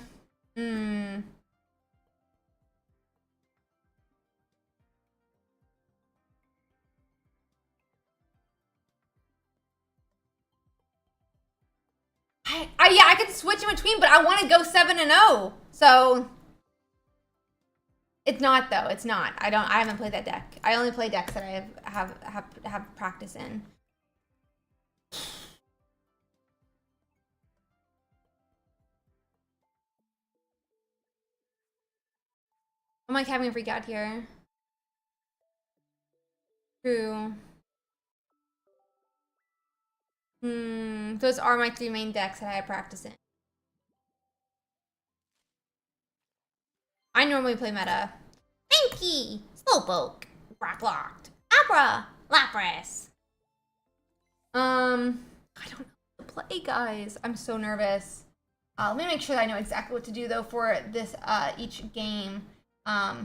yeah, I could switch in between, but I want to go 7-0. So it's not though. It's not. I haven't played that deck. I only play decks that I have practice in. I'm like having a freak out here. True. Those are my 3 main decks that I practice in. I normally play meta. Mankey, Slowpoke, Rocklocked, Abra, Lapras. I don't know what to play, guys. I'm so nervous. Let me make sure that I know exactly what to do though for this each game. Let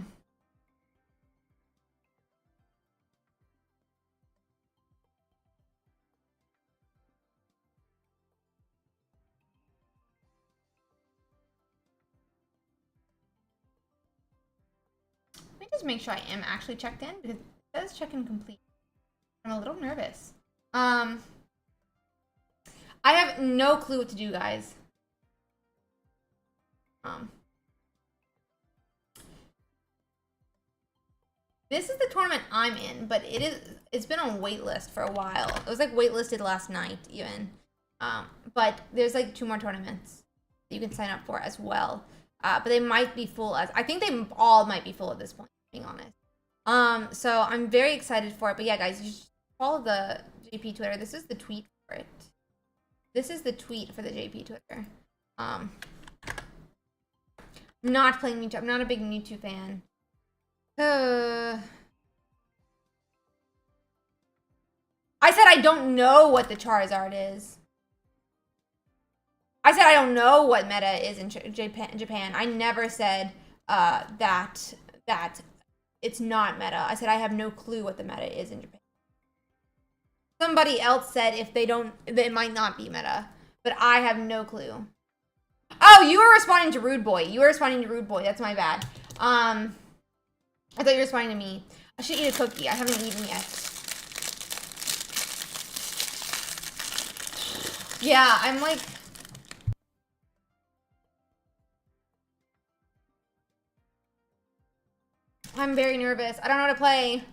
me just make sure I am actually checked in because it says check-in complete. I'm a little nervous. I have no clue what to do, guys. This is the tournament I'm in, but it's been on waitlist for a while. It was like waitlisted last night even. But there's like 2 more tournaments that you can sign up for as well. But they might be full I think they all might be full at this point, being honest. So I'm very excited for it. But yeah, guys, you should follow the JP Twitter. This is the tweet for it. This is the tweet for the JP Twitter. I'm not playing Mewtwo. I'm not a big Mewtwo fan. I said I don't know what the Charizard is. I said I don't know what meta is in Japan. I never said that it's not meta. I said I have no clue what the meta is in Japan. Somebody else said if they don't, it might not be meta, but I have no clue. Oh, you were responding to Rude Boy. You were responding to Rude Boy. That's my bad. I thought you were responding to me. I should eat a cookie. I haven't eaten yet. Yeah, I'm like... I'm very nervous. I don't know how to play.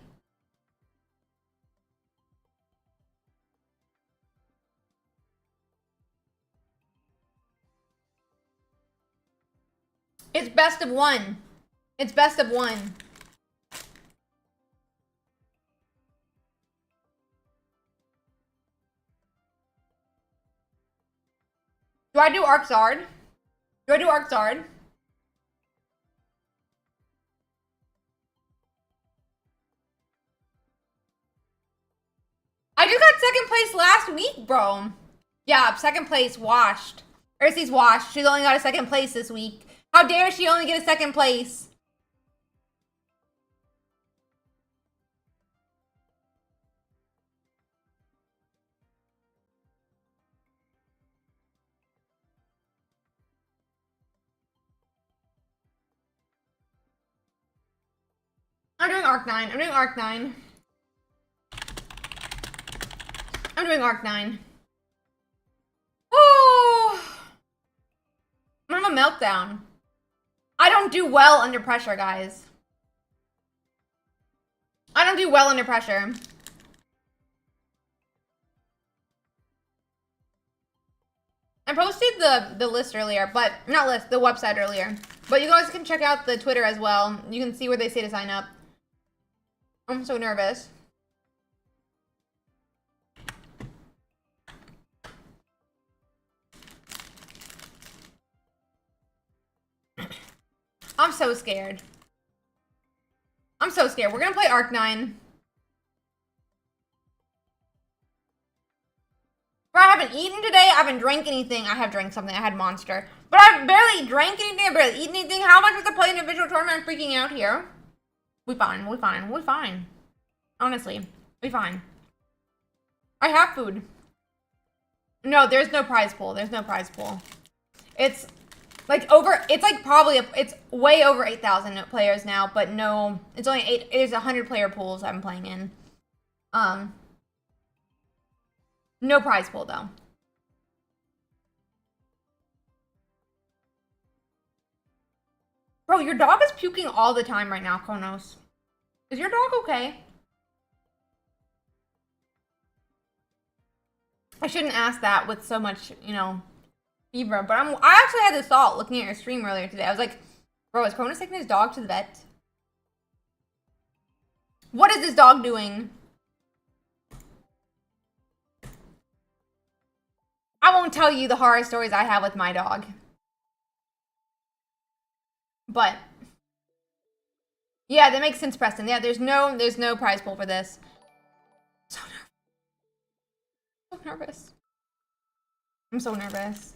It's best of 1. It's best of 1. Do I do Arc Zard? Do I do Arc Zard? I just got 2nd place last week, bro. Yeah, 2nd place, washed. URSIIDAYS washed. She's only got a 2nd place this week. How dare she only get a 2nd place? I'm doing Arc 9. I'm doing Arc 9. I'm doing Arc 9. Oh! I'm having a meltdown. I don't do well under pressure, guys. I don't do well under pressure. I posted the list earlier, but not list, the website earlier. But you guys can check out the Twitter as well. You can see where they say to sign up. I'm so nervous. I'm so scared. I'm so scared. We're gonna play Arc 9. Bro, I haven't eaten today. I haven't drank anything. I have drank something. I had Monster. But I barely drank anything. I barely eaten anything. How am I supposed to play an individual tournament? I'm freaking out here. We fine. We fine. We fine. Honestly. We fine. I have food. No, there's no prize pool. There's no prize pool. It's like over, it's like probably, it's way over 8,000 players now, but no, it's only 8, there's 100 player pools I'm playing in. No prize pool though. Bro, your dog is puking all the time right now, Konos. Is your dog okay? I shouldn't ask that with so much, you know, fever, but I actually had this thought looking at your stream earlier today. I was like, bro, is Konos taking his dog to the vet? What is this dog doing? I won't tell you the horror stories I have with my dog. But yeah, that makes sense, Preston. Yeah, there's no prize pool for this. So nervous. I'm so nervous.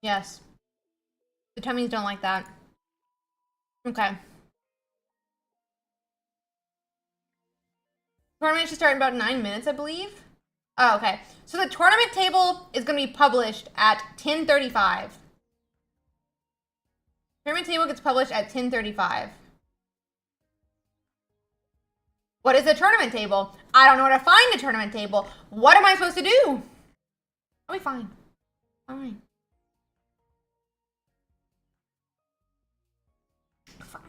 Yes. The tummies don't like that. Okay. Tournament should start in about 9 minutes, I believe. Oh, okay. So the tournament table is going to be published at 10:35. Tournament table gets published at 10:35. What is the tournament table? I don't know where to find the tournament table. What am I supposed to do? I'll be fine. Fine. Fine.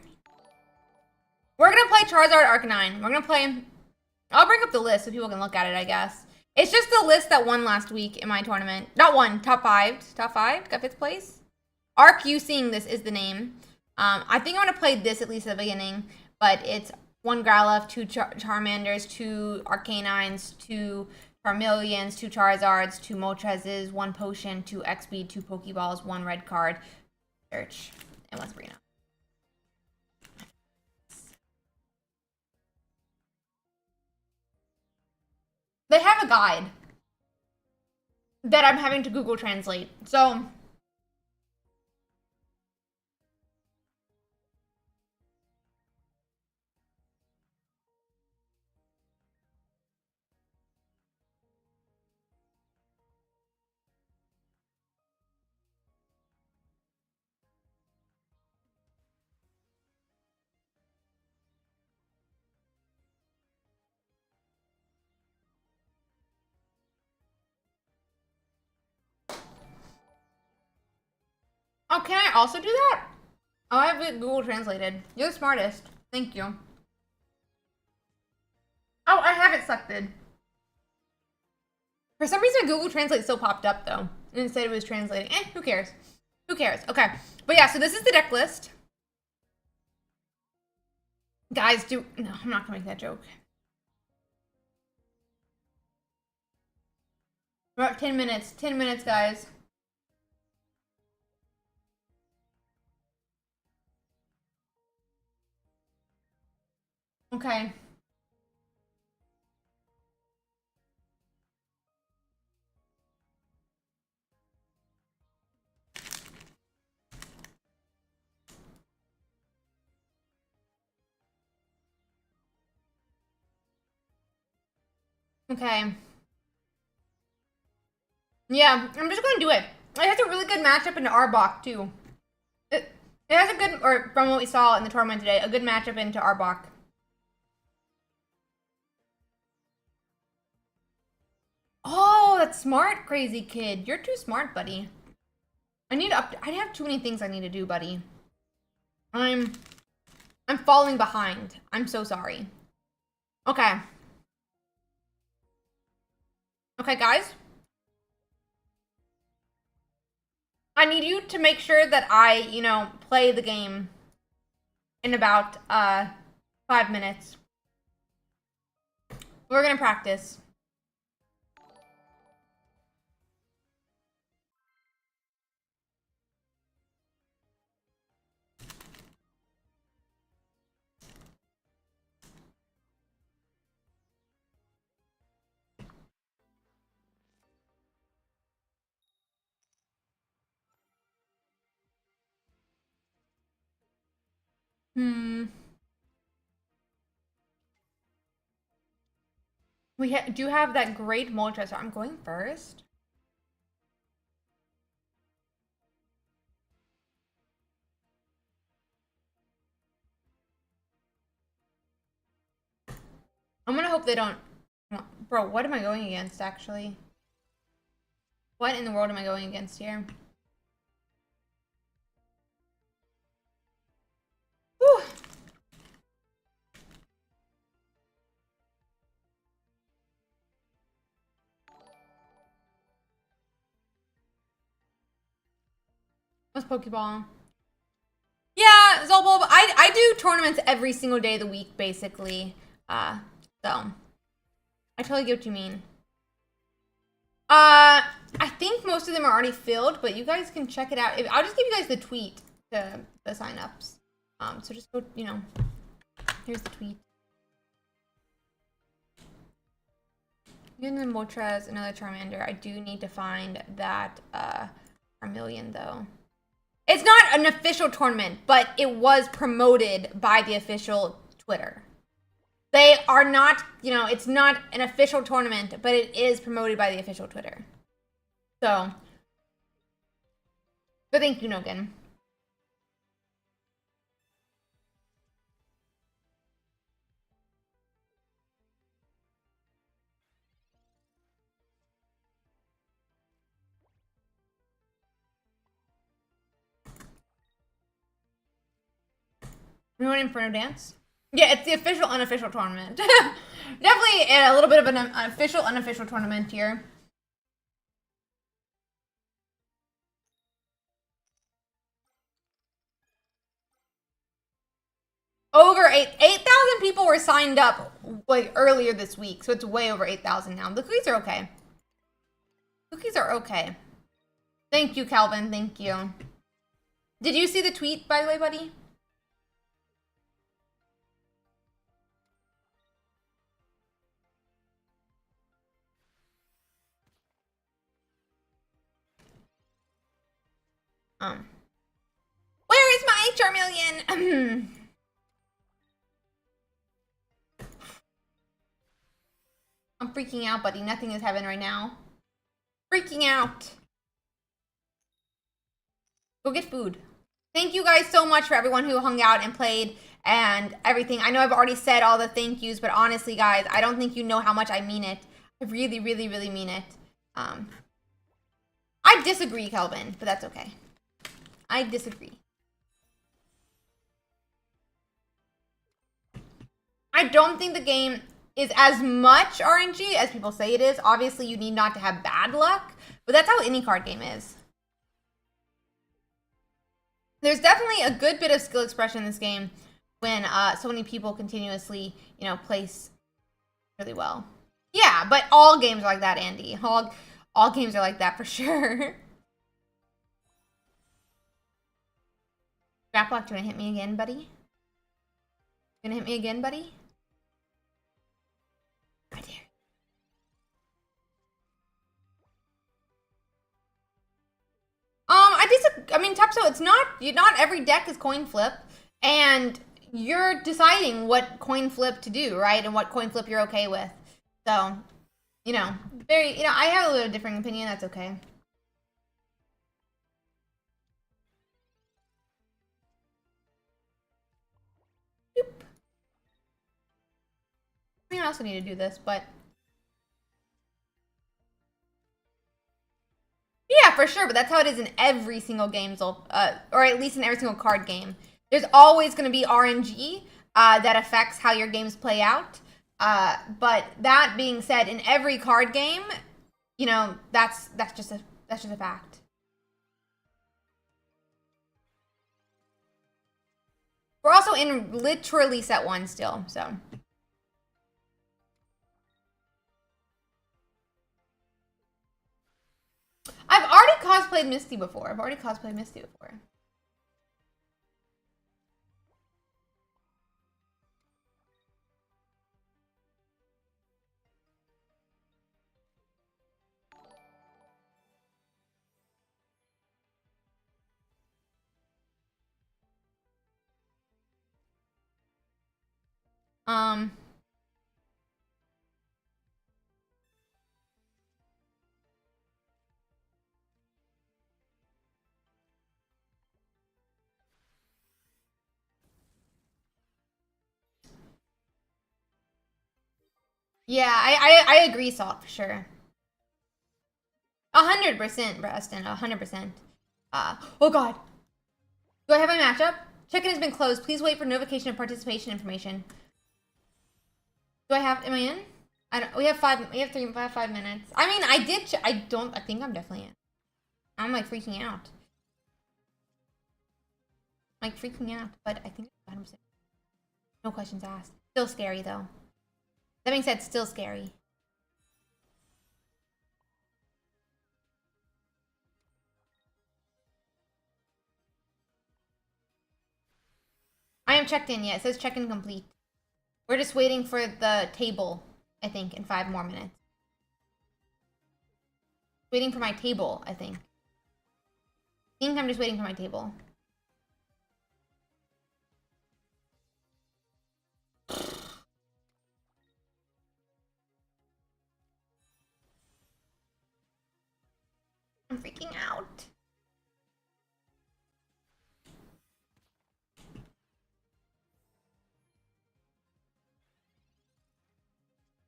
We're gonna play Charizard Arcanine. We're gonna play... I'll bring up the list so people can look at it, I guess. It's just the list that won last week in my tournament. Not won, top 5. Top 5? Got 5th place? Arc You Seeing This is the name. I think I'm gonna play this at least at the beginning, but it's 1 Growlithe, 2 Charmanders, 2 Arcanines, 2 Charmeleons, 2 Charizards, 2 Moltres, 1 Potion, 2 XP, 2 Pokeballs, 1 red card, search, and 1 Sabrina. They have a guide that I'm having to Google Translate, so... Oh, can I also do that? Oh, I have it Google translated. You're the smartest. Thank you. Oh, I have it selected. For some reason, Google Translate still popped up, though. And it said it was translating. Who cares? Who cares? Okay. But yeah, so this is the deck list. Guys, no, I'm not gonna make that joke. We're at 10 minutes. 10 minutes, guys. Okay. Okay. Yeah, I'm just gonna do it. It has a really good matchup into Arbok, too. It has a good, or from what we saw in the tournament today, a good matchup into Arbok. Oh, that's smart, crazy kid. You're too smart, buddy. I have too many things I need to do, buddy. I'm falling behind. I'm so sorry. Okay. Okay, guys. I need you to make sure that I, play the game in about 5 minutes. We're gonna practice. We do have that great Moltres. I'm going first. I'm gonna hope they don't... Bro, what am I going against, actually? What in the world am I going against here? Whew. What's Pokeball? Yeah, Zolbulb. I do tournaments every single day of the week, basically. So I totally get what you mean. I think most of them are already filled, but you guys can check it out. I'll just give you guys the tweet to the signups. So just go, here's the tweet. Getting the Moltres, another Charmander. I do need to find that Charmeleon though. It's not an official tournament, but it was promoted by the official Twitter. They are not, it's not an official tournament, but it is promoted by the official Twitter. So, but thank you, Nogan. We want Inferno Dance? Yeah, it's the official, unofficial tournament. Definitely a little bit of an official, unofficial tournament here. Over 8,000 people were signed up like earlier this week, so it's way over 8,000 now. The cookies are okay. Cookies are okay. Thank you, Calvin. Thank you. Did you see the tweet, by the way, buddy? Where is my Charmeleon? I'm freaking out, buddy. Nothing is heaven right now. Freaking out. Go get food. Thank you guys so much for everyone who hung out and played and everything. I know I've already said all the thank yous, but honestly, guys, I don't think you know how much I mean it. I really, really, really mean it. I disagree, Kelvin, but that's okay. I disagree. I don't think the game is as much RNG as people say it is. Obviously, you need not to have bad luck, but that's how any card game is. There's definitely a good bit of skill expression in this game when so many people continuously, you know, place really well. Yeah, but all games are like that, Andy. All games are like that for sure. Scraplock, you wanna hit me again, buddy? You gonna hit me again, buddy? Right there. I mean, Tepso, it's not every deck is coin flip, and you're deciding what coin flip to do, right? And what coin flip you're okay with. So, you know, I have a little different opinion. That's okay. Boop. I mean, I also need to do this, but yeah, for sure. But that's how it is in every single game, or at least in every single card game. There's always going to be RNG that affects how your games play out. But that being said, in every card game, you know, that's just a fact. We're also in literally set 1 still, so. I've already cosplayed Misty before. Yeah, I agree, Salt, for sure. 100%, Preston, 100%. Oh god. Do I have my matchup? Check-in has been closed. Please wait for notification of participation information. Am I in? We have 5 minutes. I mean, I think I'm definitely in. I'm like freaking out. But I think I'm 100%. No questions asked. Still scary though. That being said, still scary. I am checked in yet. It says check-in complete. We're just waiting for the table, I think, in 5 more minutes. Waiting for my table, I think. I'm just waiting for my table. I'm freaking out.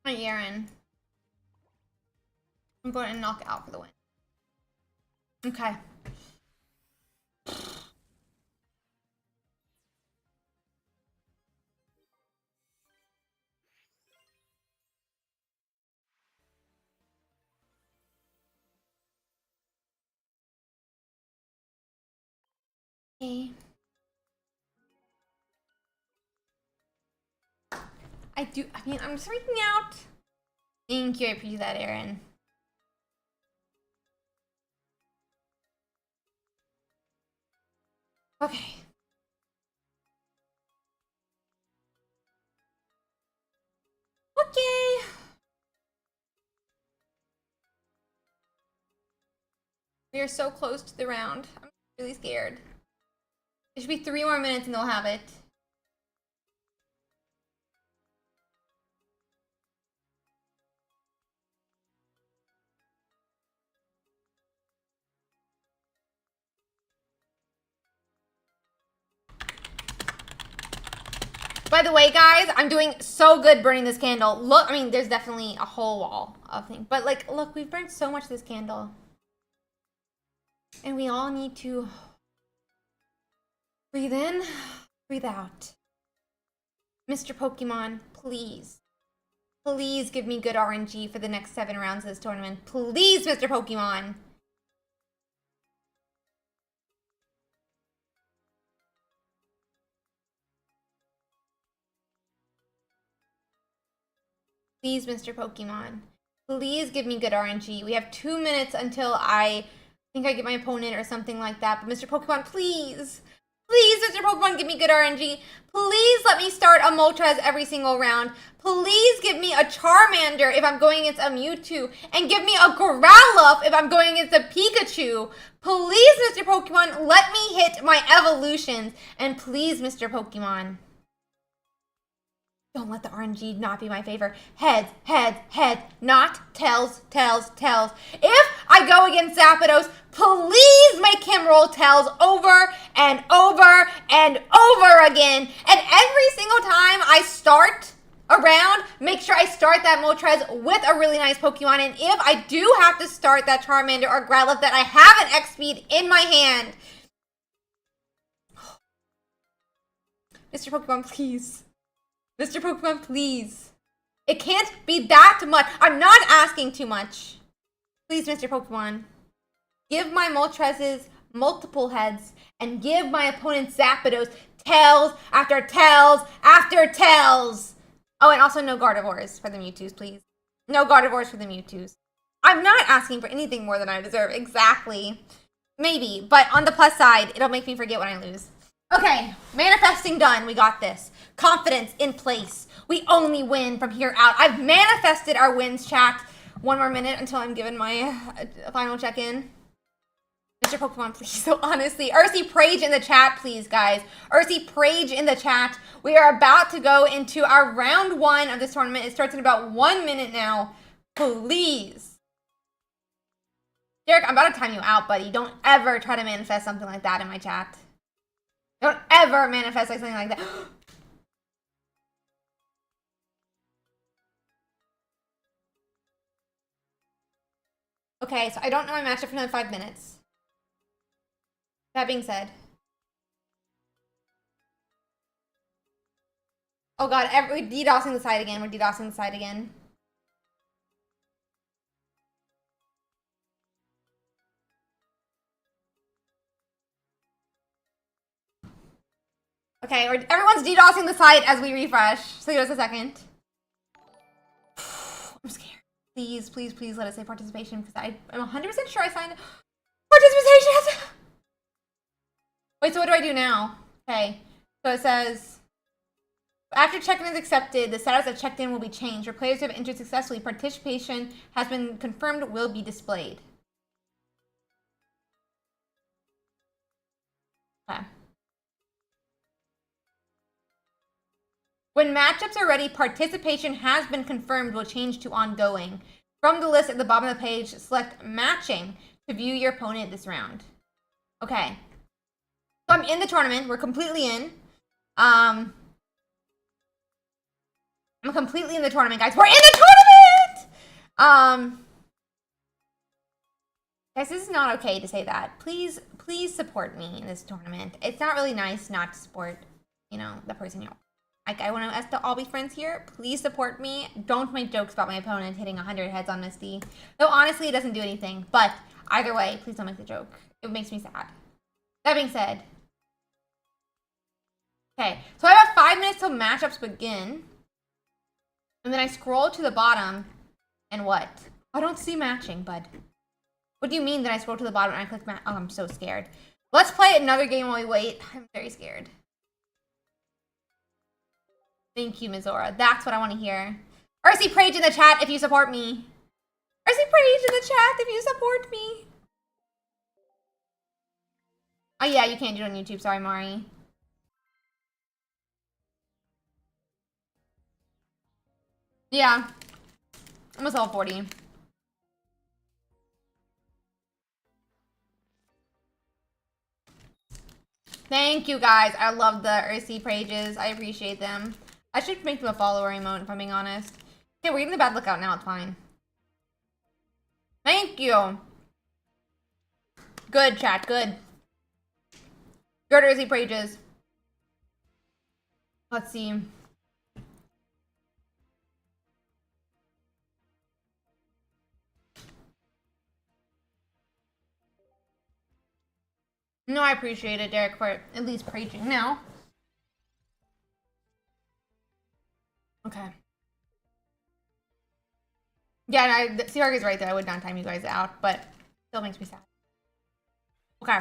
Hi, Aaron. I'm going to knock out for the win. Okay. Okay. I mean, I'm just freaking out. Thank you, I appreciate that, Aaron. Okay. Okay. We are so close to the round. I'm really scared. It should be 3 more minutes and they'll have it. By the way, guys, I'm doing so good burning this candle. Look, I mean, there's definitely a whole wall of things. But, like, look, we've burned so much of this candle. And we all need to breathe in, breathe out. Mr. Pokemon, please. Please give me good RNG for the next 7 rounds of this tournament. Please, Mr. Pokemon. Please, Mr. Pokemon. Please give me good RNG. We have 2 minutes until I think I get my opponent or something like that. But Mr. Pokemon, please. Please, Mr. Pokemon, give me good RNG. Please let me start a Moltres every single round. Please give me a Charmander if I'm going against a Mewtwo. And give me a Growlithe if I'm going against a Pikachu. Please, Mr. Pokemon, let me hit my evolutions. And please, Mr. Pokemon, don't let the RNG not be my favor. Heads, heads, heads, not tails, tails, tails. If I go against Zapdos, please make him roll tails over and over and over again. And every single time I start a round, make sure I start that Moltres with a really nice Pokemon. And if I do have to start that Charmander or Growlithe, that I have an X-Speed in my hand. Mr. Pokemon, please. Mr. Pokemon, please. It can't be that much. I'm not asking too much. Please, Mr. Pokemon. Give my Moltreses multiple heads and give my opponent Zapdos tails after tails after tails. Oh, and also no Gardevoirs for the Mewtwo's, please. No Gardevoirs for the Mewtwo's. I'm not asking for anything more than I deserve. Exactly. Maybe, but on the plus side, it'll make me forget when I lose. Okay, manifesting done. We got this. Confidence in place. We only win from here out. I've manifested our wins, chat. 1 more minute until I'm given my final check-in. Mr. Pokemon, please. So honestly, Ursi Prage in the chat, please, guys. Ursi Prage in the chat. We are about to go into our round 1 of this tournament. It starts in about 1 minute now. Please. Derek, I'm about to time you out, buddy. Don't ever try to manifest something like that in my chat. Don't ever manifest like something like that. Okay, so I don't know my matchup for another 5 minutes. That being said. Oh god, we're DDoSing the site again. We're DDoSing the site again. Okay, everyone's DDoSing the site as we refresh. So give us a second. I'm scared. Please, please, please let us say participation because I'm 100% sure I signed participation. Wait, so what do I do now? Okay, so it says, after check-in is accepted, the status of checked-in will be changed. For players who have entered successfully, participation has been confirmed will be displayed. Okay. When matchups are ready, participation has been confirmed will change to ongoing. From the list at the bottom of the page, select matching to view your opponent this round. Okay. So I'm in the tournament. We're completely in. I'm completely in the tournament, guys. We're in the tournament! Guys, this is not okay to say that. Please, please support me in this tournament. It's not really nice not to support, you know, the person you're... Like, I want us to all be friends here. Please support me. Don't make jokes about my opponent hitting 100 heads on Misty. Though, honestly, it doesn't do anything. But, either way, please don't make the joke. It makes me sad. That being said, Okay, so I have 5 minutes till matchups begin. And then I scroll to the bottom, and what? I don't see matching, bud. What do you mean that I scroll to the bottom and I click match? Oh, I'm so scared. Let's play another game while we wait. I'm very scared. Thank you, Mizora. That's what I want to hear. RC Prage in the chat if you support me. RC Prage in the chat if you support me. Oh yeah, you can't do it on YouTube. Sorry, Mari. Yeah. I'm a level 40. Thank you, guys. I love the RC Prages. I appreciate them. I should make them a follower emote, if I'm being honest. Okay, we're getting the bad lookout now. It's fine. Thank you. Good, chat. Good. Good RC Prages. Let's see. No, I appreciate it, Derek, for at least preaching now. Okay. Yeah, Searg is right there. I would not time you guys out, but still makes me sad. Okay.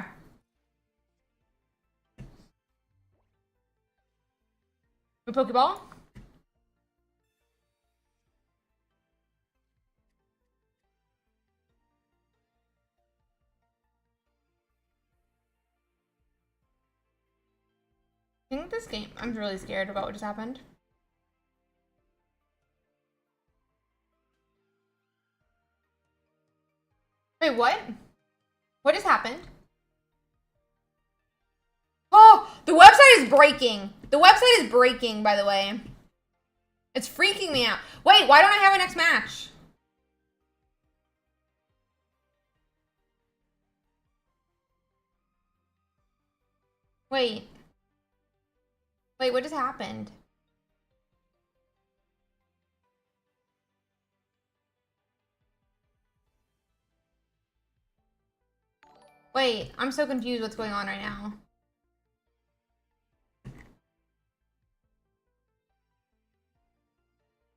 A Pokeball? I think this game, I'm really scared about what just happened. Wait, what? What just happened? Oh, the website is breaking. The website is breaking, by the way. It's freaking me out. Wait, why don't I have a next match? Wait. Wait, what just happened? Wait, I'm so confused what's going on right now.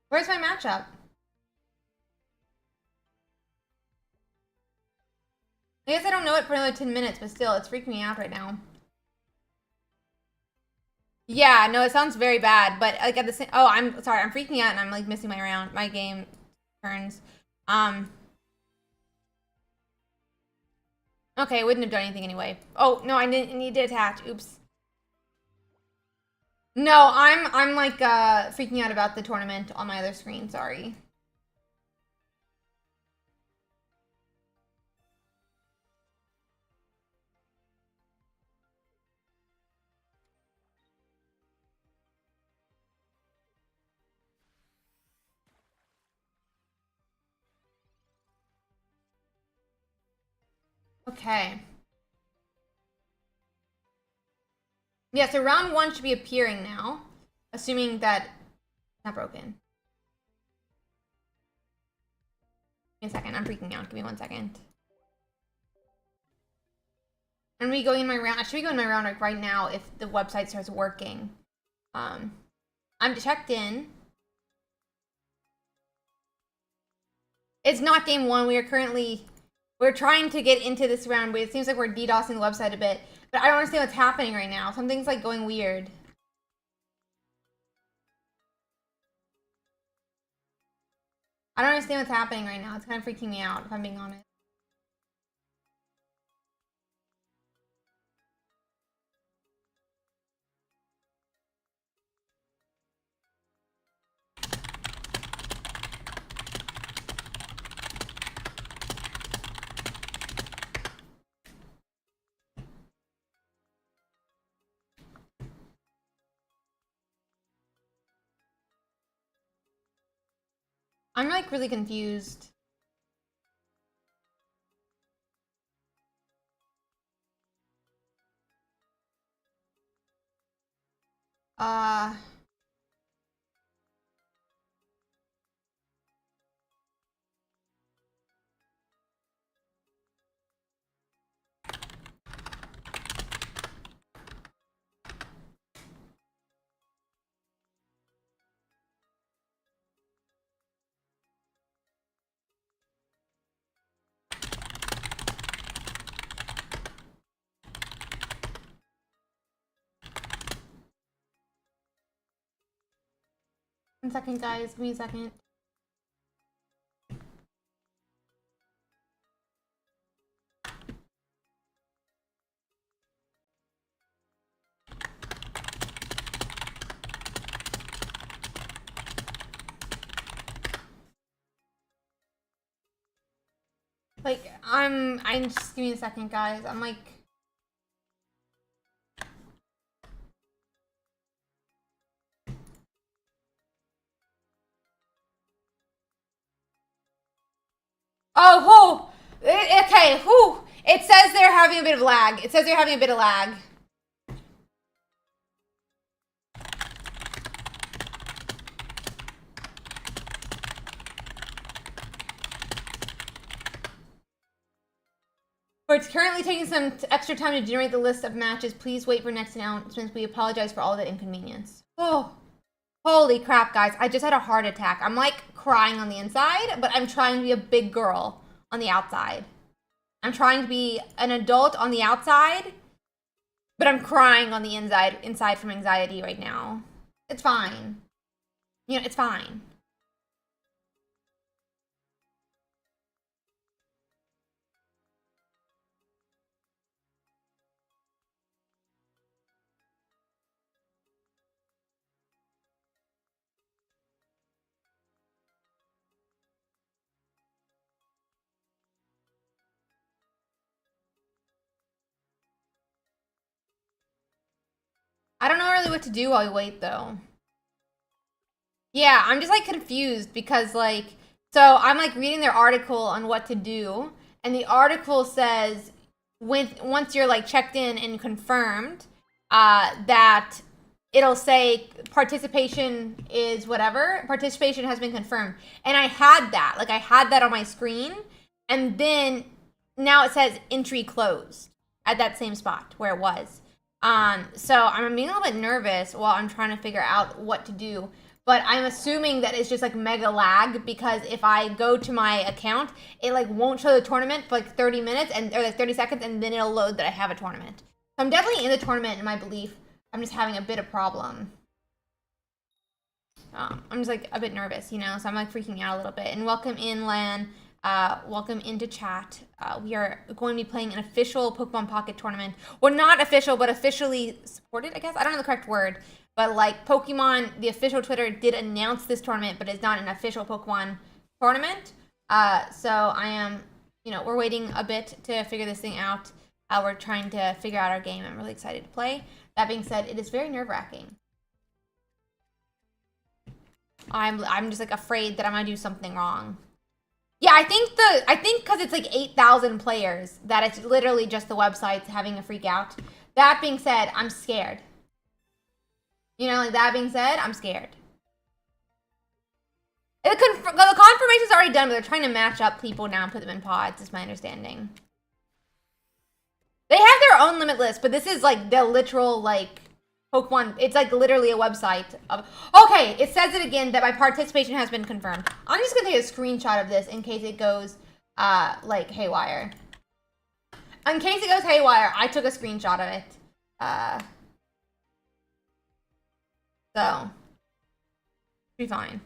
Where's my matchup? I guess I don't know it for another 10 minutes, but still, it's freaking me out right now. Yeah, no, it sounds very bad, but like at the same, oh, I'm sorry, I'm freaking out and I'm like missing my game turns. Okay, I wouldn't have done anything anyway. Oh, no, I didn't need to attach. Oops. No, I'm like freaking out about the tournament on my other screen, sorry. Okay. Yeah, so round 1 should be appearing now, assuming that it's not broken. Give me a second, I'm freaking out. Give me 1 second. And we going in my round. I should be going in my round like right now if the website starts working. I'm checked in. It's not game 1. We're trying to get into this round, but it seems like we're DDoSing the website a bit. But I don't understand what's happening right now. Something's like going weird. I don't understand what's happening right now. It's kind of freaking me out, if I'm being honest. I'm like really confused. Uh... 1 second, guys. Give me a second. Like, I'm just, give me a second, guys. I'm like... Oh, okay, whoo! It says they're having a bit of lag. It says they're having a bit of lag. For it's currently taking some extra time to generate the list of matches. Please wait for next announcements. We apologize for all the inconvenience. Oh, holy crap, guys. I just had a heart attack. I'm like crying on the inside, but I'm trying to be a big girl on the outside. I'm trying to be an adult on the outside, but I'm crying on the inside from anxiety right now. It's fine. You know, it's fine. I don't know really what to do while we wait, though. Yeah, I'm just, like, confused because, like... So, I'm, like, reading their article on what to do, and the article says once you're, like, checked in and confirmed, that it'll say participation is whatever. Participation has been confirmed. And I had that. Like, I had that on my screen, and then now it says entry closed at that same spot where it was. So I'm being a little bit nervous while I'm trying to figure out what to do. But I'm assuming that it's just like mega lag because if I go to my account, it like won't show the tournament for like 30 minutes or like 30 seconds and then it'll load that I have a tournament. So I'm definitely in the tournament in my belief. I'm just having a bit of problem. I'm just like a bit nervous, you know, so I'm like freaking out a little bit. And welcome in, Lan. Welcome into chat. We are going to be playing an official Pokemon Pocket tournament. Well, not official, but officially supported, I guess. I don't know the correct word. But, like, Pokemon, the official Twitter did announce this tournament, but it's not an official Pokemon tournament. So I am, you know, we're waiting a bit to figure this thing out. We're trying to figure out our game. I'm really excited to play. That being said, it is very nerve-wracking. I'm just, like, afraid that I'm going to do something wrong. Yeah, I think because it's like 8,000 players that it's literally just the website's having a freak out. That being said, I'm scared. You know, like that being said, I'm scared. The confirmation's already done, but they're trying to match up people now and put them in pods, is my understanding. They have their own limit list, but this is like the literal, like, Pokemon, it's like literally a website of, okay, it says it again that my participation has been confirmed. I'm just gonna take a screenshot of this in case it goes, like, haywire. In case it goes haywire, I took a screenshot of it. So, be fine.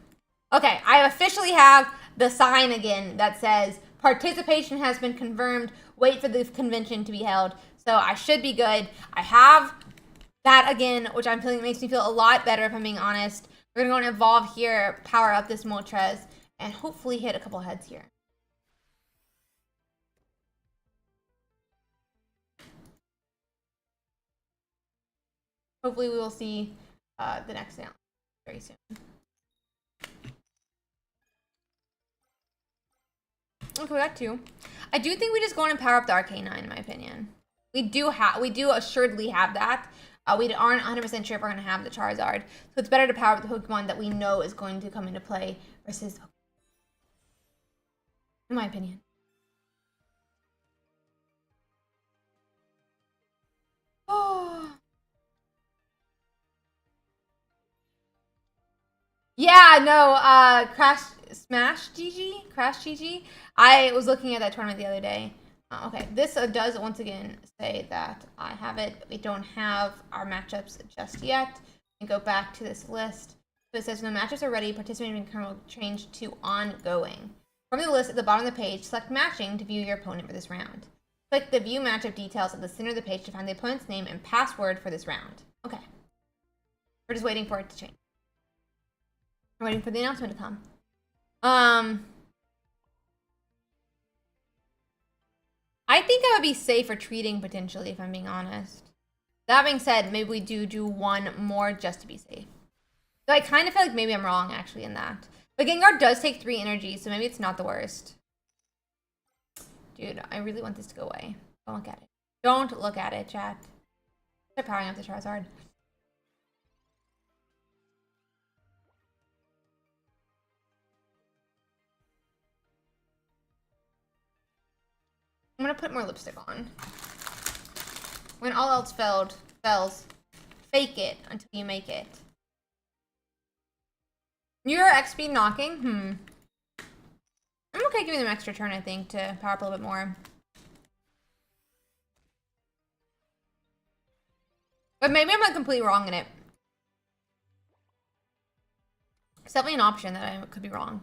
Okay, I officially have the sign again that says, participation has been confirmed, wait for the convention to be held. So I should be good. I have that again, which I'm feeling makes me feel a lot better if I'm being honest. We're gonna go and evolve here, power up this Moltres, and hopefully hit a couple heads here. Hopefully we will see the next sound very soon. Okay, we got two. I do think we just go on and power up the Arcanine, in my opinion. We do assuredly have that. We aren't 100% sure if we're going to have the Charizard. So it's better to power up the Pokemon that we know is going to come into play versus... in my opinion. Oh. Yeah, no, Crash GG? I was looking at that tournament the other day. Okay, this does once again say that I have it. We don't have our matchups just yet. We go back to this list. So it says when the matches are ready, participating will change to ongoing. From the list at the bottom of the page, select matching to view your opponent for this round. Click the view matchup details at the center of the page to find the opponent's name and password for this round. Okay. We're just waiting for it to change. We're waiting for the announcement to come. I think I would be safe retreating potentially, if I'm being honest. That being said, maybe we do one more just to be safe. So I kind of feel like maybe I'm wrong, actually, in that. But Gengar does take 3 energy, so maybe it's not the worst. Dude, I really want this to go away. Don't look at it. Don't look at it, chat. Start powering up the Charizard. I'm gonna put more lipstick on. When all else fails, fake it until you make it. Your XP knocking? I'm okay giving them extra turn, I think, to power up a little bit more. But maybe I'm like completely wrong in it. It's definitely an option that I could be wrong.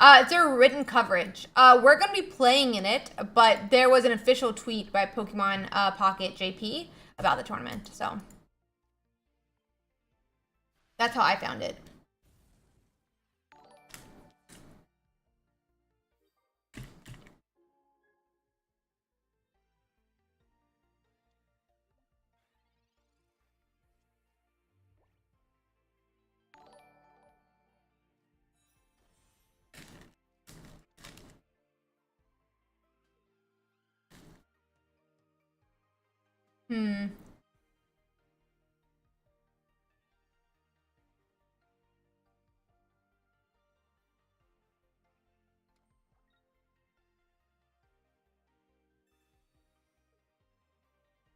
It's a written coverage. We're gonna be playing in it, but there was an official tweet by Pokemon Pocket JP about the tournament, so that's how I found it.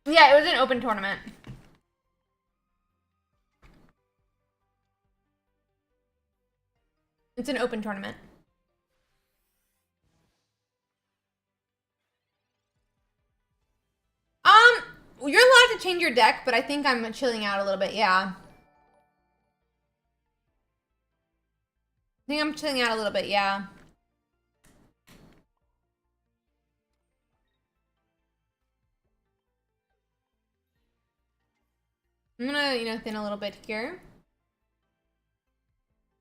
Yeah, it was an open tournament. It's an open tournament. You're allowed to change your deck, but I think I'm chilling out a little bit, yeah. I think I'm chilling out a little bit, yeah. I'm gonna, thin a little bit here.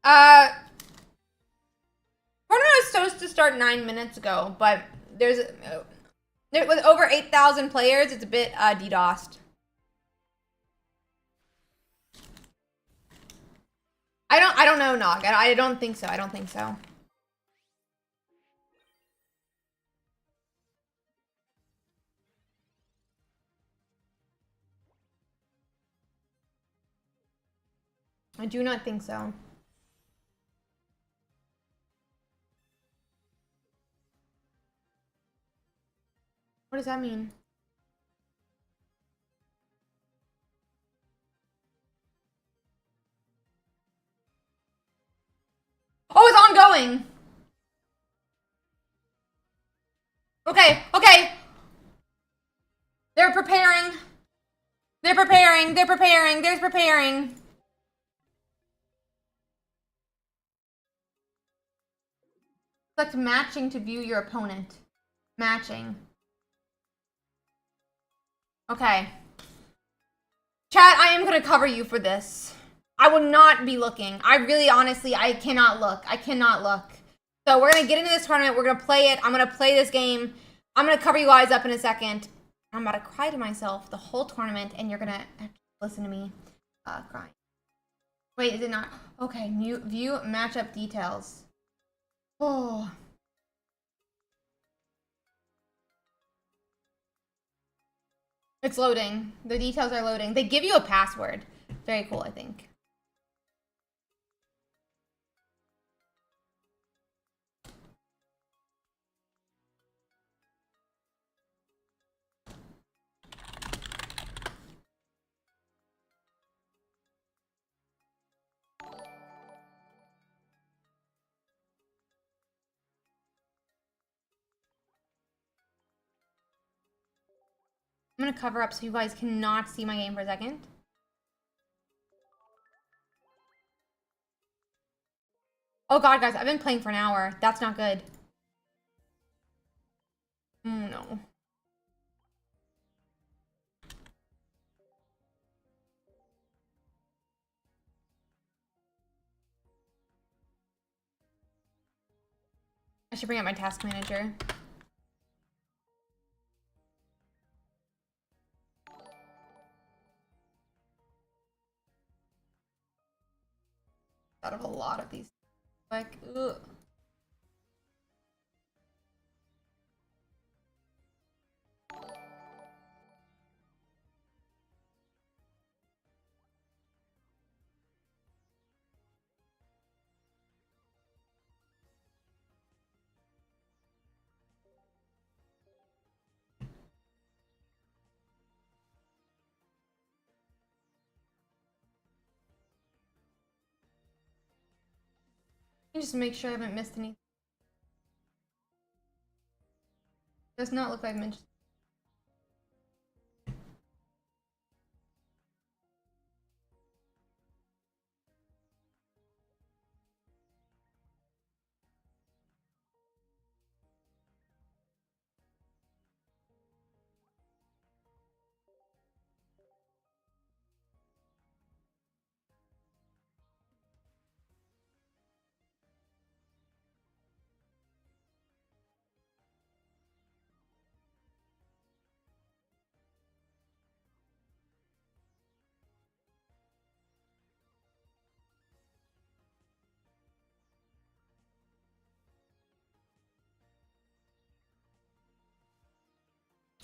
Tournament was supposed to start 9 minutes ago, but with over 8,000 players, it's a bit DDoSed. I don't know, Nog. I don't think so. I don't think so. I do not think so. What does that mean? Oh, it's ongoing! Okay, okay! They're preparing! They're preparing! They're preparing! They're preparing! Select matching to view your opponent. Matching. Okay. Chat, I am gonna cover you for this. I will not be looking. I really, honestly, I cannot look. I cannot look. So we're gonna get into this tournament. We're gonna play it. I'm gonna play this game. I'm gonna cover you guys up in a second. I'm about to cry to myself the whole tournament, and you're gonna have to listen to me crying. Wait, is it not? Okay, view matchup details. Oh. It's loading. The details are loading. They give you a password. Very cool, I think. I'm gonna cover up so you guys cannot see my game for a second. Oh god, guys, I've been playing for an hour. That's not good. No. I should bring up my task manager. Out of a lot of these. Like, ugh. Just make sure I haven't missed anything. Does not look like I've mentioned.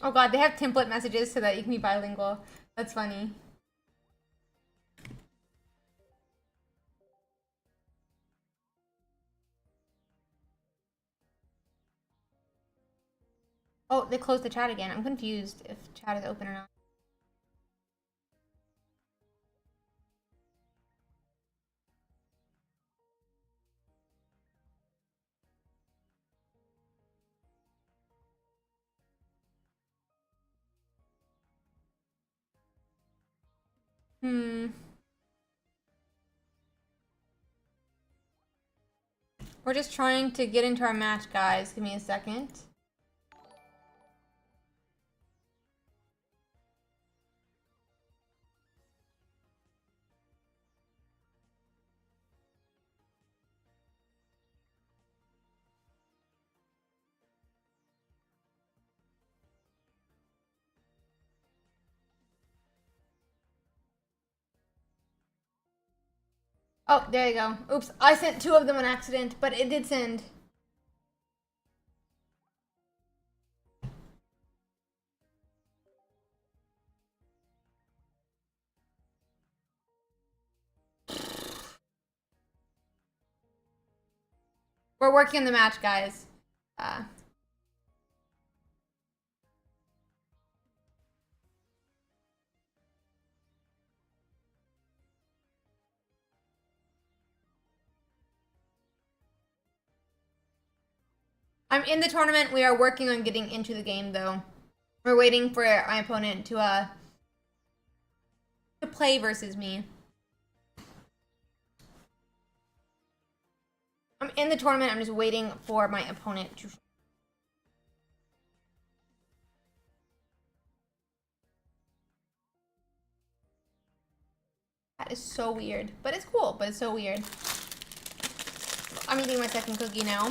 Oh god, they have template messages so that you can be bilingual. That's funny. Oh, they closed the chat again. I'm confused if chat is open or not. We're just trying to get into our match, guys. Give me a second. Oh, there you go. Oops, I sent 2 of them on accident, but it did send. We're working on the match, guys. I'm in the tournament. We are working on getting into the game, though. We're waiting for my opponent to play versus me. I'm in the tournament. I'm just waiting for my opponent to. That is so weird, but it's cool. But it's so weird. I'm eating my second cookie now.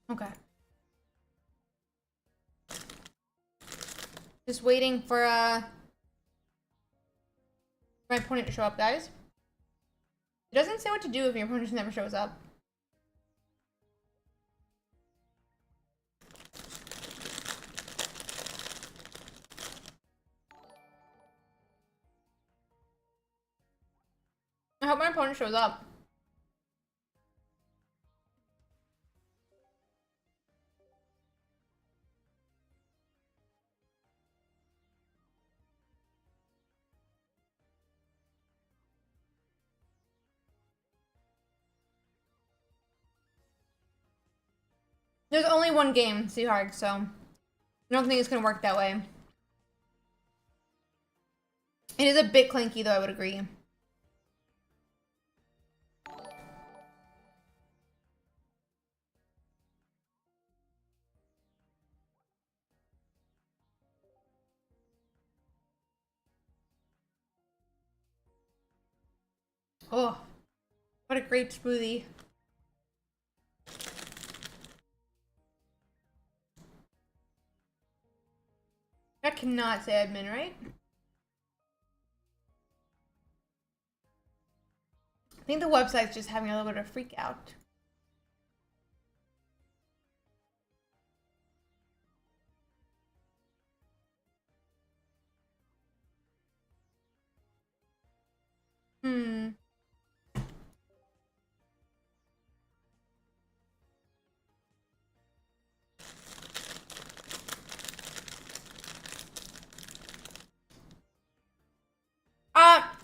Okay. Just waiting for my opponent to show up, guys. It doesn't say what to do if your opponent never shows up. I hope my opponent shows up. There's only one game, Seahawk, so I don't think it's gonna work that way. It is a bit clinky, though, I would agree. Oh, what a great smoothie. I cannot say admin, right? I think the website's just having a little bit of a freak out.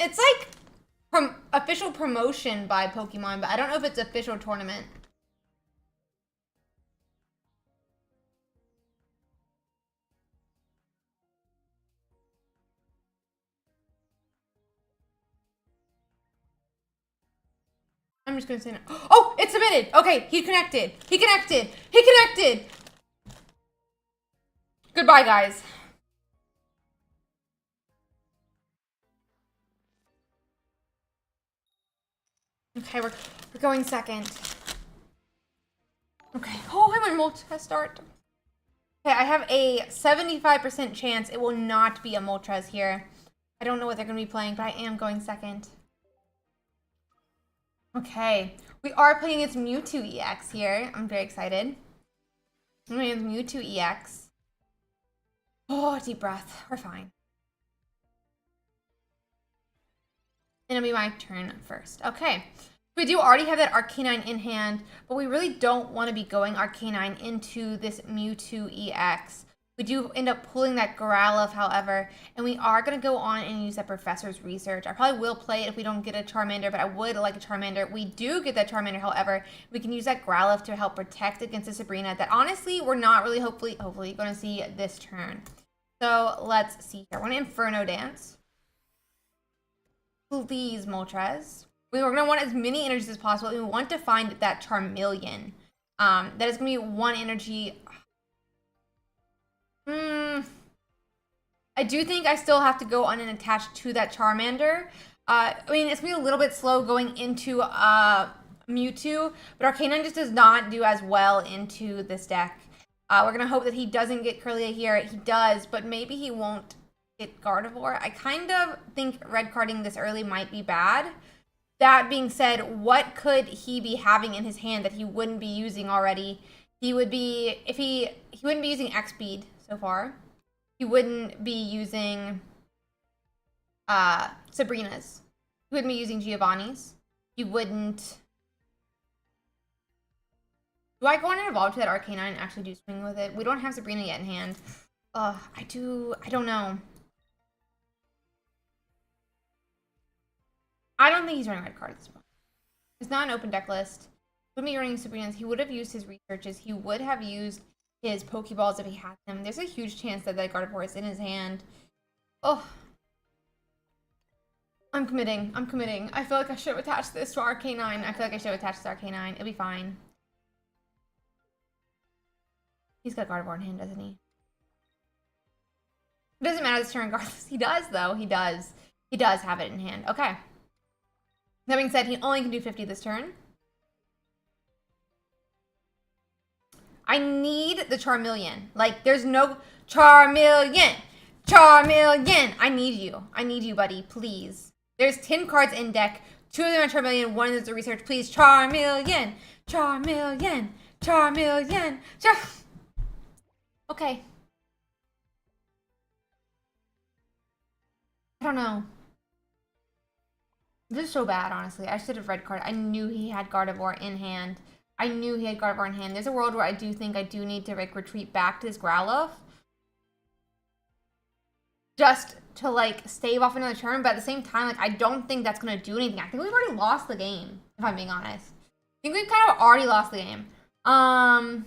It's like official promotion by Pokemon, but I don't know if it's official tournament. I'm just gonna say no. Oh, it's submitted. Okay, he connected. He connected. He connected. Goodbye, guys. Okay, we're going second. Okay. Oh, I went Moltres start. Okay, I have a 75% chance it will not be a Moltres here. I don't know what they're gonna be playing, but I am going second. Okay, we are playing against Mewtwo EX here. I'm very excited. I'm playing against Mewtwo EX. Oh, deep breath. We're fine. And it'll be my turn first. Okay. We do already have that Arcanine in hand, but we really don't want to be going Arcanine into this Mewtwo EX. We do end up pulling that Growlithe, however, and we are going to go on and use that Professor's Research. I probably will play it if we don't get a Charmander, but I would like a Charmander. We do get that Charmander, however. We can use that Growlithe to help protect against the Sabrina that honestly we're not really hopefully going to see this turn. So let's see here. We're going to Inferno Dance. Please, Moltres. We're going to want as many energies as possible. We want to find that Charmeleon. That is going to be one energy. I do think I still have to go on and attach to that Charmander. I mean, it's going to be a little bit slow going into Mewtwo, but Arcanine just does not do as well into this deck. We're going to hope that he doesn't get Kirlia here. He does, but maybe he won't get Gardevoir. I kind of think red carding this early might be bad. That being said, what could he be having in his hand that he wouldn't be using already? He would be, if he wouldn't be using X-Speed so far. He wouldn't be using Sabrina's. He wouldn't be using Giovanni's. He wouldn't. Do I go on and evolve to that Arcanine and actually do swing with it? We don't have Sabrina yet in hand. I don't know. I don't think he's running red card at this point. It's not an open deck list. He wouldn't be running Sabrina's. He would have used his researches. He would have used his Pokeballs if he had them. There's a huge chance that that Gardevoir is in his hand. Oh. I'm committing. I'm committing. I feel like I should have attached this to Arcanine. I feel like I should have attached this to Arcanine. It'll be fine. He's got Gardevoir in hand, doesn't he? It doesn't matter this turn regardless. He does, though. He does. He does have it in hand. Okay. That being said, he only can do 50 this turn. I need the Charmeleon. Like, there's no Charmeleon. Charmeleon. I need you. I need you, buddy. Please. There's 10 cards in deck. 2 of them are Charmeleon. 1 is the research. Please, Charmeleon. Charmeleon. Charmeleon. Okay. I don't know. This is so bad, honestly. I should have red card. I knew he had Gardevoir in hand. I knew he had Gardevoir in hand. There's a world where I do think I do need to like retreat back to this Growlithe. Just to like stave off another turn, but at the same time, like I don't think that's gonna do anything. I think we've already lost the game, if I'm being honest. I think we've kind of already lost the game. I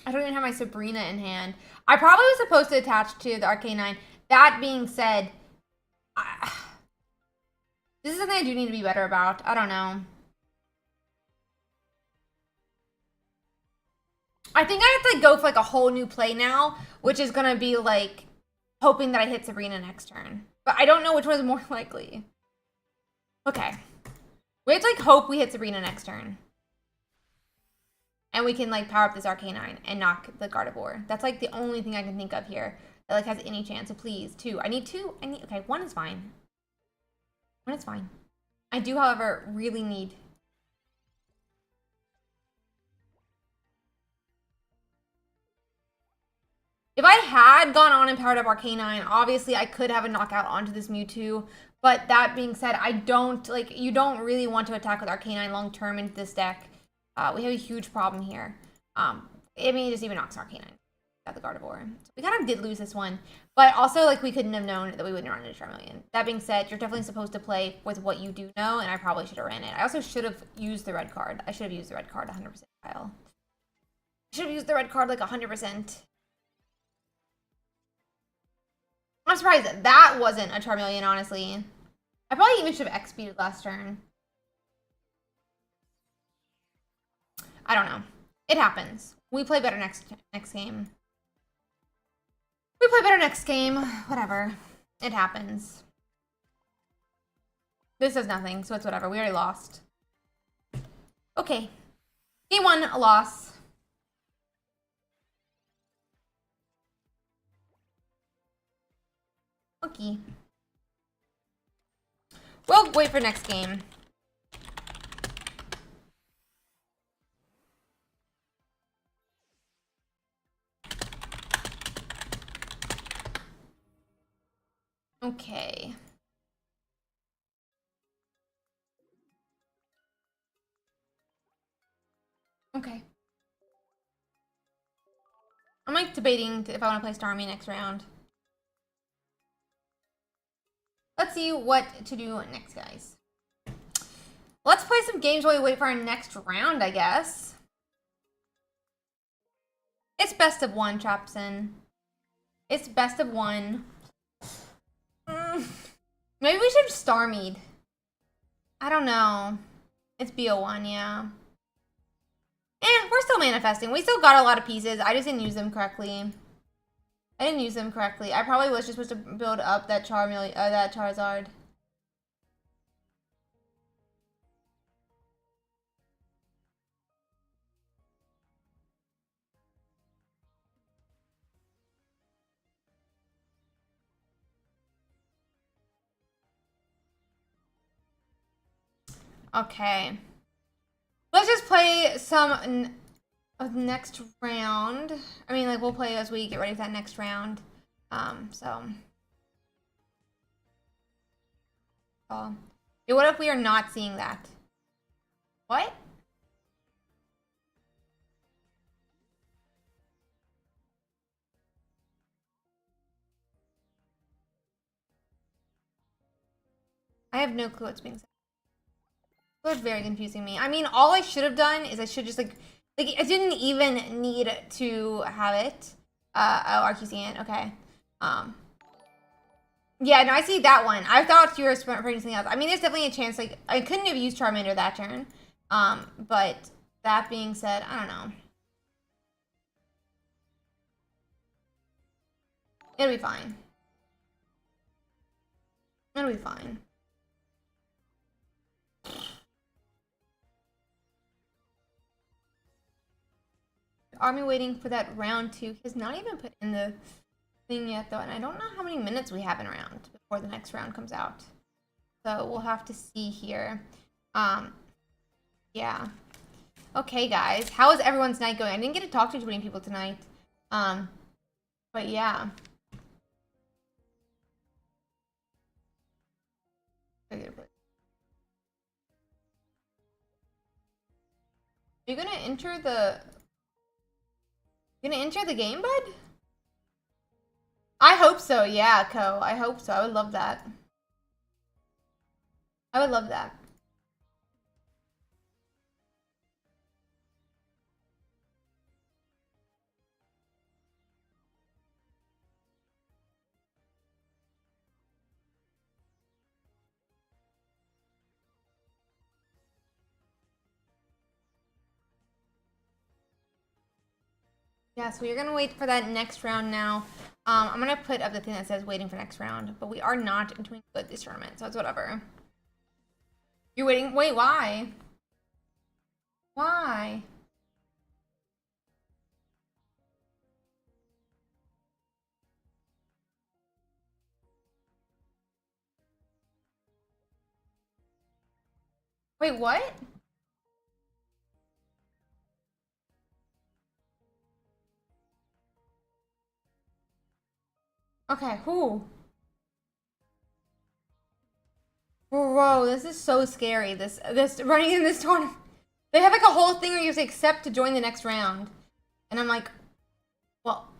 don't even have my Sabrina in hand. I probably was supposed to attach to the Arcanine. That being said, this is something I do need to be better about. I don't know. I think I have to like, go for like a whole new play now, which is gonna be like hoping that I hit Sabrina next turn. But I don't know which one is more likely. Okay. We have to like hope we hit Sabrina next turn. And we can like power up this Arcanine and knock the Gardevoir. That's like the only thing I can think of here that like has any chance. So please, 2. I need 2. Okay, 1 is fine. 1 is fine. I do, however, really need... If I had gone on and powered up Arcanine, obviously I could have a knockout onto this Mewtwo. But that being said, I don't, like, you don't really want to attack with Arcanine long term into this deck. We have a huge problem here. I mean, it just even knocks Arcanine. Got the Gardevoir. So we kind of did lose this one. But also, like, we couldn't have known that we wouldn't run into Charmeleon. That being said, you're definitely supposed to play with what you do know, and I probably should have ran it. I also should have used the red card. I should have used the red card 100%, Kyle. I should have used the red card, like, 100%. I'm surprised that that wasn't a Charmeleon, honestly. I probably even should have X-speeded last turn. I don't know. It happens. We play better next game. We play better next game. Whatever. It happens. This does nothing, so it's whatever. We already lost. Okay. Game 1, a loss. Okay. We'll wait for next game. Okay. Okay. I'm like debating if I want to play Starmie next round. Let's see what to do next, guys. Let's play some games while we wait for our next round, I guess. It's best of 1, Chopson. It's best of 1. Maybe we should have Starmied. I don't know. It's BO1, yeah. We're still manifesting. We still got a lot of pieces. I just didn't use them correctly. I probably was just supposed to build up that that Charizard. Okay. Let's just play some next round. I mean, like, we'll play as we get ready for that next round. Yeah, what if we are not seeing that? What? I have no clue what's being said. It's very confusing me. I mean, all I should have done is I should just like I didn't even need to have it. Oh, RQCN, okay. Yeah, no, I see that one. I thought you were referring to something else. I mean, there's definitely a chance, like, I couldn't have used Charmander that turn. But that being said, I don't know. It'll be fine. It'll be fine. Army waiting for that round 2. He has not even put in the thing yet, though, and I don't know how many minutes we have in round before the next round comes out. So we'll have to see here. Yeah. Okay, guys. How is everyone's night going? I didn't get to talk to too many people tonight. But yeah. you gonna enter the... You gonna enter the game, bud? I hope so, yeah, Ko. I hope so. I would love that. I would love that. Yeah, so we're gonna wait for that next round now. I'm gonna put up the thing that says waiting for next round, but we are not doing good this tournament, so it's whatever. You're waiting? Wait, why? Why? Wait, what? Okay, who? Bro, this is so scary. This running in this tournament. They have like a whole thing where you have to accept to join the next round. And I'm like, well,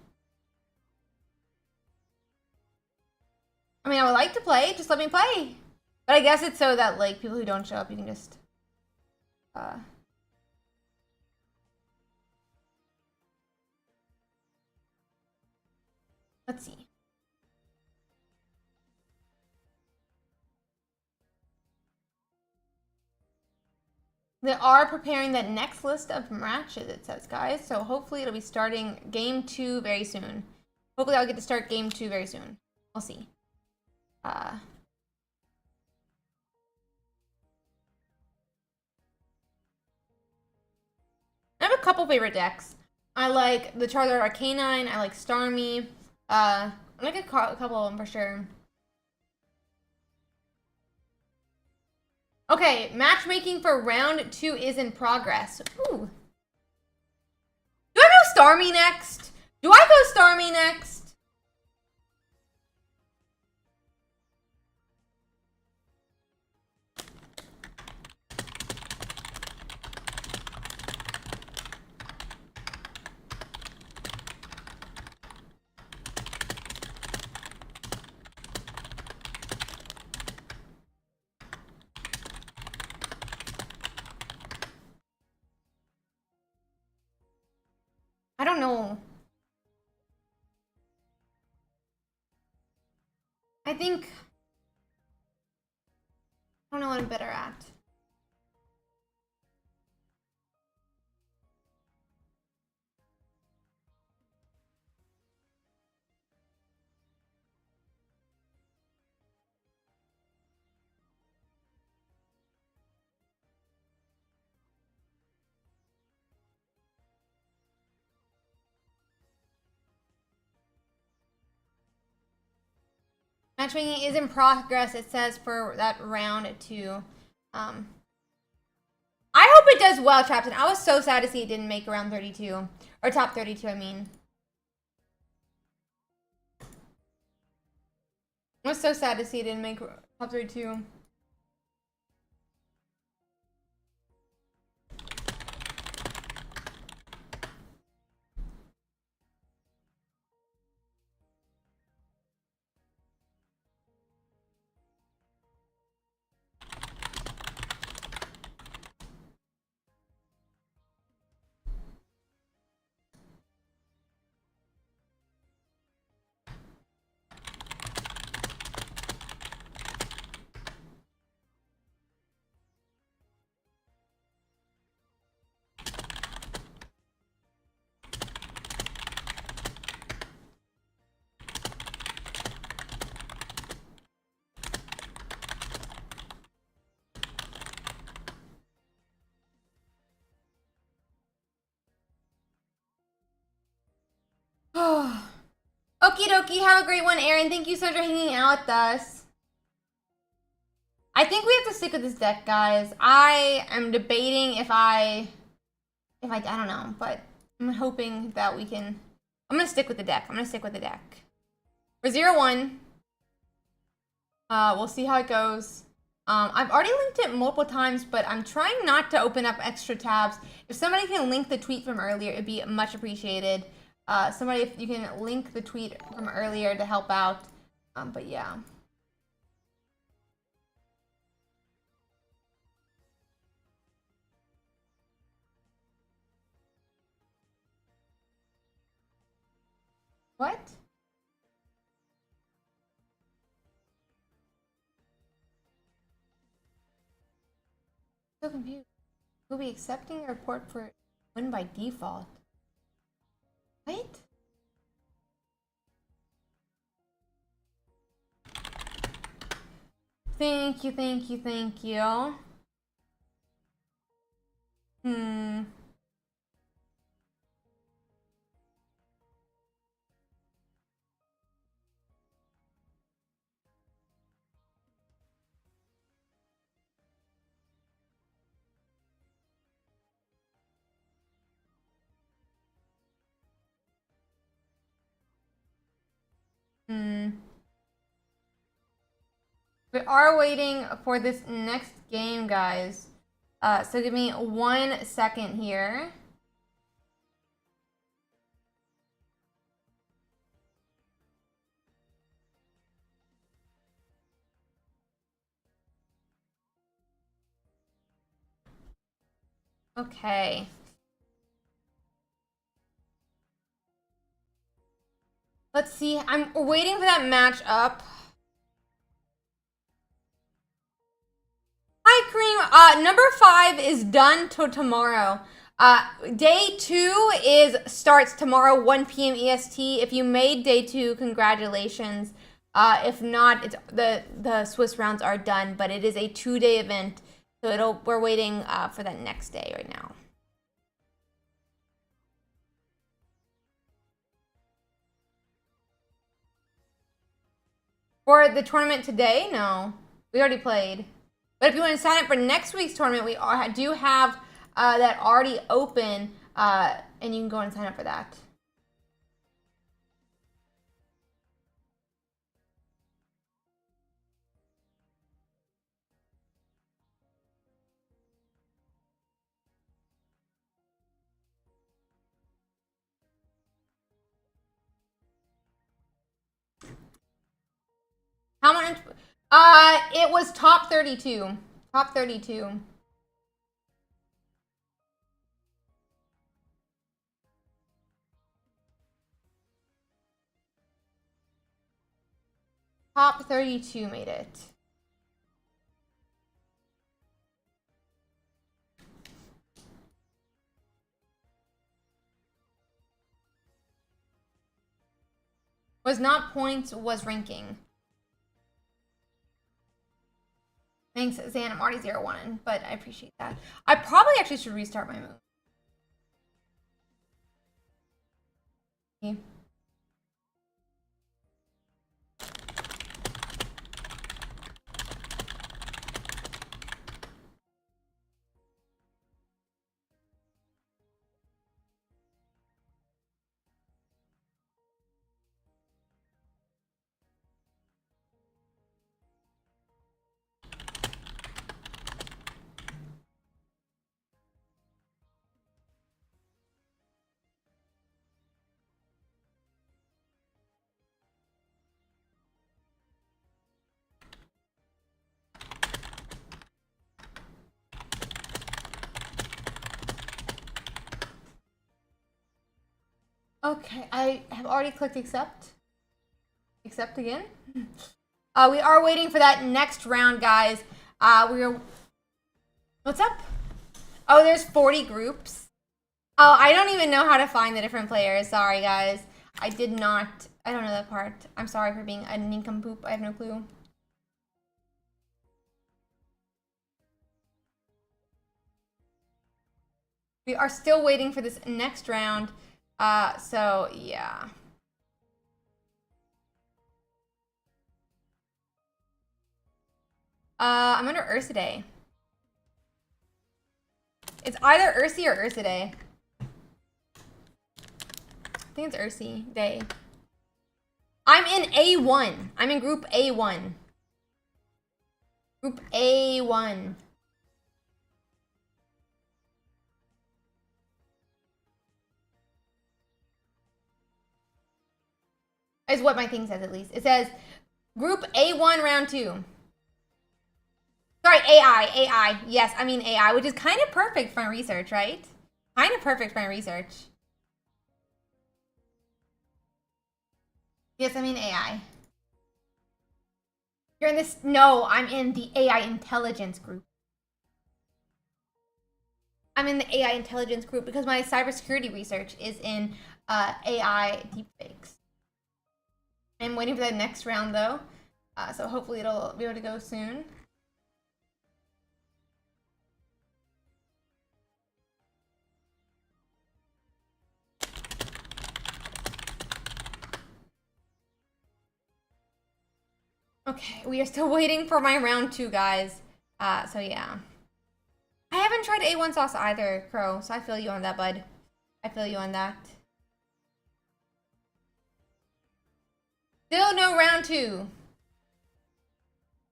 I mean, I would like to play, just let me play. But I guess it's so that like people who don't show up, you can just let's see. They are preparing that next list of matches, it says, guys. So hopefully it'll be starting game 2 very soon. Hopefully I'll get to start game 2 very soon. We'll see. I have a couple favorite decks. I like the Charizard Arcanine. I like Starmie. I like a couple of them for sure. Okay, matchmaking for round 2 is in progress. Ooh. Do I go Starmie next? Do I go Starmie next? I don't know. I think... I don't know what I'm better at. Matchmaking is in progress, it says, for that round 2. I hope it does well, Trapton. I was so sad to see it didn't make around 32. Or top 32, I mean. I was so sad to see it didn't make top 32. Okie dokie, have a great one, Aaron. Thank you so much for hanging out with us. I think we have to stick with this deck, guys. I am debating if I don't know, but I'm hoping that we can. I'm gonna stick with the deck. We're 0-1. We'll see how it goes. I've already linked it multiple times, but I'm trying not to open up extra tabs. If somebody can link the tweet from earlier, it'd be much appreciated. Somebody, if you can link the tweet from earlier to help out. But yeah. What? So confused. We'll be accepting a report for win by default. What? Thank you, thank you, thank you. We are waiting for this next game, guys. So give me 1 second here. Okay. Let's see. I'm waiting for that match up. Hi, Kareem. Number 5 is done till tomorrow. Day 2 starts tomorrow, 1 p.m. EST. If you made day 2, congratulations. If not, it's the Swiss rounds are done, but it is a 2-day event, so we're waiting for that next day right now. For the tournament today, no, we already played. But if you want to sign up for next week's tournament, we do have that already open, and you can go and sign up for that. How much? It was top 32. Top 32. Top 32 made it. Was not points, was ranking. Thanks, Zan. I'm already 0-1, but I appreciate that. I probably actually should restart my move. Okay. Okay, I have already clicked accept. Accept again. We are waiting for that next round, guys. What's up? Oh, there's 40 groups. Oh, I don't even know how to find the different players. Sorry, guys. I don't know that part. I'm sorry for being a nincompoop. I have no clue. We are still waiting for this next round. So yeah. I'm under URSIIDAYS. It's either Ursi or URSIIDAY. I think it's URSIIDAY. I'm in A1. I'm in group A1. Group A1. Is what my thing says, at least. It says Group A1 round 2. Sorry, AI. Yes, I mean AI, which is kind of perfect for my research, right? Kind of perfect for my research. Yes, I mean AI. You're in this? No, I'm in the AI intelligence group. I'm in the AI intelligence group because my cybersecurity research is in AI deepfakes. I'm waiting for the next round though, so hopefully it'll be able to go soon. Okay, we are still waiting for my round 2, guys. So yeah. I haven't tried A1 sauce either, Crow, so I feel you on that, bud. I feel you on that. Still no round 2.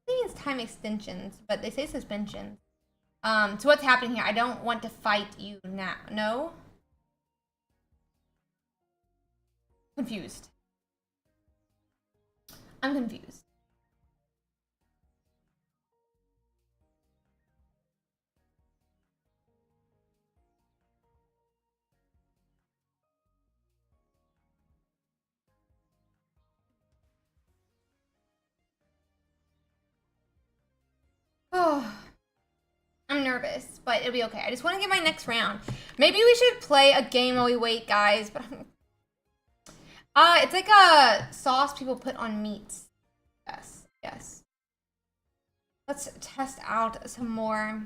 I think it's time extensions, but they say suspensions. So what's happening here? I don't want to fight you now. No? Confused. I'm confused. Oh, I'm nervous, but it'll be okay. I just want to get my next round. Maybe we should play a game while we wait, guys. But it's like a sauce people put on meats. Yes. Let's test out some more.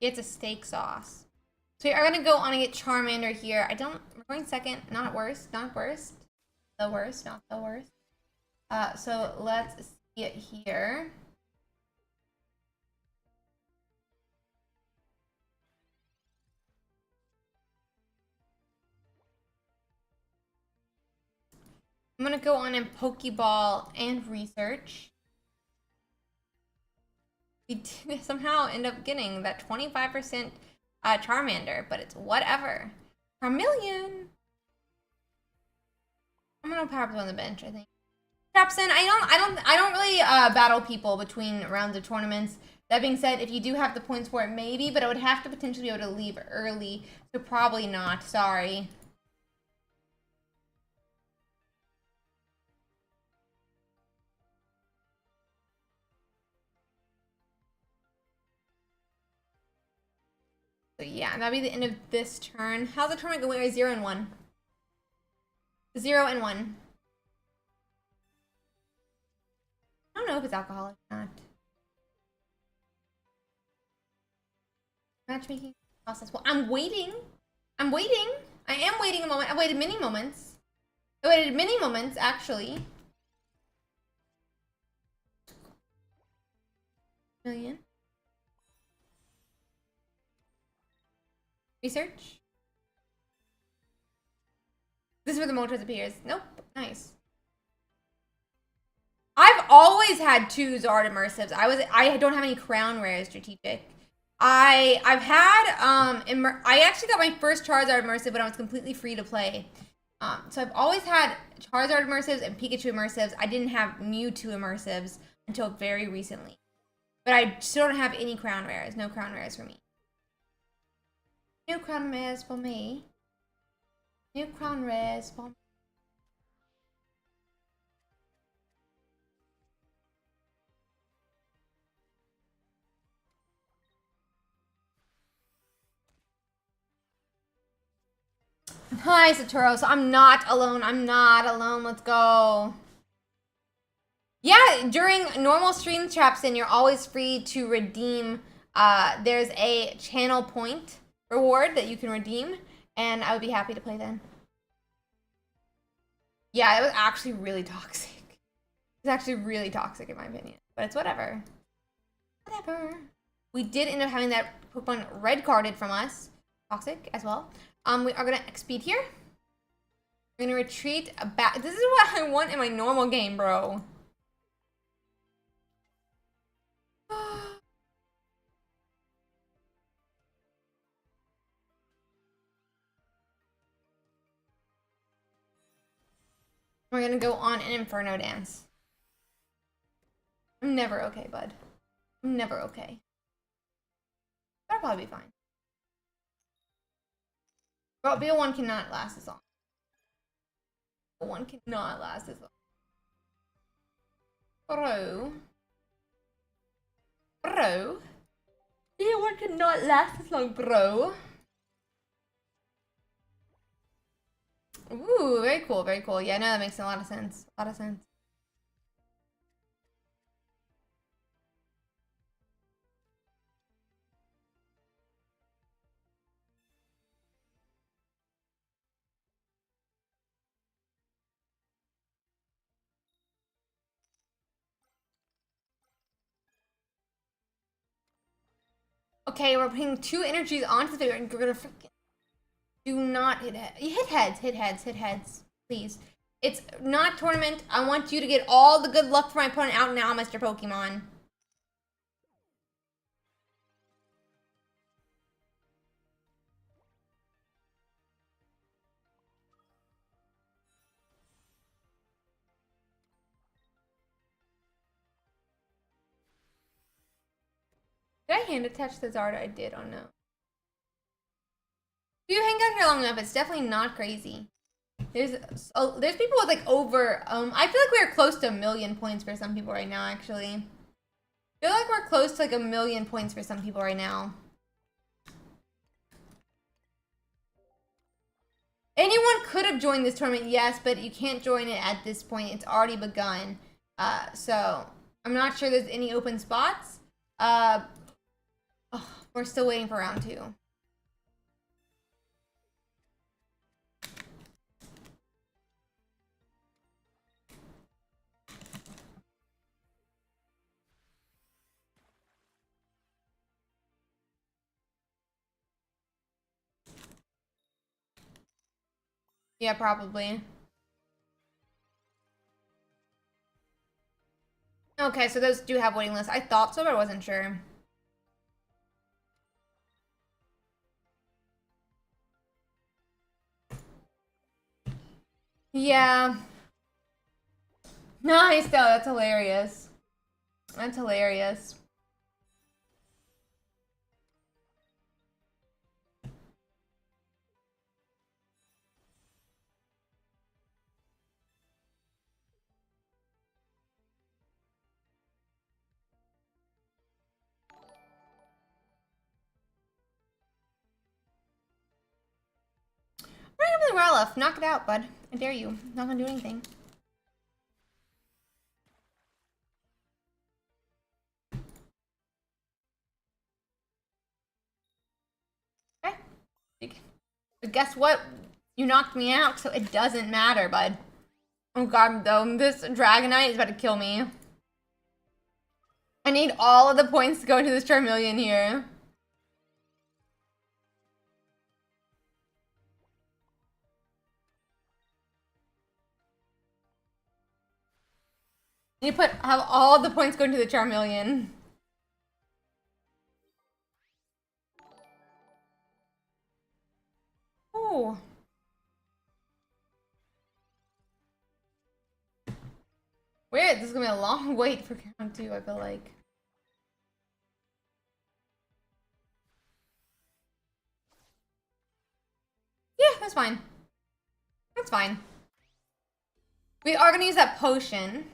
It's a steak sauce. So we are gonna go on and get Charmander here. We're going second, not worst. The worst, not the worst. So let's see it here. I'm gonna go on and Pokeball and research. We did somehow end up getting that 25% Charmander, but it's whatever. Charmeleon. I'm gonna power up on the bench, I think. Trapson, I don't really battle people between rounds of tournaments. That being said, if you do have the points for it, maybe, but I would have to potentially be able to leave early, so probably not. Sorry. So yeah, that'll be the end of this turn. How's the tournament going? 0 and 1. 0 and 1. I don't know if it's alcoholic or not. Matchmaking process. Well, I'm waiting. I am waiting a moment. I waited many moments. Actually. Million. Research. This is where the Moltres appears. Nope. Nice. I've always had 2 Zard immersives. I don't have any crown rares strategic. I've had I actually got my first Charizard immersive when I was completely free to play. So I've always had Charizard immersives and Pikachu immersives. I didn't have Mewtwo immersives until very recently. But I still don't have any crown rares. No crown rares for me. No crown rares for me. No crown rares for me. Hi, Satoru. So I'm not alone. Let's go. Yeah, during normal stream traps, you're always free to redeem. There's a channel point reward that you can redeem, and I would be happy to play then. Yeah, it was actually really toxic. It's actually really toxic in my opinion, but it's whatever. Whatever. We did end up having that Pokemon red carded from us. Toxic as well. We are gonna speed here. We're gonna retreat back. This is what I want in my normal game, bro. We're gonna go on an Inferno dance. I'm never okay, bud. I'm never okay. That'll probably be fine. But BO1 cannot last as long. BO1 cannot last as long. Bro. BO1 cannot last as long, bro. Ooh, very cool, very cool. Yeah, no, that makes a lot of sense. A lot of sense. Okay, we're putting 2 energies onto the figure and we're gonna freaking do not hit heads. Hit heads, please. It's not tournament. I want you to get all the good luck for my opponent out now, Mr. Pokemon. Did I hand attach the Zarda? I did. Oh no. If you hang out here long enough, it's definitely not crazy. There's people with like over I feel like we're close to 1 million points for some people right now, actually. I feel like we're close to like 1 million points for some people right now. Anyone could have joined this tournament, yes, but you can't join it at this point. It's already begun. So I'm not sure there's any open spots. We're still waiting for round 2. Yeah, probably. Okay, so those do have waiting lists. I thought so, but I wasn't sure. Yeah. Nice, though. That's hilarious. That's hilarious. Bring up the Rowlef. Knock it out, bud. I dare you. Not gonna do anything. Okay. But guess what? You knocked me out, so it doesn't matter, bud. Oh god, though, this Dragonite is about to kill me. I need all of the points to go into this Charmeleon here. You have all the points go into the Charmeleon. Oh. Weird, this is gonna be a long wait for round 2, I feel like. Yeah, that's fine. That's fine. We are gonna use that potion.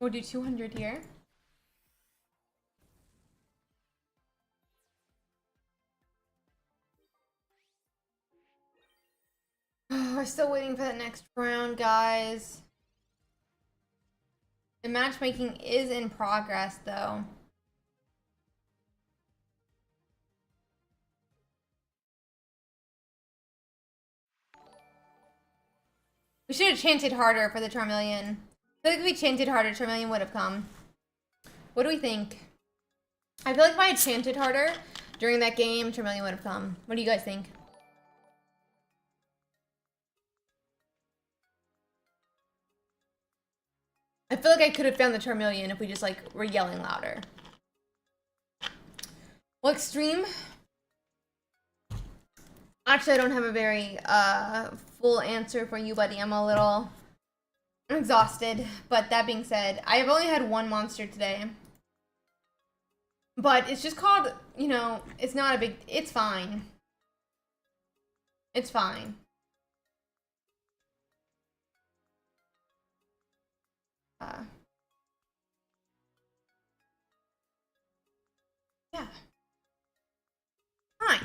We'll do 200 here. We're still waiting for the next round, guys. The matchmaking is in progress, though. We should have chanted harder for the Charmeleon. I feel like if we chanted harder, Charmeleon would have come. What do we think? I feel like if I had chanted harder during that game, Charmeleon would have come. What do you guys think? I feel like I could have found the Charmeleon if we just, like, were yelling louder. Well, Extreme. Actually, I don't have a very full answer for you, buddy. I'm a little exhausted. But that being said, I've only had one monster today. But it's just called, you know, it's not a big, it's fine. It's fine. Yeah. Fine.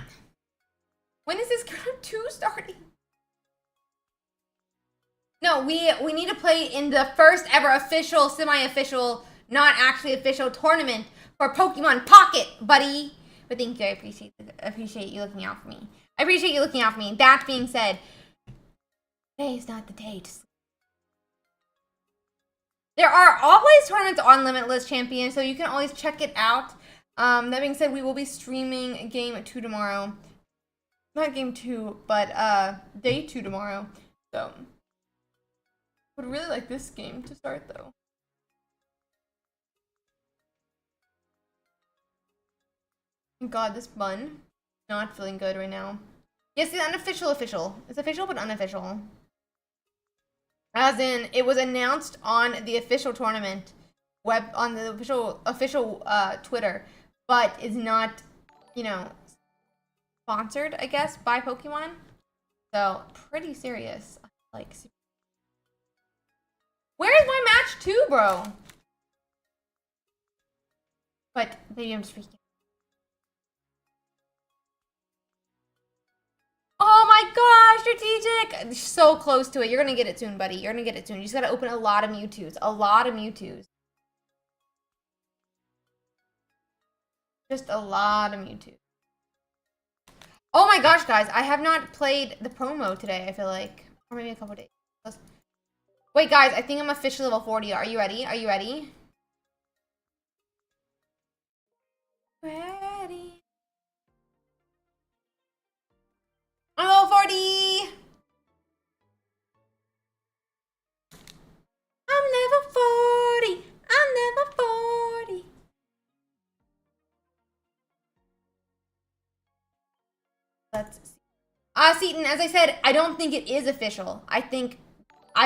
When is this Group 2 starting? No, we need to play in the first ever official, semi-official, not actually official tournament for Pokemon Pocket, buddy. But thank you, I appreciate you looking out for me. I appreciate you looking out for me. That being said, today is not the day to sleep. There are always tournaments on Limitless Champion, so you can always check it out. That being said, we will be streaming Game 2 tomorrow. Not Game 2, but Day 2 tomorrow. So, would really like this game to start, though. God, this bun. Not feeling good right now. Yes, the unofficial official. It's official, but unofficial. As in, it was announced on the official tournament on the official Twitter, but is not, you know, sponsored, I guess, by Pokemon. So, pretty serious. Like, where's my match 2, bro? But maybe I'm just freaking. Oh my gosh, strategic! So close to it. You're gonna get it soon, buddy. You're gonna get it soon. You just gotta open a lot of Mewtwo's. A lot of Mewtwo's. Just a lot of Mewtwo. Oh my gosh, guys. I have not played the promo today, I feel like. Or maybe a couple days. Wait, guys. I think I'm officially level 40. Are you ready? Are you ready? Ready. I'm level 40! I'm level 40! I'm level 40! Let's see. Seaton, as I said, I don't think it is official. I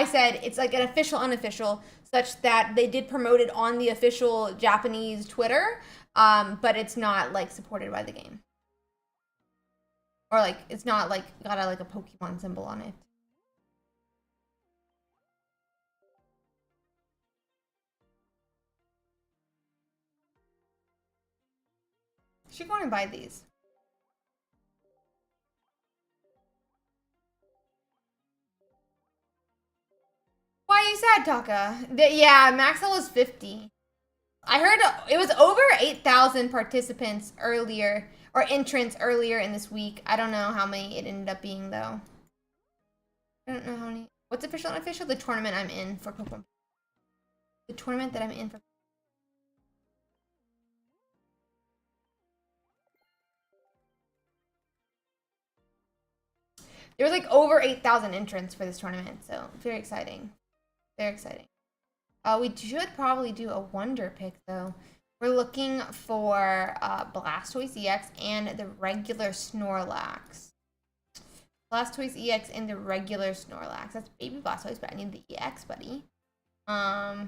said it's like an official, unofficial, such that they did promote it on the official Japanese Twitter, but it's not, like, supported by the game. Or, like, it's not, like, got a Pokemon symbol on it. Should go and buy these. Why are you sad, Taka? Yeah, Maxwell was 50. I heard it was over 8,000 participants earlier, or entrants earlier in this week. I don't know how many it ended up being, though. I don't know how many. What's official and unofficial? The tournament I'm in for Pokemon. The tournament that I'm in for. There was like over 8,000 entrants for this tournament, so very exciting. Very exciting. We should probably do a wonder pick, though. We're looking for Blastoise EX and the regular Snorlax. Blastoise EX and the regular Snorlax. That's baby Blastoise, but I need the EX, buddy. I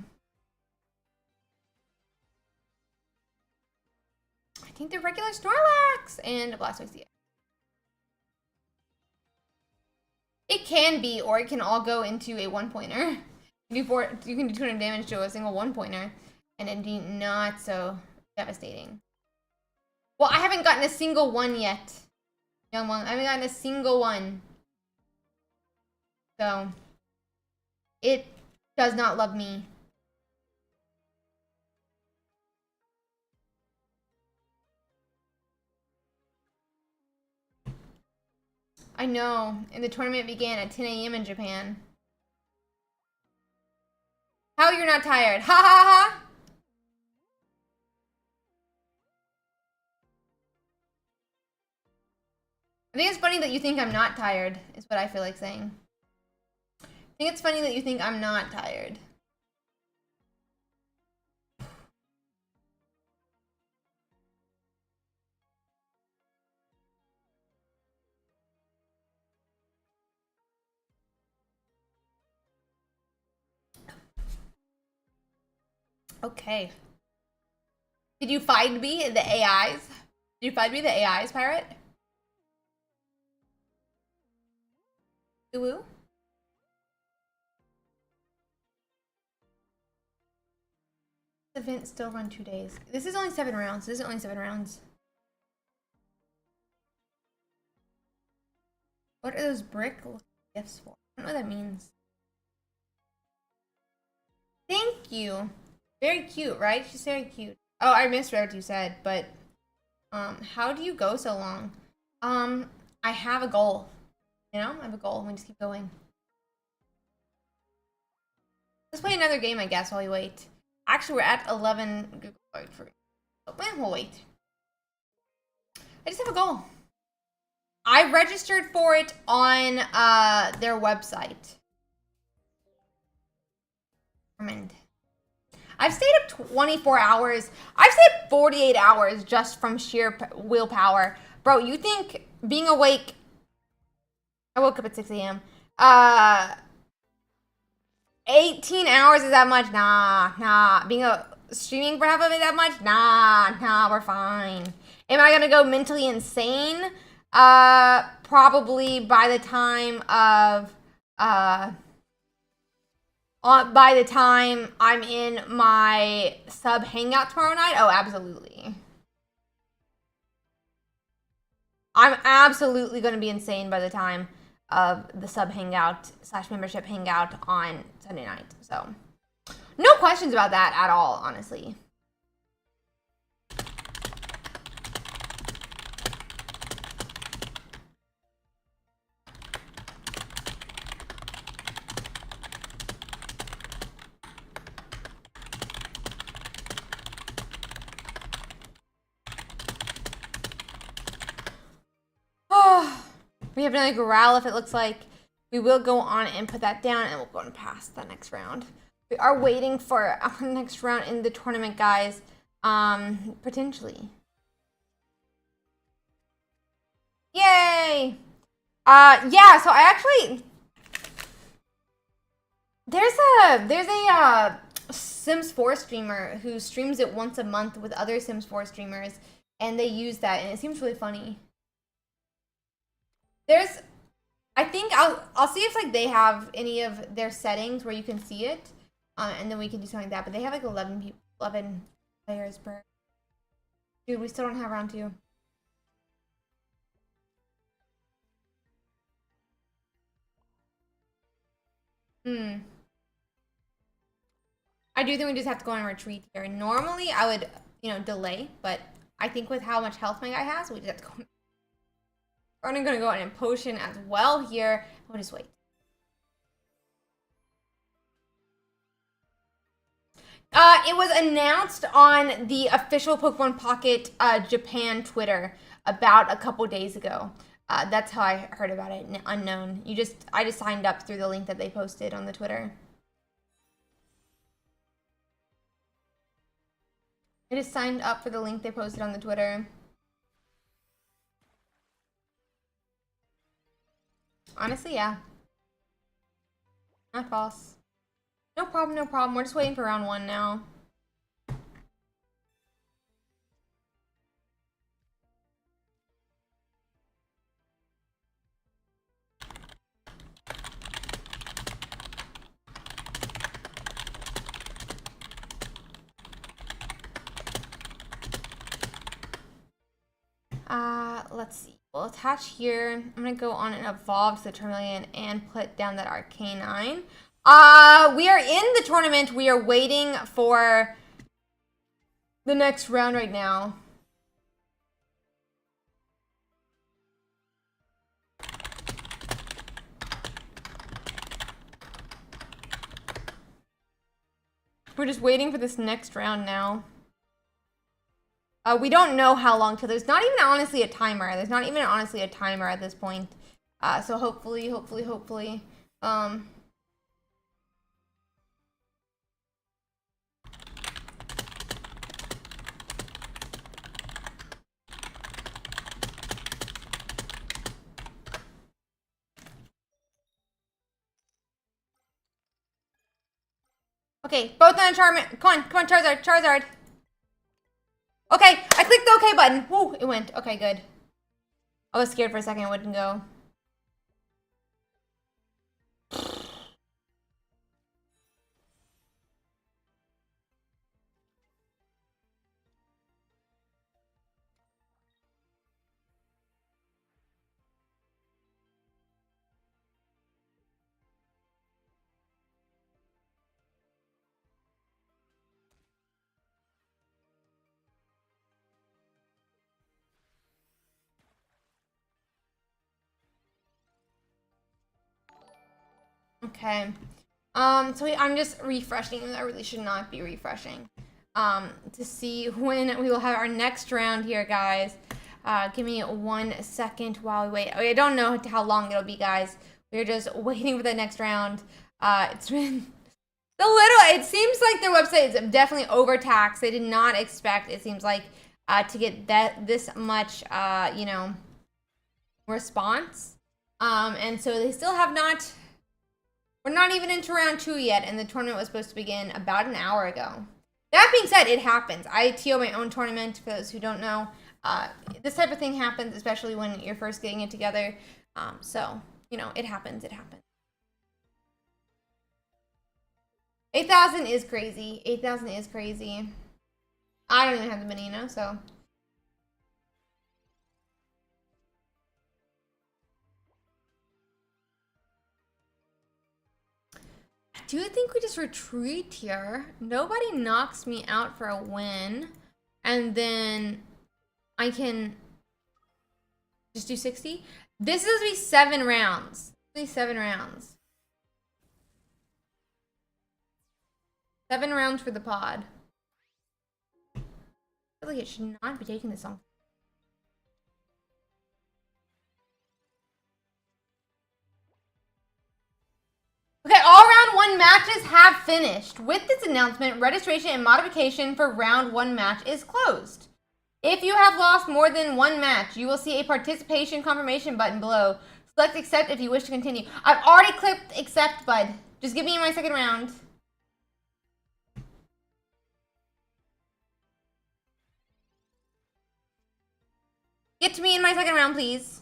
think the regular Snorlax and Blastoise EX. It can be, or it can all go into a one-pointer. You can do 200 damage to a single one-pointer, and it'd be not so devastating. Well, I haven't gotten a single one yet. Young one, I haven't gotten a single one. So, it does not love me. I know, and the tournament began at 10 a.m. in Japan. How you're not tired? Ha ha ha! I think it's funny that you think I'm not tired, is what I feel like saying. I think it's funny that you think I'm not tired. Okay. Did you find me the AIs? Did you find me the AIs, Pirate? Woo? The event still run 2 days. This is only 7 rounds. This is only 7 rounds. What are those brick gifts for? I don't know what that means. Thank you. Very cute, right? She's very cute. Oh, I misread what you said, but how do you go so long? I have a goal. You know, I have a goal. We just keep going. Let's play another game, I guess, while we wait. Actually, we're at 11. We'll wait. I just have a goal. I registered for it on their website. I've stayed up 24 hours. I've stayed 48 hours just from sheer willpower. Bro, you think being awake... I woke up at 6 a.m. 18 hours is that much? Nah. Being streaming for half of it that much? Nah, we're fine. Am I gonna go mentally insane? Probably by the time of... by the time I'm in my sub hangout tomorrow night? Oh, absolutely. I'm absolutely going to be insane by the time of the sub hangout / membership hangout on Sunday night. So, no questions about that at all, honestly. We have another growl if it looks like. We will go on and put that down and we'll go on past the next round. We are waiting for our next round in the tournament, guys. Potentially. Yay! Yeah, so I actually... There's a Sims 4 streamer who streams it once a month with other Sims 4 streamers, and they use that, and it seems really funny. I think I'll see if like they have any of their settings where you can see it, and then we can do something like that. But they have like 11 players per. Dude, we still don't have round 2. I do think we just have to go on a retreat here. Normally, I would, delay, but I think with how much health my guy has, we just have to go. We're gonna go on in potion as well here. We'll just wait. It was announced on the official Pokemon Pocket Japan Twitter about a couple days ago. That's how I heard about it. Unknown. I just signed up through the link that they posted on the Twitter. I just signed up for the link they posted on the Twitter. Honestly, yeah. Not false. No problem. We're just waiting for round 1 now. Let's see. We'll attach here. I'm gonna go on and evolve to the Charmeleon and put down that Arcanine. We are in the tournament. We are waiting for the next round right now. we're just waiting for this next round now. We don't know how long till. There's not even honestly a timer. There's not even honestly a timer at this point. So hopefully. Okay, both on a Charmander. Come on, Charizard. Okay, I clicked the OK button. Woo, it went. Okay, good. I was scared for a second it wouldn't go. Okay. So I'm just refreshing. I really should not be refreshing. To see when we will have our next round here, guys. Give me 1 second while we wait. I don't know how long it'll be, guys. We're just waiting for the next round. It's been it seems like their website is definitely overtaxed. They did not expect, it seems like, to get this much, response. And so they still have not. We're not even into round 2 yet, and the tournament was supposed to begin about an hour ago. That being said, it happens. I TO my own tournament, for those who don't know. This type of thing happens, especially when you're first getting it together. So, it happens. 8,000 is crazy. 8,000 is crazy. I don't even have the mini, so... Do you think we just retreat here? Nobody knocks me out for a win. And then I can just do 60? This is going to be 7 rounds. It's 7 rounds. 7 rounds for the pod. I feel like it should not be taking this long. Okay, all round 1 matches have finished. With this announcement, registration and modification for round 1 match is closed. If you have lost more than 1 match, you will see a participation confirmation button below. Select accept if you wish to continue. I've already clicked accept, bud. Just give me my second round. Get to me in my second round, please.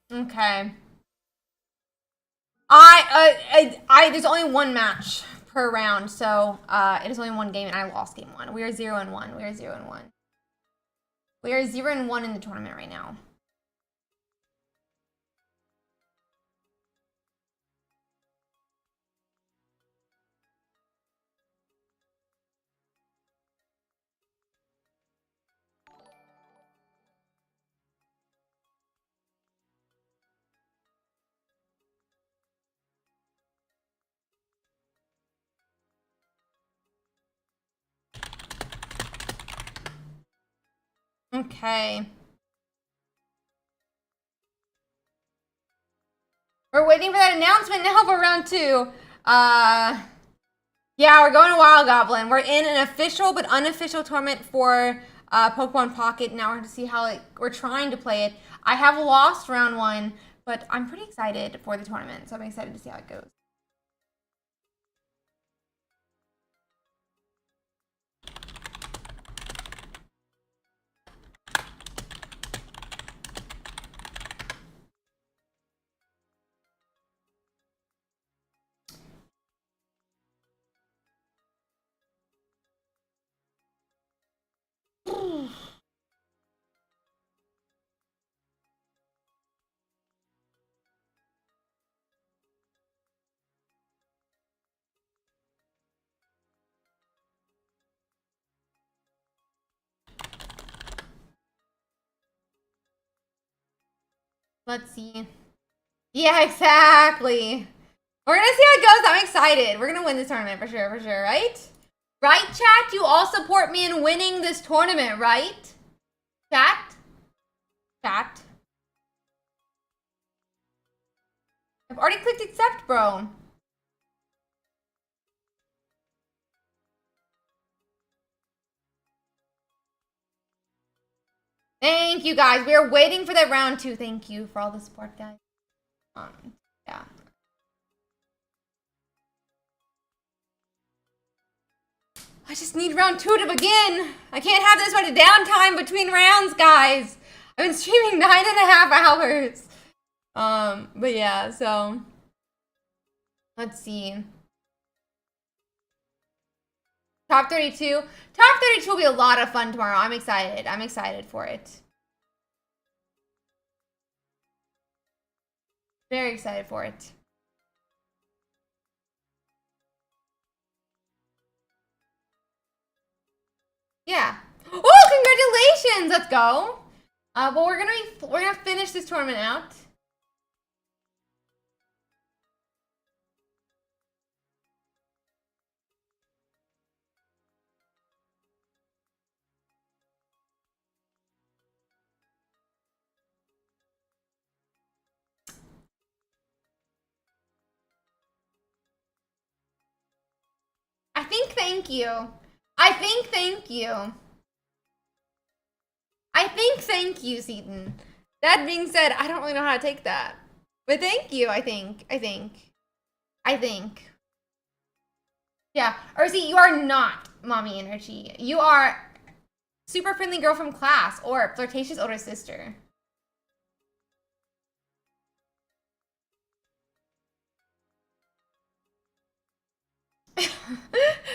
Okay. There's only 1 match per round, so it is only 1 game, and I lost game 1. We are 0-1. We are 0-1. We are 0-1 in the tournament right now. Okay. We're waiting for that announcement now for round 2. Yeah, we're going to Wild Goblin. We're in an official but unofficial tournament for Pokemon Pocket. Now we're going to see how we're trying to play it. I have lost round 1, but I'm pretty excited for the tournament, so I'm excited to see how it goes. Let's see. Yeah, exactly. We're gonna see how it goes. I'm excited. We're gonna win this tournament for sure, right? Right, chat? You all support me in winning this tournament, right? Chat? Chat? I've already clicked accept, bro. Thank you, guys. We are waiting for that round 2. Thank you for all the support, guys. Yeah. I just need round 2 to begin. I can't have this much downtime between rounds, guys. I've been streaming 9.5 hours. But yeah, so let's see. Top 32. Top 32 will be a lot of fun tomorrow. I'm excited. I'm excited for it. Very excited for it. Yeah. Oh, congratulations! Let's go. Well, we're gonna finish this tournament out. I think thank you. I think thank you. I think thank you, Seaton. That being said, I don't really know how to take that. But thank you, I think. Yeah. Ursi, you are not mommy energy. You are super friendly girl from class or flirtatious older sister.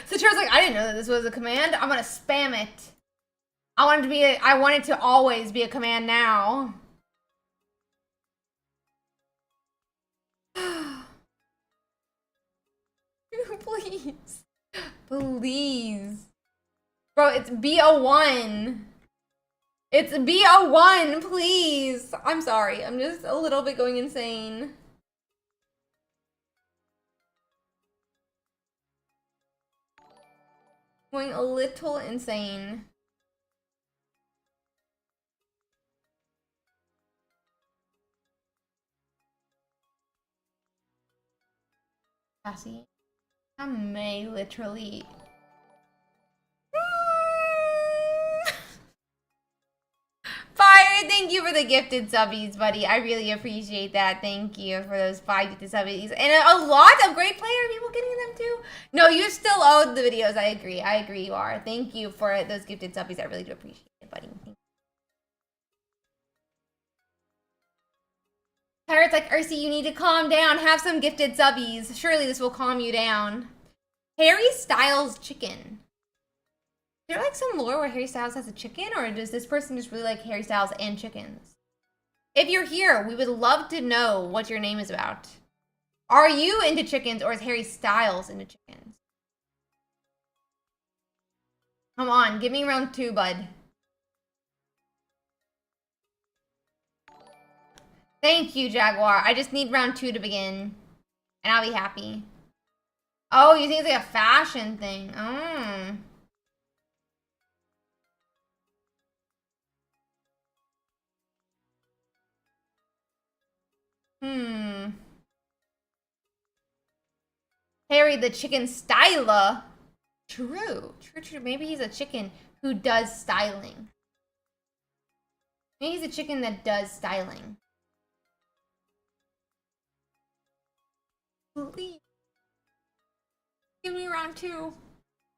Satura's like, I didn't know that this was a command. I'm gonna spam it. I want it to always be a command now. Please. Please. Bro, it's B01. It's B01, please. I'm sorry. I'm just a little bit going insane. Going a little insane. Cassie, I may literally... Fire, thank you for the gifted subbies, buddy. I really appreciate that. Thank you for those 5 gifted subbies. And a lot of great player people getting them too. No, you still owe the videos. I agree you are. Thank you for those gifted subbies. I really do appreciate it, buddy. Pirate's like, Ursi, you need to calm down. Have some gifted subbies. Surely this will calm you down. Harry Styles chicken. Is there like some lore where Harry Styles has a chicken, or does this person just really like Harry Styles and chickens? If you're here, we would love to know what your name is about. Are you into chickens, or is Harry Styles into chickens? Come on, give me round 2, bud. Thank you, Jaguar. I just need round 2 to begin, and I'll be happy. Oh, you think it's like a fashion thing? Oh. Harry the chicken styler. True. Maybe he's a chicken who does styling. Maybe he's a chicken that does styling. Please. Give me round 2.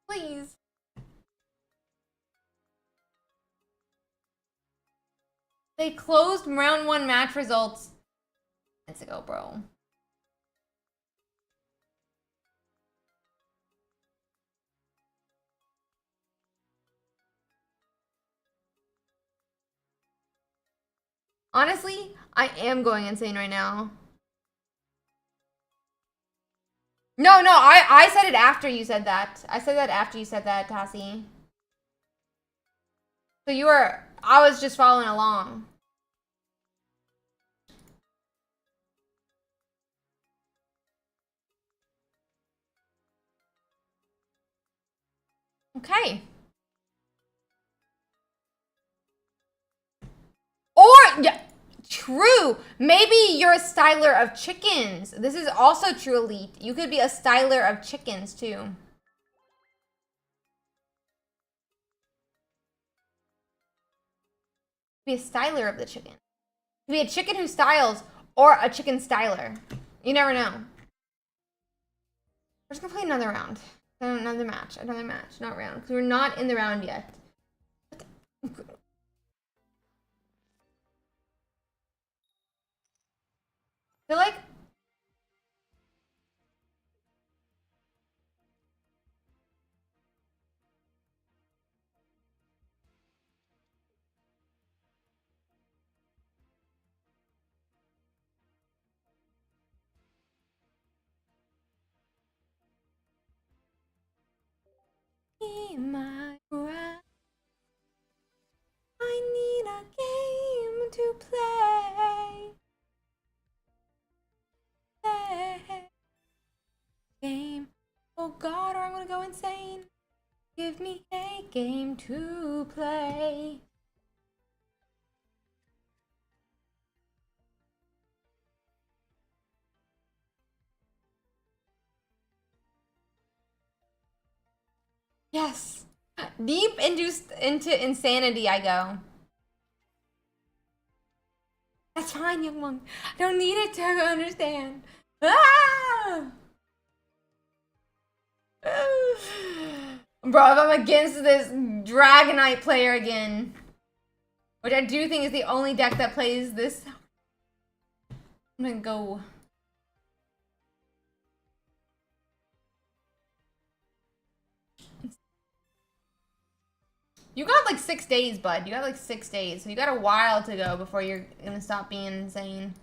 Please. They closed round 1 match results minutes ago, bro. Honestly, I am going insane right now. No, I said it after you said that. I said that after you said that, Tassie. So I was just following along. Okay. Or, yeah, true. Maybe you're a styler of chickens. This is also true, Elite. You could be a styler of chickens, too. Be a styler of the chicken. Be a chicken who styles or a chicken styler. You never know. We're just gonna play another round. Another match. Not round. Because we're not in the round yet. I feel like my breath. I need a game to play. Game. Oh God, or I'm gonna go insane. Give me a game to play. Yes. Deep into insanity I go. That's fine, young one. I don't need it to understand. Ah! Bro, if I'm against this Dragonite player again, which I do think is the only deck that plays this, I'm gonna go. You got like 6 days, bud. You got like 6 days. So you got a while to go before you're gonna stop being insane.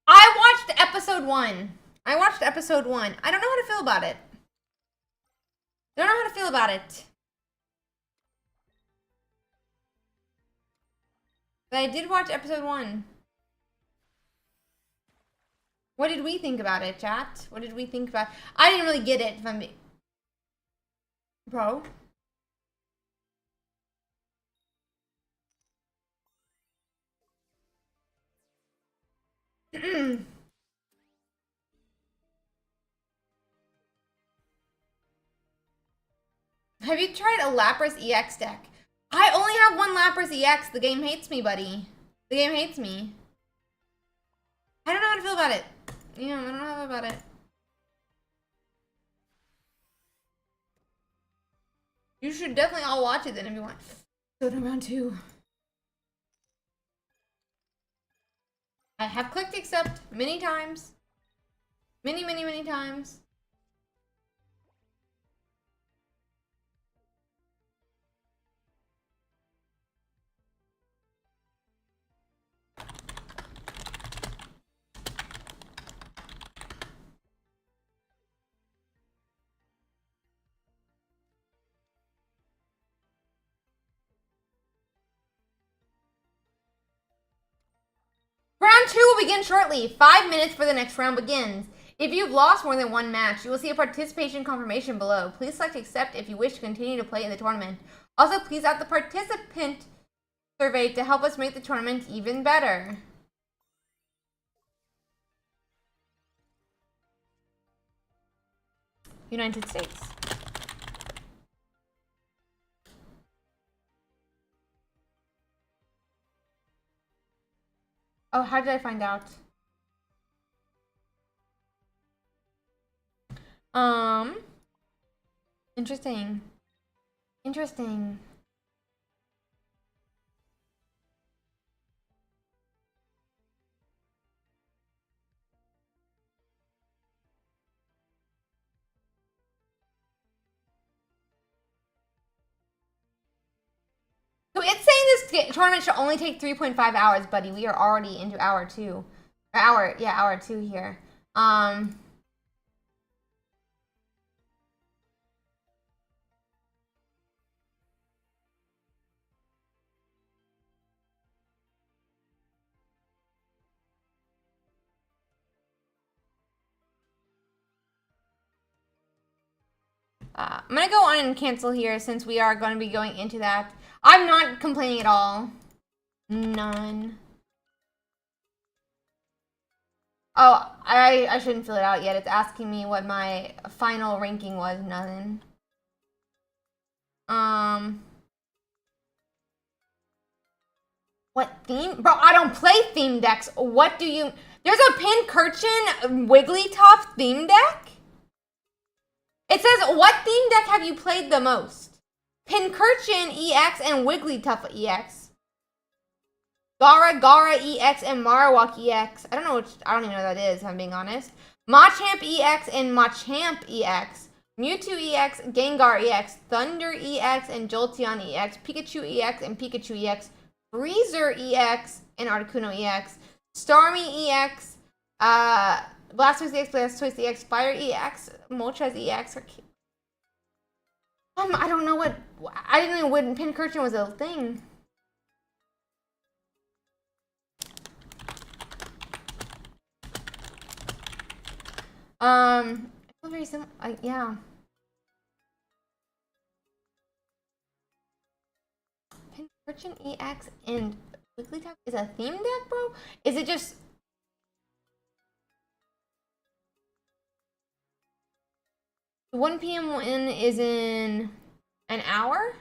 I watched episode 1. I watched episode 1. I don't know how to feel about it. I don't know how to feel about it. But I did watch episode 1. What did we think about it, chat? What did we think about it? I didn't really get it, if I'm... Bro? Have you tried a Lapras EX deck? I only have one Lapras EX. The game hates me, buddy. The game hates me. I don't know how to feel about it. Yeah, I don't know how to feel about it. You should definitely all watch it then if you want. Go to round 2. I have clicked accept many times. Many times. Round 2 will begin shortly. 5 minutes for the next round begins. If you've lost more than one match, you will see a participation confirmation below. Please select accept if you wish to continue to play in the tournament. Also, please add the participant survey to help us make the tournament even better. United States. Oh, how did I find out? Interesting. Interesting. So it's saying this tournament should only take 3.5 hours, buddy. We are already into hour 2. Hour 2 here. I'm gonna go on and cancel here since we are going to be going into that. I'm not complaining at all. None. Oh, I shouldn't fill it out yet. It's asking me what my final ranking was. Nothing. What theme? Bro, I don't play theme decks. What do you... There's a Pincurchin Wigglytuff theme deck? It says, what theme deck have you played the most? Pincurchin EX and Wigglytuff EX. Gara EX and Marowak EX. I don't even know what that is, if I'm being honest. Machamp EX and Machamp EX. Mewtwo EX, Gengar EX, Thunder EX and Jolteon EX, Pikachu EX and Pikachu EX, Freezer EX and Articuno EX, Starmie EX, Blastoise EX, Blastoise EX, Fire EX, Moltres EX. I don't know what... I didn't know when Pincurchin was a thing. I feel very similar. Yeah. Pincurchin EX and Wigglytuff is a theme deck, bro? Is it just... The 1 p.m. win is in an hour?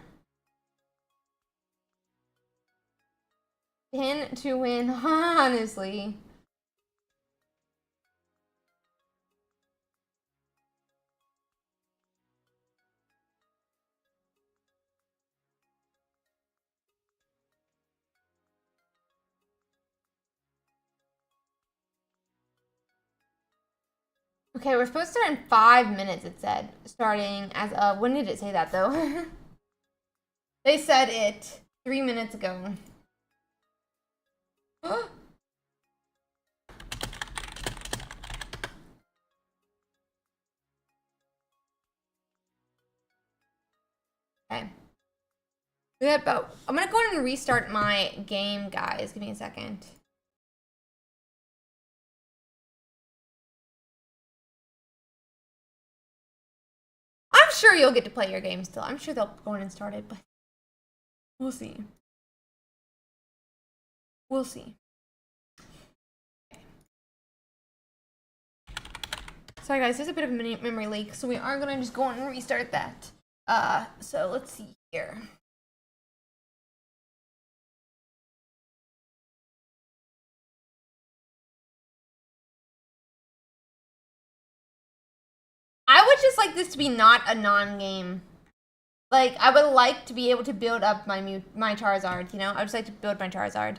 Pin to win, honestly. Okay, we're supposed to start in 5 minutes, it said. Starting as of... When did it say that, though? They said it 3 minutes ago. Okay. I'm gonna go ahead and restart my game, guys. Give me a second. I'm sure you'll get to play your game still. I'm sure they'll go in and start it, but we'll see. We'll see. Okay. Sorry guys, there's a bit of a memory leak, so we are gonna just go on and restart that. So let's see here. I would just like this to be not a non-game. Like, I would like to be able to build up my Charizard, you know? I would just like to build my Charizard.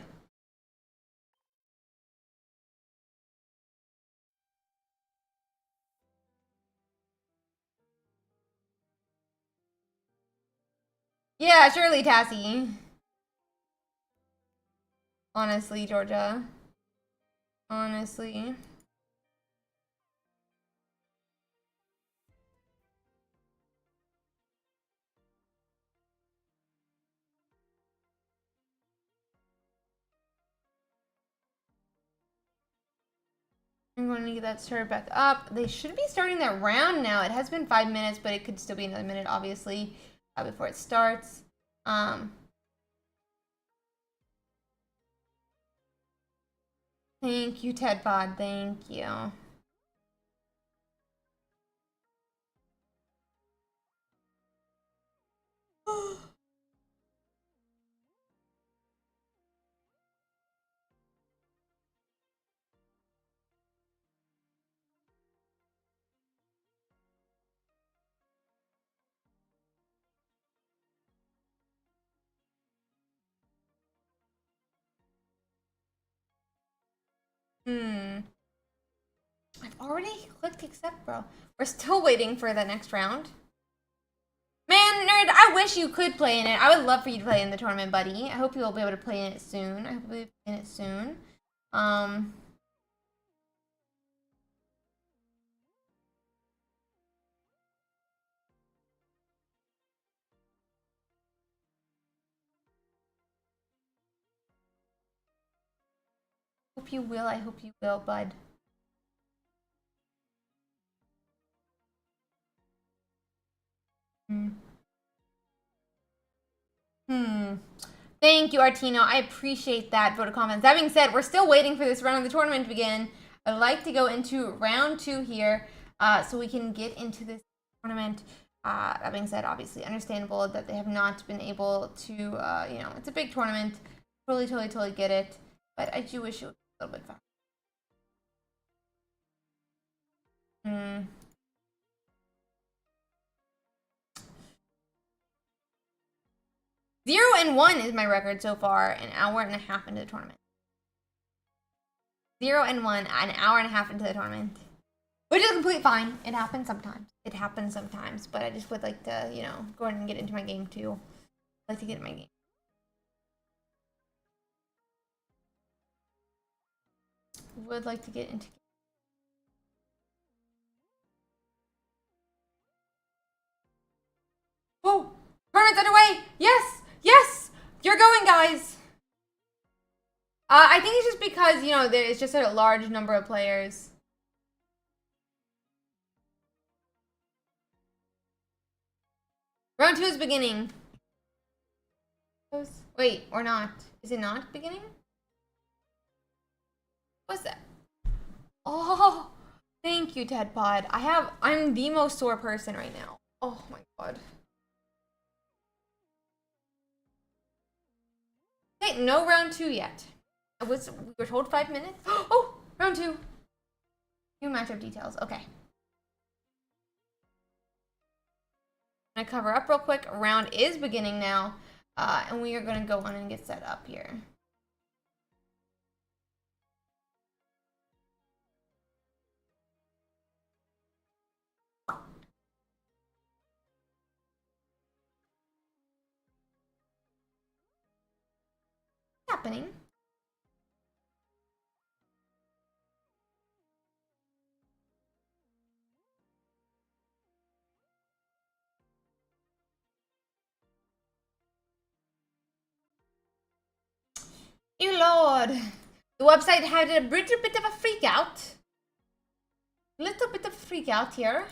Yeah, surely, Tassie. Honestly, Georgia. Honestly. I'm going to get that started back up. They should be starting that round now. It has been 5 minutes, but it could still be another minute, obviously, before it starts. Thank you, TedPod. Thank you. I've already clicked accept, bro. We're still waiting for the next round. Man, nerd, I wish you could play in it. I would love for you to play in the tournament, buddy. I hope you'll be able to play in it soon. I hope you'll be able to play in it soon. Hope you will. I hope you will, bud. Hmm. Thank you, Artino. I appreciate that vote of confidence. That being said, we're still waiting for this round of the tournament to begin. I'd like to go into round 2 here, so we can get into this tournament. That being said, obviously understandable that they have not been able to, you know, it's a big tournament. Totally get it. But I do wish it was a little bit faster. 0-1 is my record so far, an hour and a half into the tournament. 0-1, an hour and a half into the tournament. Which is completely fine. It happens sometimes. But I just would like to, you know, go ahead and get into my game too. I'd like to get in my game. Would like to get into. Oh! Tournament's underway! Yes! Yes! You're going, guys! I think it's just because, you know, there's just a large number of players. Round 2 is beginning. Wait, or not. Is it not beginning? What's that? Oh, thank you, Ted Pod. I'm the most sore person right now. Oh my god. Okay, no round 2 yet. We were told 5 minutes. Oh, round 2. New matchup details. Okay. I'm gonna cover up real quick. Round is beginning now, and we are gonna go on and get set up here. What's happening? You lord. The website had a little bit of a freak out. Here.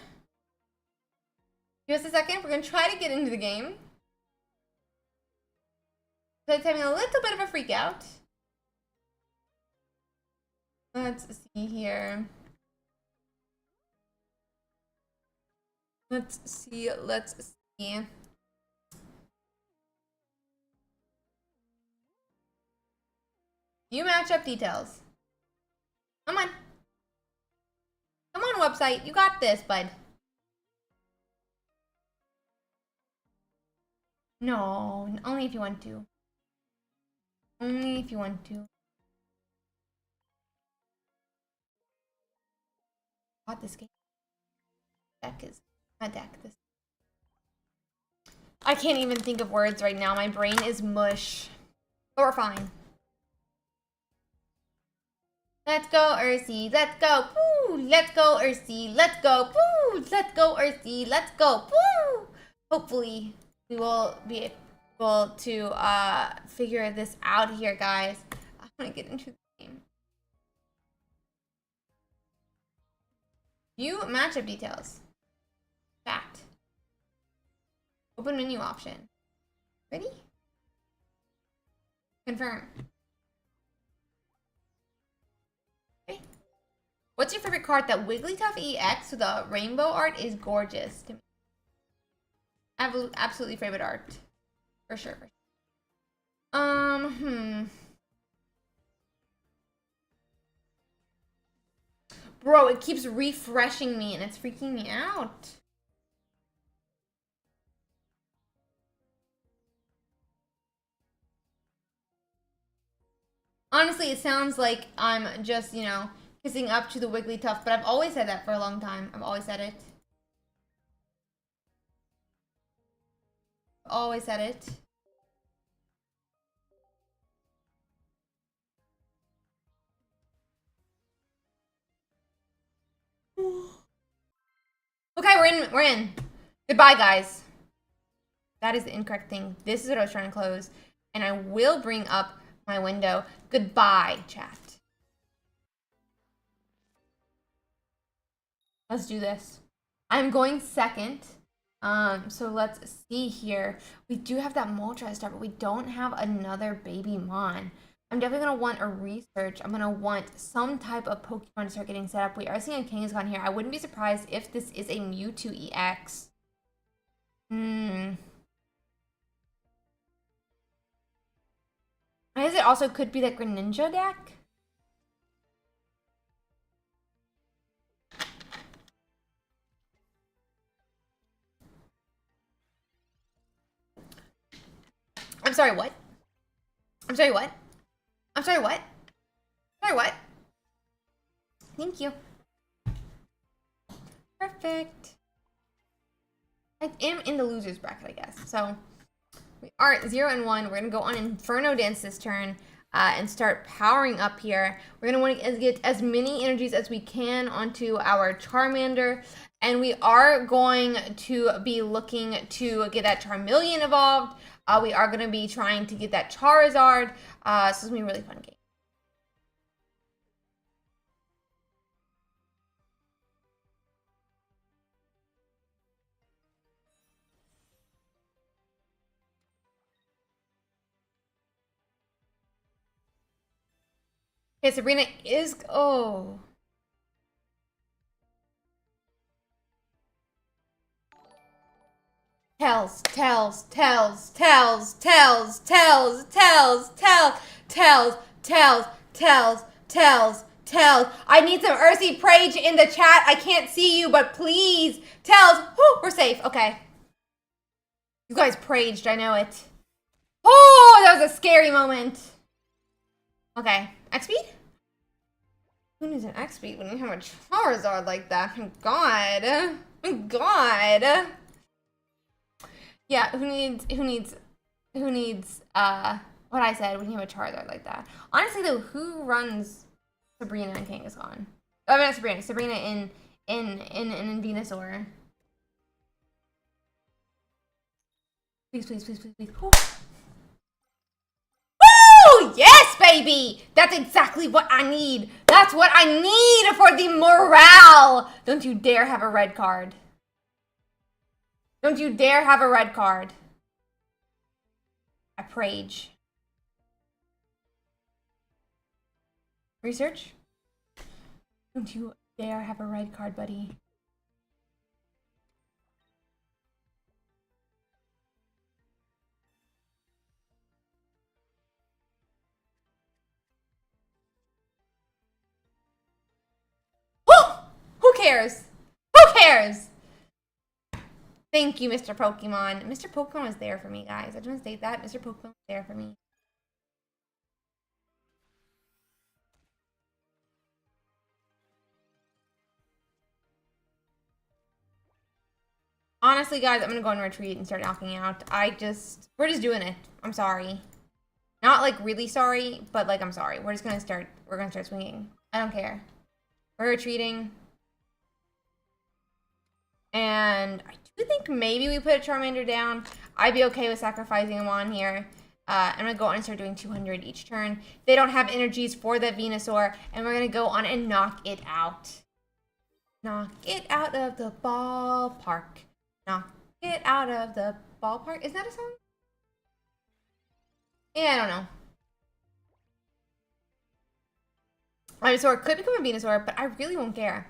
Give us a second. We're gonna try to get into the game. So it's having a little bit of a freak out. Let's see here. Let's see. New matchup details. Come on. Come on, website. You got this, bud. No, only if you want to. Only if you want to. Got this game. Deck is my deck. This. I can't even think of words right now. My brain is mush. But we're fine. Let's go, URSIIDAYS. Let's go. Woo! Let's go, URSIIDAYS. Let's go. Woo! Let's go, URSIIDAYS. Let's go. Woo! Hopefully, we will be able to figure this out here, guys. I want to get into the game. View matchup details. Chat. Open menu option. Ready? Confirm. Okay. What's your favorite card? That Wigglytuff EX with the rainbow art is gorgeous to me. Absolutely favorite art. For sure. Bro, it keeps refreshing me and it's freaking me out. Honestly, it sounds like I'm just, you know, kissing up to the Wigglytuff, but I've always said that for a long time. I've always said it. Always said it. Okay, we're in. Goodbye, guys. That is the incorrect thing. This is what I was trying to close. And I will bring up my window. Goodbye, chat. Let's do this. I'm going second. So let's see here. We do have that Moltres, but we don't have another baby Mon. I'm definitely gonna want a research. I'm gonna want some type of Pokemon to start getting set up. We are seeing a Kangaskhan here. I wouldn't be surprised if this is a Mewtwo EX. I guess it also could be that Greninja deck. I'm sorry, what? I'm sorry, what? I'm sorry, what? Sorry, what? Thank you. Perfect. I am in the loser's bracket, I guess. So we are at 0 and 1. We're gonna go on Inferno Dance this turn and start powering up here. We're gonna want to get as many energies as we can onto our Charmander, and we are going to be looking to get that Charmeleon evolved. We are gonna be trying to get that Charizard. So it's gonna be a really fun game. Okay, Sabrina is... Oh. Tells. I need some Ursi Prage in the chat. I can't see you, but please. Tells. Whew, we're safe. Okay. You guys praged, I know it. Oh, that was a scary moment. Okay. X-Speed? Who needs an X-Speed when you have a Charizard like that? Oh, God. Oh, God. Yeah, who needs what I said when you have a Charizard like that? Honestly though, who runs Sabrina and Kangaskhan? I mean not Sabrina in Venusaur. Please. Woo! Yes, baby! That's exactly what I need. That's what I need for the morale. Don't you dare have a red card. Don't you dare have a red card. I prage. Research? Don't you dare have a red card, buddy. Who cares? Who cares? Thank you, Mr. Pokemon. Mr. Pokemon was there for me, guys. I just want to state that. Mr. Pokemon was there for me. Honestly, guys, I'm going to go on retreat and start knocking out. We're just doing it. I'm sorry. Not, like, really sorry, but, like, I'm sorry. We're going to start swinging. I don't care. We're retreating. And I do think maybe we put a Charmander down. I'd be okay with sacrificing him on here. I'm going to go on and start doing 200 each turn. They don't have energies for the Venusaur, and we're going to go on and knock it out. Knock it out of the ballpark. Knock it out of the ballpark. Isn't that a song? Yeah, I don't know. Venusaur could become a Venusaur, but I really won't care.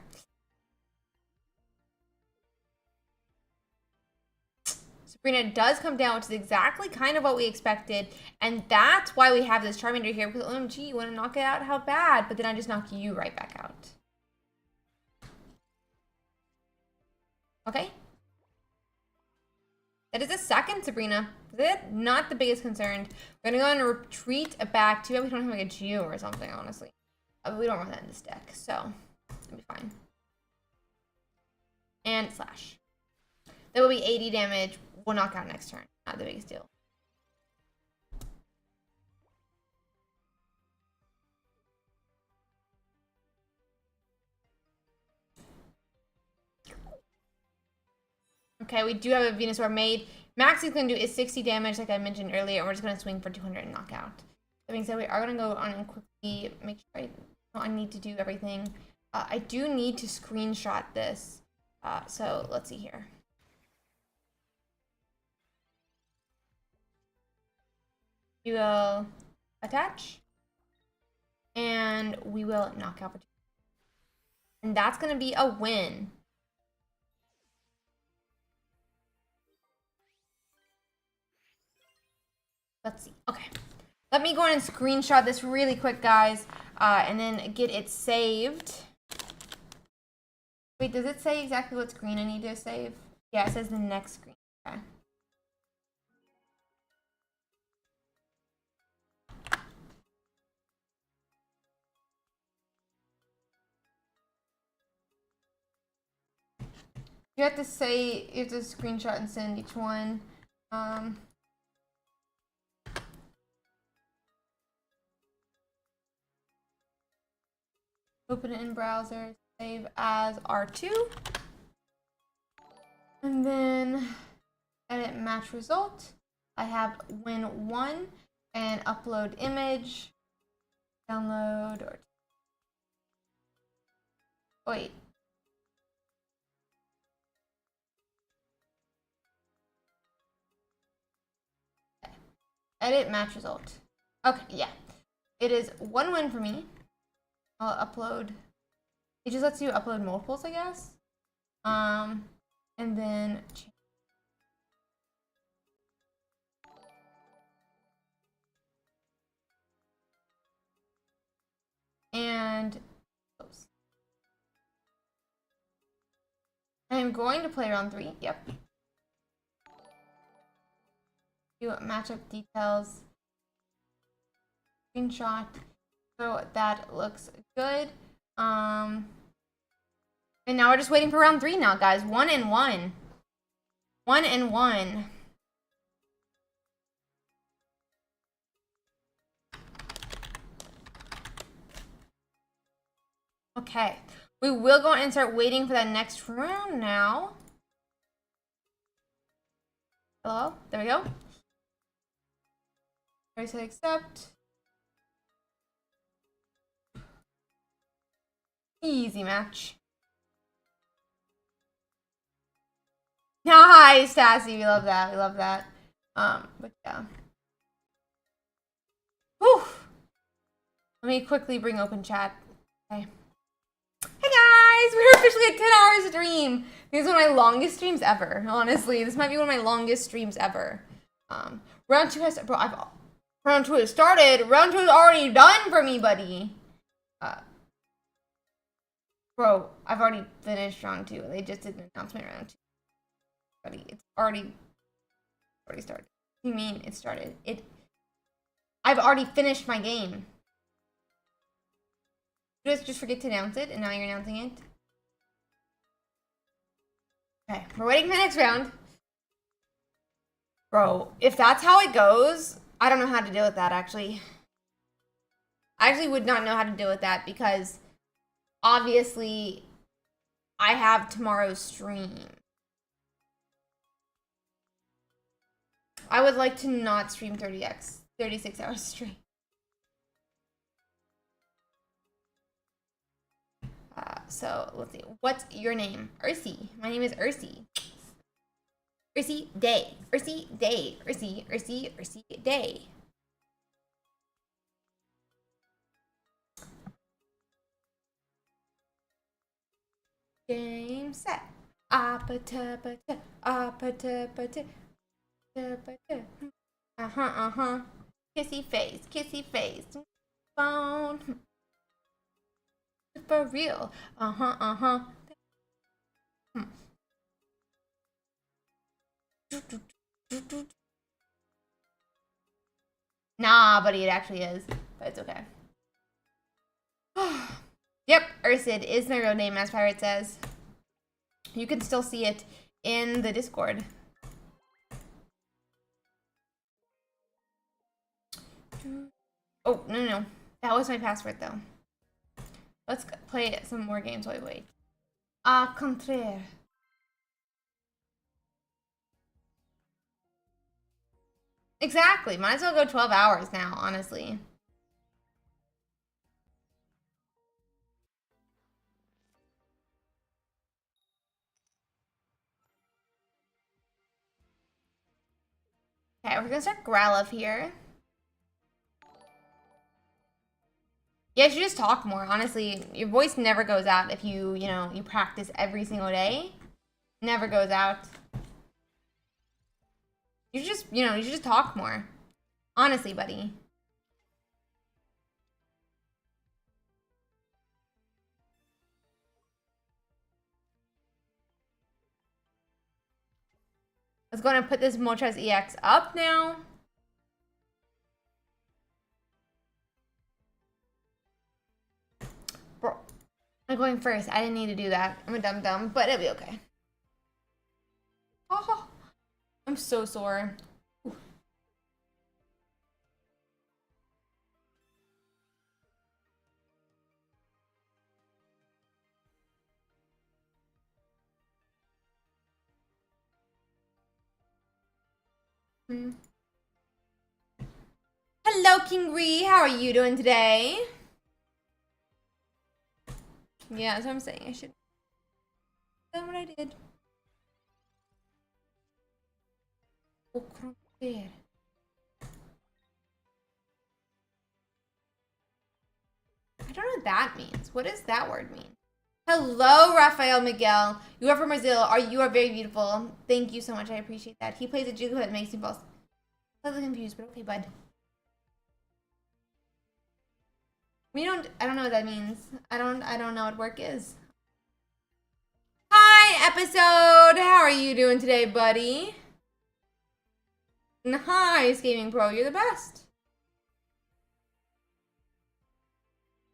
Sabrina does come down, which is exactly kind of what we expected. And that's why we have this Charmander here. Because, OMG, you want to knock it out? How bad? But then I just knock you right back out. Okay. That is a second Sabrina. That's not the biggest concern. We're going to go and retreat back. Too bad we don't have like a Geo or something, honestly. We don't run that in this deck, so it'll be fine. And slash. That will be 80 damage. We'll knock out next turn. Not the biggest deal. Okay, we do have a Venusaur made. Max he's going to do is 60 damage, like I mentioned earlier, and we're just going to swing for 200 and knock out. That being said, we are going to go on and quickly make sure I need to do everything. I do need to screenshot this. So let's see here. We will attach. And we will knock out. And that's going to be a win. Let's see. Okay. Let me go in and screenshot this really quick, guys, and then get it saved. Wait, does it say exactly what screen I need to save? Yeah, it says the next screen. Okay. You have to say, you have to screenshot and send each one. Open it in browser, save as R2. And then edit match result. I have win 1 and upload image, download, or wait. Edit match result. Okay, yeah. It is 1 win for me. I'll upload. It just lets you upload multiples, I guess. And then oops. I'm going to play round 3. Yep. Do matchup details. Screenshot. So that looks good. And now we're just waiting for round 3 now, guys. 1 and 1. 1 and 1. Okay. We will go and start waiting for that next round now. Hello? There we go. I said accept. Easy match. Hi, Sassy. We love that. We love that. But yeah. Whew. Let me quickly bring open chat. Okay. Hey guys, we're officially at 10 hours stream. This is one of my longest streams ever. Honestly, this might be one of my longest streams ever. Round 2 has round 2 has started. Round 2 is already done for me, buddy. Bro, I've already finished round 2. They just did an announcement round 2. Buddy, it's already started. What do you mean it started? I've already finished my game. You guys just forget to announce it, and now you're announcing it. Okay, we're waiting for the next round. Bro, if that's how it goes, I don't know how to deal with that, actually. I actually would not know how to deal with that, because obviously I have tomorrow's stream. I would like to not stream 36 hours straight. So let's see. What's your name? Ursi. My name is Ursi. Ursi Day. Ursi Day. Ursi Day. Game set. Apata. Kissy face. Phone. For real. Nah, buddy, it actually is. But it's okay. Yep, Ursid is my real name, as Pirate says. You can still see it in the Discord. Oh, no. That was my password, though. Let's play some more games while we wait. Contraire. Exactly. Might as well go 12 hours now, honestly. Okay, we're gonna start Growlithe here. Yeah, you should just talk more. Honestly, your voice never goes out if you practice every single day. Never goes out. You should just talk more. Honestly, buddy. Let's go and put this Moltres EX up now. Bro, I'm going first. I didn't need to do that. I'm a dum-dum, but it'll be okay. Oh, I'm so sore. Hello, King Ree. How are you doing today? Yeah, that's what I'm saying. I should have done what I did. I don't know what that means. What does that word mean? Hello, Rafael Miguel. You are from Brazil. You are very beautiful. Thank you so much. I appreciate that. He plays a Jigglypuff that makes me fall slightly confused, but okay, bud. I don't know what that means. I don't know what work is. Hi, episode. How are you doing today, buddy? Nice, Gaming Pro. You're the best.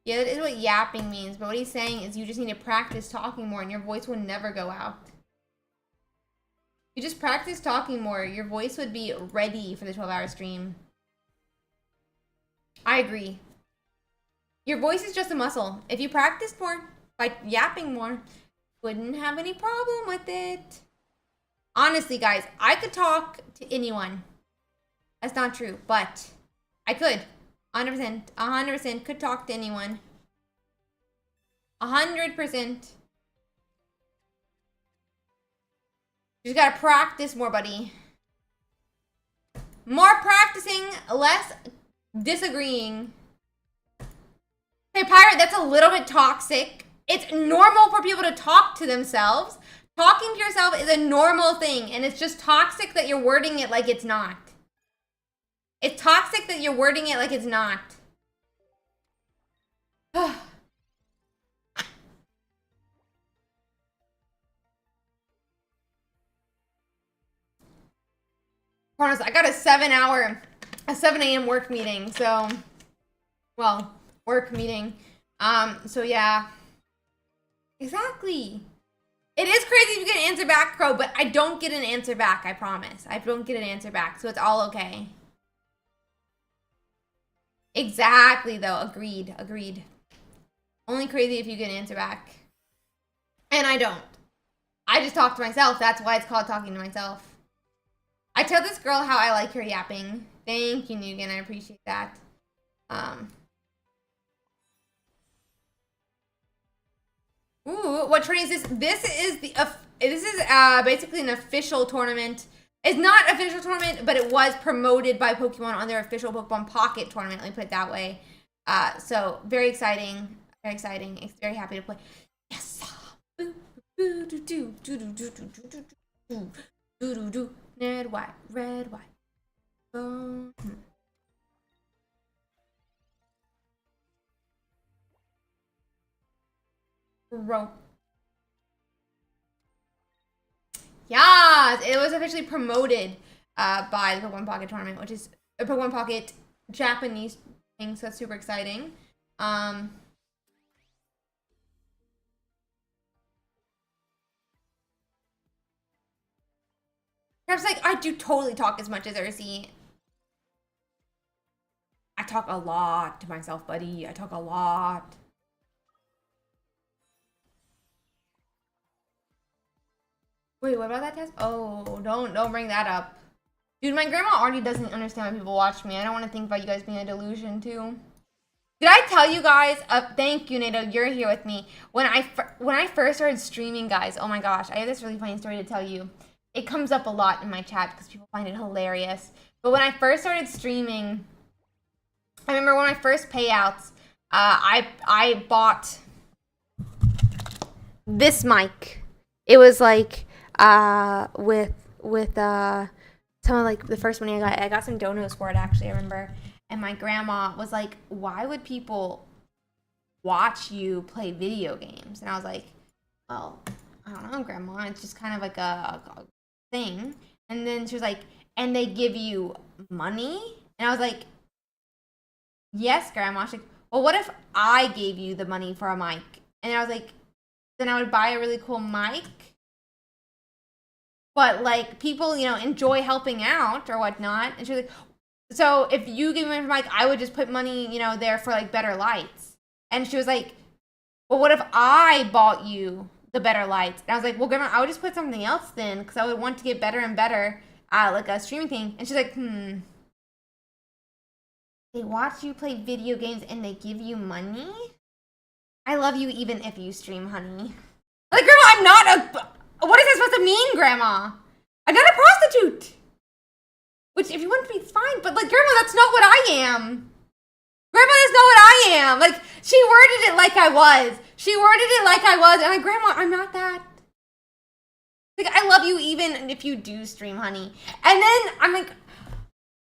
Yeah, that is what yapping means, but what he's saying is you just need to practice talking more and your voice will never go out. You just practice talking more, your voice would be ready for the 12-hour stream. I agree. Your voice is just a muscle. If you practiced more by yapping more, wouldn't have any problem with it. Honestly, guys, I could talk to anyone. That's not true, but I could. 100% could talk to anyone. 100%. You just gotta practice more, buddy. More practicing, less disagreeing. Hey, Pirate, that's a little bit toxic. It's normal for people to talk to themselves. Talking to yourself is a normal thing, and it's just toxic that you're wording it like it's not. It's toxic that you're wording it like it's not. Honestly, I got a 7 a.m. work meeting, so, well, work meeting. So yeah. Exactly. It is crazy if you get an answer back, Crow, but I don't get an answer back, I promise. I don't get an answer back, so it's all okay. Exactly, though. Agreed. Agreed. Only crazy if you get an answer back. And I don't. I just talk to myself. That's why it's called talking to myself. I tell this girl how I like her yapping. Thank you, Nugan. I appreciate that. Ooh, what tournament is this? This is basically an official tournament. It's not an official tournament, but it was promoted by Pokemon on their official Pokemon Pocket tournament. Let me put it that way. So very exciting. Very exciting. It's very happy to play. Yes. Red, white, red, white. Rope. Yes, it was officially promoted by the Pokemon Pocket tournament, which is a Pokemon Pocket Japanese thing, so that's super exciting. I was like, I do totally talk as much as URSIIDAYS. I talk a lot to myself, buddy. I talk a lot. Wait, what about that test? Oh, don't bring that up. Dude, my grandma already doesn't understand why people watch me. I don't want to think about you guys being a delusion, too. Did I tell you guys? Thank you, Nato. You're here with me. When I first started streaming, guys, oh my gosh, I have this really funny story to tell you. It comes up a lot in my chat because people find it hilarious. But when I first started streaming, I remember one of my first payouts, I bought this mic. It was like with some of like the first money I got some donos for it actually, I remember. And my grandma was like, "Why would people watch you play video games?" And I was like, "Well, I don't know, Grandma. It's just kind of like a thing." And then she was like, "And they give you money?" And I was like, "Yes, Grandma." She's like, "Well, what if I gave you the money for a mic?" And I was like, "Then I would buy a really cool mic." But like people, enjoy helping out or whatnot. And she was like, "So if you give me a mic, I would just put money, there for like better lights." And she was like, "Well, what if I bought you the better lights?" And I was like, "Well, Grandma, I would just put something else then, because I would want to get better and better, like a streaming thing." And she's like, "They watch you play video games and they give you money? I love you even if you stream, honey." Like, Grandma, I'm not a... What is that supposed to mean, Grandma? I'm not a prostitute. Which, if you want to be, it's fine. But, like, Grandma, that's not what I am. Grandma, that's not what I am. Like, she worded it like I was. And I'm like, Grandma, I'm not that. Like, I love you even if you do stream, honey. And then I'm like,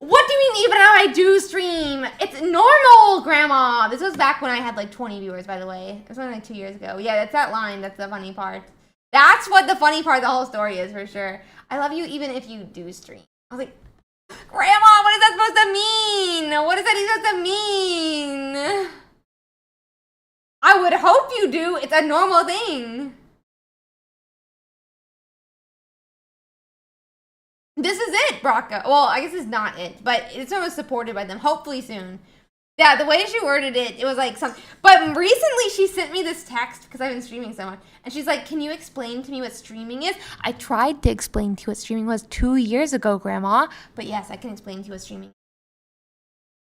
what do you mean even if I do stream? It's normal, Grandma. This was back when I had like 20 viewers, by the way. It was only like 2 years ago. Yeah, that's that line. That's the funny part. That's what the funny part of the whole story is, for sure. I love you even if you do stream. I was like, Grandma, what is that supposed to mean? What is that supposed to mean? I would hope you do. It's a normal thing. This is it, Braca. Well, I guess it's not it, but it's almost supported by them. Hopefully soon. Yeah, the way she worded it, it was like some... But recently she sent me this text, because I've been streaming so much, and she's like, "Can you explain to me what streaming is?" I tried to explain to you what streaming was 2 years ago, Grandma. But yes, I can explain to you what streaming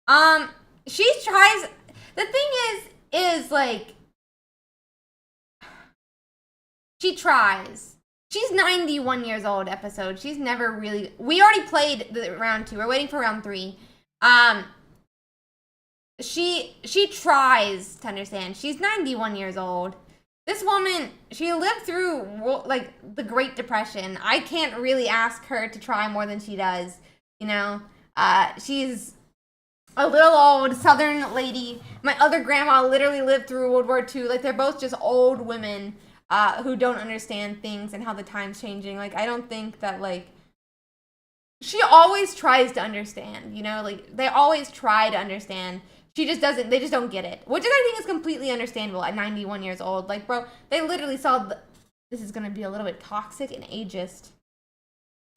is. She tries... The thing is like... She tries. She's 91 years old, episode. She's never really... We already played the round 2. We're waiting for round 3. She tries to understand. She's 91 years old. This woman, she lived through, like, the Great Depression. I can't really ask her to try more than she does, She's a little old Southern lady. My other grandma literally lived through World War II. Like, they're both just old women who don't understand things and how the time's changing. Like, I don't think that, like... She always tries to understand, Like, they always try to understand. She just doesn't, they just don't get it. Which I think is completely understandable at 91 years old. Like, bro, they literally saw, this is going to be a little bit toxic and ageist.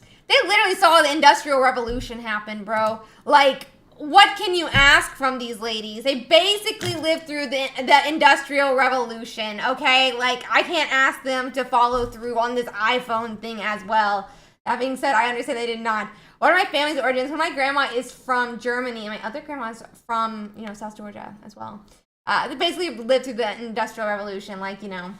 They literally saw the Industrial Revolution happen, bro. Like, what can you ask from these ladies? They basically lived through the Industrial Revolution, okay? Like, I can't ask them to follow through on this iPhone thing as well. That being said, I understand they did not. What are my family's origins? Well, my grandma is from Germany, and my other grandma's from, South Georgia as well. They basically lived through the Industrial Revolution, like, yeah,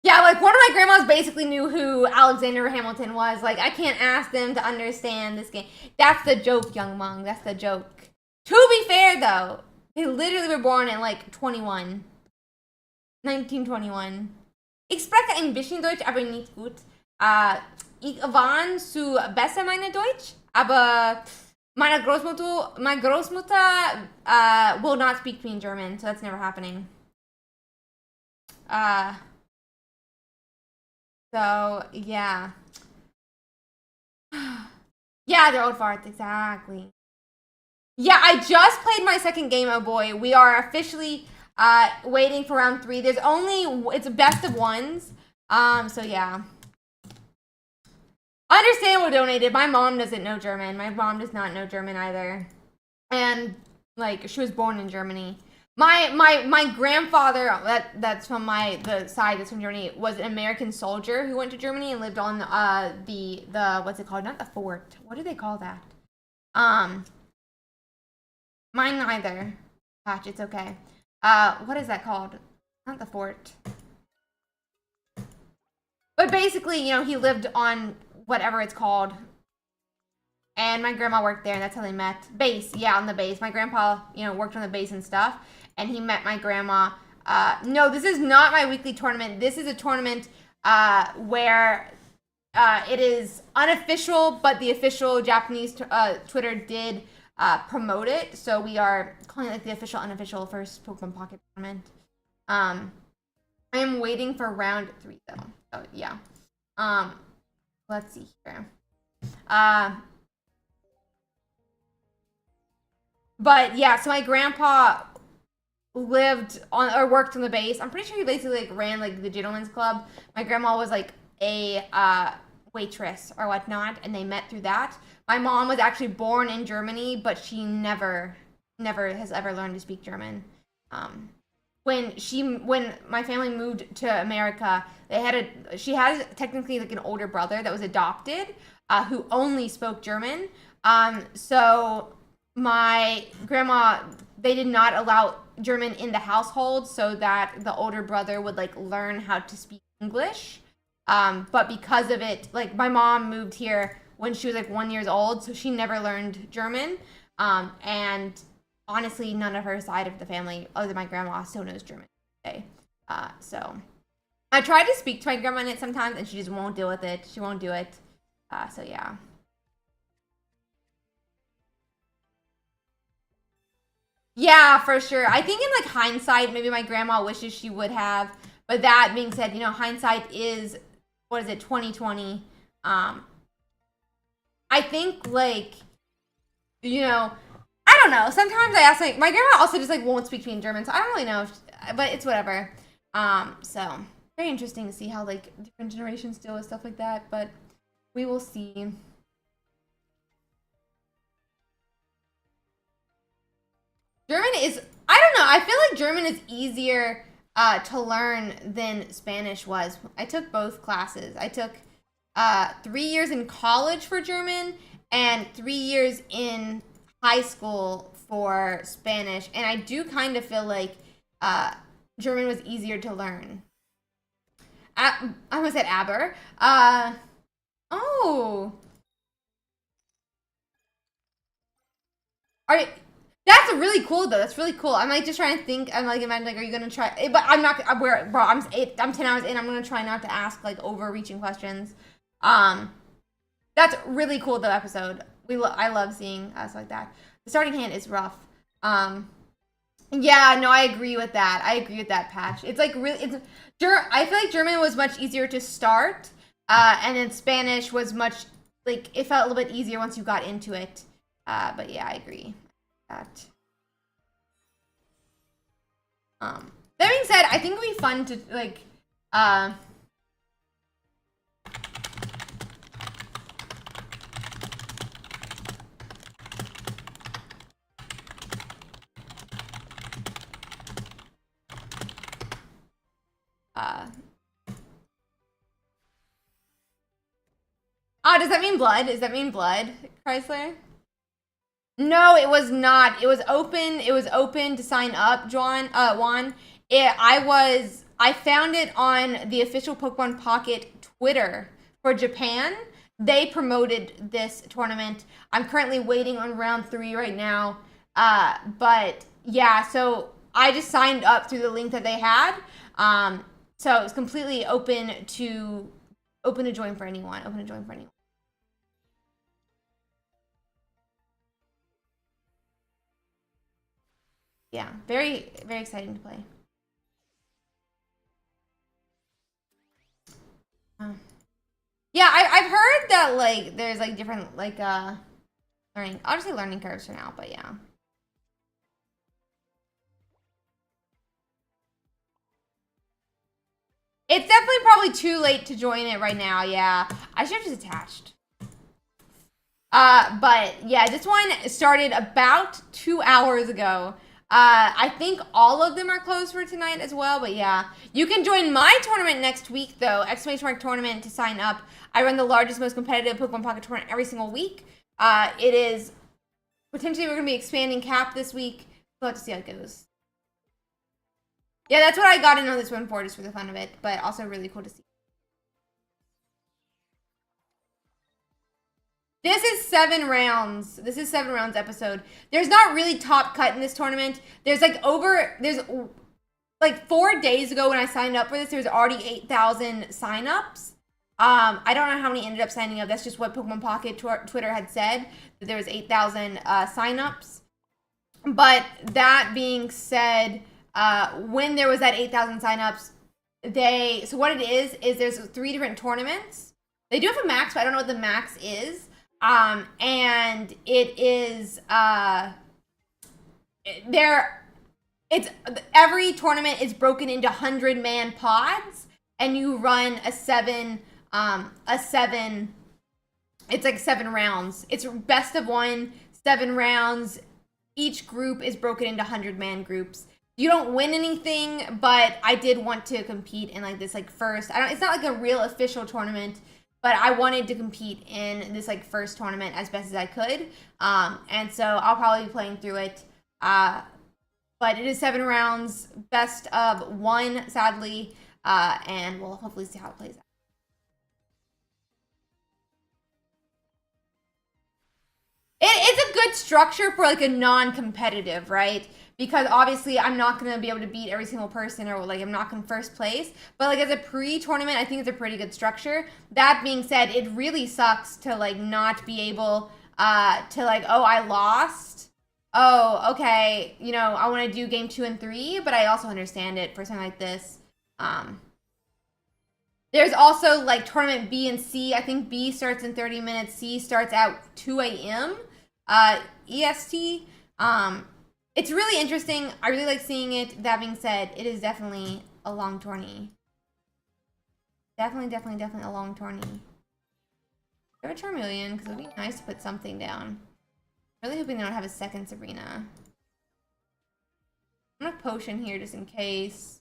like, one of my grandmas basically knew who Alexander Hamilton was. Like, I can't ask them to understand this game. That's the joke, Young Mung. That's the joke. To be fair, though, they literally were born in, like, 1921. Ich spreche ein bisschen Deutsch, aber nicht gut. Ich war zu besser meine Deutsch, aber my Großmutter will not speak to me in German, so that's never happening. So, yeah. Yeah, they're old farts, exactly. Yeah, I just played my second game, oh boy. We are officially waiting for round 3. There's only... It's a best of ones. So, yeah. Understandable donated. My mom doesn't know German. My mom does not know German either. And, like, she was born in Germany. My grandfather, that's from the side that's from Germany, was an American soldier who went to Germany and lived on the what's it called? Not the fort. What do they call that? Mine neither. Patch, it's okay. What is that called? Not the fort. But basically, he lived on whatever it's called. and my grandma worked there, and that's how they met. Base, yeah, on the base. My grandpa, worked on the base and stuff, and he met my grandma. No, this is not my weekly tournament. This is a tournament where it is unofficial, but the official Japanese Twitter did promote it. So we are calling it like the official, unofficial first Pokemon Pocket tournament. I am waiting for round 3 though. So yeah. Let's see here. But yeah, so my grandpa lived on or worked on the base. I'm pretty sure he basically like ran like the gentleman's club. My grandma was like a waitress or whatnot, and they met through that. My mom was actually born in Germany, but she never has ever learned to speak German. When my family moved to America, she has technically like an older brother that was adopted, who only spoke German. So my grandma, they did not allow German in the household so that the older brother would like learn how to speak English. But because of it, like my mom moved here when she was like 1 year old, so she never learned German. And honestly, none of her side of the family, other than my grandma, still knows German today. So I try to speak to my grandma in it sometimes, and she just won't deal with it. She won't do it. So yeah. Yeah, for sure. I think in like hindsight, maybe my grandma wishes she would have. But that being said, hindsight is, 2020. I think like, I don't know. Sometimes I ask my grandma also just like won't speak to me in German, so I don't really know. But it's whatever. So very interesting to see how like different generations deal with stuff like that. But we will see. German is, I don't know, I feel like German is easier to learn than Spanish was. I took both classes. I took 3 years in college for German and 3 years in high school for Spanish. And I do kind of feel like German was easier to learn. I almost said Aber. Oh. That's really cool though. That's really cool. I'm like just trying to think. I'm like imagining like, are you gonna try? But I'm not. Bro, I'm 10 hours in. I'm gonna try not to ask like overreaching questions. That's really cool though. Episode. I love seeing us like that. The starting hand is rough. Yeah, no, I agree with that. I agree with that, Patch. It's like really. I feel like German was much easier to start, and then Spanish was much like it felt a little bit easier once you got into it. But yeah, I agree. That being said, I think it would be fun to like does that mean blood? Does that mean blood, Chrysler? No, it was not. It was open. It was open to sign up, Juan. I found it on the official Pokemon Pocket Twitter for Japan. They promoted this tournament. I'm currently waiting on round 3 right now. But yeah, so I just signed up through the link that they had. So it was completely open to join for anyone. Open to join for anyone. Yeah, very, very exciting to play. Yeah, I've heard that like there's like different like learning. I'll just say learning curves for now, but yeah. It's definitely probably too late to join it right now. Yeah, I should have just attached. But yeah, this one started about 2 hours ago. I think all of them are closed for tonight as well, but yeah. You can join my tournament next week, though. ! Tournament to sign up. I run the largest, most competitive Pokemon Pocket tournament every single week. It is, potentially we're going to be expanding cap this week. We'll have to see how it goes. Yeah, that's what I got in on this one for, just for the fun of it, but also really cool to see. This is 7 rounds. This is 7 rounds episode. There's not really top cut in this tournament. There's like 4 days ago when I signed up for this, there was already 8,000 signups. I don't know how many ended up signing up. That's just what Pokemon Pocket Twitter had said, that there was 8,000 signups. But that being said, when there was that 8,000 signups, so what it is there's 3 different tournaments. They do have a max, but I don't know what the max is. And it is every tournament is broken into 100-man pods, and you run a 7. It's like 7 rounds. It's best of 1, 7 rounds. Each group is broken into 100-man groups. You don't win anything, but I did want to compete in like this like first. It's not like a real official tournament, but I wanted to compete in this like first tournament as best as I could. And so I'll probably be playing through it. But it is 7 rounds, best of 1, sadly, and we'll hopefully see how it plays out. It's a good structure for like a non-competitive, right? Because obviously I'm not going to be able to beat every single person, or like I'm not in first place. But like as a pre-tournament, I think it's a pretty good structure. That being said, it really sucks to like not be able to like, oh, I lost. Oh, okay, you know, I want to do game 2 and 3, but I also understand it for something like this. There's also like tournament B and C. I think B starts in 30 minutes. C starts at 2 a.m. EST. It's really interesting. I really like seeing it. That being said, it is definitely a long tourney. Definitely a long tourney. I have a Charmeleon, because it would be nice to put something down. Really hoping they don't have a second Sabrina. I'm gonna potion here just in case.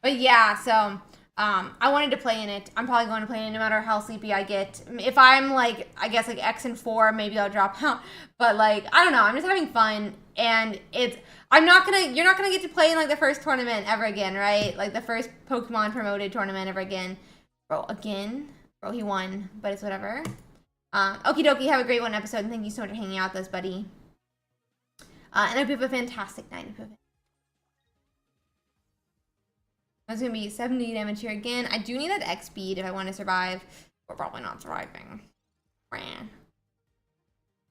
But yeah, so I wanted to play in it. I'm probably going to play in it no matter how sleepy I get. If I'm like, I guess like X and 4, maybe I'll drop out. But like, I don't know. I'm just having fun, and you're not gonna get to play in like the first tournament ever again, right? Like the first Pokemon promoted tournament ever again. Bro, he won, but it's whatever. Okie dokie, have a great one episode, and thank you so much for hanging out with us, buddy. And I hope you have a fantastic night. That's gonna be 70 damage here again. I do need that X speed if I want to survive. We're probably not surviving.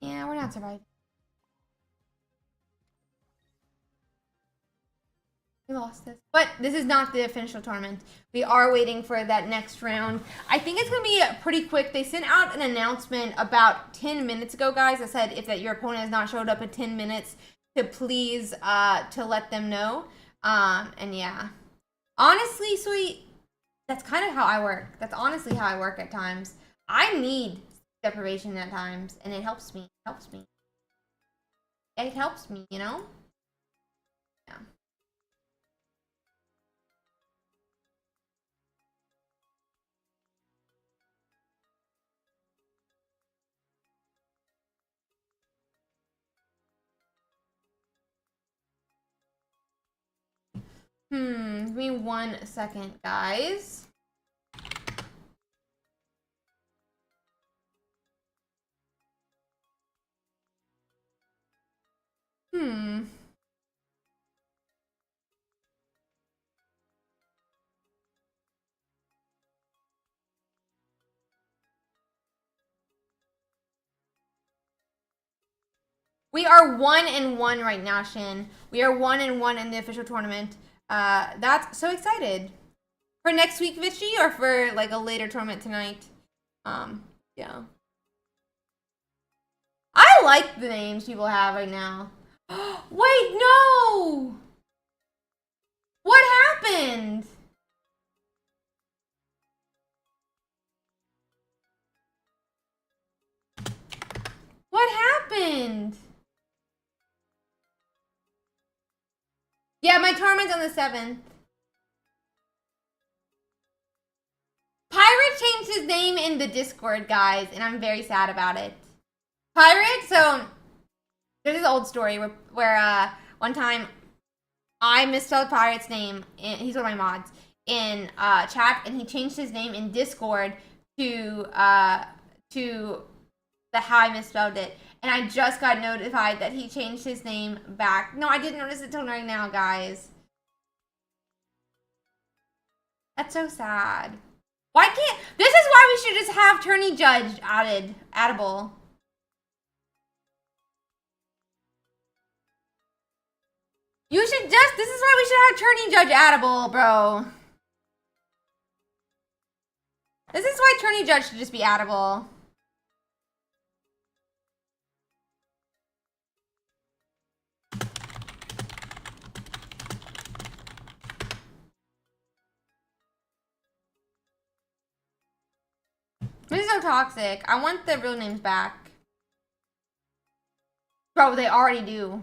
Yeah, we're not surviving. We lost this. But this is not the official tournament. We are waiting for that next round. I think it's going to be pretty quick. They sent out an announcement about 10 minutes ago, guys. I said if that your opponent has not showed up in 10 minutes, to please to let them know. And yeah. Honestly, sweet, that's kind of how I work. That's honestly how I work at times. I need deprivation at times, and it helps me. It helps me. It helps me, you know? Yeah. Give me 1 second, guys. We are 1-1 right now, Shin. We are 1-1 in the official tournament. That's so excited. For next week, Vichy, or for like a later tournament tonight? Yeah. I like the names people have right now. Wait, no! What happened? What happened? Yeah, my tournament's on the 7th. Pirate changed his name in the Discord, guys, and I'm very sad about it. Pirate, so there's this old story where one time I misspelled Pirate's name, and he's one of my mods, in chat, and he changed his name in Discord to the how I misspelled it. And I just got notified that he changed his name back. No, I didn't notice it till right now, guys. That's so sad. Why can't... This is why we should just have Tourney Judge addable. You should just... This is why we should have Tourney Judge addable, bro. This is why Tourney Judge should just be addable. This is so toxic. I want the real names back. Bro, they already do.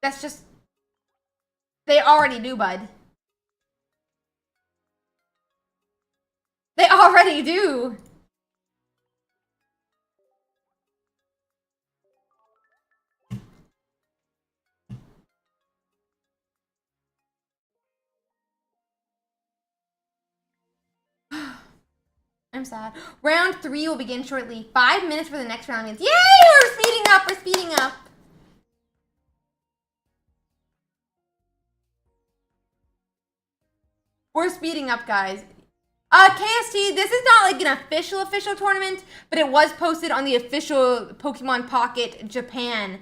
That's just... They already do, bud. They already do. I'm sad. Round 3 will begin shortly. 5 minutes for the next round means. Yay! We're speeding up! We're speeding up! We're speeding up, guys. KST, this is not like an official tournament, but it was posted on the official Pokemon Pocket Japan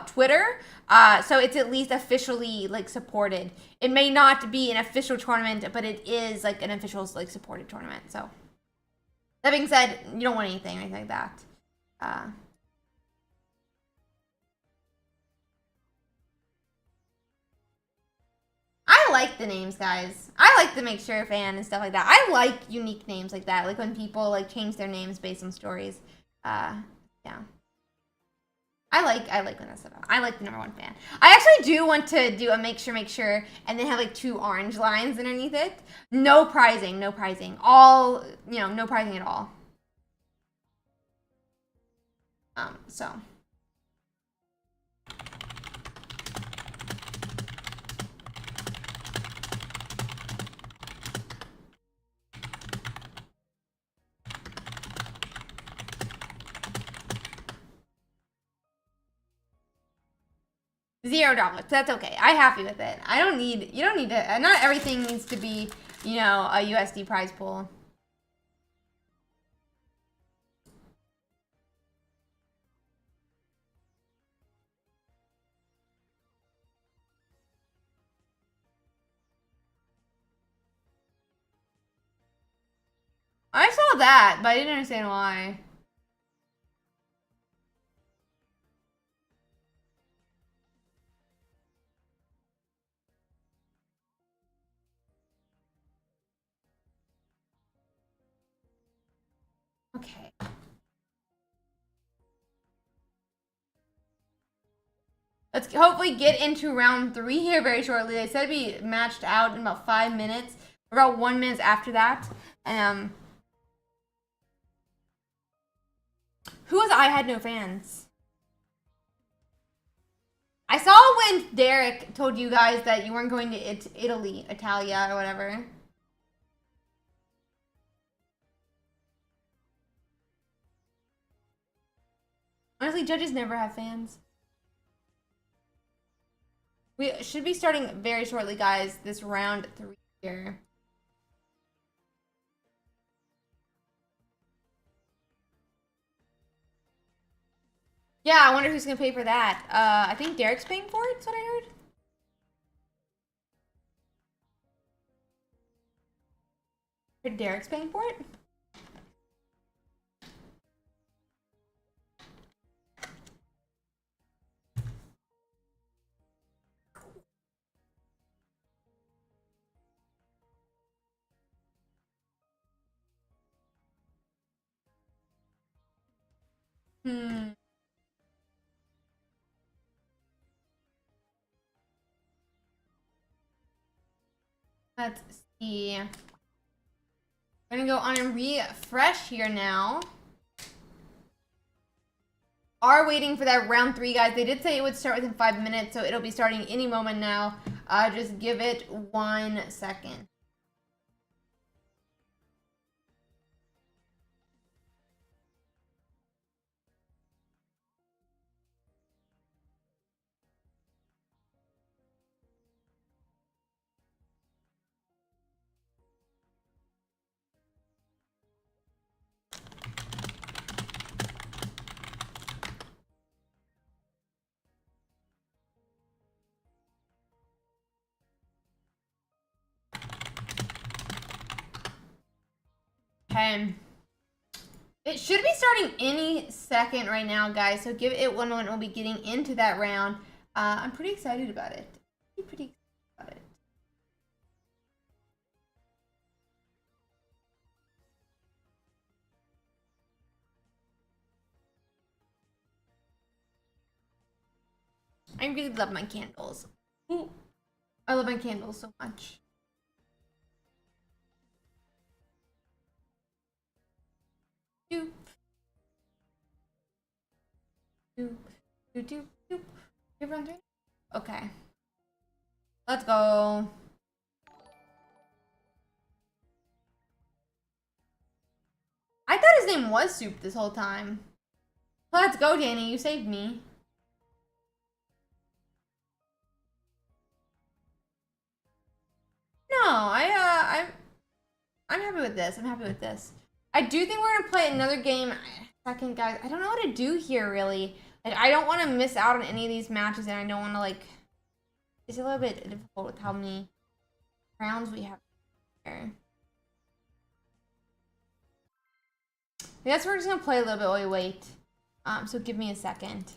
Twitter. So it's at least officially like supported. It may not be an official tournament, but it is like an official like supported tournament. So that being said, you don't want anything or anything like that. I like the names, guys. I like the Make Sure fan and stuff like that. I like unique names like that. Like when people like change their names based on stories. Yeah. I like when that's about. I like the #1 fan. I actually do want to do a make sure, and then have like 2 orange lines underneath it. No pricing, no pricing. All, you know, no pricing at all. So. $0. That's okay. I'm happy with it. I don't need, you don't need to, not everything needs to be, you know, a USD prize pool. I saw that, but I didn't understand why. Okay. Let's hopefully get into round 3 here very shortly. They said we matched out in about 5 minutes. About 1 minute after that. Who was I had no fans? I saw when Derek told you guys that you weren't going to Italia or whatever. Honestly, judges never have fans. We should be starting very shortly, guys, this round 3 here. Yeah, I wonder who's gonna pay for that. I think Derek's paying for it, that's what I heard. Derek's paying for it? Let's see. I'm gonna go on and refresh here now. Are waiting for that round 3, guys. They did say it would start within 5 minutes, so it'll be starting any moment now. Just give it 1 second. Okay. It should be starting any second right now, guys. So give it 1 moment. We'll be getting into that round. I'm pretty excited about it. Pretty excited about it. I really love my candles. Ooh, I love my candles so much. Doop. Doop. Doop. Doop. Doop. Everyone's ready? Okay. Let's go. I thought his name was Soup this whole time. Let's go, Danny. You saved me. No, I'm happy with this. I'm happy with this. I do think we're gonna play another game second, guys. I don't know what to do here, really. Like, I don't want to miss out on any of these matches, and I don't want to, like... It's a little bit difficult with how many rounds we have here. I guess we're just gonna play a little bit while we wait. So give me a second.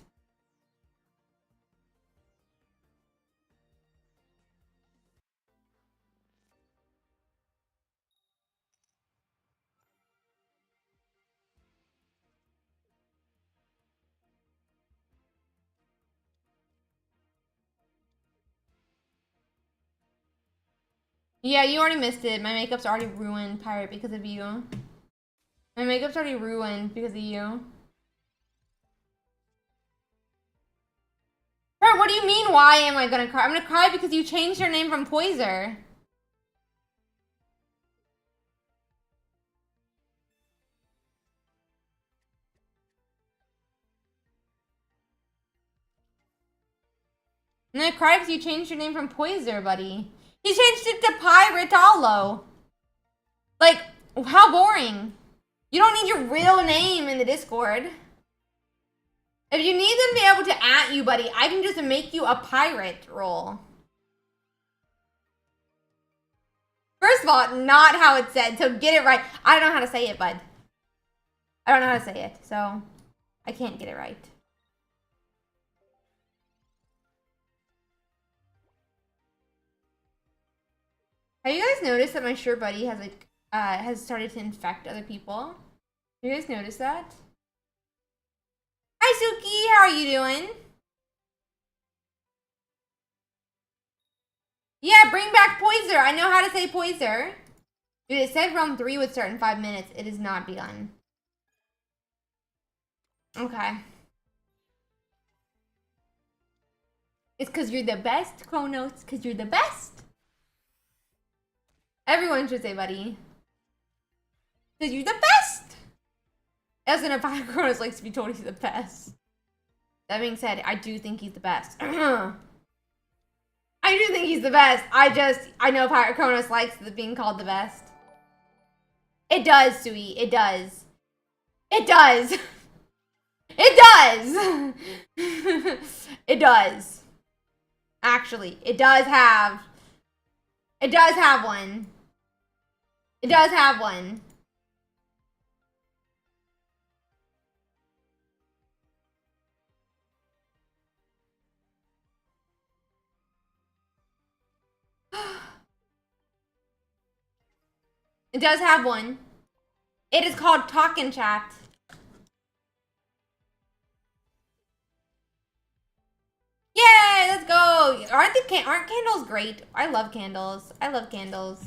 Yeah, you already missed it. My makeup's already ruined, Pirate, because of you. My makeup's already ruined because of you. Her, what do you mean, why am I gonna cry? I'm gonna cry because you changed your name from Poiser. I'm gonna cry because you changed your name from Poiser, buddy. He changed it to Pyritalo. Like, how boring. You don't need your real name in the Discord. If you need them to be able to at you, buddy, I can just make you a pirate role. First of all, not how it's said, so get it right. I don't know how to say it, bud. I don't know how to say it, so I can't get it right. Have you guys noticed that my Sure Buddy has like has started to infect other people? You guys notice that? Hi Suki, how are you doing? Yeah, bring back Poiser. I know how to say Poiser. Dude, it said round 3 would start in 5 minutes. It has not begun. Okay. It's because you're the best, Kronos. Because you're the best. Everyone should say, buddy. Because you're the best. As in, if Kronos likes to be told he's the best. That being said, I do think he's the best. I do think he's the best. I know Pirate Kronos likes being called the best. It does, Sui. It does. It does. It does. It does. Actually, it does have. It does have one. It does have one. It does have one. It is called Talk and Chat. Yay, let's go. Aren't candles great? I love candles. I love candles.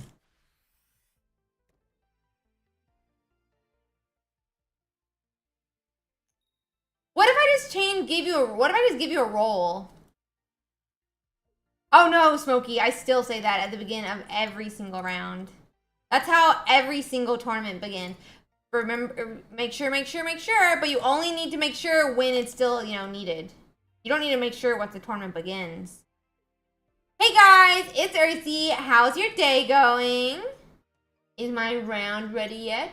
What if I just what if I just give you a roll? Oh no, Smokey, I still say that at the beginning of every single round. That's how every single tournament begins. Remember, make sure, but you only need to make sure when it's still, needed. You don't need to make sure once the tournament begins. Hey guys, it's URSIIDAYS. How's your day going? Is my round ready yet?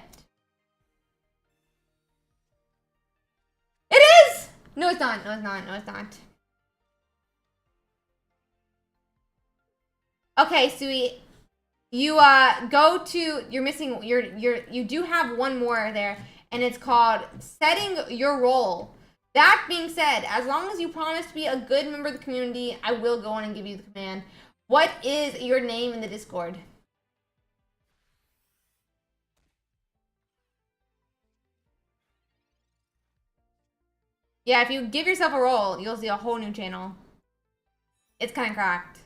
It is! No, it's not. No, it's not. No, it's not. Okay, Sui. you go to, you're missing, you do have one more there, and it's called setting your role. That being said, as long as you promise to be a good member of the community, I will go on and give you the command. What is your name in the Discord? Yeah, if you give yourself a role, you'll see a whole new channel. It's kind of cracked.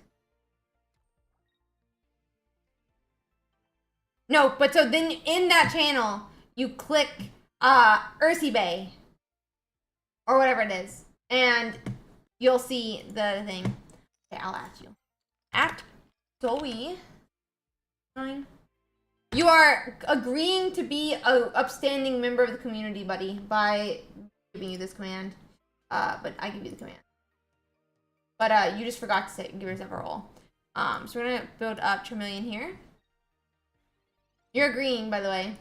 No, but so then in that channel, you click URSIIDAYS or whatever it is, and you'll see the thing. Okay, I'll add you. At Zoe 9. You are agreeing to be a upstanding member of the community, buddy, by giving you this command. But I give you the command. But you just forgot to give yourself a role. So we're gonna build up Tremillion here. You're agreeing, by the way.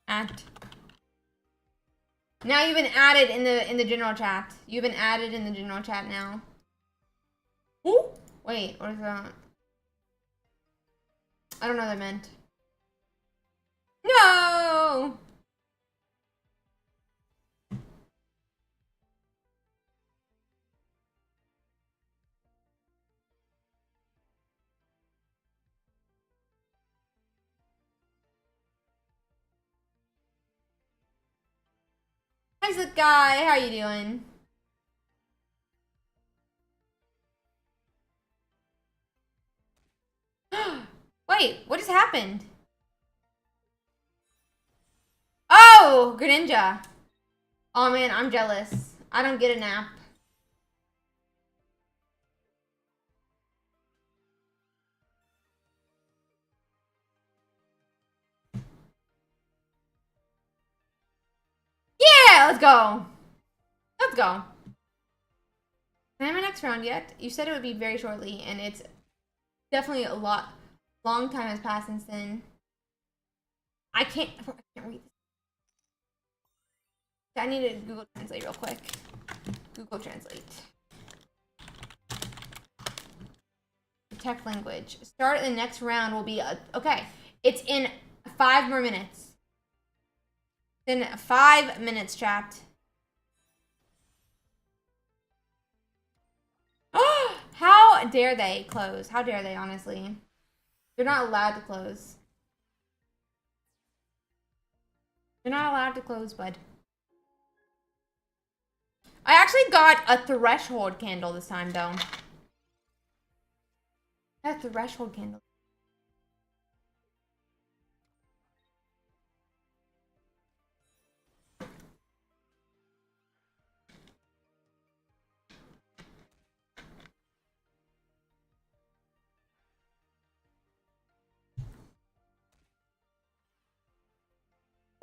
At. Now you've been added in the general chat. You've been added in the general chat now. Ooh. Wait, what is that? I don't know what that meant. No! Hi, Slick Guy. How are you doing? Wait, what just happened? Oh, Greninja. Oh man, I'm jealous. I don't get a nap. Yeah, let's go. Let's go. Can I have my next round yet? You said it would be very shortly, and it's definitely a long time has passed since then. I can't read this. I need to Google Translate real quick. Google Translate. Detect language. Start the next round will be okay. It's in 5 more minutes. In 5 minutes, chat. How dare they close? How dare they, honestly? They're not allowed to close. They're not allowed to close, bud. I actually got a threshold candle this time, though. A threshold candle.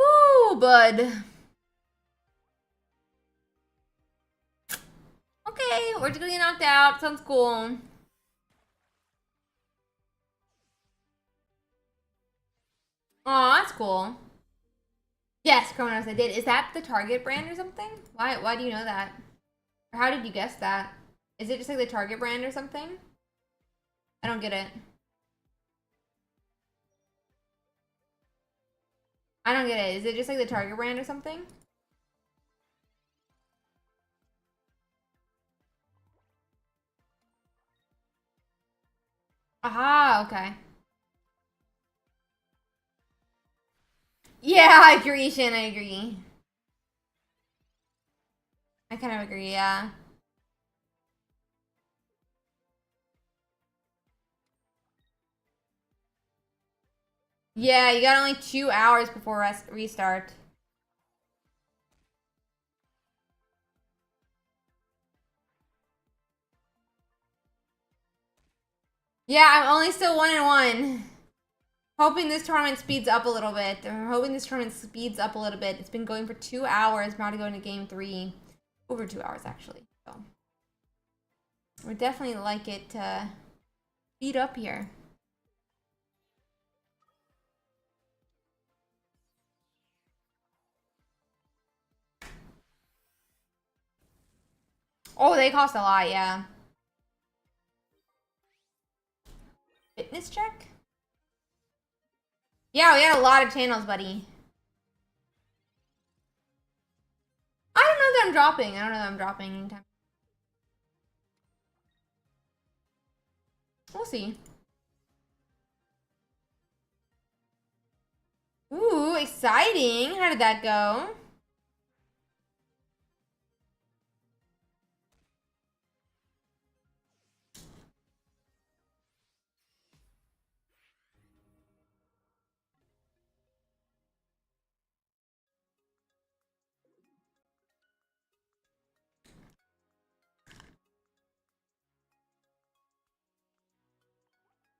Ooh, bud. Okay, we're just gonna get knocked out. Sounds cool. Aw, that's cool. Yes, Kronos, I did. Is that the Target brand or something? Why do you know that? Or how did you guess that? Is it just like the Target brand or something? I don't get it. I don't get it. Is it just like the Target brand or something? Aha, okay. Yeah, I agree, Shan, I agree. I kind of agree, yeah. Yeah, you got only 2 hours before restart. Yeah, I'm only still 1-1. Hoping this tournament speeds up a little bit. I'm hoping this tournament speeds up a little bit. It's been going for 2 hours. I'm about to go into game 3. Over 2 hours, actually. So we'd definitely like it to speed up here. Oh, they cost a lot, yeah. Fitness check? Yeah, we had a lot of channels, buddy. I don't know that I'm dropping. I don't know that I'm dropping anytime. We'll see. Ooh, exciting. How did that go?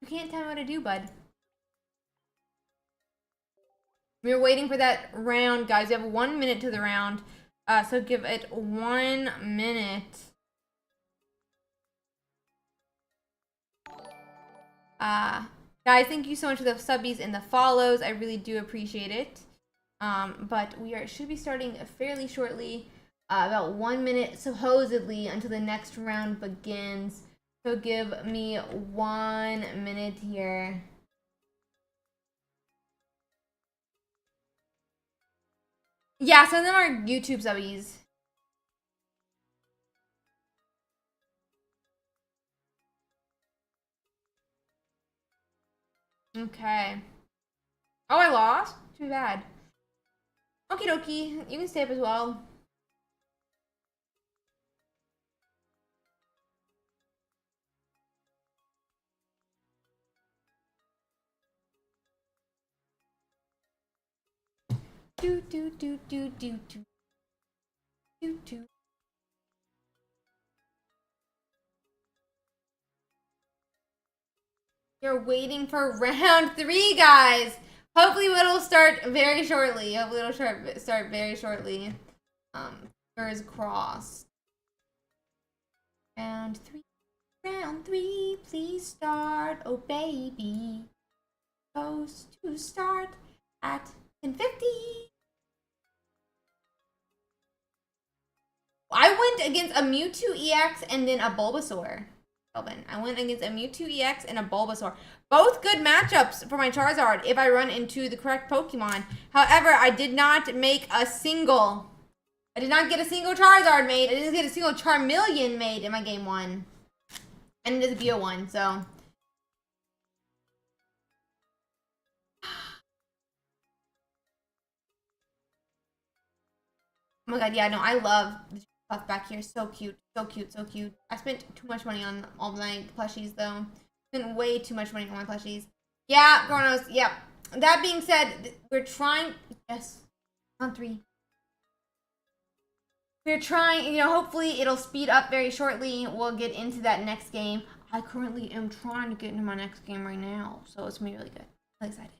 You can't tell me what to do, bud. We're waiting for that round, guys. We have 1 minute to the round. So give it 1 minute. Guys, thank you so much for the subbies and the follows. I really do appreciate it. But we should be starting fairly shortly. About 1 minute, supposedly, until the next round begins. So give me 1 minute here. Yeah, some of them are YouTube subbies. Okay. Oh, I lost? Too bad. Okie dokie. You can stay up as well. Do do do do do do do do. You're waiting for round 3, guys. Hopefully it'll start very shortly. Hopefully it'll start very shortly. Fingers crossed. Round 3. Round 3, please start. Oh baby. Supposed to start at 10:50. I went against a Mewtwo EX and then a Bulbasaur. Kelvin. I went against a Mewtwo EX and a Bulbasaur. Both good matchups for my Charizard if I run into the correct Pokemon. However, I did not make a single. I did not get a single Charizard made. I didn't get a single Charmeleon made in my game 1. And it is a BO1, so. Oh my god, yeah, no, I love the stuff back here. So cute, so cute, so cute. I spent too much money on all my plushies, though. Spent way too much money on my plushies. Yeah, Chronos, yeah. That being said, we're trying. Yes, on 3. We're trying, hopefully it'll speed up very shortly. We'll get into that next game. I currently am trying to get into my next game right now, so it's gonna be really good. I'm excited.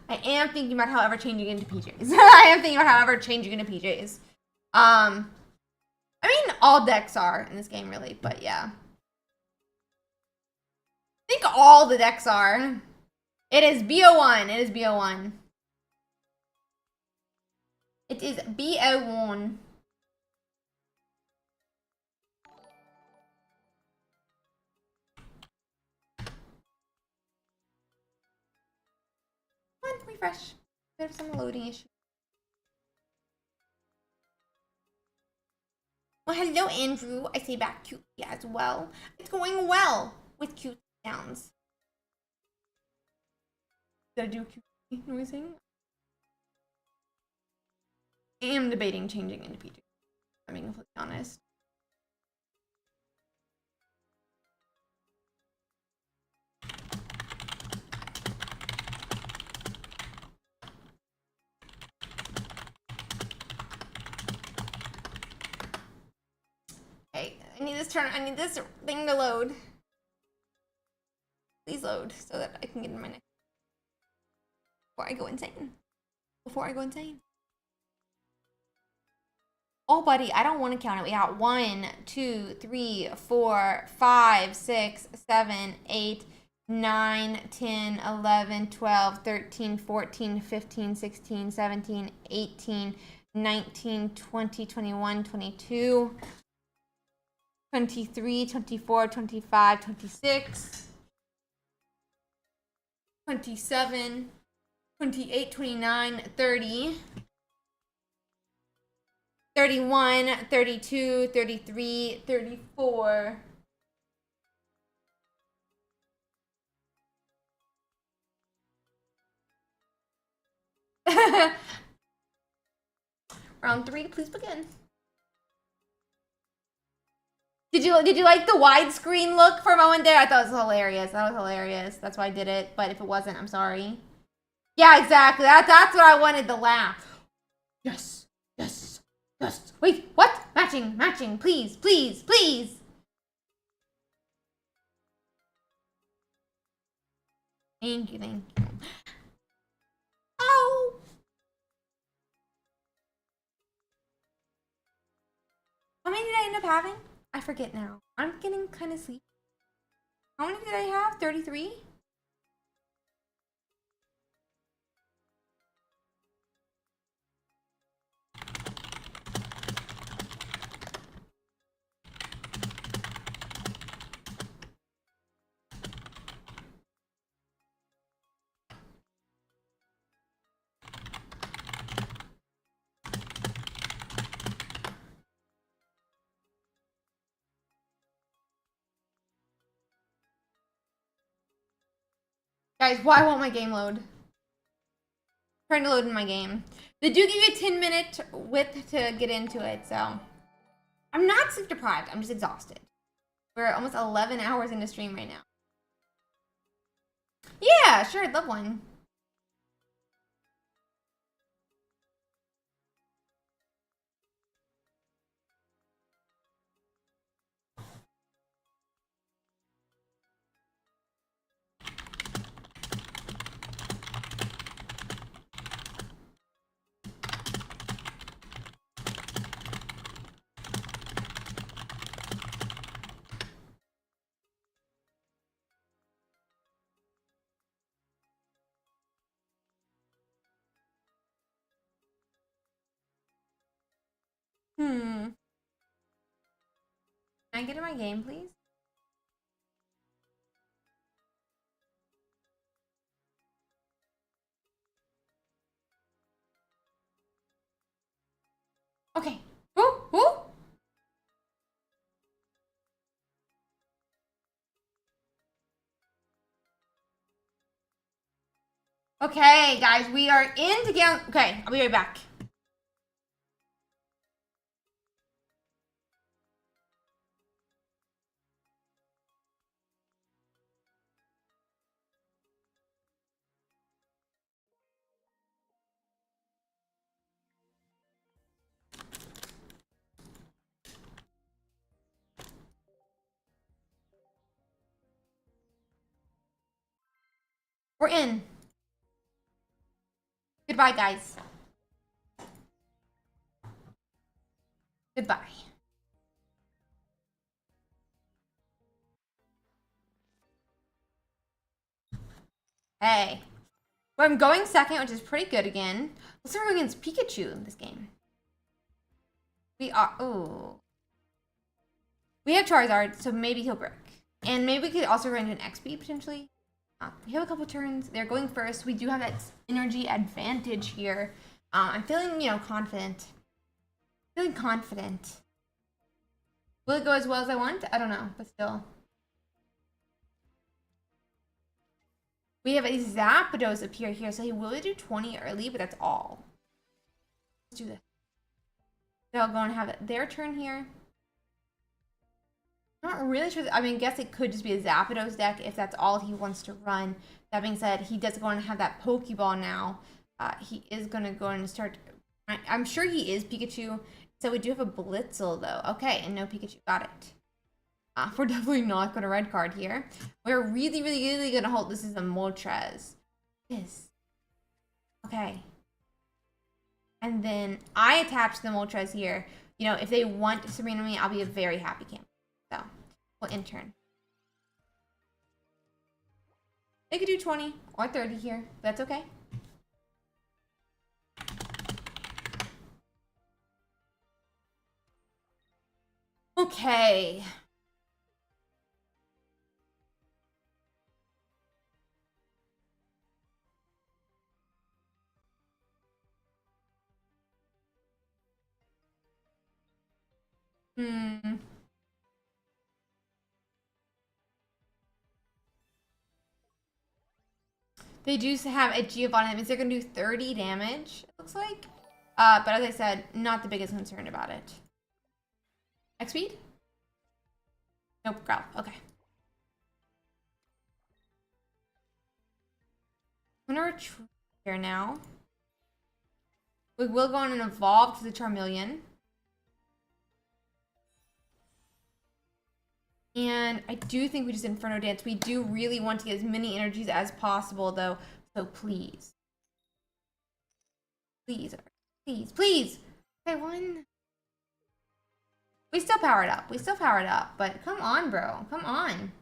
I am thinking about however changing into PJs. I am thinking about however changing into PJs. I mean, all decks are in this game, really, but yeah. I think all the decks are. It is BO1. It is BO1. It is BO1. Come on, refresh. There's some loading issue. Well, hello, Andrew. I say back cute as well. It's going well with cute sounds. Did I do cute noising? I am debating changing into PJ. I'm being completely honest. Okay, I need this thing to load. Please load so that I can get in my next. Before I go insane. Oh, buddy, I don't want to count it. We got 1, 2, 3, 4, 5, 6, 7, 8, 9, 10, 11, 12, 13, 14, 15, 16, 17, 18, 19, 20, 21, 22, 23, 24, 25, 26. 27, 28, 29, 30, 31, 32, 33, 34. Round 3, please begin. Did you like the widescreen look for a moment there? I thought it was hilarious. That was hilarious. That's why I did it. But if it wasn't, I'm sorry. Yeah, exactly. That's what I wanted, the laugh. Yes. Yes. Yes. Wait, what? Matching, matching. Please, please, please. Thank you, thank you. Oh. How many did I end up having? I forget now. I'm getting kind of sleepy. How many did I have? 33? Guys, why won't my game load? Trying to load in my game. They do give you a 10-minute width to get into it, so. I'm not sleep deprived. I'm just exhausted. We're almost 11 hours into stream right now. Yeah, sure. I'd love one. Can I get in my game, please? Okay. Woo, woo. Okay, guys, we are in to get. Okay, I'll be right back. We're in. Goodbye, guys. Goodbye. Hey. Well, I'm going second, which is pretty good again. Let's start against Pikachu in this game. We are. Oh. We have Charizard, so maybe he'll brick. And maybe we could also run into an XP potentially. We have a couple turns. They're going first. We do have that energy advantage here. I'm feeling, confident. Feeling confident. Will it go as well as I want? I don't know, but still. We have a Zapdos appear here, so he will do 20 early, but that's all. Let's do this. They'll go and have their turn here. I'm not really sure. I guess it could just be a Zapdos deck if that's all he wants to run. That being said, he does go and have that Pokeball now. He is going to go and start. I'm sure he is Pikachu. So we do have a Blitzel, though. Okay, and no Pikachu. Got it. We're definitely not going to red card here. We're really, really, really going to hold. This is a Moltres. Yes. Okay. And then I attach the Moltres here. If they want to Serena me, I'll be a very happy camper. So, we'll intern. They could do 20 or 30 here. That's okay. Okay. Hmm. They do have a Giovanni. That means they're going to do 30 damage, it looks like. But as I said, not the biggest concern about it. X speed? Nope, growl. Okay. I'm going to retreat here now. We will go on and evolve to the Charmeleon. And I do think we just Inferno Dance. We do really want to get as many energies as possible, though. So please. Please. Please. Please. Okay, one. We still power it up. We still power it up. But come on, bro. Come on.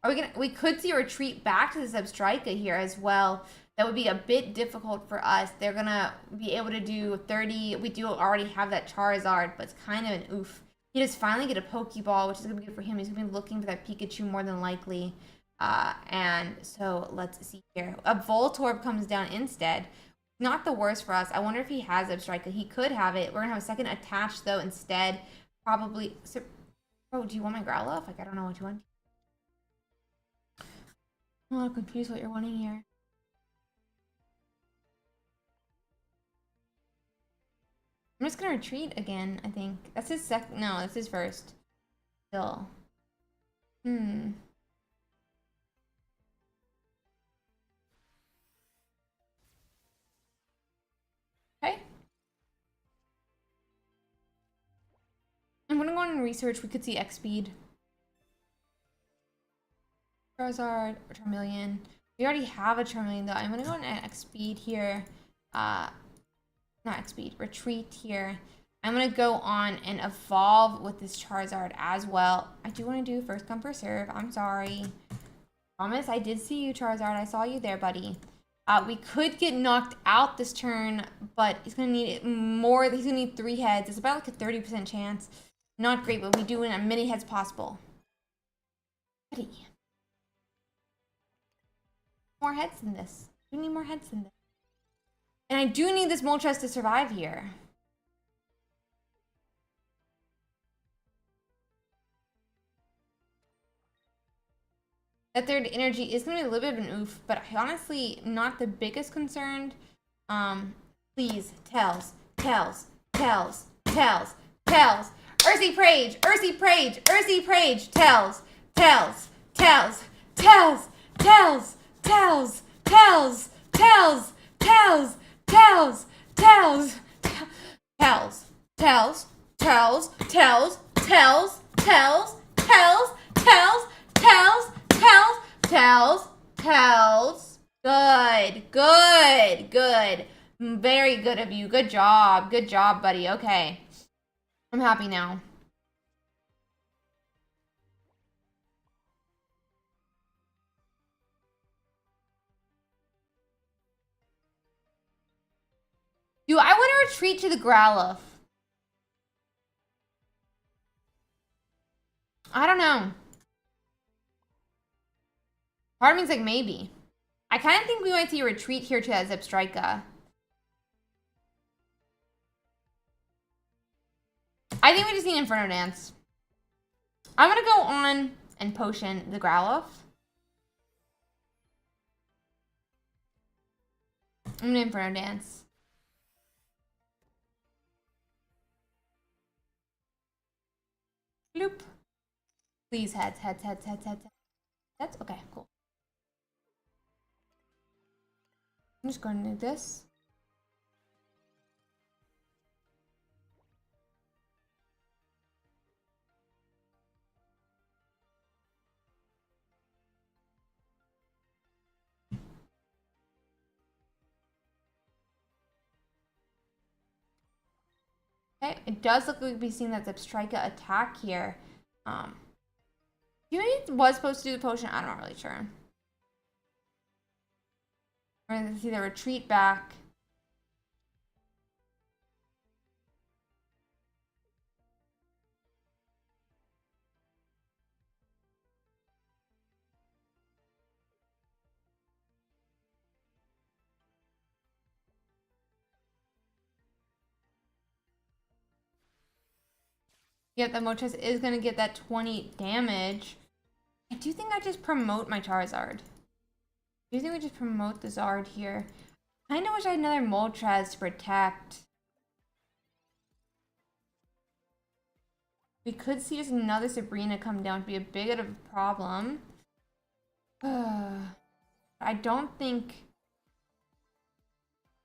Are we gonna? We could see a retreat back to the Substrika here as well. That would be a bit difficult for us. They're gonna be able to do 30. We do already have that Charizard, but it's kind of an oof. He does finally get a Pokeball, which is gonna be good for him. He's gonna be looking for that Pikachu more than likely. And so let's see here. A Voltorb comes down instead. Not the worst for us. I wonder if he has Substrika. He could have it. We're gonna have a second attached though instead. Probably. So, oh, do you want my Growlithe? Like I don't know what you want. I'm a little confused what you're wanting here. I'm just gonna retreat again, I think. That's his second. No, that's his first. Still. Okay. I'm gonna go on and research. We could see X speed. Charizard, or Charmeleon. We already have a Charmeleon though. I'm gonna go on X speed here. Not X speed. Retreat here. I'm gonna go on and evolve with this Charizard as well. I do want to do first come first serve. I'm sorry. Promise, I did see you, Charizard. I saw you there, buddy. We could get knocked out this turn, but he's gonna need more. He's gonna need 3 heads. It's about like a 30% chance. Not great, but we do win as many heads possible. Buddy. More heads than this. We need more heads than this. And I do need this Moltres to survive here. That third energy is going to be a little bit of an oof, but honestly, not the biggest concern. Please, Tails. Ursi Prage, Tails. Good. Very good of you. Good job, buddy. Okay. I'm happy now. Do I want to retreat to the Growlithe? I don't know. Part of me's like maybe. I kind of think we might see a retreat here to that Zebstrika. I think we just need Inferno Dance. I'm gonna go on and potion the Growlithe. I'm gonna Inferno Dance. Bloop. Please, heads. That's okay, cool. I'm just going to do this. Okay, it does look like we've seen that Zebstrika attack here. He was supposed to do the potion. I'm not really sure. We're going to see the retreat back. Yep, the Moltres is gonna get that 20 damage. I do think I just promote my Charizard. I do think we just promote the Zard here. I kinda wish I had another Moltres to protect. We could see just another Sabrina come down to be a bit of a problem. I don't think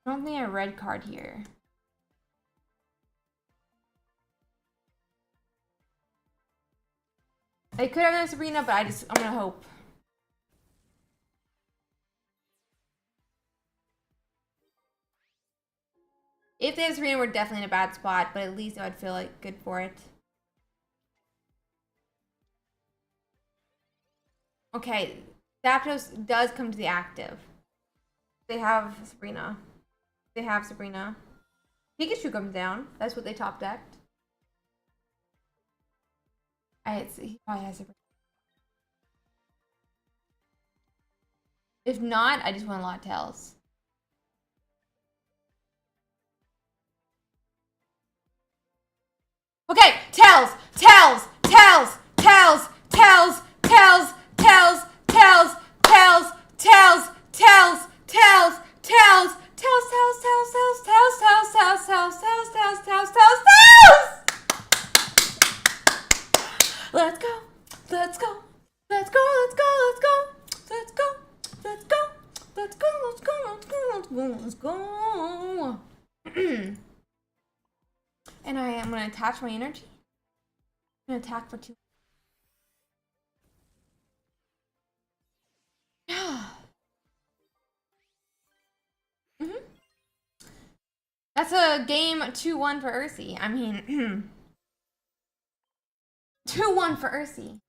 a red card here. They could have another Sabrina, but I'm gonna hope. If they have Sabrina, we're definitely in a bad spot, but at least I would feel like good for it. Okay, Zapdos does come to the active. They have Sabrina. Pikachu comes down. That's what they top decked. He probably has Sabrina. If not, I just want a lot of tails. Okay, tails. Let's go. And I'm gonna attach my energy. I'm gonna attack for 2. That's a game 2-1 for Ursi. I mean, 2-1 for Ursi.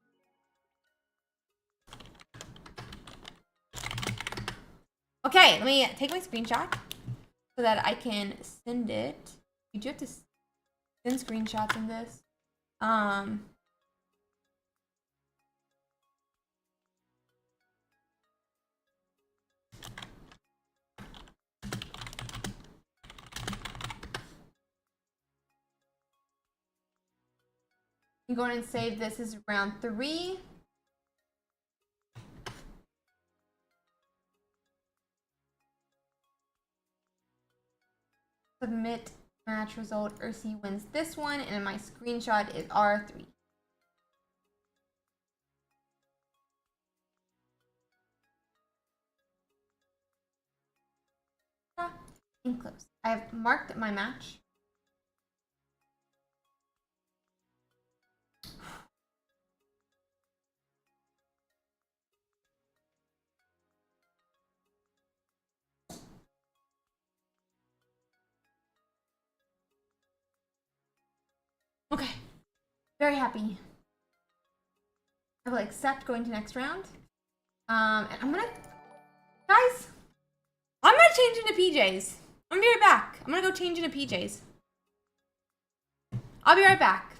Okay, let me take my screenshot so that I can send it. You do have to send screenshots in this. I'm going to save this as round 3. Submit match result. Ursi wins this one, and my screenshot is R3. And close. I have marked my match. Okay, very happy. I will accept going to next round. And I'm gonna, guys, I'm gonna change into PJs. I'm gonna be right back. I'm gonna go change into PJs. I'll be right back.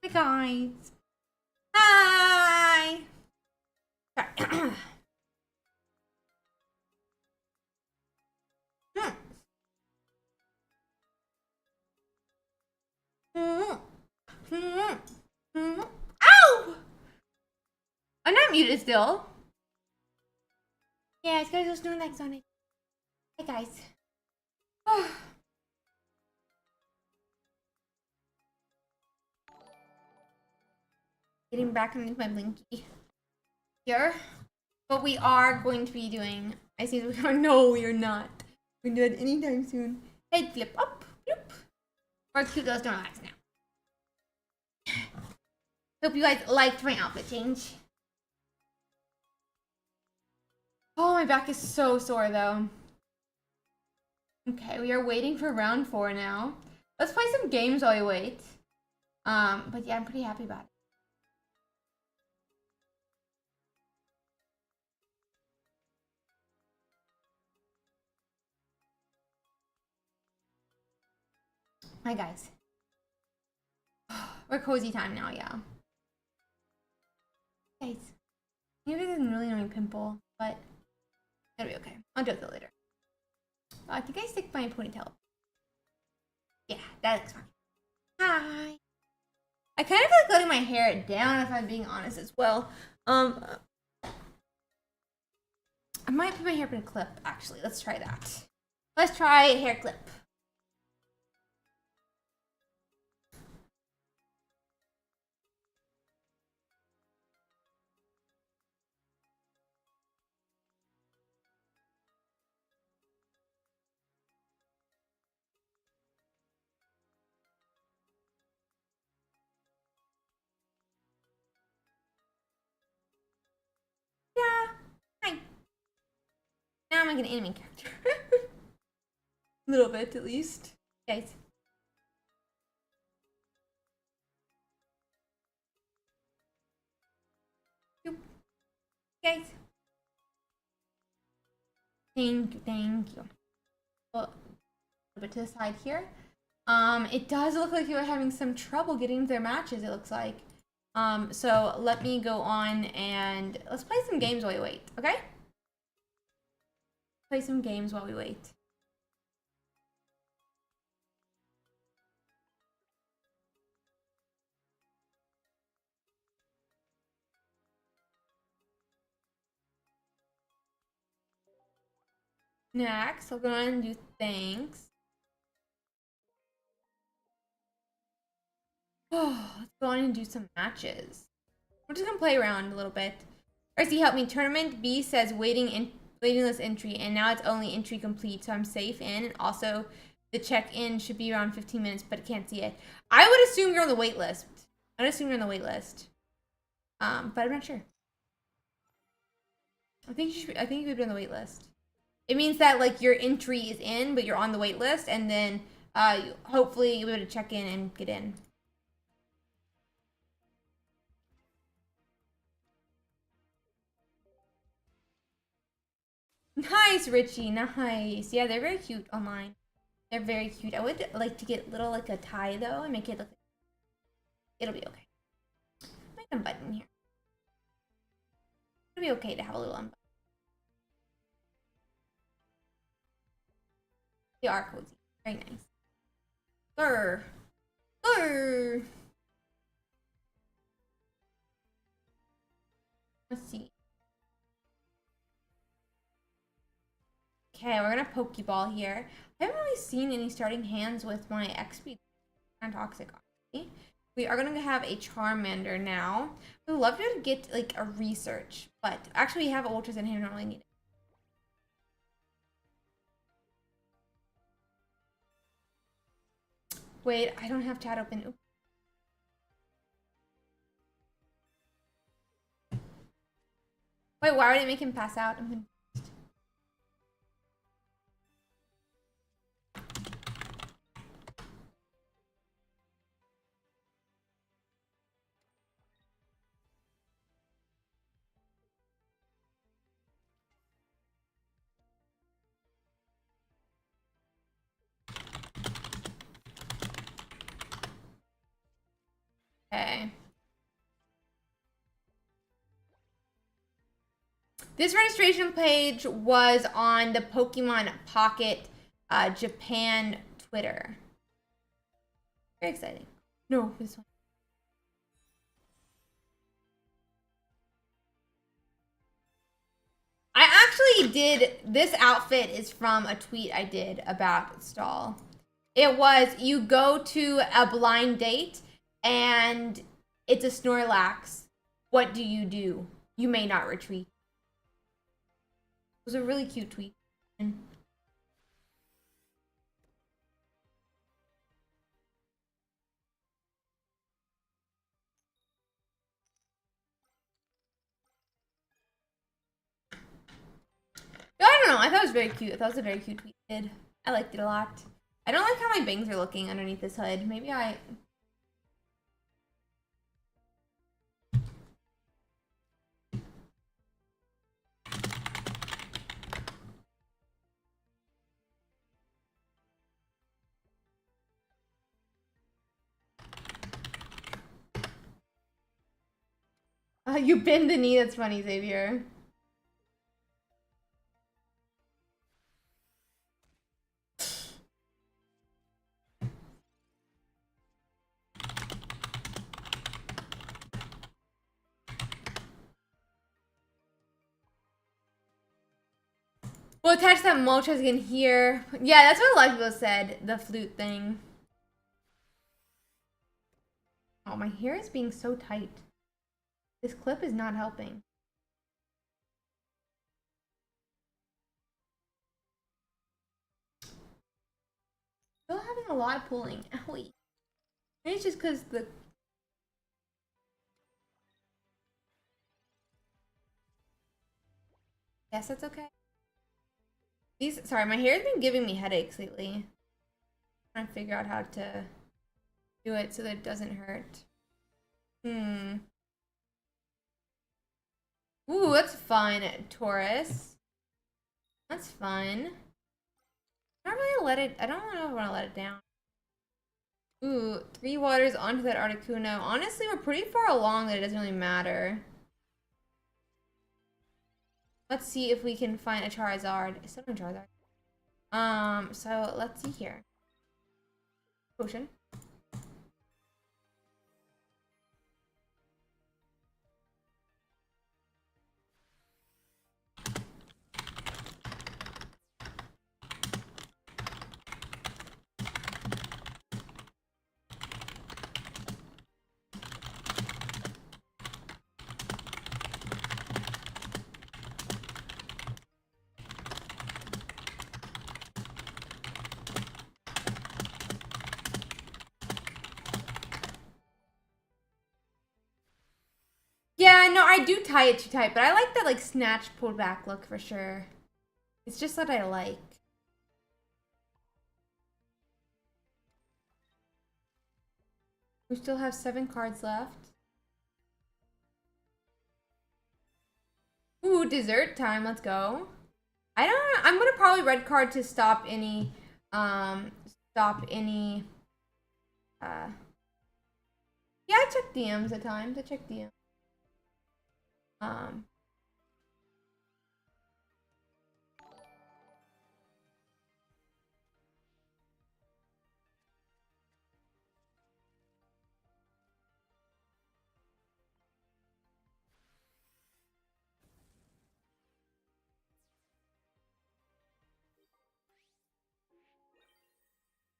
Hi guys. Hi. Sorry. Ow! I'm not muted still. Yeah, it's because there's no legs on it. Hey guys. Getting back underneath my blinky here. But we are going to be doing. I see we are. No, we are not. We can do it anytime soon. Head flip up. Bloop. Or cute those donuts now. Hope you guys liked my outfit change. Oh, my back is so sore though. Okay, we are waiting for round 4 now. Let's play some games while we wait. But yeah, I'm pretty happy about it. Hi guys. We're cozy time now, yeah. Guys, maybe this is a really annoying pimple, but it'll be okay. I'll deal with it later. I think I stick my ponytail. Yeah, that looks fine. Hi. I kind of feel like letting my hair down if I'm being honest as well. I might put my hair up in a clip, actually. Let's try that. Let's try a hair clip. Yeah. Hi. Now I'm like an anime character. A little bit, at least. Guys. Guys. Thank you, thank you. Well, a bit to the side here. It does look like you are having some trouble getting their matches, it looks like. So let me go on and let's play some games while we wait, okay? Play some games while we wait. Next, we'll go on and do thanks. Oh, let's go on and do some matches. We're just gonna play around a little bit. RC help me. Tournament B says waiting list entry, and now it's only entry complete, so I'm safe in. And also, the check-in should be around 15 minutes, but I can't see it. I would assume you're on the wait list. I would assume you're on the wait list. But I'm not sure. I think you would be on the wait list. It means that like your entry is in, but you're on the wait list, and then hopefully you'll be able to check in and get in. Nice, Richie. Nice. Yeah, they're very cute online. They're very cute. I would like to get little like a tie though and make it look. It'll be okay. Might unbutton here. It'll be okay to have a little unbutton. They are cozy. Very nice. Grr. Grr. Let's see. Okay, we're gonna Pokeball here. I haven't really seen any starting hands with my XP. Kind of toxic, honestly. We are gonna have a Charmander now. We'd love to get like a research, but actually we have Ultras in here. Don't really need it. Wait, I don't have chat open. Oops. Wait, why would it make him pass out? I'm gonna... Okay. This registration page was on the Pokemon Pocket Japan Twitter. Very exciting. No, this one. I actually did, this outfit is from a tweet I did about Stall. It was, you go to a blind date and it's a Snorlax. What do? You may not retreat. It was a really cute tweet. I don't know. I thought it was very cute. I thought it was a very cute tweet. I liked it a lot. I don't like how my bangs are looking underneath this hood. Maybe I... you bend the knee. That's funny, Xavier. We'll attach that Moltres again here. Yeah, that's what a lot of people said. The flute thing. Oh, my hair is being so tight. This clip is not helping. Still having a lot of pulling. Owie. Maybe it's just because the... Yes, that's okay. Sorry, my hair's been giving me headaches lately. I'm trying to figure out how to do it so that it doesn't hurt. Ooh, that's fun, Taurus. That's fun. I don't really let it, I don't know if I want to let it down. Ooh, 3 waters onto that Articuno. Honestly, we're pretty far along that it doesn't really matter. Let's see if we can find a Charizard. It's not a Charizard. So let's see here. Potion. Yeah, no, I do tie it too tight, but I like that like snatch pulled back look for sure. It's just what I like. We still have 7 cards left. Ooh, dessert time, let's go. I'm gonna probably red card to stop any, yeah, I check DMs at times, I check DMs.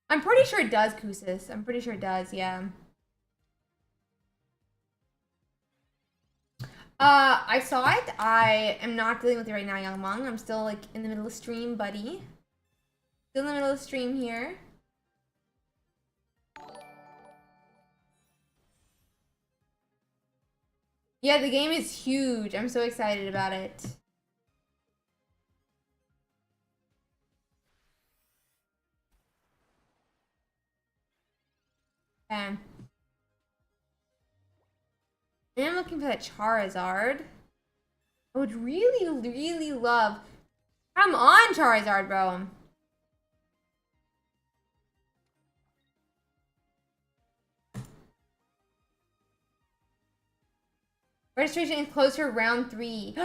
I'm pretty sure it does, Koosis. I'm pretty sure it does, yeah. I saw it. I am not dealing with it right now, Young Mong. I'm still like in the middle of stream, buddy. Still in the middle of stream here. Yeah, the game is huge. I'm so excited about it. Okay. And I'm looking for that Charizard. I would really, really love... Come on, Charizard, bro. Registration is closed for round 3.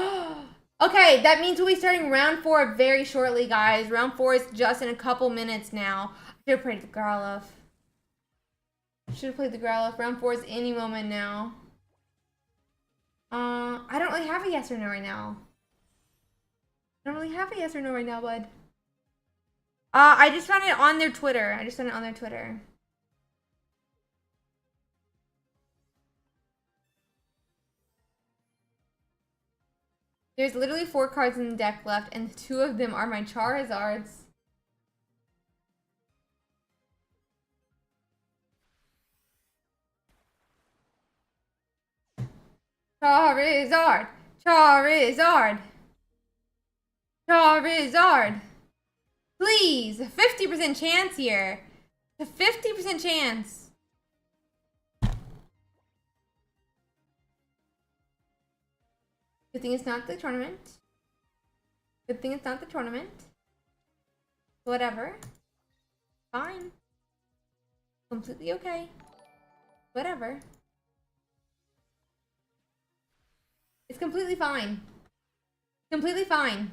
Okay, that means we'll be starting round 4 very shortly, guys. Round 4 is just in a couple minutes now. I should have played the Growlithe. Should have played the Growlithe. Round 4 is any moment now. I don't really have a yes or no right now. I don't really have a yes or no right now, bud. I just found it on their Twitter. There's literally 4 cards in the deck left, and 2 of them are my Charizards. Charizard! Charizard! Charizard! Please! 50% chance here! A 50% chance! Good thing it's not the tournament. Good thing it's not the tournament. Whatever. Fine. Completely okay. Whatever. It's completely fine. Completely fine.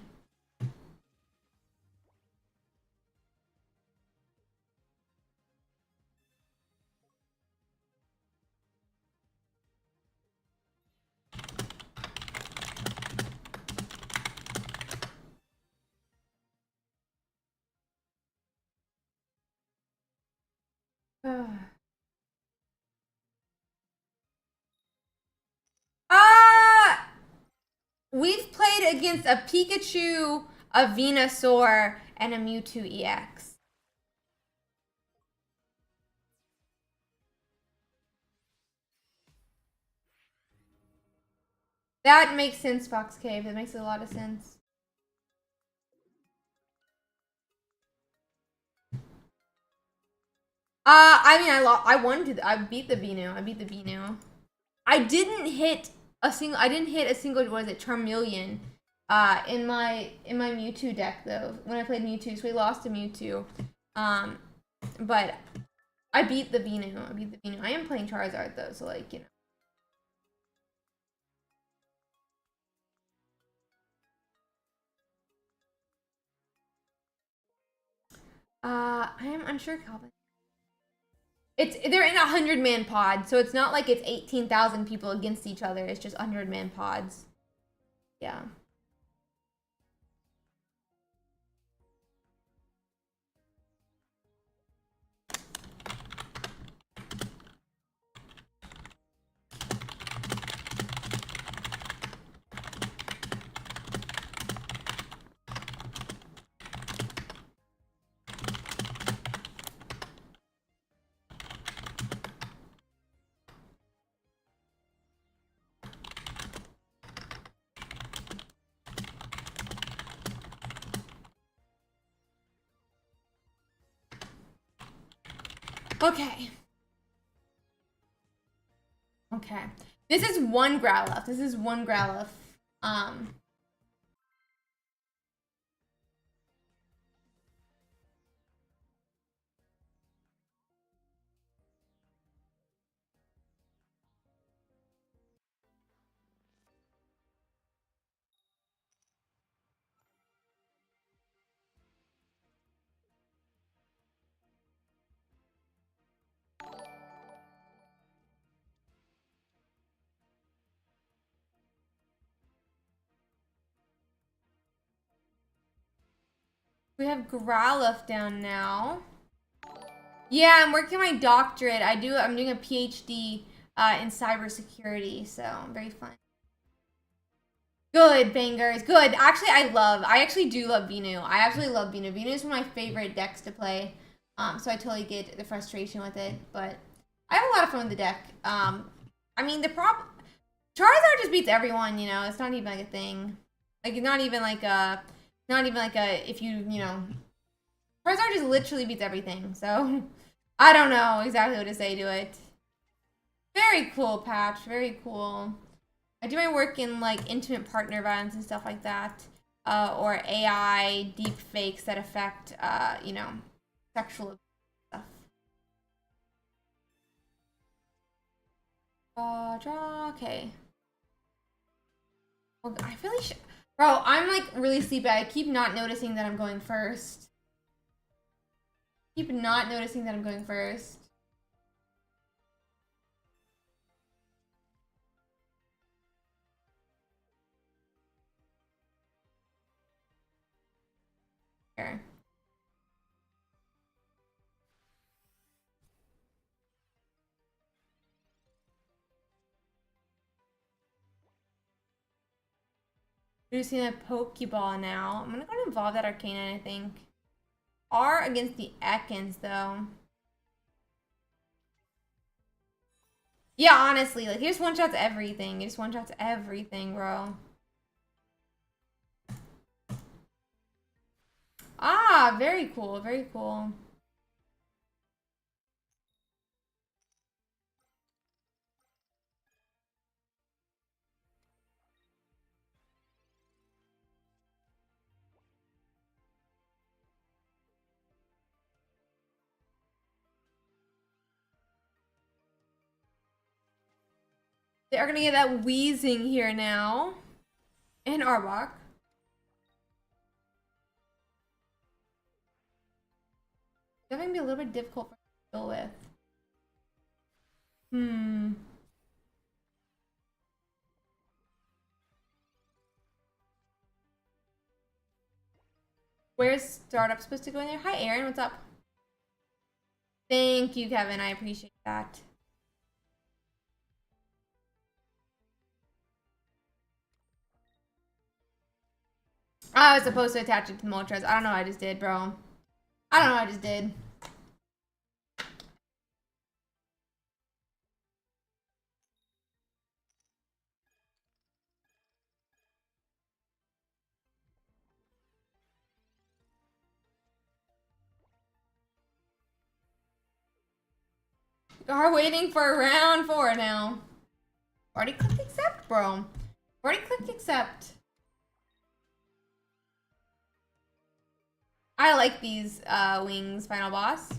We've played against a Pikachu, a Venusaur, and a Mewtwo EX. That makes sense, Fox Cave. That makes a lot of sense. I mean, I won. I beat the Venu. I didn't hit a single. What is it? Charmeleon. In my Mewtwo deck though. When I played Mewtwo, so we lost to Mewtwo. But I beat the Venu. I am playing Charizard though, so like, you know. I am unsure, Calvin. They're in a 100-man pod, so it's not like it's 18,000 people against each other. It's just 100-man pods. Yeah. Okay. Okay. This is one Growlithe. We have Growlithe down now. Yeah, I'm working my doctorate. I'm doing a PhD in cybersecurity, so very fun. Good, bangers. Good. Actually, I actually do love Venu. I absolutely love Venu. Venu is one of my favorite decks to play. So I totally get the frustration with it, but I have a lot of fun with the deck. I mean, Charizard just beats everyone, you know. It's not even like a thing. Like, not even like a, if you know. Charizard just literally beats everything, so I don't know exactly what to say to it. Very cool, Patch. Very cool. I do my work in like intimate partner violence and stuff like that, or AI deep fakes that affect, you know, sexual stuff. Draw. Okay. Well, I really should. Bro, I'm like really sleepy. I keep not noticing that I'm going first. Keep not noticing that I'm going first. Here. Introducing a Pokeball now. I'm gonna go and evolve that Arcanine, I think. R against the Ekans, though. Yeah, honestly, like, he just one-shots everything. He just one-shots everything, bro. Ah, very cool, very cool. They are gonna get that wheezing here now. And Arbok. That might be a little bit difficult for me to deal with. Where's Startup supposed to go in there? Hi, Aaron. What's up? Thank you, Kevin. I appreciate that. I was supposed to attach it to the Moltres. I don't know what I just did, bro. I don't know what I just did. We're waiting for round 4 now. Already clicked accept, bro. Already clicked accept. I like these wings, final boss.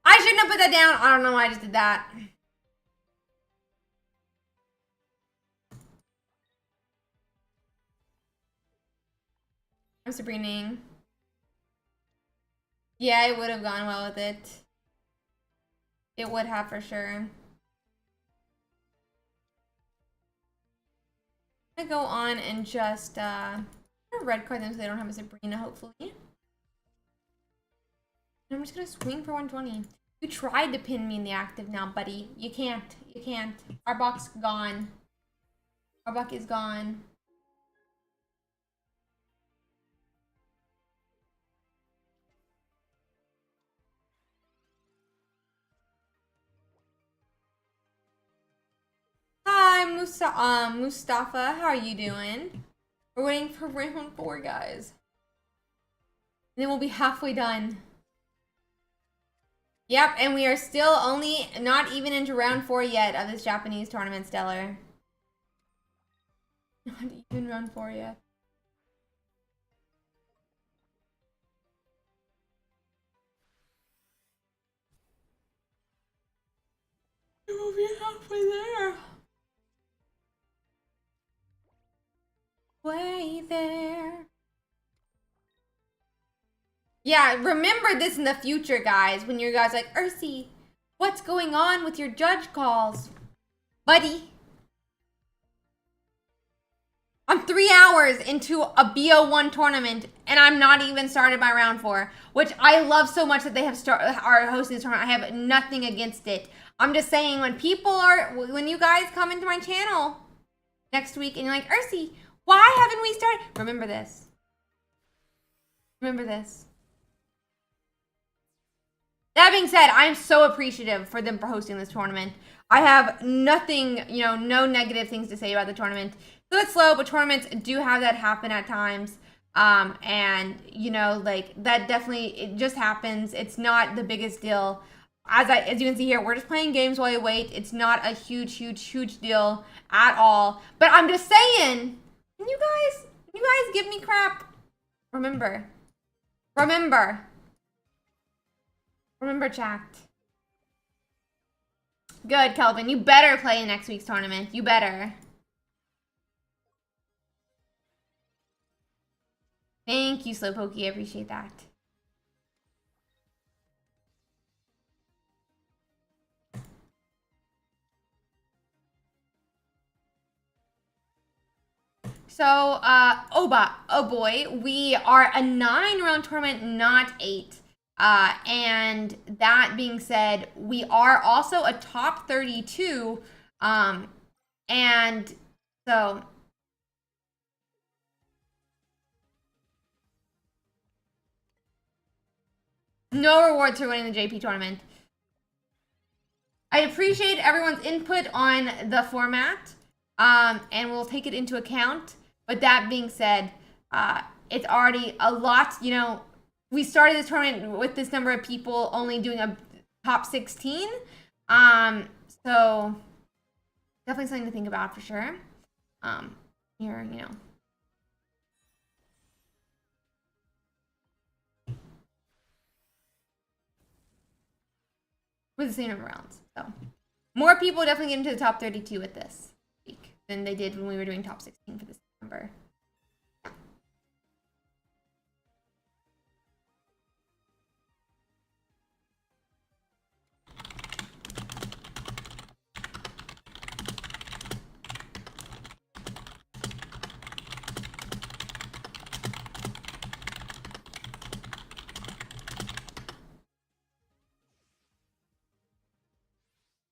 I shouldn't have put that down. I don't know why I just did that. I'm Sabrining. Yeah, it would have gone well with it. It would have for sure. I'm gonna go on and just red card them so they don't have a Sabrina, hopefully. And I'm just gonna swing for 120. You tried to pin me in the active now, buddy. You can't. You can't. Arbok's gone. Arbok is gone. Hi, Mustafa. How are you doing? We're waiting for round 4, guys. And then we'll be halfway done. Yep, and we are still only not even into round 4 yet of this Japanese tournament, Stellar. Not even round 4 yet. We'll be halfway there. Way there. Yeah, remember this in the future, guys, when you guys like, Ursi, what's going on with your judge calls? Buddy. I'm 3 hours into a BO1 tournament, and I'm not even started my round 4, which I love so much that they are hosting this tournament. I have nothing against it. I'm just saying, when you guys come into my channel next week and you're like, Ursi, why haven't we started? Remember this. Remember this. That being said, I'm so appreciative for them for hosting this tournament. I have nothing, no negative things to say about the tournament. It's a bit slow, but tournaments do have that happen at times. And, like, that definitely, it just happens. It's not the biggest deal. as you can see here, we're just playing games while you wait. It's not a huge deal at all. But I'm just saying, can you guys give me crap? Remember, chat. Good, Kelvin. You better play in next week's tournament. You better. Thank you, Slowpokey. I appreciate that. So, oh boy, we are a 9-round tournament, not 8. And that being said, we are also a top 32. And so no rewards for winning the JP tournament. I appreciate everyone's input on the format, and we'll take it into account. But that being said, it's already a lot, you know, we started this tournament with this number of people only doing a top 16. So definitely something to think about for sure. Here, you know. With the same number of rounds. So more people definitely get into the top 32 with this week than they did when we were doing top 16 for this number.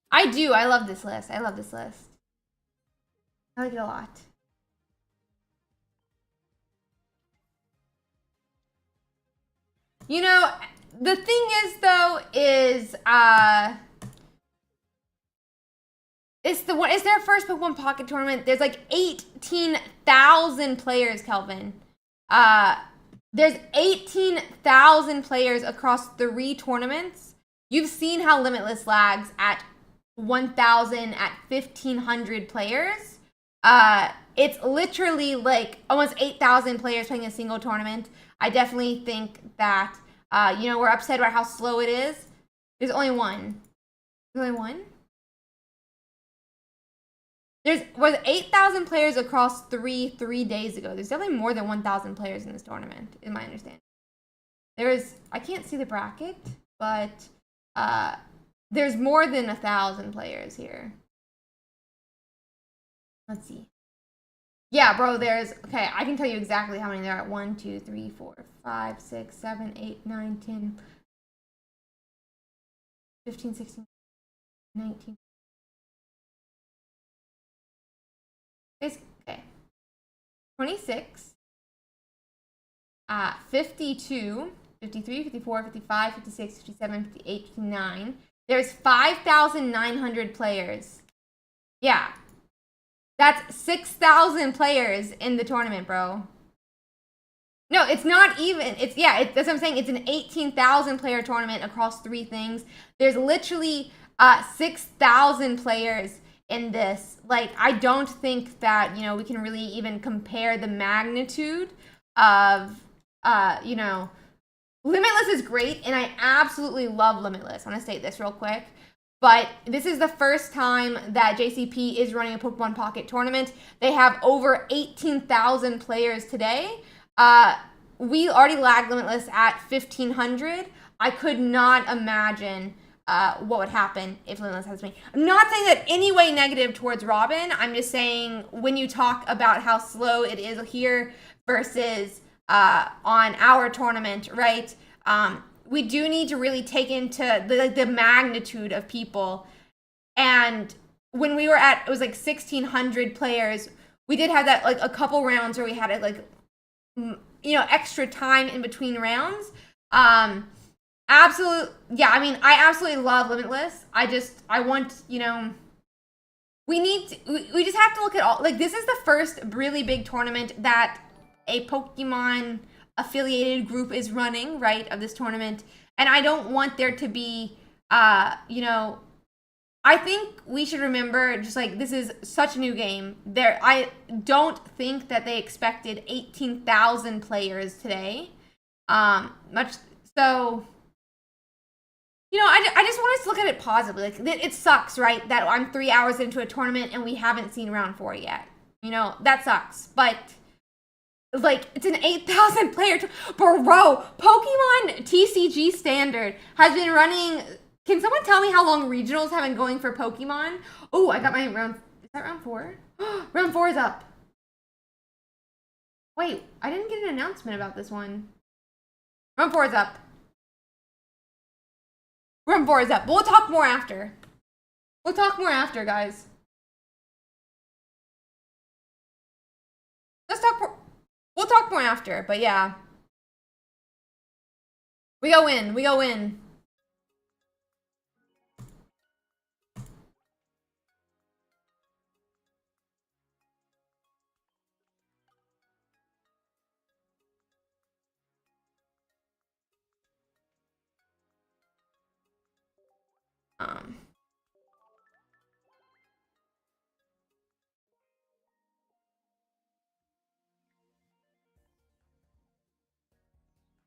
I do. I love this list. I like it a lot. You know, the thing is though, it's their first Pokemon Pocket tournament. There's like 18,000 players, Kelvin. There's 18,000 players across 3 tournaments. You've seen how Limitless lags at 1,000 at 1,500 players. It's literally like almost 8,000 players playing a single tournament. I definitely think that, you know, we're upset about how slow it is. There's only one. There's only one? Was 8,000 players across 3 days ago. There's definitely more than 1,000 players in this tournament, in my understanding. I can't see the bracket, but there's more than 1,000 players here. Let's see. Yeah, bro, okay, I can tell you exactly how many there are. 1, 2, 3, 4, 5, 6, 7, 8, 9, 10, 15, 16, 19. Okay. 26, 52, 53, 54, 55, 56, 57, 58, 59. There's 5,900 players. Yeah. That's 6,000 players in the tournament, bro. No, it's not even. That's what I'm saying. It's an 18,000 player tournament across 3 things. There's literally 6,000 players in this. Like, I don't think that, you know, we can really even compare the magnitude of, you know, Limitless is great, and I absolutely love Limitless. I want to state this real quick. But this is the first time that JCP is running a Pokemon Pocket tournament. They have over 18,000 players today. We already lagged Limitless at 1,500. I could not imagine what would happen if Limitless has me. I'm not saying that any way negative towards Robin. I'm just saying when you talk about how slow it is here versus on our tournament, right? We do need to really take into the magnitude of people. And when we were at, it was like 1,600 players, we did have that, like, a couple rounds where we had it, like, you know, extra time in between rounds. Yeah, I mean, I absolutely love Limitless. I want, you know, we just have to look at all, like, this is the first really big tournament that a Pokemon affiliated group is running, right, of this tournament. And I don't want there to be You know, I think we should remember, just like, this is such a new game. I don't think that they expected 18,000 players today. Much so, you know, I just want us to look at it positively. Like, it sucks, right, that I'm 3 hours into a tournament and we haven't seen round 4 yet. You know, that sucks. But, like, it's an 8,000 player bro, Pokemon TCG Standard has been running. Can someone tell me how long regionals have been going for Pokemon? Oh, I got my round. Is that round 4? Round 4 is up. Wait, I didn't get an announcement about this one. Round 4 is up. Round 4 is up. But we'll talk more after. We'll talk more after, guys. Let's talk more. We'll talk more after, but yeah. We go in. We go in.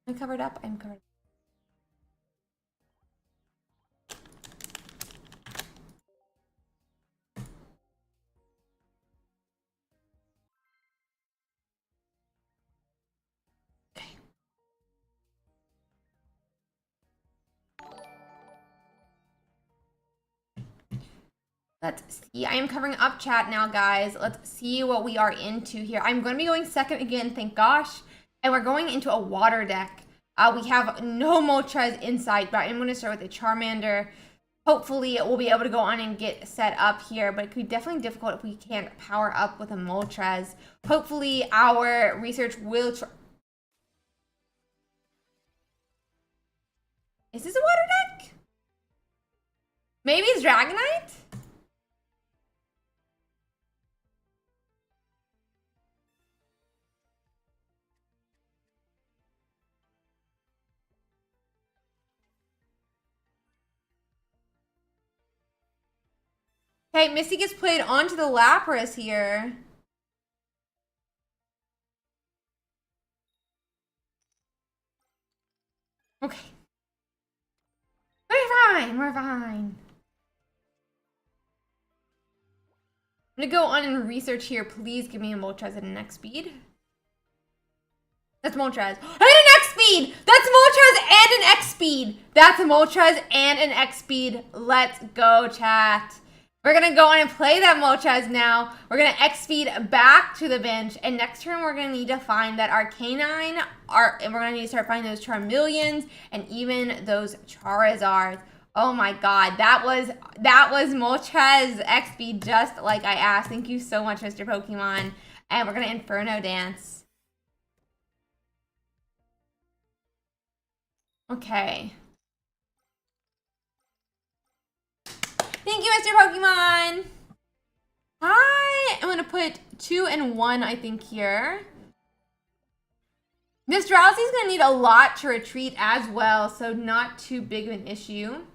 I'm covered up. I'm covered up. Let's see. I am covering up chat now, guys. Let's see what we are into here. I'm going to be going second again, thank gosh. And we're going into a water deck. We have no Moltres inside, but I'm going to start with a Charmander. Hopefully, we'll be able to go on and get set up here, but it could be definitely difficult if we can't power up with a Moltres. Hopefully, our research will try. Is this a water deck? Maybe it's Dragonite? Hey, Misty gets played onto the Lapras here. Okay. We're fine, we're fine. I'm gonna go on and research here. Please give me a Moltres at an X speed. That's Moltres. And an X speed! That's Moltres and an X speed! That's a Moltres and an X speed. Let's go, chat. We're gonna go on and play that Moltres now. We're gonna X speed back to the bench, and next turn we're gonna need to find that Arcanine, and we're gonna need to start finding those Charmeleons and even those Charizards. Oh my god, that was Moltres X speed just like I asked. Thank you so much, Mr. Pokemon. And we're gonna Inferno Dance. Okay. Thank you, Mr. Pokemon. Hi. I'm gonna put 2 and 1, I think, here. Miss Drowsy's gonna need a lot to retreat as well, so not too big of an issue.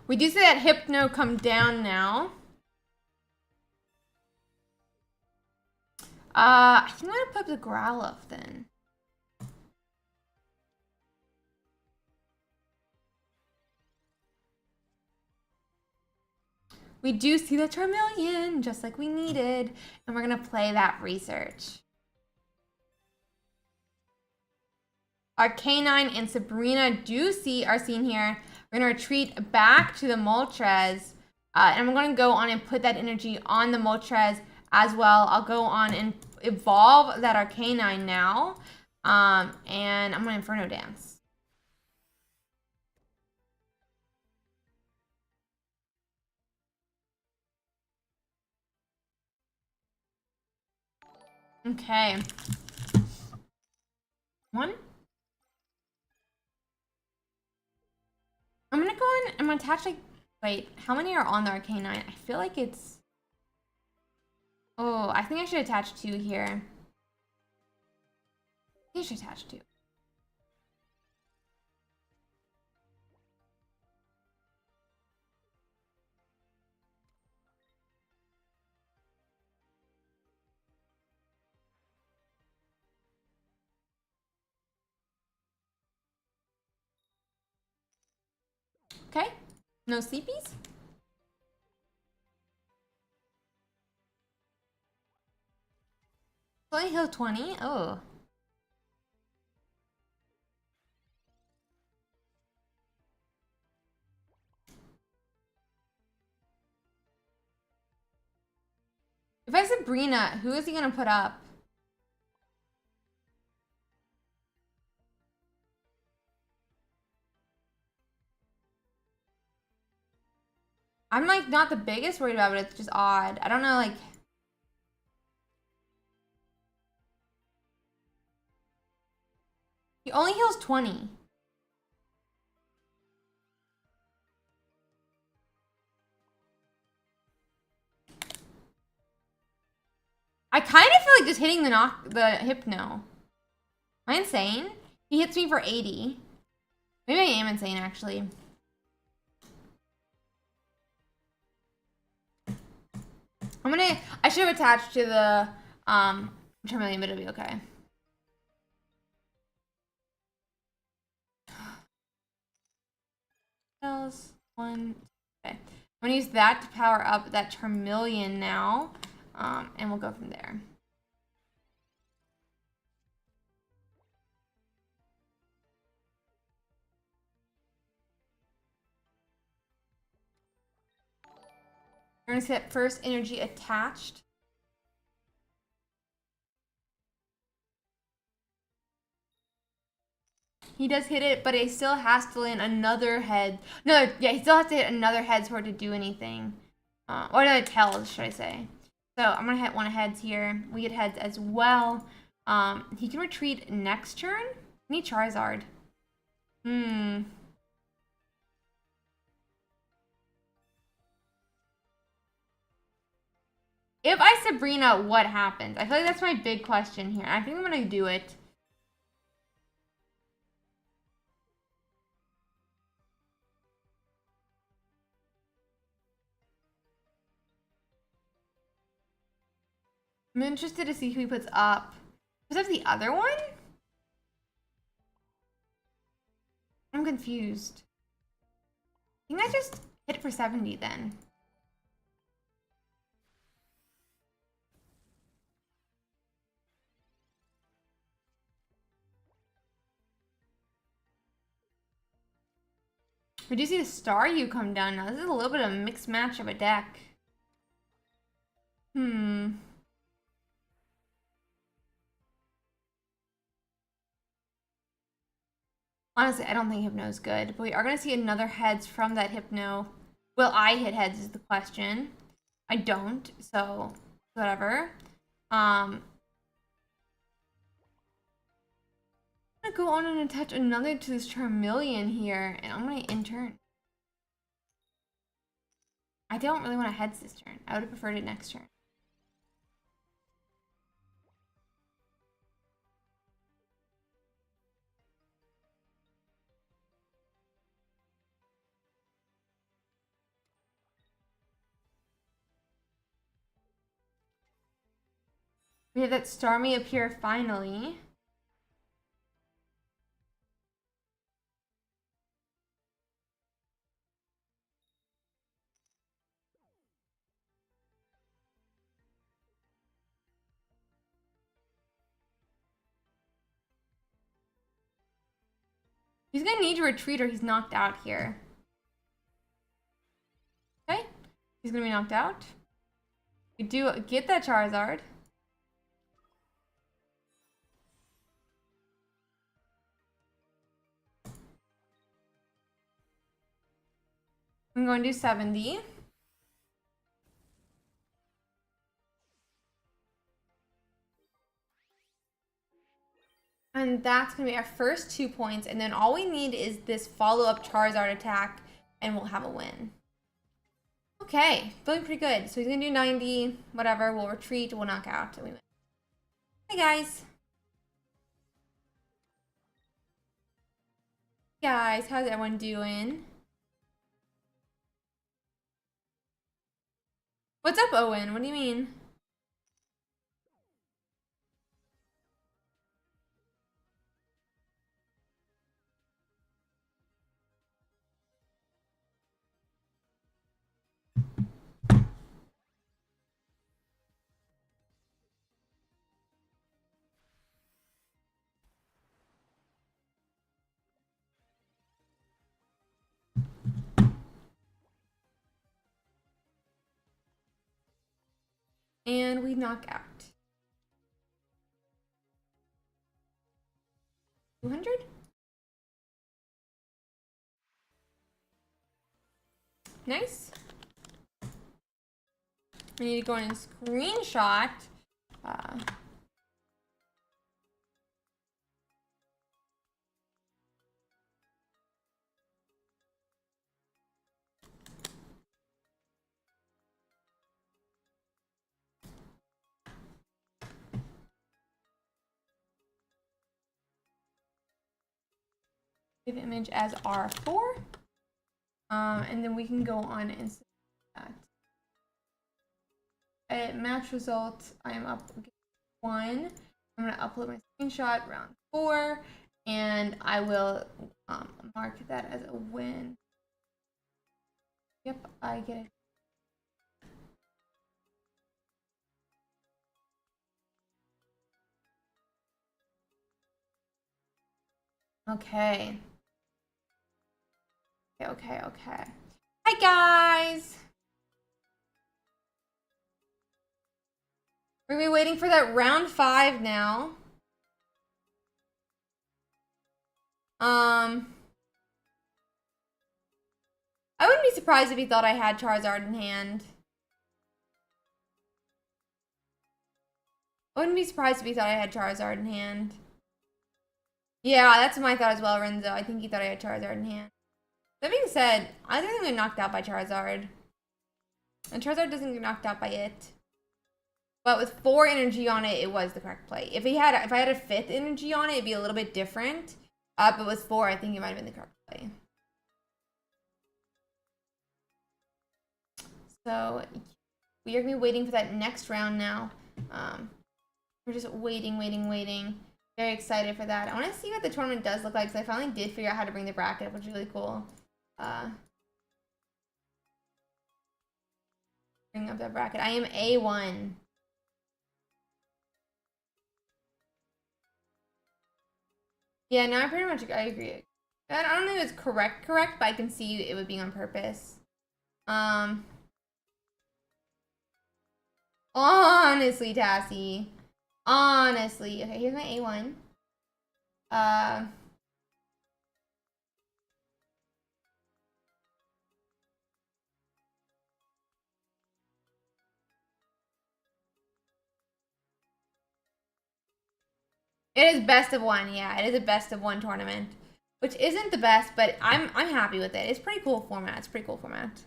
We do see that Hypno come down now. I think I'm gonna put up the Growlithe then. We do see the Charmeleon, just like we needed. And we're gonna play that research. Arcanine and Sabrina are seen here. We're gonna retreat back to the Moltres. And I'm gonna go on and put that energy on the Moltres as well. I'll go on and evolve that Arcanine now. And I'm gonna Inferno Dance. Okay. 1. I'm gonna go in. I'm gonna attach like. Wait, how many are on the Arcanine? I feel like it's. Oh, I think I should attach 2 here. I think I should attach 2. Okay. No sleepies? Only heal 20? Oh. If I Sabrina, who is he gonna put up? I'm like not the biggest worried about it, it's just odd. I don't know, like. He only heals 20. I kind of feel like just hitting the Hypno. Am I insane? He hits me for 80. Maybe I am insane, actually. I should have attached to the, Charmeleon, but it'll be okay. One. Okay. I'm gonna use that to power up that Charmeleon now, and we'll go from there. We're gonna set first energy attached. He does hit it, but he still has to land another head. No, yeah, he still has to hit another head for it to do anything. Or another tails, should I say. So I'm gonna hit one of heads here. We get heads as well. He can retreat next turn. I need Charizard. If I Sabrina, what happens? I feel like that's my big question here. I think I'm gonna do it. I'm interested to see who he puts up. Was that the other one? I'm confused. I think I just hit for 70 then. We do see the Staryu come down now. This is a little bit of a mixed match of a deck. Honestly, I don't think Hypno's good, but we are going to see another heads from that Hypno. Will I hit heads is the question. I don't, so whatever. I'm going to go on and attach another to this Charmeleon here, and I'm going to in-turn. I don't really want to heads this turn. I would have preferred it next turn. We have that Starmie appear finally. He's gonna need to retreat or he's knocked out here. Okay, he's gonna be knocked out. We do get that Charizard. I'm going to do 70. And that's going to be our first 2 points. And then all we need is this follow-up Charizard attack, and we'll have a win. Okay, feeling pretty good. So he's going to do 90, whatever. We'll retreat, we'll knock out, and we win. Hey, guys. Guys, how's everyone doing? What's up, Owen? What do you mean? And we knock out. 200? Nice. I need to go in and screenshot. Save image as R4. And then we can go on and see that. Edit match result. I am up 1. I'm going to upload my screenshot round 4. And I will mark that as a win. Yep, I get it. Okay. Okay. Hi, guys. We're gonna be waiting for that round 5 now. I wouldn't be surprised if he thought I had Charizard in hand. I wouldn't be surprised if he thought I had Charizard in hand. Yeah, that's my thought as well, Renzo. I think he thought I had Charizard in hand. That being said, I don't think I'm knocked out by Charizard. And Charizard doesn't get knocked out by it. But with 4 energy on it, it was the correct play. If I had a 5th energy on it, it'd be a little bit different. But with 4, I think it might have been the correct play. So we are gonna be waiting for that next round now. We're just waiting. Very excited for that. I want to see what the tournament does look like, because I finally did figure out how to bring the bracket up, which is really cool. Bring up that bracket. I am A1. Yeah, no, I agree. I don't know if it's correct, but I can see it would be on purpose. Honestly, Tassie. Honestly. Okay, here's my A1. It is best of 1, yeah. It is a best of 1 tournament. Which isn't the best, but I'm happy with it. It's pretty cool format. Pretty cool format.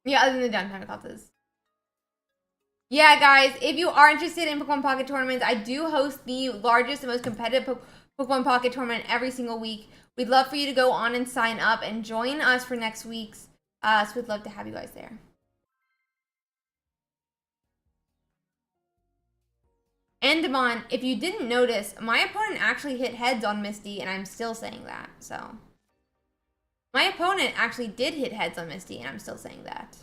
Yeah, other than the downtime classes. Yeah, guys, if you are interested in Pokemon Pocket tournaments, I do host the largest and most competitive Pokemon Pocket tournament every single week. We'd love for you to go on and sign up and join us for next week's. So we'd love to have you guys there. And Damon, if you didn't notice, my opponent actually hit heads on Misty, and I'm still saying that. So my opponent actually did hit heads on Misty, and I'm still saying that.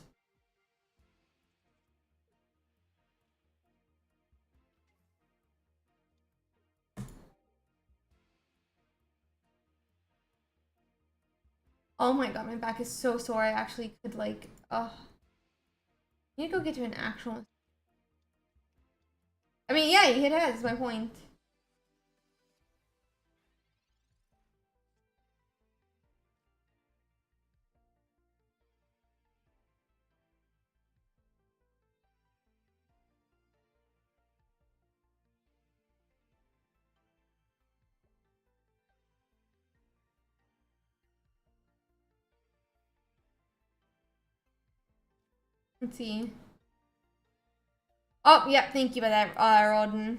Oh my god, my back is so sore. I actually could like, I need to go get to an actual. I mean, yeah, it has, my point. Let's see. Oh, yep, thank you for that, Rodden.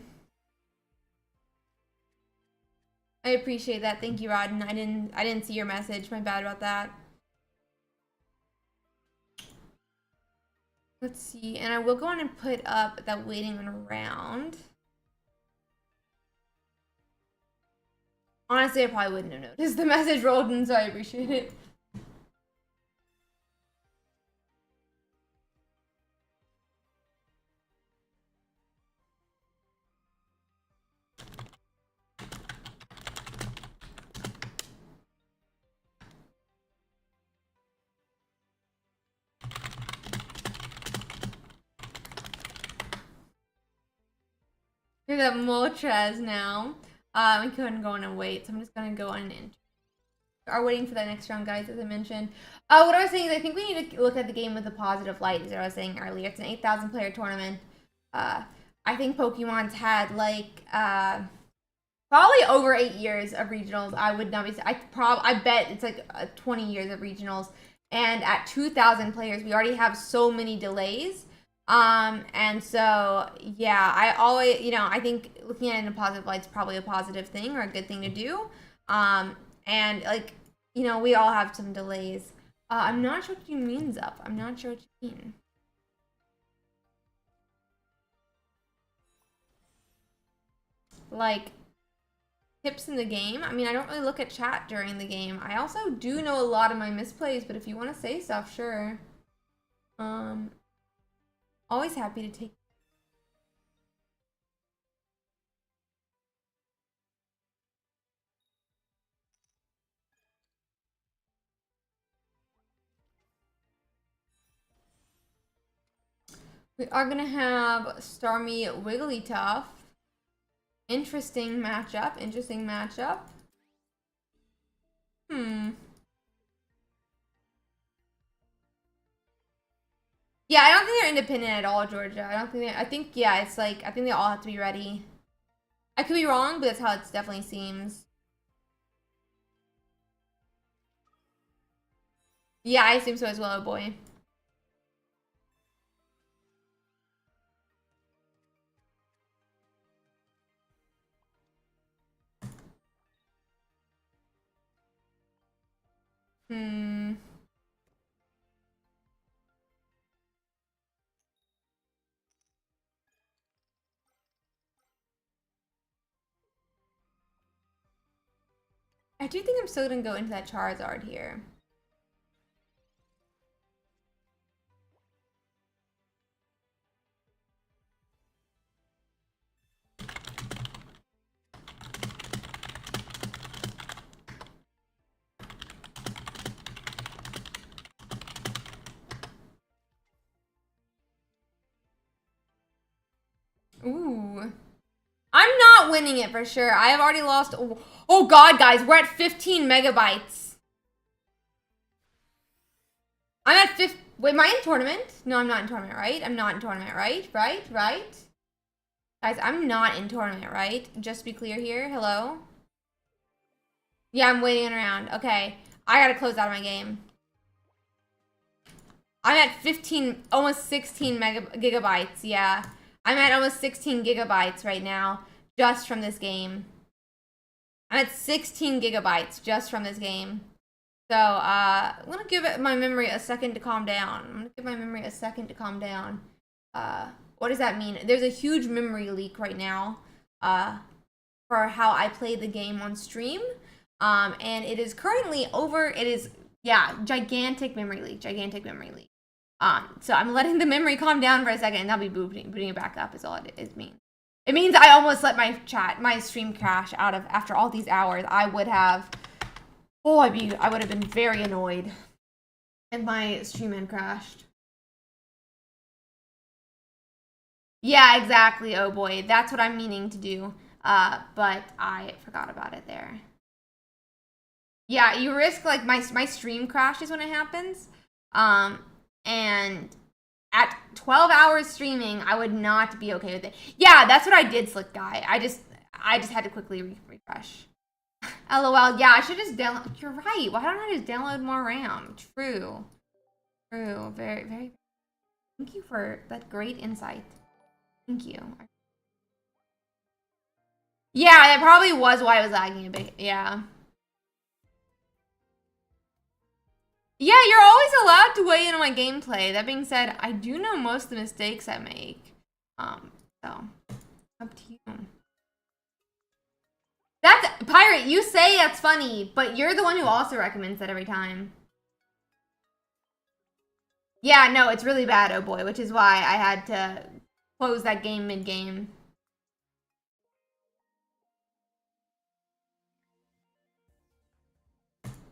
I appreciate that. Thank you, Rodden. I didn't see your message. My bad about that. Let's see. And I will go on and put up that waiting around. Honestly, I probably wouldn't have noticed the message, Rodden, so I appreciate it. Here's that Moltres now. We couldn't go on and wait, so I'm just gonna go on and are waiting for that next round, guys, as I mentioned. What I was saying is I think we need to look at the game with a positive light, as I was saying earlier. It's an 8,000 player tournament. I think Pokemon's had like probably over 8 years of regionals. I would not be. I bet it's like 20 years of regionals. And at 2,000 players, we already have so many delays. And so yeah, I always, I think looking at it in a positive light is probably a positive thing or a good thing to do. And like, we all have some delays. I'm not sure what you mean, Zup. I'm not sure what you mean. Like, tips in the game? I mean, I don't really look at chat during the game. I also do know a lot of my misplays, but if you want to say stuff, sure. Always happy to take. We are gonna have Starmie Wigglytuff. Interesting matchup. Interesting matchup. Yeah, I don't think they're independent at all, Georgia. I don't think they. I think yeah, it's like I think they all have to be ready. I could be wrong, but that's how it definitely seems. Yeah, I assume so as well, boy. I do think I'm still gonna go into that Charizard here. Ooh. I'm not winning it for sure. I have already lost. Oh god, guys, we're at 15 megabytes. I'm at 50. Wait, am I in tournament? No, I'm not in tournament, right? I'm not in tournament, right? Right? Guys, I'm not in tournament, right? Just to be clear here. Hello? Yeah, I'm waiting around. Okay. I gotta close out of my game. I'm at 15, almost 16 gigabytes. Yeah. I'm at almost 16 gigabytes right now, just from this game. I'm at 16 gigabytes just from this game. So, I'm gonna give my memory a second to calm down. What does that mean? There's a huge memory leak right now, for how I play the game on stream. And it is currently over, gigantic memory leak. So I'm letting the memory calm down for a second, and I'll be booting it back up is all it means. It means I almost let my stream crash after all these hours. I would have, Oh, I would have been very annoyed if my stream had crashed. Yeah, exactly. Oh boy, that's what I'm meaning to do. But I forgot about it there. Yeah, you risk like my stream crashes when it happens. And at 12 hours streaming, I would not be okay with it. Yeah, that's what I did, Slick Guy. I just had to quickly refresh. LOL. Yeah, I should just download. You're right. Why don't I just download more RAM? True. True. Very, very. Thank you for that great insight. Thank you. Yeah, that probably was why I was lagging a bit. Yeah. Yeah, you're always allowed to weigh in on my gameplay. That being said, I do know most of the mistakes I make. So up to you. That's Pirate, you say that's funny, but you're the one who also recommends that every time. Yeah, no, it's really bad, oh boy, which is why I had to close that game mid-game.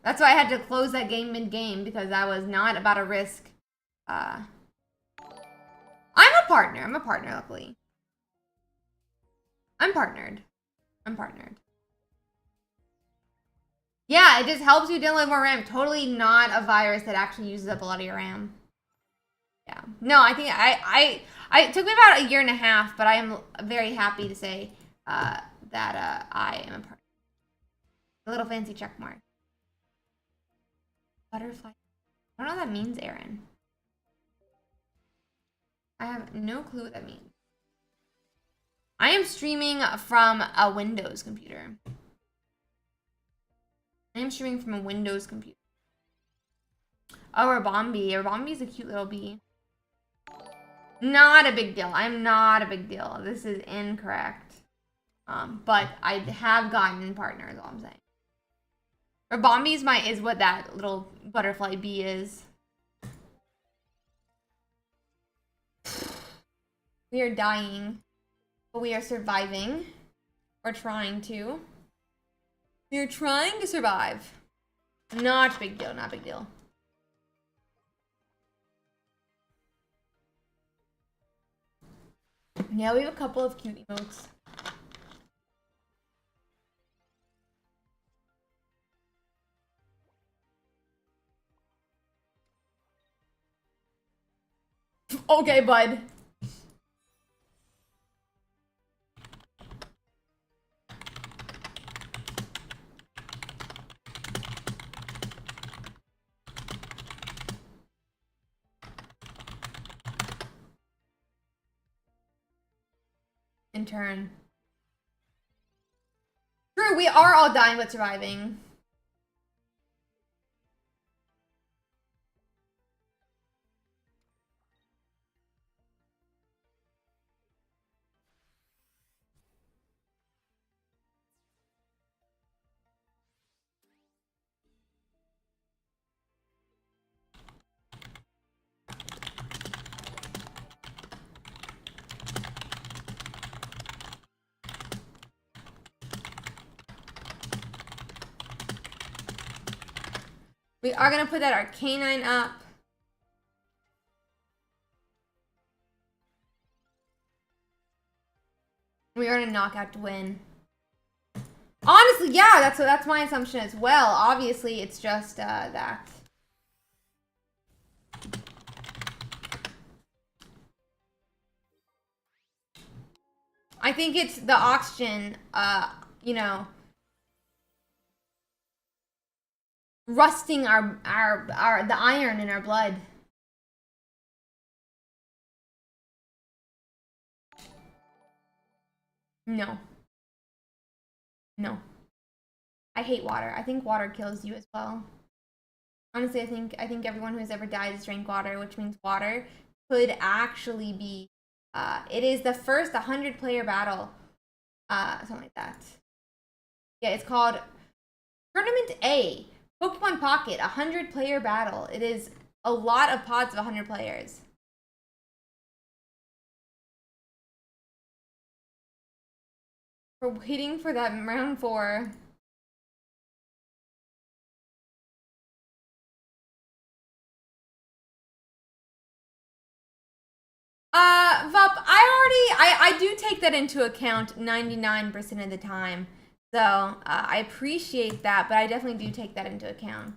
That's why I had to close that game mid-game, because I was not about to risk. I'm a partner. I'm a partner, luckily. I'm partnered. I'm partnered. Yeah, it just helps you download more RAM. Totally not a virus that actually uses up a lot of your RAM. Yeah. No, I think it took me about a year and a half, but I am very happy to say that I am a partner. A little fancy check mark. Butterfly. I don't know what that means, Aaron. I have no clue what that means. I am streaming from a Windows computer. I am streaming from a Windows computer. Oh, Rabombi. Rabombi's a cute little bee. Not a big deal. I'm not a big deal. This is incorrect. But I have gotten partners, all I'm saying. Rabombi is what that little butterfly bee is. We are dying, but we are surviving. Or trying to. We are trying to survive. Not a big deal, not a big deal. Yeah, we have a couple of cute emotes. Okay, bud. In turn. True, we are all dying but surviving. We are gonna put that Arcanine up. We are gonna knock out to win. Honestly, yeah, that's my assumption as well. Obviously, it's just that. I think it's the oxygen, you know, rusting the iron in our blood. No. No. I hate water. I think water kills you as well. Honestly, I think everyone who has ever died has drank water, which means water could actually be it is the first 100-player battle. Something like that. Yeah, it's called Tournament A. Pokemon Pocket, 100-player battle. It is a lot of pods of 100 players. We're waiting for that round 4. I do take that into account 99% of the time. So, I appreciate that, but I definitely do take that into account.